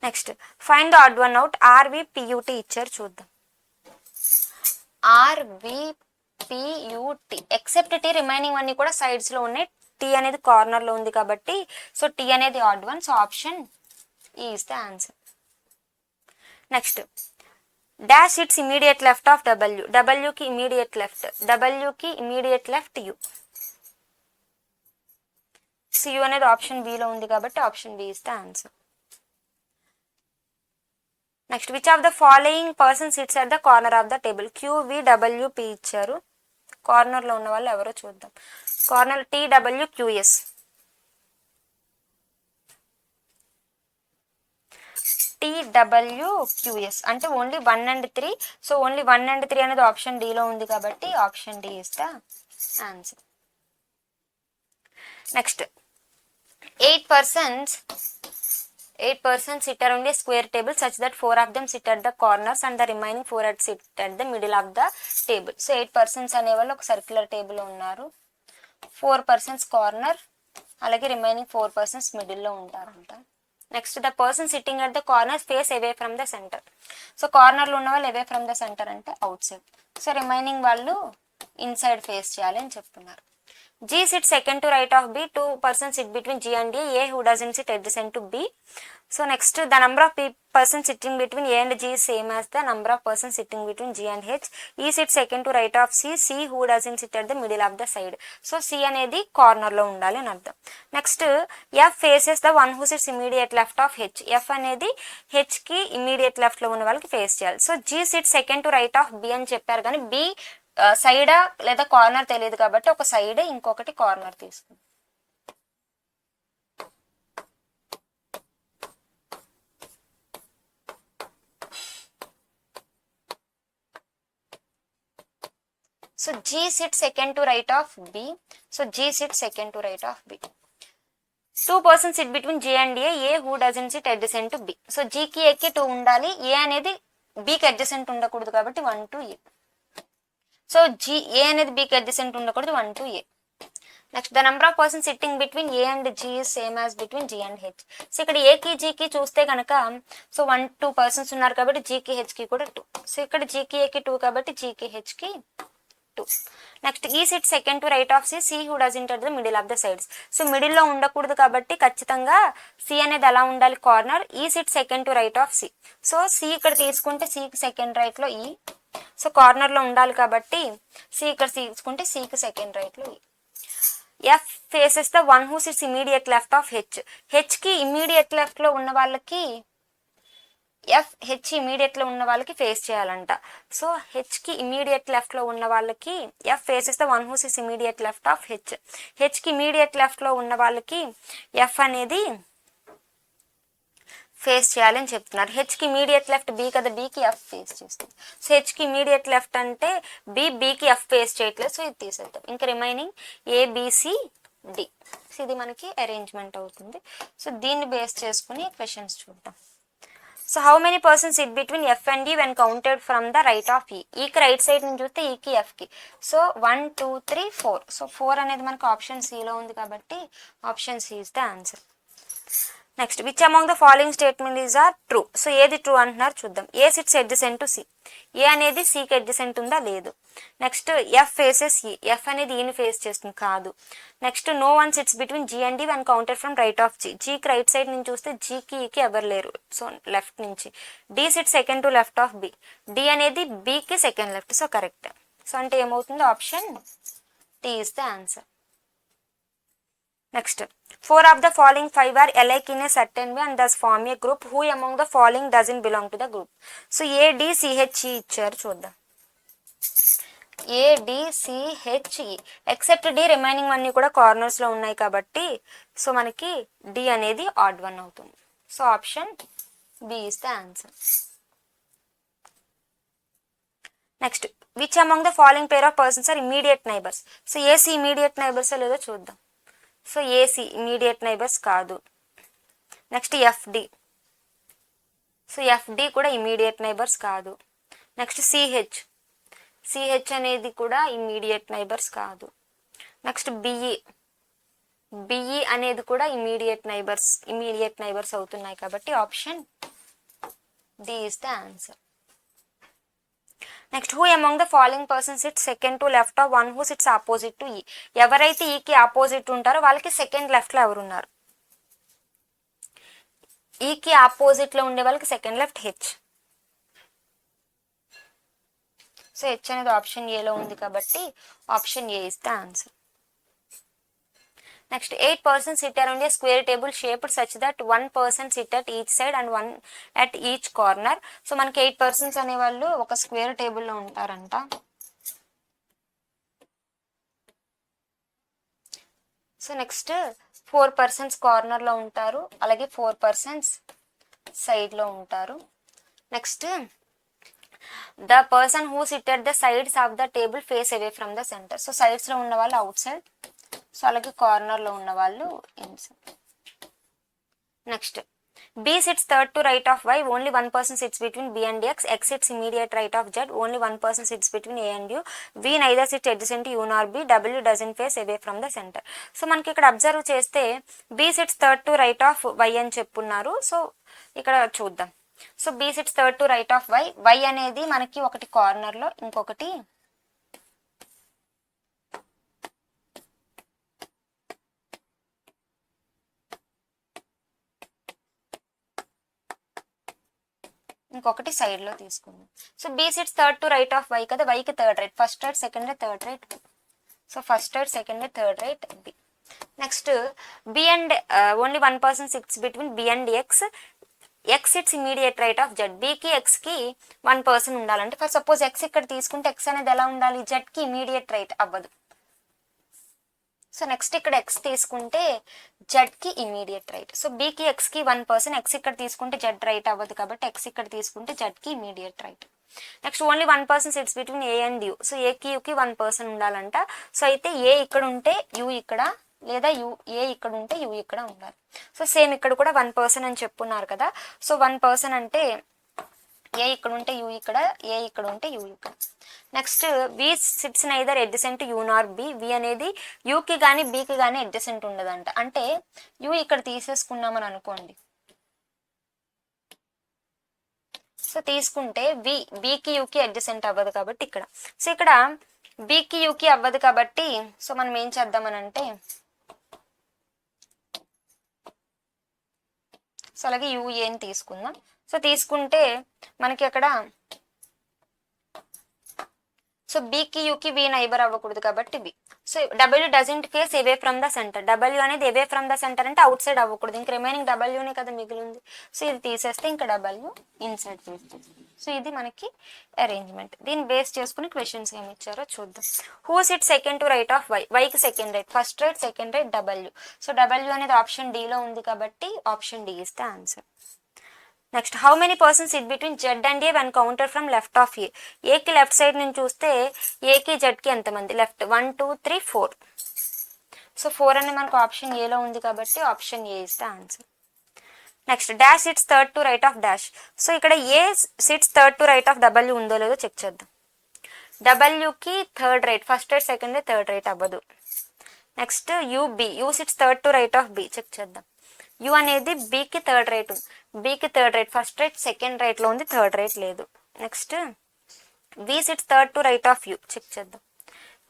Next find the odd one out. RVPUT ఇచ్చారు, చూద్దాం. RVPUT ఎక్సెప్ట్ T, రిమైనింగ్ అన్ని కూడా సైడ్స్ లో ఉన్నాయి. T అనేది కార్నర్ లో ఉంది కాబట్టి సో T అనేది odd one. So option E is the answer. Next dash sits immediate left of W. Wకి ఇమీడియట్ లెఫ్ట్, Wకి immediate left U. So U అనేది ఆప్షన్ బిలో ఉంది కాబట్టి option B is the answer. Next which of the following person sits at the corner of the table. QVWP ఇచ్చారు, corner లో ఉన్న వాళ్ళు ఎవరో చూద్దాం. Corner TWQS. TWQS అంటే only 1 and 3. So only 1 and 3 అనేది ఆప్షన్ డిలో ఉంది కాబట్టి option D is the answer. Next 8 persons sit around a square table such that 4 of them sit at the corners and the remaining 4 sit at the middle of the table. So 8 persons అనే వాళ్ళు ఒక circular table ఉన్నారు. 4 persons corner, అలాగే remaining 4 persons middle లో ఉంటారంట. Next the person sitting at the corner face away from the centre. So corner లో ఉన్న వాళ్ళు అవే ఫ్రమ్ ద సెంటర్ అంటే అవుట్ సైడ్. సో రిమైనింగ్ వాళ్ళు ఇన్సైడ్ ఫేస్ చేయాలి అని చెప్తున్నారు. G sits second to right of B, 2 persons sit between G and A who doesn't sit adjacent to B. So next, the number of persons sitting between A and G is same as the number of persons sitting between G and H. E sits second to right of C, C who doesn't sit at the middle of the side. So C అనేది corner లో ఉండాలి అని అర్థం. Next F faces the one who sits immediate left of H. F అనేది H కి immediate left లో ఉన్న వాళ్ళకి ఫేస్ చేయాలి. So G sits second to right of B అని చెప్పారు, కానీ B సైడా లేదా కార్నర్ తెలియదు కాబట్టి ఒక సైడ్ ఇంకొకటి కార్నర్ తీసుకుంది. So G sits second to right of B. So G sits second to right of B. 2 persons sit between J and A who doesn't sit adjacent to B. So G కి A కి 2 ఉండాలి, A అనేది B కి adjacent ఉండకూడదు కాబట్టి 1 to A. So A అనేది B కి adjacent ఉండకూడదు 1 to A. Next the number of persons sitting between A and G is same as between G and H. So ఇక్కడ A కి G కి చూస్తే కనుక సో 1-2 పర్సన్స్ ఉన్నారు కాబట్టి G కి H కి కూడా 2. సో ఇక్కడ G కి A కి 2 కాబట్టి G కి H కి 2. Next E sits second to right of C, C who doesn't at the middle of the sides. So middle లో ఉండకూడదు కాబట్టి ఖచ్చితంగా C అనేది ఎలా ఉండాలి, corner. E sits second to right of C. So C ఇక్కడ తీసుకుంటే C కి సెకండ్ రైట్ లో E, సో కార్నర్ లో ఉండాలి కాబట్టి C ఇక్కడ తీసుకుంటే C కి సెకండ్ రైట్ లో E. F faces the one who sits immediate left of H. H కి ఇమీడియట్ లెఫ్ట్ లో ఉన్న వాళ్ళకి H ఇమీడియట్ లో ఉన్న వాళ్ళకి ఫేస్ చేయాలంట. సో H కి ఇమీడియట్ లెఫ్ట్ లో ఉన్న వాళ్ళకి F faces the one who sits immediate left of H. H కి ఇమీడియట్ లెఫ్ట్ లో ఉన్న వాళ్ళకి F అనేది ఫేస్ చేయాలని చెప్తున్నారు. H కి ఇమీడియట్ లెఫ్ట్ B కదా, B కి F ఫేస్ చేస్తుంది. సో H కి ఇమీడియట్ లెఫ్ట్ అంటే B కి F ఫేస్ చేయట్లేదు, సో ఇది తీసేద్దాం. ఇంకా రిమైనింగ్ ABCD. సో ఇది మనకి అరేంజ్మెంట్ అవుతుంది. సో దీన్ని బేస్ చేసుకుని క్వశ్చన్స్ చూద్దాం. So how many persons sit between F and E when counted from the right of E. ఈకి రైట్ సైడ్ నుంచి చూస్తే ఈకి Fకి సో 1 2 3 4. సో 4 అనేది మనకు ఆప్షన్ సిలో ఉంది కాబట్టి option C is the answer. Next which among the following statement is are true. So ఏది ట్రూ అంటున్నారు చూద్దాం. A sits adjacent to C. ఏ అనేది సికి అడ్జసెంట్ ఉందా, లేదు. Next F faces E. F అనేది ఈని ఫేస్ చేస్తుంది, కాదు. Next no one sits between G and D when counted from right of G. జీకి రైట్ సైడ్ నుంచి చూస్తే జీకి ఈకి ఎవరు లేరు, సో లెఫ్ట్ నుంచి. D sit second to left of B. D అనేది బికి second left, so correct. So అంటే ఏమవుతుంది, option T is the answer. Next, 4 of the following 5 are alike in a certain way and thus form a group. Who among the following doesn't belong to the group? So A, D, C, H, E ఇచ్చారు చూద్దాం. A, D, C, H, E except D remaining అన్ని కూడా corners లో ఉన్నాయి కాబట్టి so మనకి D అనేది odd one అవుతుంది. So option B is the answer. Next, which among the following pair of persons are immediate neighbors? So AC immediate neighbors లేదో చూద్దాం. సో ఏసీ ఇమీడియట్ నైబర్స్ కాదు. Next FD. సో ఎఫ్డి కూడా immediate neighbours కాదు. Next CH. CH అనేది కూడా immediate neighbours కాదు. Next BE. BE అనేది కూడా ఇమీడియట్ నైబర్స్ అవుతున్నాయి కాబట్టి option D is the answer. Next who among the following person sits second to left of one who sits opposite to E. ఎవరైతే ఈకి opposite ఉంటారో వాళ్ళకి సెకండ్ లెఫ్ట్ లో ఎవరున్నారు, ఈకి ఆపోజిట్ లో ఉండే వాళ్ళకి second left H. So H అనేది ఆప్షన్ ఏలో ఉంది కాబట్టి option A is the answer. Next 8 persons sit around a square table shaped such that 1 person sit at each side and 1 at each corner. So మనకి 8 persons అనే వాళ్ళు ఒక square table లో ఉంటారంట. సో నెక్స్ట్ 4 persons కార్నర్ లో ఉంటారు, అలాగే 4 persons side లో ఉంటారు. Next the person who sit at the sides of the table face away from the centre. So sides లో ఉన్న వాళ్ళు అవుట్ సైడ్, సో అలాగే కార్నర్ లో ఉన్న వాళ్ళు inside. Next B sits third to right of Y, only one person sits between B and X. X sits immediate right of Z, only one person sits between A and U. V neither sits adjacent to U nor B. W doesn't face away from the center. So మనకి ఇక్కడ observe చేస్తే B sits third to right of Y అని చెప్పున్నారు. So ఇక్కడ చూద్దాం. So B sits third to right of Y. Y అనేది మనకి ఒకటి కార్నర్ లో, ఇంకొకటి ఇంకొకటి సైడ్లో తీసుకుందాం. So B sits third to right of Y కదా, వైకి third right, first right second right third right. So first right second right third right B. Next B and only one person sits between B and X. X its immediate right of Z. బీకి ఎక్స్కి one person ఉండాలంటే for suppose X ఇక్కడ తీసుకుంటే X అనేది ఎలా ఉండాలి, జెడ్కి immediate right అవ్వదు. సో నెక్స్ట్ ఇక్కడ ఎక్స్ తీసుకుంటే జెడ్కి ఇమీడియట్ రైట్. సో బీకి ఎక్స్కి వన్ పర్సన్, ఎక్స్ ఇక్కడ తీసుకుంటే జెడ్ రైట్ అవ్వదు కాబట్టి ఎక్స్ ఇక్కడ తీసుకుంటే జెడ్కి immediate right. Next only one person sits between A and U. So ఏకి యూకి వన్ పర్సన్ ఉండాలంట. సో అయితే ఏ ఇక్కడ ఉంటే యూ ఇక్కడ, లేదా యూ ఏ ఇక్కడ ఉంటే యూ ఇక్కడ ఉండాలి. సో సేమ్ ఇక్కడ కూడా వన్ పర్సన్ అని చెప్పున్నారు కదా. సో వన్ పర్సన్ అంటే ఏ ఇక్కడ ఉంటే యూ ఇక్కడ, ఏ ఇక్కడ ఉంటే యూ ఇక్కడ. Next V sits neither adjacent U nor B. V అనేది యూకి కానీ బీకి కానీ ఎడ్జసెంట్ ఉండదంట. అంటే యూ ఇక్కడ తీసేసుకున్నామని అనుకోండి. సో తీసుకుంటే వి బీకి యూకి అడ్జసెంట్ అవ్వదు కాబట్టి ఇక్కడ. సో ఇక్కడ బీకి యూకి అవ్వదు కాబట్టి సో మనం ఏం చేద్దామని అంటే, సో అలాగే యూఏని తీసుకుందాం. సో తీసుకుంటే మనకి అక్కడ సో బీకి యూకి వి నైబర్ అవ్వకూడదు కాబట్టి B. So W doesn't face away from the centre. W అనేది అవే ఫ్రమ్ ద సెంటర్ అంటే అవుట్ సైడ్ అవ్వకూడదు. ఇంక రిమైనింగ్ డబ్ల్యూనే కదా మిగిలింది. సో ఇది తీసేస్తే ఇంకా డబ్ల్యూ ఇన్సైడ్ ఫేస్. సో ఇది మనకి అరేంజ్మెంట్. దీన్ని బేస్ చేసుకుని క్వశ్చన్స్ ఏమి ఇచ్చారో చూద్దాం. Who sit second to right of Y. వైకి second right, first right second right W. So W అనేది ఆప్షన్ డిలో ఉంది కాబట్టి option D is the answer. Next how many persons sit between Z and A when counter from left of A. ఏకి left side నుంచి చూస్తే ఏకి జెడ్కి ఎంతమంది, left 1 2 3 4. So 4 అనేది మనకు ఆప్షన్ ఏలో ఉంది కాబట్టి option A is the answer. Next dash sits third to right of dash. So ఇక్కడ A sits third to right of W ఉందో లేదో చెక్ చేద్దాం. డబ్ల్యూకి third right, first right second right third right అవ్వదు. Next U B, U sits third to right of B. Check చేద్దాం. U అనేది బీకి third right ఉంది, బీకి third right, first right second రైట్లో ఉంది, థర్డ్ రైట్ లేదు. Next V sits third to right of U. Check చేద్దాం.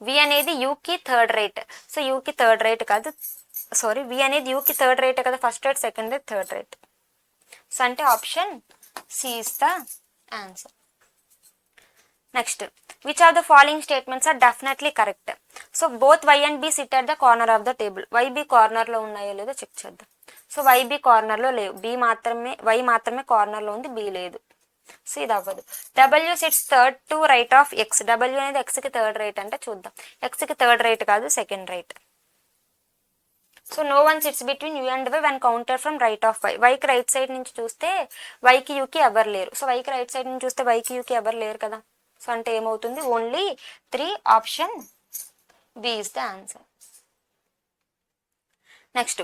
వి అనేది యూకి థర్డ్ రైట్. సో యూకి థర్డ్ రైట్ కాదు, సారీ వి అనేది యూకి థర్డ్ రైట్ కదా, first right second right third right. So అంటే option C is the answer. Next which are the following statements are definitely correct. So both Y and B sit at the corner of the table. Y B కార్నర్లో ఉన్నాయో లేదో check చేద్దాం. So why B కార్నర్లో లేవు, B మాత్రమే, why మాత్రమే కార్నర్లో ఉంది, బి లేదు. సో ఇది అవ్వదు. W sits third to right of X. W అనేది ఎక్స్కి థర్డ్ రైట్ అంటే చూద్దాం. ఎక్స్కి థర్డ్ రైట్ కాదు, second right. So no one sits between U and Y when counter from right of Y. వైకి రైట్ సైడ్ నుంచి చూస్తే వైకి యూకి ఎవరు లేరు. సో వైకి రైట్ సైడ్ నుంచి చూస్తే వైకి యూకి ఎవరు లేరు కదా. సో అంటే ఏమవుతుంది, only 3, option B is the answer. Next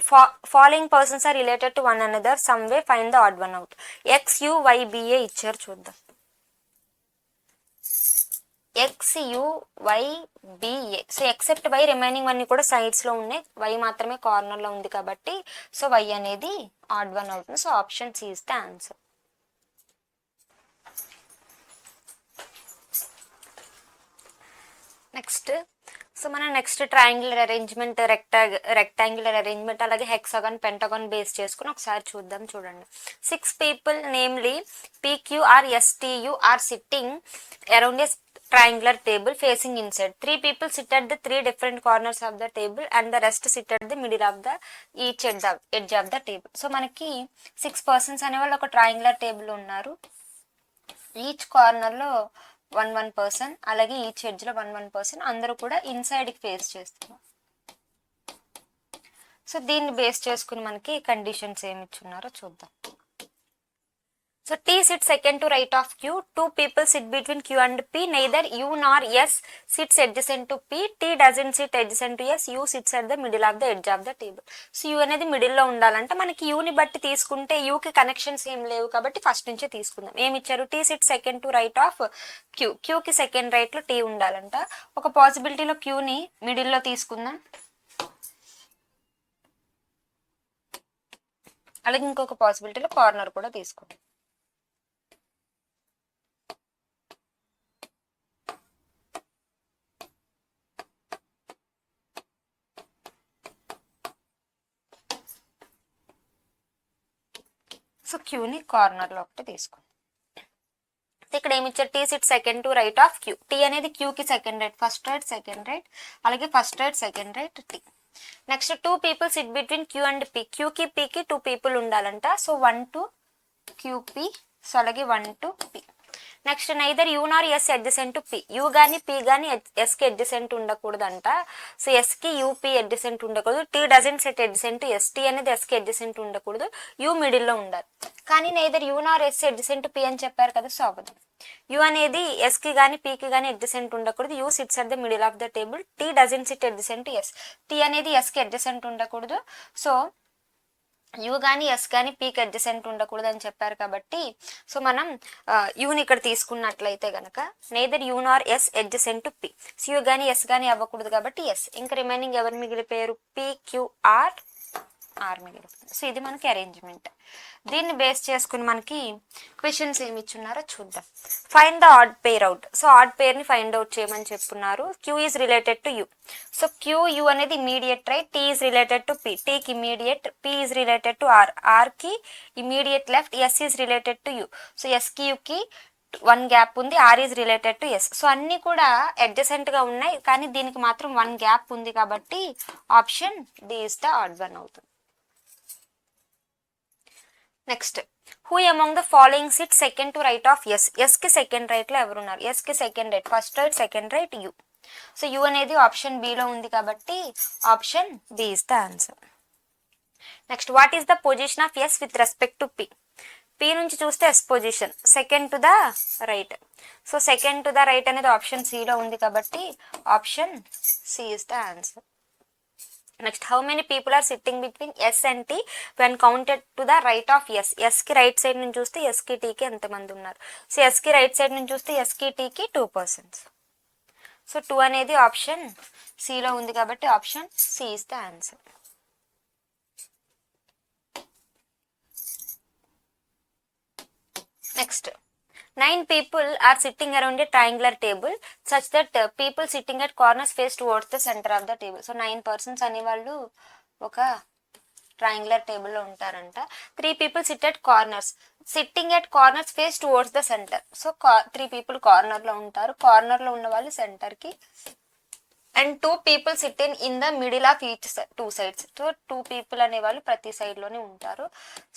following persons are related to one another some way, find the odd one out. X U Y B A ఇచ్చారు చూద్దాం. X U Y B A. So except Y remaining అన్ని కూడా సైడ్స్లో ఉన్నాయి, Y మాత్రమే కార్నర్లో ఉంది కాబట్టి సో వై అనేది ఆడ్ వన్ అవుతుంది. So option C is the answer. Next so మనం next triangular arrangement, rectangular arrangement, అలాగే హెక్సాగాన్, పెంటగాన్ బేస్ చేసుకుని ఒకసారి చూద్దాం. చూడండి. 6 people namely PQRSTU are sitting around a triangular table facing inside. 3 people sit at the 3 different corners of the table and the rest sit at the middle of the each edge of the table. So మనకి 6 persons అనే వాళ్ళు ఒక triangular table ఉన్నారు. Each కార్నర్లో 1 person, అలాగే each ఎడ్జ్లో 1 person, అందరూ కూడా ఇన్సైడ్కి ఫేస్ చేస్తున్నారు. సో దీన్ని బేస్ చేసుకుని మనకి కండిషన్స్ ఏమి ఇచ్చున్నారో చూద్దాం. So T sits second to right of Q. 2 people sit between Q and P. Neither U nor S sits adjacent to P. T doesn't sit adjacent to S. U sits at the middle of the edge of the table. So U అనేది మిడిల్లో ఉండాలంటే మనకి యూని బట్టి తీసుకుంటే యూకి connections ఏం లేవు కాబట్టి first నుంచే తీసుకుందాం. ఏమి ఇచ్చారు, T sits second to right of Q. Qకి సెకండ్ రైట్లో T ఉండాలంట. ఒక పాసిబిలిటీలో Qని మిడిల్లో తీసుకుందాం, అలాగే ఇంకొక పాసిబిలిటీలో కార్నర్ కూడా తీసుకుందాం. సో క్యూని కార్నర్లో ఒకటి తీసుకుందాం. ఇక్కడ ఏమి ఇచ్చారు, T sit second to right of Q. T అనేది క్యూకి second right, first right second right, అలాగే first right second right T. Next 2 people sit between Q and P. క్యూకి పీకి 2 people ఉండాలంట. సో 1 to క్యూపీ, సో అలాగే 1 to P. Next neither U nor S adjacent to P. U కానీ P కానీ ఎస్కి adjacent ఉండకూడదంట. So ఎస్కి UP adjacent ఉండకూడదు. T doesn't sit adjacent to S. T అనేది ఎస్కి అడ్జసెంట్ ఉండకూడదు. యూ మిడిల్లో ఉండాలి. కానీ neither U nor S adjacent to P అని చెప్పారు కదా, సో అవ్వదు. యూ అనేది ఎస్కి కానీ పీకి కానీ అడ్జసెంట్ ఉండకూడదు. U sits at the middle of the table. T doesn't sit adjacent to S. T అనేది ఎస్కి అడ్జసెంట్ ఉండకూడదు. సో యూ కానీ ఎస్ కానీ పీకి అడ్జసెంట్ ఉండకూడదు అని చెప్పారు కాబట్టి, సో మనం యూని ఇక్కడ తీసుకున్నట్లయితే కనుక neither U nor S adjacent to P. So U కానీ ఎస్ కానీ అవ్వకూడదు కాబట్టి ఎస్. ఇంకా రిమైనింగ్ ఎవరు మిగిలిపోయారు, పీక్యూఆర్ ఆర్ మిగిలిపోయింది. సో ఇది మనకి అరేంజ్మెంట్. దీన్ని బేస్ చేసుకుని మనకి క్వశ్చన్స్ ఏమి ఇచ్చున్నారో చూద్దాం. Find the odd pair out. So odd పేర్ని ఫైండ్ అవుట్ చేయమని చెప్పున్నారు. Q is related to U. So Q U అనేది immediate right, T is related to P, టీకి immediate, P is related to R, ఆర్కి immediate left, S is related to U. So ఎస్కి యూకి 1 gap ఉంది, R is related to S. So అన్నీ కూడా అడ్జసెంట్గా ఉన్నాయి, కానీ దీనికి మాత్రం 1 గ్యాప్ ఉంది కాబట్టి option D is the odd one అవుతుంది. Next who among the following sit second to right of S. ఎస్కి సెకండ్ రైట్లో ఎవరున్నారు, ఎస్కి second right, first right second right U. So U అనేది ఆప్షన్ బిలో ఉంది కాబట్టి option B is the answer. Next what is the position of S with respect to P. P నుంచి చూస్తే S position second to the right. So second to the right అనేది option సిలో ఉంది కాబట్టి option C is the answer. Next how many people are sitting between S and T when counted to the right of S. ఎస్కి right side నుంచి చూస్తే ఎస్కి టీకి ఎంతమంది ఉన్నారు. సో ఎస్కి రైట్ సైడ్ నుంచి చూస్తే ఎస్కి టీకి 2 persons. సో 2 అనేది ఆప్షన్ సిలో ఉంది కాబట్టి option C is the answer. Next 9 people are sitting around a triangular table such that people sitting at corners face towards the center of the table. So 9 persons అనేవాళ్ళు ఒక ట్రయాంగులర్ టేబుల్లో ఉంటారంట. 3 people sit at corners. Sitting at corners face towards the centre. So 3 people కార్నర్లో ఉంటారు, కార్నర్లో ఉన్న వాళ్ళు సెంటర్కి. And 2 people sit in the middle of each 2 sides. So 2 people అనేవాళ్ళు ప్రతి సైడ్లోనే ఉంటారు.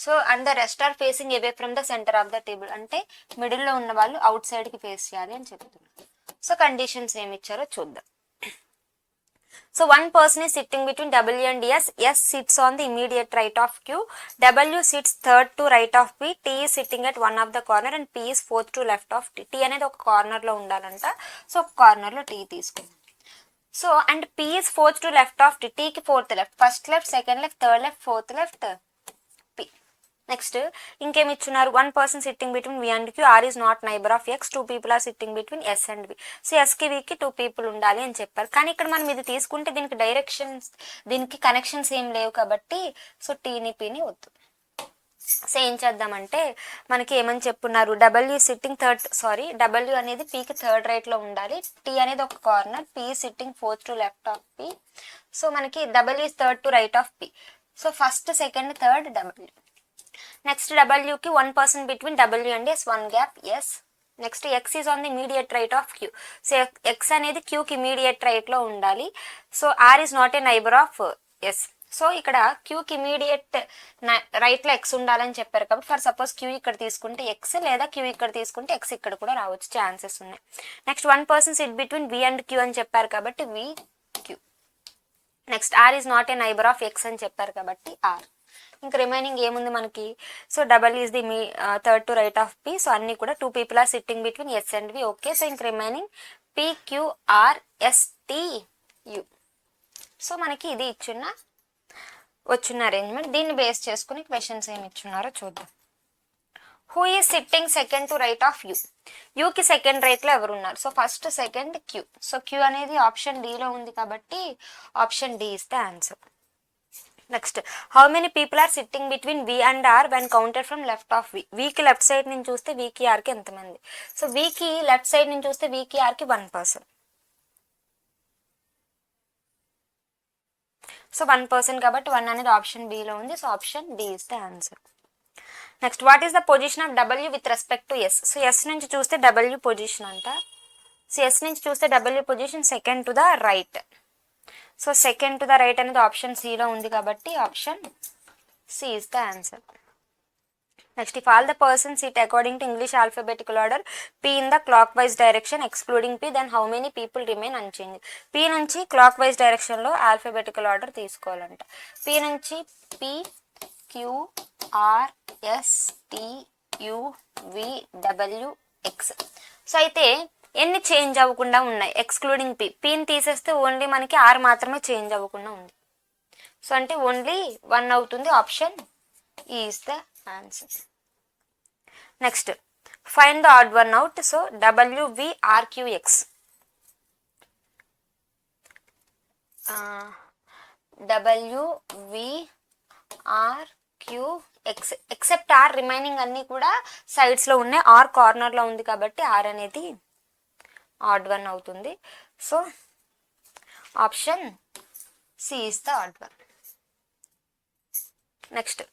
So and the rest are facing away from the centre of the table. అంటే మిడిల్లో ఉన్న వాళ్ళు అవుట్ సైడ్కి ఫేస్ చేయాలి అని చెప్తున్నారు. సో కండిషన్స్ ఏమి ఇచ్చారో చూద్దాం. So 1 person is sitting between W and S. S sits on the immediate right of Q. W sits third to right of P. T is sitting at one of the corner and P is fourth to left of T. T అనేది ఒక కార్నర్లో ఉండాలంట. So ఒక కార్నర్లో T తీసుకుందాం. So and P is fourth to left of T. T కి fourth left, first left, second left, third left, fourth left P. Next ఇంకేమి ఇచ్చున్నారు, 1 person sitting between V and Q. R is not neighbor of X. 2 people are sitting between S and V. So Sకి Vకి 2 people ఉండాలి అని చెప్పారు. కానీ ఇక్కడ మనం ఇది తీసుకుంటే దీనికి డైరెక్షన్స్, దీనికి కనెక్షన్స్ ఏం లేవు కాబట్టి సో టీని పీని వద్దు. సో ఏం చేద్దామంటే మనకి ఏమని చెప్పున్నారు, డబ్ల్యూ అనేది పీకి థర్డ్ రైట్లో ఉండాలి. టీ అనేది ఒక corner, P sitting fourth to left of P. So మనకి W is third to right of P. So first second third W. Next డబ్ల్యూకి 1 person between W and S, 1 gap S. Next X is on the immediate right of Q. So X అనేది క్యూకి immediate రైట్లో ఉండాలి. So R is not a neighbour of S. So ఇక్కడ క్యూకి immediate రైట్లో X ఉండాలని చెప్పారు కాబట్టి ఫర్ సపోజ్ క్యూ ఇక్కడ తీసుకుంటే ఎక్స్, లేదా క్యూ ఇక్కడ తీసుకుంటే ఎక్స్ ఇక్కడ కూడా రావచ్చు, ఛాన్సెస్ ఉన్నాయి. Next 1 person sit between V and Q అని చెప్పారు కాబట్టి V Q. Next R is not a neighbour of X అని చెప్పారు కాబట్టి ఆర్. ఇంకా రిమైనింగ్ ఏముంది మనకి, so W is the third to right of P. So అన్ని కూడా 2 people are sitting between S and V. Okay, so ఇంక remaining P Q R S T U. So మనకి ఇది వచ్చిన అరేంజ్మెంట్. దీన్ని బేస్ చేసుకుని క్వశ్చన్స్ ఏమి ఇచ్చున్నారో చూద్దాం. Who is sitting second to right of U. యూకి సెకండ్ రైట్లో ఎవరు ఉన్నారు, so first second Q. So Q అనేది ఆప్షన్ డిలో ఉంది కాబట్టి option D is the answer. Next how many people are sitting between V and R when counted from left of V. వీకి left side నుంచి చూస్తే వీకి ఆర్కి ఎంతమంది. సో వీకి లెఫ్ట్ సైడ్ నుంచి చూస్తే వీకి ఆర్కి 1 person. సో 1 person కాబట్టి 1 అనేది ఆప్షన్ బిలో ఉంది. So option D is the answer. Next what is the position of W with respect to S. So S నుంచి చూస్తే డబ్ల్యూ పొజిషన్ అంట. సో ఎస్ నుంచి చూస్తే W position second to the right. So second to the right అనేది option సిలో ఉంది కాబట్టి option C is the answer. Next if all the persons sit according to English alphabetical order P in the clockwise direction excluding P, then how many people remain unchanged. P నుంచి clockwise direction లో alphabetical order తీసుకోవాలంట. P నుంచి P Q R S T U V W X. So అయితే ఎన్ని change అవ్వకుండా ఉన్నాయి excluding P. పిని తీసేస్తే only మనకి are మాత్రమే చేంజ్ అవ్వకుండా ఉంది. సో అంటే ఓన్లీ 1 అవుతుంది. Option is the answer. Next find the odd one out. So WVRQX. WVRQX except R, remaining అన్నీ కూడా సైడ్స్లో ఉన్నాయి. ఆర్ కార్నర్లో ఉంది కాబట్టి ఆర్ అనేది ఆడ్ వన్ అవుతుంది. So option C is the odd one. Next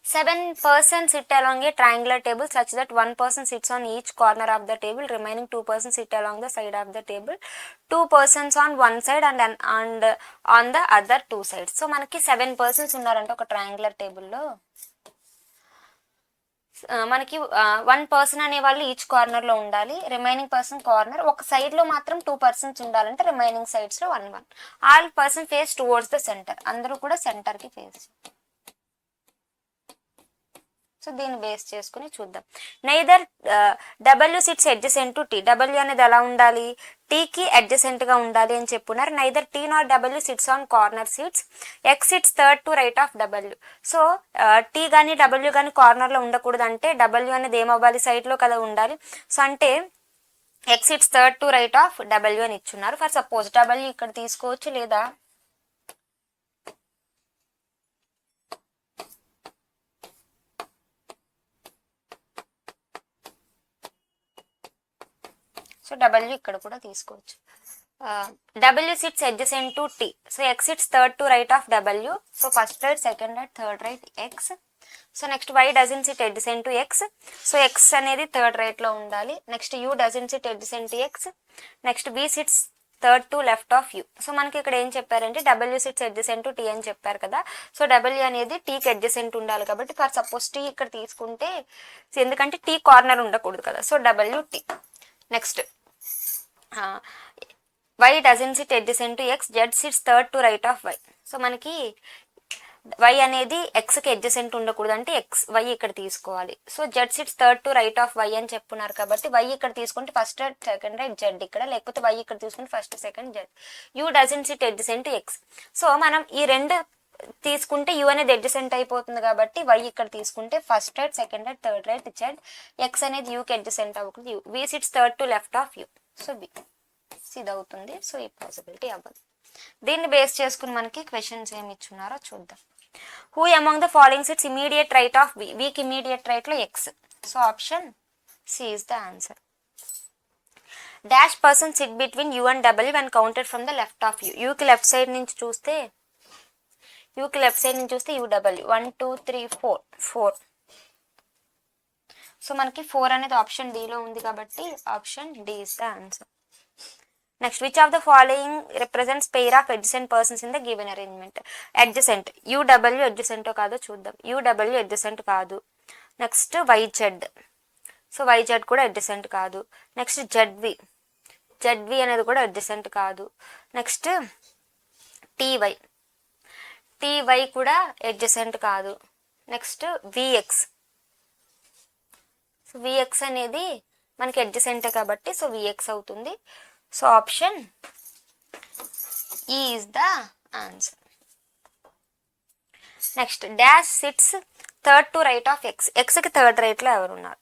7 persons sit along a triangular table such that 1 person sits on each corner of the table, remaining 2 persons sit along the side of the table, 2 persons on one side and on the other 2 sides. So మనకి 7 persons ఉన్నారంటే ఒక ట్రయాంగులర్ టేబుల్లో మనకి 1 person అనే వాళ్ళు each కార్నర్లో ఉండాలి, రిమైనింగ్ పర్సన్ కార్నర్. ఒక సైడ్లో మాత్రం 2 persons ఉండాలంటే రిమైనింగ్ సైడ్స్లో 1. All person face towards the centre. అందరూ కూడా సెంటర్కి ఫేస్. సో దీన్ని బేస్ చేసుకుని చూద్దాం. Neither W sits adjacent to T. W అనేది ఎలా ఉండాలి, టీకి అడ్జసెంట్గా ఉండాలి అని చెప్పున్నారు. Neither T not W sits on corner seats. X sits third to right of W. So T కానీ డబ్ల్యూ కానీ కార్నర్లో ఉండకూడదు అంటే డబ్ల్యూ అనేది ఏమవ్వాలి, సైడ్లో కదా ఉండాలి. సో అంటే X sits third to right of W అని ఇచ్చున్నారు. ఫర్ సపోజ్ డబ్ల్యూ ఇక్కడ తీసుకోవచ్చు, లేదా సో డబ్ల్యూ ఇక్కడ కూడా తీసుకోవచ్చు. W sits adjacent to T. So X sits third to right of W. So first right, second right, third right X. So next Y doesn't sit adjacent to X. So X అనేది third రైట్లో ఉండాలి. Next U doesn't sit adjacent to X. Next B sits third to left of U. So మనకి ఇక్కడ ఏం చెప్పారంటే W sits adjacent to T అని చెప్పారు కదా. సో డబ్ల్యూ అనేది టీకి అడ్జసెంట్ ఉండాలి కాబట్టి ఫర్ సపోజ్ టీ ఇక్కడ తీసుకుంటే, ఎందుకంటే టీ కార్నర్ ఉండకూడదు కదా, so W T. Next Y doesn't sit adjacent to X. Z sits third to right of Y. So మనకి వై అనేది ఎక్స్కి అడ్జసెంట్ ఉండకూడదు అంటే వై ఇక్కడ తీసుకోవాలి. So Z sits third to right of Y అని చెప్పున్నారు కాబట్టి వై ఇక్కడ తీసుకుంటే first right, second right, Z ఇక్కడ, లేకపోతే వై ఇక్కడ తీసుకుంటే first second Z. U doesn't sit adjacent to X. So మనం ఈ రెండు తీసుకుంటే యూ అనేది అడ్జసెంట్ అయిపోతుంది కాబట్టి వై ఇక్కడ తీసుకుంటే first right, second right, third right, Z. X అనేది యూకి అడ్జసెంట్ అవ్వకూడదు. U. V sits third to left of U. So B ఇది అవుతుంది. సో ఈ పాసిబిలిటీ అవ్వదు. దీన్ని బేస్ చేసుకుని మనకి క్వశ్చన్స్ ఏమి ఇచ్చున్నారో చూద్దాం. Who among the following sits immediate right of V. వీకి ఇమీడియట్ రైట్లో X. So option C is the answer. Dash person sit between U and W and counted from the left of U. యూకి left side నుంచి చూస్తే you W 1 2 3 4. So మనకి 4 అనేది option డిలో ఉంది కాబట్టి option D is the answer. Next which of the following represents pair of adjacent persons in the given arrangement. Adjacent U W అడ్జసెంటో కాదో చూద్దాం. యూడబ్ల్యూ అడ్జసెంట్ కాదు. Next Y Z. సో వైజెడ్ కూడా అడ్జసెంట్ కాదు. నెక్స్ట్ జెడ్వి అనేది కూడా అడ్జసెంట్ కాదు. Next T Y కూడా అడ్జసెంట్ కాదు. Next V X. సో విఎక్స్ అనేది మనకి అడ్జసెంటే కాబట్టి సో విఎక్స్ అవుతుంది. So option E is the answer. Next dash sits third to right of X. ఎక్స్కి థర్డ్ రైట్లో ఎవరున్నారు?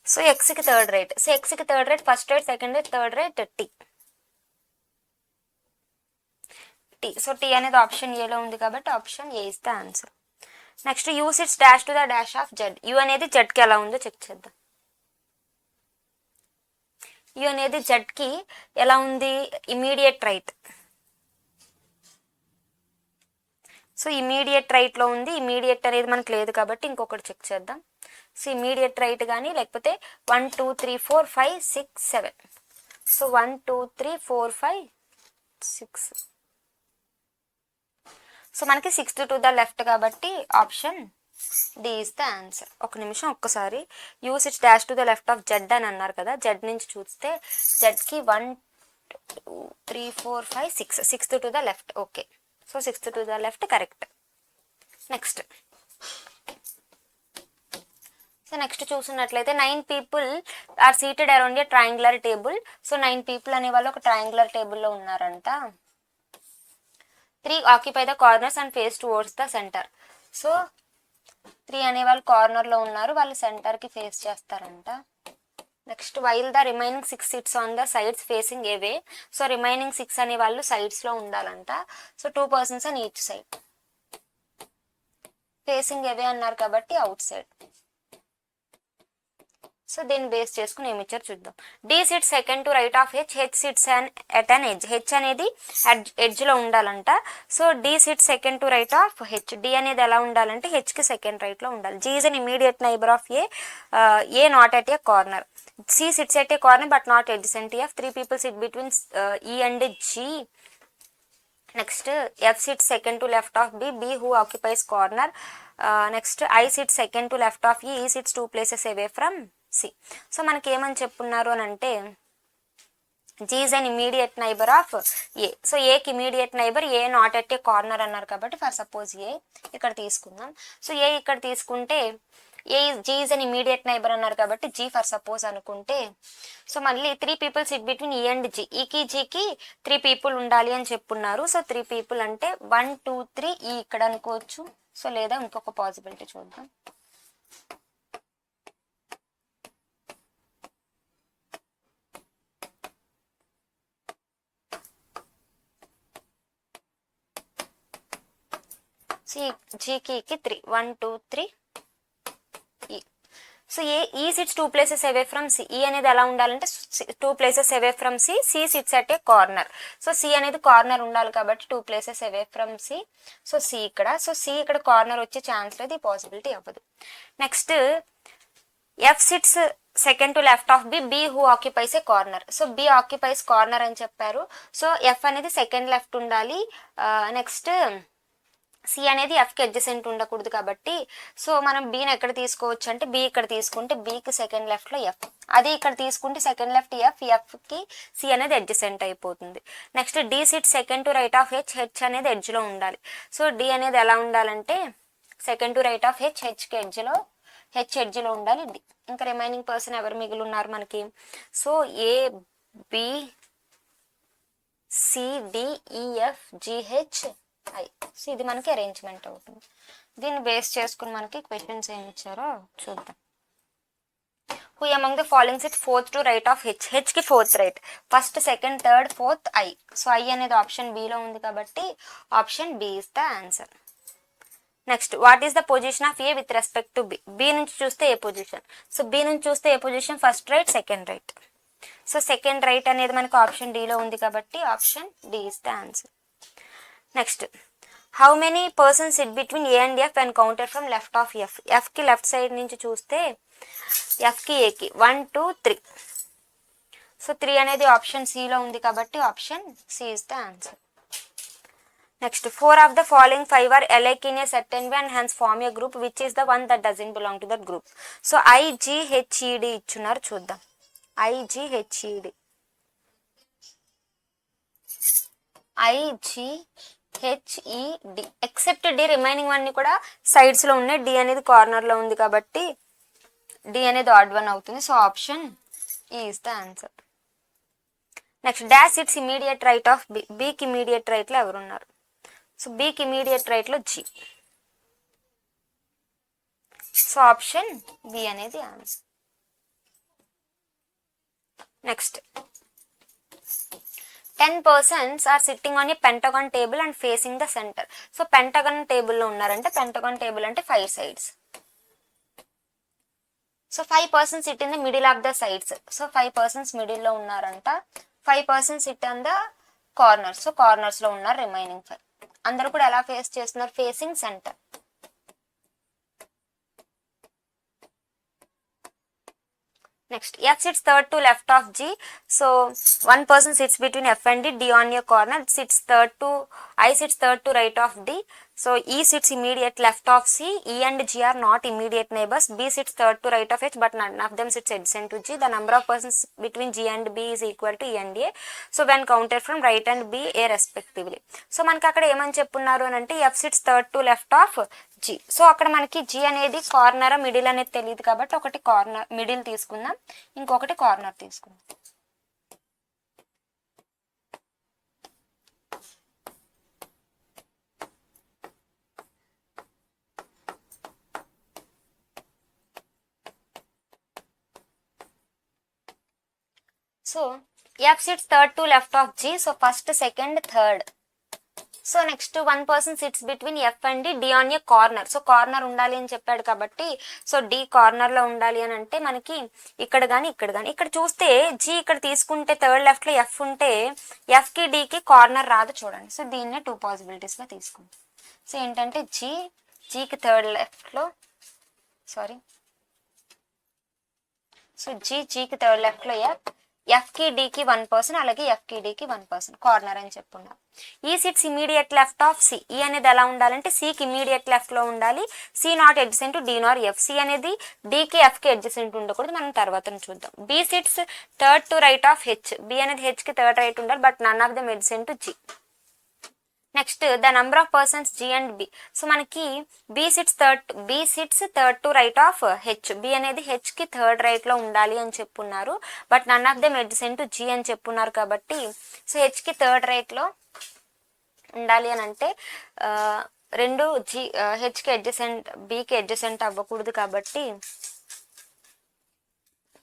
సో ఎక్స్కి థర్డ్ రైట్. సో ఎక్స్కి third right first right, second right, third right T. So T అనేది option ఏలో ఉంది కాబట్టి option A is the answer. Next U sits dash to the dash of Z. U అనేది జెడ్కి ఎలా ఉందో చెక్ చేద్దాం. యూ అనేది జెడ్కి ఎలా ఉంది? Immediate right. సో ఇమీడియట్ రైట్లో ఉంది, ఇమీడియట్ అనేది మనకు లేదు కాబట్టి ఇంకొకటి చెక్ చేద్దాం. సో ఇమీడియట్ రైట్ కానీ లేకపోతే 1 2 3 4 5 6 7. సో 1 2 3 4 5 6. సో మనకి 6th to the left కాబట్టి option D is the answer. ఒక నిమిషం ఒక్కసారి U's its dash to the left of Z అని అన్నారు కదా, జెడ్ నుంచి చూస్తే జెడ్కి 1 2 3 4 5 6, 6th to the left. Okay, so 6th to the left correct. Next so next చూసినట్లయితే 9 people are seated around a triangular table. So 9 people అనే వాళ్ళు ఒక ట్రయాంగులర్ టేబుల్లో ఉన్నారంట. 3 occupy the corners and face towards the centre. So 3 అనే వాళ్ళు కార్నర్లో ఉన్నారు, వాళ్ళు సెంటర్కి ఫేస్ చేస్తారంట. Next while the remaining 6 sits on the sides facing away. So remaining 6 అనే వాళ్ళు సైడ్స్లో ఉండాలంట. So 2 persons on each side. Facing away అన్నారు కాబట్టి అవుట్ సైడ్. సో దీన్ని బేస్ చేసుకుని ఏమి ఇచ్చారు చూద్దాం. D sits second to right of H, H sits at an edge. H అనేది ఎడ్జ్లో ఉండాలంట. So D sits second to right of H. D అనేది ఎలా ఉండాలంటే హెచ్కి సెకండ్ రైట్లో ఉండాలి. G is an immediate neighbour of A not at a corner. C sits at a corner but not adjacent F. 3 people sit between E and G. Next F sits second to left of B, B who occupies corner. Next I sits second to left of E sits 2 places away from C. So మనకి ఏమని చెప్పున్నారు అని అంటే G is an immediate neighbour of A. So ఏకి immediate neighbour A not at a corner అన్నారు కాబట్టి for suppose A ఇక్కడ తీసుకుందాం. సో ఏ ఇక్కడ తీసుకుంటే G is an immediate neighbour అన్నారు కాబట్టి జీ ఫర్ సపోజ్ అనుకుంటే, సో మళ్ళీ 3 people sit between E and G. ఈకి జీకి 3 people ఉండాలి అని చెప్పున్నారు. సో 3 people అంటే 1 2 3 ఈ ఇక్కడ అనుకోవచ్చు. సో లేదా ఇంకొక పాసిబిలిటీ చూద్దాం. జీకి 3 1 2 3 E. So E sits 2 places away from C. E అనేది ఎలా ఉండాలంటే 2 places away from C. C sits at a corner. So C అనేది కార్నర్ ఉండాలి కాబట్టి 2 places away from C. So C ఇక్కడ, సో సి ఇక్కడ కార్నర్ వచ్చే ఛాన్స్ లేదు, ఈ పాసిబిలిటీ అవ్వదు. Next F sits second to left of B, B who occupies a corner. So B occupies corner అని చెప్పారు. సో ఎఫ్ అనేది సెకండ్ లెఫ్ట్ ఉండాలి. నెక్స్ట్ సి అనేది ఎఫ్కి అడ్జసెంట్ ఉండకూడదు కాబట్టి సో మనం బీని ఎక్కడ తీసుకోవచ్చు అంటే బి ఇక్కడ తీసుకుంటే బీకి సెకండ్ లెఫ్ట్లో ఎఫ్, అది ఇక్కడ తీసుకుంటే సెకండ్ లెఫ్ట్ ఎఫ్, ఎఫ్కి సి అనేది అడ్జసెంట్ అయిపోతుంది. Next D sit second to right of H, H అనేది ఎడ్జ్లో ఉండాలి. సో డి అనేది ఎలా ఉండాలంటే second to right of H, హెచ్కి ఎడ్జ్లో, హెచ్ ఎడ్జ్లో ఉండాలి డి. ఇంకా రిమైనింగ్ పర్సన్ ఎవరు మిగిలి ఉన్నారు మనకి? So A B C D E F G H I. So ఇది మనకి అరేంజ్మెంట్ అవుతుంది. దీన్ని బేస్ చేసుకుని మనకి క్వశ్చన్స్ ఏమి ఇచ్చారో చూద్దాం. Who among the following sit fourth to right of H. హెచ్కి fourth right, first second third fourth I. So I అనేది ఆప్షన్ బిలో ఉంది కాబట్టి option B is the answer. Next what is the position of A with respect to B. B నుంచి చూస్తే A position. So B నుంచి చూస్తే A position? First right second right. So second right అనేది మనకు option డిలో ఉంది కాబట్టి option D is the answer. Next how many persons sit between A and F and counter from left of F. ఎఫ్కి left side నుంచి చూస్తే ఎఫ్కి ఏకి 1 2 3. So 3 అనేది ఆప్షన్ సిలో ఉంది కాబట్టి option C is the answer. Next 4 of the following 5 are alike in a certain way and hence form a group which is the one that doesn't belong to that group. So IGHED ఇచ్చున్నారు చూద్దాం. IGHED except D, remaining అన్ని కూడా సైడ్స్లో ఉన్నాయి. D అనేది కార్నర్లో ఉంది కాబట్టి డి అనేది ఆడ్ వన్ అవుతుంది. So option E is the answer. Next dash it's immediate right of B. బికి ఇమీడియట్ రైట్లో ఎవరున్నారు? సో బికి ఇమీడియట్ రైట్లో జి. సో ఆప్షన్ బి అనేది answer. Next 10 persons are sitting on a pentagon table and facing the center. So pentagon టేబుల్లో ఉన్నారంటే pentagon table అంటే 5 sides. So 5 persons sit in the middle of the sides. So 5 persons మిడిల్లో ఉన్నారంట. 5 persons sit on the corners. So కార్నర్స్లో ఉన్నారు remaining 5. అందరూ కూడా ఎలా ఫేస్ చేస్తున్నారు, facing centre. Next, F sits third to left of G. So one person sits between F and D on a corner. I sits third to right of D. So E sits immediate left of C. E and G are not immediate neighbors. B sits third to right of H, but none of them sits adjacent to G. The number of persons between G and B is equal to E and A. So when counted from right and B, A respectively. So మనకి అక్కడ ఏమని చెప్పున్నారు అని అంటే F sits third to left of G. So అక్కడ మనకి G అనేది corner middle అనేది తెలియదు కాబట్టి ఒకటి కార్నర్ మిడిల్ తీసుకుందాం, ఇంకొకటి కార్నర్ తీసుకుందాం. So F sits third to left of G. So first, second, third. So next one person sits between F and D on a corner. So corner ఉండాలి అని చెప్పాడు కాబట్టి సో డి కార్నర్లో ఉండాలి అని అంటే మనకి ఇక్కడ కానీ ఇక్కడ చూస్తే జీ ఇక్కడ తీసుకుంటే థర్డ్ లెఫ్ట్లో ఎఫ్ ఉంటే ఎఫ్కి డికి కార్నర్ రాదు చూడండి. సో దీన్నే 2 పాసిబిలిటీస్గా తీసుకుంటాం. సో ఏంటంటే జీకి థర్డ్ లెఫ్ట్లో సో జీకి థర్డ్ లెఫ్ట్లో ఎఫ్కి డికి 1%, అలాగే ఎఫ్కి డికి 1% కార్నర్ అని చెప్పుకున్నాం. E sits immediate left of C. E అనేది ఎలా ఉండాలంటే సికి ఇమీడియట్ లెఫ్ట్లో ఉండాలి. C not adjacent to D nor F. C అనేది డికి ఎఫ్కి అడ్జసెంట్ ఉండకూడదు, మనం తర్వాత చూద్దాం. B sits third to right of H. B అనేది హెచ్కి థర్డ్ రైట్ ఉండాలి, but none of them adjacent to G. Next the number of persons G and B. So మనకి B sits third to right of H. B అనేది హెచ్కి third రైట్లో ఉండాలి అని చెప్పున్నారు, but none of them adjacent to G అని చెప్పున్నారు కాబట్టి సో హెచ్కి థర్డ్ రైట్లో ఉండాలి అని అంటే రెండు హెచ్కి అడ్జసెంట్ బికి అడ్జసెంట్ అవ్వకూడదు కాబట్టి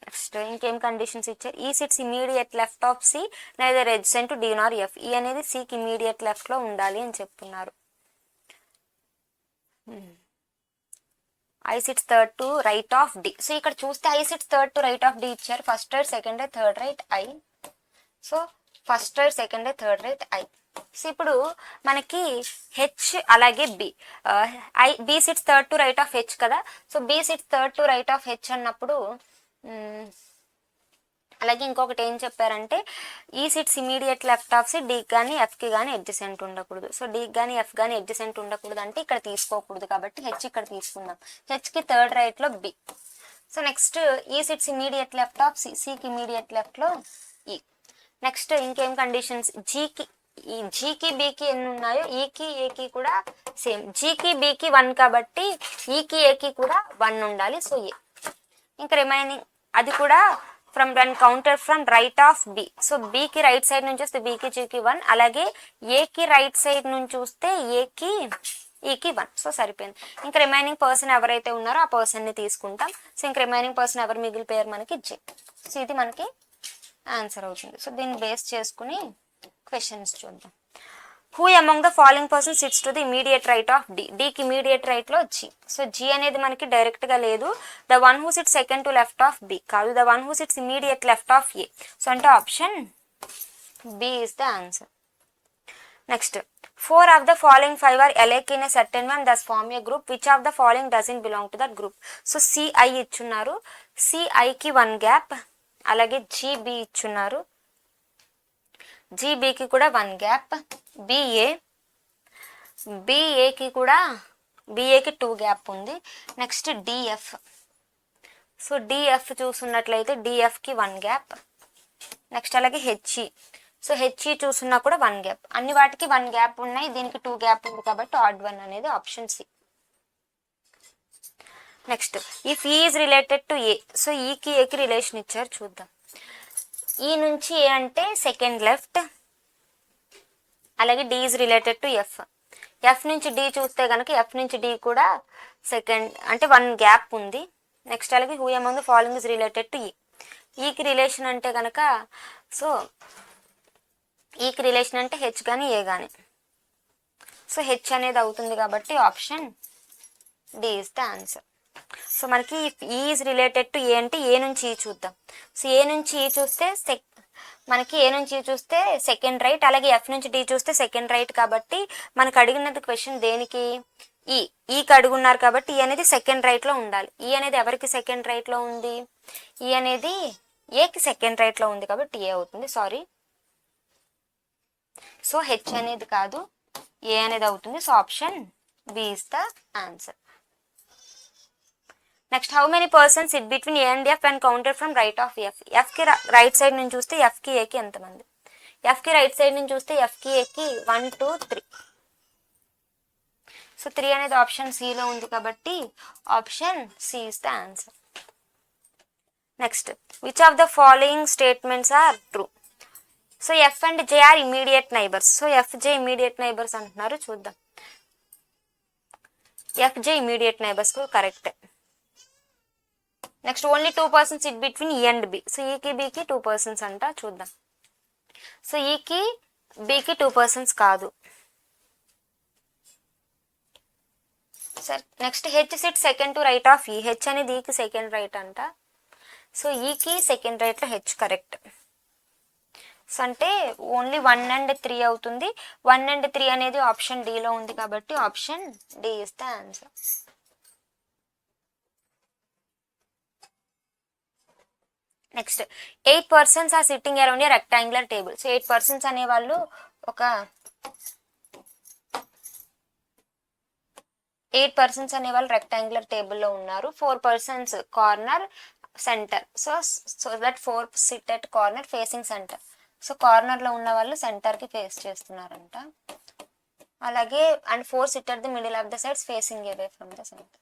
నెక్స్ట్ ఇంకేం కండిషన్స్ ఇచ్చారు. E sits immediate left of C neither adjacent to D nor F. E అనేది సికి ఇమీడియట్ లెఫ్ట్లో ఉండాలి అని చెప్తున్నారు. I sits third to right of D. So ఇక్కడ చూస్తే I sits third to right of D ఇచ్చారు. First right, second right, third right I. So first right, second right, third right I. So ఇప్పుడు మనకి H అలాగే B B sits third to right of H కదా. So B sits third to right of H అన్నప్పుడు అలాగే ఇంకొకటి ఏం చెప్పారంటే E sits immediate left of C డీకి కానీ ఎఫ్కి కానీ అడ్జసెంట్ ఉండకూడదు. సో డీకి కానీ ఎఫ్ కానీ అడ్జసెంట్ ఉండకూడదు అంటే ఇక్కడ తీసుకోకూడదు కాబట్టి హెచ్ ఇక్కడ తీసుకుందాం. హెచ్కి థర్డ్ రైట్లో B. So next E sits immediate left of C. సికి ఇమీడియట్ లెఫ్ట్లో ఈ. నెక్స్ట్ ఇంకేం కండిషన్స్, జీకి బీకి ఎన్ని ఉన్నాయో ఈకి ఏకి కూడా సేమ్. జీకి బీకి 1 కాబట్టి ఈకి ఏకి కూడా 1 ఉండాలి. సో ఏ ఇంకా రిమైనింగ్ అది కూడా from one counter from right of B. So బికి రైట్ సైడ్ నుంచి వస్తే బీకి జీకి 1, అలాగే ఏకి రైట్ సైడ్ నుంచి చూస్తే ఏకి ఈకి 1. సో సరిపోయింది. ఇంకా రిమైనింగ్ పర్సన్ ఎవరైతే ఉన్నారో ఆ పర్సన్ని తీసుకుంటాం. సో ఇంకా రిమైనింగ్ పర్సన్ ఎవరు మిగిలిపోయారు మనకి జే. సో ఇది మనకి ఆన్సర్ అవుతుంది. సో దీన్ని బేస్ చేసుకుని క్వశ్చన్స్ చూద్దాం. Who among the following person sits to the immediate right of D. డీకి ఇమీడియట్ రైట్లో జీ. సో జీ అనేది మనకి డైరెక్ట్గా లేదు. The one who sits second to left of B కాదు, the one who sits immediate left of A. So అంటే option B is the answer. Next 4 of the following 5 are alike in a certain one, thus form a group. Which of the following doesn't belong to that group? So CI ఇచ్చున్నారు. సిఐకి 1 gap, అలాగే GB ఇచ్చున్నారు. జీబీకి కూడా 1 gap. బిఏకి కూడా బిఏకి 2 gap ఉంది. Next DF. So DF చూసున్నట్లయితే డిఎఫ్కి 1 గ్యాప్. నెక్స్ట్ అలాగే హెచ్ఈ. సో హెచ్ఈ చూసున్నా కూడా 1 గ్యాప్. అన్ని వాటికి 1 గ్యాప్ ఉన్నాయి, దీనికి 2 గ్యాప్ ఉంది కాబట్టి ఆడ్ 1 అనేది option C. Next if E is related to A. So ఈకి ఏకి రిలేషన్ ఇచ్చారు, చూద్దాం. ఈ నుంచి ఏ అంటే సెకండ్ లెఫ్ట్, అలాగే D is related to F. F నుంచి డి చూస్తే కనుక ఎఫ్ నుంచి డి కూడా సెకండ్ అంటే 1 గ్యాప్ ఉంది. నెక్స్ట్ అలాగే who among the following is related to ఈ. ఈకి రిలేషన్ అంటే కనుక సో ఈకి రిలేషన్ అంటే హెచ్ కానీ ఏ కానీ. సో హెచ్ అనేది అవుతుంది కాబట్టి option D is the answer. So మనకి ఈ ఈజ్ రిలేటెడ్ టు ఏ అంటే ఏ నుంచి ఈ చూద్దాం. సో ఏ నుంచి ఈ చూస్తే మనకి ఏ నుంచి చూస్తే సెకండ్ రైట్, అలాగే ఎఫ్ నుంచి డి చూస్తే సెకండ్ రైట్. కాబట్టి మనకు అడిగినది క్వశ్చన్ దేనికి, ఈకి అడుగున్నారు కాబట్టి ఈ అనేది సెకండ్ రైట్లో ఉండాలి. ఈ అనేది ఎవరికి సెకండ్ రైట్లో ఉంది, ఈ అనేది ఏకి సెకండ్ రైట్లో ఉంది కాబట్టి ఏ అవుతుంది. సారీ, సో హెచ్ అనేది కాదు, ఏ అనేది అవుతుంది. So option B is the answer. Next, how many persons sit between A and F and counted from right of F. ఎఫ్కి రైట్ సైడ్ నుంచి చూస్తే ఎఫ్కి ఏకి ఎంతమంది, ఎఫ్కి రైట్ సైడ్ నుంచి చూస్తే ఎఫ్కి ఏకి 1 2 3. సో 3 అనేది ఆప్షన్ సిలో ఉంది కాబట్టి option C is the answer. Next, which of the following statements are true. So F and J are immediate neighbours. So F J immediate neighbours అంటున్నారు, చూద్దాం. F J immediate neighbours correct. Next, only 2 persons sit between E and B. So ఈకి బికి 2 persons అంట, చూద్దాం. So ఈకి బికి 2 persons కాదు. Sir next, H sit second to right of E. H అనేది ఈకి సెకండ్ రైట్ అంట. సో ఈకి సెకండ్ రైట్లో హెచ్ కరెక్ట్. సో అంటే ఓన్లీ 1 and 3 అవుతుంది. 1 and 3 అనేది ఆప్షన్ డిలో ఉంది కాబట్టి option D is the answer. Next, 8 persons are sitting around a rectangular table. So 8 persons అనేవాళ్ళు ఒక 8 persons అనేవాళ్ళు రెక్టాంగులర్ టేబుల్లో ఉన్నారు. 4 persons corner centre. So that 4 sit at corner facing centre. So కార్నర్లో ఉన్న వాళ్ళు సెంటర్కి ఫేస్ చేస్తున్నారంట. అలాగే and 4 sit at the middle of the sides facing away from the centre.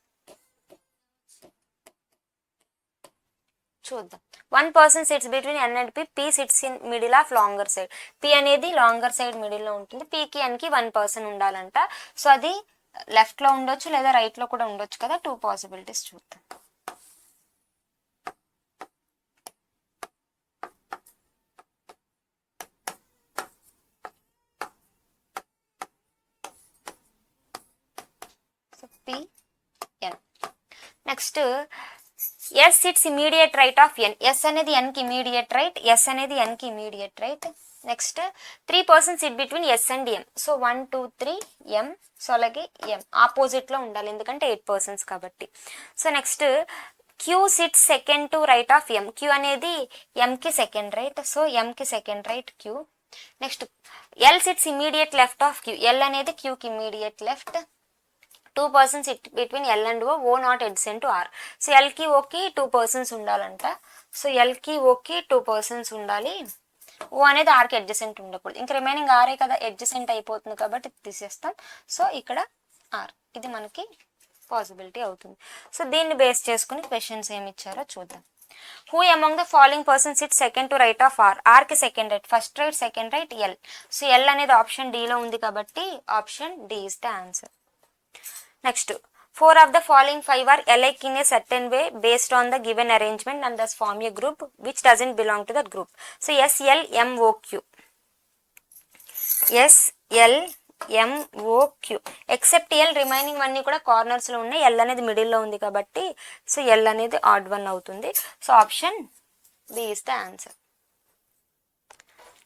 చూద్దాం. 1 person sits between N and P. P sits in middle of longer side. P అనేది longer side మిడిల్లో ఉంటుంది. పికి ఎన్కి 1 person ఉండాలంట. So అది లెఫ్ట్లో ఉండొచ్చు లేదా రైట్లో కూడా ఉండొచ్చు కదా. 2 possibilities చూద్దాం. So P N. Next, S sits immediate right of N. S అనేది ఎన్కి ఇమీడియట్ రైట్, ఎస్ అనేది ఎన్కి immediate right. Next, 3 persons sit between S and M. So 1 2 3 M. So అలాగే ఎం ఆపోజిట్లో ఉండాలి ఎందుకంటే 8 persons కాబట్టి. So next, Q sits second to right of M. Q అనేది ఎంకి సెకండ్ రైట్. సో ఎంకి second right Q. Next, L sits immediate left of Q. L అనేది క్యూకి immediate left. 2 persons sit between L and O not adjacent to R. So ఎల్కి ఓకి 2 persons ఉండాలంట. So ఎల్కి ఓకి 2 persons ఉండాలి. ఓ అనేది ఆర్కి అడ్జసెంట్ ఉండకూడదు. ఇంక రిమైనింగ్ ఆరే కదా అడ్జసెంట్ అయిపోతుంది కాబట్టి తీసేస్తాం. సో ఇక్కడ ఆర్, ఇది మనకి పాసిబిలిటీ అవుతుంది. సో దీన్ని బేస్ చేసుకుని క్వశ్చన్స్ ఏమి ఇచ్చారో చూద్దాం. Who among the following persons sit second to right of R. ఆర్కి second right, first right second right L. So L అనేది ఆప్షన్ డిలో ఉంది కాబట్టి option D is the answer. Next, 4 of the following 5 are alike in a certain way based on the given arrangement and thus form a group which doesn't belong to that group. So S, L, M, O, Q. S, L, M, O, Q. Except L, remaining అన్ని కూడా corners లో ఉన్నాయి. L అనేది middle లో ఉంది కాబట్టి so L అనేది odd one అవుతుంది. So option B is the answer.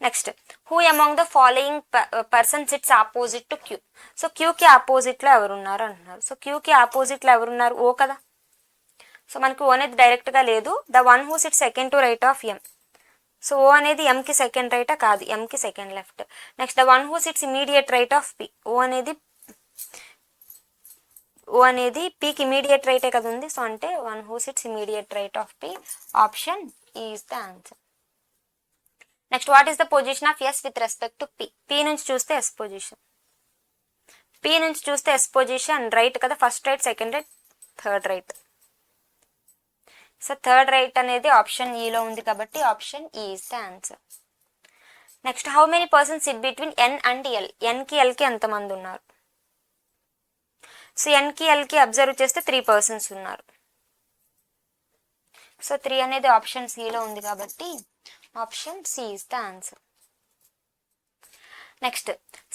Next, who among the following person sits opposite to Q. So క్యూకి ఆపోజిట్లో ఎవరున్నారు అంటున్నారు. సో క్యూకి ఆపోజిట్లో ఎవరున్నారు, ఓ కదా. సో మనకి ఓ అనేది డైరెక్ట్గా లేదు. The one who sit second to right of M. So O అనేది ఎంకి సెకండ్ రైటా కాదు, ఎంకి second left. Next, the one who sits immediate right of P. O అనేది పికి ఇమీడియట్ రైటే కదా ఉంది. సో అంటే one who sits immediate right of P. Option is the answer. Next, what is the position of S with respect to P. P నుంచి చూస్తే S position, P నుంచి చూస్తే ఎస్ పొజిషన్ రైట్ కదా. First right, second right, third right. So third right అనేది option ఈలో ఉంది కాబట్టి option E is the answer. Next, how many persons sit between N and L. ఎన్కి ఎల్కి ఎంతమంది ఉన్నారు. సో ఎన్కి ఎల్కి అబ్జర్వ్ చేస్తే 3 persons ఉన్నారు. సో 3 అనేది ఆప్షన్ సిలో ఉంది కాబట్టి option C is the answer. Next,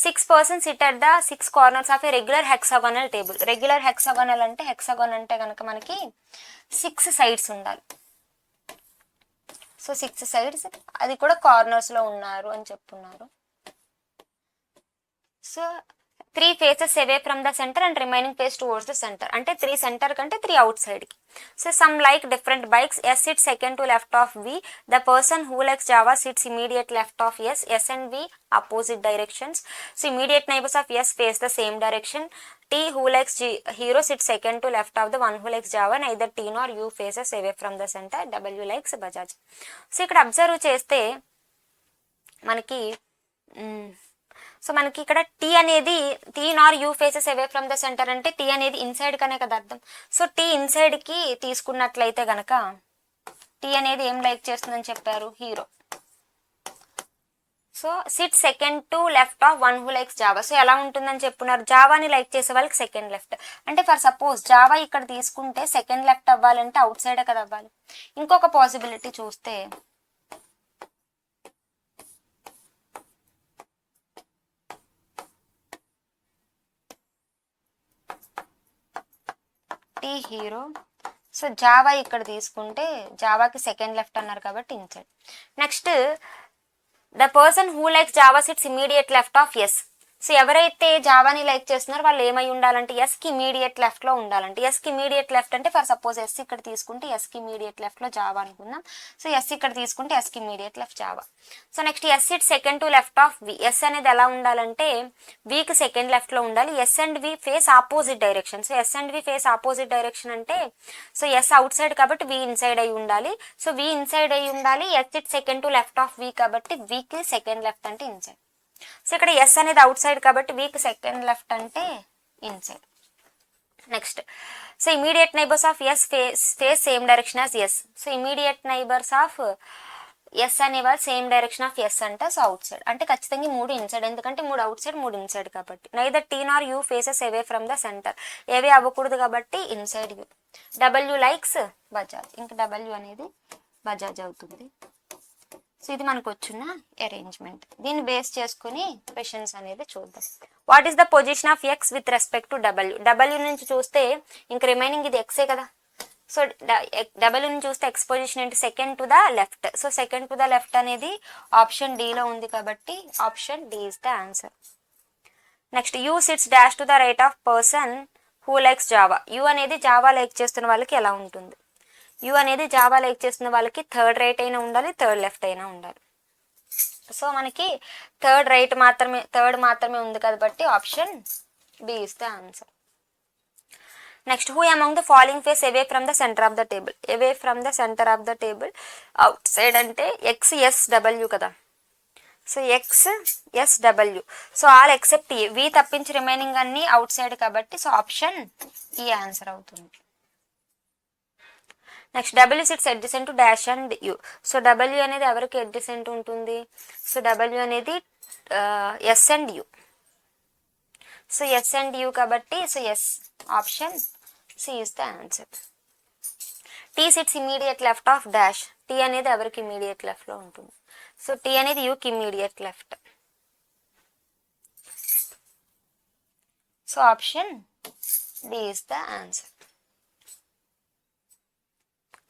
6 persons sit at the 6 corners of a regular hexagonal table. Regular hexagonal అంటే హెక్సాగోన్ అంటే కనుక మనకి 6 sides ఉండాలి. సో 6 సైడ్స్, అది కూడా కార్నర్స్లో ఉన్నారు అని చెప్తున్నారు. So 3 faces away from the center and remaining face towards the center. అంటే 3 సెంటర్ కంటే 3 అవుట్ సైడ్కి. So some like different bikes. S sits second to left of V. The person who likes Java sits immediate left of S. S and V opposite directions. So immediate neighbors of S face the same direction. T who likes hero sits second to left of the one who likes Java. Neither T nor U faces away from the center. W likes Bajaj. So ఇక్కడ observe చేస్తే మనకి so మనకి ఇక్కడ tea అనేది tea nor U faces away from the centre అంటే tea అనేది inside కనే కదా అర్థం. సో టీ ఇన్సైడ్కి తీసుకున్నట్లయితే గనక టీ అనేది ఏం లైక్ చేస్తుందని చెప్పారు, hero. So SIT second to left of one who likes Java. So ఎలా ఉంటుందని చెప్పున్నారు, జావాని లైక్ చేసే వాళ్ళకి సెకండ్ లెఫ్ట్. అంటే ఫర్ సపోజ్ జావా ఇక్కడ తీసుకుంటే సెకండ్ లెఫ్ట్ అవ్వాలంటే అవుట్ సైడే కదా అవ్వాలి. ఇంకొక పాసిబిలిటీ చూస్తే టీ హీరో. సో జావా ఇక్కడ తీసుకుంటే జావాకి సెకండ్ లెఫ్ట్ అన్నారు కాబట్టి inside. Next the person who likes Java sits immediate left of S. So ఎవరైతే జావాని లైక్ చేస్తున్నారో వాళ్ళు ఏమై ఉండాలంటే ఎస్కి ఇమీడియట్ లెఫ్ట్లో ఉండాలంటే. ఎస్కి ఇమీడియట్ లెఫ్ట్ అంటే ఫర్ సపోజ్ ఎస్ ఇక్కడ తీసుకుంటే ఎస్కి ఇమీడియట్ లెఫ్ట్లో జావా అనుకుందాం. సో ఎస్ ఇక్కడ తీసుకుంటే ఎస్కి ఇమీడియట్ లెఫ్ట్ జావా. So next S it second to left of V. S అనేది ఎలా ఉండాలంటే వికి సెకండ్ లెఫ్ట్లో ఉండాలి. S and V face opposite direction. So S and V face opposite direction అంటే సో ఎస్ అవుట్ సైడ్ కాబట్టి వి ఇన్సైడ్ అయి ఉండాలి. సో వి ఇన్సైడ్ అయి ఉండాలి. S it second to left of V కాబట్టి వికి సెకండ్ లెఫ్ట్ అంటే inside. So ఇక్కడ ఎస్ అనేది అవుట్ సైడ్ కాబట్టి వీక్ సెకండ్ లెఫ్ట్ అంటే inside. Next so immediate neighbours of S face same direction as S. So immediate neighbours of S అనేవాళ్ళు same direction of S అంటే సో అవుట్ సైడ్. అంటే ఖచ్చితంగా 3 inside, ఎందుకంటే 3 అవుట్ సైడ్ 3 ఇన్సైడ్ కాబట్టి. Neither T nor U faces away from the centre. ఏవే అవ్వకూడదు కాబట్టి inside you. W likes Bajaj. ఇంకా డబ్ల్యూ అనేది బజాజ్ అవుతుంది. సో ఇది మనకు వచ్చిన అరేంజ్మెంట్. దీన్ని బేస్ చేసుకుని క్వశ్చన్స్ అనేది చూద్దాం. What is the position of X with respect to W. W నుంచి చూస్తే ఇంక రిమైనింగ్ ఇది ఎక్సే కదా. సో డబ్ల్యూ నుంచి చూస్తే ఎక్స్ పొజిషన్ ఏంటి, second to the left. So second to the left అనేది ఆప్షన్ డిలో ఉంది కాబట్టి option D is the answer. Next U sits dash to the right of person who likes Java. U అనేది Java like చేస్తున్న వాళ్ళకి ఎలా ఉంటుంది, యూ అనేది జావా లైక్ చేస్తున్న వాళ్ళకి థర్డ్ రైట్ అయినా ఉండాలి, థర్డ్ లెఫ్ట్ అయినా ఉండాలి. సో మనకి థర్డ్ మాత్రమే ఉంది కాబట్టి option B is the answer. Next who among the following face away from the centre of the table. Away from the centre of the table outside అంటే X S W కదా. So X S W. So all except A. V తప్పించి remaining అన్ని outside కాబట్టి so option E answer అవుతుంది. Next W sits adjacent to dash and U. So W అనేది ఎవరికి adjacent ఉంటుంది, so W అనేది S and U. So S and U కాబట్టి so S option C is the answer. T sits immediate left of dash. T అనేది ఎవరికి immediate లెఫ్ట్లో ఉంటుంది. So T అనేది యూకి immediate left. So option D is the answer.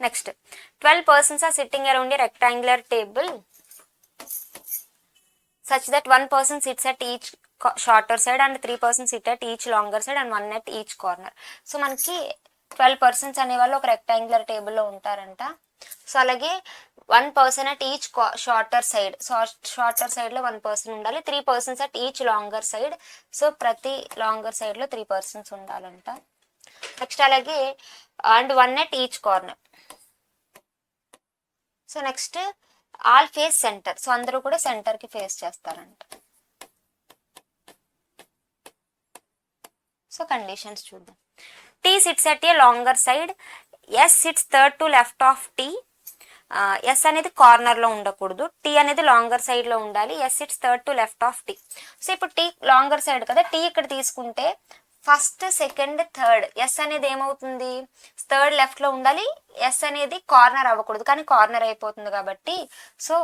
Next, 12 persons are sitting around a rectangular table such that one person sits at each shorter side and 3 persons sit at each longer side and 1 at each corner. So మనకి 12 persons అనేవాళ్ళు ఒక rectangular టేబుల్లో ఉంటారంట. So అలాగే 1 person at each shorter side. So shorter సైడ్లో 1 person ఉండాలి, 3 persons at each longer side. So ప్రతి longer సైడ్లో 3 persons ఉండాలంట. నెక్స్ట్ అలాగే and 1 at each corner. So next all face centre. So అందరూ కూడా సెంటర్కి ఫేస్ చేస్తారంట. సో కండిషన్స్ చూద్దాం. T sits at a longer side. S sits third to left of T. S అనేది కార్నర్లో ఉండకూడదు, టీ అనేది లాంగర్ సైడ్లో ఉండాలి. S sits third to left of T. So ఇప్పుడు టీ లాంగర్ సైడ్ కదా, టీ ఇక్కడ తీసుకుంటే ఫస్ట్ సెకండ్ థర్డ్ ఎస్ అనేది ఏమవుతుంది, థర్డ్ లెఫ్ట్లో ఉండాలి. ఎస్ అనేది కార్నర్ అవ్వకూడదు కానీ కార్నర్ అయిపోతుంది కాబట్టి సో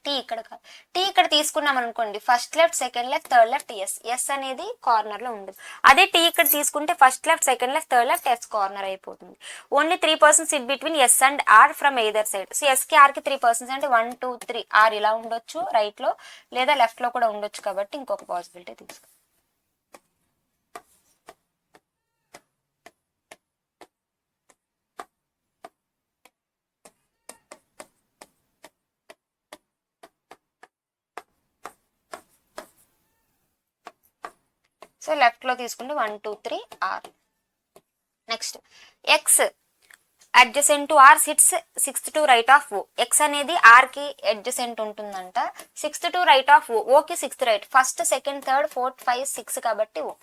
టీ ఇక్కడ కాదు, టీ ఇక్కడ తీసుకున్నాం అనుకోండి, first left second left third left S, S అనేది కార్నర్లో ఉండదు. అదే టీ ఇక్కడ తీసుకుంటే first left second left third left S corner అయిపోతుంది. Only 3% sit between S and R from either side. So ఎస్కి ఆర్కి 3% అంటే 1 2 3 ఆర్ ఇలా ఉండొచ్చు రైట్లో, లేదా లెఫ్ట్లో కూడా ఉండొచ్చు. కాబట్టి ఇంకొక పాసిబిలిటీ తీసుకో. సో లెఫ్ట్లో తీసుకుంటే 1 2 3 R. Next X adjacent to R sits 6th to right of O. X అనేది ఆర్కి అడ్జసెంట్ ఉంటుందంట, 6th to right of O. ఓకి 6th right, first second third fourth 5 6 కాబట్టి O.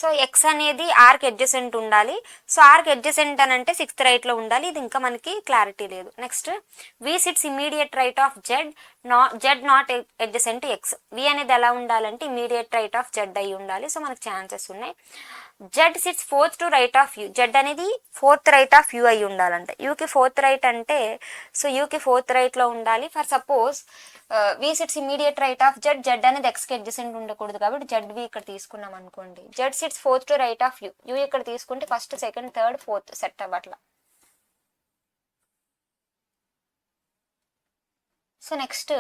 సో ఎక్స్ అనేది ఆర్కి అడ్జసెంట్ ఉండాలి. సో ఆర్కి అడ్జసెంట్ అని అంటే 6th రైట్లో ఉండాలి. ఇది ఇంకా మనకి క్లారిటీ లేదు. Next V sits immediate right of Z, Z not adjacent X. V అనేది ఎలా ఉండాలంటే ఇమీడియట్ రైట్ ఆఫ్ జెడ్ అయి ఉండాలి. సో మనకు ఛాన్సెస్ ఉన్నాయి. Z sits 4th to right of you, Z అనేది 4th right of యూ అయి ఉండాలంట. యూకి 4th రైట్ అంటే సో యూకి 4th రైట్లో ఉండాలి. For suppose V sits immediate right of Z, Z అనేది ఎక్స్కి అడ్జసెంట్ ఉండకూడదు కాబట్టి జెడ్ వి ఇక్కడ తీసుకున్నాం అనుకోండి. Z sits 4th to right of U, U ఇక్కడ తీసుకుంటే first second third fourth set అవ్వట్లా. సో నెక్స్ట్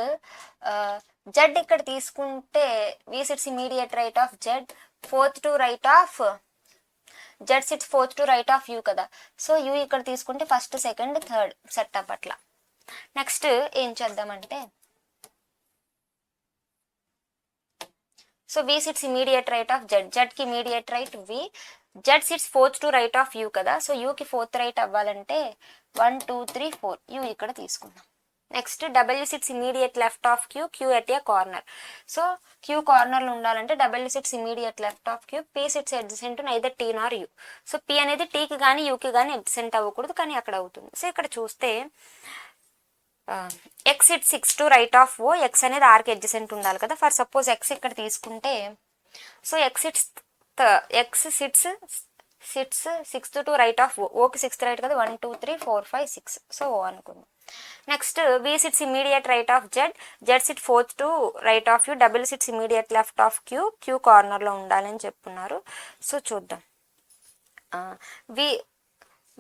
జెడ్ ఇక్కడ తీసుకుంటే V sits immediate right of Z, 4th to right of Z sits 4th to right of U కదా. So U ఇక్కడ తీసుకుంటే first second third set అవ్వట్లా. Next ఏం చేద్దామంటే so V sits immediate right of Z, జెడ్కి immediate right V, Z sits 4th to right of U కదా. So యూకి 4th right అవ్వాలంటే 1 2 3 4 యూ ఇక్కడ తీసుకుందాం. Next W sits immediate left of Q, Q at a corner. So Q కార్నర్లో ఉండాలంటే W sits immediate left of Q, P sits adjacent neither T nor U. So P అనేది టీకి కానీ యూకి కానీ అడ్జసెంట్ అవ్వకూడదు, కానీ అక్కడ అవుతుంది. సో ఇక్కడ చూస్తే X sits 6th to right of O, X అనేది ఆర్కి అడ్జసెంట్ ఉండాలి కదా. ఫర్ సపోజ్ ఎక్స్ ఇక్కడ తీసుకుంటే so X sits 6th to right of O, ఓకి 6th రైట్ కదా, 1 2 3 4 5 6. సో ఓ అనుకుందాం. Next V sits immediate right of Z, Z sit 4th to right of U, W sits immediate left of Q, Q కార్నర్లో ఉండాలని చెప్పున్నారు. So చూద్దాం.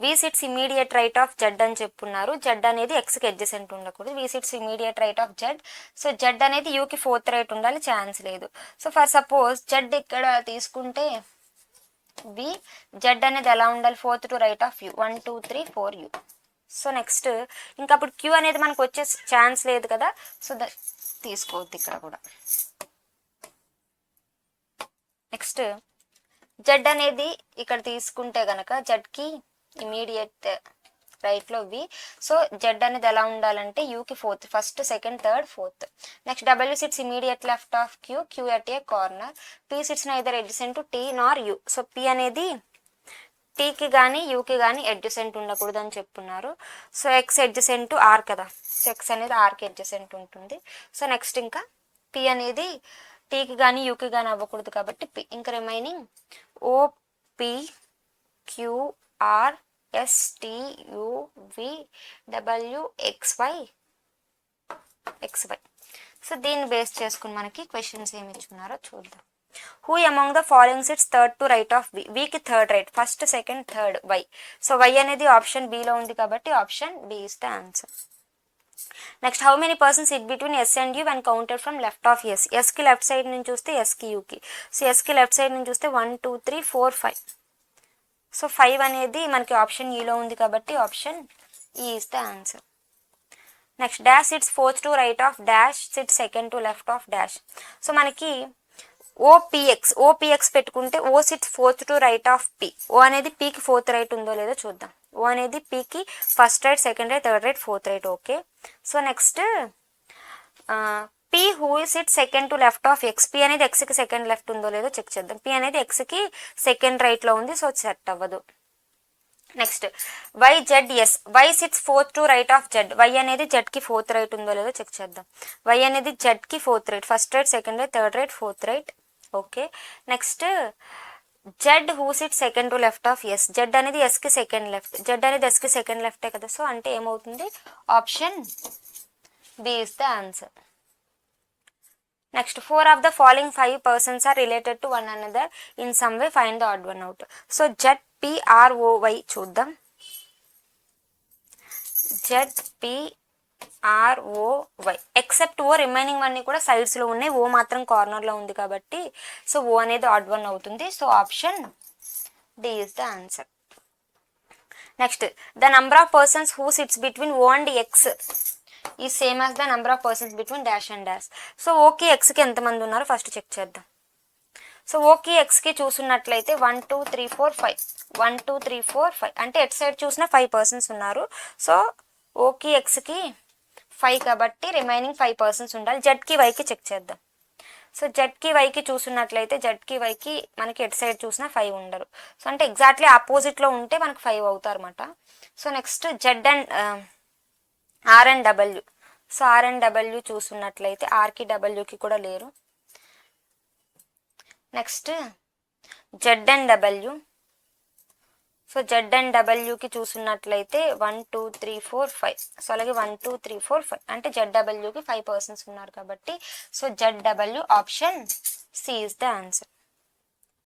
V sits immediate right of Z అని చెప్పున్నారు. Z అనేది ఎక్స్కి adjacent ఉండకూడదు. V sits immediate right of Z, so Z అనేది యూకి 4th రైట్ ఉండాలి, ఛాన్స్ లేదు. సో ఫర్ సపోజ్ జెడ్ ఇక్కడ తీసుకుంటే వి, జెడ్ అనేది ఎలా ఉండాలి 4th to right of you, 1 2 3 4 you. So next ఇంకా అప్పుడు క్యూ అనేది మనకు వచ్చే ఛాన్స్ లేదు కదా. సో తీసుకోవద్దు ఇక్కడ కూడా. నెక్స్ట్ జెడ్ అనేది ఇక్కడ తీసుకుంటే కనుక జెడ్కి ఇమీడియట్ రైట్లో వి, సో జెడ్ అనేది ఎలా ఉండాలంటే యూకి 4th, first second third fourth. Next W sits immediate left of Q, Q at a corner, P sits neither adjacent to T nor U. So P అనేది టీకి కానీ యూకి కానీ అడ్జసెంట్ ఉండకూడదు అని చెప్పున్నారు. So X adjacent to R కదా, so X అనేది ఆర్కి అడ్జసెంట్ ఉంటుంది. సో నెక్స్ట్ ఇంకా పీ అనేది టీకి కానీ యూకి కానీ అవ్వకూడదు కాబట్టి పి. ఇంకా remaining O P Q R S T U V W XY. So దీన్ని బేస్ చేసుకుని మనకి క్వశ్చన్స్ ఏమి ఇచ్చుకున్నారో చూద్దాం. Who among the following sits 3rd to right of V, వికి 3rd right, first second third Y. So Y అనేది option బిలో ఉంది కాబట్టి option B is the answer. Next how many persons sit between S and U when counted from left of S. ఎస్కి left side నుంచి చూస్తే ఎస్కి యూకి, so ఎస్కి left side నుంచి చూస్తే 1 2 3 4 5. So 5 అనేది మనకి ఆప్షన్ ఈలో ఉంది కాబట్టి option E is the answer. Next dash sits 4th to right of dash sits 2nd to left of dash. So మనకి ఓపిఎక్స్ పెట్టుకుంటే O sits 4th to right of P. O అనేది పీకి 4th right ఉందో లేదో చూద్దాం. ఓ అనేది పీకి first right second right third right fourth right, okay. So next P who sit second to left of X, P అనేది ఎక్స్కి second left ఉందో లేదో చెక్ చేద్దాం. పీ అనేది ఎక్స్కి సెకండ్ రైట్లో ఉంది, సో సెట్ అవ్వదు. Next Y Z S, Y sits 4th to right of Z, Y అనేది జెడ్కి 4th రైట్ ఉందో లేదో చెక్ చేద్దాం. వై అనేది జెడ్కి 4th right, first right second right third right fourth right, okay. Next Z who sit second to left of S, Z అనేది ఎస్కి second left, Z అనేది ఎస్కి సెకండ్ లెఫ్టే కదా. సో అంటే ఏమవుతుంది option B is the answer. Next 4 of the following 5 persons are related to one another in some way, find the odd one out. So ZPROY చూద్దాం. ZPROY except O, remaining అన్ని కూడా సైడ్స్లో ఉన్నాయి, ఓ మాత్రం కార్నర్లో ఉంది కాబట్టి సో ఓ అనేది ఆడ్ వన్ అవుతుంది. So option D is the answer. Next the number of persons who sits between O and X is same as the number of persons between dash and dash. So ఓకి ఎక్స్కి ఎంతమంది ఉన్నారో first check చేద్దాం. So ఓకి ఎక్స్కి చూసున్నట్లయితే 1 2 3 4 5 1 2 3 4 5 అంటే at side చూసిన 5 పర్సన్స్ ఉన్నారు. సో ఓకి ఎక్స్కి 5 కాబట్టి రిమైనింగ్ 5 పర్సన్స్ ఉండాలి. జెడ్కి వైకి చెక్ చేద్దాం. సో జెడ్కి వైకి చూసున్నట్లయితే జెడ్కి వైకి మనకి ఎట్ సైడ్ చూసినా 5 ఉండరు. సో అంటే ఎగ్జాక్ట్లీ ఆపోజిట్లో ఉంటే మనకు 5 అవుతారు అన్నమాట. So next Z and R and W. So R and W చూసున్నట్లయితే ఆర్కి డబ్ల్యూకి కూడా లేరు. Next Z and W. So Z and డబ్ల్యూకి చూసున్నట్లయితే 1 2 3 4 5. సో అలాగే 1 2 3 4 5 అంటే జెడ్ డబ్ల్యూకి 5 పర్సన్స్ ఉన్నారు కాబట్టి so Z W option C is the answer.